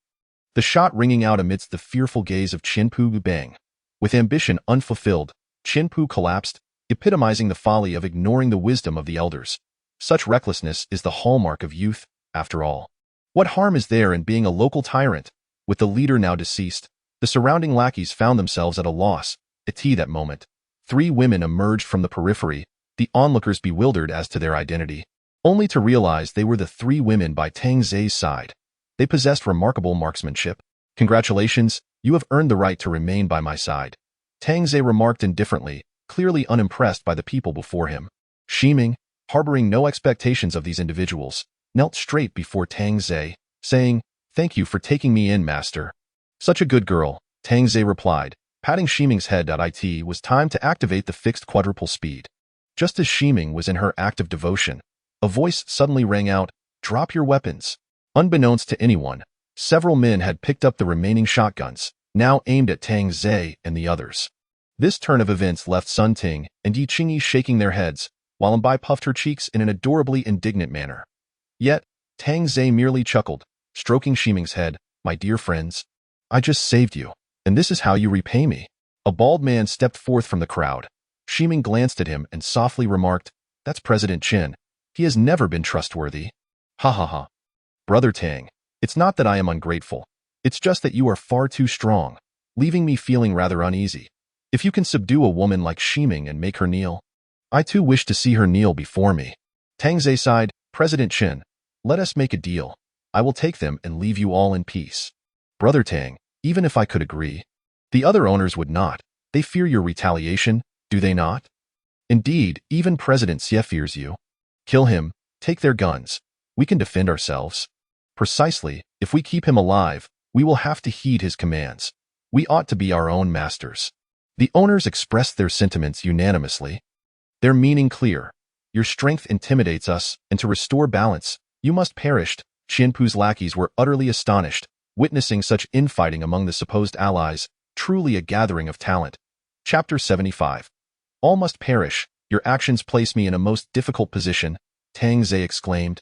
The shot ringing out amidst the fearful gaze of Qianpu. Bang. With ambition unfulfilled, Qianpu collapsed, epitomizing the folly of ignoring the wisdom of the elders. Such recklessness is the hallmark of youth, after all. What harm is there in being a local tyrant? With the leader now deceased, the surrounding lackeys found themselves at a loss. At that moment, 3 women emerged from the periphery, the onlookers bewildered as to their identity, only to realize they were the 3 women by Tang Zhe's side. They possessed remarkable marksmanship. Congratulations, you have earned the right to remain by my side. Tang Zhe remarked indifferently, clearly unimpressed by the people before him. Ximing, harboring no expectations of these individuals, knelt straight before Tang Zhe, saying, "Thank you for taking me in, master." "Such a good girl," Tang Zhe replied, patting Ximing's head. It was time to activate the fixed quadruple speed. Just as Ximing was in her act of devotion, a voice suddenly rang out, "Drop your weapons." Unbeknownst to anyone, several men had picked up the remaining shotguns, now aimed at Tang Zhe and the others. This turn of events left Sun Ting and Yi Qingyi shaking their heads, while Mbai puffed her cheeks in an adorably indignant manner. Yet, Tang Zhe merely chuckled, stroking Ximing's head. "My dear friends, I just saved you, and this is how you repay me." A bald man stepped forth from the crowd. Ximing glanced at him and softly remarked, "That's President Chen. He has never been trustworthy." "Ha ha ha. Brother Tang, it's not that I am ungrateful. It's just that you are far too strong, leaving me feeling rather uneasy. If you can subdue a woman like Ximing and make her kneel, I too wish to see her kneel before me." Tang Zhe sighed, "President Chen, let us make a deal. I will take them and leave you all in peace." "Brother Tang, even if I could agree, the other owners would not. They fear your retaliation, do they not? Indeed, even President Xie fears you. Kill him, take their guns. We can defend ourselves." "Precisely, if we keep him alive, we will have to heed his commands. We ought to be our own masters." The owners expressed their sentiments unanimously. Their meaning clear. "Your strength intimidates us, and to restore balance, you must perish." Qianpu's lackeys were utterly astonished, witnessing such infighting among the supposed allies, truly a gathering of talent. Chapter 75. "All must perish. Your actions place me in a most difficult position," Tang Zhe exclaimed.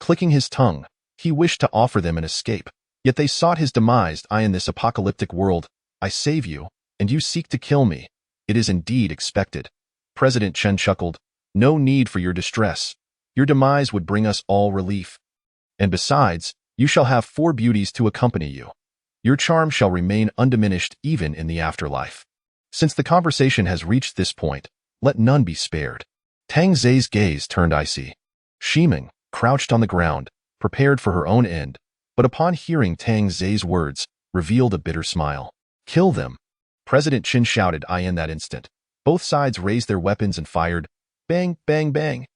Clicking his tongue, he wished to offer them an escape, yet they sought his demise. "I in this apocalyptic world, I save you, and you seek to kill me. It is indeed expected." President Chen chuckled. "No need for your distress. Your demise would bring us all relief. And besides, you shall have 4 beauties to accompany you. Your charm shall remain undiminished even in the afterlife." Since the conversation has reached this point, let none be spared. Tang Zhe's gaze turned icy. Ximing, crouched on the ground, prepared for her own end, but upon hearing Tang Zhe's words, revealed a bitter smile. "Kill them!" President Chen shouted. In that instant, both sides raised their weapons and fired. Bang, bang, bang.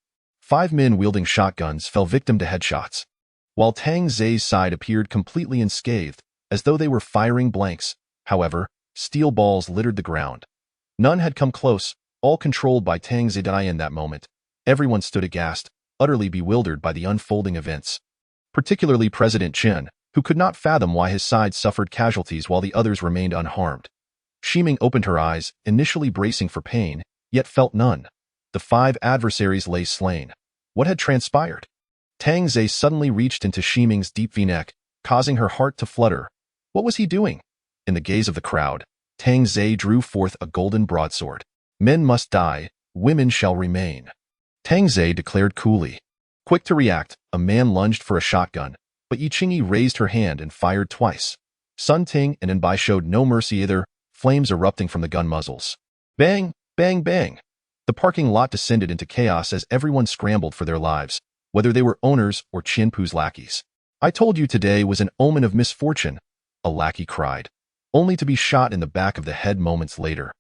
5 men wielding shotguns fell victim to headshots, while Tang Zhe's side appeared completely unscathed, as though they were firing blanks. However, steel balls littered the ground. None had come close, all controlled by Tang Zhe. In that moment, everyone stood aghast, utterly bewildered by the unfolding events. Particularly President Chen, who could not fathom why his side suffered casualties while the others remained unharmed. Ximing opened her eyes, initially bracing for pain, yet felt none. The 5 adversaries lay slain. What had transpired? Tang Zhe suddenly reached into Ximing's deep V-neck, causing her heart to flutter. What was he doing? In the gaze of the crowd, Tang Zhe drew forth a golden broadsword. "Men must die, women shall remain," Tang Zhe declared coolly. Quick to react, a man lunged for a shotgun, but Yi Qingyi raised her hand and fired twice. Sun Ting and Anbai showed no mercy either, flames erupting from the gun muzzles. Bang, bang, bang. The parking lot descended into chaos as everyone scrambled for their lives, whether they were owners or Qianpu's lackeys. "I told you today was an omen of misfortune," a lackey cried, only to be shot in the back of the head moments later.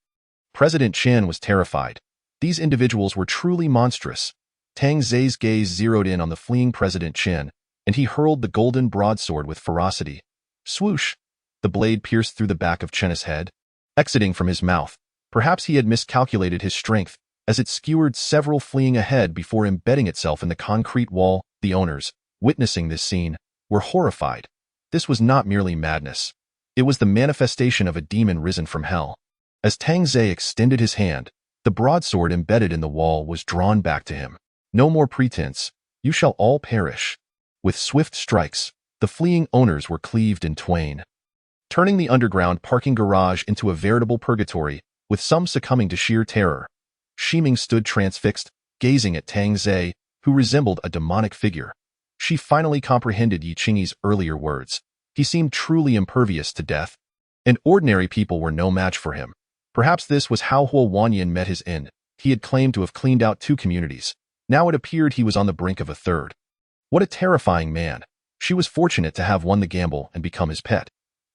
President Chen was terrified. These individuals were truly monstrous. Tang Zhe's gaze zeroed in on the fleeing President Chen, and he hurled the golden broadsword with ferocity. Swoosh! The blade pierced through the back of Chenna's head, exiting from his mouth. Perhaps he had miscalculated his strength, as it skewered several fleeing ahead before embedding itself in the concrete wall. The owners, witnessing this scene, were horrified. This was not merely madness. It was the manifestation of a demon risen from hell. As Tang Zhe extended his hand, the broadsword embedded in the wall was drawn back to him. No more pretense. You shall all perish. With swift strikes, the fleeing owners were cleaved in twain, turning the underground parking garage into a veritable purgatory, with some succumbing to sheer terror. Shiming stood transfixed, gazing at Tang Zhe, who resembled a demonic figure. She finally comprehended Yi Qingyi's earlier words. He seemed truly impervious to death, and ordinary people were no match for him. Perhaps this was how Huo Wanyan met his end. He had claimed to have cleaned out 2 communities. Now it appeared he was on the brink of a third. What a terrifying man. She was fortunate to have won the gamble and become his pet.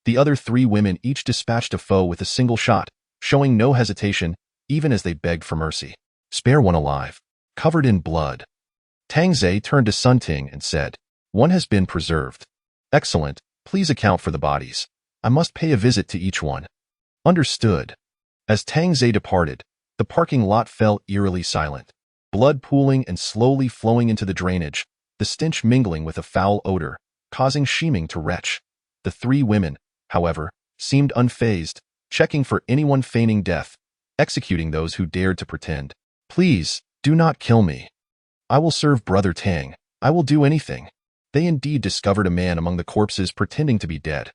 The other 3 women each dispatched a foe with a single shot, showing no hesitation, even as they begged for mercy. Spare one alive, covered in blood. Tang Zhe turned to Sun Ting and said, "One has been preserved. Excellent. Please account for the bodies. I must pay a visit to each one." Understood. As Tang Zhe departed, the parking lot fell eerily silent. Blood pooling and slowly flowing into the drainage, the stench mingling with a foul odor, causing Shiming to retch. The 3 women, however, seemed unfazed, checking for anyone feigning death, executing those who dared to pretend. "Please, do not kill me. I will serve Brother Tang. I will do anything." They indeed discovered a man among the corpses pretending to be dead.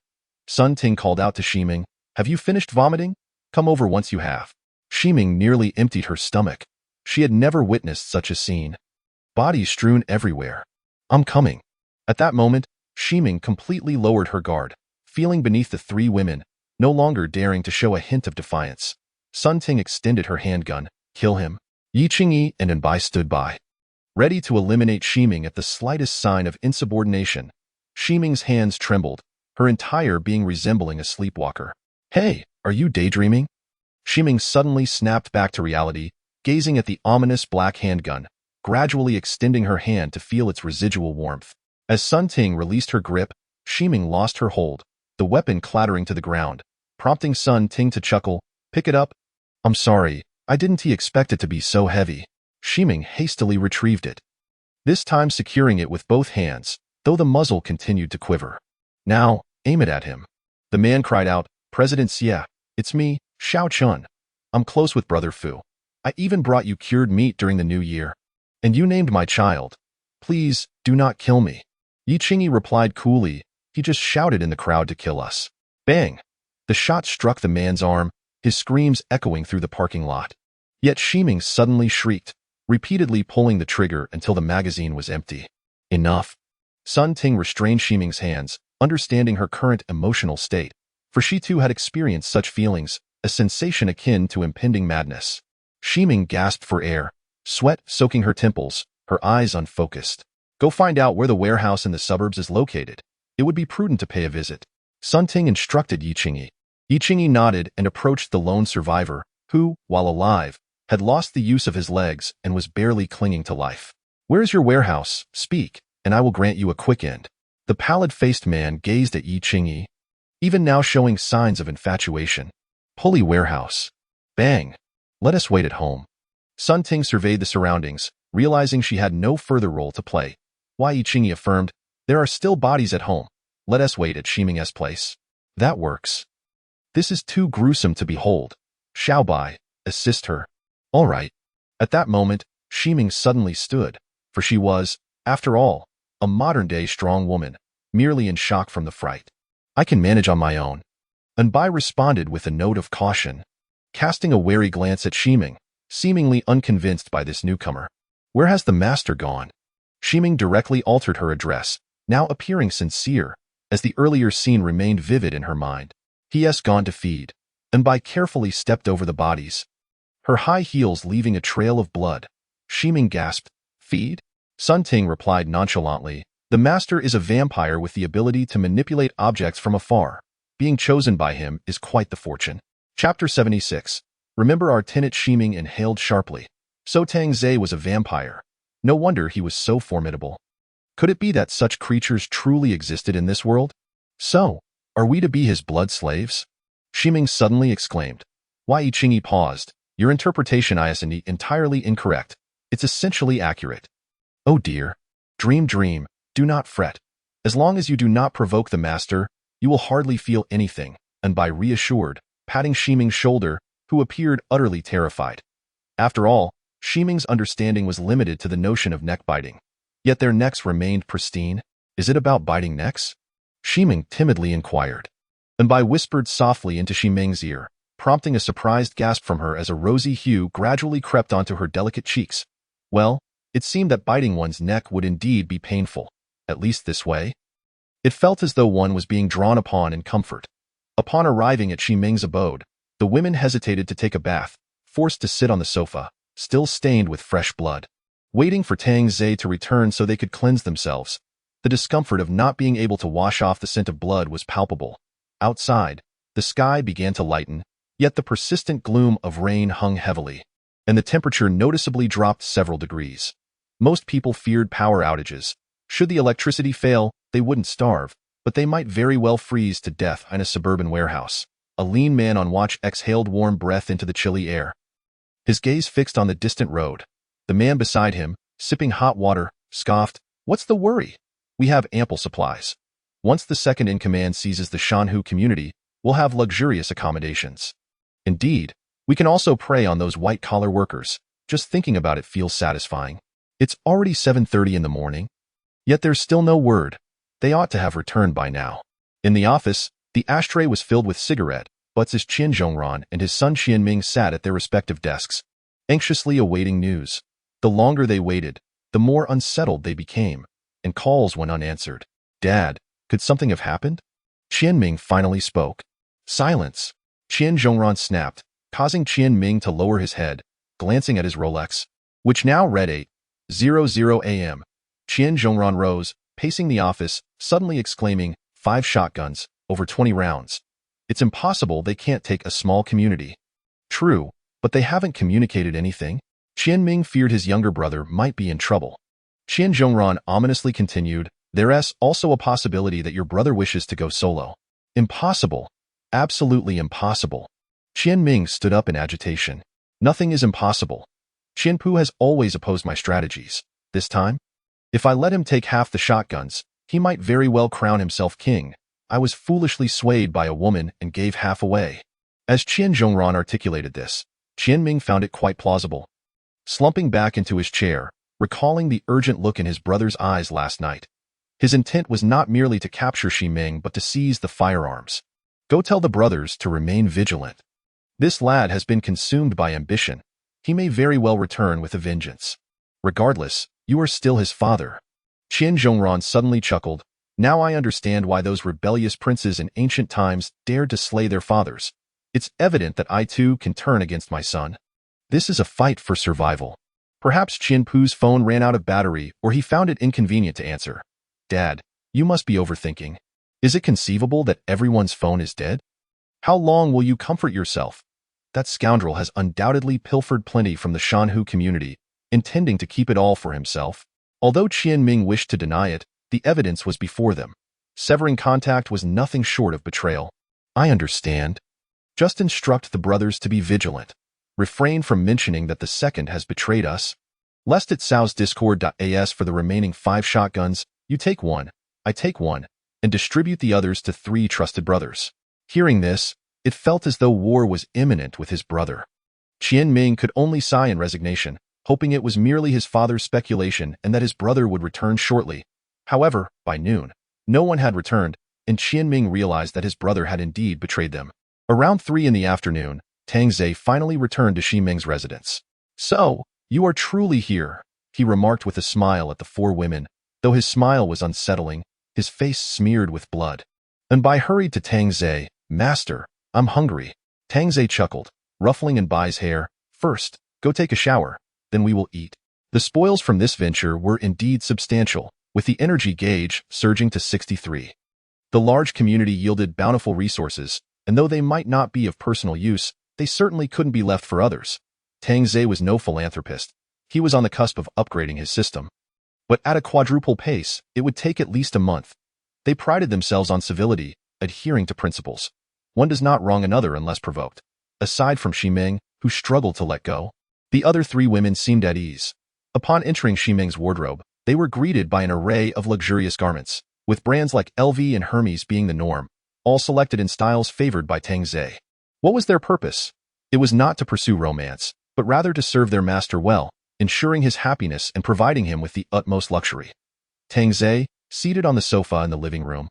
Sun Ting called out to Shiming, "Have you finished vomiting? Come over once you have." Shiming nearly emptied her stomach. She had never witnessed such a scene. Bodies strewn everywhere. "I'm coming." At that moment, Shiming completely lowered her guard, feeling beneath the 3 women, no longer daring to show a hint of defiance. Sun Ting extended her handgun. "Kill him." Yi Qingyi and Anbai stood by, ready to eliminate Shiming at the slightest sign of insubordination. Shiming's hands trembled, her entire being resembling a sleepwalker. "Hey, are you daydreaming?" Shiming suddenly snapped back to reality, gazing at the ominous black handgun, gradually extending her hand to feel its residual warmth. As Sun Ting released her grip, Shiming lost her hold, the weapon clattering to the ground, prompting Sun Ting to chuckle. "Pick it up." "I'm sorry, I didn't expect it to be so heavy." Shiming hastily retrieved it, this time securing it with both hands, though the muzzle continued to quiver. "Now, aim it at him." The man cried out, "President Xie, it's me, Xiao Chun. I'm close with Brother Fu. I even brought you cured meat during the New Year. And you named my child. Please, do not kill me." Yi Qingyi replied coolly, "He just shouted in the crowd to kill us." Bang! The shot struck the man's arm, his screams echoing through the parking lot. Yet Shiming suddenly shrieked, repeatedly pulling the trigger until the magazine was empty. Enough. Sun Ting restrained Shiming's hands, understanding her current emotional state, for she too had experienced such feelings, a sensation akin to impending madness. Shiming gasped for air, sweat soaking her temples, her eyes unfocused. "Go find out where the warehouse in the suburbs is located. It would be prudent to pay a visit," Sun Ting instructed Yi Qingyi. Yi Qingyi nodded and approached the lone survivor, who, while alive, had lost the use of his legs and was barely clinging to life. "Where is your warehouse? Speak, and I will grant you a quick end." The pallid-faced man gazed at Yi Qingyi, even now showing signs of infatuation. "Pulley warehouse. Bang. Let us wait at home." Sun Ting surveyed the surroundings, realizing she had no further role to play. Why, Yi Qingyi affirmed, "There are still bodies at home. Let us wait at Shiming's place." "That works. This is too gruesome to behold. Xiao Bai, assist her." "All right." At that moment, Shiming suddenly stood, for she was, after all, a modern-day strong woman, merely in shock from the fright. "I can manage on my own." Anbai responded with a note of caution, casting a wary glance at Shiming, seemingly unconvinced by this newcomer. "Where has the master gone?" Shiming directly altered her address, now appearing sincere, as the earlier scene remained vivid in her mind. "He has gone to feed." Anbai carefully stepped over the bodies, her high heels leaving a trail of blood. Shiming gasped, "Feed?" Sun Ting replied nonchalantly, "The master is a vampire with the ability to manipulate objects from afar. Being chosen by him is quite the fortune." Chapter 76. Remember our tenant Shiming inhaled sharply. So Tang Zhe was a vampire. No wonder he was so formidable. Could it be that such creatures truly existed in this world? So, are we to be his blood slaves? Shiming suddenly exclaimed. Wai Chingy paused. Your interpretation is entirely incorrect. It's essentially accurate. Oh dear. Dream, do not fret. As long as you do not provoke the master, you will hardly feel anything, and by reassured, patting Shiming's shoulder, who appeared utterly terrified. After all, Shiming's understanding was limited to the notion of neck biting. Yet their necks remained pristine. Is it about biting necks? Shiming timidly inquired. And Bai whispered softly into Shiming's ear, prompting a surprised gasp from her as a rosy hue gradually crept onto her delicate cheeks. Well, it seemed that biting one's neck would indeed be painful, at least this way. It felt as though one was being drawn upon in comfort. Upon arriving at Shiming's abode, the women hesitated to take a bath, forced to sit on the sofa, still stained with fresh blood, waiting for Tang Zhe to return so they could cleanse themselves. The discomfort of not being able to wash off the scent of blood was palpable. Outside, the sky began to lighten, yet the persistent gloom of rain hung heavily, and the temperature noticeably dropped several degrees. Most people feared power outages. Should the electricity fail, they wouldn't starve, but they might very well freeze to death in a suburban warehouse. A lean man on watch exhaled warm breath into the chilly air, his gaze fixed on the distant road. The man beside him, sipping hot water, scoffed, "What's the worry? We have ample supplies. Once the second-in-command seizes the Shanhu community, we'll have luxurious accommodations. Indeed, we can also prey on those white-collar workers. Just thinking about it feels satisfying." It's already 7:30 in the morning. Yet there's still no word. They ought to have returned by now. In the office, the ashtray was filled with cigarette butts as Qian Zhongran and his son Qianming sat at their respective desks, anxiously awaiting news. The longer they waited, the more unsettled they became, and calls went unanswered. "Dad, could something have happened?" Qianming finally spoke. "Silence," Qian Zhongran snapped, causing Qianming to lower his head, glancing at his Rolex, which now read 8:00 a.m. Qian Zhongran rose, pacing the office, suddenly exclaiming, 5 shotguns, over 20 rounds. It's impossible they can't take a small community. True, but they haven't communicated anything. Qianming feared his younger brother might be in trouble. Qian Zhongran ominously continued, "There's also a possibility that your brother wishes to go solo." "Impossible. Absolutely impossible." Qianming stood up in agitation. "Nothing is impossible. Qianpu has always opposed my strategies. This time, if I let him take half the shotguns, he might very well crown himself king. I was foolishly swayed by a woman and gave half away." As Qian Zhongran articulated this, Qianming found it quite plausible. Slumping back into his chair, recalling the urgent look in his brother's eyes last night, his intent was not merely to capture Shiming but to seize the firearms. Go tell the brothers to remain vigilant. This lad has been consumed by ambition. He may very well return with a vengeance. Regardless, you are still his father. Qian Zhongran suddenly chuckled. Now I understand why those rebellious princes in ancient times dared to slay their fathers. It's evident that I too can turn against my son. This is a fight for survival. Perhaps Qianpu's phone ran out of battery or he found it inconvenient to answer. "Dad, you must be overthinking. Is it conceivable that everyone's phone is dead? How long will you comfort yourself? That scoundrel has undoubtedly pilfered plenty from the Shanhu community, intending to keep it all for himself." Although Qianming wished to deny it, the evidence was before them. Severing contact was nothing short of betrayal. "I understand. Just instruct the brothers to be vigilant. Refrain from mentioning that the second has betrayed us. Lest it sows discord. For the remaining 5 shotguns, you take 1, I take 1, and distribute the others to 3 trusted brothers." Hearing this, it felt as though war was imminent with his brother. Qianming could only sigh in resignation, hoping it was merely his father's speculation and that his brother would return shortly. However, by noon, no one had returned, and Qianming realized that his brother had indeed betrayed them. Around 3 in the afternoon, Tang Zhe finally returned to Shiming's residence. "So, you are truly here," he remarked with a smile at the 4 women, though his smile was unsettling, his face smeared with blood. And Bai hurried to Tang Zhe. "Master, I'm hungry." Tang Zhe chuckled, ruffling in Bai's hair. "First, go take a shower, then we will eat." The spoils from this venture were indeed substantial, with the energy gauge surging to 63. The large community yielded bountiful resources, and though they might not be of personal use, they certainly couldn't be left for others. Tang Zhe was no philanthropist. He was on the cusp of upgrading his system. but at a quadruple pace, it would take at least a month. They prided themselves on civility, adhering to principles. One does not wrong another unless provoked. Aside from Ximing, who struggled to let go, the other three women seemed at ease. Upon entering Ximing's wardrobe, they were greeted by an array of luxurious garments, with brands like LV and Hermes being the norm, all selected in styles favored by Tang Zhe. What was their purpose? It was not to pursue romance, but rather to serve their master well, ensuring his happiness and providing him with the utmost luxury. Tang Zhe, seated on the sofa in the living room,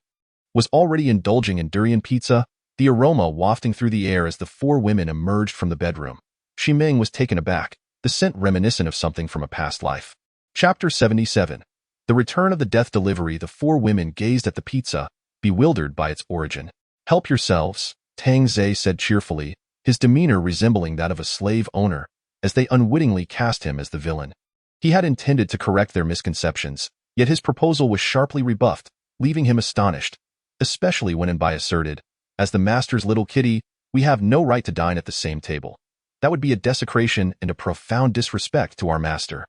was already indulging in durian pizza, the aroma wafting through the air as the four women emerged from the bedroom. Ximing was taken aback, the scent reminiscent of something from a past life. Chapter 77. The return of the death delivery. The four women gazed at the pizza, bewildered by its origin. Help yourselves, Tang Zhe said cheerfully, his demeanor resembling that of a slave owner, as they unwittingly cast him as the villain. He had intended to correct their misconceptions, yet his proposal was sharply rebuffed, leaving him astonished, especially when Enbai asserted, as the master's little kitty, we have no right to dine at the same table. That would be a desecration and a profound disrespect to our master.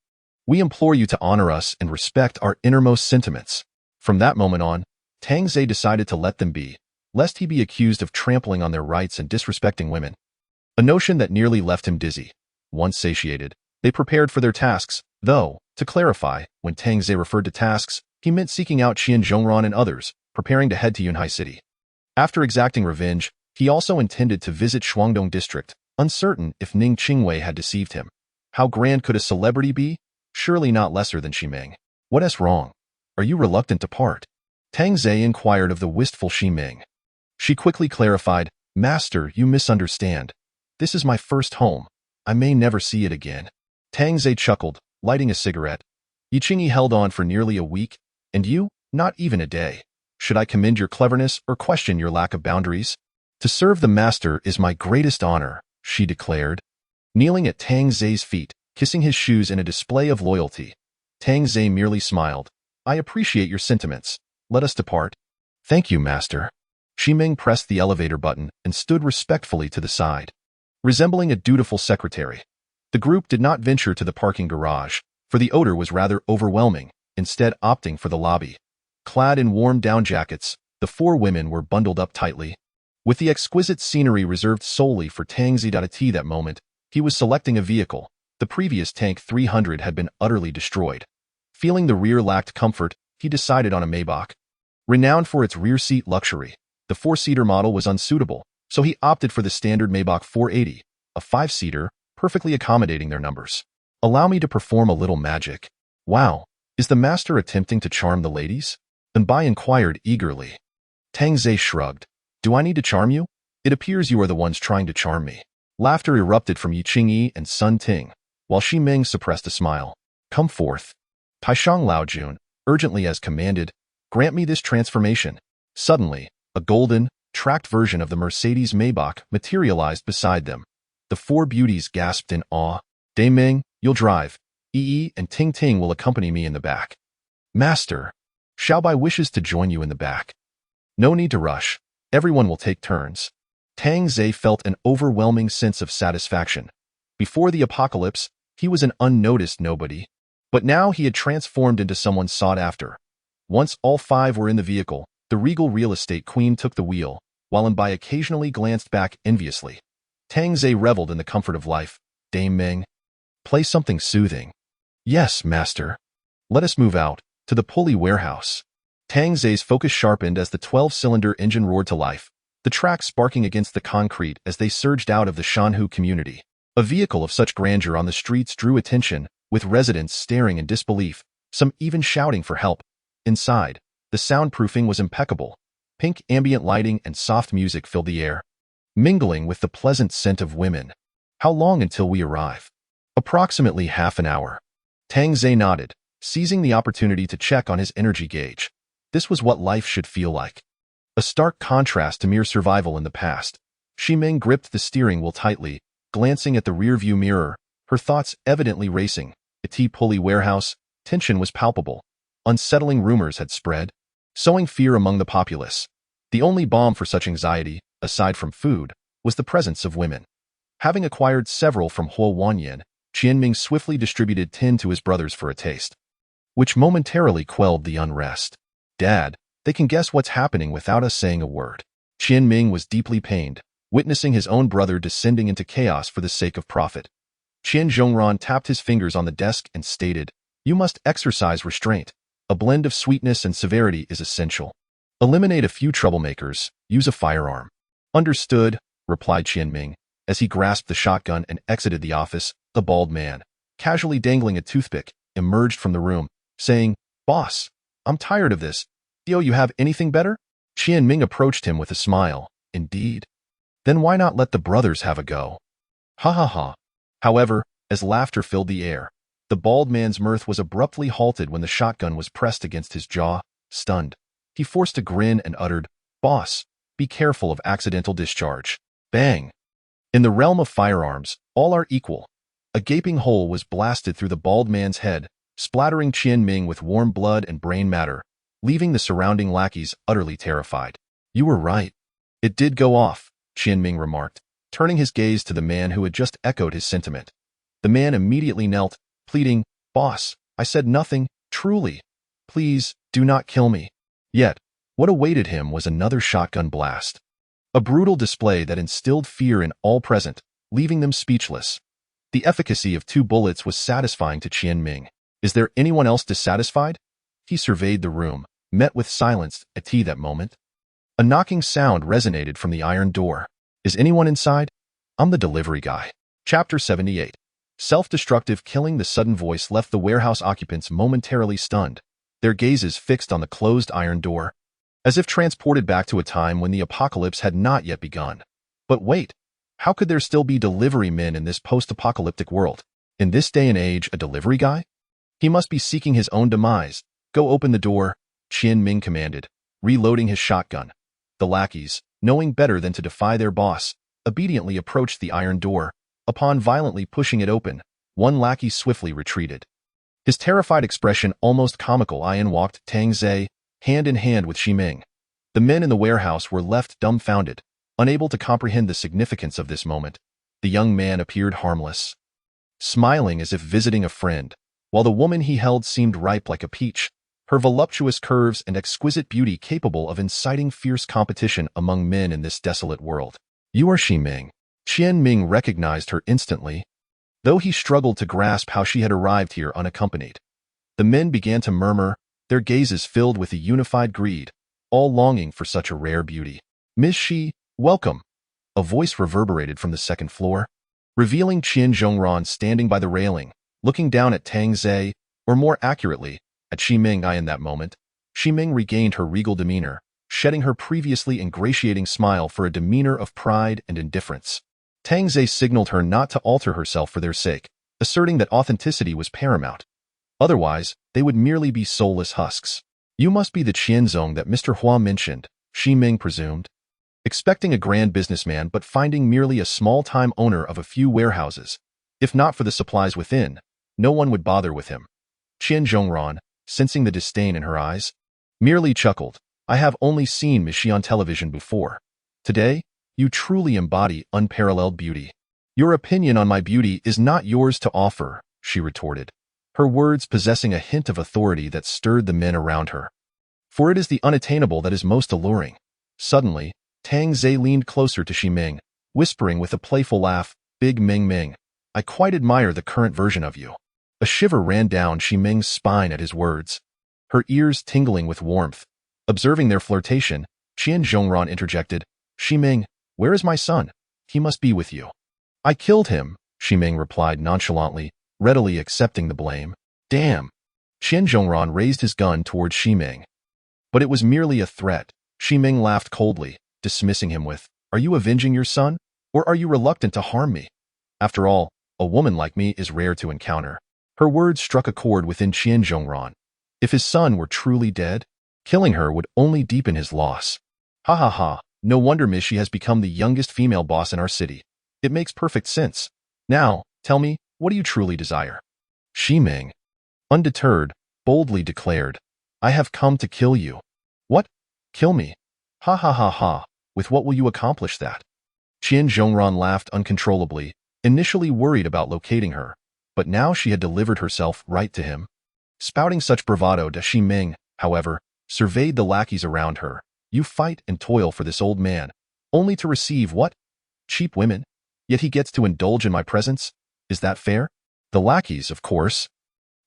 We implore you to honor us and respect our innermost sentiments. From that moment on, Tang Zhe decided to let them be, lest he be accused of trampling on their rights and disrespecting women. A notion that nearly left him dizzy. Once satiated, they prepared for their tasks, though, to clarify, when Tang Zhe referred to tasks, he meant seeking out Qian Zhongran and others, preparing to head to Yunhai City. After exacting revenge, he also intended to visit Shuangdong District, uncertain if Ning Qingwei had deceived him. How grand could a celebrity be? Surely not lesser than Ximing. What is wrong? Are you reluctant to part? Tang Zhe inquired of the wistful Ximing. She quickly clarified, Master, you misunderstand. This is my first home. I may never see it again. Tang Zhe chuckled, lighting a cigarette. Yiqingyi held on for nearly a week, and you, not even a day. Should I commend your cleverness or question your lack of boundaries? To serve the master is my greatest honor, she declared. Kneeling at Tang Zhe's feet, kissing his shoes in a display of loyalty, Tang Zhe merely smiled. I appreciate your sentiments. Let us depart. Thank you, master. Ximing pressed the elevator button and stood respectfully to the side. Resembling a dutiful secretary, the group did not venture to the parking garage, for the odor was rather overwhelming, instead opting for the lobby. Clad in warm down jackets, the four women were bundled up tightly. With the exquisite scenery reserved solely for Tang Zhe at that moment, he was selecting a vehicle. The previous Tank 300 had been utterly destroyed. Feeling the rear lacked comfort, he decided on a Maybach. Renowned for its rear seat luxury, the four-seater model was unsuitable, so he opted for the standard Maybach 480, a five-seater, perfectly accommodating their numbers. Allow me to perform a little magic. Wow, is the master attempting to charm the ladies? Enbai inquired eagerly. Tang Zhe shrugged. Do I need to charm you? It appears you are the ones trying to charm me. Laughter erupted from Yiqingyi and Sun Ting, while Ximing suppressed a smile. Come forth. Taishang Laojun, urgently as commanded, grant me this transformation. Suddenly, a golden, tracked version of the Mercedes Maybach materialized beside them. The four beauties gasped in awe. Ming, you'll drive. Yi and Ting Ting will accompany me in the back. Master, Xiaobai wishes to join you in the back. No need to rush. Everyone will take turns. Tang Zhe felt an overwhelming sense of satisfaction. Before the apocalypse, he was an unnoticed nobody. But now he had transformed into someone sought after. Once all five were in the vehicle, the regal real estate queen took the wheel, while Enbai occasionally glanced back enviously. Tang Zhe reveled in the comfort of life. Dame Ming, play something soothing. Yes, master. Let us move out, to the pulley warehouse. Tang Zhe's focus sharpened as the 12-cylinder engine roared to life, the track sparking against the concrete as they surged out of the Shanhu community. A vehicle of such grandeur on the streets drew attention, with residents staring in disbelief, some even shouting for help. Inside, the soundproofing was impeccable. Pink ambient lighting and soft music filled the air, mingling with the pleasant scent of women. How long until we arrive? Approximately half an hour. Tang Zhe nodded, seizing the opportunity to check on his energy gauge. This was what life should feel like. A stark contrast to mere survival in the past. Ximing gripped the steering wheel tightly, glancing at the rearview mirror, her thoughts evidently racing. The T-pulley warehouse, tension was palpable. Unsettling rumors had spread, sowing fear among the populace. The only balm for such anxiety, aside from food, was the presence of women. Having acquired several from Huo Wanyan, Qianming swiftly distributed 10 to his brothers for a taste. which momentarily quelled the unrest. Dad, they can guess what's happening without us saying a word. Qian Ming was deeply pained, witnessing his own brother descending into chaos for the sake of profit. Qian Zhongran tapped his fingers on the desk and stated, "You must exercise restraint. A blend of sweetness and severity is essential. Eliminate a few troublemakers. Use a firearm." "Understood," replied Qian Ming, as he grasped the shotgun and exited the office. The bald man, casually dangling a toothpick, emerged from the room, saying, "Boss, I'm tired of this. Do you have anything better?" Qian Ming approached him with a smile. "Indeed. Then why not let the brothers have a go?" Ha ha ha. However, as laughter filled the air, the bald man's mirth was abruptly halted when the shotgun was pressed against his jaw. Stunned, he forced a grin and uttered, "Boss, be careful of accidental discharge." Bang! In the realm of firearms, all are equal. A gaping hole was blasted through the bald man's head, splattering Qian Ming with warm blood and brain matter, leaving the surrounding lackeys utterly terrified. "You were right. It did go off," Qian Ming remarked, turning his gaze to the man who had just echoed his sentiment. The man immediately knelt, pleading, "Boss, I said nothing, truly. Please, do not kill me." Yet, what awaited him was another shotgun blast. A brutal display that instilled fear in all present, leaving them speechless. The efficacy of 2 bullets was satisfying to Qian Ming. Is there anyone else dissatisfied? He surveyed the room, met with silence at that moment. A knocking sound resonated from the iron door. "Is anyone inside? I'm the delivery guy." Chapter 78. Self-destructive killing. The sudden voice left the warehouse occupants momentarily stunned, their gazes fixed on the closed iron door, as if transported back to a time when the apocalypse had not yet begun. But wait, how could there still be delivery men in this post-apocalyptic world? In this day and age, a delivery guy? He must be seeking his own demise. "Go open the door," Qian Ming commanded, reloading his shotgun. The lackeys, knowing better than to defy their boss, obediently approached the iron door. Upon violently pushing it open, one lackey swiftly retreated. His terrified expression almost comical. In walked Tang Zhe, hand in hand with Xi Ming. The men in the warehouse were left dumbfounded, unable to comprehend the significance of this moment. The young man appeared harmless, smiling as if visiting a friend, while the woman he held seemed ripe like a peach, her voluptuous curves and exquisite beauty capable of inciting fierce competition among men in this desolate world. "You are Xi Ming." Qian Ming recognized her instantly, though he struggled to grasp how she had arrived here unaccompanied. The men began to murmur, their gazes filled with a unified greed, all longing for such a rare beauty. "Miss Xi, welcome." A voice reverberated from the second floor, revealing Qian Zhongran standing by the railing, looking down at Tang Zhe, or more accurately, at Xi Ming. In that moment, Xi Ming regained her regal demeanor, shedding her previously ingratiating smile for a demeanor of pride and indifference. Tang Zhe signaled her not to alter herself for their sake, asserting that authenticity was paramount. Otherwise, they would merely be soulless husks. "You must be the Qianzong that Mr. Hua mentioned," Xi Ming presumed. Expecting a grand businessman but finding merely a small-time owner of a few warehouses, if not for the supplies within, no one would bother with him. Qian Zhongran, sensing the disdain in her eyes, merely chuckled. "I have only seen Miss Xi on television before. Today, you truly embody unparalleled beauty." "Your opinion on my beauty is not yours to offer," she retorted, her words possessing a hint of authority that stirred the men around her. "For it is the unattainable that is most alluring." Suddenly, Tang Zhe leaned closer to Xi Ming, whispering with a playful laugh, "Big Ming Ming, I quite admire the current version of you." A shiver ran down Xi Ming's spine at his words, her ears tingling with warmth. Observing their flirtation, Qian Zhongran interjected, "Xi Ming, where is my son? He must be with you." "I killed him," Xi Ming replied nonchalantly, readily accepting the blame. "Damn." Qian Zhongran raised his gun towards Xi Ming. But it was merely a threat. Xi Ming laughed coldly, dismissing him with, "Are you avenging your son? Or are you reluctant to harm me? After all, a woman like me is rare to encounter." Her words struck a chord within Qian Zhongran. If his son were truly dead, killing her would only deepen his loss. "Ha ha ha, no wonder Miss Xi has become the youngest female boss in our city. It makes perfect sense. Now, tell me, what do you truly desire?" Xi Ming, undeterred, boldly declared, "I have come to kill you." "What? Kill me? Ha ha ha ha, with what will you accomplish that?" Qian Zhongran laughed uncontrollably, initially worried about locating her, but now she had delivered herself right to him. Spouting such bravado, Xi Ming, however, surveyed the lackeys around her. You fight and toil for this old man, only to receive what? Cheap women? Yet he gets to indulge in my presence? Is that fair? The lackeys, of course,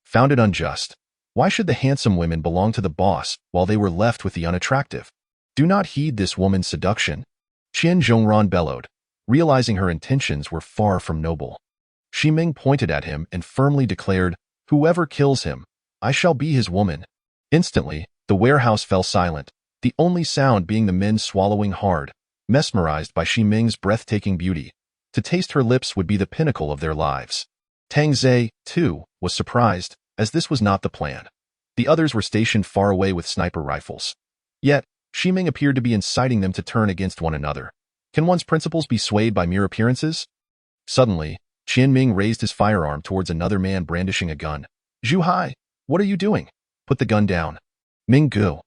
found it unjust. Why should the handsome women belong to the boss while they were left with the unattractive? Do not heed this woman's seduction, Qian Zhongran bellowed, realizing her intentions were far from noble. Xi Ming pointed at him and firmly declared, whoever kills him, I shall be his woman. Instantly, the warehouse fell silent, the only sound being the men swallowing hard, mesmerized by Xi Ming's breathtaking beauty. To taste her lips would be the pinnacle of their lives. Tang Zhe, too, was surprised, as this was not the plan. The others were stationed far away with sniper rifles. Yet, Xi Ming appeared to be inciting them to turn against one another. Can one's principles be swayed by mere appearances? Suddenly, Qian Ming raised his firearm towards another man brandishing a gun. Zhu Hai, what are you doing? Put the gun down. Ming Gu,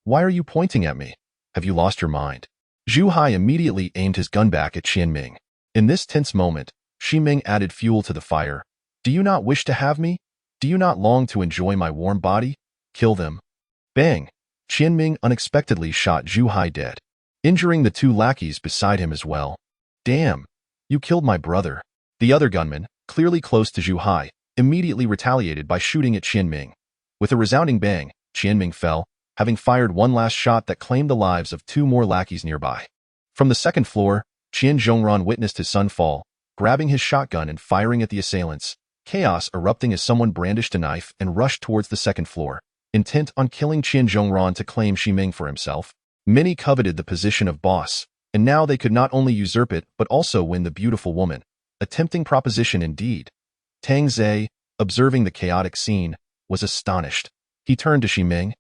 why are you pointing at me? Have you lost your mind? Zhu Hai immediately aimed his gun back at Qian Ming. In this tense moment, Xi Ming added fuel to the fire. Do you not wish to have me? Do you not long to enjoy my warm body? Kill them. Bang! Qian Ming unexpectedly shot Zhu Hai dead, injuring the two lackeys beside him as well. Damn! You killed my brother. The other gunman, clearly close to Zhu Hai, immediately retaliated by shooting at Qian Ming. With a resounding bang, Qian Ming fell, having fired one last shot that claimed the lives of two more lackeys nearby. From the second floor, Qian Zhongran witnessed his son fall, grabbing his shotgun and firing at the assailants, chaos erupting as someone brandished a knife and rushed towards the second floor, intent on killing Qian Zhongran to claim Xi Ming for himself. Many coveted the position of boss, and now they could not only usurp it but also win the beautiful woman. A tempting proposition indeed. Tang Zhe, observing the chaotic scene, was astonished. He turned to Xi Ming,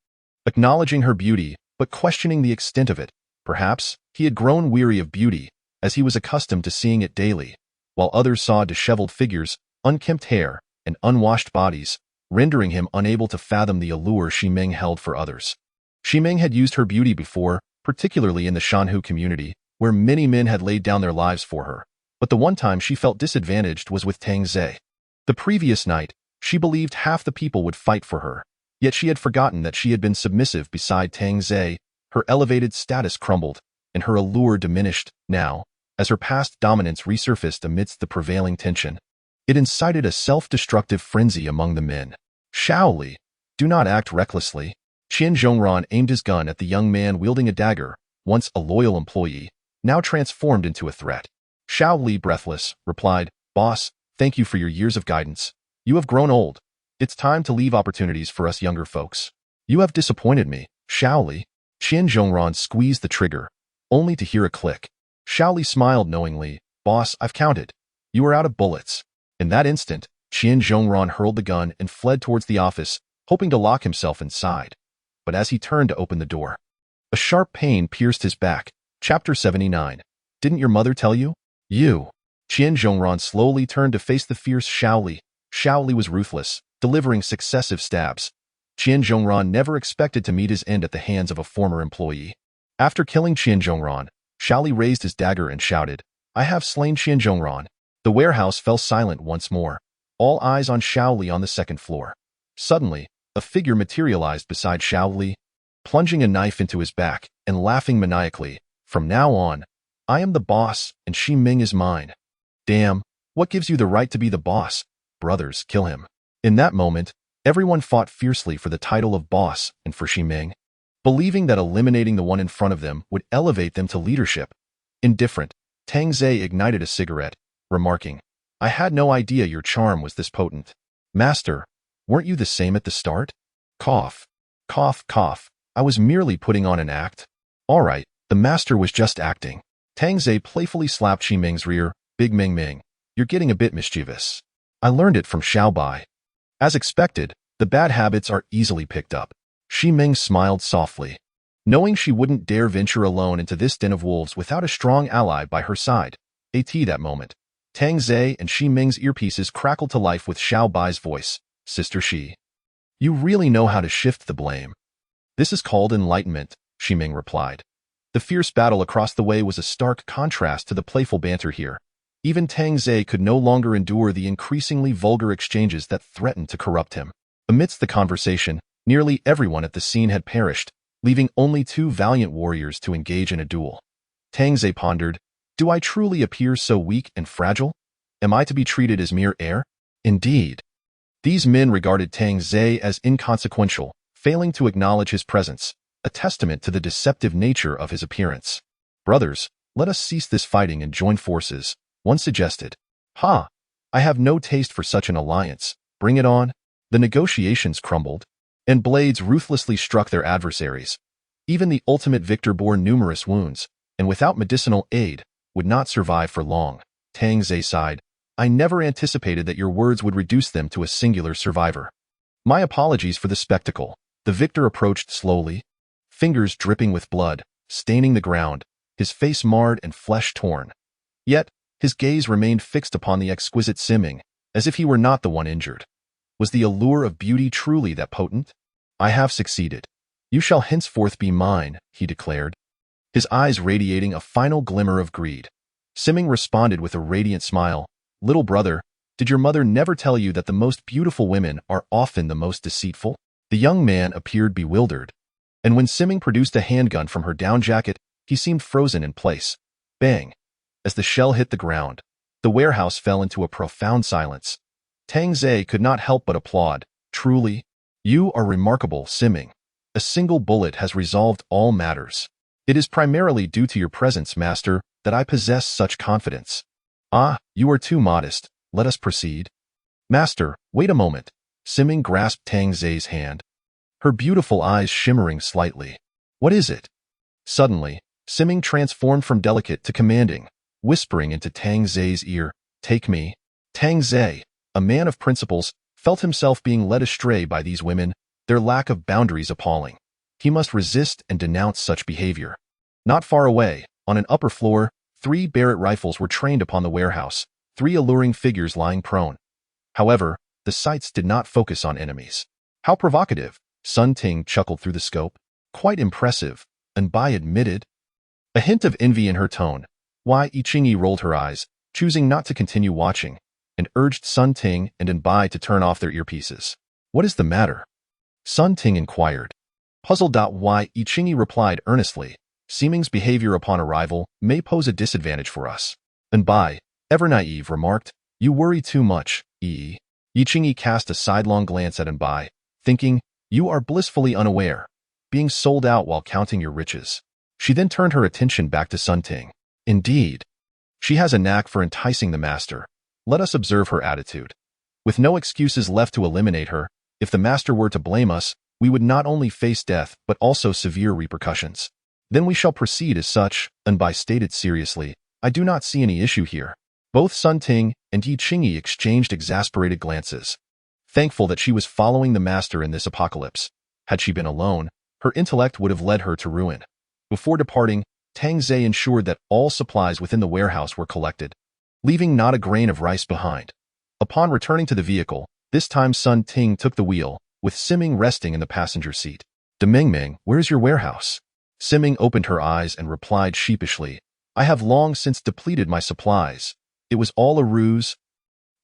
acknowledging her beauty, but questioning the extent of it. Perhaps he had grown weary of beauty, as he was accustomed to seeing it daily, while others saw disheveled figures, unkempt hair, and unwashed bodies, rendering him unable to fathom the allure Xi Ming held for others. Xi Ming had used her beauty before, particularly in the Shanhu community, where many men had laid down their lives for her. But the one time she felt disadvantaged was with Tang Zhe. The previous night, she believed half the people would fight for her, yet she had forgotten that she had been submissive beside Tang Zhe. Her elevated status crumbled, and her allure diminished now, as her past dominance resurfaced amidst the prevailing tension. It incited a self-destructive frenzy among the men. Shaoli, do not act recklessly. Qian Zhongran aimed his gun at the young man wielding a dagger, once a loyal employee, now transformed into a threat. Shaoli, breathless, replied, Boss, thank you for your years of guidance. You have grown old. It's time to leave opportunities for us younger folks. You have disappointed me, Shaoli. Qian Zhongran squeezed the trigger, only to hear a click. Shaoli smiled knowingly. Boss, I've counted. You are out of bullets. In that instant, Qian Zhongran hurled the gun and fled towards the office, hoping to lock himself inside. But as he turned to open the door, a sharp pain pierced his back. Chapter 79. Didn't your mother tell you? You. Qian Zhongran slowly turned to face the fierce Shaoli. Shaoli was ruthless, delivering successive stabs. Qian Zhongran never expected to meet his end at the hands of a former employee. After killing Qian Zhongran, Shaoli raised his dagger and shouted, I have slain Qian Zhongran. The warehouse fell silent once more, all eyes on Shaoli on the second floor. Suddenly, a figure materialized beside Shaoli, plunging a knife into his back and laughing maniacally. From now on, I am the boss and Xi Ming is mine. Damn, what gives you the right to be the boss? Brothers, kill him. In that moment, everyone fought fiercely for the title of boss and for Xi Ming, believing that eliminating the one in front of them would elevate them to leadership. Indifferent, Tang Zhe ignited a cigarette, remarking, I had no idea your charm was this potent. Master, weren't you the same at the start? Cough. Cough, cough. I was merely putting on an act. All right, the master was just acting. Tang Zhe playfully slapped Xi Ming's rear. Big Ming Ming, you're getting a bit mischievous. I learned it from Xiao Bai. As expected, the bad habits are easily picked up. Xi Ming smiled softly, knowing she wouldn't dare venture alone into this den of wolves without a strong ally by her side. At that moment, Tang Zhe and Xi Ming's earpieces crackled to life with Xiao Bai's voice. Sister Xi, you really know how to shift the blame. This is called enlightenment, Xi Ming replied. The fierce battle across the way was a stark contrast to the playful banter here. Even Tang Zhe could no longer endure the increasingly vulgar exchanges that threatened to corrupt him. Amidst the conversation, nearly everyone at the scene had perished, leaving only two valiant warriors to engage in a duel. Tang Ze pondered, do I truly appear so weak and fragile? Am I to be treated as mere air? Indeed. These men regarded Tang Ze as inconsequential, failing to acknowledge his presence, a testament to the deceptive nature of his appearance. Brothers, let us cease this fighting and join forces, one suggested. Ha! I have no taste for such an alliance. Bring it on. The negotiations crumbled, and blades ruthlessly struck their adversaries. Even the ultimate victor bore numerous wounds, and without medicinal aid, would not survive for long. Tang Ze sighed. I never anticipated that your words would reduce them to a singular survivor. My apologies for the spectacle. The victor approached slowly, fingers dripping with blood, staining the ground, his face marred and flesh torn. Yet, his gaze remained fixed upon the exquisite Siming, as if he were not the one injured. Was the allure of beauty truly that potent? I have succeeded. You shall henceforth be mine, he declared, his eyes radiating a final glimmer of greed. Siming responded with a radiant smile. Little brother, did your mother never tell you that the most beautiful women are often the most deceitful? The young man appeared bewildered, and when Siming produced a handgun from her down jacket, he seemed frozen in place. Bang! As the shell hit the ground, the warehouse fell into a profound silence. Tang Ze could not help but applaud. Truly, you are remarkable, Siming. A single bullet has resolved all matters. It is primarily due to your presence, master, that I possess such confidence. Ah, you are too modest. Let us proceed. Master, wait a moment. Siming grasped Tang Ze's hand, her beautiful eyes shimmering slightly. What is it? Suddenly, Siming transformed from delicate to commanding, whispering into Tang Ze's ear, take me. Tang Ze, a man of principles, felt himself being led astray by these women, their lack of boundaries appalling. He must resist and denounce such behavior. Not far away, on an upper floor, 3 Barrett rifles were trained upon the warehouse, 3 alluring figures lying prone. However, the sights did not focus on enemies. How provocative, Sun Ting chuckled through the scope. Quite impressive, and Bai admitted. A hint of envy in her tone. Why, Yi rolled her eyes, choosing not to continue watching, and urged Sun Ting and Bai to turn off their earpieces. What is the matter? Sun Ting inquired. Puzzled. Why, Yi replied earnestly. Siming's behavior upon arrival may pose a disadvantage for us. And Bai, ever naive, remarked, you worry too much, Yi. Yi cast a sidelong glance at Bai, thinking, you are blissfully unaware, being sold out while counting your riches. She then turned her attention back to Sun Ting. Indeed, she has a knack for enticing the master. Let us observe her attitude. With no excuses left to eliminate her, if the master were to blame us, we would not only face death but also severe repercussions. Then we shall proceed as such, Bai stated seriously. I do not see any issue here. Both Sun Ting and Yi exchanged exasperated glances, thankful that she was following the master in this apocalypse. Had she been alone, her intellect would have led her to ruin. Before departing, Tang Ze ensured that all supplies within the warehouse were collected, leaving not a grain of rice behind. Upon returning to the vehicle, this time Sun Ting took the wheel, with Siming resting in the passenger seat. Demengmeng, where's your warehouse? Siming opened her eyes and replied sheepishly, I have long since depleted my supplies. It was all a ruse.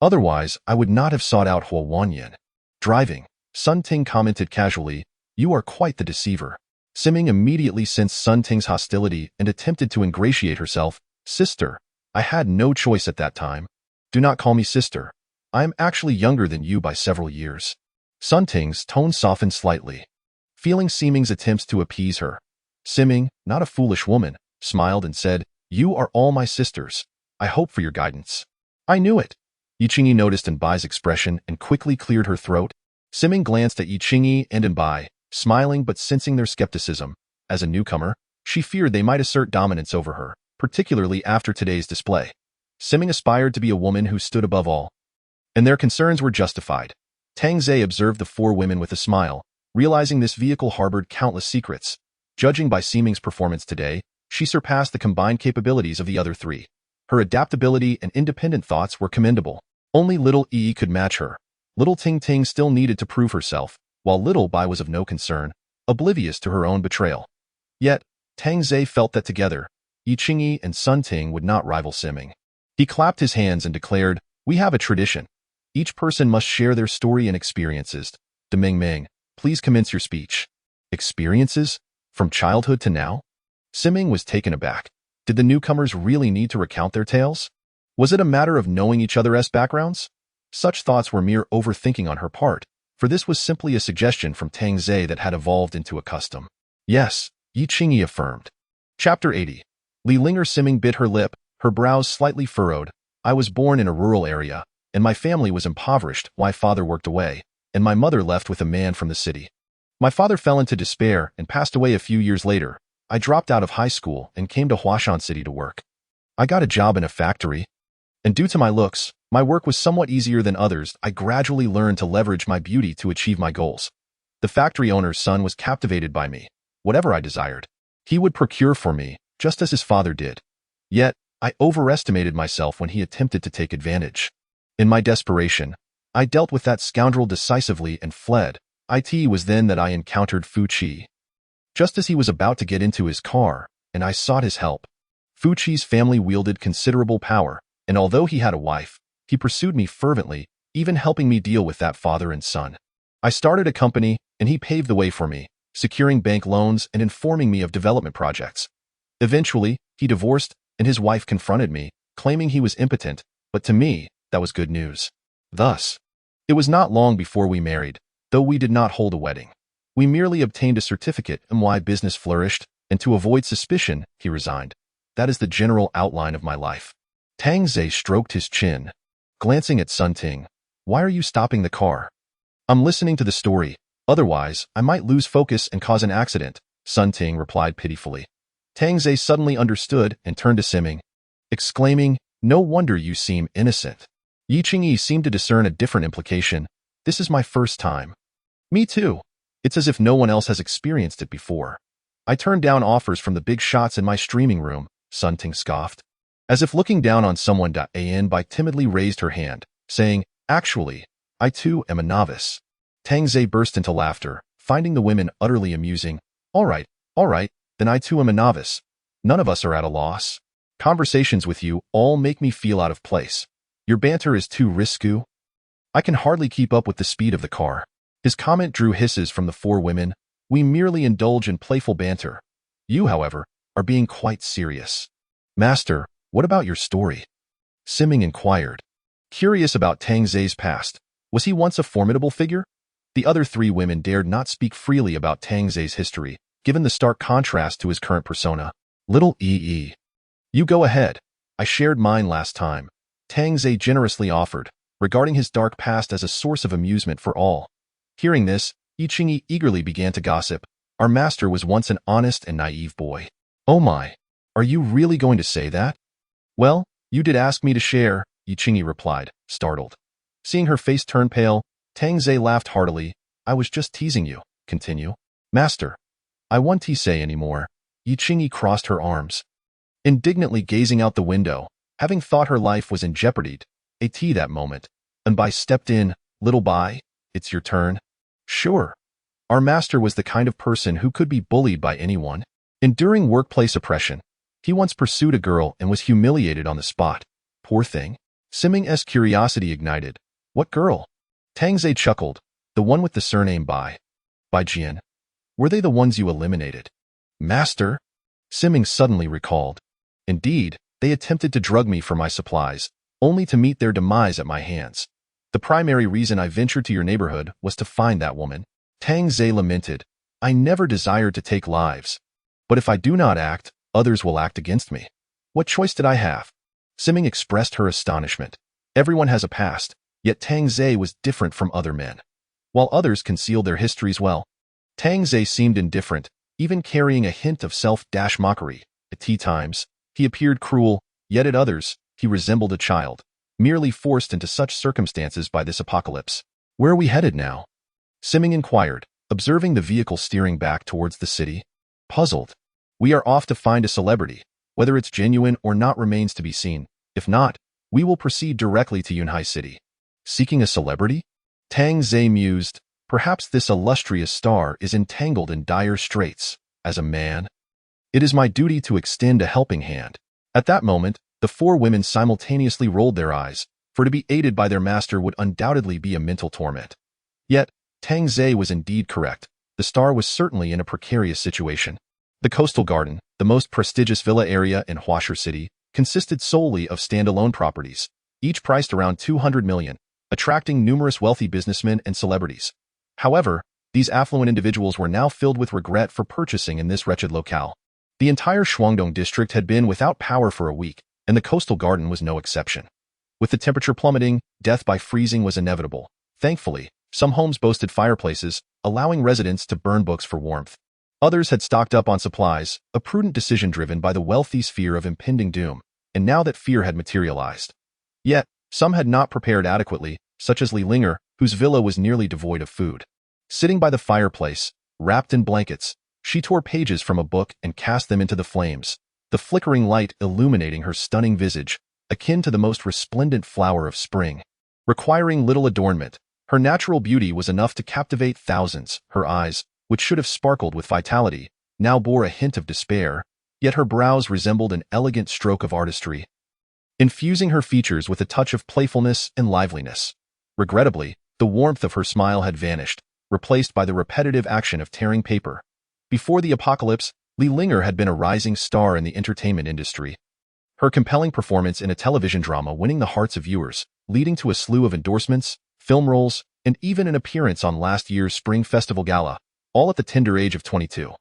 Otherwise, I would not have sought out Huowanyan. Driving, Sun Ting commented casually, you are quite the deceiver. Siming immediately sensed Sun Ting's hostility and attempted to ingratiate herself. Sister, I had no choice at that time. Do not call me sister. I am actually younger than you by several years. Sun Ting's tone softened slightly, feeling Siming's attempts to appease her. Siming, not a foolish woman, smiled and said, you are all my sisters. I hope for your guidance. I knew it. Yi noticed Bai's expression and quickly cleared her throat. Siming glanced at Yi and Bai, smiling but sensing their skepticism. As a newcomer, she feared they might assert dominance over her, particularly after today's display. Siming aspired to be a woman who stood above all, and their concerns were justified. Tang Ze observed the 4 women with a smile, realizing this vehicle harbored countless secrets. Judging by Siming's performance today, she surpassed the combined capabilities of the other 3. Her adaptability and independent thoughts were commendable. Only little Yi could match her. Little Ting Ting still needed to prove herself, while little Bai was of no concern, oblivious to her own betrayal. Yet, Tang Ze felt that together, Yi and Sun Ting would not rival Siming. He clapped his hands and declared, we have a tradition. Each person must share their story and experiences. Deming Ming, please commence your speech. Experiences? From childhood to now? Siming was taken aback. Did the newcomers really need to recount their tales? Was it a matter of knowing each other's backgrounds? Such thoughts were mere overthinking on her part, for this was simply a suggestion from Tang Zhe that had evolved into a custom. Yes, Yi Qingyi affirmed. Chapter 80. Li Linger Siming bit her lip, her brows slightly furrowed. I was born in a rural area, and my family was impoverished. My father worked away, and my mother left with a man from the city. My father fell into despair and passed away a few years later. I dropped out of high school and came to Huashan City to work. I got a job in a factory, and due to my looks, my work was somewhat easier than others. I gradually learned to leverage my beauty to achieve my goals. The factory owner's son was captivated by me. Whatever I desired, he would procure for me, just as his father did. Yet, I overestimated myself when he attempted to take advantage. In my desperation, I dealt with that scoundrel decisively and fled. It was then that I encountered Fu Qi. Just as he was about to get into his car, and I sought his help. Fu Qi's family wielded considerable power, and although he had a wife, he pursued me fervently, even helping me deal with that father and son. I started a company, and he paved the way for me, securing bank loans and informing me of development projects. Eventually, he divorced, and his wife confronted me, claiming he was impotent, but to me, that was good news. Thus, it was not long before we married, though we did not hold a wedding. We merely obtained a certificate and my business flourished, and to avoid suspicion, he resigned. That is the general outline of my life. Tang Zhe stroked his chin, glancing at Sun Ting. Why are you stopping the car? I'm listening to the story. Otherwise, I might lose focus and cause an accident, Sun Ting replied pitifully. Tang Zhe suddenly understood and turned to Siming, exclaiming, no wonder you seem innocent. Yi Qingyi seemed to discern a different implication. This is my first time. Me too. It's as if no one else has experienced it before. I turned down offers from the big shots in my streaming room, Sun Ting scoffed. As if looking down on someone. An Bai timidly raised her hand, saying, actually, I too am a novice. Tang Zhe burst into laughter, finding the women utterly amusing. All right, then I too am a novice. None of us are at a loss. Conversations with you all make me feel out of place. Your banter is too risque. I can hardly keep up with the speed of the car. His comment drew hisses from the four women. We merely indulge in playful banter. You, however, are being quite serious. Master, what about your story? Siming inquired. Curious about Tang Zhe's past. Was he once a formidable figure? The other three women dared not speak freely about Tang Zhe's history, given the stark contrast to his current persona. Little EE. You go ahead. I shared mine last time. Tang Zhe generously offered, regarding his dark past as a source of amusement for all. Hearing this, Yi Qingyi eagerly began to gossip. Our master was once an honest and naive boy. Oh my, are you really going to say that? Well, you did ask me to share, Yi Qingyi replied, startled. Seeing her face turn pale, Tang Zhe laughed heartily. I was just teasing you. Continue. Master, I won't say anymore. Yi Qingyi crossed her arms, indignantly gazing out the window, having thought her life was in jeopardy. That moment. And Bai stepped in. Little Bai, it's your turn. Sure. Our master was the kind of person who could be bullied by anyone. Enduring workplace oppression, he once pursued a girl and was humiliated on the spot. Poor thing. Siming's curiosity ignited. What girl? Tang Zhe chuckled. The one with the surname Bai. Bai Jian. Were they the ones you eliminated? Master? Siming suddenly recalled. Indeed, they attempted to drug me for my supplies, only to meet their demise at my hands. The primary reason I ventured to your neighborhood was to find that woman. Tang Zhe lamented. I never desired to take lives. But if I do not act, others will act against me. What choice did I have? Siming expressed her astonishment. Everyone has a past, yet Tang Zhe was different from other men. While others concealed their histories well, Tang Zhe seemed indifferent, even carrying a hint of self-mockery. At times, he appeared cruel, yet at others, he resembled a child, merely forced into such circumstances by this apocalypse. Where are we headed now? Siming inquired, observing the vehicle steering back towards the city. Puzzled. We are off to find a celebrity. Whether it's genuine or not remains to be seen. If not, we will proceed directly to Yunhai City. Seeking a celebrity? Tang Zhe mused. Perhaps this illustrious star is entangled in dire straits. As a man, it is my duty to extend a helping hand. At that moment, the four women simultaneously rolled their eyes, for to be aided by their master would undoubtedly be a mental torment. Yet, Tang Zhe was indeed correct. The star was certainly in a precarious situation. The coastal garden, the most prestigious villa area in Huashu City, consisted solely of standalone properties, each priced around 200 million, attracting numerous wealthy businessmen and celebrities. However, these affluent individuals were now filled with regret for purchasing in this wretched locale. The entire Shuangdong district had been without power for a week, and the coastal garden was no exception. With the temperature plummeting, death by freezing was inevitable. Thankfully, some homes boasted fireplaces, allowing residents to burn books for warmth. Others had stocked up on supplies, a prudent decision driven by the wealthy's fear of impending doom, and now that fear had materialized. Yet, some had not prepared adequately, such as Li Linger, whose villa was nearly devoid of food. Sitting by the fireplace, wrapped in blankets, she tore pages from a book and cast them into the flames, the flickering light illuminating her stunning visage, akin to the most resplendent flower of spring. Requiring little adornment, her natural beauty was enough to captivate thousands. Her eyes, which should have sparkled with vitality, now bore a hint of despair, yet her brows resembled an elegant stroke of artistry, infusing her features with a touch of playfulness and liveliness. Regrettably, the warmth of her smile had vanished, replaced by the repetitive action of tearing paper. Before the apocalypse, Li Linger had been a rising star in the entertainment industry. Her compelling performance in a television drama winning the hearts of viewers, leading to a slew of endorsements, film roles, and even an appearance on last year's Spring Festival Gala, all at the tender age of 22.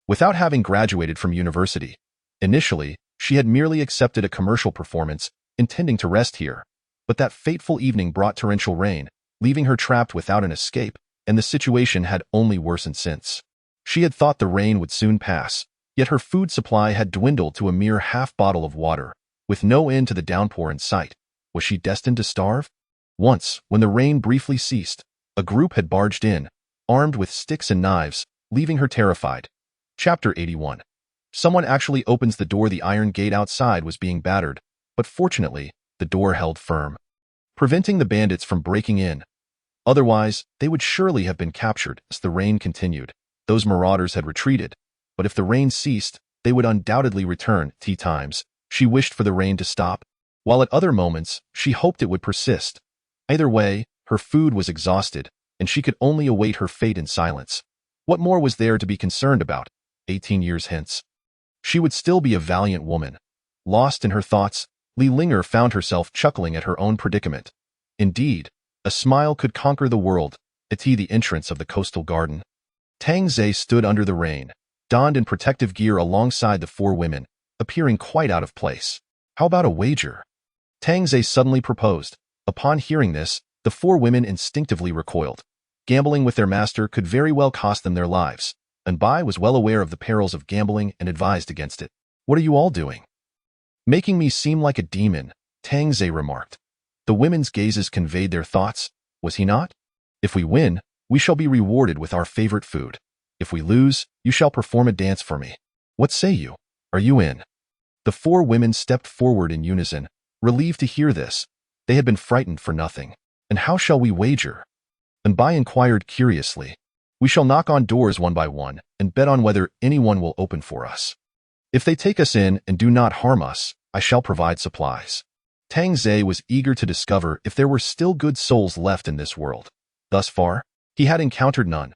Without having graduated from university, initially, she had merely accepted a commercial performance, intending to rest here. But that fateful evening brought torrential rain, leaving her trapped without an escape, and the situation had only worsened since. She had thought the rain would soon pass, yet her food supply had dwindled to a mere half bottle of water, with no end to the downpour in sight. Was she destined to starve? Once, when the rain briefly ceased, a group had barged in, armed with sticks and knives, leaving her terrified. Chapter 81. Someone actually opens the door. The iron gate outside was being battered, but fortunately, the door held firm, preventing the bandits from breaking in. Otherwise, they would surely have been captured. As the rain continued, those marauders had retreated, but if the rain ceased, they would undoubtedly return. Times, she wished for the rain to stop, while at other moments, she hoped it would persist. Either way, her food was exhausted, and she could only await her fate in silence. What more was there to be concerned about? 18 years hence, she would still be a valiant woman. Lost in her thoughts, Li Linger found herself chuckling at her own predicament. Indeed, a smile could conquer the world. At the entrance of the coastal garden, Tang Zhe stood under the rain, donned in protective gear alongside the four women, appearing quite out of place. How about a wager? Tang Zhe suddenly proposed. Upon hearing this, the four women instinctively recoiled. Gambling with their master could very well cost them their lives, and Bai was well aware of the perils of gambling and advised against it. What are you all doing? Making me seem like a demon, Tang Zhe remarked. The women's gazes conveyed their thoughts, was he not? If we win, we shall be rewarded with our favorite food. If we lose, you shall perform a dance for me. What say you? Are you in? The four women stepped forward in unison, relieved to hear this. They had been frightened for nothing. And how shall we wager? And Bai inquired curiously. We shall knock on doors one by one and bet on whether anyone will open for us. If they take us in and do not harm us, I shall provide supplies. Tang Zhe was eager to discover if there were still good souls left in this world. Thus far, he had encountered none.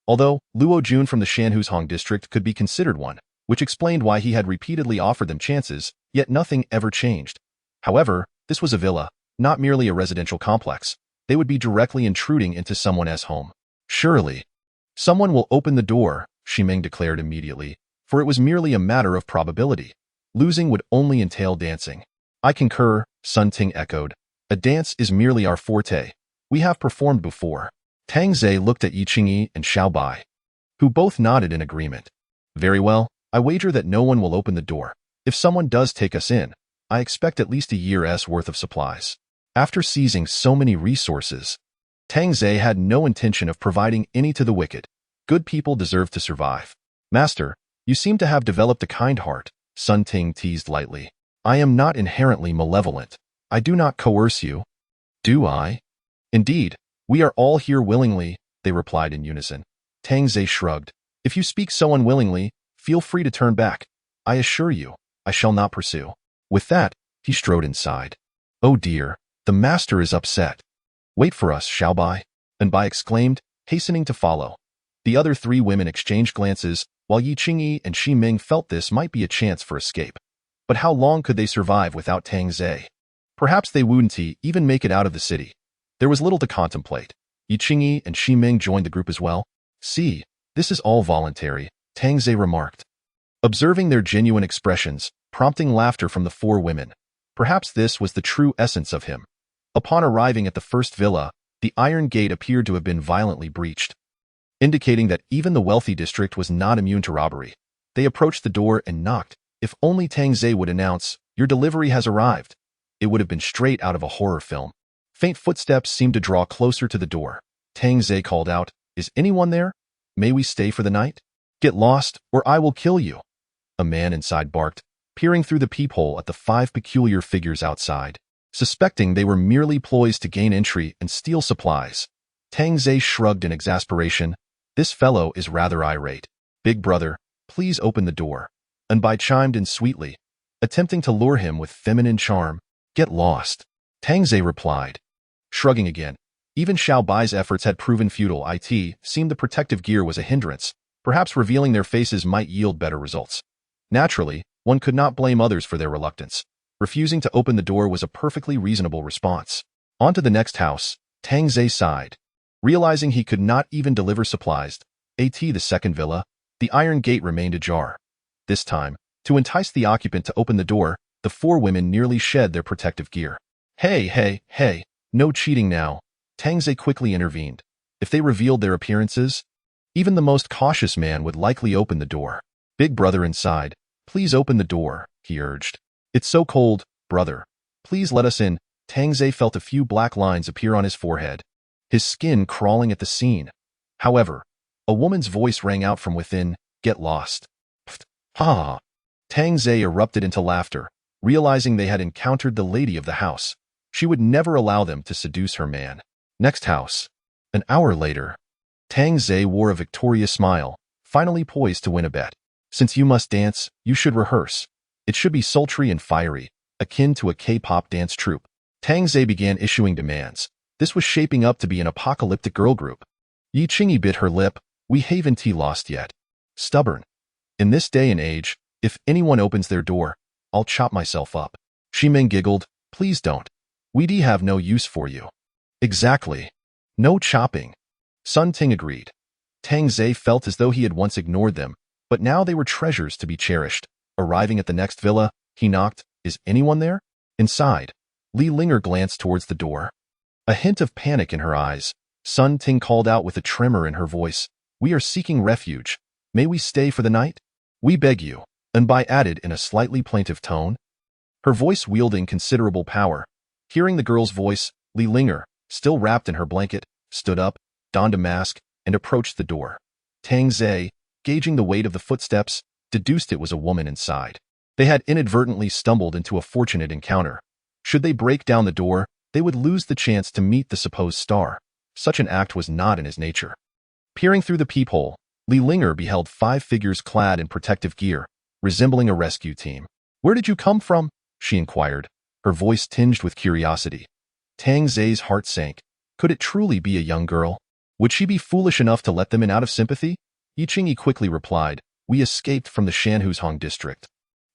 Although Luo Jun from the Shanhushong district could be considered one, which explained why he had repeatedly offered them chances, yet nothing ever changed. However, this was a villa, not merely a residential complex. They would be directly intruding into someone else's home. Surely, someone will open the door, Shimeng declared immediately, for it was merely a matter of probability. Losing would only entail dancing. I concur, Sun Ting echoed. A dance is merely our forte. We have performed before. Tang Zhe looked at Yi Qingyi and Xiao Bai, who both nodded in agreement. Very well, I wager that no one will open the door. If someone does take us in, I expect at least a year's worth of supplies. After seizing so many resources, Tang Zhe had no intention of providing any to the wicked. Good people deserve to survive. Master, you seem to have developed a kind heart, Sun Ting teased lightly. I am not inherently malevolent. I do not coerce you. Do I? Indeed, we are all here willingly, they replied in unison. Tang Zhe shrugged. If you speak so unwillingly, feel free to turn back. I assure you, I shall not pursue. With that, he strode inside. Oh dear, the master is upset. Wait for us, Xiao Bai, and Bai exclaimed, hastening to follow. The other three women exchanged glances, while Yi Qingyi and Xi Ming felt this might be a chance for escape. But how long could they survive without Tang Zhe? Perhaps they wouldn't even make it out of the city. There was little to contemplate. Yi Qingyi and Xi Ming joined the group as well. "See, this is all voluntary," Tang Zhe remarked, observing their genuine expressions, prompting laughter from the four women. Perhaps this was the true essence of him. Upon arriving at the first villa, the iron gate appeared to have been violently breached, indicating that even the wealthy district was not immune to robbery. They approached the door and knocked. If only Tang Zhe would announce, "Your delivery has arrived," it would have been straight out of a horror film. Faint footsteps seemed to draw closer to the door. Tang Zhe called out, "Is anyone there? May we stay for the night? Get lost, or I will kill you." A man inside barked, peering through the peephole at the five peculiar figures outside. Suspecting they were merely ploys to gain entry and steal supplies, Tang Zhe shrugged in exasperation. "This fellow is rather irate. Big brother, please open the door." Anbai chimed in sweetly, attempting to lure him with feminine charm. "Get lost," Tang Zhe replied, shrugging again. Even Xiao Bai's efforts had proven futile. It seemed the protective gear was a hindrance. Perhaps revealing their faces might yield better results. Naturally, one could not blame others for their reluctance. Refusing to open the door was a perfectly reasonable response. On to the next house, Tang Zhe sighed. Realizing he could not even deliver supplies, the second villa, the iron gate remained ajar. This time, to entice the occupant to open the door, the four women nearly shed their protective gear. Hey, no cheating now," Tang Zhe quickly intervened. If they revealed their appearances, even the most cautious man would likely open the door. "Big brother inside, please open the door," he urged. "It's so cold, brother. Please let us in." Tang Zhe felt a few black lines appear on his forehead, his skin crawling at the scene. However, a woman's voice rang out from within, "Get lost." "Pfft, ha!" Tang Zhe erupted into laughter, realizing they had encountered the lady of the house. She would never allow them to seduce her man. Next house. An hour later, Tang Zhe wore a victorious smile, finally poised to win a bet. "Since you must dance, you should rehearse. It should be sultry and fiery, akin to a K-pop dance troupe." Tang Zhe began issuing demands. This was shaping up to be an apocalyptic girl group. Yi Qingyi bit her lip. "We haven't lost yet." Stubborn. In this day and age, if anyone opens their door, I'll chop myself up. Xi Ming giggled. "Please don't. We'd have no use for you." "Exactly. No chopping." Sun Ting agreed. Tang Zhe felt as though he had once ignored them, but now they were treasures to be cherished. Arriving at the next villa, he knocked. "Is anyone there?" Inside, Li Linger glanced towards the door. A hint of panic in her eyes, Sun Ting called out with a tremor in her voice, "We are seeking refuge. May we stay for the night?" "We beg you," Anbai added in a slightly plaintive tone, her voice wielding considerable power. Hearing the girl's voice, Li Linger, still wrapped in her blanket, stood up, donned a mask, and approached the door. Tang Zhe, gauging the weight of the footsteps, deduced it was a woman inside. They had inadvertently stumbled into a fortunate encounter. Should they break down the door, they would lose the chance to meet the supposed star. Such an act was not in his nature. Peering through the peephole, Li Linger beheld five figures clad in protective gear, resembling a rescue team. "Where did you come from?" she inquired, her voice tinged with curiosity. Tang Zhe's heart sank. Could it truly be a young girl? Would she be foolish enough to let them in out of sympathy? Yi Qingyi quickly replied, "We escaped from the Shanhuzhong district."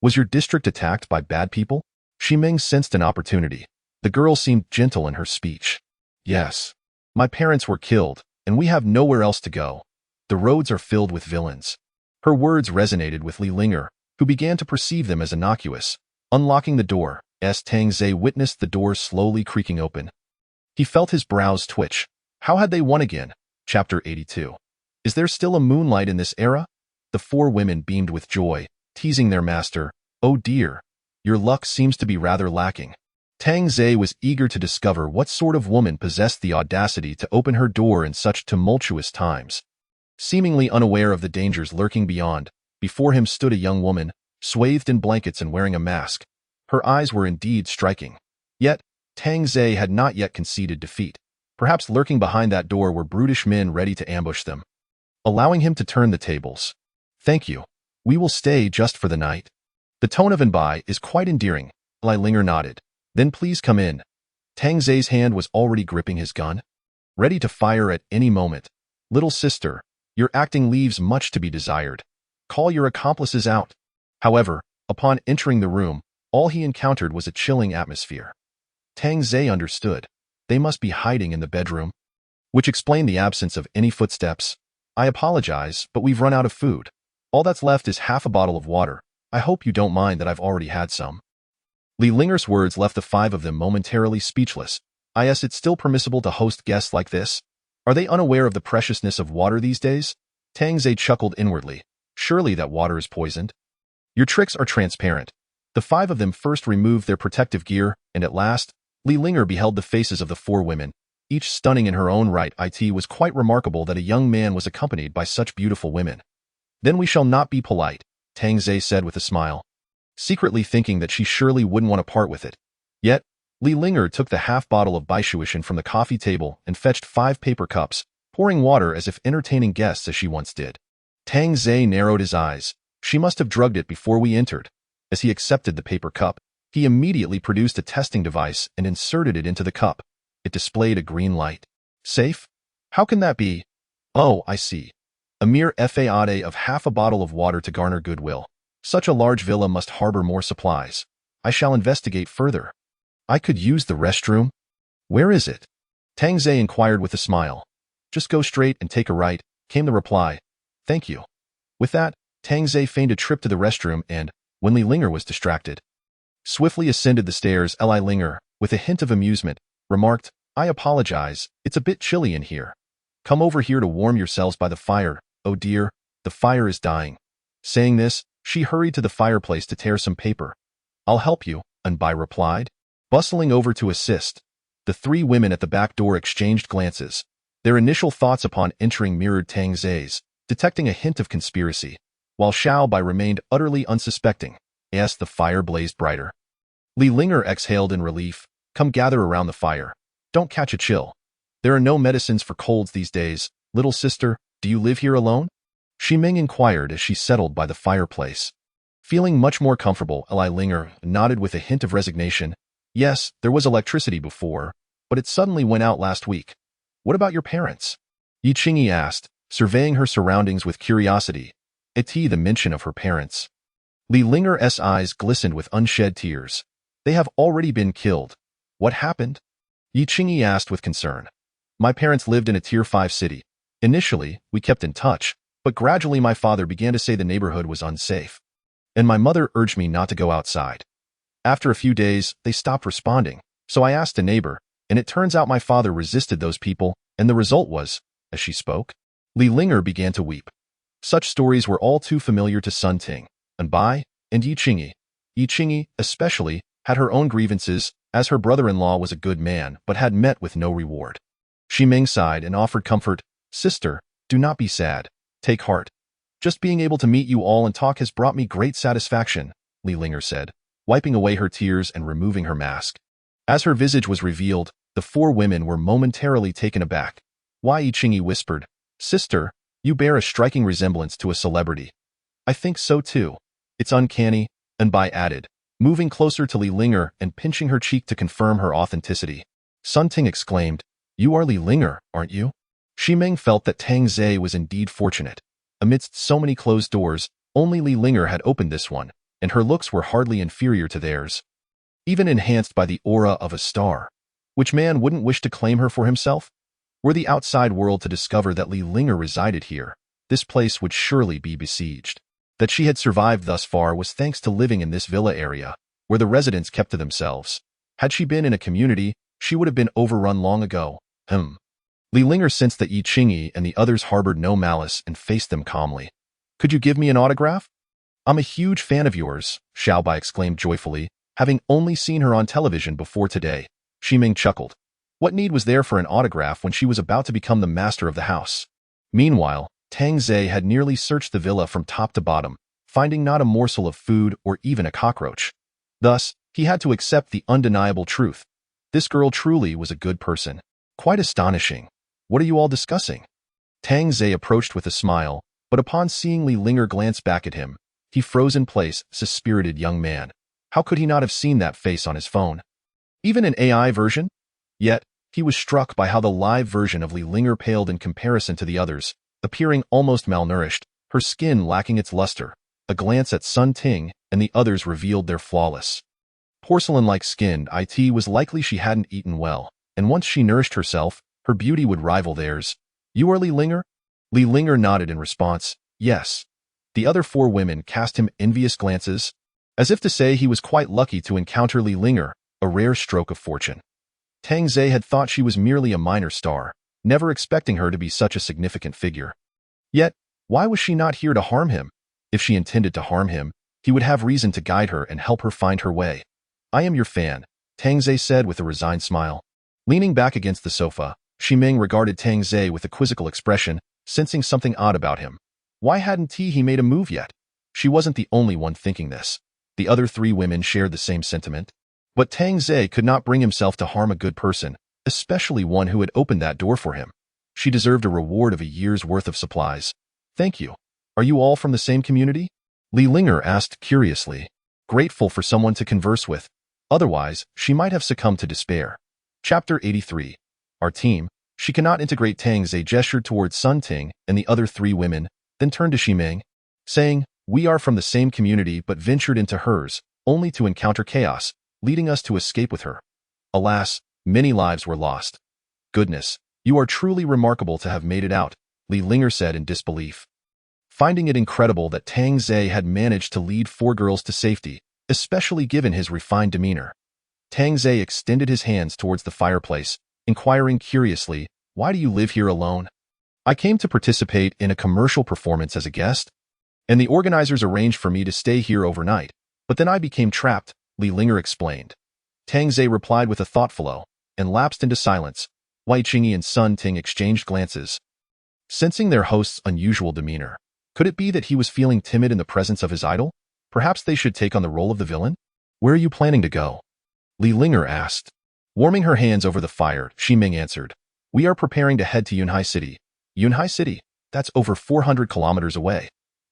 "Was your district attacked by bad people?" Xi Ming sensed an opportunity. The girl seemed gentle in her speech. "Yes. My parents were killed, and we have nowhere else to go. The roads are filled with villains." Her words resonated with Li Linger, who began to perceive them as innocuous. Unlocking the door, Tang Zhe witnessed the door slowly creaking open. He felt his brows twitch. How had they won again? Chapter 82. Is there still a moonlight in this era? The four women beamed with joy, teasing their master. "Oh dear, your luck seems to be rather lacking." Tang Zhe was eager to discover what sort of woman possessed the audacity to open her door in such tumultuous times. Seemingly unaware of the dangers lurking beyond, before him stood a young woman, swathed in blankets and wearing a mask. Her eyes were indeed striking. Yet, Tang Zhe had not yet conceded defeat. Perhaps lurking behind that door were brutish men ready to ambush them. Allowing him to turn the tables. "Thank you. We will stay just for the night." The tone of Anbai is quite endearing. Li Linger nodded. "Then please come in." Tang Zhe's hand was already gripping his gun, ready to fire at any moment. Little sister, your acting leaves much to be desired. Call your accomplices out. However, upon entering the room, all he encountered was a chilling atmosphere. Tang Zhe understood. They must be hiding in the bedroom, which explained the absence of any footsteps. I apologize, but we've run out of food. All that's left is half a bottle of water. I hope you don't mind that I've already had some. Li Linger's words left the five of them momentarily speechless. It's still permissible to host guests like this? Are they unaware of the preciousness of water these days? Tang Zhe chuckled inwardly. Surely that water is poisoned. Your tricks are transparent. The five of them first removed their protective gear, and at last, Li Linger beheld the faces of the four women, each stunning in her own right. It was quite remarkable that a young man was accompanied by such beautiful women. Then we shall not be polite, Tang Zhe said with a smile, secretly thinking that she surely wouldn't want to part with it. Yet, Li Linger took the half bottle of biscuit from the coffee table and fetched 5 paper cups, pouring water as if entertaining guests as she once did. Tang Zhe narrowed his eyes. She must have drugged it before we entered. As he accepted the paper cup, he immediately produced a testing device and inserted it into the cup. It displayed a green light. Safe? How can that be? Oh, I see. A mere fade of half a bottle of water to garner goodwill. Such a large villa must harbor more supplies. I shall investigate further. I could use the restroom? Where is it? Tang Zhe inquired with a smile. Just go straight and take a right, came the reply. Thank you. With that, Tang Zhe feigned a trip to the restroom and, when Li Linger was distracted, swiftly ascended the stairs. Li Linger, with a hint of amusement, remarked, I apologize, it's a bit chilly in here. Come over here to warm yourselves by the fire. Oh dear, the fire is dying. Saying this, she hurried to the fireplace to tear some paper. I'll help you, Anbai replied, bustling over to assist. The 3 women at the back door exchanged glances. Their initial thoughts upon entering mirrored Tang Zhe's, detecting a hint of conspiracy, while Xiao Bai remained utterly unsuspecting. As the fire blazed brighter, Li Linger exhaled in relief. Come gather around the fire. Don't catch a chill. There are no medicines for colds these days. Little sister, do you live here alone? Ximing inquired as she settled by the fireplace. Feeling much more comfortable, Li Linger nodded with a hint of resignation. Yes, there was electricity before, but it suddenly went out last week. What about your parents? Yi Qingyi asked, surveying her surroundings with curiosity. The mention of her parents. Li Linger's eyes glistened with unshed tears. They have already been killed. What happened? Yi Qingyi asked with concern. My parents lived in a Tier 5 city. Initially, we kept in touch, but gradually my father began to say the neighborhood was unsafe. And my mother urged me not to go outside. After a few days, they stopped responding, so I asked a neighbor, and it turns out my father resisted those people, and the result was, as she spoke, Li Linger began to weep. Such stories were all too familiar to Sun Ting, Anbai, and Yi Qingyi. Yi Qingyi, especially, had her own grievances, as her brother-in-law was a good man but had met with no reward. Ximing sighed and offered comfort. Sister, do not be sad. Take heart. Just being able to meet you all and talk has brought me great satisfaction, Li Linger said, wiping away her tears and removing her mask. As her visage was revealed, the 4 women were momentarily taken aback. Why, Yi Qingyi whispered, Sister, you bear a striking resemblance to a celebrity. I think so too. It's uncanny, Anbai added, moving closer to Li Linger and pinching her cheek to confirm her authenticity. Sun Ting exclaimed, You are Li Linger, aren't you? Ximing felt that Tang Zhe was indeed fortunate. Amidst so many closed doors, only Li Linger had opened this one, and her looks were hardly inferior to theirs, even enhanced by the aura of a star. Which man wouldn't wish to claim her for himself? Were the outside world to discover that Li Linger resided here, this place would surely be besieged. That she had survived thus far was thanks to living in this villa area, where the residents kept to themselves. Had she been in a community, she would have been overrun long ago. Li Linger sensed that Yi Qingyi and the others harbored no malice and faced them calmly. Could you give me an autograph? I'm a huge fan of yours, Xiao Bai exclaimed joyfully, having only seen her on television before today. Ximing chuckled. What need was there for an autograph when she was about to become the master of the house? Meanwhile, Tang Zhe had nearly searched the villa from top to bottom, finding not a morsel of food or even a cockroach. Thus, he had to accept the undeniable truth. This girl truly was a good person. Quite astonishing. What are you all discussing? Tang Zhe approached with a smile, but upon seeing Li Linger glance back at him, he froze in place, spirited young man. How could he not have seen that face on his phone? Even an AI version? Yet, He was struck by how the live version of Li Linger paled in comparison to the others, appearing almost malnourished, her skin lacking its luster. A glance at Sun Ting and the others revealed their flawless, porcelain-like skin. It was likely she hadn't eaten well, and once she nourished herself, her beauty would rival theirs. You are Li Linger? Li Linger nodded in response. Yes. The other 4 women cast him envious glances, as if to say he was quite lucky to encounter Li Linger, a rare stroke of fortune. Tang Zhe had thought she was merely a minor star, never expecting her to be such a significant figure. Yet, why was she not here to harm him? If she intended to harm him, he would have reason to guide her and help her find her way. I am your fan, Tang Zhe said with a resigned smile. Leaning back against the sofa, Ximing regarded Tang Zhe with a quizzical expression, sensing something odd about him. Why hadn't he made a move yet? She wasn't the only one thinking this. The other 3 women shared the same sentiment. But Tang Zhe could not bring himself to harm a good person, especially one who had opened that door for him. She deserved a reward of a year's worth of supplies. Thank you. Are you all from the same community? Li Linger asked curiously, grateful for someone to converse with. Otherwise, she might have succumbed to despair. Chapter 83. Our team. She cannot integrate. Tang Zhe gestured towards Sun Ting and the other 3 women, then turned to Ximing, saying, we are from the same community but ventured into hers, only to encounter chaos, leading us to escape with her. Alas, many lives were lost. Goodness, you are truly remarkable to have made it out, Li Linger said in disbelief. Finding it incredible that Tang Zhe had managed to lead 4 girls to safety, especially given his refined demeanor. Tang Zhe extended his hands towards the fireplace, inquiring curiously, why do you live here alone? I came to participate in a commercial performance as a guest, and the organizers arranged for me to stay here overnight, but then I became trapped, Li Linger explained. Tang Zhe replied with a thoughtful "oh," and lapsed into silence. Wei Qingyi and Sun Ting exchanged glances. Sensing their host's unusual demeanor, could it be that he was feeling timid in the presence of his idol? Perhaps they should take on the role of the villain? Where are you planning to go? Li Linger asked. Warming her hands over the fire, Ximing answered. We are preparing to head to Yunhai City. Yunhai City? That's over 400 kilometers away.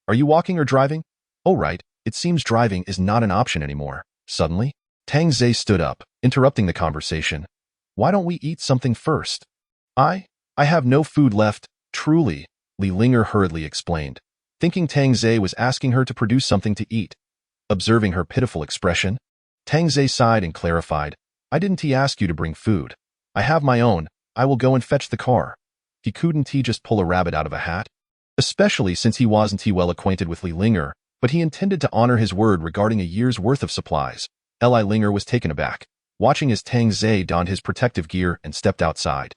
Are you walking or driving? Oh right, it seems driving is not an option anymore. Suddenly, Tang Zhe stood up, interrupting the conversation. Why don't we eat something first? I have no food left, truly, Li Linger hurriedly explained, thinking Tang Zhe was asking her to produce something to eat. Observing her pitiful expression, Tang Zhe sighed and clarified, I didn't ask you to bring food. I have my own, I will go and fetch the car. He couldn't just pull a rabbit out of a hat? Especially since he wasn't well acquainted with Li Linger, but he intended to honor his word regarding a year's worth of supplies. Li Linger was taken aback, watching as Tang Zhe donned his protective gear and stepped outside.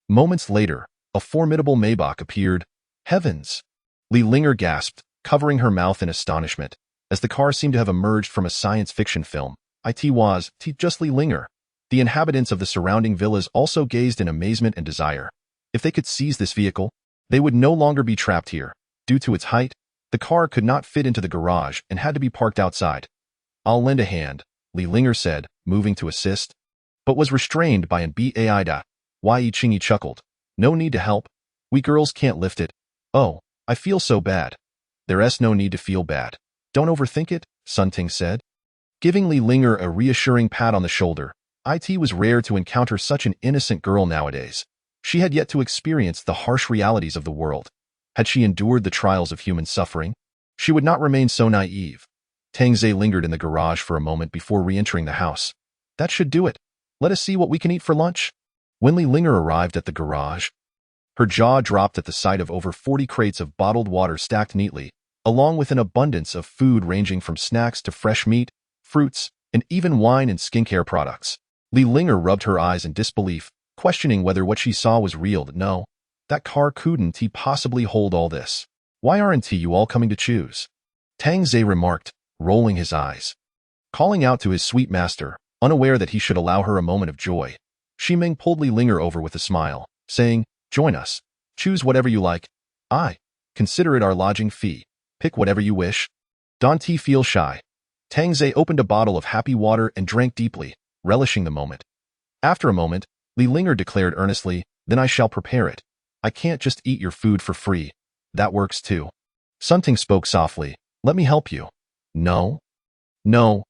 Moments later, a formidable Maybach appeared. Heavens! Li Linger gasped, covering her mouth in astonishment, as the car seemed to have emerged from a science fiction film. It was just Li Linger. The inhabitants of the surrounding villas also gazed in amazement and desire. If they could seize this vehicle, they would no longer be trapped here. Due to its height, the car could not fit into the garage and had to be parked outside. I'll lend a hand, Li Linger said, moving to assist, but was restrained by an Baida. Wei Qingyi chuckled. No need to help. We girls can't lift it. Oh, I feel so bad. There's no need to feel bad. Don't overthink it, Sun Ting said. Giving Li Linger a reassuring pat on the shoulder, it was rare to encounter such an innocent girl nowadays. She had yet to experience the harsh realities of the world. Had she endured the trials of human suffering, she would not remain so naive. Tang Zhe lingered in the garage for a moment before re-entering the house. That should do it. Let us see what we can eat for lunch. When Li Linger arrived at the garage, her jaw dropped at the sight of over 40 crates of bottled water stacked neatly, along with an abundance of food ranging from snacks to fresh meat, fruits, and even wine and skincare products. Li Linger rubbed her eyes in disbelief, questioning whether what she saw was real. No, that car couldn't possibly hold all this. Why aren't you all coming to choose? Tang Zhe remarked, rolling his eyes. Calling out to his sweet master, unaware that he should allow her a moment of joy, Ximing pulled Li Linger over with a smile, saying, Join us. Choose whatever you like. Consider it our lodging fee. Pick whatever you wish. Don't feel shy. Tang Zhe opened a bottle of happy water and drank deeply, relishing the moment. After a moment, Li Linger declared earnestly, Then I shall prepare it. I can't just eat your food for free. That works too. Sun Ting spoke softly, Let me help you. No,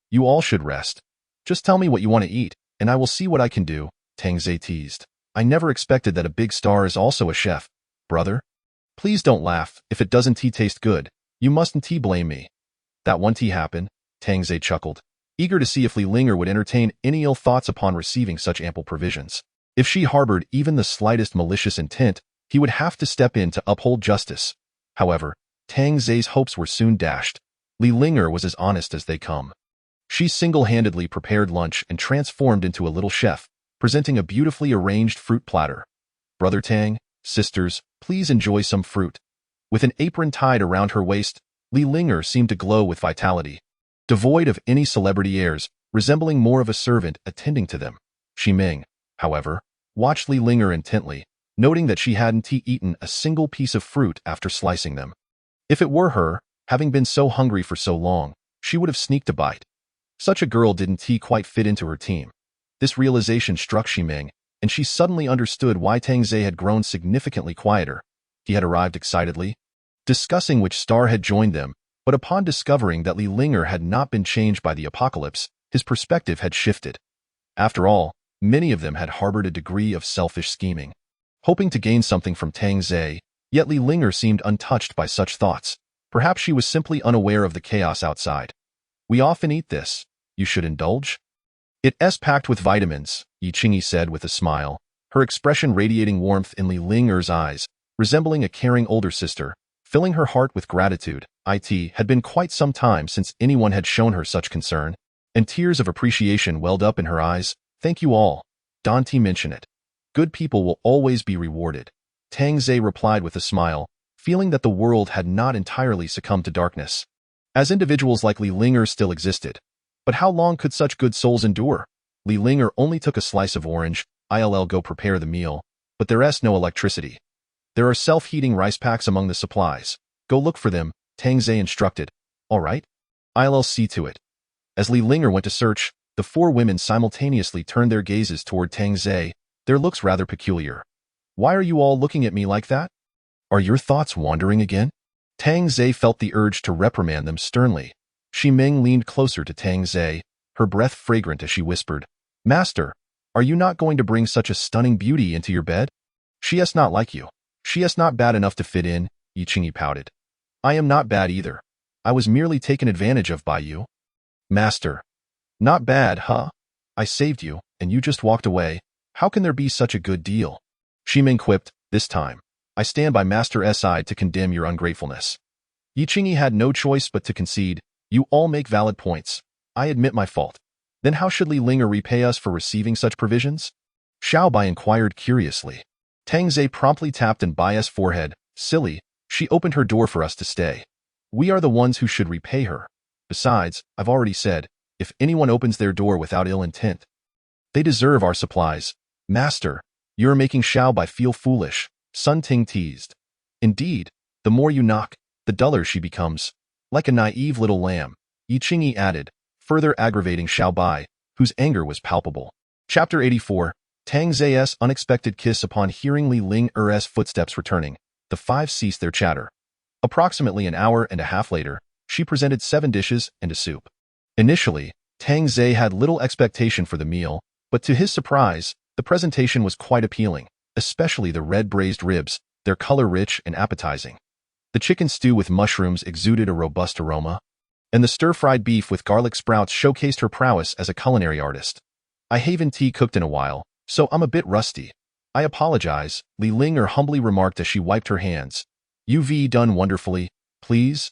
you all should rest. Just tell me what you want to eat, and I will see what I can do, Tang Zhe teased. I never expected that a big star is also a chef, brother. Please don't laugh. If it doesn't taste good, you mustn't blame me. That one happened, Tang Ze chuckled, eager to see if Li Linger would entertain any ill thoughts upon receiving such ample provisions. If she harbored even the slightest malicious intent, he would have to step in to uphold justice. However, Tang Ze's hopes were soon dashed. Li Linger was as honest as they come. She single-handedly prepared lunch and transformed into a little chef, presenting a beautifully arranged fruit platter. Brother Tang, sisters, please enjoy some fruit. With an apron tied around her waist, Li Linger seemed to glow with vitality. Devoid of any celebrity airs, resembling more of a servant attending to them. Shi Ming, however, watched Li Linger intently, noting that she hadn't eaten a single piece of fruit after slicing them. If it were her, having been so hungry for so long, she would have sneaked a bite. Such a girl didn't quite fit into her team. This realization struck Shi Ming, and she suddenly understood why Tang Ze had grown significantly quieter. He had arrived excitedly, discussing which star had joined them, but upon discovering that Li Linger had not been changed by the apocalypse, his perspective had shifted. After all, many of them had harbored a degree of selfish scheming, hoping to gain something from Tang Ze, yet Li Linger seemed untouched by such thoughts. Perhaps she was simply unaware of the chaos outside. We often eat this. You should indulge. It's packed with vitamins, Yi Qingyi said with a smile, her expression radiating warmth in Li Linger's eyes, resembling a caring older sister, filling her heart with gratitude. It had been quite some time since anyone had shown her such concern, and tears of appreciation welled up in her eyes. Thank you all. Don't mention it. Good people will always be rewarded. Tang Ze replied with a smile, feeling that the world had not entirely succumbed to darkness, as individuals like Li Linger still existed. But how long could such good souls endure? Li Linger only took a slice of orange. I'll go prepare the meal, but there's no electricity. There are self-heating rice packs among the supplies. Go look for them, Tang Ze instructed. All right. I'll see to it. As Li Linger went to search, the four women simultaneously turned their gazes toward Tang Ze, their looks rather peculiar. Why are you all looking at me like that? Are your thoughts wandering again? Tang Ze felt the urge to reprimand them sternly. Shi Ming leaned closer to Tang Ze, her breath fragrant as she whispered, Master, are you not going to bring such a stunning beauty into your bed? She is not like you. She is not bad enough to fit in, Yi Qingyi pouted. I am not bad either. I was merely taken advantage of by you. Master. Not bad, huh? I saved you, and you just walked away. How can there be such a good deal? Shi Ming quipped, this time. I stand by Master's side to condemn your ungratefulness. Yi Qingyi had no choice but to concede. You all make valid points. I admit my fault. Then how should Li Linger repay us for receiving such provisions? Xiao Bai inquired curiously. Tang Ze promptly tapped on Bai's forehead. Silly, she opened her door for us to stay. We are the ones who should repay her. Besides, I've already said, if anyone opens their door without ill intent, they deserve our supplies. Master, you're making Xiao Bai feel foolish, Sun Ting teased. Indeed, the more you knock, the duller she becomes. Like a naive little lamb, Yi Qingyi added, further aggravating Xiao Bai, whose anger was palpable. Chapter 84, Tang Ze's unexpected kiss. Upon hearing Li Linger's footsteps returning, the five ceased their chatter. Approximately an hour and a half later, she presented 7 dishes and a soup. Initially, Tang Ze had little expectation for the meal, but to his surprise, the presentation was quite appealing, especially the red braised ribs, their color rich and appetizing. The chicken stew with mushrooms exuded a robust aroma, and the stir-fried beef with garlic sprouts showcased her prowess as a culinary artist. I haven't cooked in a while, so I'm a bit rusty. I apologize, Li Linger humbly remarked as she wiped her hands. You've done wonderfully. Please?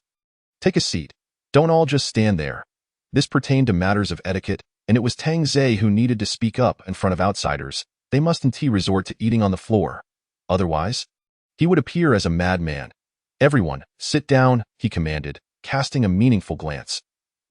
Take a seat. Don't all just stand there. This pertained to matters of etiquette, and it was Tang Ze who needed to speak up in front of outsiders. They mustn't resort to eating on the floor. Otherwise, he would appear as a madman. Everyone, sit down, he commanded, casting a meaningful glance.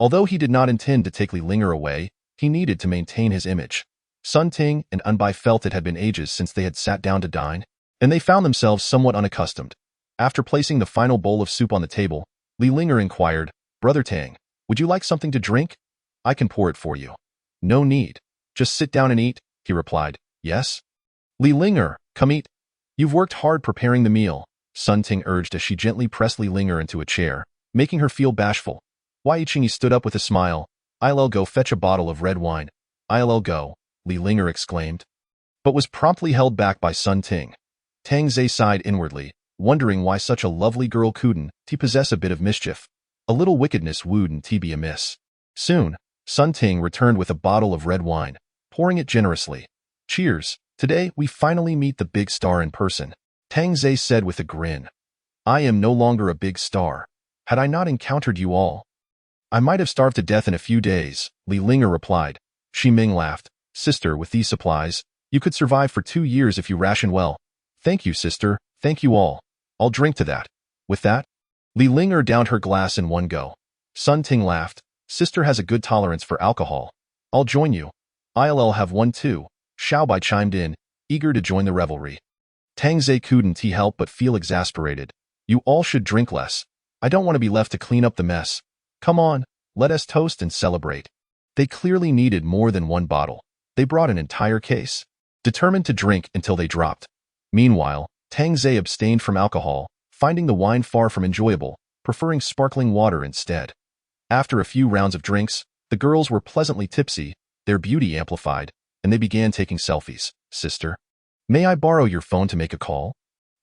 Although he did not intend to take Li Linger away, he needed to maintain his image. Sun Ting and Anbai felt it had been ages since they had sat down to dine, and they found themselves somewhat unaccustomed. After placing the final bowl of soup on the table, Li Linger inquired, Brother Tang, would you like something to drink? I can pour it for you. No need. Just sit down and eat, he replied. Yes? Li Linger, come eat. You've worked hard preparing the meal, Sun Ting urged as she gently pressed Li Linger into a chair, making her feel bashful. Yi Qingyi stood up with a smile. I'll go fetch a bottle of red wine. I'll go, Li Linger exclaimed. but was promptly held back by Sun Ting. Tang Zhe sighed inwardly, wondering why such a lovely girl couldn't possess a bit of mischief. A little wickedness wouldn't be amiss. Soon, Sun Ting returned with a bottle of red wine, pouring it generously. Cheers, today we finally meet the big star in person, Tang Zhe said with a grin. I am no longer a big star. Had I not encountered you all, I might have starved to death in a few days, Li Linger replied. Xi Ming laughed. Sister, with these supplies, you could survive for 2 years if you ration well. Thank you, sister, thank you all. I'll drink to that. With that, Li Linger downed her glass in one go. Sun Ting laughed. Sister has a good tolerance for alcohol. I'll join you. I'll have one too, Xiaobai chimed in, eager to join the revelry. Tang Zhe couldn't help but feel exasperated. You all should drink less. I don't want to be left to clean up the mess. Come on, let us toast and celebrate. They clearly needed more than one bottle. They brought an entire case, determined to drink until they dropped. Meanwhile, Tang Zhe abstained from alcohol, finding the wine far from enjoyable, preferring sparkling water instead. After a few rounds of drinks, the girls were pleasantly tipsy, their beauty amplified, and they began taking selfies. Sister, may I borrow your phone to make a call?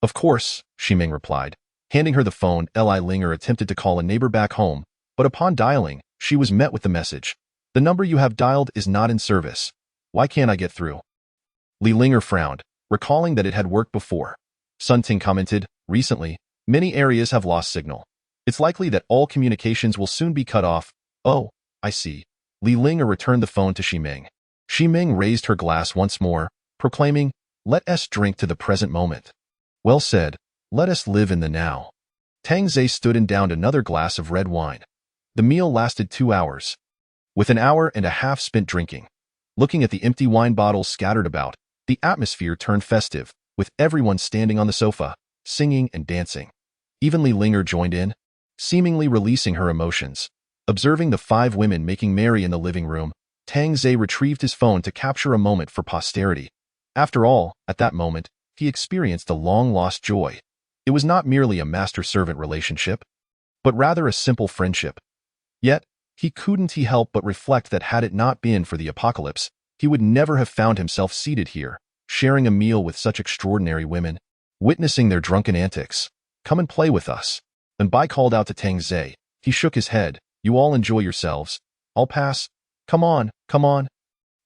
Of course, Xi Ming replied. Handing her the phone, Li Linger attempted to call a neighbor back home, but upon dialing, she was met with the message. The number you have dialed is not in service. Why can't I get through? Li Linger frowned, recalling that it had worked before. Sun Ting commented, recently, many areas have lost signal. It's likely that all communications will soon be cut off. Oh, I see. Li Linger returned the phone to Xi Ming. Xi Ming raised her glass once more, proclaiming, let us drink to the present moment. Well said, let us live in the now. Tang Zhe stood and downed another glass of red wine. The meal lasted 2 hours. With an hour and a half spent drinking, looking at the empty wine bottles scattered about, the atmosphere turned festive, with everyone standing on the sofa, singing and dancing. Even Li Linger joined in, seemingly releasing her emotions. Observing the 5 women making merry in the living room, Tang Zhe retrieved his phone to capture a moment for posterity. After all, at that moment, he experienced a long-lost joy. It was not merely a master-servant relationship, but rather a simple friendship. Yet, he couldn't help but reflect that had it not been for the apocalypse, he would never have found himself seated here, sharing a meal with such extraordinary women, witnessing their drunken antics. Come and play with us. When Bai called out to Tang Zhe, he shook his head. You all enjoy yourselves. I'll pass. Come on, come on.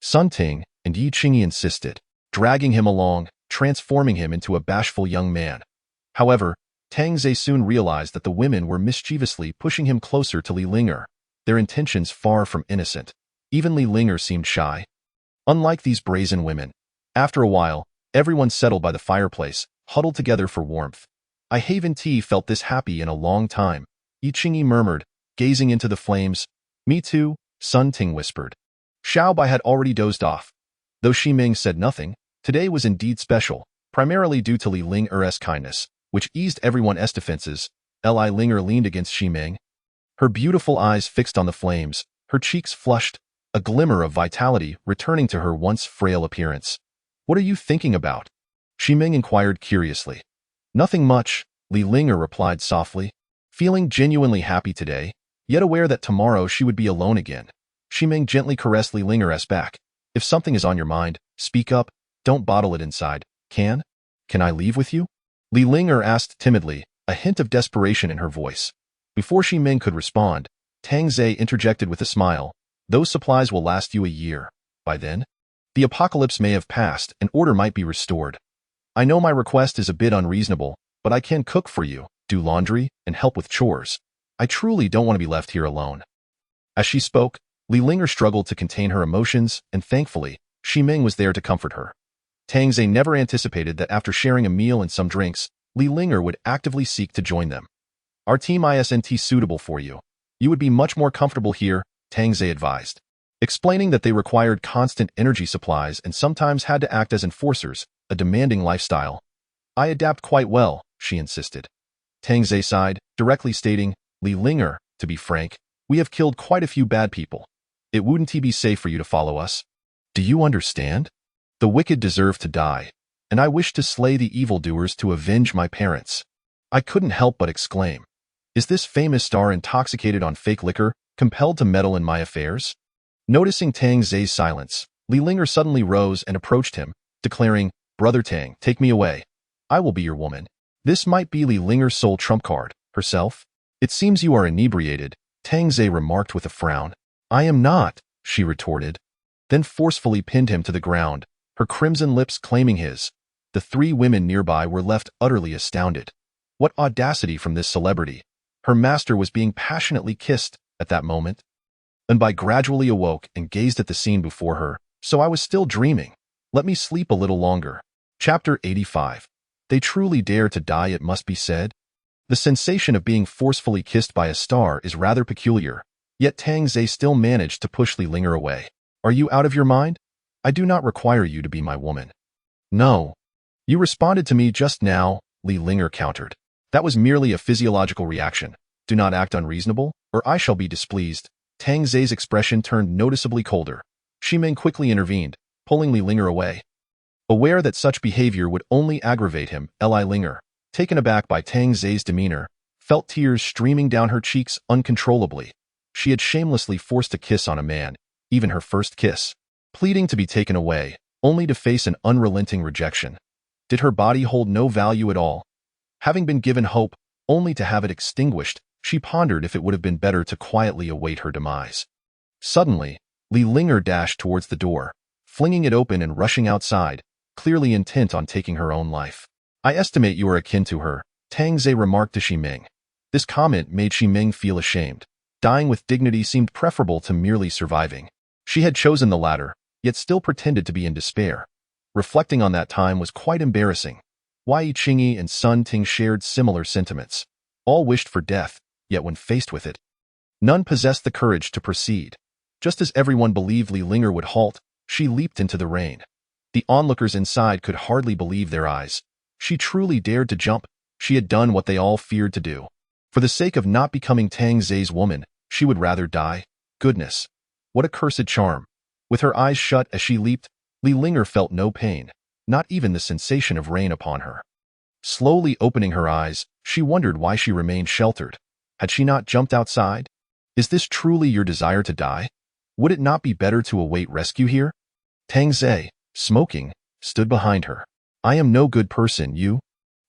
Sun Ting and Yi Qingyi insisted, dragging him along, transforming him into a bashful young man. However, Tang Zhe soon realized that the women were mischievously pushing him closer to Li Linger, their intentions far from innocent. Even Li Linger seemed shy. Unlike these brazen women, after a while, everyone settled by the fireplace, huddled together for warmth. I haven't felt this happy in a long time, Yi Qingyi murmured, gazing into the flames. Me too, Sun Ting whispered. Xiaobai had already dozed off. Though Xi Ming said nothing, today was indeed special, primarily due to Li Linger's kindness, which eased everyone's defenses. Li Linger leaned against Xi Ming, her beautiful eyes fixed on the flames, her cheeks flushed, a glimmer of vitality returning to her once frail appearance. What are you thinking about? Xi Ming inquired curiously. Nothing much, Li Linger replied softly, feeling genuinely happy today, yet aware that tomorrow she would be alone again. Xi Ming gently caressed Li Linger's back. If something is on your mind, speak up, don't bottle it inside. Can I leave with you? Li Linger asked timidly, a hint of desperation in her voice. Before Xi Ming could respond, Tang Zhe interjected with a smile. Those supplies will last you a year. By then, the apocalypse may have passed and order might be restored. I know my request is a bit unreasonable, but I can cook for you, do laundry, and help with chores. I truly don't want to be left here alone. As she spoke, Li Linger struggled to contain her emotions, and thankfully, Xi Ming was there to comfort her. Tang Zhe never anticipated that after sharing a meal and some drinks, Li Linger would actively seek to join them. Our team isn't suitable for you. You would be much more comfortable here, Tang Zhe advised, explaining that they required constant energy supplies and sometimes had to act as enforcers, a demanding lifestyle. I adapt quite well, she insisted. Tang Zhe sighed, directly stating, Li Linger, to be frank, we have killed quite a few bad people. It wouldn't be safe for you to follow us. Do you understand? The wicked deserve to die, and I wish to slay the evildoers to avenge my parents. I couldn't help but exclaim. Is this famous star intoxicated on fake liquor, compelled to meddle in my affairs? Noticing Tang Zhe's silence, Li Linger suddenly rose and approached him, declaring, "Brother Tang, take me away. I will be your woman." This might be Li Linger's sole trump card, herself. "It seems you are inebriated," Tang Ze remarked with a frown. "I am not," she retorted, then forcefully pinned him to the ground, her crimson lips claiming his. The three women nearby were left utterly astounded. What audacity from this celebrity! Her master was being passionately kissed at that moment. And I gradually awoke and gazed at the scene before her. So I was still dreaming. Let me sleep a little longer. Chapter 85. They truly dare to die, it must be said. The sensation of being forcefully kissed by a star is rather peculiar, yet Tang Ze still managed to push Li Linger away. "Are you out of your mind? I do not require you to be my woman." "No. You responded to me just now," Li Linger countered. "That was merely a physiological reaction. Do not act unreasonable, or I shall be displeased." Tang Ze's expression turned noticeably colder. Ximeng quickly intervened, pulling Li Linger away. Aware that such behavior would only aggravate him, Li Linger, taken aback by Tang Ze's demeanor, felt tears streaming down her cheeks uncontrollably. She had shamelessly forced a kiss on a man, even her first kiss, pleading to be taken away, only to face an unrelenting rejection. Did her body hold no value at all? Having been given hope, only to have it extinguished, she pondered if it would have been better to quietly await her demise. Suddenly, Li Linger dashed towards the door, flinging it open and rushing outside, clearly intent on taking her own life. "I estimate you are akin to her," Tang Ze remarked to Ximeng. This comment made Ximeng feel ashamed. Dying with dignity seemed preferable to merely surviving. She had chosen the latter, yet still pretended to be in despair. Reflecting on that time was quite embarrassing. Wei Qingyi and Sun Ting shared similar sentiments. All wished for death, yet when faced with it, none possessed the courage to proceed. Just as everyone believed Li Linger would halt, she leaped into the rain. The onlookers inside could hardly believe their eyes. She truly dared to jump. She had done what they all feared to do. For the sake of not becoming Tang Ze's woman, she would rather die. Goodness, what a cursed charm. With her eyes shut as she leaped, Li Linger felt no pain, not even the sensation of rain upon her. Slowly opening her eyes, she wondered why she remained sheltered. Had she not jumped outside? Is this truly your desire to die? Would it not be better to await rescue here? Tang Ze, smoking, stood behind her. "I am no good person, you,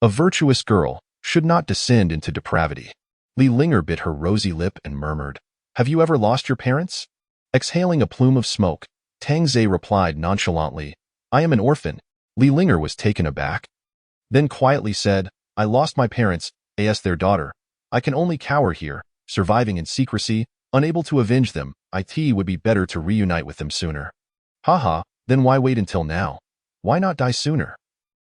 a virtuous girl, should not descend into depravity." Li Linger bit her rosy lip and murmured, "Have you ever lost your parents?" Exhaling a plume of smoke, Tang Ze replied nonchalantly, "I am an orphan." Li Linger was taken aback, then quietly said, "I lost my parents, as their daughter. I can only cower here, surviving in secrecy, unable to avenge them. It would be better to reunite with them sooner." "Haha, then why wait until now? Why not die sooner?"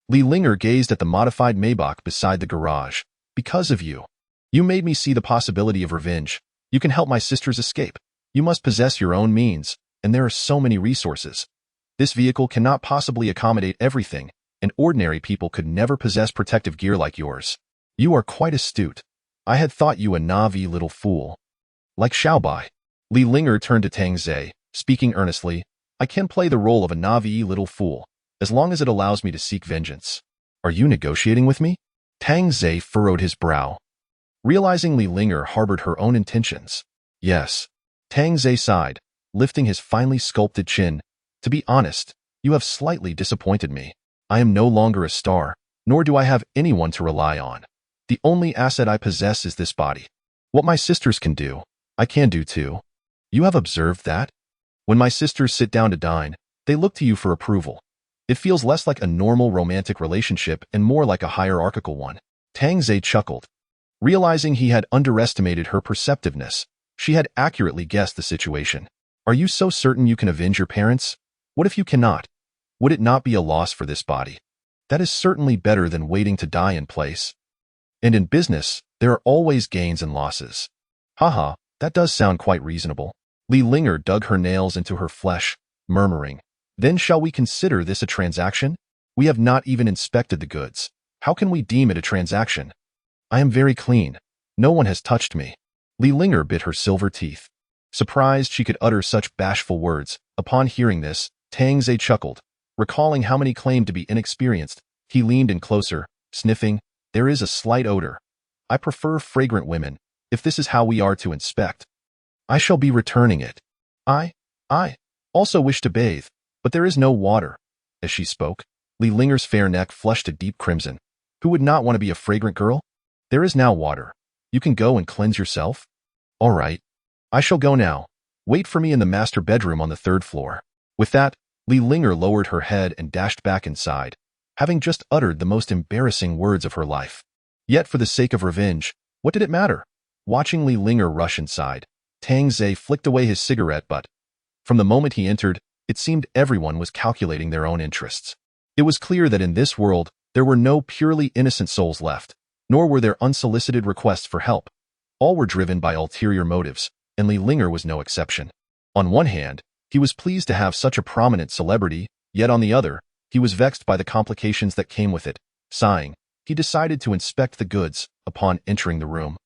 Li Linger gazed at the modified Maybach beside the garage. "Because of you. You made me see the possibility of revenge. You can help my sisters escape. You must possess your own means, and there are so many resources. This vehicle cannot possibly accommodate everything, and ordinary people could never possess protective gear like yours. You are quite astute. I had thought you a naive little fool. Like Xiaobai." Li Linger turned to Tang Ze, speaking earnestly, "I can play the role of a naive little fool, as long as it allows me to seek vengeance." "Are you negotiating with me?" Tang Ze furrowed his brow, realizing Li Linger harbored her own intentions. "Yes." Tang Ze sighed, lifting his finely sculpted chin. "To be honest, you have slightly disappointed me. I am no longer a star, nor do I have anyone to rely on. The only asset I possess is this body. What my sisters can do, I can do too. You have observed that? When my sisters sit down to dine, they look to you for approval. It feels less like a normal romantic relationship and more like a hierarchical one." Tang Ze chuckled. Realizing he had underestimated her perceptiveness, she had accurately guessed the situation. "Are you so certain you can avenge your parents? What if you cannot? Would it not be a loss for this body? That is certainly better than waiting to die in place. And in business, there are always gains and losses." "Haha, that does sound quite reasonable." Li Linger dug her nails into her flesh, murmuring, "Then shall we consider this a transaction? We have not even inspected the goods. How can we deem it a transaction? I am very clean. No one has touched me." Li Linger bit her silver teeth. Surprised she could utter such bashful words, upon hearing this, Tang Ze chuckled. Recalling how many claimed to be inexperienced, he leaned in closer, sniffing, "There is a slight odor. I prefer fragrant women, if this is how we are to inspect. I shall be returning it. I also wish to bathe, but there is no water." As she spoke, Li Linger's fair neck flushed a deep crimson. Who would not want to be a fragrant girl? There is now water. You can go and cleanse yourself? All right. I shall go now. Wait for me in the master bedroom on the 3rd floor. With that, Li Linger lowered her head and dashed back inside, having just uttered the most embarrassing words of her life. Yet for the sake of revenge, what did it matter? Watching Li Linger rush inside, Tang Zhe flicked away his cigarette butt. From the moment he entered, it seemed everyone was calculating their own interests. It was clear that in this world, there were no purely innocent souls left, nor were there unsolicited requests for help. All were driven by ulterior motives, and Li Linger was no exception. On one hand, he was pleased to have such a prominent celebrity, yet on the other, he was vexed by the complications that came with it. Sighing, he decided to inspect the goods upon entering the room.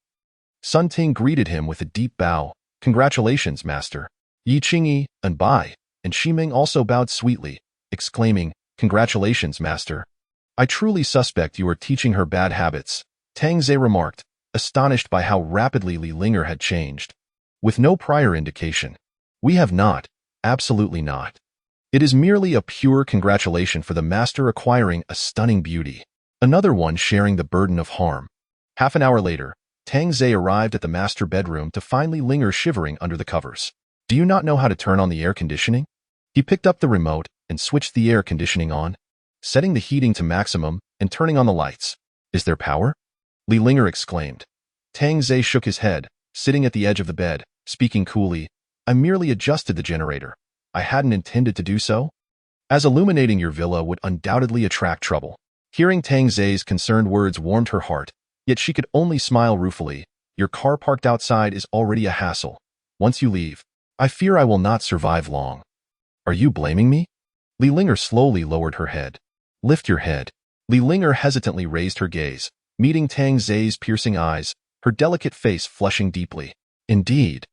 Sun Ting greeted him with a deep bow. Congratulations, master. Yi Qingyi and Bai and Shiming also bowed sweetly, exclaiming, Congratulations, master. I truly suspect you are teaching her bad habits, Tang Zhe remarked, astonished by how rapidly Li Linger had changed. With no prior indication. We have not, absolutely not. It is merely a pure congratulation for the master acquiring a stunning beauty, another one sharing the burden of harm. Half an hour later, Tang Zhe arrived at the master bedroom to find Li Linger shivering under the covers. Do you not know how to turn on the air conditioning? He picked up the remote and switched the air conditioning on, setting the heating to maximum and turning on the lights. Is there power? Li Linger exclaimed. Tang Zhe shook his head, sitting at the edge of the bed, speaking coolly. I merely adjusted the generator. I hadn't intended to do so. As illuminating your villa would undoubtedly attract trouble. Hearing Tang Zhe's concerned words warmed her heart, yet she could only smile ruefully. Your car parked outside is already a hassle. Once you leave, I fear I will not survive long. Are you blaming me? Li Linger slowly lowered her head. Lift your head. Li Linger hesitantly raised her gaze, meeting Tang Zhe's piercing eyes, her delicate face flushing deeply. Indeed.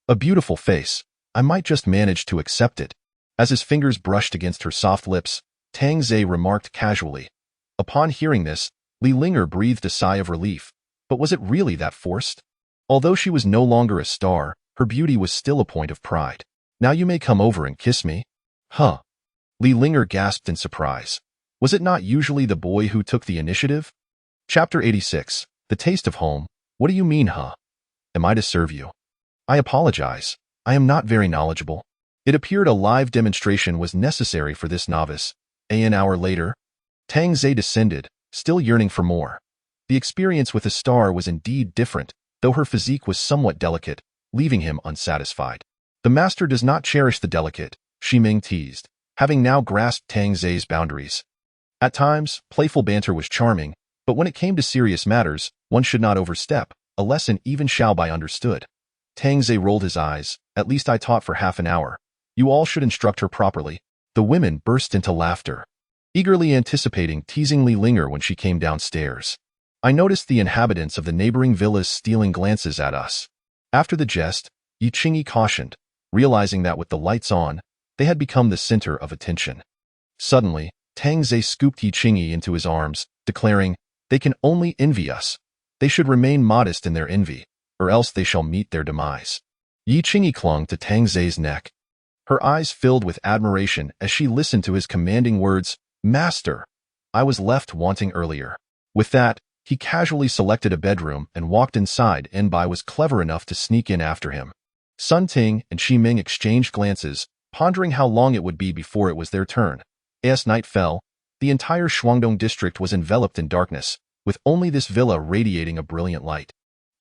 A beautiful face. I might just manage to accept it. As his fingers brushed against her soft lips, Tang Zhe remarked casually. Upon hearing this, Li Linger breathed a sigh of relief. But was it really that forced? Although she was no longer a star, her beauty was still a point of pride. Now you may come over and kiss me. Huh. Li Linger gasped in surprise. Was it not usually the boy who took the initiative? Chapter 86. The Taste of Home. What do you mean, huh? Am I to serve you? I apologize. I am not very knowledgeable. It appeared a live demonstration was necessary for this novice. An hour later, Tang Zhe descended, still yearning for more. The experience with a star was indeed different, though her physique was somewhat delicate, leaving him unsatisfied. The master does not cherish the delicate, Shiming teased, having now grasped Tang Zhe's boundaries. At times, playful banter was charming, but when it came to serious matters, one should not overstep, a lesson even Xiaobai understood. Tang Zhe rolled his eyes. At least I taught for half an hour. You all should instruct her properly. The women burst into laughter, eagerly anticipating teasing Li Linger when she came downstairs. I noticed the inhabitants of the neighboring villas stealing glances at us. After the jest, Yi Qingyi cautioned, realizing that with the lights on, they had become the center of attention. Suddenly, Tang Zhe scooped Yi Qingyi into his arms, declaring, They can only envy us. They should remain modest in their envy, or else they shall meet their demise. Yi Qingyi clung to Tang Zhe's neck. Her eyes filled with admiration as she listened to his commanding words, Master! I was left wanting earlier. With that, he casually selected a bedroom and walked inside. Enbai was clever enough to sneak in after him. Sun Ting and Shi Ming exchanged glances, pondering how long it would be before it was their turn. As night fell, the entire Shuangdong district was enveloped in darkness, with only this villa radiating a brilliant light.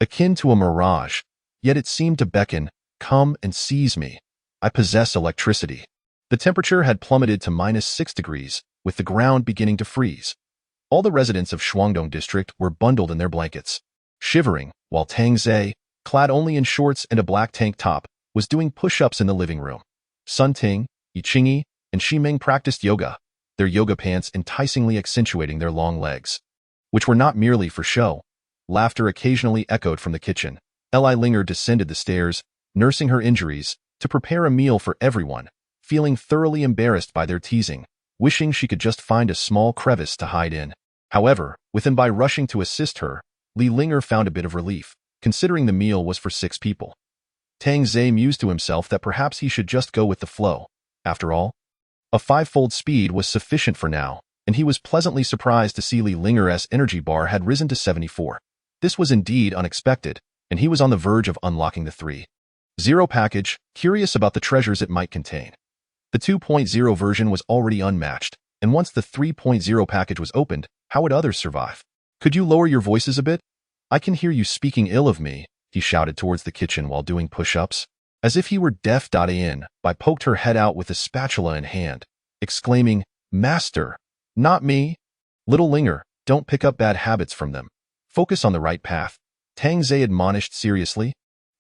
Akin to a mirage, yet it seemed to beckon, Come and seize me. I possess electricity. The temperature had plummeted to -6 degrees, with the ground beginning to freeze. All the residents of Shuangdong district were bundled in their blankets, shivering, while Tang Zhe, clad only in shorts and a black tank top, was doing push-ups in the living room. Sun Ting, Yi Qingyi, and Shi Ming practiced yoga, their yoga pants enticingly accentuating their long legs, which were not merely for show. Laughter occasionally echoed from the kitchen. Li Linger descended the stairs, nursing her injuries, to prepare a meal for everyone, feeling thoroughly embarrassed by their teasing, wishing she could just find a small crevice to hide in. However, by rushing to assist her, Li Linger found a bit of relief, considering the meal was for 6 people. Tang Zhe mused to himself that perhaps he should just go with the flow. After all, a 5-fold speed was sufficient for now, and he was pleasantly surprised to see Li Linger's energy bar had risen to 74. This was indeed unexpected, and he was on the verge of unlocking the 3.0 package, curious about the treasures it might contain. The 2.0 version was already unmatched, and once the 3.0 package was opened, how would others survive? Could you lower your voices a bit? I can hear you speaking ill of me, he shouted towards the kitchen while doing push-ups. As if he were deaf. Bai poked her head out with a spatula in hand, exclaiming, "Master, not me." Little Linger, don't pick up bad habits from them. Focus on the right path, Tang Zhe admonished seriously,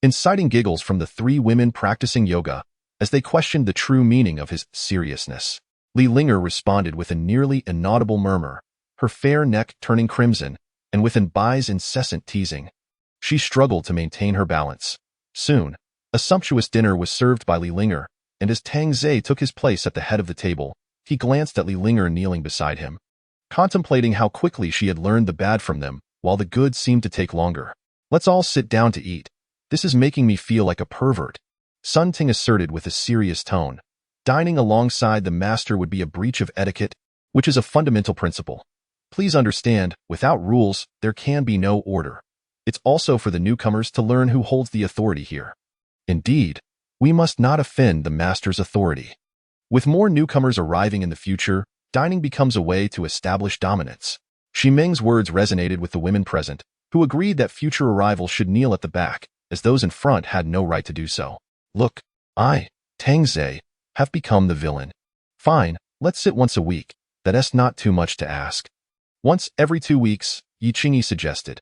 inciting giggles from the three women practicing yoga as they questioned the true meaning of his seriousness. Li Linger responded with a nearly inaudible murmur, her fair neck turning crimson, and with Bai's incessant teasing. She struggled to maintain her balance. Soon, a sumptuous dinner was served by Li Linger, and as Tang Zhe took his place at the head of the table, he glanced at Li Linger kneeling beside him, contemplating how quickly she had learned the bad from them, while the good seemed to take longer. "Let's all sit down to eat. This is making me feel like a pervert," Sun Ting asserted with a serious tone. Dining alongside the master would be a breach of etiquette, which is a fundamental principle. Please understand, without rules, there can be no order. It's also for the newcomers to learn who holds the authority here. Indeed, we must not offend the master's authority. With more newcomers arriving in the future, dining becomes a way to establish dominance. Xi Ming's words resonated with the women present, who agreed that future arrivals should kneel at the back, as those in front had no right to do so. "Look, I, Tang Zhe, have become the villain. Fine, let's sit once a week. That's not too much to ask." "Once every 2 weeks, Yi Qingyi suggested.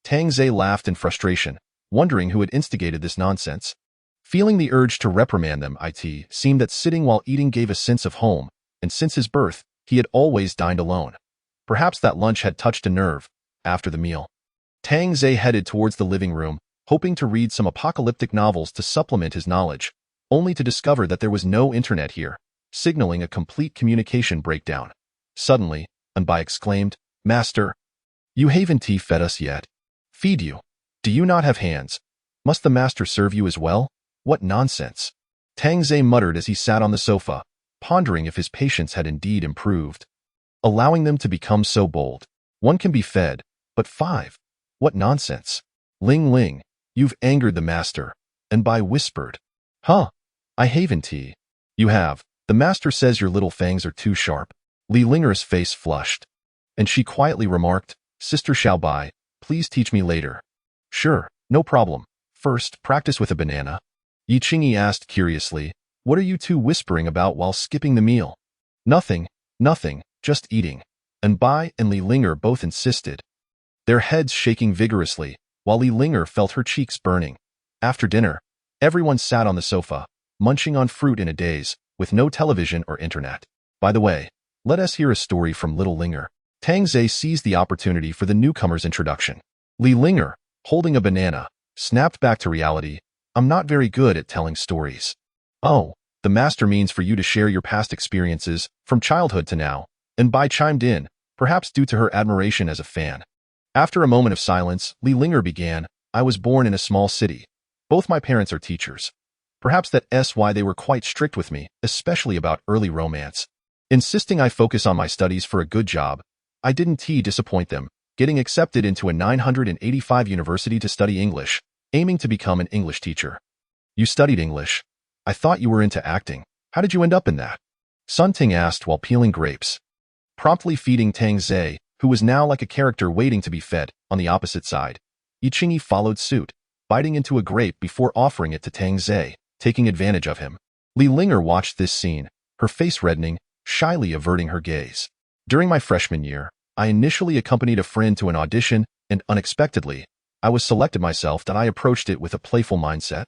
Tang Zhe laughed in frustration, wondering who had instigated this nonsense. Feeling the urge to reprimand them, it seemed that sitting while eating gave a sense of home, and since his birth, he had always dined alone. Perhaps that lunch had touched a nerve. After the meal, Tang Zhe headed towards the living room, hoping to read some apocalyptic novels to supplement his knowledge, only to discover that there was no internet here, signaling a complete communication breakdown. Suddenly, Bai exclaimed, "Master, you haven't fed us yet. Feed you. Do you not have hands? Must the master serve you as well? What nonsense." Tang Zhe muttered as he sat on the sofa, pondering if his patience had indeed improved. Allowing them to become so bold. One can be fed, but 5? What nonsense. "Ling Ling, you've angered the master," Bai whispered. "Huh? I haven't. You have. The master says your little fangs are too sharp." Li Linger's face flushed, and she quietly remarked, "Sister Xiaobai, please teach me later." "Sure, no problem. First, practice with a banana." Yi Qingyi asked curiously, "What are you two whispering about while skipping the meal?" Nothing, just eating." Bai and Li Linger both insisted, their heads shaking vigorously, while Li Linger felt her cheeks burning. After dinner, everyone sat on the sofa, munching on fruit in a daze, with no television or internet. "By the way, let us hear a story from Little Linger." Tang Zhe seized the opportunity for the newcomer's introduction. Li Linger, holding a banana, snapped back to reality, "I'm not very good at telling stories." "Oh, the master means for you to share your past experiences, from childhood to now," Bai chimed in, perhaps due to her admiration as a fan. After a moment of silence, Li Linger began, "I was born in a small city. Both my parents are teachers. Perhaps that's why they were quite strict with me, especially about early romance. Insisting I focus on my studies for a good job. I didn't disappoint them, getting accepted into a 985 university to study English, aiming to become an English teacher." "You studied English? I thought you were into acting. How did you end up in that?" Sun Ting asked while peeling grapes, promptly feeding Tang Zhe, who was now like a character waiting to be fed, on the opposite side. Yi Qingyi followed suit, biting into a grape before offering it to Tang Zhe, taking advantage of him. Li Linger watched this scene, her face reddening, shyly averting her gaze. "During my freshman year, I initially accompanied a friend to an audition, and unexpectedly, I was selected myself that I approached it with a playful mindset.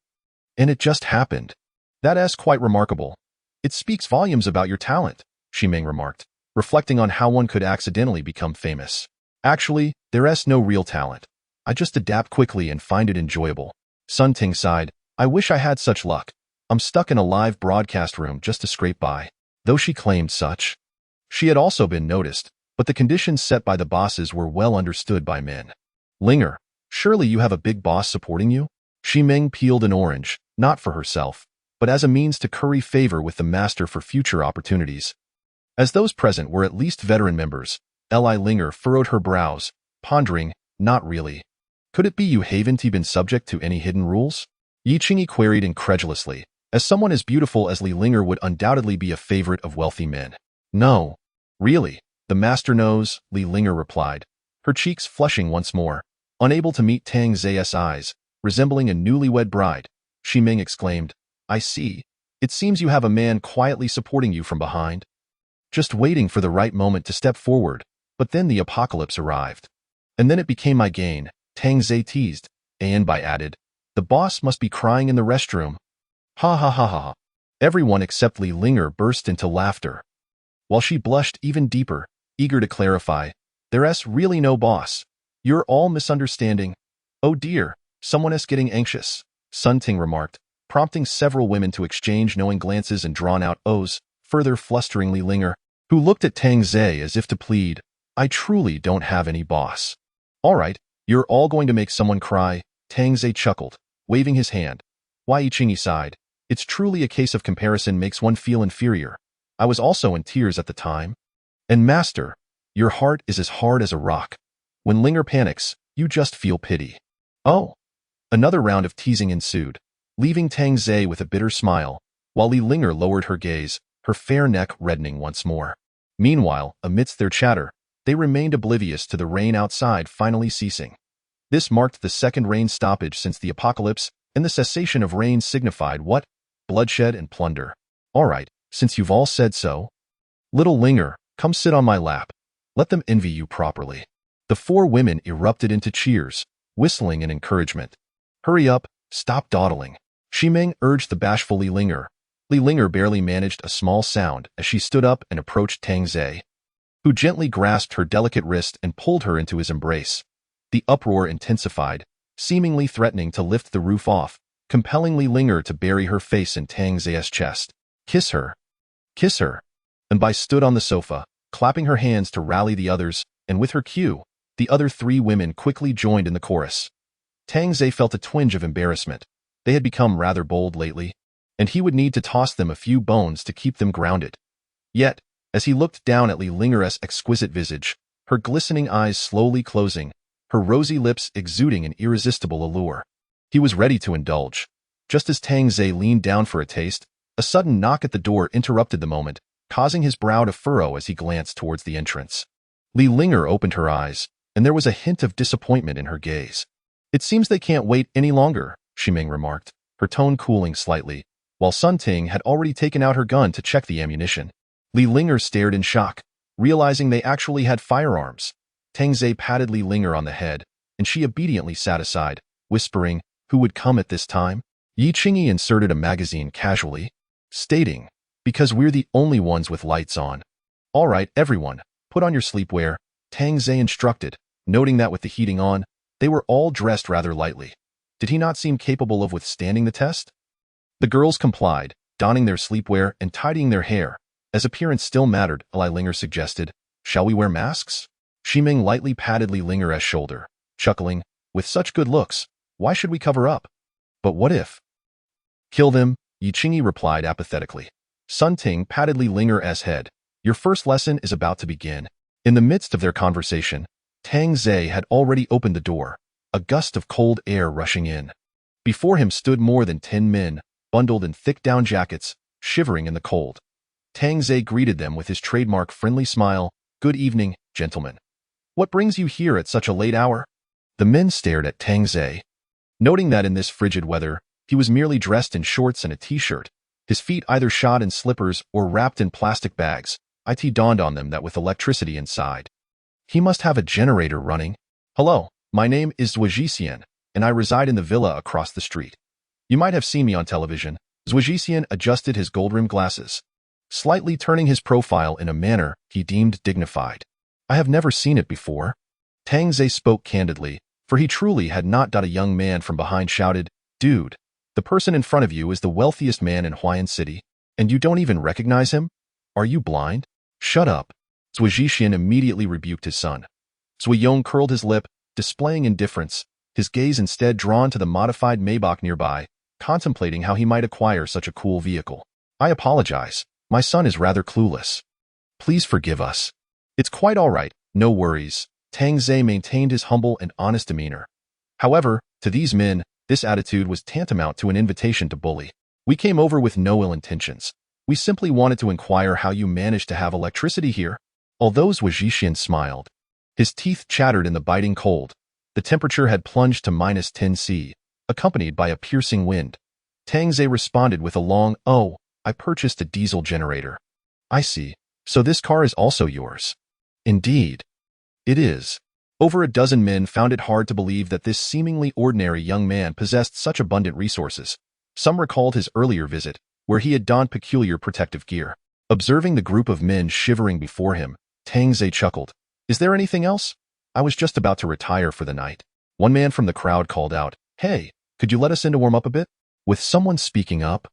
And it just happened. That's quite remarkable. It speaks volumes about your talent," Xi Ming remarked, reflecting on how one could accidentally become famous. "Actually, there's no real talent. I just adapt quickly and find it enjoyable." Sun Ting sighed, "I wish I had such luck. I'm stuck in a live broadcast room just to scrape by." Though she claimed such, she had also been noticed, but the conditions set by the bosses were well understood by men. "Linger, surely you have a big boss supporting you?" Xi Ming peeled an orange, not for herself, but as a means to curry favor with the master for future opportunities. As those present were at least veteran members, Li Linger furrowed her brows, pondering, not really. Could it be you haven't been subject to any hidden rules? Yi Qingyi queried incredulously, as someone as beautiful as Li Linger would undoubtedly be a favorite of wealthy men. No. Really, the master knows, Li Linger replied, her cheeks flushing once more. Unable to meet Tang Zai's eyes, resembling a newlywed bride, Shi Ming exclaimed, I see. It seems you have a man quietly supporting you from behind. Just waiting for the right moment to step forward, but then the apocalypse arrived. And then it became my gain, Tang Zai teased, and Bai added, the boss must be crying in the restroom. Ha ha ha ha. Everyone except Li Linger burst into laughter. While she blushed even deeper, eager to clarify, there's really no boss. You're all misunderstanding. Oh dear, someone is getting anxious, Sun Ting remarked, prompting several women to exchange knowing glances and drawn-out ohs, further flustering Li Linger, who looked at Tang Zai as if to plead, I truly don't have any boss. All right, you're all going to make someone cry, Tang Zai chuckled, waving his hand. Yi Qingyi sighed. It's truly a case of comparison makes one feel inferior. I was also in tears at the time. And master, your heart is as hard as a rock. When Linger panics, you just feel pity. Oh. Another round of teasing ensued, leaving Tang Zai with a bitter smile, while Li Linger lowered her gaze, her fair neck reddening once more. Meanwhile, amidst their chatter, they remained oblivious to the rain outside finally ceasing. This marked the second rain stoppage since the apocalypse, and the cessation of rain signified what? Bloodshed and plunder. All right, since you've all said so. Little Linger, come sit on my lap. Let them envy you properly. The four women erupted into cheers, whistling in encouragement. Hurry up, stop dawdling. Shi Ming urged the bashful Li Linger. Li Linger barely managed a small sound as she stood up and approached Tang Zai, who gently grasped her delicate wrist and pulled her into his embrace. The uproar intensified, seemingly threatening to lift the roof off, compelling Li Linger to bury her face in Tang Zai's chest. Kiss her. Kiss her. And Bai stood on the sofa, clapping her hands to rally the others, and with her cue, the other three women quickly joined in the chorus. Tang Zai felt a twinge of embarrassment. They had become rather bold lately, and he would need to toss them a few bones to keep them grounded. Yet, as he looked down at Li Linger's exquisite visage, her glistening eyes slowly closing, her rosy lips exuding an irresistible allure, he was ready to indulge. Just as Tang Zai leaned down for a taste, a sudden knock at the door interrupted the moment, causing his brow to furrow as he glanced towards the entrance. Li Linger opened her eyes, and there was a hint of disappointment in her gaze. It seems they can't wait any longer, Shi Ming remarked, her tone cooling slightly, while Sun Ting had already taken out her gun to check the ammunition. Li Linger stared in shock, realizing they actually had firearms. Tang Zai patted Li Linger on the head, and she obediently sat aside, whispering, who would come at this time? Yi Qingyi inserted a magazine casually, stating, because we're the only ones with lights on. All right, everyone, put on your sleepwear, Tang Zai instructed, noting that with the heating on, they were all dressed rather lightly. Did he not seem capable of withstanding the test? The girls complied, donning their sleepwear and tidying their hair. As appearance still mattered, Li Linger suggested, shall we wear masks? Shi Ming lightly patted Li Linger's shoulder, chuckling, with such good looks, why should we cover up? But what if? Kill them, Yi Qingyi replied apathetically. Sun Ting patted Li Linger's head. Your first lesson is about to begin. In the midst of their conversation, Tang Zai had already opened the door, a gust of cold air rushing in. Before him stood more than 10 men, bundled in thick down jackets, shivering in the cold. Tang Zai greeted them with his trademark friendly smile. Good evening, gentlemen. What brings you here at such a late hour? The men stared at Tang Zai, noting that in this frigid weather, he was merely dressed in shorts and a t-shirt, his feet either shod in slippers or wrapped in plastic bags. It dawned on them that with electricity inside, he must have a generator running. Hello, my name is Zhujixian, and I reside in the villa across the street. You might have seen me on television. Zhujixian adjusted his gold-rimmed glasses, slightly turning his profile in a manner he deemed dignified. I have never seen it before. Tang Zai spoke candidly, for he truly had not. A young man from behind shouted, Dude, the person in front of you is the wealthiest man in Huayan City, and you don't even recognize him? Are you blind? Shut up. Zhujixian immediately rebuked his son. Zuyong curled his lip, displaying indifference, his gaze instead drawn to the modified Maybach nearby, contemplating how he might acquire such a cool vehicle. I apologize. My son is rather clueless. Please forgive us. It's quite all right, no worries. Tang Zai maintained his humble and honest demeanor. However, to these men, this attitude was tantamount to an invitation to bully. We came over with no ill intentions. We simply wanted to inquire how you managed to have electricity here. Although Zhuo Zhixian smiled, his teeth chattered in the biting cold. The temperature had plunged to -10°C, accompanied by a piercing wind. Tang Zai responded with a long, "Oh, I purchased a diesel generator." "I see. So this car is also yours?" "Indeed. It is." Over a dozen men found it hard to believe that this seemingly ordinary young man possessed such abundant resources. Some recalled his earlier visit, where he had donned peculiar protective gear. Observing the group of men shivering before him, Tang Zai chuckled. "Is there anything else? I was just about to retire for the night." One man from the crowd called out, "Hey, could you let us in to warm up a bit?" With someone speaking up,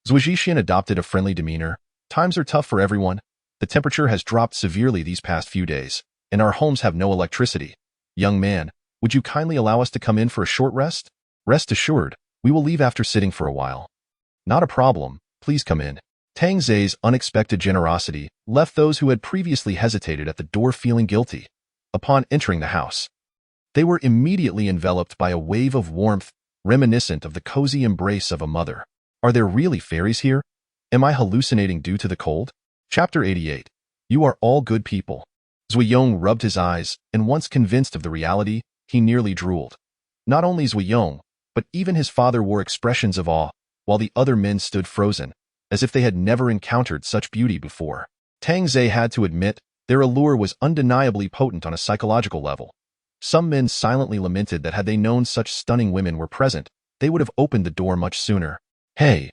Zhuo Zhixian adopted a friendly demeanor. "Times are tough for everyone. The temperature has dropped severely these past few days, and our homes have no electricity. Young man, would you kindly allow us to come in for a short rest? Rest assured, we will leave after sitting for a while." "Not a problem. Please come in." Tang Zai's unexpected generosity left those who had previously hesitated at the door feeling guilty. Upon entering the house, they were immediately enveloped by a wave of warmth reminiscent of the cozy embrace of a mother. Are there really fairies here? Am I hallucinating due to the cold? Chapter 88. You are all good people. Zui Yong rubbed his eyes, and once convinced of the reality, he nearly drooled. Not only Zui Yong, but even his father wore expressions of awe, while the other men stood frozen, as if they had never encountered such beauty before. Tang Zai had to admit, their allure was undeniably potent on a psychological level. Some men silently lamented that had they known such stunning women were present, they would have opened the door much sooner. "Hey,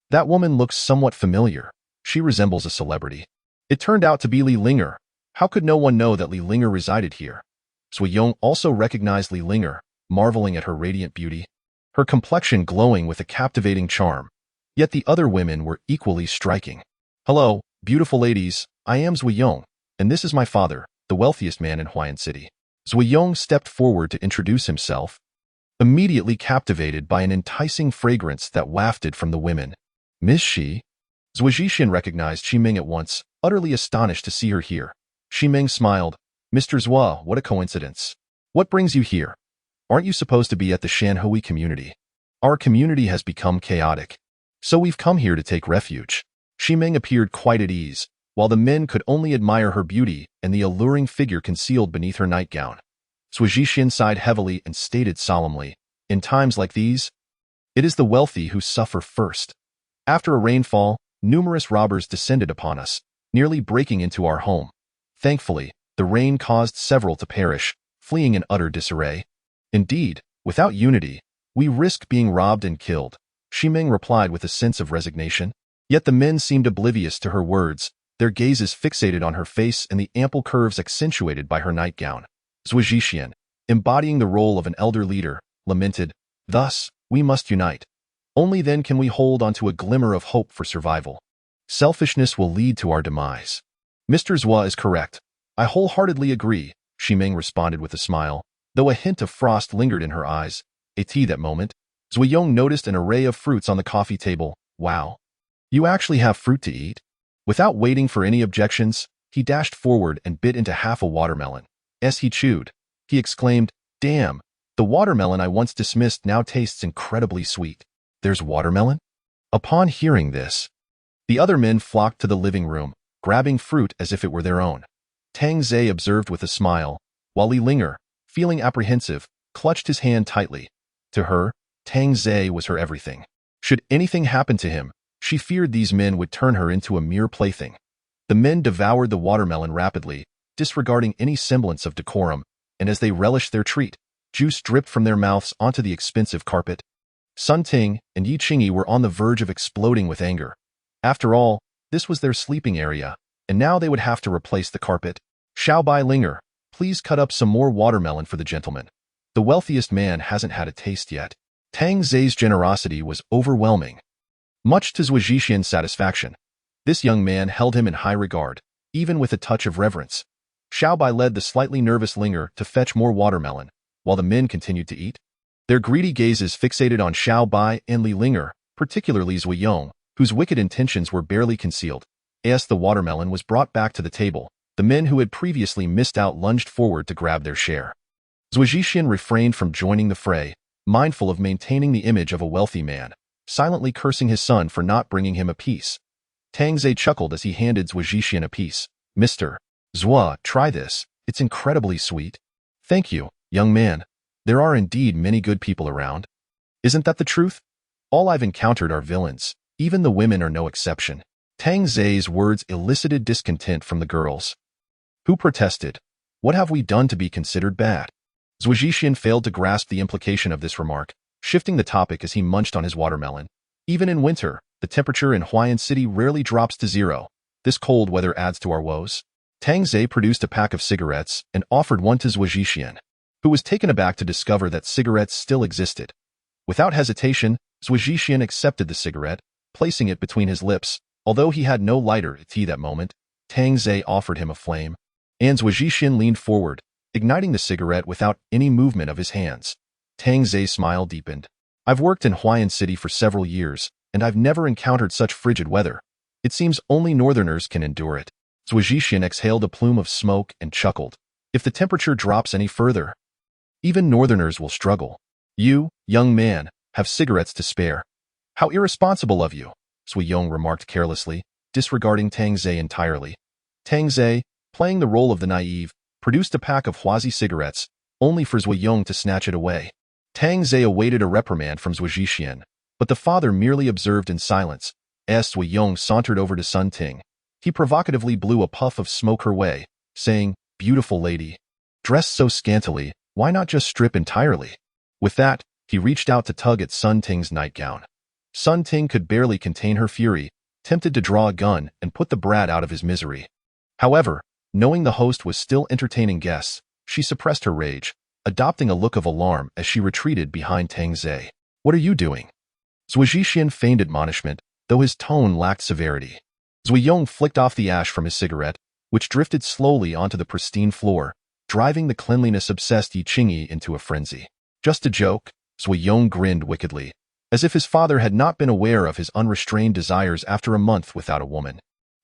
that woman looks somewhat familiar. She resembles a celebrity." It turned out to be Li Linger. How could no one know that Li Linger resided here? Zui Yong also recognized Li Linger, marveling at her radiant beauty, her complexion glowing with a captivating charm. Yet the other women were equally striking. "Hello, beautiful ladies, I am Zui Yong, and this is my father, the wealthiest man in Huayan City." Zui Yong stepped forward to introduce himself, immediately captivated by an enticing fragrance that wafted from the women. "Miss Shi?" Zhuo Zhixian recognized Ximeng at once, utterly astonished to see her here. Ximeng smiled. "Mr. Zhuo, what a coincidence. What brings you here? Aren't you supposed to be at the Shanhui community? Our community has become chaotic, so we've come here to take refuge." Ximeng appeared quite at ease, while the men could only admire her beauty and the alluring figure concealed beneath her nightgown. Zhuo Zhixian sighed heavily and stated solemnly, "In times like these, it is the wealthy who suffer first. After a rainfall, numerous robbers descended upon us, nearly breaking into our home. Thankfully, the rain caused several to perish, fleeing in utter disarray. Indeed, without unity, we risk being robbed and killed." Ximeng replied with a sense of resignation. Yet the men seemed oblivious to her words, their gazes fixated on her face and the ample curves accentuated by her nightgown. Zhuo Zhixian, embodying the role of an elder leader, lamented, "Thus, we must unite. Only then can we hold onto a glimmer of hope for survival. Selfishness will lead to our demise." "Mr. Zhuo is correct. I wholeheartedly agree," Ximeng responded with a smile, though a hint of frost lingered in her eyes. At that moment, Zui Yong noticed an array of fruits on the coffee table. "Wow. You actually have fruit to eat?" Without waiting for any objections, he dashed forward and bit into half a watermelon. As he chewed, he exclaimed, "Damn, the watermelon I once dismissed now tastes incredibly sweet. There's watermelon?" Upon hearing this, the other men flocked to the living room, grabbing fruit as if it were their own. Tang Zai observed with a smile, while Li Linger, feeling apprehensive, clutched his hand tightly. To her, Tang Zai was her everything. Should anything happen to him, she feared these men would turn her into a mere plaything. The men devoured the watermelon rapidly, disregarding any semblance of decorum, and as they relished their treat, juice dripped from their mouths onto the expensive carpet. Sun Ting and Yi Qingyi were on the verge of exploding with anger. After all, this was their sleeping area, and now they would have to replace the carpet. "Xiao Bai Linger, please cut up some more watermelon for the gentleman. The wealthiest man hasn't had a taste yet." Tang Zai's generosity was overwhelming. Much to Zhuo Zhixian's satisfaction, this young man held him in high regard, even with a touch of reverence. Xiao Bai led the slightly nervous Linger to fetch more watermelon, while the men continued to eat. Their greedy gazes fixated on Xiao Bai and Li Linger, particularly Zui Yong, whose wicked intentions were barely concealed. As the watermelon was brought back to the table, the men who had previously missed out lunged forward to grab their share. Zhujixian refrained from joining the fray, mindful of maintaining the image of a wealthy man, silently cursing his son for not bringing him a piece. Tang Ze chuckled as he handed Zhujixian a piece. "Mr. Zhua, try this. It's incredibly sweet." "Thank you, young man. There are indeed many good people around." "Isn't that the truth? All I've encountered are villains. Even the women are no exception." Tang Ze's words elicited discontent from the girls, who protested. "What have we done to be considered bad?" Zhujixian failed to grasp the implication of this remark, shifting the topic as he munched on his watermelon. Even in winter, the temperature in Huayan City rarely drops to zero. This cold weather adds to our woes. Tang Ze produced a pack of cigarettes and offered one to Zhujixian, who was taken aback to discover that cigarettes still existed. Without hesitation, Zhujixian accepted the cigarette, placing it between his lips. Although he had no lighter at that moment, Tang Ze offered him a flame, and Zhujixian leaned forward, igniting the cigarette without any movement of his hands. Tang Ze's smile deepened. "I've worked in Huayan City for several years, and I've never encountered such frigid weather. It seems only northerners can endure it." Zhujixian exhaled a plume of smoke and chuckled. "If the temperature drops any further, even northerners will struggle. You, young man, have cigarettes to spare. How irresponsible of you," Zhujiang remarked carelessly, disregarding Tang Ze entirely. Tang Ze, playing the role of the naive, produced a pack of Huazi cigarettes, only for Zhujiang to snatch it away. Tang Ze awaited a reprimand from Zhujixian, but the father merely observed in silence. As Zhujiang sauntered over to Sun Ting, he provocatively blew a puff of smoke her way, saying, "Beautiful lady. Dressed so scantily, why not just strip entirely?" With that, he reached out to tug at Sun Ting's nightgown. Sun Ting could barely contain her fury, tempted to draw a gun and put the brat out of his misery. However, knowing the host was still entertaining guests, she suppressed her rage, adopting a look of alarm as she retreated behind Tang Ze. "What are you doing?" Zhujixian feigned admonishment, though his tone lacked severity. Zhujiang flicked off the ash from his cigarette, which drifted slowly onto the pristine floor, driving the cleanliness-obsessed Yi Qingyi into a frenzy. "Just a joke," Zhujiang grinned wickedly, as if his father had not been aware of his unrestrained desires after a month without a woman.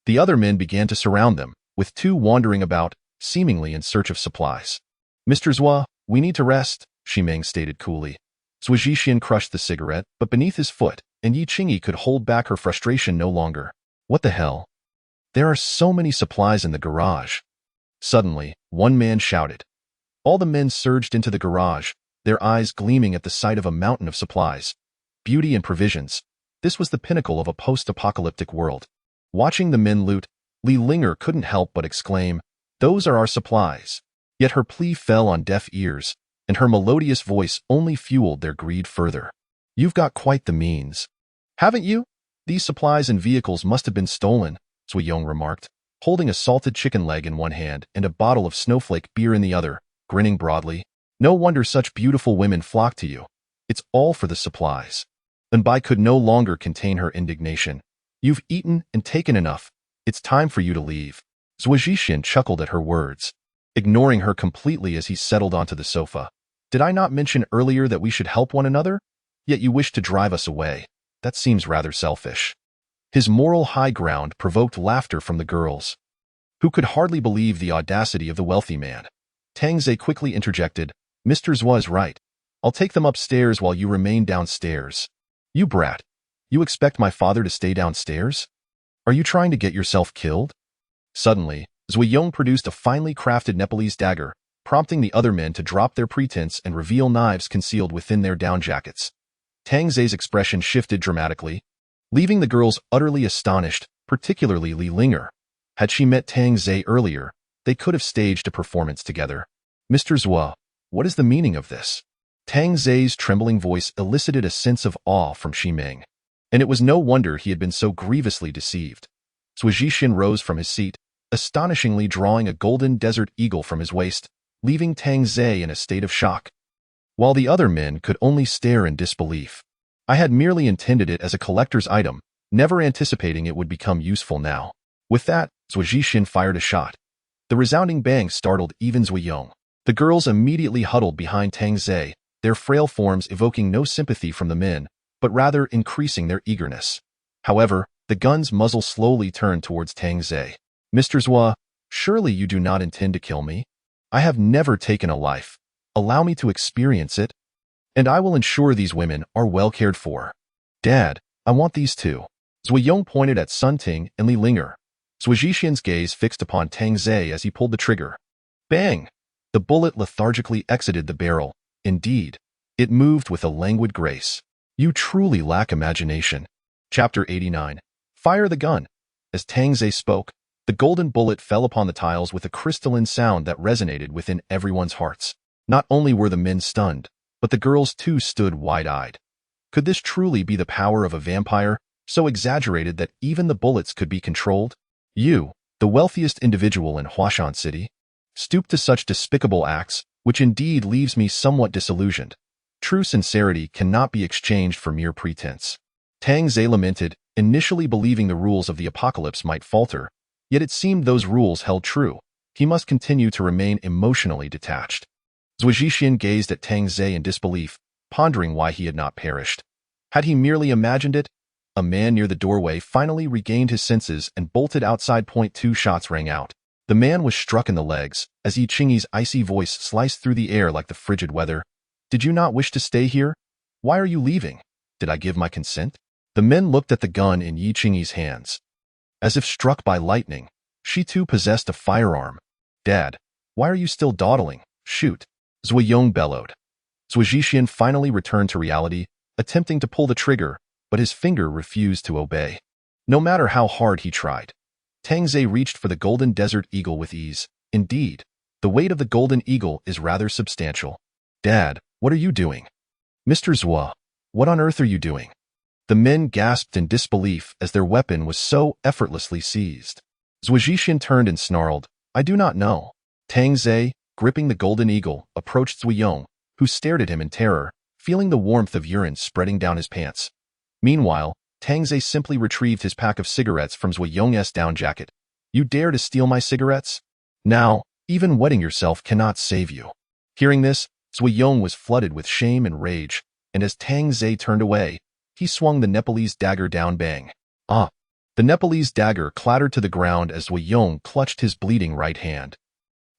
The other men began to surround them, with two wandering about, seemingly in search of supplies. "Mr. Zhua, we need to rest," Shimeng stated coolly. Zhujixian crushed the cigarette, but beneath his foot, and Yi Qingyi could hold back her frustration no longer. "What the hell? There are so many supplies in the garage." Suddenly, one man shouted. All the men surged into the garage, their eyes gleaming at the sight of a mountain of supplies. Beauty and provisions. This was the pinnacle of a post-apocalyptic world. Watching the men loot, Li Linger couldn't help but exclaim, "Those are our supplies." Yet her plea fell on deaf ears, and her melodious voice only fueled their greed further. "You've got quite the means, haven't you? These supplies and vehicles must have been stolen," Zhujiang remarked, holding a salted chicken leg in one hand and a bottle of snowflake beer in the other, grinning broadly. "No wonder such beautiful women flock to you. It's all for the supplies." Enbai could no longer contain her indignation. "You've eaten and taken enough. It's time for you to leave." Zhujixian chuckled at her words, ignoring her completely as he settled onto the sofa. "Did I not mention earlier that we should help one another? Yet you wish to drive us away. That seems rather selfish." His moral high ground provoked laughter from the girls, who could hardly believe the audacity of the wealthy man. Tang Ze quickly interjected, "Mr. Zhua is right. I'll take them upstairs while you remain downstairs." "You brat. You expect my father to stay downstairs? Are you trying to get yourself killed?" Suddenly, Zhujiang produced a finely crafted Nepalese dagger, prompting the other men to drop their pretense and reveal knives concealed within their down jackets. Tang Ze's expression shifted dramatically, leaving the girls utterly astonished, particularly Li Linger. Had she met Tang Ze earlier, they could have staged a performance together. "Mr. Zhua, what is the meaning of this?" Tang Ze's trembling voice elicited a sense of awe from Shimeng, and it was no wonder he had been so grievously deceived. Zhujixian rose from his seat, astonishingly drawing a golden desert eagle from his waist, leaving Tang Ze in a state of shock, while the other men could only stare in disbelief. "I had merely intended it as a collector's item, never anticipating it would become useful now." With that, Zhujixian fired a shot. The resounding bang startled even Zhujiang. The girls immediately huddled behind Tang Ze, their frail forms evoking no sympathy from the men, but rather increasing their eagerness. However, The gun's muzzle slowly turned towards Tang Zhe. Mr. Zhua, surely you do not intend to kill me? I have never taken a life. Allow me to experience it, and I will ensure these women are well cared for. Dad, I want these two. Zui Yong pointed at Sun Ting and Li Linger. Zui Zhixian's gaze fixed upon Tang Zhe as he pulled the trigger. Bang! The bullet lethargically exited the barrel. Indeed, it moved with a languid grace. You truly lack imagination. Chapter 89. Fire the gun. As Tang Zhe spoke, the golden bullet fell upon the tiles with a crystalline sound that resonated within everyone's hearts. Not only were the men stunned, but the girls too stood wide-eyed. Could this truly be the power of a vampire, so exaggerated that even the bullets could be controlled? You, the wealthiest individual in Huashan City, stoop to such despicable acts, which indeed leaves me somewhat disillusioned. True sincerity cannot be exchanged for mere pretense. Tang Zhe lamented, initially believing the rules of the apocalypse might falter, yet it seemed those rules held true. He must continue to remain emotionally detached. Zui Zhixian gazed at Tang Zhe in disbelief, pondering why he had not perished. Had he merely imagined it? A man near the doorway finally regained his senses and bolted outside. Two shots rang out. The man was struck in the legs, as Yi Qingyi's icy voice sliced through the air like the frigid weather. Did you not wish to stay here? Why are you leaving? Did I give my consent? The men looked at the gun in Yi Qingyi's hands. As if struck by lightning, she too possessed a firearm. Dad, why are you still dawdling? Shoot. Zui Yong bellowed. Zui Zhixian finally returned to reality, attempting to pull the trigger, but his finger refused to obey. No matter how hard he tried. Tang Zhe reached for the golden desert eagle with ease. Indeed, the weight of the golden eagle is rather substantial. Dad, what are you doing? Mr. Zhua, what on earth are you doing? The men gasped in disbelief as their weapon was so effortlessly seized. Zui Zhixian turned and snarled, I do not know. Tang Zhe, gripping the golden eagle, approached Zui Yong, who stared at him in terror, feeling the warmth of urine spreading down his pants. Meanwhile, Tang Zhe simply retrieved his pack of cigarettes from Zui Yong's down jacket. You dare to steal my cigarettes? Now, even wetting yourself cannot save you. Hearing this, Zui Yong was flooded with shame and rage, and as Tang Zhe turned away, he swung the Nepalese dagger down. Bang. Ah! The Nepalese dagger clattered to the ground as Zui Yong clutched his bleeding right hand.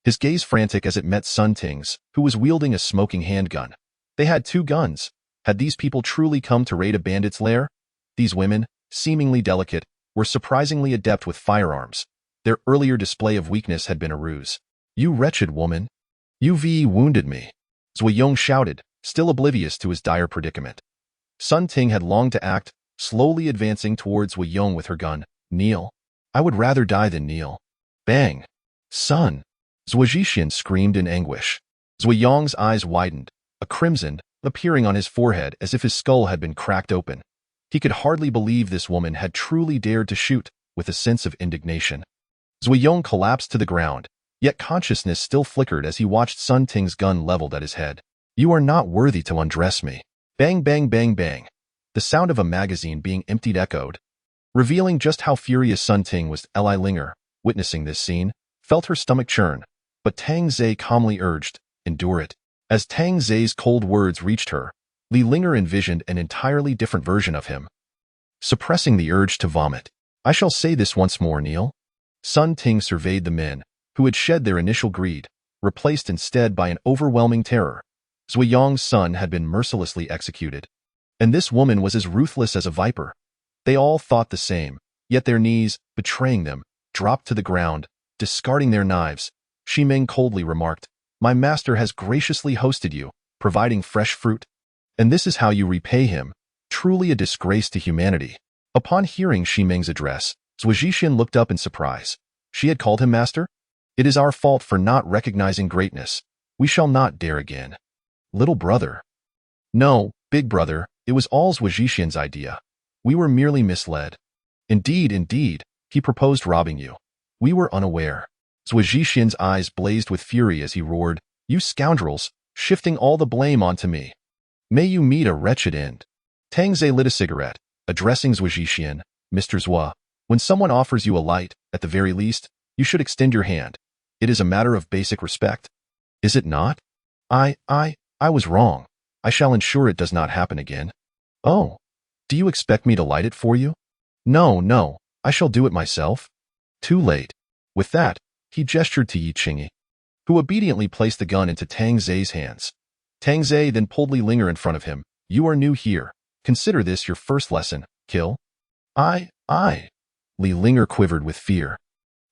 His gaze frantic as it met Sun Ting's, who was wielding a smoking handgun. They had two guns. Had these people truly come to raid a bandit's lair? These women, seemingly delicate, were surprisingly adept with firearms. Their earlier display of weakness had been a ruse. You wretched woman! You wounded me! Zui Yong shouted, still oblivious to his dire predicament. Sun Ting had longed to act, slowly advancing towards Zui Yong with her gun. Kneel. I would rather die than kneel. Bang! Sun! Zui Zhixian screamed in anguish. Zui Yong's eyes widened, a crimson appearing on his forehead as if his skull had been cracked open. He could hardly believe this woman had truly dared to shoot, with a sense of indignation. Zui Yong collapsed to the ground, yet consciousness still flickered as he watched Sun Ting's gun leveled at his head. You are not worthy to undress me. Bang, bang, bang, bang. The sound of a magazine being emptied echoed, revealing just how furious Sun Ting was. Li Linger, witnessing this scene, felt her stomach churn, but Tang Zhe calmly urged, endure it. As Tang Zhe's cold words reached her, Li Linger envisioned an entirely different version of him. Suppressing the urge to vomit. I shall say this once more, kneel. Sun Ting surveyed the men, who had shed their initial greed, replaced instead by an overwhelming terror. Zui Yong's son had been mercilessly executed, and this woman was as ruthless as a viper. They all thought the same, yet their knees, betraying them, dropped to the ground, discarding their knives. Shi Ming coldly remarked, My master has graciously hosted you, providing fresh fruit. And this is how you repay him. Truly a disgrace to humanity. Upon hearing Shi Ming's address, Zui Zhixian looked up in surprise. She had called him master? It is our fault for not recognizing greatness. We shall not dare again. Little brother. No, big brother, it was all Zui Zhixian's idea. We were merely misled. Indeed, he proposed robbing you. We were unaware. Zui Zhixian's eyes blazed with fury as he roared, You scoundrels, shifting all the blame onto me. May you meet a wretched end. Tang Zhe lit a cigarette, addressing Zui Zhixian, Mr. Zhua, when someone offers you a light, at the very least, you should extend your hand. It is a matter of basic respect. Is it not? I was wrong. I shall ensure it does not happen again. Oh, do you expect me to light it for you? No, no, I shall do it myself. Too late. With that, he gestured to Yi Qingyi, who obediently placed the gun into Tang Zai's hands. Tang Zai then pulled Li Linger in front of him. You are new here. Consider this your first lesson. Kill? I. Li Linger quivered with fear,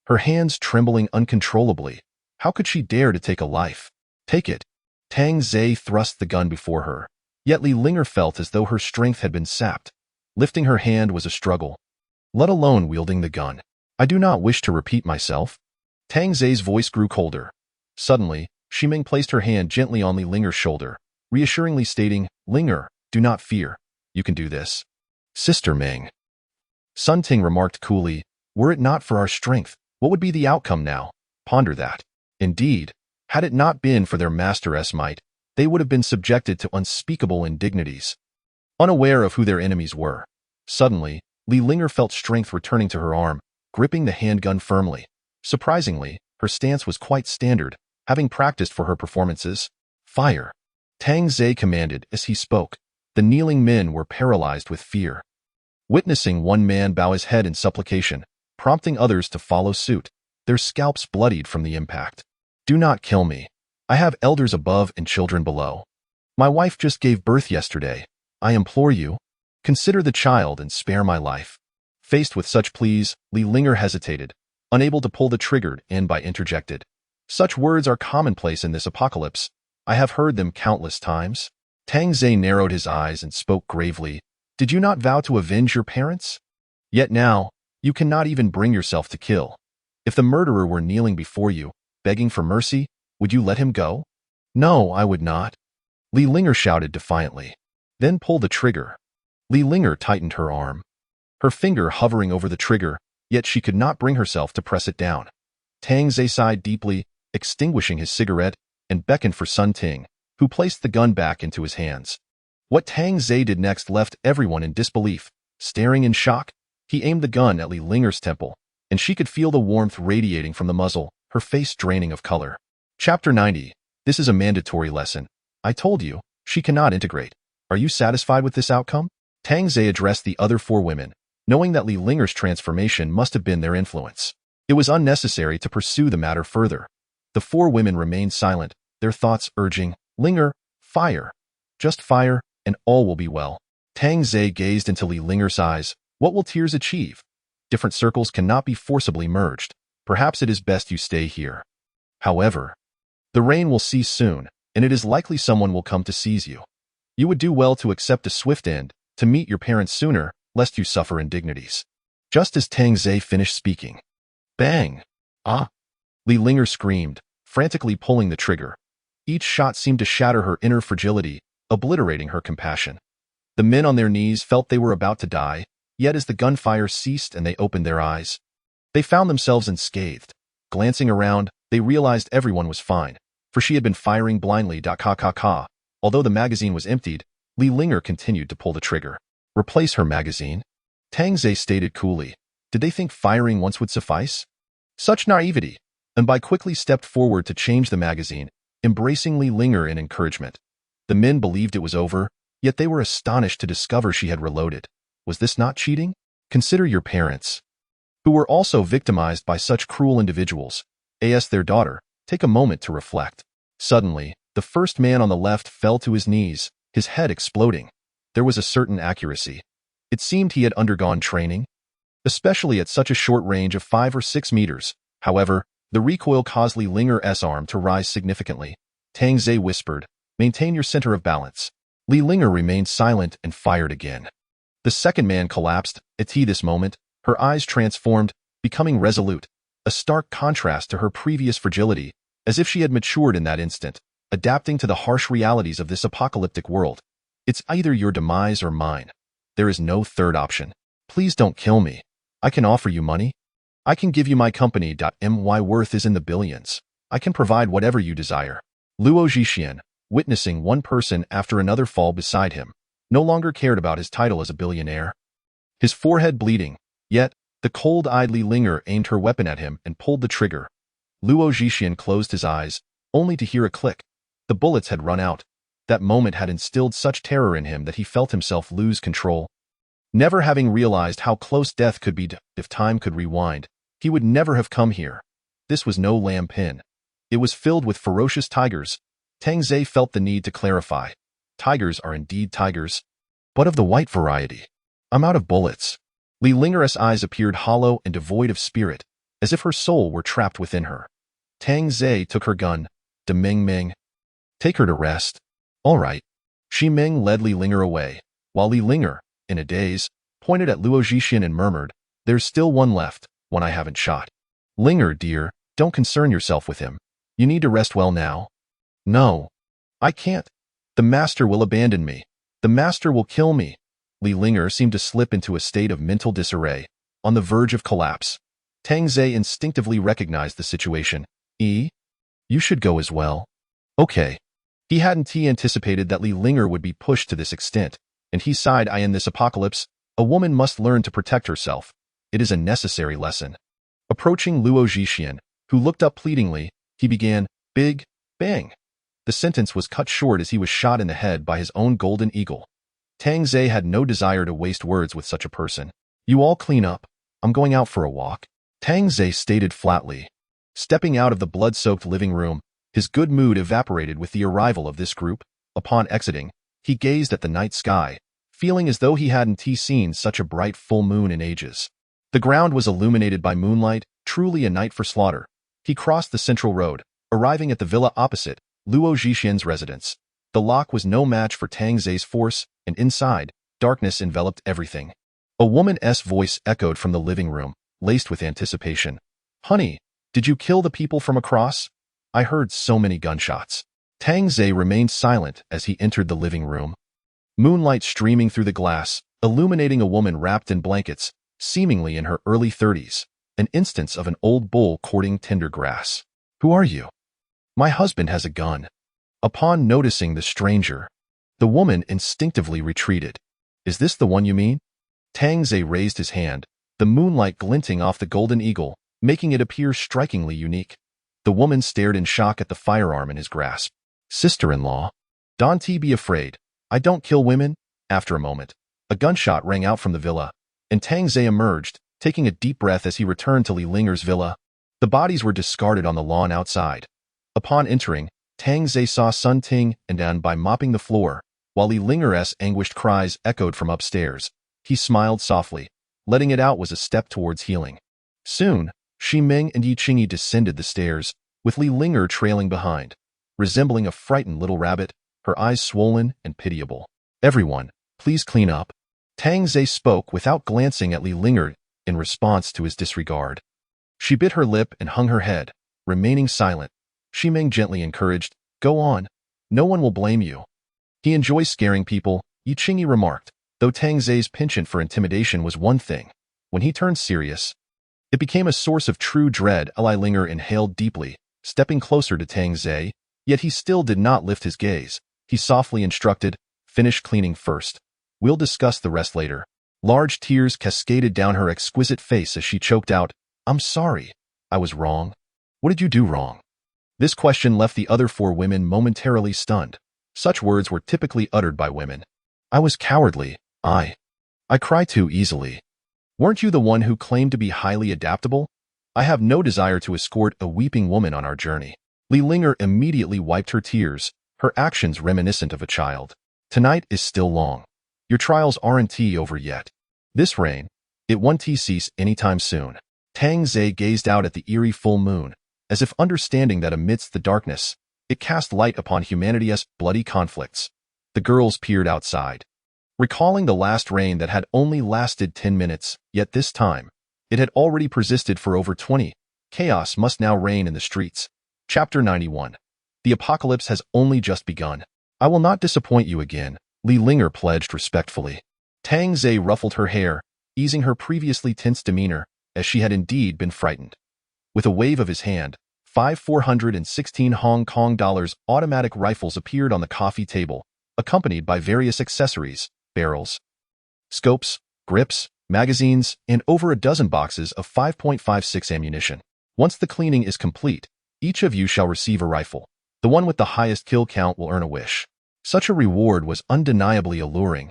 her hands trembling uncontrollably. How could she dare to take a life? Take it. Tang Zai thrust the gun before her, yet Li Linger felt as though her strength had been sapped. Lifting her hand was a struggle, let alone wielding the gun. I do not wish to repeat myself. Tang Zai's voice grew colder. Suddenly, Shiming placed her hand gently on Li Linger's shoulder, reassuringly stating, Linger, do not fear. You can do this. Sister Ming. Sun Ting remarked coolly, were it not for our strength, what would be the outcome now? Ponder that. Indeed, had it not been for their master's might, they would have been subjected to unspeakable indignities. Unaware of who their enemies were, suddenly, Li Linger felt strength returning to her arm, gripping the handgun firmly. Surprisingly, her stance was quite standard, having practiced for her performances. Fire! Tang Zai commanded as he spoke. The kneeling men were paralyzed with fear, witnessing one man bow his head in supplication, prompting others to follow suit. Their scalps bloodied from the impact. Do not kill me. I have elders above and children below. My wife just gave birth yesterday. I implore you, consider the child and spare my life. Faced with such pleas, Li Linger hesitated, unable to pull the trigger, and Bai interjected. Such words are commonplace in this apocalypse. I have heard them countless times. Tang Zai narrowed his eyes and spoke gravely. Did you not vow to avenge your parents? Yet now, you cannot even bring yourself to kill. If the murderer were kneeling before you, begging for mercy, would you let him go? No, I would not. Li Linger shouted defiantly. Then pull the trigger. Li Linger tightened her arm, her finger hovering over the trigger, yet she could not bring herself to press it down. Tang Zai sighed deeply, extinguishing his cigarette, and beckoned for Sun Ting, who placed the gun back into his hands. What Tang Zai did next left everyone in disbelief. Staring in shock, he aimed the gun at Li Linger's temple, and she could feel the warmth radiating from the muzzle, her face draining of color. Chapter 90. This is a mandatory lesson. I told you, she cannot integrate. Are you satisfied with this outcome? Tang Zai addressed the other four women, knowing that Li Linger's transformation must have been their influence. It was unnecessary to pursue the matter further. The four women remained silent, their thoughts urging, Linger, fire. Just fire, and all will be well. Tang Zai gazed into Li Linger's eyes. What will tears achieve? Different circles cannot be forcibly merged. Perhaps it is best you stay here. However, the rain will cease soon, and it is likely someone will come to seize you. You would do well to accept a swift end, to meet your parents sooner, lest you suffer indignities. Just as Tang Zai finished speaking. Bang! Ah! Li Linger screamed, frantically pulling the trigger. Each shot seemed to shatter her inner fragility, obliterating her compassion. The men on their knees felt they were about to die, yet as the gunfire ceased and they opened their eyes, they found themselves unscathed. Glancing around, they realized everyone was fine, for she had been firing blindly. Although the magazine was emptied, Li Linger continued to pull the trigger. Replace her magazine? Tang Zai stated coolly. Did they think firing once would suffice? Such naivety! And Bai quickly stepped forward to change the magazine, embracing Li Linger in encouragement. The men believed it was over, yet they were astonished to discover she had reloaded. Was this not cheating? Consider your parents, who were also victimized by such cruel individuals, as their daughter. Take a moment to reflect. Suddenly, the first man on the left fell to his knees, his head exploding. There was a certain accuracy. It seemed he had undergone training, especially at such a short range of 5 or 6 meters. However, the recoil caused Li Linger's arm to rise significantly. Tang Zai whispered, maintain your center of balance. Li Linger remained silent and fired again. The second man collapsed. At this moment, her eyes transformed, becoming resolute, a stark contrast to her previous fragility, as if she had matured in that instant, adapting to the harsh realities of this apocalyptic world. It's either your demise or mine. There is no third option. Please don't kill me. I can offer you money. I can give you my company. My worth is in the billions. I can provide whatever you desire. Luo Zhixian, witnessing one person after another fall beside him, no longer cared about his title as a billionaire. His forehead bleeding, yet, the cold-eyed Li Linger aimed her weapon at him and pulled the trigger. Luo Zhixian closed his eyes, only to hear a click. The bullets had run out. That moment had instilled such terror in him that he felt himself lose control. Never having realized how close death could be if time could rewind, he would never have come here. This was no lamb pin. It was filled with ferocious tigers. Tang Zhe felt the need to clarify. Tigers are indeed tigers, but of the white variety. I'm out of bullets. Li Linger's eyes appeared hollow and devoid of spirit, as if her soul were trapped within her. Tang Zhe took her gun. De Ming Ming. Take her to rest. All right. Shi Ming led Li Linger away, while Li Linger, in a daze, pointed at Luo Zhixian and murmured, "There's still one left, one I haven't shot. Linger, dear, don't concern yourself with him. You need to rest well now." "No. I can't. The master will abandon me. The master will kill me." Li Linger seemed to slip into a state of mental disarray, on the verge of collapse. Tang Zhe instinctively recognized the situation. You should go as well." "Okay." He hadn't anticipated that Li Linger would be pushed to this extent, and he sighed. In this apocalypse, a woman must learn to protect herself. It is a necessary lesson. Approaching Luo Zhixian, who looked up pleadingly, he began, "Big bang." The sentence was cut short as he was shot in the head by his own golden eagle. Tang Zhe had no desire to waste words with such a person. "You all clean up. I'm going out for a walk," Tang Zhe stated flatly. Stepping out of the blood-soaked living room, his good mood evaporated with the arrival of this group. Upon exiting, he gazed at the night sky, feeling as though he hadn't seen such a bright full moon in ages. The ground was illuminated by moonlight, truly a night for slaughter. He crossed the central road, arriving at the villa opposite, Luo Zhixian's residence. The lock was no match for Tang Zhe's force, and inside, darkness enveloped everything. A woman's voice echoed from the living room, laced with anticipation. "Honey, did you kill the people from across? I heard so many gunshots." Tang Zhe remained silent as he entered the living room. Moonlight streaming through the glass, illuminating a woman wrapped in blankets, seemingly in her early 30s, an instance of an old bull courting tender grass. "Who are you?" "My husband has a gun." Upon noticing the stranger, the woman instinctively retreated. "Is this the one you mean?" Tang Zhe raised his hand, the moonlight glinting off the golden eagle, making it appear strikingly unique. The woman stared in shock at the firearm in his grasp. "Sister-in-law? Don't be afraid. I don't kill women." After a moment, a gunshot rang out from the villa, and Tang Zhe emerged, taking a deep breath as he returned to Li Linger's villa. The bodies were discarded on the lawn outside. Upon entering, Tang Zhe saw Sun Ting and Dan by mopping the floor, while Li Linger's anguished cries echoed from upstairs. He smiled softly, letting it out was a step towards healing. Soon, Shi Ming and Yi Qingyi descended the stairs, with Li Linger trailing behind, resembling a frightened little rabbit, her eyes swollen and pitiable. "Everyone, please clean up." Tang Zhe spoke without glancing at Li Linger in response to his disregard. She bit her lip and hung her head, remaining silent. Shi Ming gently encouraged, "Go on. No one will blame you." "He enjoys scaring people," Yi Qingyi remarked, though Tang Zhe's penchant for intimidation was one thing. When he turned serious, it became a source of true dread. Li Linger inhaled deeply, stepping closer to Tang Zhe, yet he still did not lift his gaze. He softly instructed, "Finish cleaning first. We'll discuss the rest later." Large tears cascaded down her exquisite face as she choked out, "I'm sorry. I was wrong." "What did you do wrong?" This question left the other four women momentarily stunned. Such words were typically uttered by women. "I was cowardly. I cry too easily." "Weren't you the one who claimed to be highly adaptable?" "I have no desire to escort a weeping woman on our journey." Li Linger immediately wiped her tears, her actions reminiscent of a child. "Tonight is still long. Your trials aren't over yet. This rain, it won't cease anytime soon." Tang Zhe gazed out at the eerie full moon, as if understanding that amidst the darkness, it cast light upon humanity's bloody conflicts. The girls peered outside, recalling the last rain that had only lasted 10 minutes, yet this time, it had already persisted for over 20. Chaos must now reign in the streets. Chapter 91. The apocalypse has only just begun. "I will not disappoint you again," Li Linger pledged respectfully. Tang Zhe ruffled her hair, easing her previously tense demeanor, as she had indeed been frightened. With a wave of his hand, 416 Hong Kong dollars automatic rifles appeared on the coffee table, accompanied by various accessories, barrels, scopes, grips, magazines, and over a dozen boxes of 5.56 ammunition. "Once the cleaning is complete, each of you shall receive a rifle. The one with the highest kill count will earn a wish." Such a reward was undeniably alluring.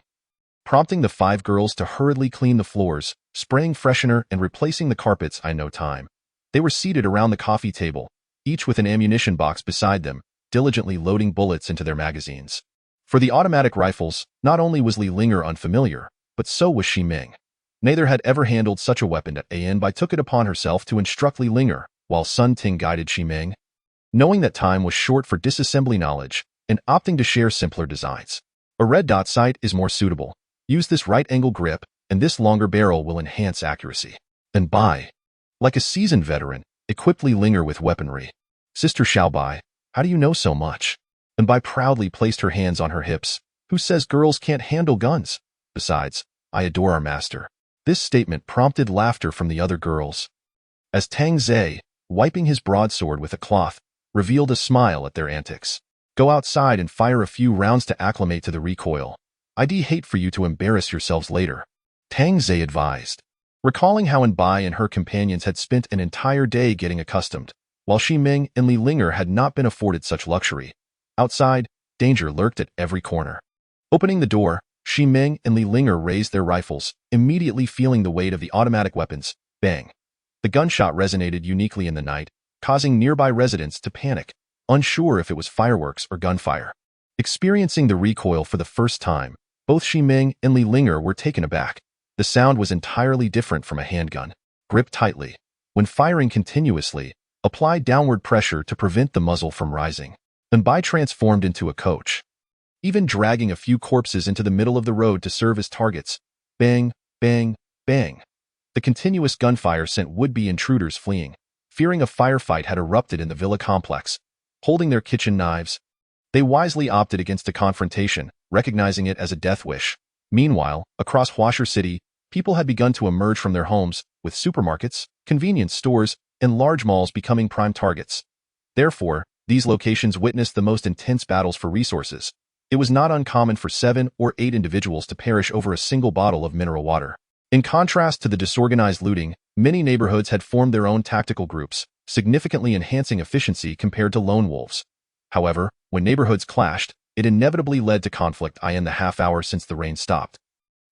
prompting the 5 girls to hurriedly clean the floors, spraying freshener and replacing the carpets in no time. They were seated around the coffee table, each with an ammunition box beside them, diligently loading bullets into their magazines. For the automatic rifles, not only was Li Linger unfamiliar, but so was Xi Ming. Neither had ever handled such a weapon at An took it upon herself to instruct Li Linger, while Sun Ting guided Xi Ming. Knowing that time was short for disassembly knowledge, and opting to share simpler designs. A red dot sight is more suitable. Use this right-angle grip, and this longer barrel will enhance accuracy. And Bai, like a seasoned veteran, equipped Li Linger with weaponry. Sister Xiaobai, how do you know so much? And Bai proudly placed her hands on her hips. Who says girls can't handle guns? Besides, I adore our master. This statement prompted laughter from the other girls. As Tang Zhe, wiping his broadsword with a cloth, revealed a smile at their antics. Go outside and fire a few rounds to acclimate to the recoil. I'd hate for you to embarrass yourselves later. Tang Zhe advised, recalling how Bai and her companions had spent an entire day getting accustomed, while Xi Ming and Li Linger had not been afforded such luxury. Outside, danger lurked at every corner. Opening the door, Xi Ming and Li Linger raised their rifles, immediately feeling the weight of the automatic weapons. Bang! The gunshot resonated uniquely in the night, causing nearby residents to panic, unsure if it was fireworks or gunfire. Experiencing the recoil for the first time, both Xi Ming and Li Linger were taken aback. The sound was entirely different from a handgun. Grip tightly. When firing continuously, apply downward pressure to prevent the muzzle from rising. Bai transformed into a coach, even dragging a few corpses into the middle of the road to serve as targets. Bang, bang, bang. The continuous gunfire sent would-be intruders fleeing, fearing a firefight had erupted in the villa complex. Holding their kitchen knives, they wisely opted against a confrontation, recognizing it as a death wish. Meanwhile, across Huasher City, people had begun to emerge from their homes, with supermarkets, convenience stores, and large malls becoming prime targets. Therefore, these locations witnessed the most intense battles for resources. It was not uncommon for 7 or 8 individuals to perish over a single bottle of mineral water. In contrast to the disorganized looting, many neighborhoods had formed their own tactical groups, significantly enhancing efficiency compared to lone wolves. However, when neighborhoods clashed, it inevitably led to conflict in the half hour since the rain stopped.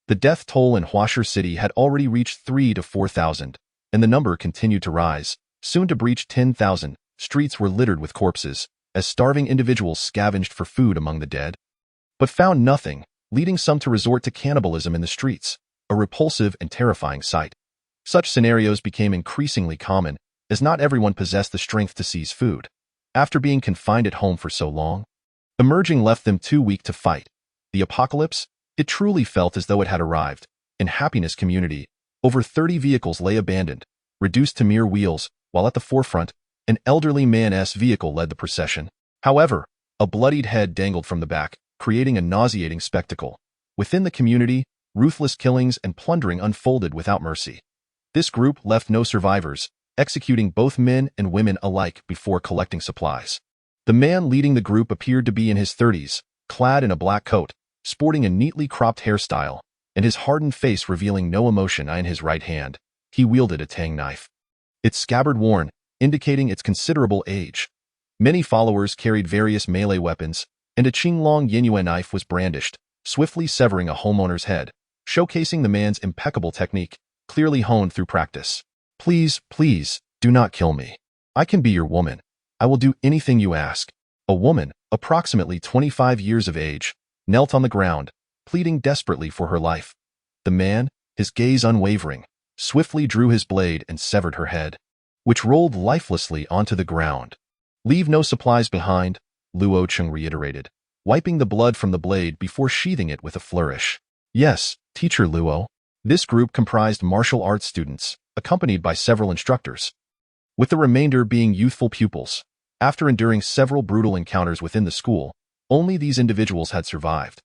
The death toll in Huasher City had already reached 3,000 to 4,000, and the number continued to rise, soon to breach 10,000. Streets were littered with corpses, as starving individuals scavenged for food among the dead, but found nothing, leading some to resort to cannibalism in the streets, a repulsive and terrifying sight. Such scenarios became increasingly common, as not everyone possessed the strength to seize food. After being confined at home for so long, emerging left them too weak to fight. The apocalypse, it truly felt as though it had arrived. In Happiness Community, over 30 vehicles lay abandoned, reduced to mere wheels, while at the forefront, an elderly man's vehicle led the procession. However, a bloodied head dangled from the back, creating a nauseating spectacle. Within the community, ruthless killings and plundering unfolded without mercy. This group left no survivors, executing both men and women alike before collecting supplies. The man leading the group appeared to be in his 30s, clad in a black coat, sporting a neatly cropped hairstyle, and his hardened face revealing no emotion. In his right hand, he wielded a tang knife, its scabbard worn, indicating its considerable age. Many followers carried various melee weapons, and a Qinglong Yinyuan knife was brandished, swiftly severing a homeowner's head, showcasing the man's impeccable technique, clearly honed through practice. Please, please, do not kill me. I can be your woman. I will do anything you ask. A woman, approximately 25 years of age, knelt on the ground, pleading desperately for her life. The man, his gaze unwavering, swiftly drew his blade and severed her head, which rolled lifelessly onto the ground. Leave no supplies behind, Luo Cheng reiterated, wiping the blood from the blade before sheathing it with a flourish. Yes, Teacher Luo. This group comprised martial arts students, accompanied by several instructors, with the remainder being youthful pupils. After enduring several brutal encounters within the school, only these individuals had survived.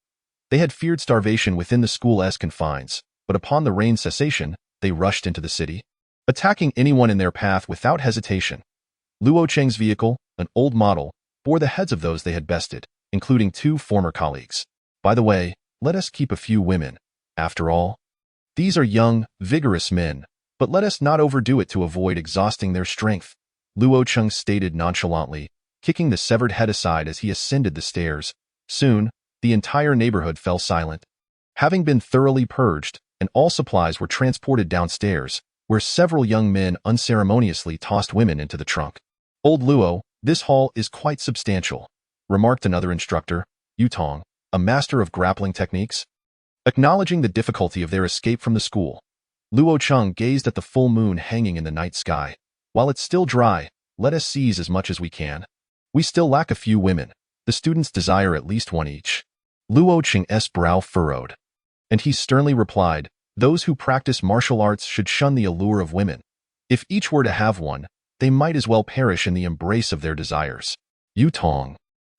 They had feared starvation within the school's confines, but upon the rain's cessation, they rushed into the city, attacking anyone in their path without hesitation. Luo Cheng's vehicle, an old model, bore the heads of those they had bested, including 2 former colleagues. By the way, let us keep a few women. After all, these are young, vigorous men, but let us not overdo it to avoid exhausting their strength, Luo Cheng stated nonchalantly, kicking the severed head aside as he ascended the stairs. Soon, the entire neighborhood fell silent. having been thoroughly purged, and all supplies were transported downstairs, where several young men unceremoniously tossed women into the trunk. "Old Luo, this hall is quite substantial," remarked another instructor, Yutong, a master of grappling techniques. Acknowledging the difficulty of their escape from the school, Luo Cheng gazed at the full moon hanging in the night sky. "While it's still dry, let us seize as much as we can. We still lack a few women. The students desire at least one each." Luo Cheng's brow furrowed, and he sternly replied, "Those who practice martial arts should shun the allure of women. If each were to have one, they might as well perish in the embrace of their desires." Yutong,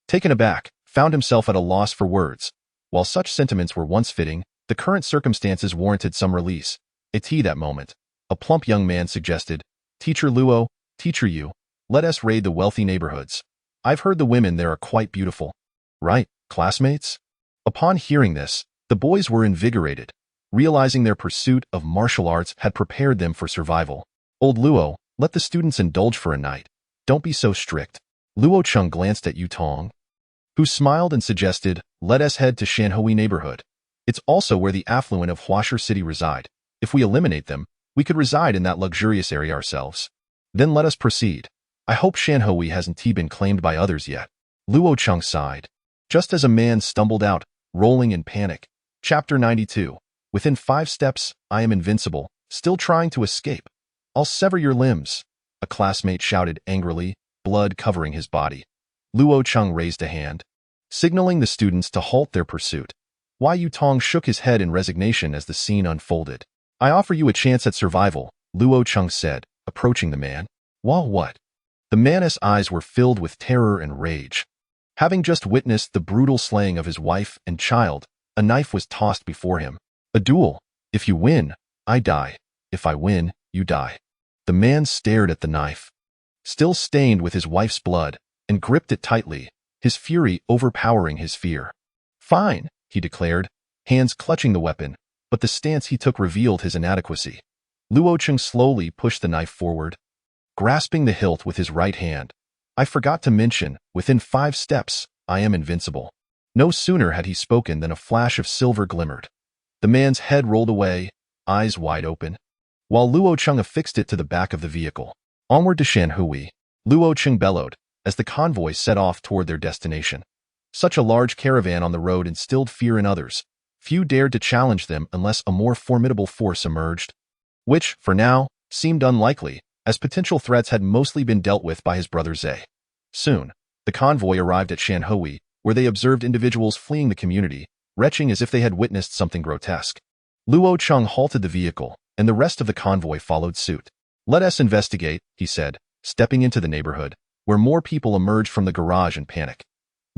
taken aback, found himself at a loss for words. While such sentiments were once fitting, the current circumstances warranted some release. At that moment, a plump young man suggested, "Teacher Luo, Teacher Yu, let us raid the wealthy neighborhoods. I've heard the women there are quite beautiful." "Right, classmates?" Upon hearing this, the boys were invigorated, realizing their pursuit of martial arts had prepared them for survival. "Old Luo, let the students indulge for a night. Don't be so strict." Luo Cheng glanced at Yutong, who smiled and suggested, "Let us head to Shanhui neighborhood. It's also where the affluent of Huasher City reside. If we eliminate them, we could reside in that luxurious area ourselves. Then let us proceed. I hope Shanhui hasn't been claimed by others yet." Luo Cheng sighed, just as a man stumbled out, rolling in panic. Chapter 92. Within 5 steps, I am invincible, still trying to escape. "I'll sever your limbs," a classmate shouted angrily, blood covering his body. Luo Cheng raised a hand, signaling the students to halt their pursuit. Wai Yutong shook his head in resignation as the scene unfolded. "I offer you a chance at survival," Luo Cheng said, approaching the man. "While what?" The man's eyes were filled with terror and rage. Having just witnessed the brutal slaying of his wife and child, a knife was tossed before him. "A duel. If you win, I die. If I win, you die." The man stared at the knife, still stained with his wife's blood, and gripped it tightly, his fury overpowering his fear. "Fine," he declared, hands clutching the weapon, but the stance he took revealed his inadequacy. Luo Cheng slowly pushed the knife forward, grasping the hilt with his right hand. "I forgot to mention, within 5 steps, I am invincible." No sooner had he spoken than a flash of silver glimmered. The man's head rolled away, eyes wide open, while Luo Cheng affixed it to the back of the vehicle. "Onward to Shanhui," Luo Cheng bellowed, as the convoy set off toward their destination. Such a large caravan on the road instilled fear in others. Few dared to challenge them unless a more formidable force emerged, which, for now, seemed unlikely, as potential threats had mostly been dealt with by his brother Zhe. Soon, the convoy arrived at Shanhui, where they observed individuals fleeing the community, retching as if they had witnessed something grotesque. Luo Cheng halted the vehicle, and the rest of the convoy followed suit. "Let us investigate," he said, stepping into the neighborhood, where more people emerged from the garage in panic.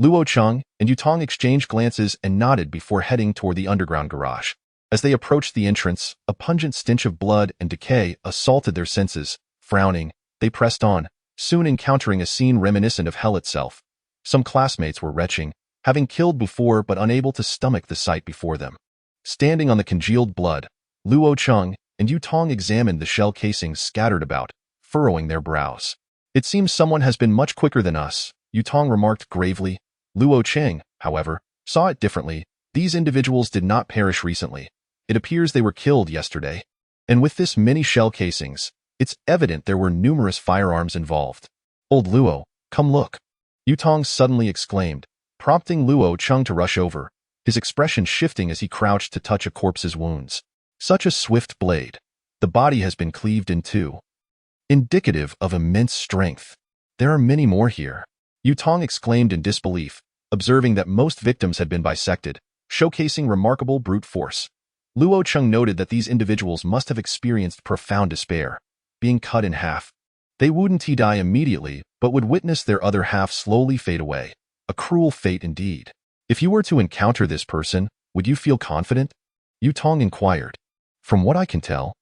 Luo Cheng and Yutong exchanged glances and nodded before heading toward the underground garage. As they approached the entrance, a pungent stench of blood and decay assaulted their senses. Frowning, they pressed on, soon encountering a scene reminiscent of hell itself. Some classmates were retching, having killed before but unable to stomach the sight before them. Standing on the congealed blood, Luo Cheng and Yutong examined the shell casings scattered about, furrowing their brows. "It seems someone has been much quicker than us," Yutong remarked gravely. Luo Cheng, however, saw it differently. These individuals did not perish recently. It appears they were killed yesterday. And with this many shell casings, it's evident there were numerous firearms involved. "Old Luo, come look," Yutong suddenly exclaimed, prompting Luo Cheng to rush over, his expression shifting as he crouched to touch a corpse's wounds. Such a swift blade. The body has been cleaved in two, indicative of immense strength. "There are many more here," Yutong exclaimed in disbelief, observing that most victims had been bisected, showcasing remarkable brute force. Luo Cheng noted that these individuals must have experienced profound despair, being cut in half. They wouldn't die immediately, but would witness their other half slowly fade away. A cruel fate indeed. "If you were to encounter this person, would you feel confident?" Yutong inquired. "From what I can tell,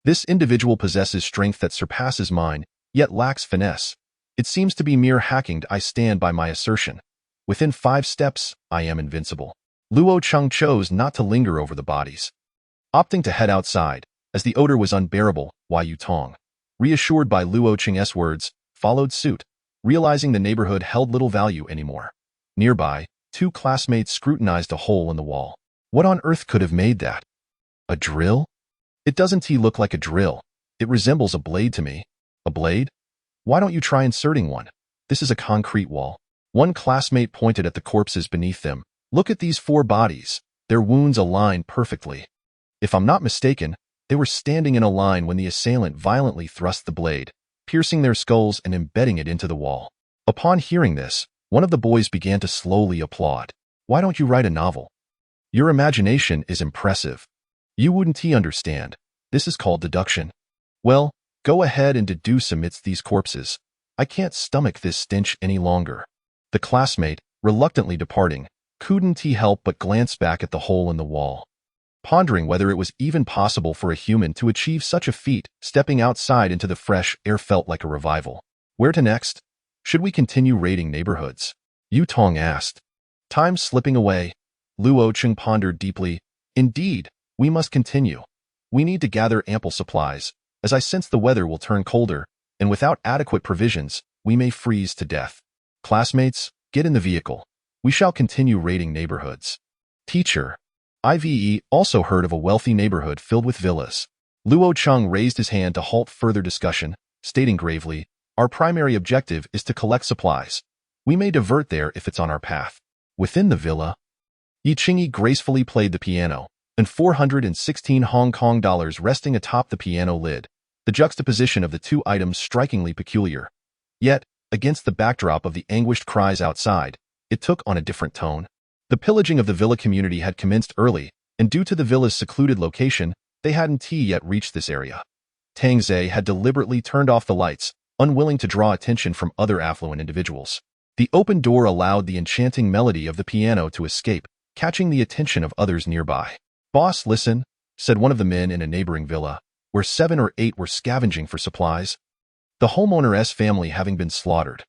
this individual possesses strength that surpasses mine, yet lacks finesse. It seems to be mere hacking. I stand by my assertion. Within 5 steps, I am invincible." Luo Cheng chose not to linger over the bodies, opting to head outside, as the odor was unbearable. Wai Yutong, reassured by Luo Cheng's words, followed suit, realizing the neighborhood held little value anymore. Nearby, 2 classmates scrutinized a hole in the wall. What on earth could have made that? A drill? It doesn't look like a drill. It resembles a blade to me. A blade? Why don't you try inserting one? This is a concrete wall. One classmate pointed at the corpses beneath them. Look at these 4 bodies. Their wounds align perfectly. If I'm not mistaken, they were standing in a line when the assailant violently thrust the blade, piercing their skulls and embedding it into the wall. Upon hearing this, one of the boys began to slowly applaud. Why don't you write a novel? Your imagination is impressive. You wouldn't understand. This is called deduction. Well, go ahead and deduce amidst these corpses. I can't stomach this stench any longer. The classmate, reluctantly departing, couldn't help but glance back at the hole in the wall. Pondering whether it was even possible for a human to achieve such a feat, stepping outside into the fresh air felt like a revival. Where to next? Should we continue raiding neighborhoods? Yu Tong asked. Time slipping away. Luo Cheng pondered deeply. Indeed, we must continue. We need to gather ample supplies, as I sense the weather will turn colder, and without adequate provisions, we may freeze to death. Classmates, get in the vehicle. We shall continue raiding neighborhoods. Teacher. IVE also heard of a wealthy neighborhood filled with villas. Luo Cheng raised his hand to halt further discussion, stating gravely, our primary objective is to collect supplies. We may divert there if it's on our path. Within the villa, Yi Qingyi gracefully played the piano, and 416 Hong Kong dollars resting atop the piano lid, the juxtaposition of the 2 items strikingly peculiar. Yet, against the backdrop of the anguished cries outside, it took on a different tone. The pillaging of the villa community had commenced early, and due to the villa's secluded location, they hadn't yet reached this area. Tang Zhe had deliberately turned off the lights, unwilling to draw attention from other affluent individuals. The open door allowed the enchanting melody of the piano to escape, catching the attention of others nearby. Boss, listen, said one of the men in a neighboring villa, where 7 or 8 were scavenging for supplies. The homeowner's family having been slaughtered.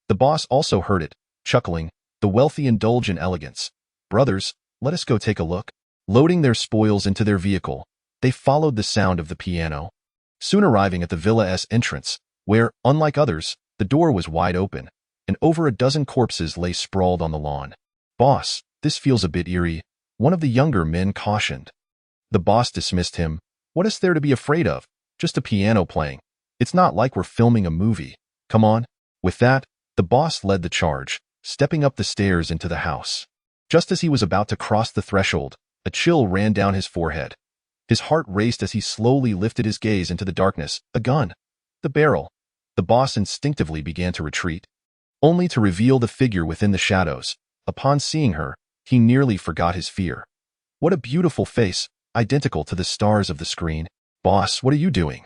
The boss also heard it, chuckling, the wealthy indulge in elegance. Brothers, let us go take a look. Loading their spoils into their vehicle, they followed the sound of the piano, soon arriving at the villa's entrance, where, unlike others, the door was wide open, and over a dozen corpses lay sprawled on the lawn. Boss, this feels a bit eerie, one of the younger men cautioned. The boss dismissed him. What is there to be afraid of? Just a piano playing. It's not like we're filming a movie. Come on. With that, the boss led the charge, stepping up the stairs into the house. Just as he was about to cross the threshold, a chill ran down his forehead. His heart raced as he slowly lifted his gaze into the darkness. A gun. The barrel. The boss instinctively began to retreat, only to reveal the figure within the shadows. Upon seeing her, he nearly forgot his fear. What a beautiful face, identical to the stars of the screen. Boss, what are you doing?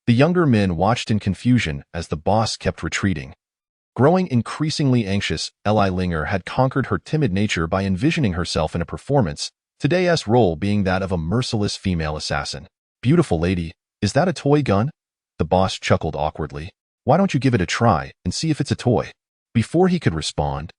The younger men watched in confusion as the boss kept retreating. Growing increasingly anxious, Li Linger had conquered her timid nature by envisioning herself in a performance, today's role being that of a merciless female assassin. Beautiful lady, is that a toy gun? The boss chuckled awkwardly. Why don't you give it a try and see if it's a toy? Before he could respond,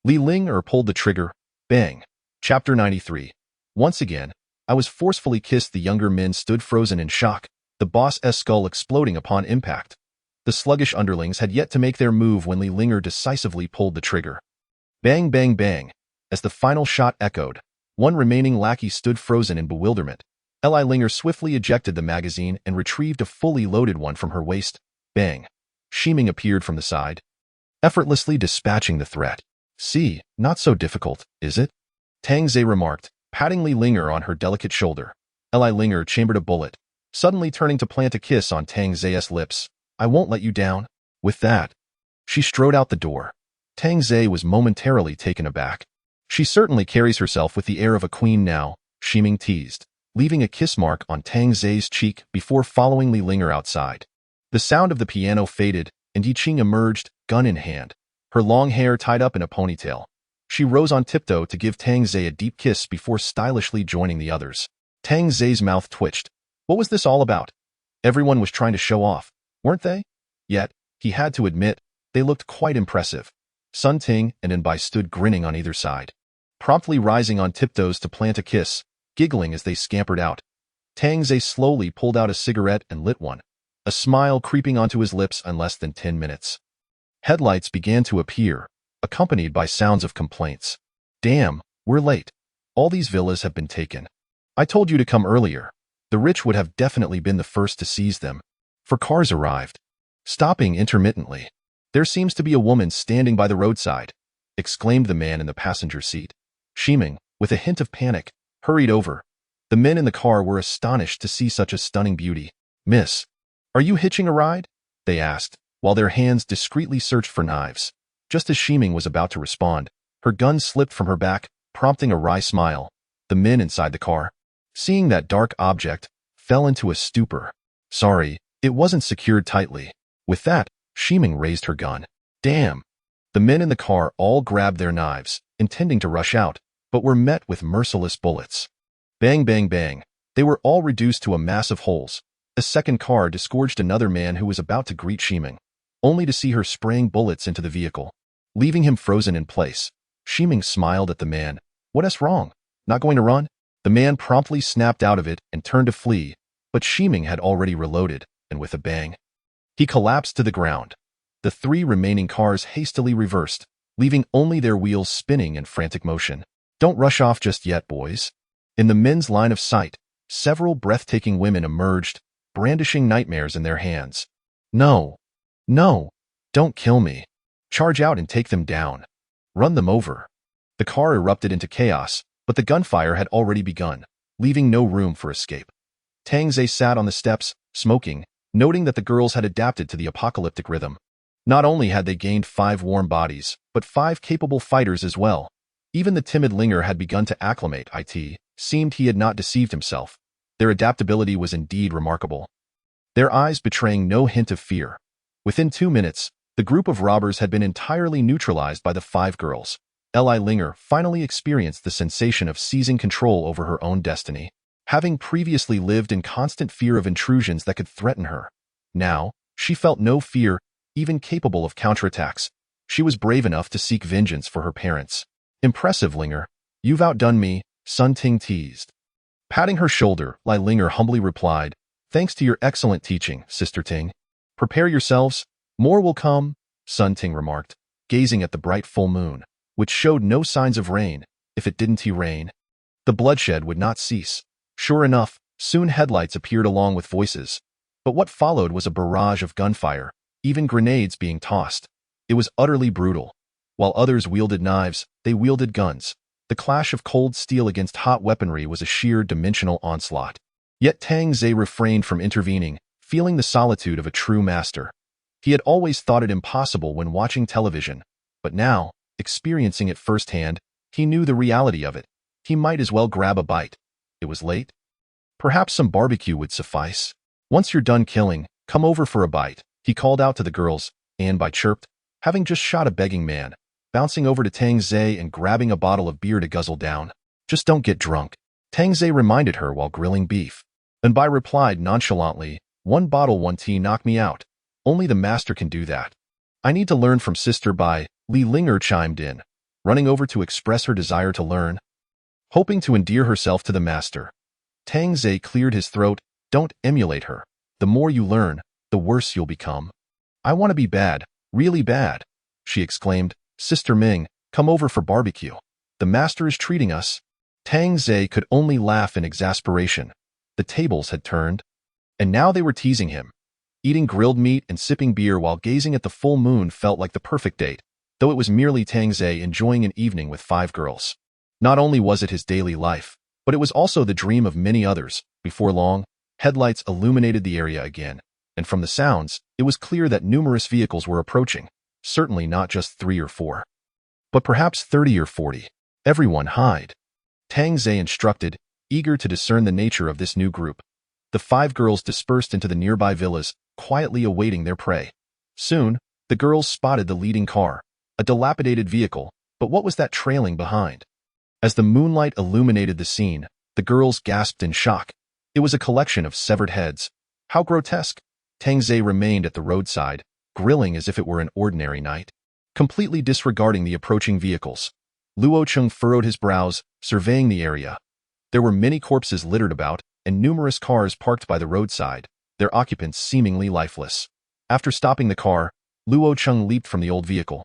Li Linger pulled the trigger. Bang. Chapter 93. Once again, I was forcefully kissed. The younger men stood frozen in shock, the boss's skull exploding upon impact. The sluggish underlings had yet to make their move when Li Linger decisively pulled the trigger. Bang, bang, bang. As the final shot echoed, one remaining lackey stood frozen in bewilderment. Li Linger swiftly ejected the magazine and retrieved a fully loaded one from her waist. Bang. Shiming appeared from the side, effortlessly dispatching the threat. See, not so difficult, is it? Tang Zhe remarked, patting Li Linger on her delicate shoulder. Li Linger chambered a bullet, suddenly turning to plant a kiss on Tang Zhe's lips. I won't let you down. With that, she strode out the door. Tang Zhe was momentarily taken aback. She certainly carries herself with the air of a queen now, Shiming teased, leaving a kiss mark on Tang Zhe's cheek before following Li Linger outside. The sound of the piano faded, and Yi Qing emerged, gun in hand, her long hair tied up in a ponytail. She rose on tiptoe to give Tang Zhe a deep kiss before stylishly joining the others. Tang Zhe's mouth twitched. What was this all about? Everyone was trying to show off, weren't they? Yet, he had to admit, they looked quite impressive. Sun Ting and Enbai stood grinning on either side, promptly rising on tiptoes to plant a kiss, giggling as they scampered out. Tang Zhe slowly pulled out a cigarette and lit one, a smile creeping onto his lips in less than 10 minutes. Headlights began to appear, accompanied by sounds of complaints. Damn, we're late. All these villas have been taken. I told you to come earlier. The rich would have definitely been the first to seize them. For cars arrived, stopping intermittently. There seems to be a woman standing by the roadside, exclaimed the man in the passenger seat. Shiming, with a hint of panic, hurried over. The men in the car were astonished to see such a stunning beauty. Miss, are you hitching a ride? They asked, while their hands discreetly searched for knives. Just as Shiming was about to respond, her gun slipped from her back, prompting a wry smile. The men inside the car, seeing that dark object, fell into a stupor. Sorry, it wasn't secured tightly. With that, Shiming raised her gun. Damn! The men in the car all grabbed their knives, intending to rush out, but were met with merciless bullets. Bang, bang, bang. They were all reduced to a mass of holes. A second car disgorged another man who was about to greet Shiming, only to see her spraying bullets into the vehicle, leaving him frozen in place. Shiming smiled at the man. What's wrong? Not going to run? The man promptly snapped out of it and turned to flee, but Shiming had already reloaded, and with a bang, he collapsed to the ground. The 3 remaining cars hastily reversed, leaving only their wheels spinning in frantic motion. Don't rush off just yet, boys. In the men's line of sight, several breathtaking women emerged, brandishing nightmares in their hands. No, no, don't kill me. Charge out and take them down. Run them over. The car erupted into chaos, but the gunfire had already begun, leaving no room for escape. Tang Ze sat on the steps, smoking, noting that the girls had adapted to the apocalyptic rhythm. Not only had they gained 5 warm bodies, but 5 capable fighters as well. Even the timid Linger had begun to acclimate. It seemed he had not deceived himself. Their adaptability was indeed remarkable, their eyes betraying no hint of fear. Within 2 minutes, the group of robbers had been entirely neutralized by the 5 girls. Li Linger finally experienced the sensation of seizing control over her own destiny. Having previously lived in constant fear of intrusions that could threaten her, now, she felt no fear, even capable of counterattacks. She was brave enough to seek vengeance for her parents. Impressive, Linger. You've outdone me, Sun Ting teased. Patting her shoulder, Li Linger humbly replied, Thanks to your excellent teaching, Sister Ting. Prepare yourselves, more will come, Sun Ting remarked, gazing at the bright full moon, which showed no signs of rain. If it didn't rain, the bloodshed would not cease. Sure enough, soon headlights appeared along with voices. But what followed was a barrage of gunfire, even grenades being tossed. It was utterly brutal. While others wielded knives, they wielded guns. The clash of cold steel against hot weaponry was a sheer dimensional onslaught. Yet Tang Ze refrained from intervening, feeling the solitude of a true master. He had always thought it impossible when watching television, but now, experiencing it firsthand, he knew the reality of it. He might as well grab a bite. It was late. Perhaps some barbecue would suffice. Once you're done killing, come over for a bite, he called out to the girls, and by chirped, having just shot a begging man, bouncing over to Tang Ze and grabbing a bottle of beer to guzzle down. Just don't get drunk, Tang Ze reminded her while grilling beef. And Bai replied nonchalantly, 1 bottle 1 tea knock me out. Only the master can do that. I need to learn from Sister Bai, Li Linger chimed in, running over to express her desire to learn. Hoping to endear herself to the master, Tang Ze cleared his throat. Don't emulate her. The more you learn, the worse you'll become. I want to be bad, really bad, she exclaimed. Sister Ming, come over for barbecue. The master is treating us. Tang Ze could only laugh in exasperation. The tables had turned, and now they were teasing him. Eating grilled meat and sipping beer while gazing at the full moon felt like the perfect date, though it was merely Tang Ze enjoying an evening with 5 girls. Not only was it his daily life, but it was also the dream of many others. Before long, headlights illuminated the area again, and from the sounds, it was clear that numerous vehicles were approaching, certainly not just 3 or 4, but perhaps 30 or 40. Everyone hide, Tang Ze instructed, eager to discern the nature of this new group. The 5 girls dispersed into the nearby villas, quietly awaiting their prey. Soon, the girls spotted the leading car, a dilapidated vehicle, but what was that trailing behind? As the moonlight illuminated the scene, the girls gasped in shock. It was a collection of severed heads. How grotesque! Tang Ze remained at the roadside, grilling as if it were an ordinary night, completely disregarding the approaching vehicles. Luo Chung furrowed his brows, surveying the area. There were many corpses littered about, and numerous cars parked by the roadside, their occupants seemingly lifeless. After stopping the car, Luo Chung leaped from the old vehicle,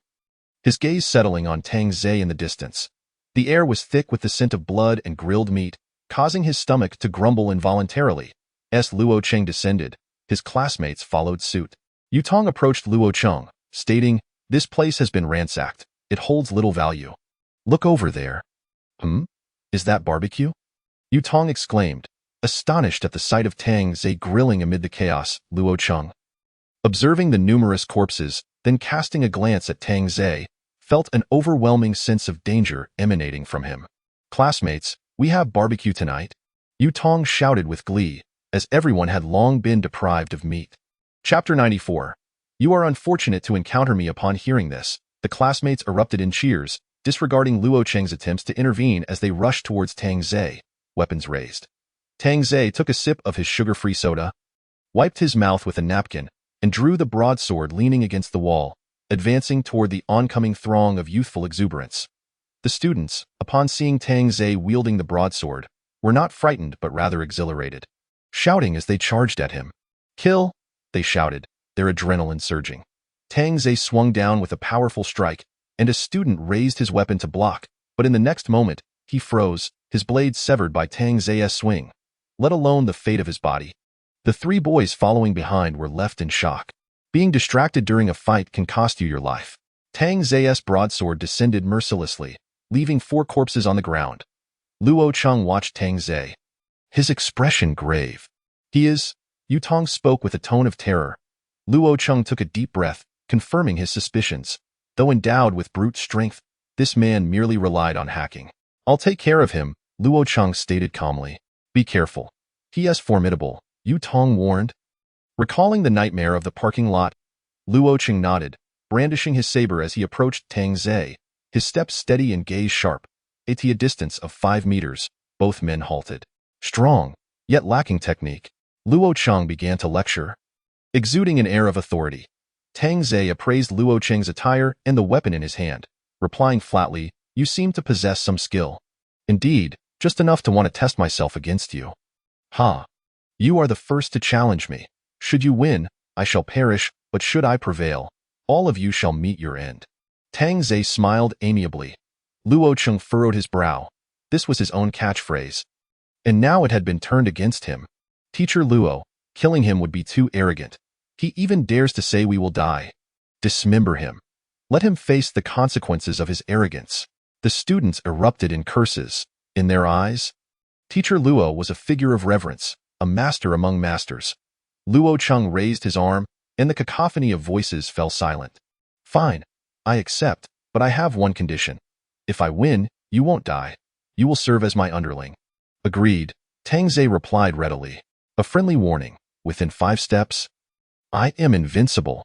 his gaze settling on Tang Ze in the distance. The air was thick with the scent of blood and grilled meat, causing his stomach to grumble involuntarily. As Luo Cheng descended, his classmates followed suit. Yu Tong approached Luo Cheng, stating, "This place has been ransacked. It holds little value. Look over there." Is that barbecue? Yu Tong exclaimed, astonished at the sight of Tang Zhe grilling amid the chaos. Luo Cheng, observing the numerous corpses, then casting a glance at Tang Zhe, felt an overwhelming sense of danger emanating from him. "Classmates, we have barbecue tonight," Yu Tong shouted with glee, as everyone had long been deprived of meat. Chapter 94. You are unfortunate to encounter me. Upon hearing this, the classmates erupted in cheers, disregarding Luo Cheng's attempts to intervene as they rushed towards Tang Zhe, weapons raised. Tang Zhe took a sip of his sugar-free soda, wiped his mouth with a napkin, and drew the broadsword leaning against the wall, advancing toward the oncoming throng of youthful exuberance. The students, upon seeing Tang Zhe wielding the broadsword, were not frightened but rather exhilarated, shouting as they charged at him. "Kill!" they shouted, their adrenaline surging. Tang Zhe swung down with a powerful strike, and a student raised his weapon to block, but in the next moment, he froze, his blade severed by Tang Zhe's swing, let alone the fate of his body. The three boys following behind were left in shock. Being distracted during a fight can cost you your life. Tang Zhe's broadsword descended mercilessly, leaving 4 corpses on the ground. Luo Cheng watched Tang Zhe, his expression grave. "He is," Yu Tong spoke with a tone of terror. Luo Cheng took a deep breath, confirming his suspicions. Though endowed with brute strength, this man merely relied on hacking. "I'll take care of him," Luo Cheng stated calmly. "Be careful. He is formidable," Yu Tong warned. Recalling the nightmare of the parking lot, Luo Cheng nodded, brandishing his saber as he approached Tang Zhe, his steps steady and gaze sharp. At a distance of 5 meters, both men halted. Strong, yet lacking technique, Luo Cheng began to lecture, exuding an air of authority. Tang Zhe appraised Luo Cheng's attire and the weapon in his hand, replying flatly, "You seem to possess some skill. Indeed, just enough to want to test myself against you." "Ha! You are the first to challenge me. Should you win, I shall perish, but should I prevail, all of you shall meet your end." Tang Zhe smiled amiably. Luo Cheng furrowed his brow. This was his own catchphrase. And now it had been turned against him. "Teacher Luo, killing him would be too arrogant. He even dares to say we will die. Dismember him. Let him face the consequences of his arrogance." The students erupted in curses. In their eyes, Teacher Luo was a figure of reverence, a master among masters. Luo Cheng raised his arm, and the cacophony of voices fell silent. "Fine, I accept, but I have one condition. If I win, you won't die. You will serve as my underling." "Agreed," Tang Zhe replied readily. "A friendly warning. Within 5 steps, I am invincible."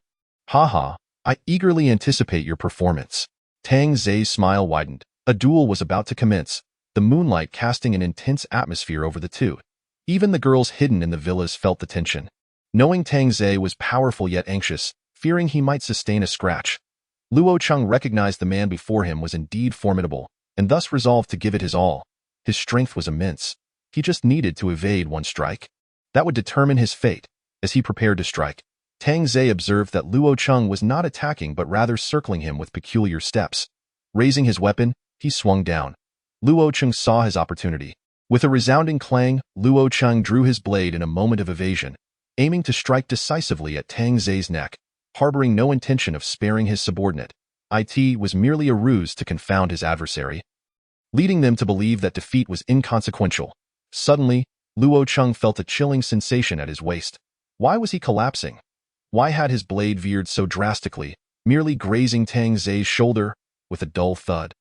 "Haha, I eagerly anticipate your performance." Tang Zhe's smile widened. A duel was about to commence, the moonlight casting an intense atmosphere over the two. Even the girls hidden in the villas felt the tension. Knowing Tang Zhe was powerful yet anxious, fearing he might sustain a scratch, Luo Cheng recognized the man before him was indeed formidable, and thus resolved to give it his all. His strength was immense. He just needed to evade one strike. That would determine his fate. As he prepared to strike, Tang Zhe observed that Luo Cheng was not attacking but rather circling him with peculiar steps. Raising his weapon, he swung down. Luo Cheng saw his opportunity. With a resounding clang, Luo Cheng drew his blade in a moment of evasion, aiming to strike decisively at Tang Zhe's neck, harboring no intention of sparing his subordinate. It was merely a ruse to confound his adversary, leading them to believe that defeat was inconsequential. Suddenly, Luo Cheng felt a chilling sensation at his waist. Why was he collapsing? Why had his blade veered so drastically, merely grazing Tang Zhe's shoulder? With a dull thud,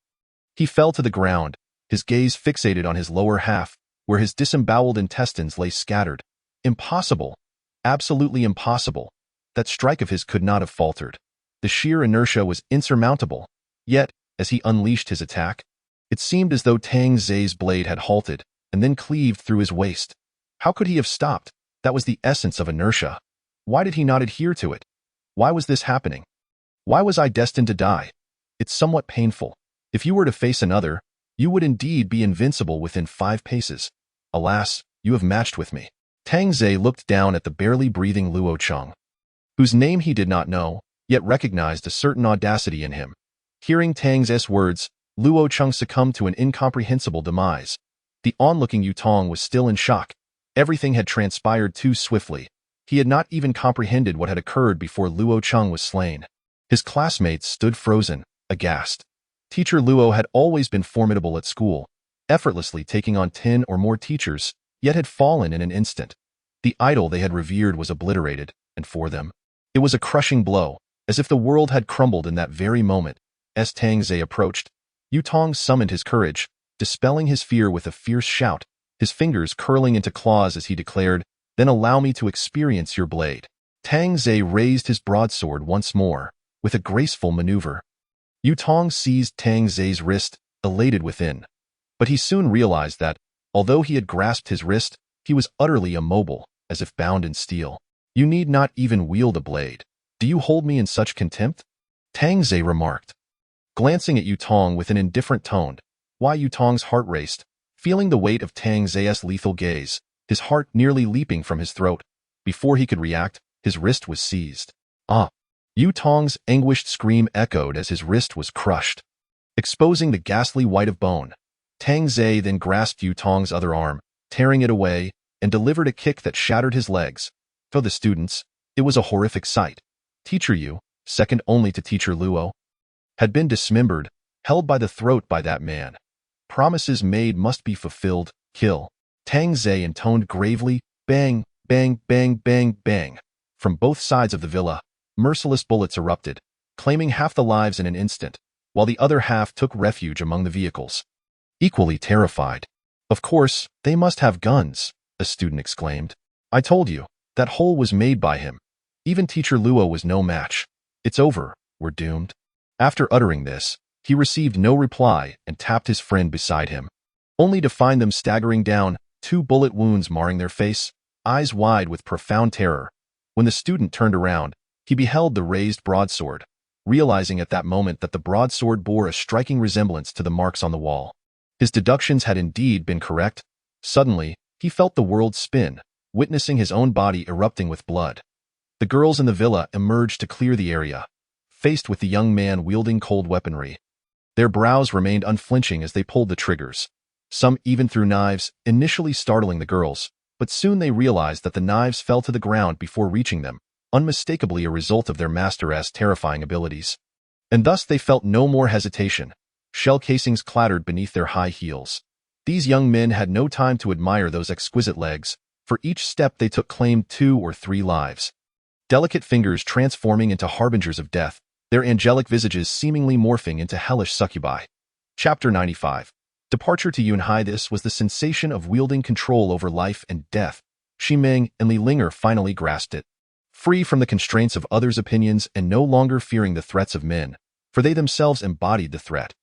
he fell to the ground, his gaze fixated on his lower half, where his disemboweled intestines lay scattered. Impossible. Absolutely impossible. That strike of his could not have faltered. The sheer inertia was insurmountable. Yet, as he unleashed his attack, it seemed as though Tang Zhe's blade had halted, and then cleaved through his waist. How could he have stopped? That was the essence of inertia. Why did he not adhere to it? Why was this happening? Why was I destined to die? It's somewhat painful. If you were to face another, you would indeed be invincible within 5 paces. Alas, you have matched with me. Tang Zhe looked down at the barely breathing Luo Cheng, whose name he did not know, yet recognized a certain audacity in him. Hearing Tang Zhe's words, Luo Cheng succumbed to an incomprehensible demise. The onlooking Yutong was still in shock. Everything had transpired too swiftly. He had not even comprehended what had occurred before Luo Cheng was slain. His classmates stood frozen, aghast. Teacher Luo had always been formidable at school, effortlessly taking on 10 or more teachers, yet had fallen in an instant. The idol they had revered was obliterated, and for them, it was a crushing blow, as if the world had crumbled in that very moment. As Tang Zhe approached, Yutong summoned his courage, dispelling his fear with a fierce shout, his fingers curling into claws as he declared, "Then allow me to experience your blade." Tang Zhe raised his broadsword once more, with a graceful maneuver. Yutong seized Tang Zhe's wrist, elated within. But he soon realized that, although he had grasped his wrist, he was utterly immobile, as if bound in steel. "You need not even wield a blade. Do you hold me in such contempt?" Tang Zhe remarked, glancing at Yutong with an indifferent tone. Why Yutong's heart raced, feeling the weight of Tang Zhe's lethal gaze, his heart nearly leaping from his throat. Before he could react, his wrist was seized. Ah! Yutong's anguished scream echoed as his wrist was crushed, exposing the ghastly white of bone. Tang Zhe then grasped Yutong's other arm, tearing it away, and delivered a kick that shattered his legs. To the students, it was a horrific sight. Teacher Yu, second only to Teacher Luo, had been dismembered, held by the throat by that man. Promises made must be fulfilled. Kill. Tang Zhe intoned gravely, bang, bang, bang, bang, bang. From both sides of the villa, merciless bullets erupted, claiming half the lives in an instant, while the other half took refuge among the vehicles. Equally terrified. "Of course, they must have guns," a student exclaimed. "I told you, that hole was made by him. Even Teacher Luo was no match. It's over, we're doomed." After uttering this, he received no reply and tapped his friend beside him, only to find them staggering down, 2 bullet wounds marring their face, eyes wide with profound terror. When the student turned around, he beheld the raised broadsword, realizing at that moment that the broadsword bore a striking resemblance to the marks on the wall. His deductions had indeed been correct. Suddenly, he felt the world spin, witnessing his own body erupting with blood. The girls in the villa emerged to clear the area, faced with the young man wielding cold weaponry. Their brows remained unflinching as they pulled the triggers. Some even threw knives, initially startling the girls, but soon they realized that the knives fell to the ground before reaching them, unmistakably a result of their master's terrifying abilities. And thus they felt no more hesitation. Shell casings clattered beneath their high heels. These young men had no time to admire those exquisite legs. For each step they took claimed 2 or 3 lives. Delicate fingers transforming into harbingers of death, their angelic visages seemingly morphing into hellish succubi. Chapter 95. Departure to Yunhai. This was the sensation of wielding control over life and death. Ximeng and Li Linger finally grasped it. Free from the constraints of others' opinions and no longer fearing the threats of men, for they themselves embodied the threat.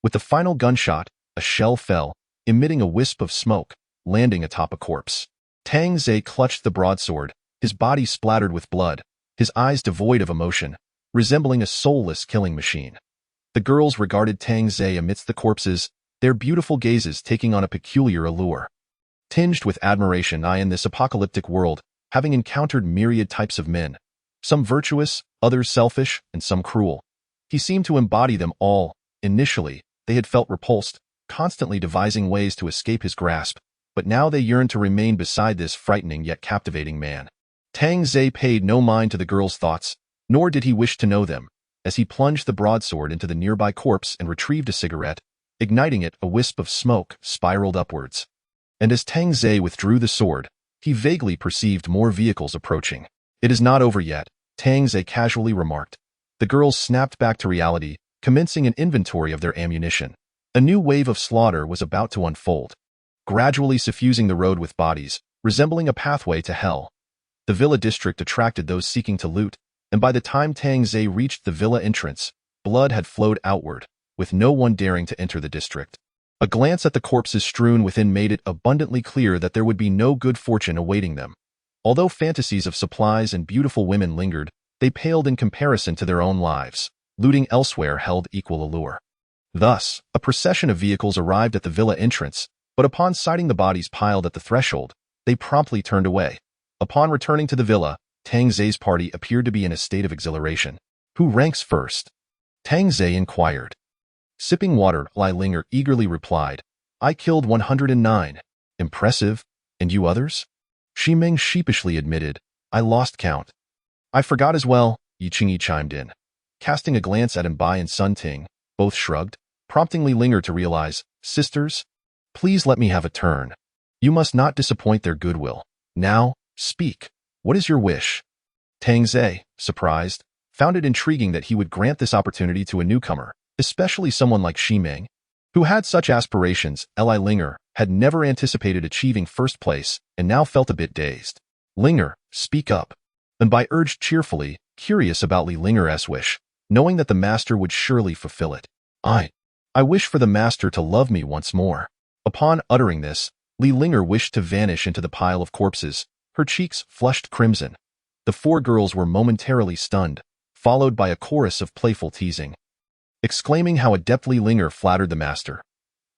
With the final gunshot, a shell fell, emitting a wisp of smoke, landing atop a corpse. Tang Zhe clutched the broadsword, his body splattered with blood, his eyes devoid of emotion, resembling a soulless killing machine. The girls regarded Tang Zhe amidst the corpses, their beautiful gazes taking on a peculiar allure. Tinged with admiration, in this apocalyptic world, having encountered myriad types of men, some virtuous, others selfish, and some cruel. He seemed to embody them all. Initially, they had felt repulsed, constantly devising ways to escape his grasp, but now they yearned to remain beside this frightening yet captivating man. Tang Zhe paid no mind to the girl's thoughts, nor did he wish to know them. As he plunged the broadsword into the nearby corpse and retrieved a cigarette, igniting it, a wisp of smoke spiraled upwards. And as Tang Zhe withdrew the sword, he vaguely perceived more vehicles approaching. "It is not over yet," Tang Zhe casually remarked. The girls snapped back to reality, commencing an inventory of their ammunition. A new wave of slaughter was about to unfold, gradually suffusing the road with bodies, resembling a pathway to hell. The villa district attracted those seeking to loot, and by the time Tang Zhe reached the villa entrance, blood had flowed outward, with no one daring to enter the district. A glance at the corpses strewn within made it abundantly clear that there would be no good fortune awaiting them. Although fantasies of supplies and beautiful women lingered, they paled in comparison to their own lives. Looting elsewhere held equal allure. Thus, a procession of vehicles arrived at the villa entrance, but upon sighting the bodies piled at the threshold, they promptly turned away. Upon returning to the villa, Tang Zhe's party appeared to be in a state of exhilaration. "Who ranks first?" Tang Zhe inquired. Sipping water, Li Linger eagerly replied, I killed 109. Impressive. And you others? Shi Ming sheepishly admitted, I lost count. I forgot as well, Yi Qingyi chimed in. Casting a glance at Bai and Sun Ting, both shrugged, prompting Li Linger to realize, sisters, please let me have a turn. You must not disappoint their goodwill. Now, speak. What is your wish? Tang Zhe, surprised, found it intriguing that he would grant this opportunity to a newcomer, especially someone like Shi Ming, who had such aspirations. Li Linger had never anticipated achieving first place and now felt a bit dazed. Linger, speak up. Bai urged cheerfully, curious about Li Linger's wish, knowing that the master would surely fulfill it. I wish for the master to love me once more. Upon uttering this, Li Linger wished to vanish into the pile of corpses, her cheeks flushed crimson. The four girls were momentarily stunned, followed by a chorus of playful teasing, exclaiming how adeptly Linger flattered the master.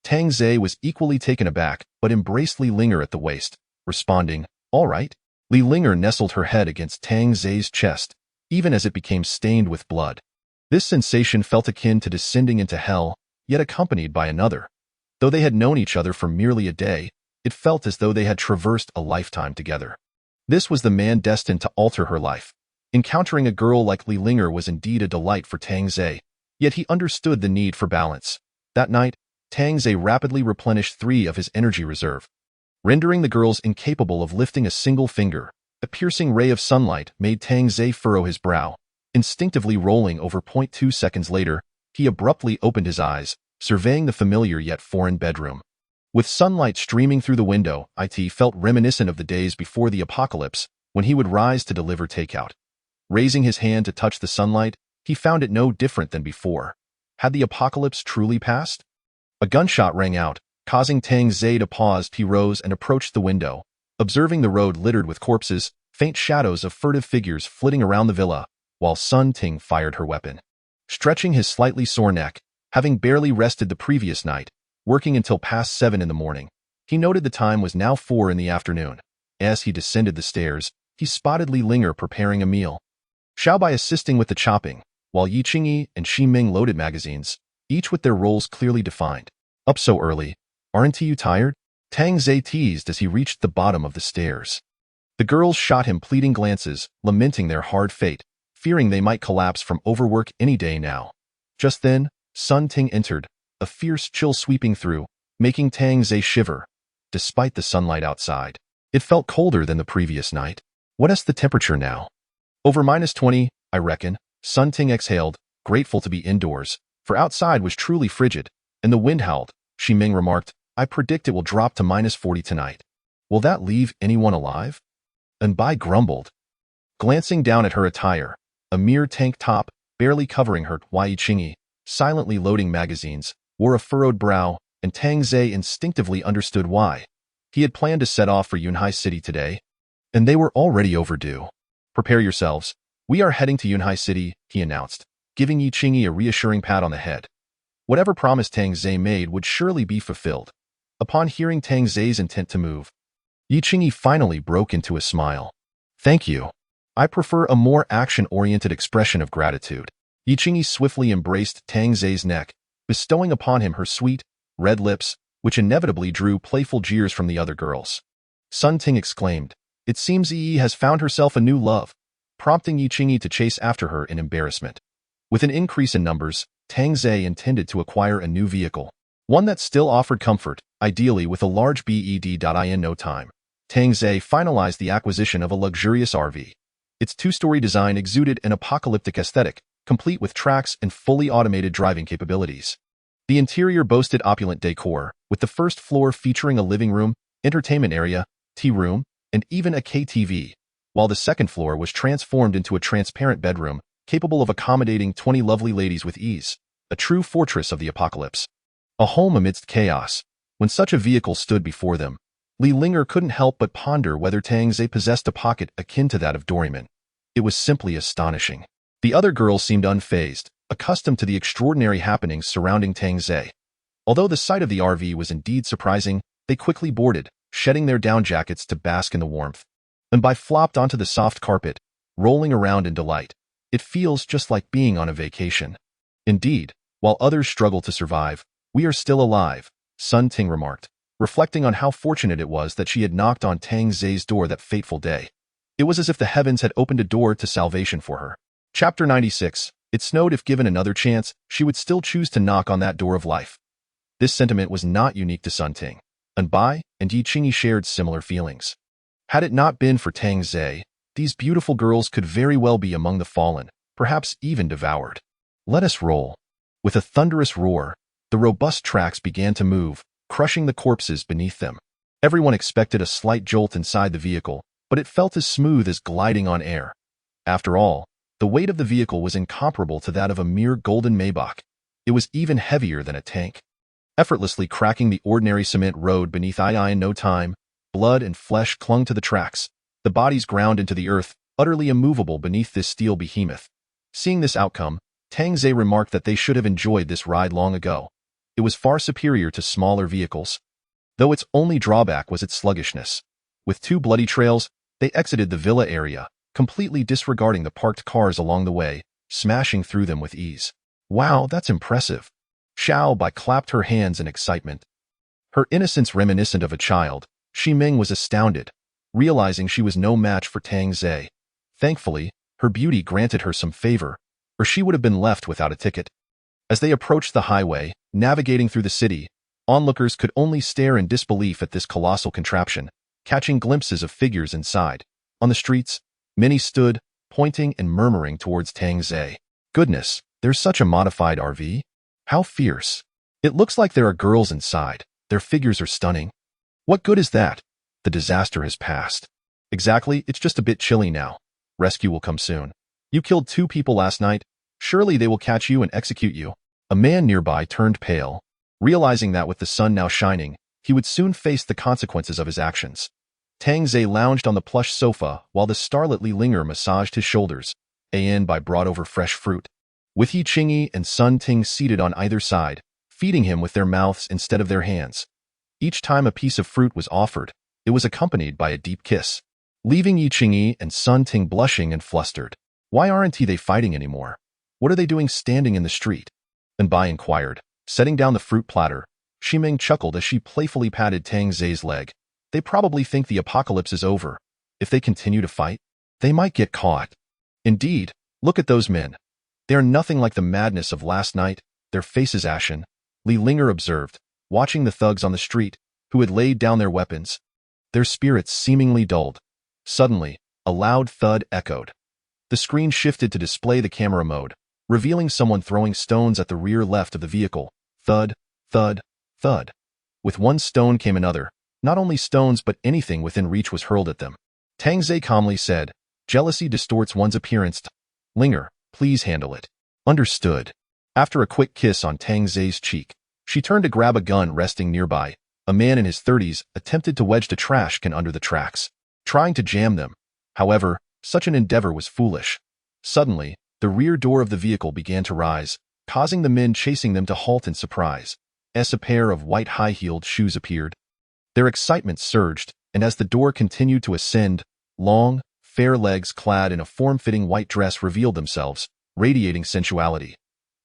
Tang Zhe was equally taken aback, but embraced Li Linger at the waist, responding, all right. Li Linger nestled her head against Tang Zhe's chest, even as it became stained with blood. This sensation felt akin to descending into hell, yet accompanied by another. Though they had known each other for merely a day, it felt as though they had traversed a lifetime together. This was the man destined to alter her life. Encountering a girl like Li Linger was indeed a delight for Tang Zhe, yet he understood the need for balance. That night, Tang Zhe rapidly replenished 3 of his energy reserve, rendering the girls incapable of lifting a single finger. A piercing ray of sunlight made Tang Zhe furrow his brow. Instinctively rolling over. 2 seconds later, he abruptly opened his eyes, surveying the familiar yet foreign bedroom. With sunlight streaming through the window, it felt reminiscent of the days before the apocalypse, when he would rise to deliver takeout. Raising his hand to touch the sunlight, he found it no different than before. Had the apocalypse truly passed? A gunshot rang out, causing Tang Zhe to pause. He rose and approached the window, observing the road littered with corpses, faint shadows of furtive figures flitting around the villa, while Sun Ting fired her weapon. Stretching his slightly sore neck, having barely rested the previous night, working until past 7 in the morning, he noted the time was now 4 in the afternoon. As he descended the stairs, he spotted Li Linger preparing a meal. Xiaobai assisting with the chopping, while Yi Qingyi and Shi Ming loaded magazines, each with their roles clearly defined. Up so early? Aren't you tired? Tang Zhe teased as he reached the bottom of the stairs. The girls shot him pleading glances, lamenting their hard fate, fearing they might collapse from overwork any day now. Just then, Sun Ting entered, a fierce chill sweeping through, making Tang Zhe shiver. Despite the sunlight outside, it felt colder than the previous night. What is the temperature now? Over -20, I reckon. Sun Ting exhaled, grateful to be indoors, for outside was truly frigid, and the wind howled. Shi Ming remarked, I predict it will drop to -40 tonight. Will that leave anyone alive? Bai grumbled, glancing down at her attire, a mere tank top, barely covering her. Yi Qingyi, silently loading magazines, wore a furrowed brow, and Tang Zhe instinctively understood why. He had planned to set off for Yunhai City today, and they were already overdue. Prepare yourselves. We are heading to Yunhai City, he announced, giving Yi Qingyi a reassuring pat on the head. Whatever promise Tang Zhe made would surely be fulfilled. Upon hearing Tang Zhe's intent to move, Yi Qingyi finally broke into a smile. Thank you. I prefer a more action-oriented expression of gratitude. Yi Qingyi swiftly embraced Tang Zhe's neck, bestowing upon him her sweet, red lips, which inevitably drew playful jeers from the other girls. Sun Ting exclaimed, It seems Yi has found herself a new love, prompting Yi Qingyi to chase after her in embarrassment. With an increase in numbers, Tang Zhe intended to acquire a new vehicle, one that still offered comfort, ideally with a large bed. In no time, Tang Zhe finalized the acquisition of a luxurious RV. Its 2-story design exuded an apocalyptic aesthetic, complete with tracks and fully automated driving capabilities. The interior boasted opulent decor, with the first floor featuring a living room, entertainment area, tea room, and even a KTV, while the second floor was transformed into a transparent bedroom, capable of accommodating 20 lovely ladies with ease, a true fortress of the apocalypse. A home amidst chaos. When such a vehicle stood before them, Li Linger couldn't help but ponder whether Tang Zhe possessed a pocket akin to that of Doryman. It was simply astonishing. The other girls seemed unfazed, accustomed to the extraordinary happenings surrounding Tang Zhe. Although the sight of the RV was indeed surprising, they quickly boarded, shedding their down jackets to bask in the warmth. Bai flopped onto the soft carpet, rolling around in delight. It feels just like being on a vacation. Indeed, While others struggle to survive, we are still alive, Sun Ting remarked, reflecting on how fortunate it was that she had knocked on Tang Zai's door that fateful day. It was as if the heavens had opened a door to salvation for her. Chapter 96. It snowed. If given another chance, she would still choose to knock on that door of life. This sentiment was not unique to Sun Ting. Anbai and Yi Qingyi shared similar feelings. Had it not been for Tang Zai, these beautiful girls could very well be among the fallen, perhaps even devoured. Let us roll. With a thunderous roar, the robust tracks began to move, crushing the corpses beneath them. Everyone expected a slight jolt inside the vehicle, but it felt as smooth as gliding on air. After all, the weight of the vehicle was incomparable to that of a mere golden Maybach. It was even heavier than a tank. Effortlessly cracking the ordinary cement road beneath II in no time, blood and flesh clung to the tracks, the bodies ground into the earth, utterly immovable beneath this steel behemoth. Seeing this outcome, Tang Zai remarked that they should have enjoyed this ride long ago. It was far superior to smaller vehicles, though its only drawback was its sluggishness. With 2 bloody trails, they exited the villa area, completely disregarding the parked cars along the way, smashing through them with ease. Wow, that's impressive. Xiao Bai clapped her hands in excitement. Her innocence reminiscent of a child, Xi Ming was astounded, realizing she was no match for Tang Zai. Thankfully, her beauty granted her some favor, or she would have been left without a ticket. As they approached the highway, navigating through the city, onlookers could only stare in disbelief at this colossal contraption, catching glimpses of figures inside. On the streets, many stood, pointing and murmuring towards Tang Zai. Goodness, there's such a modified RV? How fierce. It looks like there are girls inside. Their figures are stunning. What good is that? The disaster has passed. Exactly, it's just a bit chilly now. Rescue will come soon. You killed 2 people last night. Surely they will catch you and execute you. A man nearby turned pale, realizing that with the sun now shining, he would soon face the consequences of his actions. Tang Zai lounged on the plush sofa while the starlit Li Linger massaged his shoulders. Bai brought over fresh fruit, with Yi Qingyi and Sun Ting seated on either side, feeding him with their mouths instead of their hands. Each time a piece of fruit was offered, it was accompanied by a deep kiss, leaving Yi Qingyi and Sun Ting blushing and flustered. Why aren't they fighting anymore? What are they doing standing in the street? Anbai inquired, setting down the fruit platter. Xi Ming chuckled as she playfully patted Tang Zai's leg. They probably think the apocalypse is over. If they continue to fight, they might get caught. Indeed, look at those men. They are nothing like the madness of last night, their faces ashen, Li Linger observed, watching the thugs on the street, who had laid down their weapons. Their spirits seemingly dulled. Suddenly, a loud thud echoed. The screen shifted to display the camera mode, revealing someone throwing stones at the rear left of the vehicle. Thud, thud, thud. With one stone came another. Not only stones but anything within reach was hurled at them. Tang Zai calmly said, "Jealousy distorts one's appearance. Linger, please handle it." Understood. After a quick kiss on Tang Zai's cheek, she turned to grab a gun resting nearby. A man in his 30s attempted to wedge the trash can under the tracks, trying to jam them. However, such an endeavor was foolish. Suddenly, the rear door of the vehicle began to rise, causing the men chasing them to halt in surprise. As a pair of white high-heeled shoes appeared. Their excitement surged, and as the door continued to ascend, long, fair legs clad in a form-fitting white dress revealed themselves, radiating sensuality.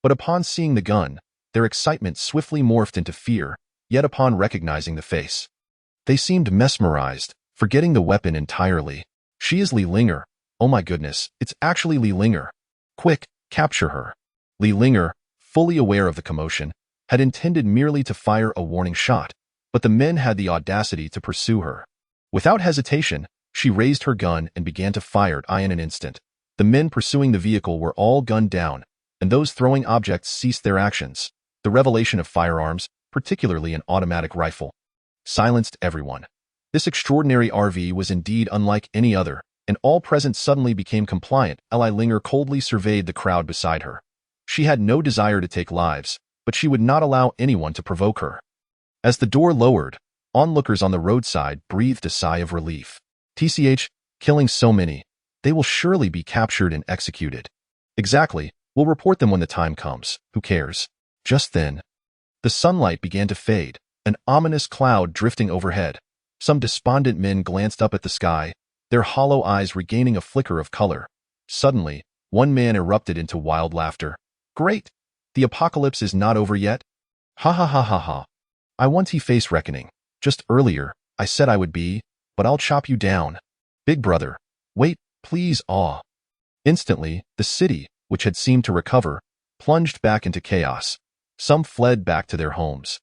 But upon seeing the gun, their excitement swiftly morphed into fear, yet upon recognizing the face, they seemed mesmerized, forgetting the weapon entirely. She is Li Linger. Oh my goodness, it's actually Li Linger. Quick, capture her. Li Linger, fully aware of the commotion, had intended merely to fire a warning shot, but the men had the audacity to pursue her. Without hesitation, she raised her gun and began to fire in an instant. The men pursuing the vehicle were all gunned down, and those throwing objects ceased their actions. The revelation of firearms, particularly an automatic rifle, silenced everyone. This extraordinary RV was indeed unlike any other, and all present suddenly became compliant. Li Linger coldly surveyed the crowd beside her. She had no desire to take lives, but she would not allow anyone to provoke her. As the door lowered, onlookers on the roadside breathed a sigh of relief. TCH, killing so many. They will surely be captured and executed. Exactly, we'll report them when the time comes. Who cares? Just then, the sunlight began to fade, an ominous cloud drifting overhead. Some despondent men glanced up at the sky, their hollow eyes regaining a flicker of color. Suddenly, one man erupted into wild laughter. Great! The apocalypse is not over yet? Ha ha ha ha ha. I want to face reckoning. Just earlier, I said I would be, but I'll chop you down. Big brother. Wait, please, awe. Instantly, the city, which had seemed to recover, plunged back into chaos. Some fled back to their homes.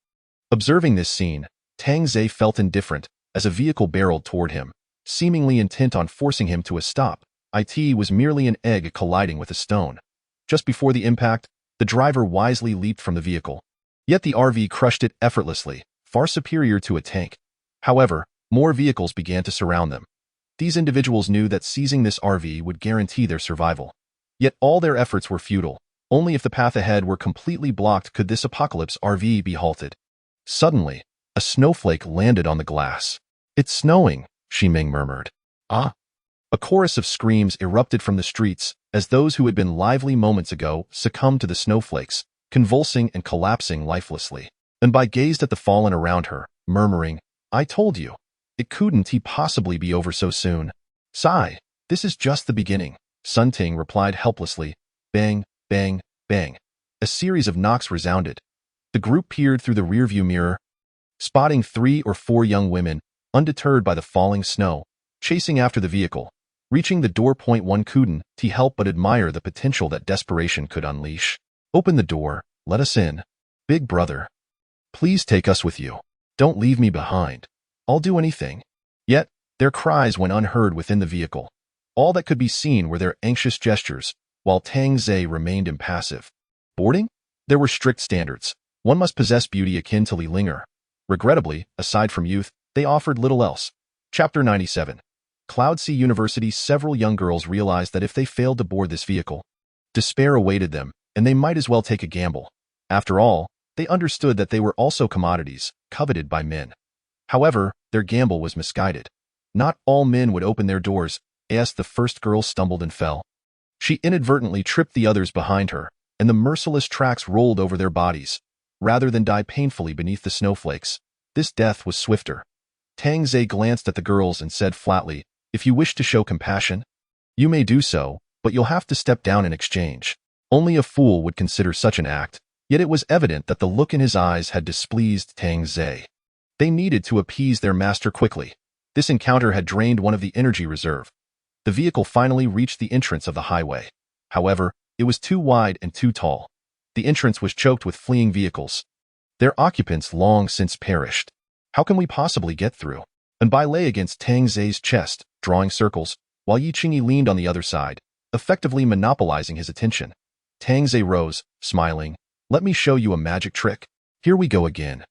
Observing this scene, Tang Zhe felt indifferent as a vehicle barreled toward him, seemingly intent on forcing him to a stop. It was merely an egg colliding with a stone. Just before the impact, the driver wisely leaped from the vehicle. Yet the RV crushed it effortlessly, far superior to a tank. However, more vehicles began to surround them. These individuals knew that seizing this RV would guarantee their survival. Yet all their efforts were futile. Only if the path ahead were completely blocked could this apocalypse RV be halted. Suddenly, a snowflake landed on the glass. It's snowing, Shimeng murmured. Ah! A chorus of screams erupted from the streets as those who had been lively moments ago succumbed to the snowflakes, convulsing and collapsing lifelessly. And Bai gazed at the fallen around her, murmuring, I told you. It couldn't possibly be over so soon. Sigh, this is just the beginning, Sun Ting replied helplessly. Bang, bang, bang. A series of knocks resounded. The group peered through the rearview mirror, spotting 3 or 4 young women, undeterred by the falling snow, chasing after the vehicle. Reaching the door, one couldn't help but admire the potential that desperation could unleash. Open the door, let us in. Big brother. Please take us with you. Don't leave me behind. I'll do anything. Yet, their cries went unheard within the vehicle. All that could be seen were their anxious gestures, while Tang Zhe remained impassive. Boarding? There were strict standards. One must possess beauty akin to Li Linger. Regrettably, aside from youth, they offered little else. Chapter 97. Cloud Sea University. Several young girls realized that if they failed to board this vehicle, despair awaited them, and they might as well take a gamble. After all, they understood that they were also commodities, coveted by men. However, their gamble was misguided. Not all men would open their doors, as the first girl stumbled and fell. She inadvertently tripped the others behind her, and the merciless tracks rolled over their bodies. Rather than die painfully beneath the snowflakes, this death was swifter. Tang Zhe glanced at the girls and said flatly, if you wish to show compassion, you may do so, but you'll have to step down in exchange. Only a fool would consider such an act, yet it was evident that the look in his eyes had displeased Tang Zhe. They needed to appease their master quickly. This encounter had drained one of the energy reserve. The vehicle finally reached the entrance of the highway. However, it was too wide and too tall. The entrance was choked with fleeing vehicles. Their occupants long since perished. How can we possibly get through? And Bai lay against Tang Zhe's chest, drawing circles, while Yi Qingyi leaned on the other side, effectively monopolizing his attention. Tang Zhe rose, smiling. Let me show you a magic trick. Here we go again.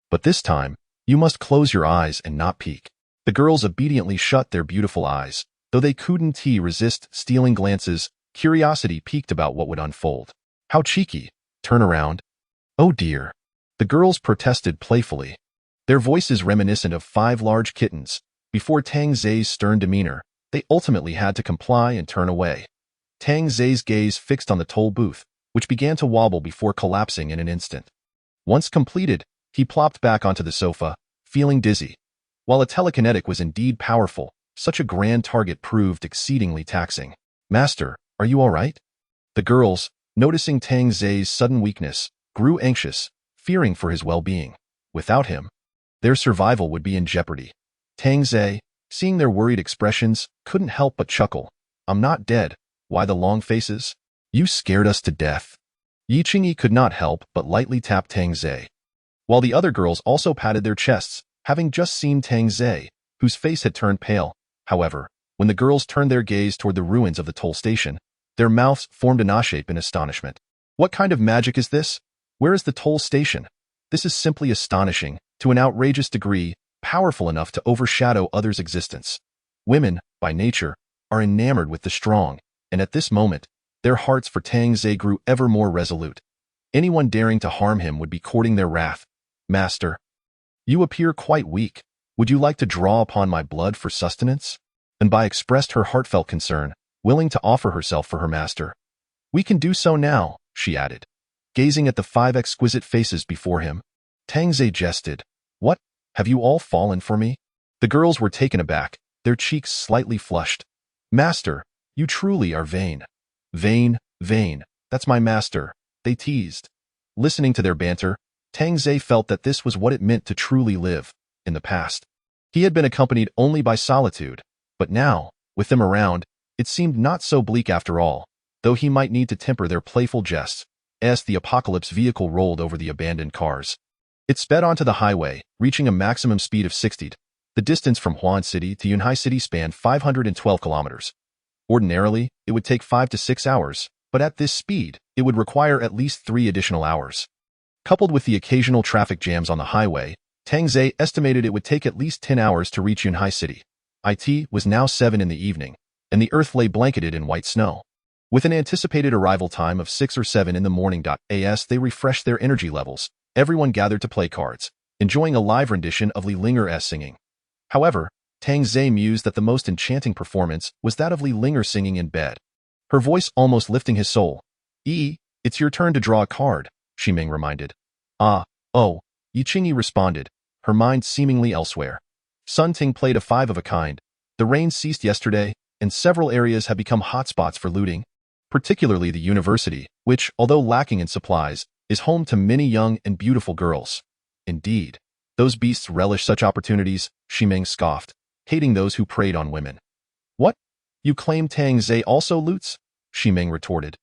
But this time, you must close your eyes and not peek. The girls obediently shut their beautiful eyes. Though they couldn't resist stealing glances, curiosity piqued about what would unfold. How cheeky. Turn around. Oh dear. The girls protested playfully, their voices reminiscent of 5 large kittens. Before Tang Zhe's stern demeanor, they ultimately had to comply and turn away. Tang Zhe's gaze fixed on the toll booth, which began to wobble before collapsing in an instant. Once completed, he plopped back onto the sofa, feeling dizzy. While a telekinetic was indeed powerful, such a grand target proved exceedingly taxing. Master, are you all right? The girls, noticing Tang Zhe's sudden weakness, grew anxious, fearing for his well-being. Without him, their survival would be in jeopardy. Tang Zhe, seeing their worried expressions, couldn't help but chuckle. I'm not dead. Why the long faces? You scared us to death. Yi Qingyi could not help but lightly tap Tang Zhe, while the other girls also patted their chests, having just seen Tang Zhe, whose face had turned pale. However, when the girls turned their gaze toward the ruins of the toll station, their mouths formed an I-shape in astonishment. What kind of magic is this? Where is the toll station? This is simply astonishing, to an outrageous degree, powerful enough to overshadow others' existence. Women, by nature, are enamored with the strong, and at this moment, their hearts for Tang Zhe grew ever more resolute. Anyone daring to harm him would be courting their wrath. Master, you appear quite weak. Would you like to draw upon my blood for sustenance? And Bai expressed her heartfelt concern, willing to offer herself for her master. We can do so now, she added, gazing at the 5 exquisite faces before him. Tang Zhe jested. What? Have you all fallen for me? The girls were taken aback, their cheeks slightly flushed. Master, you truly are vain. Vain, vain. That's my master. they teased. Listening to their banter, Tang Zhe felt that this was what it meant to truly live. In the past, he had been accompanied only by solitude, but now, with them around, it seemed not so bleak after all, though he might need to temper their playful jests, as the apocalypse vehicle rolled over the abandoned cars. It sped onto the highway, reaching a maximum speed of 60. The distance from Huan City to Yunhai City spanned 512 kilometers. Ordinarily, it would take 5 to 6 hours, but at this speed, it would require at least 3 additional hours. Coupled with the occasional traffic jams on the highway, Tang Zhe estimated it would take at least 10 hours to reach Yunhai City. It was now 7 in the evening, and the earth lay blanketed in white snow. With an anticipated arrival time of 6 or 7 in the morning. As they refreshed their energy levels, everyone gathered to play cards, enjoying a live rendition of Li Linger's singing. However, Tang Zhe mused that the most enchanting performance was that of Li Linger singing in bed, her voice almost lifting his soul. It's your turn to draw a card, Ximing reminded. Oh, Yi Qingyi responded, her mind seemingly elsewhere. Sun Ting played a 5 of a kind. The rain ceased yesterday, and several areas have become hotspots for looting, particularly the university, which, although lacking in supplies, is home to many young and beautiful girls. Indeed, those beasts relish such opportunities, Ximing scoffed, hating those who preyed on women. What? You claim Tang Zhe also loots? Ximing retorted,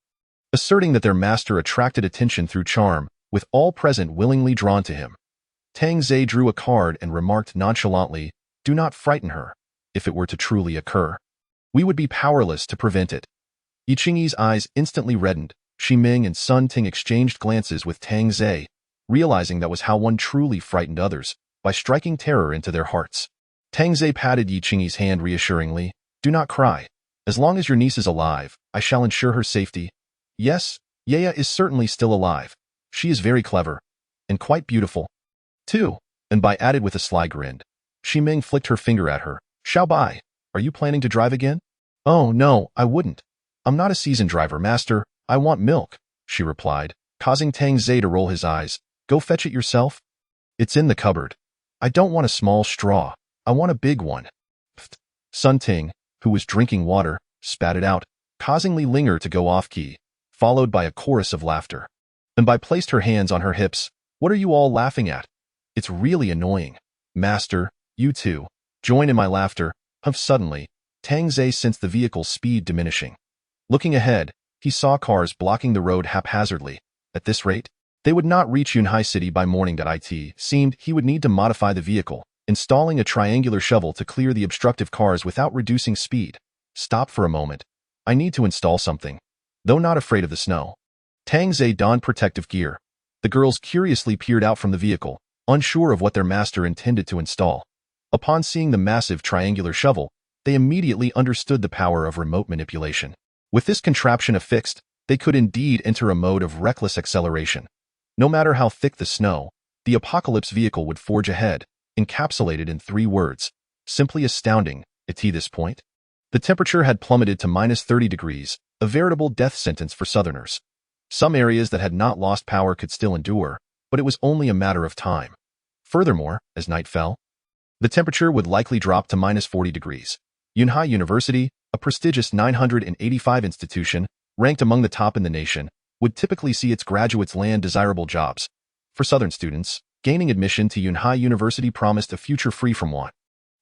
asserting that their master attracted attention through charm, with all present willingly drawn to him. Tang Zhe drew a card and remarked nonchalantly, "Do not frighten her. If it were to truly occur, we would be powerless to prevent it." Yi Qingyi's eyes instantly reddened. Ximing and Sun Ting exchanged glances with Tang Zhe, realizing that was how one truly frightened others, by striking terror into their hearts. Tang Zhe patted Yi Qingyi's hand reassuringly. "Do not cry. As long as your niece is alive, I shall ensure her safety. Yes, Yaya is certainly still alive. She is very clever, and quite beautiful, too." And Bai added with a sly grin. Ximing flicked her finger at her. "Xiao Bai, are you planning to drive again?" "Oh, no, I wouldn't. I'm not a seasoned driver, master. I want milk," she replied, causing Tang Zhe to roll his eyes. "Go fetch it yourself." "It's in the cupboard. I don't want a small straw. I want a big one." Sun Ting, who was drinking water, spat it out, causing Li Linger to go off-key, followed by a chorus of laughter. And Bai placed her hands on her hips. "What are you all laughing at? It's really annoying. Master, you too. Join in my laughter." Suddenly, Tang Zhe sensed the vehicle's speed diminishing. Looking ahead, he saw cars blocking the road haphazardly. At this rate, they would not reach Yunhai City by morning. It seemed he would need to modify the vehicle, installing a triangular shovel to clear the obstructive cars without reducing speed. "Stop for a moment. I need to install something." Though not afraid of the snow, Tang Zhe donned protective gear. The girls curiously peered out from the vehicle, unsure of what their master intended to install. Upon seeing the massive triangular shovel, they immediately understood the power of remote manipulation. With this contraption affixed, they could indeed enter a mode of reckless acceleration. No matter how thick the snow, the apocalypse vehicle would forge ahead, encapsulated in 3 words. Simply astounding. At this point, the temperature had plummeted to -30 degrees, a veritable death sentence for southerners. Some areas that had not lost power could still endure, but it was only a matter of time. Furthermore, as night fell, the temperature would likely drop to -40 degrees. Yunhai University, a prestigious 985 institution, ranked among the top in the nation, would typically see its graduates land desirable jobs. For Southern students, gaining admission to Yunhai University promised a future free from want.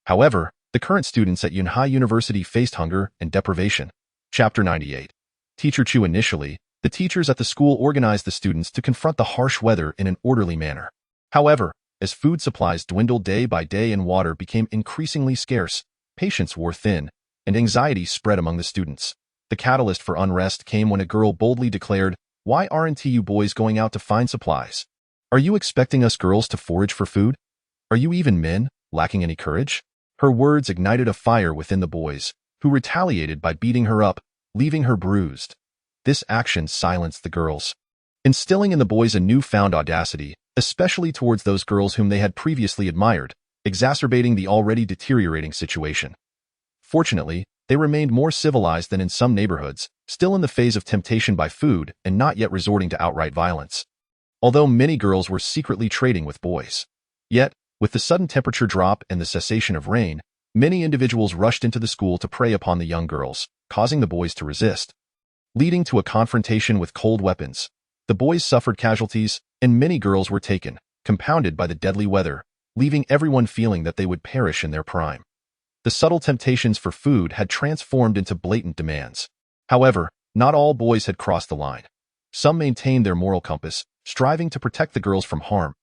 However, the current students at Yunhai University faced hunger and deprivation. Chapter 98. Teacher Chu. Initially, the teachers at the school organized the students to confront the harsh weather in an orderly manner. However, as food supplies dwindled day by day and water became increasingly scarce, patience wore thin, and anxiety spread among the students. The catalyst for unrest came when a girl boldly declared, "Why aren't you boys going out to find supplies? Are you expecting us girls to forage for food? Are you even men, lacking any courage?" Her words ignited a fire within the boys, who retaliated by beating her up, leaving her bruised. This action silenced the girls, instilling in the boys a newfound audacity, especially towards those girls whom they had previously admired, exacerbating the already deteriorating situation. Fortunately, they remained more civilized than in some neighborhoods, still in the phase of temptation by food and not yet resorting to outright violence. Although many girls were secretly trading with boys. Yet, with the sudden temperature drop and the cessation of rain, many individuals rushed into the school to prey upon the young girls, causing the boys to resist, leading to a confrontation with cold weapons. The boys suffered casualties, and many girls were taken, compounded by the deadly weather, leaving everyone feeling that they would perish in their prime. The subtle temptations for food had transformed into blatant demands. However, not all boys had crossed the line. Some maintained their moral compass, striving to protect the girls from harm.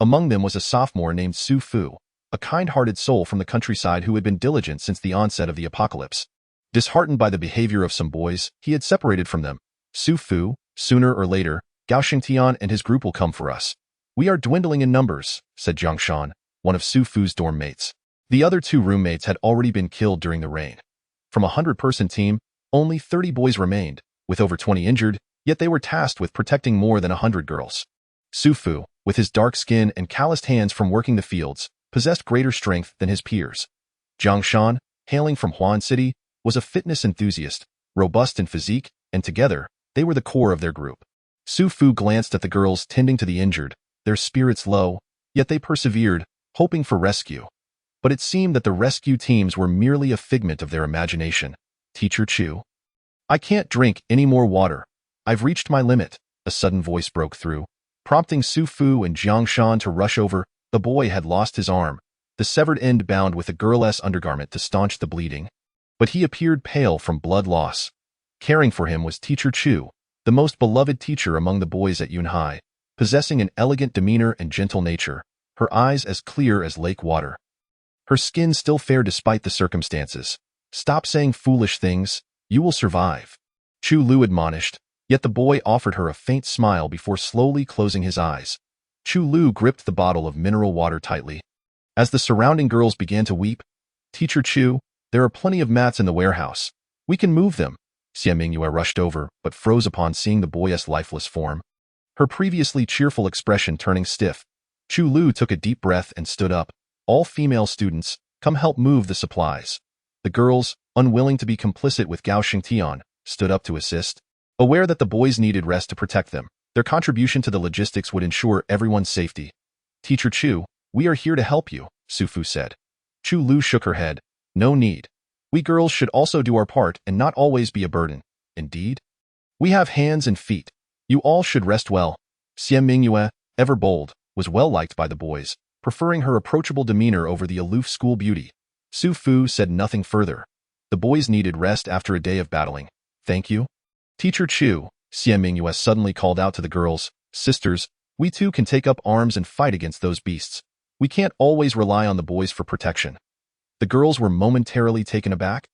Among them was a sophomore named Su Fu, a kind-hearted soul from the countryside who had been diligent since the onset of the apocalypse. Disheartened by the behavior of some boys, he had separated from them. Su Fu, sooner or later, Gao Xingtian and his group will come for us. We are dwindling in numbers, said Jiang Shan, one of Su Fu's dorm mates. The other 2 roommates had already been killed during the rain. From a 100-person team, only 30 boys remained, with over 20 injured, yet they were tasked with protecting more than 100 girls. Su Fu, with his dark skin and calloused hands from working the fields, possessed greater strength than his peers. Jiang Shan, hailing from Huan City, was a fitness enthusiast, robust in physique, and together, they were the core of their group. Su Fu glanced at the girls tending to the injured, their spirits low, yet they persevered, hoping for rescue. But it seemed that the rescue teams were merely a figment of their imagination. Teacher Chu. I can't drink any more water. I've reached my limit, a sudden voice broke through, prompting Su Fu and Jiang Shan to rush over. The boy had lost his arm, the severed end bound with a girl's undergarment to staunch the bleeding. But he appeared pale from blood loss. Caring for him was Teacher Chu, the most beloved teacher among the boys at Yunhai, possessing an elegant demeanor and gentle nature, her eyes as clear as lake water. Her skin still fair despite the circumstances. Stop saying foolish things, you will survive. Chu Lu admonished, yet the boy offered her a faint smile before slowly closing his eyes. Chu Lu gripped the bottle of mineral water tightly. As the surrounding girls began to weep, Teacher Chu, there are plenty of mats in the warehouse. We can move them. Xie Mingyue rushed over, but froze upon seeing the boy's lifeless form. Her previously cheerful expression turning stiff. Chu Lu took a deep breath and stood up. All female students, come help move the supplies. The girls, unwilling to be complicit with Gao Xingtian, stood up to assist. Aware that the boys needed rest to protect them, their contribution to the logistics would ensure everyone's safety. Teacher Chu, we are here to help you, Su Fu said. Chu Lu shook her head. No need. We girls should also do our part and not always be a burden. Indeed. We have hands and feet. You all should rest well. Xie Mingyue, ever bold, was well liked by the boys, preferring her approachable demeanor over the aloof school beauty. Su Fu said nothing further. The boys needed rest after a day of battling. Thank you. Teacher Chu, Xie Mingyue suddenly called out to the girls, Sisters, we too can take up arms and fight against those beasts. We can't always rely on the boys for protection. The girls were momentarily taken aback,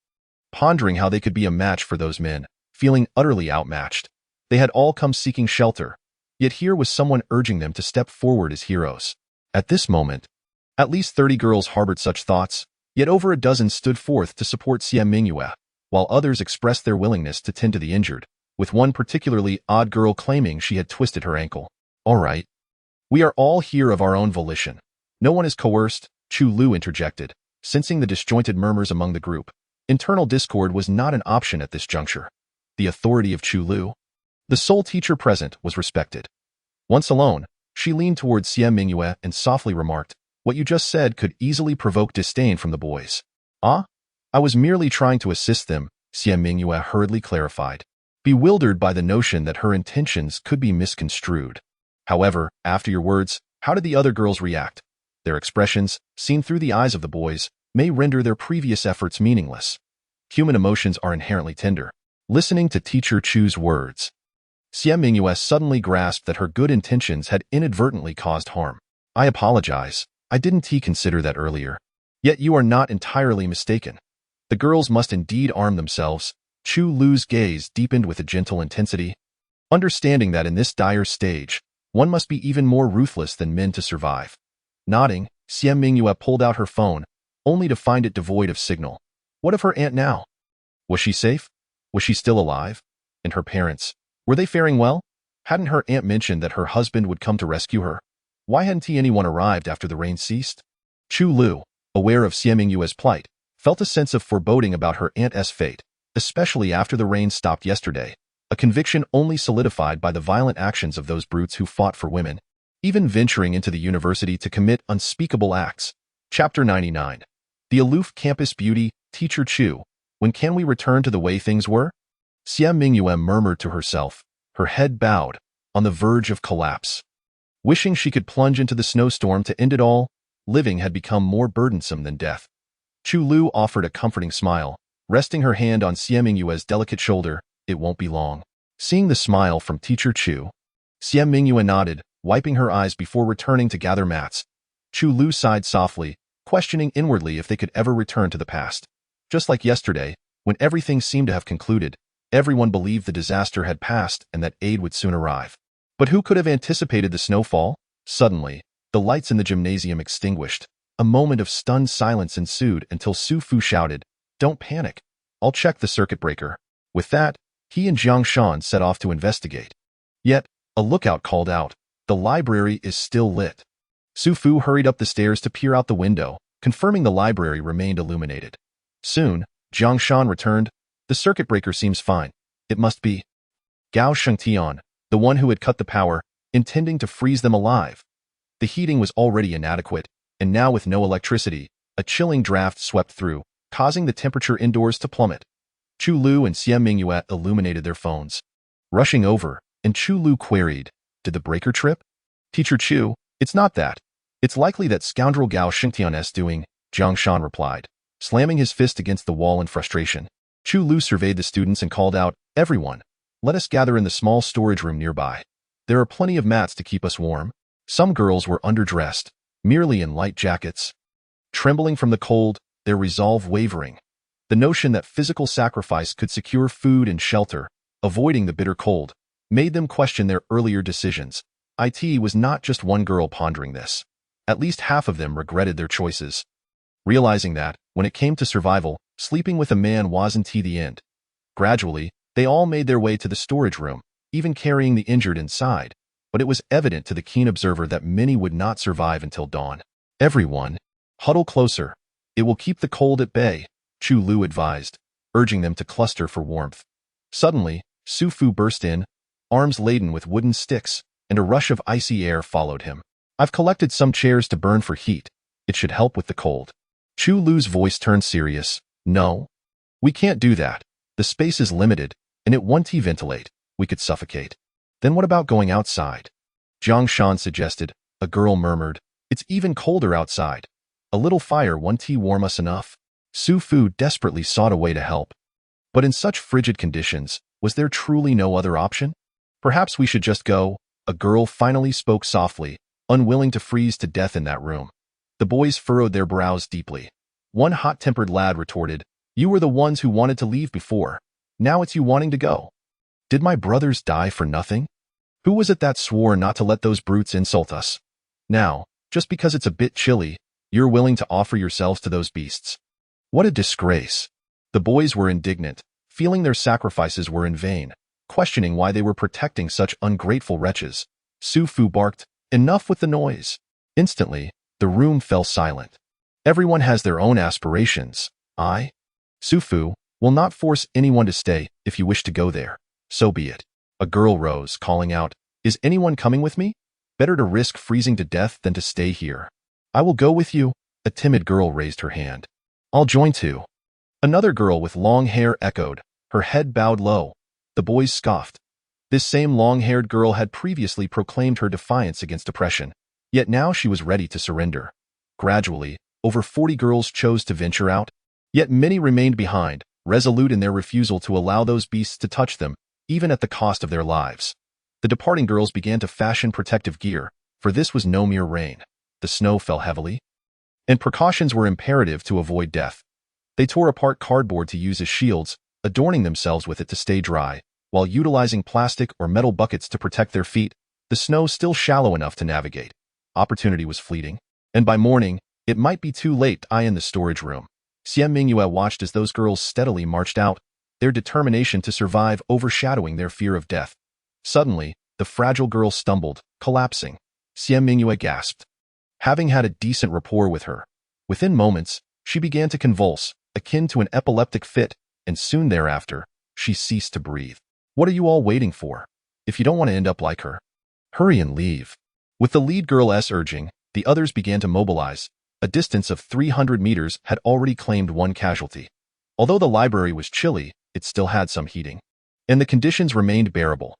pondering how they could be a match for those men, feeling utterly outmatched. They had all come seeking shelter, yet here was someone urging them to step forward as heroes. At this moment, at least 30 girls harbored such thoughts, yet over a dozen stood forth to support Xie Mingyue, while others expressed their willingness to tend to the injured, with one particularly odd girl claiming she had twisted her ankle. All right. We are all here of our own volition. No one is coerced, Chu Lu interjected, sensing the disjointed murmurs among the group. Internal discord was not an option at this juncture. The authority of Chu Lu, the sole teacher present, was respected. Once alone, she leaned towards Xie Mingyue and softly remarked, What you just said could easily provoke disdain from the boys. Ah? I was merely trying to assist them, Xie Mingyue hurriedly clarified, bewildered by the notion that her intentions could be misconstrued. However, after your words, how did the other girls react? Their expressions, seen through the eyes of the boys, may render their previous efforts meaningless. Human emotions are inherently tender. Listening to Teacher Chu's words, Xie Mingyue suddenly grasped that her good intentions had inadvertently caused harm. I apologize. I didn't consider that earlier. Yet you are not entirely mistaken. The girls must indeed arm themselves. Chu Lu's gaze deepened with a gentle intensity, understanding that in this dire stage, one must be even more ruthless than men to survive. Nodding, Xie Mingyue pulled out her phone, only to find it devoid of signal. What of her aunt now? Was she safe? Was she still alive? And her parents, were they faring well? Hadn't her aunt mentioned that her husband would come to rescue her? Why hadn't anyone arrived after the rain ceased? Chu Lu, aware of Xie Mingyue's plight, felt a sense of foreboding about her aunt's fate, especially after the rain stopped yesterday, a conviction only solidified by the violent actions of those brutes who fought for women, even venturing into the university to commit unspeakable acts. Chapter 99. The aloof campus beauty, Teacher Chu. When can we return to the way things were? Xie Mingyue murmured to herself, her head bowed, on the verge of collapse. Wishing she could plunge into the snowstorm to end it all, living had become more burdensome than death. Chu Lu offered a comforting smile, resting her hand on Xie Mingyue's delicate shoulder. It won't be long. Seeing the smile from Teacher Chu, Xie Mingyue nodded, wiping her eyes before returning to gather mats. Chu Lu sighed softly, questioning inwardly if they could ever return to the past. Just like yesterday, when everything seemed to have concluded, everyone believed the disaster had passed and that aid would soon arrive. But who could have anticipated the snowfall? Suddenly, the lights in the gymnasium extinguished. A moment of stunned silence ensued until Su Fu shouted, "Don't panic. I'll check the circuit breaker." With that, he and Jiang Shan set off to investigate. Yet, a lookout called out, "The library is still lit." Su Fu hurried up the stairs to peer out the window, confirming the library remained illuminated. Soon, Jiang Shan returned. "The circuit breaker seems fine. It must be Gao Shengtian, the one who had cut the power, intending to freeze them alive." The heating was already inadequate, and now with no electricity, a chilling draft swept through, causing the temperature indoors to plummet. Chu Lu and Xie Mingyue illuminated their phones. Rushing over, and Chu Lu queried, "Did the breaker trip?" "Teacher Chu, it's not that. It's likely that scoundrel Gao Shengtian's doing," Jiang Shan replied, slamming his fist against the wall in frustration. Chu Lu surveyed the students and called out, "Everyone, let us gather in the small storage room nearby. There are plenty of mats to keep us warm." Some girls were underdressed, merely in light jackets. Trembling from the cold, their resolve wavering. The notion that physical sacrifice could secure food and shelter, avoiding the bitter cold, made them question their earlier decisions. It was not just one girl pondering this. At least half of them regretted their choices, realizing that, when it came to survival, sleeping with a man wasn't the end. Gradually, they all made their way to the storage room, even carrying the injured inside, but it was evident to the keen observer that many would not survive until dawn. "Everyone, huddle closer. It will keep the cold at bay," Chu Lu advised, urging them to cluster for warmth. Suddenly, Su Fu burst in, arms laden with wooden sticks, and a rush of icy air followed him. "I've collected some chairs to burn for heat. It should help with the cold." Chu Lu's voice turned serious. "No, we can't do that. The space is limited, and it won't ventilate. We could suffocate." "Then what about going outside?" Jiang Shan suggested. A girl murmured, "It's even colder outside. A little fire won't warm us enough." Su Fu desperately sought a way to help. But in such frigid conditions, was there truly no other option? "Perhaps we should just go," a girl finally spoke softly, unwilling to freeze to death in that room. The boys furrowed their brows deeply. One hot-tempered lad retorted, "You were the ones who wanted to leave before. Now it's you wanting to go. Did my brothers die for nothing? Who was it that swore not to let those brutes insult us? Now, just because it's a bit chilly, you're willing to offer yourselves to those beasts. What a disgrace." The boys were indignant, feeling their sacrifices were in vain, questioning why they were protecting such ungrateful wretches. Su Fu barked, "Enough with the noise." Instantly, the room fell silent. "Everyone has their own aspirations. Su Fu will not force anyone to stay. If you wish to go there, so be it." A girl rose, calling out, "Is anyone coming with me? Better to risk freezing to death than to stay here." "I will go with you." A timid girl raised her hand. "I'll join too." Another girl with long hair echoed, her head bowed low. The boys scoffed. This same long-haired girl had previously proclaimed her defiance against oppression, yet now she was ready to surrender. Gradually, over 40 girls chose to venture out, yet many remained behind, resolute in their refusal to allow those beasts to touch them, even at the cost of their lives. The departing girls began to fashion protective gear, for this was no mere rain. The snow fell heavily, and precautions were imperative to avoid death. They tore apart cardboard to use as shields, adorning themselves with it to stay dry, while utilizing plastic or metal buckets to protect their feet, the snow still shallow enough to navigate. Opportunity was fleeting, and by morning, it might be too late. In the storage room, Xie Mingyue watched as those girls steadily marched out, their determination to survive overshadowing their fear of death. Suddenly, the fragile girl stumbled, collapsing. Xie Mingyue gasped. Having had a decent rapport with her, within moments, she began to convulse, akin to an epileptic fit, and soon thereafter, she ceased to breathe. "What are you all waiting for? If you don't want to end up like her, hurry and leave." With the lead girl's urging, the others began to mobilize. A distance of 300 meters had already claimed one casualty. Although the library was chilly, it still had some heating, and the conditions remained bearable.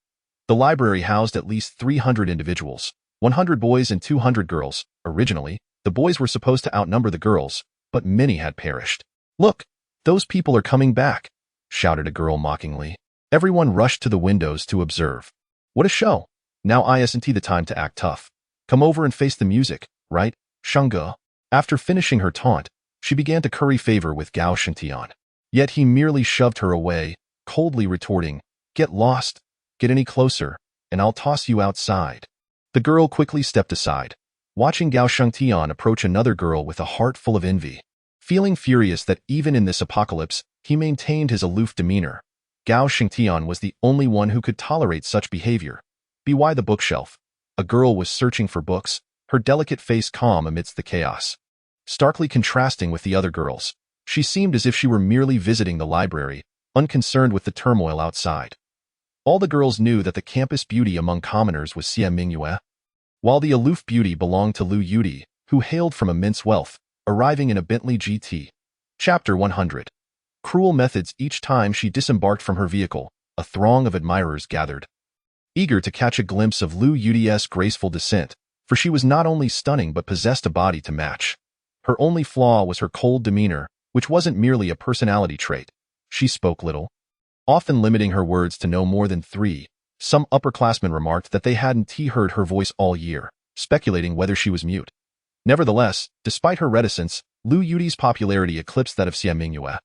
The library housed at least 300 individuals, 100 boys and 200 girls. Originally, the boys were supposed to outnumber the girls, but many had perished. "Look, those people are coming back," shouted a girl mockingly. Everyone rushed to the windows to observe. "What a show! Now isn't the time to act tough. Come over and face the music, right, Shunge?" After finishing her taunt, she began to curry favor with Gao Shengtian. Yet he merely shoved her away, coldly retorting, "Get lost, get any closer, and I'll toss you outside." The girl quickly stepped aside, watching Gao Shengtian approach another girl with a heart full of envy. Feeling furious that even in this apocalypse, he maintained his aloof demeanor, Gao Shengtian was the only one who could tolerate such behavior. By the bookshelf, a girl was searching for books, her delicate face calm amidst the chaos. Starkly contrasting with the other girls, she seemed as if she were merely visiting the library, unconcerned with the turmoil outside. All the girls knew that the campus beauty among commoners was Xie Mingyue, while the aloof beauty belonged to Lu Yudi, who hailed from immense wealth, arriving in a Bentley GT. Chapter 100. Cruel methods. Each time she disembarked from her vehicle, a throng of admirers gathered, eager to catch a glimpse of Lu Yudi's graceful descent, for she was not only stunning but possessed a body to match. Her only flaw was her cold demeanor, which wasn't merely a personality trait. She spoke little, often limiting her words to no more than 3. Some upperclassmen remarked that they hadn't heard her voice all year, speculating whether she was mute. Nevertheless, despite her reticence, Lu Yudi's popularity eclipsed that of Xie Mingyue,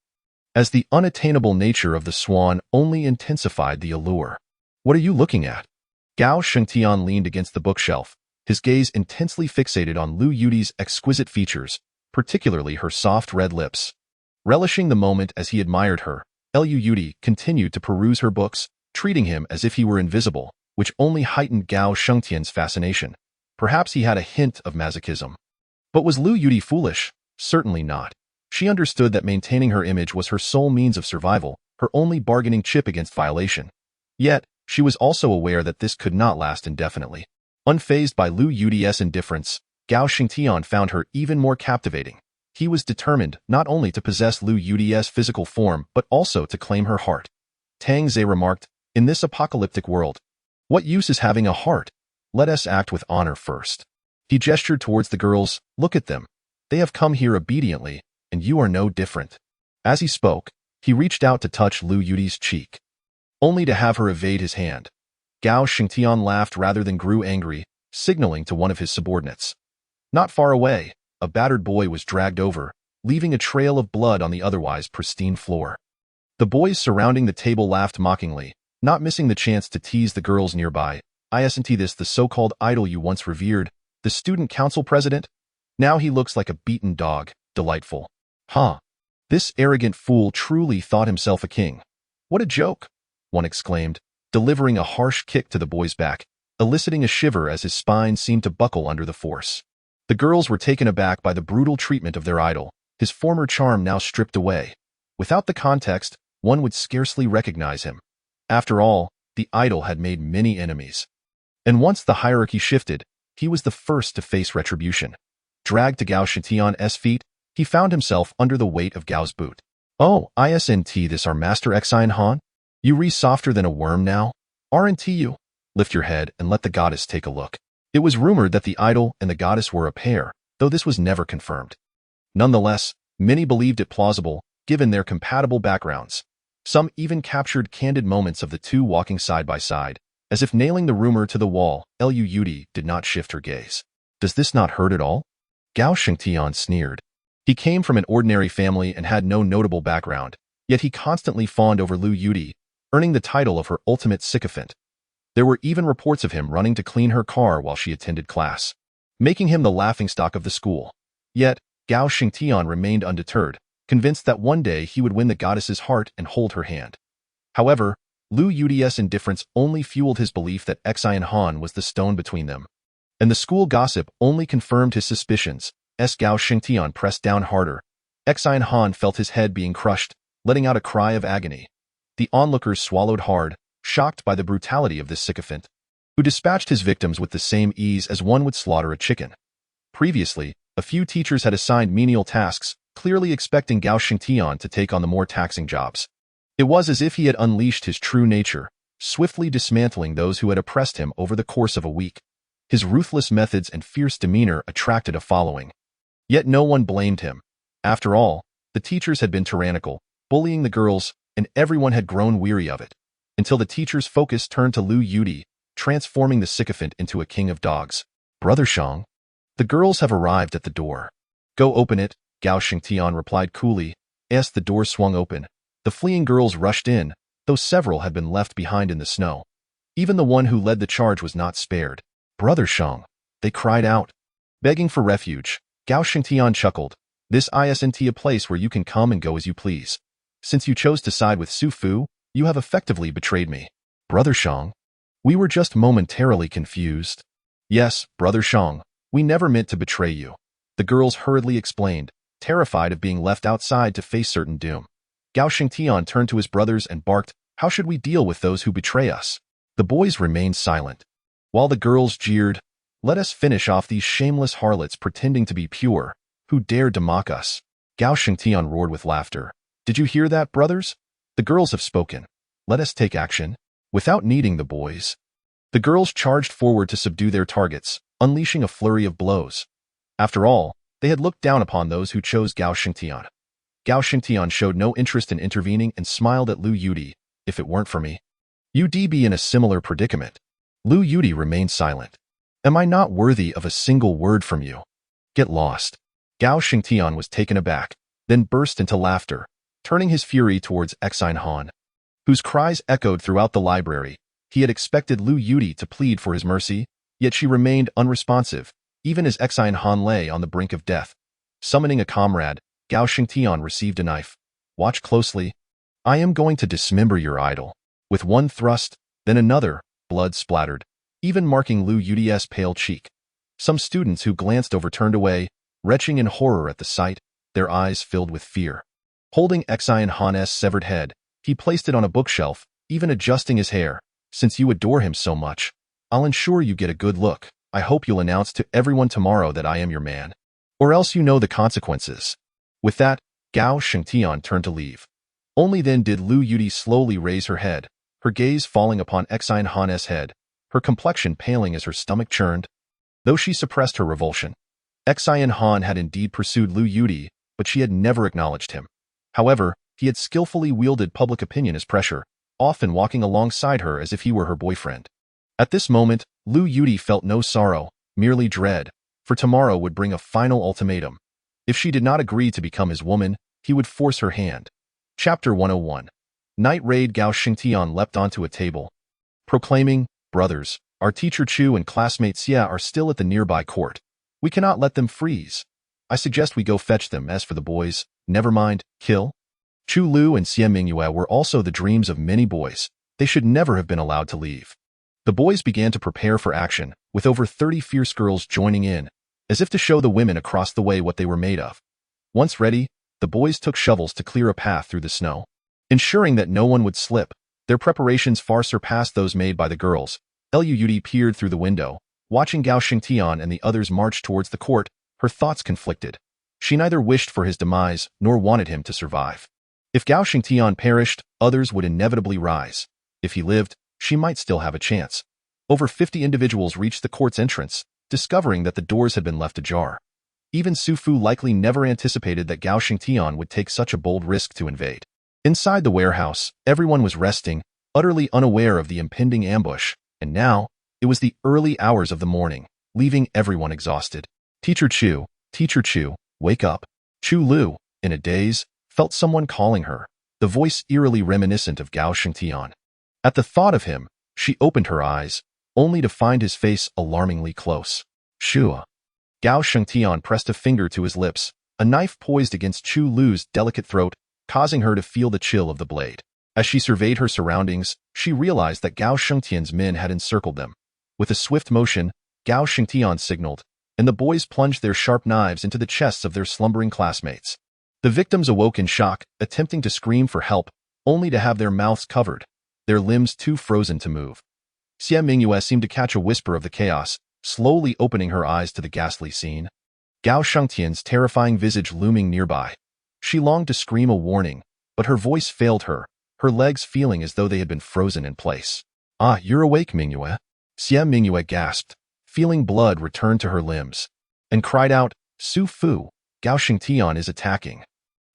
as the unattainable nature of the swan only intensified the allure. "What are you looking at?" Gao Shengtian leaned against the bookshelf, his gaze intensely fixated on Lu Yudi's exquisite features, particularly her soft red lips. Relishing the moment as he admired her, Lu Yudi continued to peruse her books, treating him as if he were invisible, which only heightened Gao Shengtian's fascination. Perhaps he had a hint of masochism. But was Lu Yudi foolish? Certainly not. She understood that maintaining her image was her sole means of survival, her only bargaining chip against violation. Yet, she was also aware that this could not last indefinitely. Unfazed by Lu Yudi's indifference, Gao Shengtian found her even more captivating. He was determined not only to possess Lu Yudi's physical form but also to claim her heart. Tang Zhe remarked, "In this apocalyptic world, what use is having a heart? Let us act with honor first." He gestured towards the girls. "Look at them. They have come here obediently, and you are no different." As he spoke, he reached out to touch Lu Yudi's cheek, only to have her evade his hand. Gao Shengtian laughed rather than grew angry, signaling to one of his subordinates. Not far away, a battered boy was dragged over, leaving a trail of blood on the otherwise pristine floor. The boys surrounding the table laughed mockingly, not missing the chance to tease the girls nearby. "Isn't this the so-called idol you once revered, the student council president? Now he looks like a beaten dog. Delightful. Huh. This arrogant fool truly thought himself a king. What a joke," one exclaimed, delivering a harsh kick to the boy's back, eliciting a shiver as his spine seemed to buckle under the force. The girls were taken aback by the brutal treatment of their idol, his former charm now stripped away. Without the context, one would scarcely recognize him. After all, the idol had made many enemies. And once the hierarchy shifted, he was the first to face retribution. Dragged to Gao Shengtian's feet, he found himself under the weight of Gao's boot. "Oh, isn't this our master Xian Han? You softer than a worm now? Aren't you? Lift your head and let the goddess take a look." It was rumored that the idol and the goddess were a pair, though this was never confirmed. Nonetheless, many believed it plausible, given their compatible backgrounds. Some even captured candid moments of the two walking side by side, as if nailing the rumor to the wall. Lu Yudi did not shift her gaze. "Does this not hurt at all?" Gao Shengtian sneered. He came from an ordinary family and had no notable background, yet he constantly fawned over Lu Yudi, earning the title of her ultimate sycophant. There were even reports of him running to clean her car while she attended class, making him the laughingstock of the school. Yet, Gao Shengtian remained undeterred, convinced that one day he would win the goddess's heart and hold her hand. However, Lu Yudi's indifference only fueled his belief that Xian Han was the stone between them. And the school gossip only confirmed his suspicions. As Gao Shengtian pressed down harder, Xian Han felt his head being crushed, letting out a cry of agony. The onlookers swallowed hard, shocked by the brutality of this sycophant, who dispatched his victims with the same ease as one would slaughter a chicken. Previously, a few teachers had assigned menial tasks, clearly expecting Gao Shengtian to take on the more taxing jobs. It was as if he had unleashed his true nature, swiftly dismantling those who had oppressed him over the course of a week. His ruthless methods and fierce demeanor attracted a following. Yet no one blamed him. After all, the teachers had been tyrannical, bullying the girls, and everyone had grown weary of it. Until the teacher's focus turned to Lu Yudi, transforming the sycophant into a king of dogs. Brother Shang, the girls have arrived at the door. Go open it, Gao Shengtian replied coolly. As the door swung open, the fleeing girls rushed in, though several had been left behind in the snow. Even the one who led the charge was not spared. Brother Shang, they cried out. Begging for refuge, Gao Shengtian chuckled. This isn't a place where you can come and go as you please. Since you chose to side with Su Fu, you have effectively betrayed me. Brother Shang, we were just momentarily confused. Yes, Brother Shang, we never meant to betray you. The girls hurriedly explained, terrified of being left outside to face certain doom. Gao Shengtian turned to his brothers and barked, how should we deal with those who betray us? The boys remained silent. While the girls jeered, let us finish off these shameless harlots pretending to be pure, who dared to mock us. Gao Shengtian roared with laughter. Did you hear that, brothers? The girls have spoken. Let us take action. Without needing the boys. The girls charged forward to subdue their targets, unleashing a flurry of blows. After all, they had looked down upon those who chose Gao Shengtian. Gao Shengtian showed no interest in intervening and smiled at Lu Yudi. If it weren't for me, you'd be in a similar predicament. Lu Yudi remained silent. Am I not worthy of a single word from you? Get lost. Gao Shengtian was taken aback, then burst into laughter, turning his fury towards Exine Han, whose cries echoed throughout the library. He had expected Lu Yudi to plead for his mercy, yet she remained unresponsive, even as Exine Han lay on the brink of death. Summoning a comrade, Gao Shengtian received a knife. Watch closely. I am going to dismember your idol. With one thrust, then another, blood splattered, even marking Lu Yudi's pale cheek. Some students who glanced over turned away, retching in horror at the sight, their eyes filled with fear. Holding Exine Han's severed head, he placed it on a bookshelf, even adjusting his hair. Since you adore him so much, I'll ensure you get a good look. I hope you'll announce to everyone tomorrow that I am your man. Or else you know the consequences. With that, Gao Shengtian turned to leave. Only then did Lu Yudi slowly raise her head, her gaze falling upon Exine Han's head, her complexion paling as her stomach churned. Though she suppressed her revulsion, Exine Han had indeed pursued Lu Yudi, but she had never acknowledged him. However, he had skillfully wielded public opinion as pressure, often walking alongside her as if he were her boyfriend. At this moment, Lu Yudi felt no sorrow, merely dread, for tomorrow would bring a final ultimatum. If she did not agree to become his woman, he would force her hand. Chapter 101. Night Raid. Gao Shengtian leapt onto a table, proclaiming, Brothers, our teacher Chu and classmate Xia are still at the nearby court. We cannot let them freeze. I suggest we go fetch them. As for the boys, never mind, kill. Chu Lu and Xia Mingyue were also the dreams of many boys. They should never have been allowed to leave. The boys began to prepare for action, with over 30 fierce girls joining in, as if to show the women across the way what they were made of. Once ready, the boys took shovels to clear a path through the snow. Ensuring that no one would slip, their preparations far surpassed those made by the girls. Lu Yudi peered through the window, watching Gao Shengtian and the others march towards the court. Her thoughts conflicted. She neither wished for his demise nor wanted him to survive. If Gao Shengtian perished, others would inevitably rise. If he lived, she might still have a chance. Over 50 individuals reached the court's entrance, discovering that the doors had been left ajar. Even Su Fu likely never anticipated that Gao Shengtian would take such a bold risk to invade. Inside the warehouse, everyone was resting, utterly unaware of the impending ambush, and now, it was the early hours of the morning, leaving everyone exhausted. Teacher Chu, wake up. Chu Lu, in a daze, felt someone calling her, the voice eerily reminiscent of Gao Shengtian. At the thought of him, she opened her eyes, only to find his face alarmingly close. Shua. Gao Shengtian pressed a finger to his lips, a knife poised against Chu Lu's delicate throat, causing her to feel the chill of the blade. As she surveyed her surroundings, she realized that Gao Shengtian's men had encircled them. With a swift motion, Gao Shengtian signaled, and the boys plunged their sharp knives into the chests of their slumbering classmates. The victims awoke in shock, attempting to scream for help, only to have their mouths covered, their limbs too frozen to move. Xia Mingyue seemed to catch a whisper of the chaos, slowly opening her eyes to the ghastly scene. Gao Shengtian's terrifying visage looming nearby. She longed to scream a warning, but her voice failed her, her legs feeling as though they had been frozen in place. Ah, you're awake, Mingyue. Xie Mingyue gasped, feeling blood return to her limbs, and cried out, Su Fu, Gao Xingtian is attacking.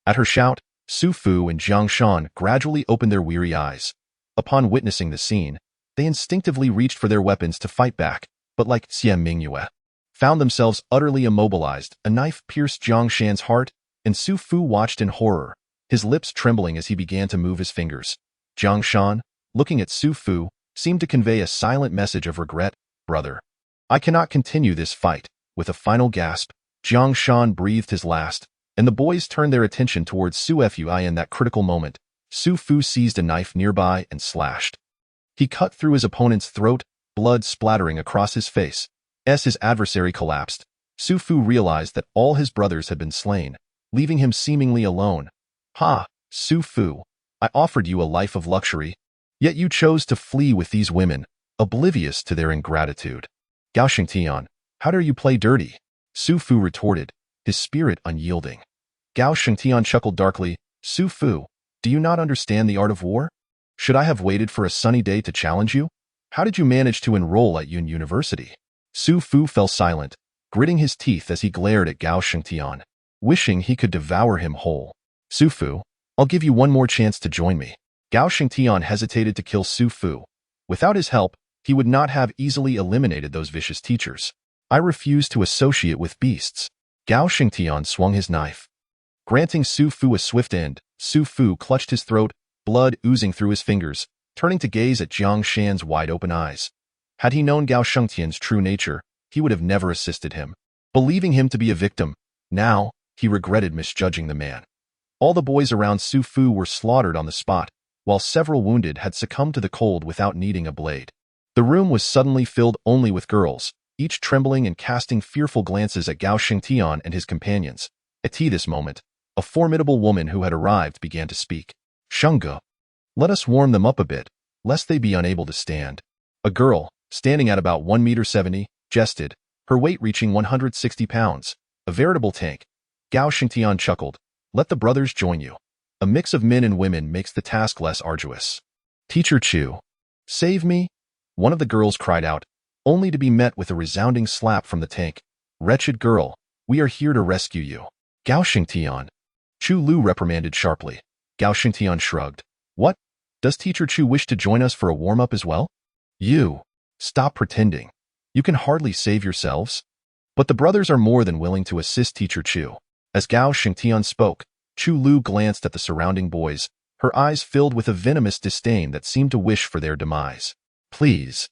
At her shout, Su Fu and Jiang Shan gradually opened their weary eyes. Upon witnessing the scene, they instinctively reached for their weapons to fight back, but like Xie Mingyue, found themselves utterly immobilized. A knife pierced Jiang Shan's heart, and Su Fu watched in horror, his lips trembling as he began to move his fingers. Jiang Shan, looking at Su Fu, seemed to convey a silent message of regret. Brother, I cannot continue this fight. With a final gasp, Jiang Shan breathed his last, and the boys turned their attention towards Su Fui. In that critical moment, Su Fu seized a knife nearby and slashed. He cut through his opponent's throat, blood splattering across his face. As his adversary collapsed, Su Fu realized that all his brothers had been slain, leaving him seemingly alone. Ha, Su Fu, I offered you a life of luxury, yet you chose to flee with these women, oblivious to their ingratitude. Gao Xingtian, how dare you play dirty? Su Fu retorted, his spirit unyielding. Gao Xingtian chuckled darkly. Su Fu, do you not understand the art of war? Should I have waited for a sunny day to challenge you? How did you manage to enroll at Yun University? Su Fu fell silent, gritting his teeth as he glared at Gao Xingtian, wishing he could devour him whole. Su Fu, I'll give you one more chance to join me. Gao Xingtian hesitated to kill Su Fu. Without his help, he would not have easily eliminated those vicious teachers. I refuse to associate with beasts. Gao Xingtian swung his knife, granting Su Fu a swift end. Su Fu clutched his throat, blood oozing through his fingers, turning to gaze at Jiang Shan's wide-open eyes. Had he known Gao Xingtian's true nature, he would have never assisted him, believing him to be a victim. Now, he regretted misjudging the man. All the boys around Su Fu were slaughtered on the spot, while several wounded had succumbed to the cold without needing a blade. The room was suddenly filled only with girls, each trembling and casting fearful glances at Gao Xingtian and his companions. At this moment, a formidable woman who had arrived began to speak. Shunge, let us warm them up a bit, lest they be unable to stand. A girl, standing at about 1.70 meters, jested, her weight reaching 160 pounds, a veritable tank. Gao Xingtian chuckled. Let the brothers join you. A mix of men and women makes the task less arduous. Teacher Chu, save me? One of the girls cried out, only to be met with a resounding slap from the tank. Wretched girl, we are here to rescue you. Gao Xingtian. Chu Lu reprimanded sharply. Gao Xingtian shrugged. What? Does Teacher Chu wish to join us for a warm-up as well? You. Stop pretending. You can hardly save yourselves. But the brothers are more than willing to assist Teacher Chu. As Gao Xingtian spoke, Chu Lu glanced at the surrounding boys, her eyes filled with a venomous disdain that seemed to wish for their demise. Please.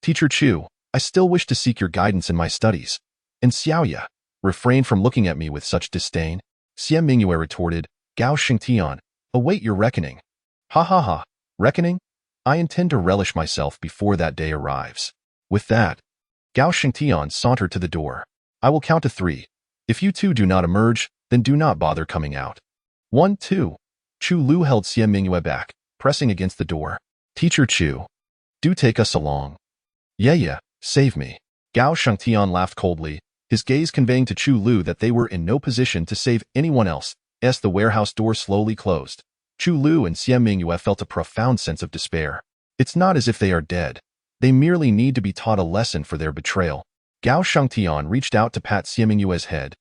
Teacher Chu, I still wish to seek your guidance in my studies. And Xiaoya, refrain from looking at me with such disdain. Xie Mingyue retorted, Gao Xingtian, await your reckoning. Ha ha ha, reckoning? I intend to relish myself before that day arrives. With that, Gao Xingtian sauntered to the door. I will count to 3. If you two do not emerge, then do not bother coming out. 1, 2. Chu Lu held Xie Mingyue back, pressing against the door. Teacher Chu, do take us along. Yeah, save me. Gao Xingtian laughed coldly, his gaze conveying to Chu Lu that they were in no position to save anyone else. As the warehouse door slowly closed, Chu Lu and Xie Mingyue felt a profound sense of despair. It's not as if they are dead. They merely need to be taught a lesson for their betrayal. Gao Xingtian reached out to pat Xie Mingyue's head,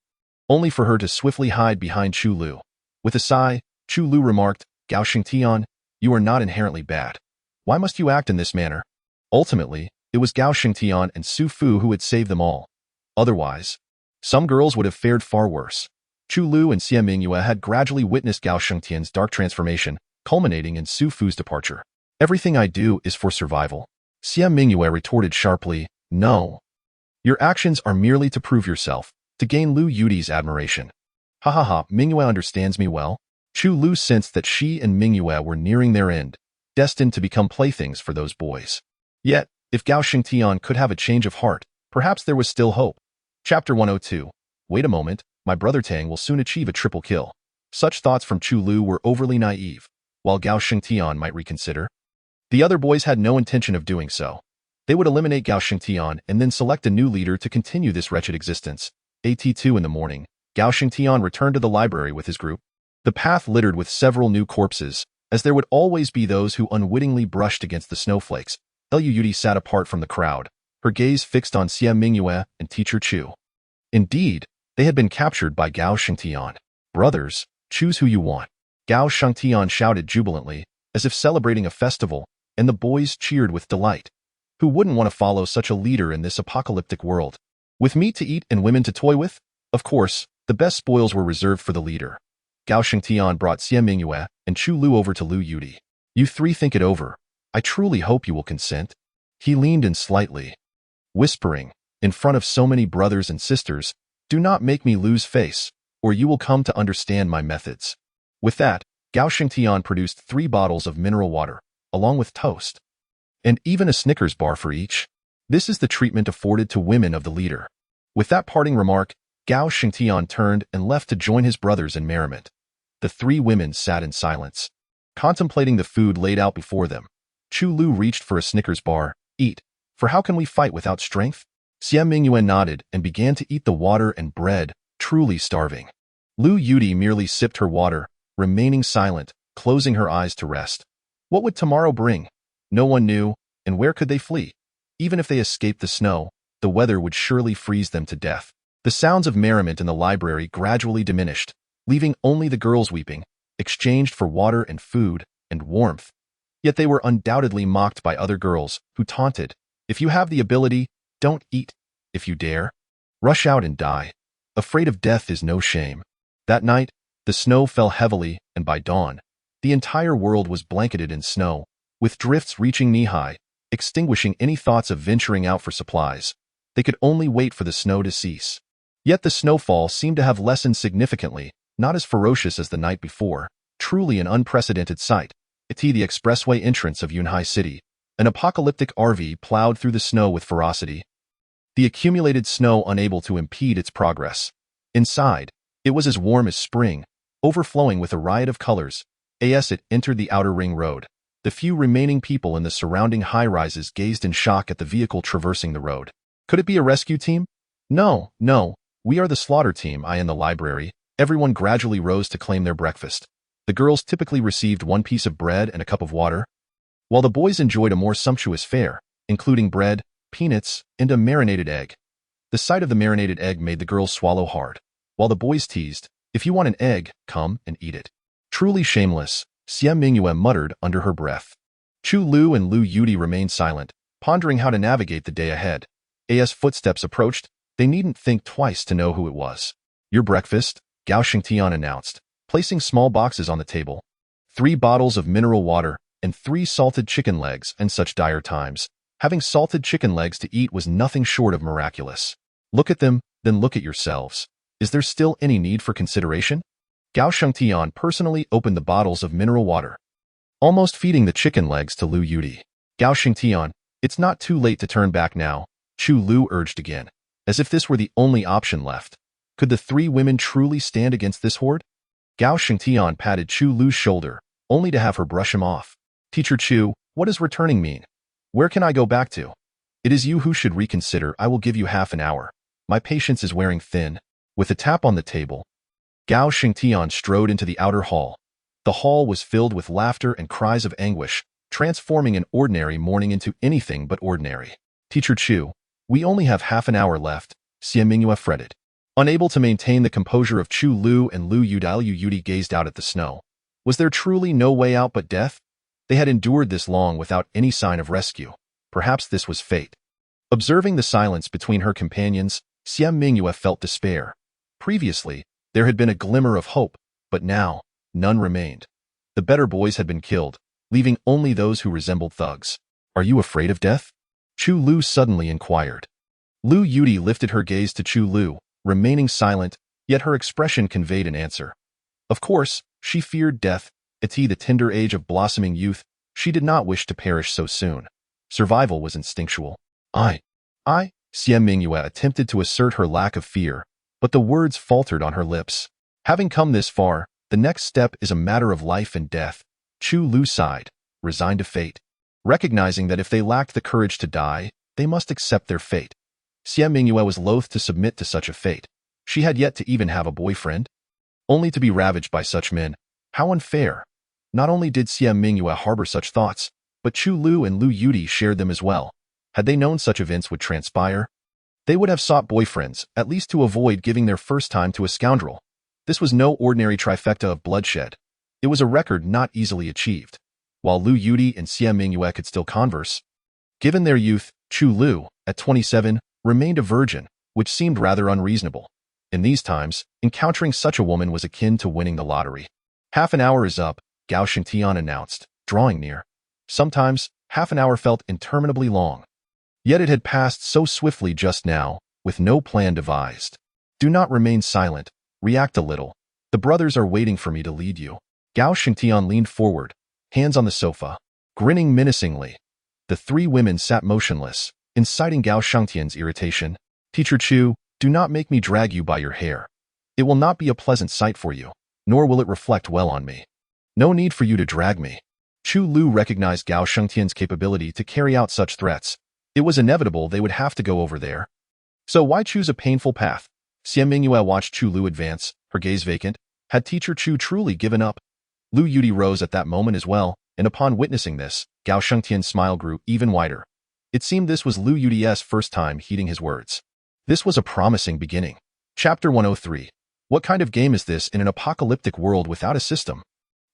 only for her to swiftly hide behind Chu Lu. With a sigh, Chu Lu remarked, Gao Xingtian, you are not inherently bad. Why must you act in this manner? Ultimately, it was Gao Xingtian and Su Fu who had saved them all. Otherwise, some girls would have fared far worse. Chu Lu and Xie Mingyue had gradually witnessed Gao Xingtian's dark transformation, culminating in Su Fu's departure. Everything I do is for survival. Xie Mingyue retorted sharply, No. Your actions are merely to prove yourself, to gain Lu Yudi's admiration. Ha ha ha, Mingyue understands me well. Chu Lu sensed that she and Mingyue were nearing their end, destined to become playthings for those boys. Yet, if Gao Xingtian could have a change of heart, perhaps there was still hope. Chapter 102. Wait a moment, my brother Tang will soon achieve a triple kill. Such thoughts from Chu Lu were overly naive, while Gao Xingtian might reconsider. The other boys had no intention of doing so. They would eliminate Gao Xingtian and then select a new leader to continue this wretched existence. At 2 in the morning, Gao Xingtian returned to the library with his group. The path littered with several new corpses, as there would always be those who unwittingly brushed against the snowflakes. Liu Yudi sat apart from the crowd, her gaze fixed on Xie Mingyue and Teacher Chu. Indeed, they had been captured by Gao Shengtian. Brothers, choose who you want. Gao Shengtian shouted jubilantly, as if celebrating a festival, and the boys cheered with delight. Who wouldn't want to follow such a leader in this apocalyptic world? With meat to eat and women to toy with? Of course, the best spoils were reserved for the leader. Gao Shengtian brought Xie Mingyue and Chu Lu over to Liu Yudi. You three think it over. I truly hope you will consent. He leaned in slightly, whispering, in front of so many brothers and sisters, do not make me lose face, or you will come to understand my methods. With that, Gao Shengtian produced 3 bottles of mineral water, along with toast, and even a Snickers bar for each. This is the treatment afforded to women of the leader. With that parting remark, Gao Shengtian turned and left to join his brothers in merriment. The 3 women sat in silence, contemplating the food laid out before them. Chu Lu reached for a Snickers bar. Eat, for how can we fight without strength? Xie Mingyue nodded and began to eat the water and bread, truly starving. Liu Yudi merely sipped her water, remaining silent, closing her eyes to rest. What would tomorrow bring? No one knew, and where could they flee? Even if they escaped the snow, the weather would surely freeze them to death. The sounds of merriment in the library gradually diminished, leaving only the girls weeping, exchanged for water and food and warmth. Yet they were undoubtedly mocked by other girls, who taunted, if you have the ability, don't eat. If you dare, rush out and die. Afraid of death is no shame. That night, the snow fell heavily, and by dawn, the entire world was blanketed in snow, with drifts reaching knee-high, extinguishing any thoughts of venturing out for supplies. They could only wait for the snow to cease. Yet the snowfall seemed to have lessened significantly, not as ferocious as the night before, truly an unprecedented sight. The expressway entrance of Yunhai City, an apocalyptic RV plowed through the snow with ferocity, the accumulated snow unable to impede its progress. Inside, it was as warm as spring, overflowing with a riot of colors. As it entered the outer ring road, the few remaining people in the surrounding high-rises gazed in shock at the vehicle traversing the road. Could it be a rescue team? No, we are the slaughter team. In the library, everyone gradually rose to claim their breakfast. The girls typically received 1 piece of bread and a cup of water, while the boys enjoyed a more sumptuous fare, including bread, peanuts, and a marinated egg. The sight of the marinated egg made the girls swallow hard, while the boys teased, if you want an egg, come and eat it. Truly shameless, Xie Mingyue muttered under her breath. Chu Lu and Liu Yudi remained silent, pondering how to navigate the day ahead. As footsteps approached, they needn't think twice to know who it was. Your breakfast, Gao Shengtian announced, placing small boxes on the table. 3 bottles of mineral water and 3 salted chicken legs. In such dire times, having salted chicken legs to eat was nothing short of miraculous. Look at them, then look at yourselves. Is there still any need for consideration? Gao Shengtian personally opened the bottles of mineral water, almost feeding the chicken legs to Liu Yudi. Gao Shengtian, it's not too late to turn back now, Chu Lu urged again, as if this were the only option left. Could the 3 women truly stand against this horde? Gao Shengtian patted Chu Lu's shoulder, only to have her brush him off. Teacher Chu, what does returning mean? Where can I go back to? It is you who should reconsider. I will give you half an hour. My patience is wearing thin. With a tap on the table, Gao Shengtian strode into the outer hall. The hall was filled with laughter and cries of anguish, transforming an ordinary morning into anything but ordinary. Teacher Chu, we only have half an hour left, Xie Mingyue fretted. Unable to maintain the composure of Chu Lu and Liu Yudi gazed out at the snow. Was there truly no way out but death? They had endured this long without any sign of rescue. Perhaps this was fate. Observing the silence between her companions, Xie Mingyue felt despair. Previously, there had been a glimmer of hope, but now, none remained. The better boys had been killed, leaving only those who resembled thugs. Are you afraid of death? Chu Lu suddenly inquired. Liu Yudi lifted her gaze to Chu Lu, remaining silent, yet her expression conveyed an answer. Of course, she feared death. At the tender age of blossoming youth, she did not wish to perish so soon. Survival was instinctual. Xie Mingyue attempted to assert her lack of fear, but the words faltered on her lips. Having come this far, the next step is a matter of life and death. Chu Lu sighed, resigned to fate, recognizing that if they lacked the courage to die, they must accept their fate. Xie Mingyue was loath to submit to such a fate. She had yet to even have a boyfriend, only to be ravaged by such men. How unfair! Not only did Xie Mingyue harbor such thoughts, But Chu Lu and Lu Yudi shared them as well. Had they known such events would transpire, they would have sought boyfriends, at least to avoid giving their first time to a scoundrel. This was no ordinary trifecta of bloodshed. It was a record not easily achieved. While Lu Yudi and Xie Mingyue could still converse, given their youth, Chu Lu, at 27, remained a virgin, which seemed rather unreasonable. In these times, encountering such a woman was akin to winning the lottery. "Half an hour is up," Gao Shengtian announced, drawing near. Sometimes, half an hour felt interminably long. Yet it had passed so swiftly just now, with no plan devised. "Do not remain silent. React a little. The brothers are waiting for me to lead you." Gao Shengtian leaned forward, hands on the sofa, grinning menacingly. The three women sat motionless, inciting Gao Shengtian's irritation. "Teacher Chu, do not make me drag you by your hair. It will not be a pleasant sight for you, nor will it reflect well on me." "No need for you to drag me." Chu Lu recognized Gao Shengtian's capability to carry out such threats. It was inevitable they would have to go over there. So why choose a painful path? Xie Mingyue watched Chu Lu advance, her gaze vacant. Had teacher Chu truly given up? Lu Yudi rose at that moment as well, and upon witnessing this, Gao Shengtian's smile grew even wider. It seemed this was Lu Yudi's first time heeding his words. This was a promising beginning. Chapter 103. What kind of game is this in an apocalyptic world without a system?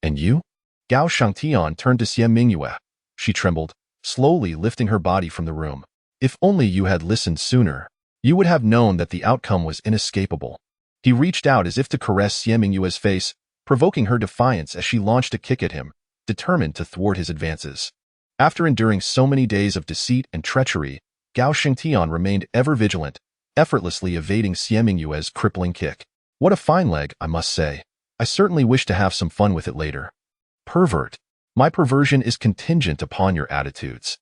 And you? Gao Shengtian turned to Xie Mingyue. She trembled, slowly lifting her body from the room. "If only you had listened sooner, you would have known that the outcome was inescapable." He reached out as if to caress Xie Mingyue's face, provoking her defiance as she launched a kick at him, determined to thwart his advances. After enduring so many days of deceit and treachery, Gao Shengtian remained ever vigilant, effortlessly evading Xie Mingyue's crippling kick. "What a fine leg, I must say. I certainly wish to have some fun with it later." "Pervert. My perversion is contingent upon your attitudes."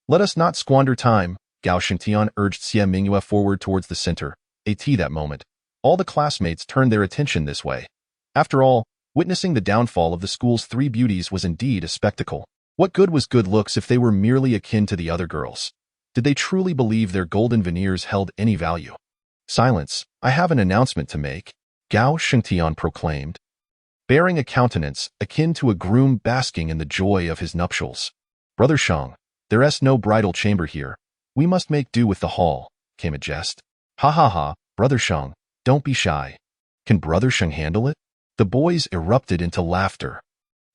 "Let us not squander time," Gao Shengtian urged Xie Mingyue forward towards the center. That moment, all the classmates turned their attention this way. After all, witnessing the downfall of the school's three beauties was indeed a spectacle. What good was good looks if they were merely akin to the other girls? Did they truly believe their golden veneers held any value? "Silence, I have an announcement to make," Gao Shengtian proclaimed, bearing a countenance akin to a groom basking in the joy of his nuptials. "Brother Sheng, there's no bridal chamber here. We must make do with the hall," came a jest. "Ha ha ha, Brother Sheng, don't be shy. Can Brother Sheng handle it?" The boys erupted into laughter.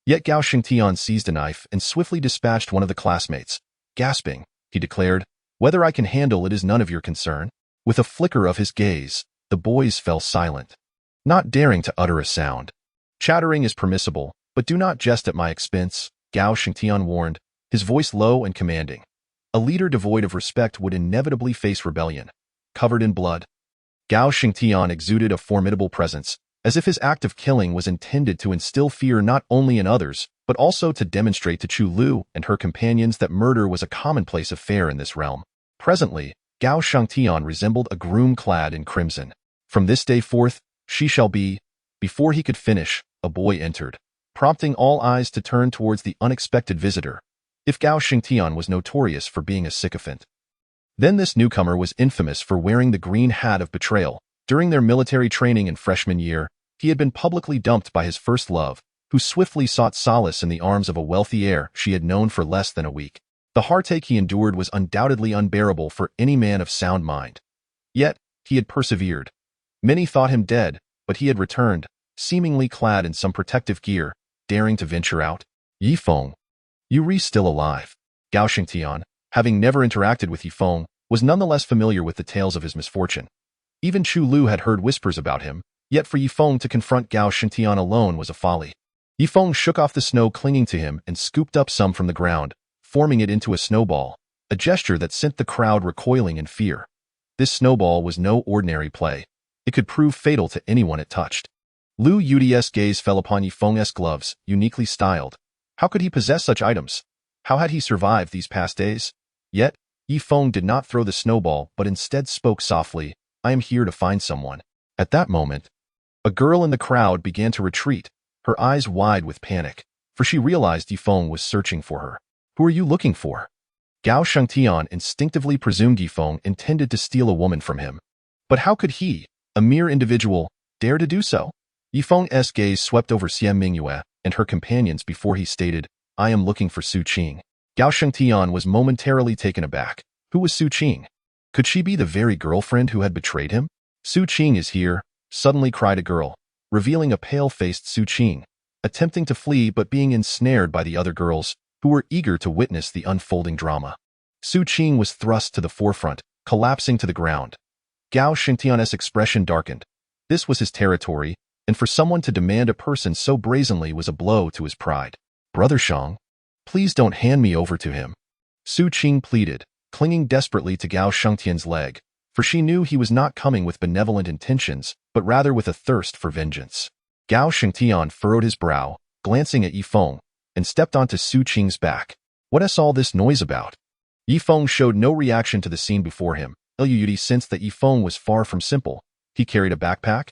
Yet Gao Shengtian seized a knife and swiftly dispatched one of the classmates. Gasping, he declared, "Whether I can handle it is none of your concern." With a flicker of his gaze, the boys fell silent, not daring to utter a sound. "Chattering is permissible, but do not jest at my expense," Gao Shengtian warned, his voice low and commanding. A leader devoid of respect would inevitably face rebellion. Covered in blood, Gao Shengtian exuded a formidable presence, as if his act of killing was intended to instill fear not only in others, but also to demonstrate to Chu Lu and her companions that murder was a commonplace affair in this realm. Presently, Gao Shengtian resembled a groom clad in crimson. "From this day forth, she shall be..." Before he could finish, a boy entered, prompting all eyes to turn towards the unexpected visitor. If Gao Shengtian was notorious for being a sycophant, then this newcomer was infamous for wearing the green hat of betrayal. During their military training in freshman year, he had been publicly dumped by his first love, who swiftly sought solace in the arms of a wealthy heir she had known for less than a week. The heartache he endured was undoubtedly unbearable for any man of sound mind. Yet, he had persevered. Many thought him dead, but he had returned, seemingly clad in some protective gear, daring to venture out. "Yifeng, you still alive." Gao Shengtian, having never interacted with Yifeng, was nonetheless familiar with the tales of his misfortune. Even Chu Lu had heard whispers about him, yet for Yifeng to confront Gao Shengtian alone was a folly. Yifeng shook off the snow clinging to him and scooped up some from the ground, forming it into a snowball, a gesture that sent the crowd recoiling in fear. This snowball was no ordinary play. It could prove fatal to anyone it touched. Lu Yudi's gaze fell upon Yifeng's gloves, uniquely styled. How could he possess such items? How had he survived these past days? Yet, Yifeng did not throw the snowball but instead spoke softly, "I am here to find someone." At that moment, a girl in the crowd began to retreat, her eyes wide with panic, for she realized Yifeng was searching for her. "Who are you looking for?" Gao Shengtian instinctively presumed Yifeng intended to steal a woman from him. But how could he, a mere individual, dare to do so? Yifeng's gaze swept over Xie Mingyue and her companions before he stated, "I am looking for Su Qing." Gao Shengtian was momentarily taken aback. Who was Su Qing? Could she be the very girlfriend who had betrayed him? Su Qing is here, suddenly cried a girl, revealing a pale-faced Su Qing, attempting to flee but being ensnared by the other girls, who were eager to witness the unfolding drama. Su Qing was thrust to the forefront, collapsing to the ground. Gao Shengtian's expression darkened. This was his territory, and for someone to demand a person so brazenly was a blow to his pride. Brother Shang, please don't hand me over to him. Su Qing pleaded, clinging desperately to Gao Shengtian's leg, for she knew he was not coming with benevolent intentions, but rather with a thirst for vengeance. Gao Shengtian furrowed his brow, glancing at Yifeng, and stepped onto Su Qing's back. What is all this noise about? Yifeng showed no reaction to the scene before him. Yudi sensed that Yifeng was far from simple. He carried a backpack,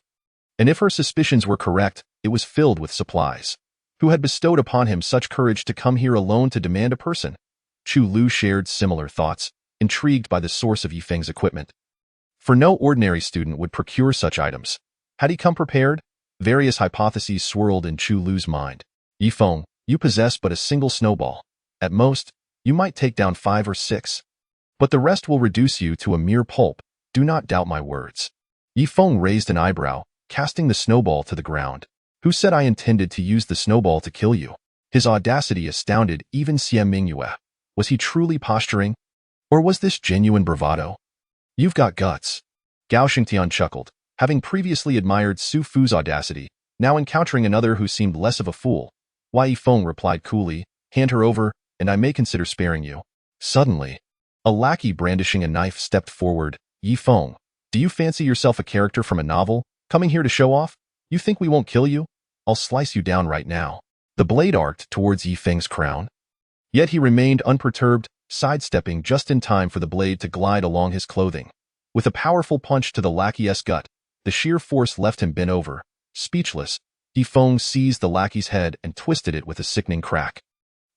and if her suspicions were correct, it was filled with supplies. Who had bestowed upon him such courage to come here alone to demand a person? Chu Lu shared similar thoughts, intrigued by the source of Yifeng's equipment. For no ordinary student would procure such items. Had he come prepared? Various hypotheses swirled in Chu Lu's mind. Yifeng, you possess but a single snowball. At most, you might take down 5 or 6. But the rest will reduce you to a mere pulp. Do not doubt my words. Yifeng raised an eyebrow, casting the snowball to the ground. Who said I intended to use the snowball to kill you? His audacity astounded even Xie Mingyue. Was he truly posturing? Or was this genuine bravado? You've got guts. Gao Shengtian chuckled, having previously admired Su Fu's audacity, now encountering another who seemed less of a fool. Why, Yifeng replied coolly, hand her over, and I may consider sparing you. Suddenly, a lackey brandishing a knife stepped forward. Yifeng, do you fancy yourself a character from a novel, coming here to show off? You think we won't kill you? I'll slice you down right now. The blade arced towards Yifeng's crown. Yet he remained unperturbed, sidestepping just in time for the blade to glide along his clothing. With a powerful punch to the lackey's gut, the sheer force left him bent over. Speechless, Yifeng seized the lackey's head and twisted it with a sickening crack.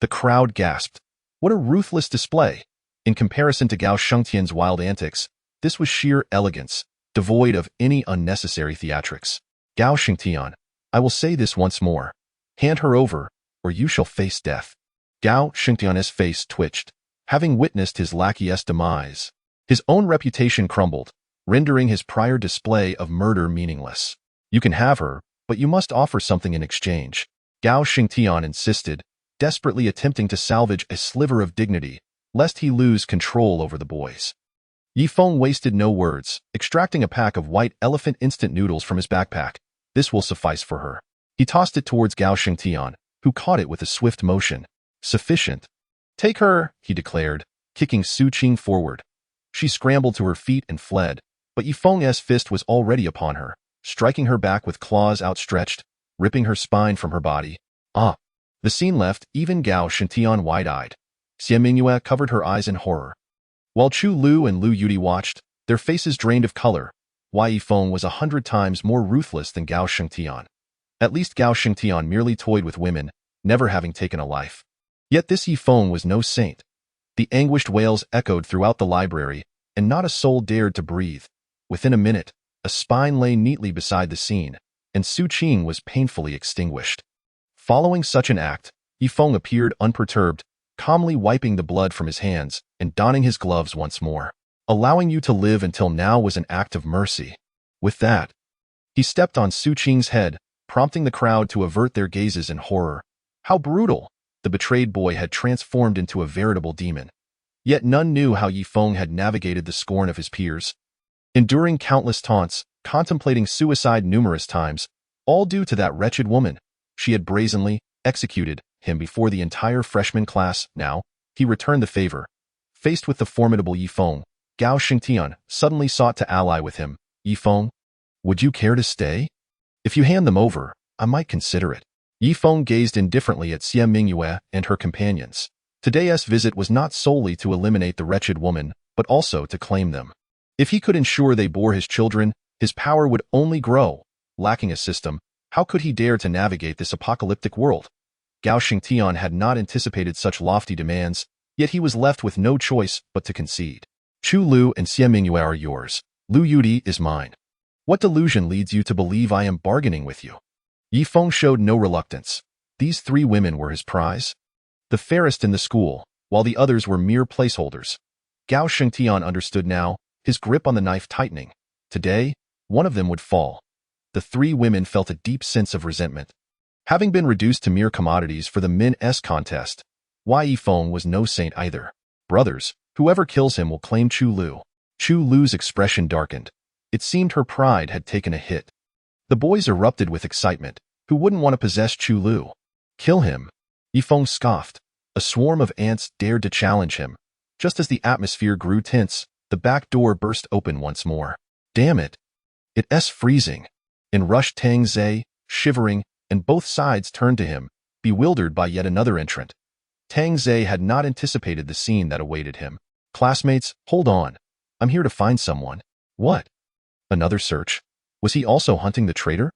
The crowd gasped. What a ruthless display! In comparison to Gao Shengtian's wild antics, this was sheer elegance, devoid of any unnecessary theatrics. Gao Shengtian, I will say this once more. Hand her over, or you shall face death. Gao Shengtian's face twitched, having witnessed his lackey's demise. His own reputation crumbled, rendering his prior display of murder meaningless. You can have her, but you must offer something in exchange. Gao Shengtian insisted, desperately attempting to salvage a sliver of dignity, lest he lose control over the boys. Yifeng wasted no words, extracting a pack of white elephant instant noodles from his backpack. This will suffice for her. He tossed it towards Gao Shengtian, who caught it with a swift motion. Sufficient. Take her, he declared, kicking Su Qing forward. She scrambled to her feet and fled, but Yifeng's fist was already upon her, striking her back with claws outstretched, ripping her spine from her body. Ah! The scene left even Gao Shengtian wide-eyed. Xie Mingyue covered her eyes in horror. While Chu Lu and Lu Yudi watched, their faces drained of color. Yifeng was 100 times more ruthless than Gao Shengtian. At least Gao Shengtian merely toyed with women, never having taken a life. Yet this Yifeng was no saint. The anguished wails echoed throughout the library, and not a soul dared to breathe. Within a minute, a spine lay neatly beside the scene, and Su Qing was painfully extinguished. Following such an act, Yifeng appeared unperturbed, calmly wiping the blood from his hands and donning his gloves once more. Allowing you to live until now was an act of mercy. With that, he stepped on Su Qing's head, prompting the crowd to avert their gazes in horror. How brutal! The betrayed boy had transformed into a veritable demon. Yet none knew how Yifeng had navigated the scorn of his peers. Enduring countless taunts, contemplating suicide numerous times, all due to that wretched woman. She had brazenly executed him before the entire freshman class. Now, he returned the favor. Faced with the formidable Yifeng, Gao Shengtian suddenly sought to ally with him. Yifeng, would you care to stay? If you hand them over, I might consider it. Yifeng gazed indifferently at Xie Mingyue and her companions. Today's visit was not solely to eliminate the wretched woman, but also to claim them. If he could ensure they bore his children, his power would only grow. Lacking a system, how could he dare to navigate this apocalyptic world? Gao Shengtian had not anticipated such lofty demands, yet he was left with no choice but to concede. Chu Lu and Xie Mingyue are yours. Lu Yudi is mine. What delusion leads you to believe I am bargaining with you? Yifeng showed no reluctance. These 3 women were his prize. The fairest in the school, while the others were mere placeholders. Gao Shengtian understood now, his grip on the knife tightening. Today, one of them would fall. The three women felt a deep sense of resentment. Having been reduced to mere commodities for the Min-S contest, Yi Feng was no saint either. Brothers, whoever kills him will claim Chu Lu. Chu Lu's expression darkened. It seemed her pride had taken a hit. The boys erupted with excitement. Who wouldn't want to possess Chu Lu? Kill him? Yi Feng scoffed. A swarm of ants dared to challenge him. Just as the atmosphere grew tense, the back door burst open once more. Damn it! It's freezing. In rushed Tang Zhe, shivering, and both sides turned to him, bewildered by yet another entrant. Tang Zhe had not anticipated the scene that awaited him. Classmates, hold on. I'm here to find someone. What? Another search? Was he also hunting the traitor?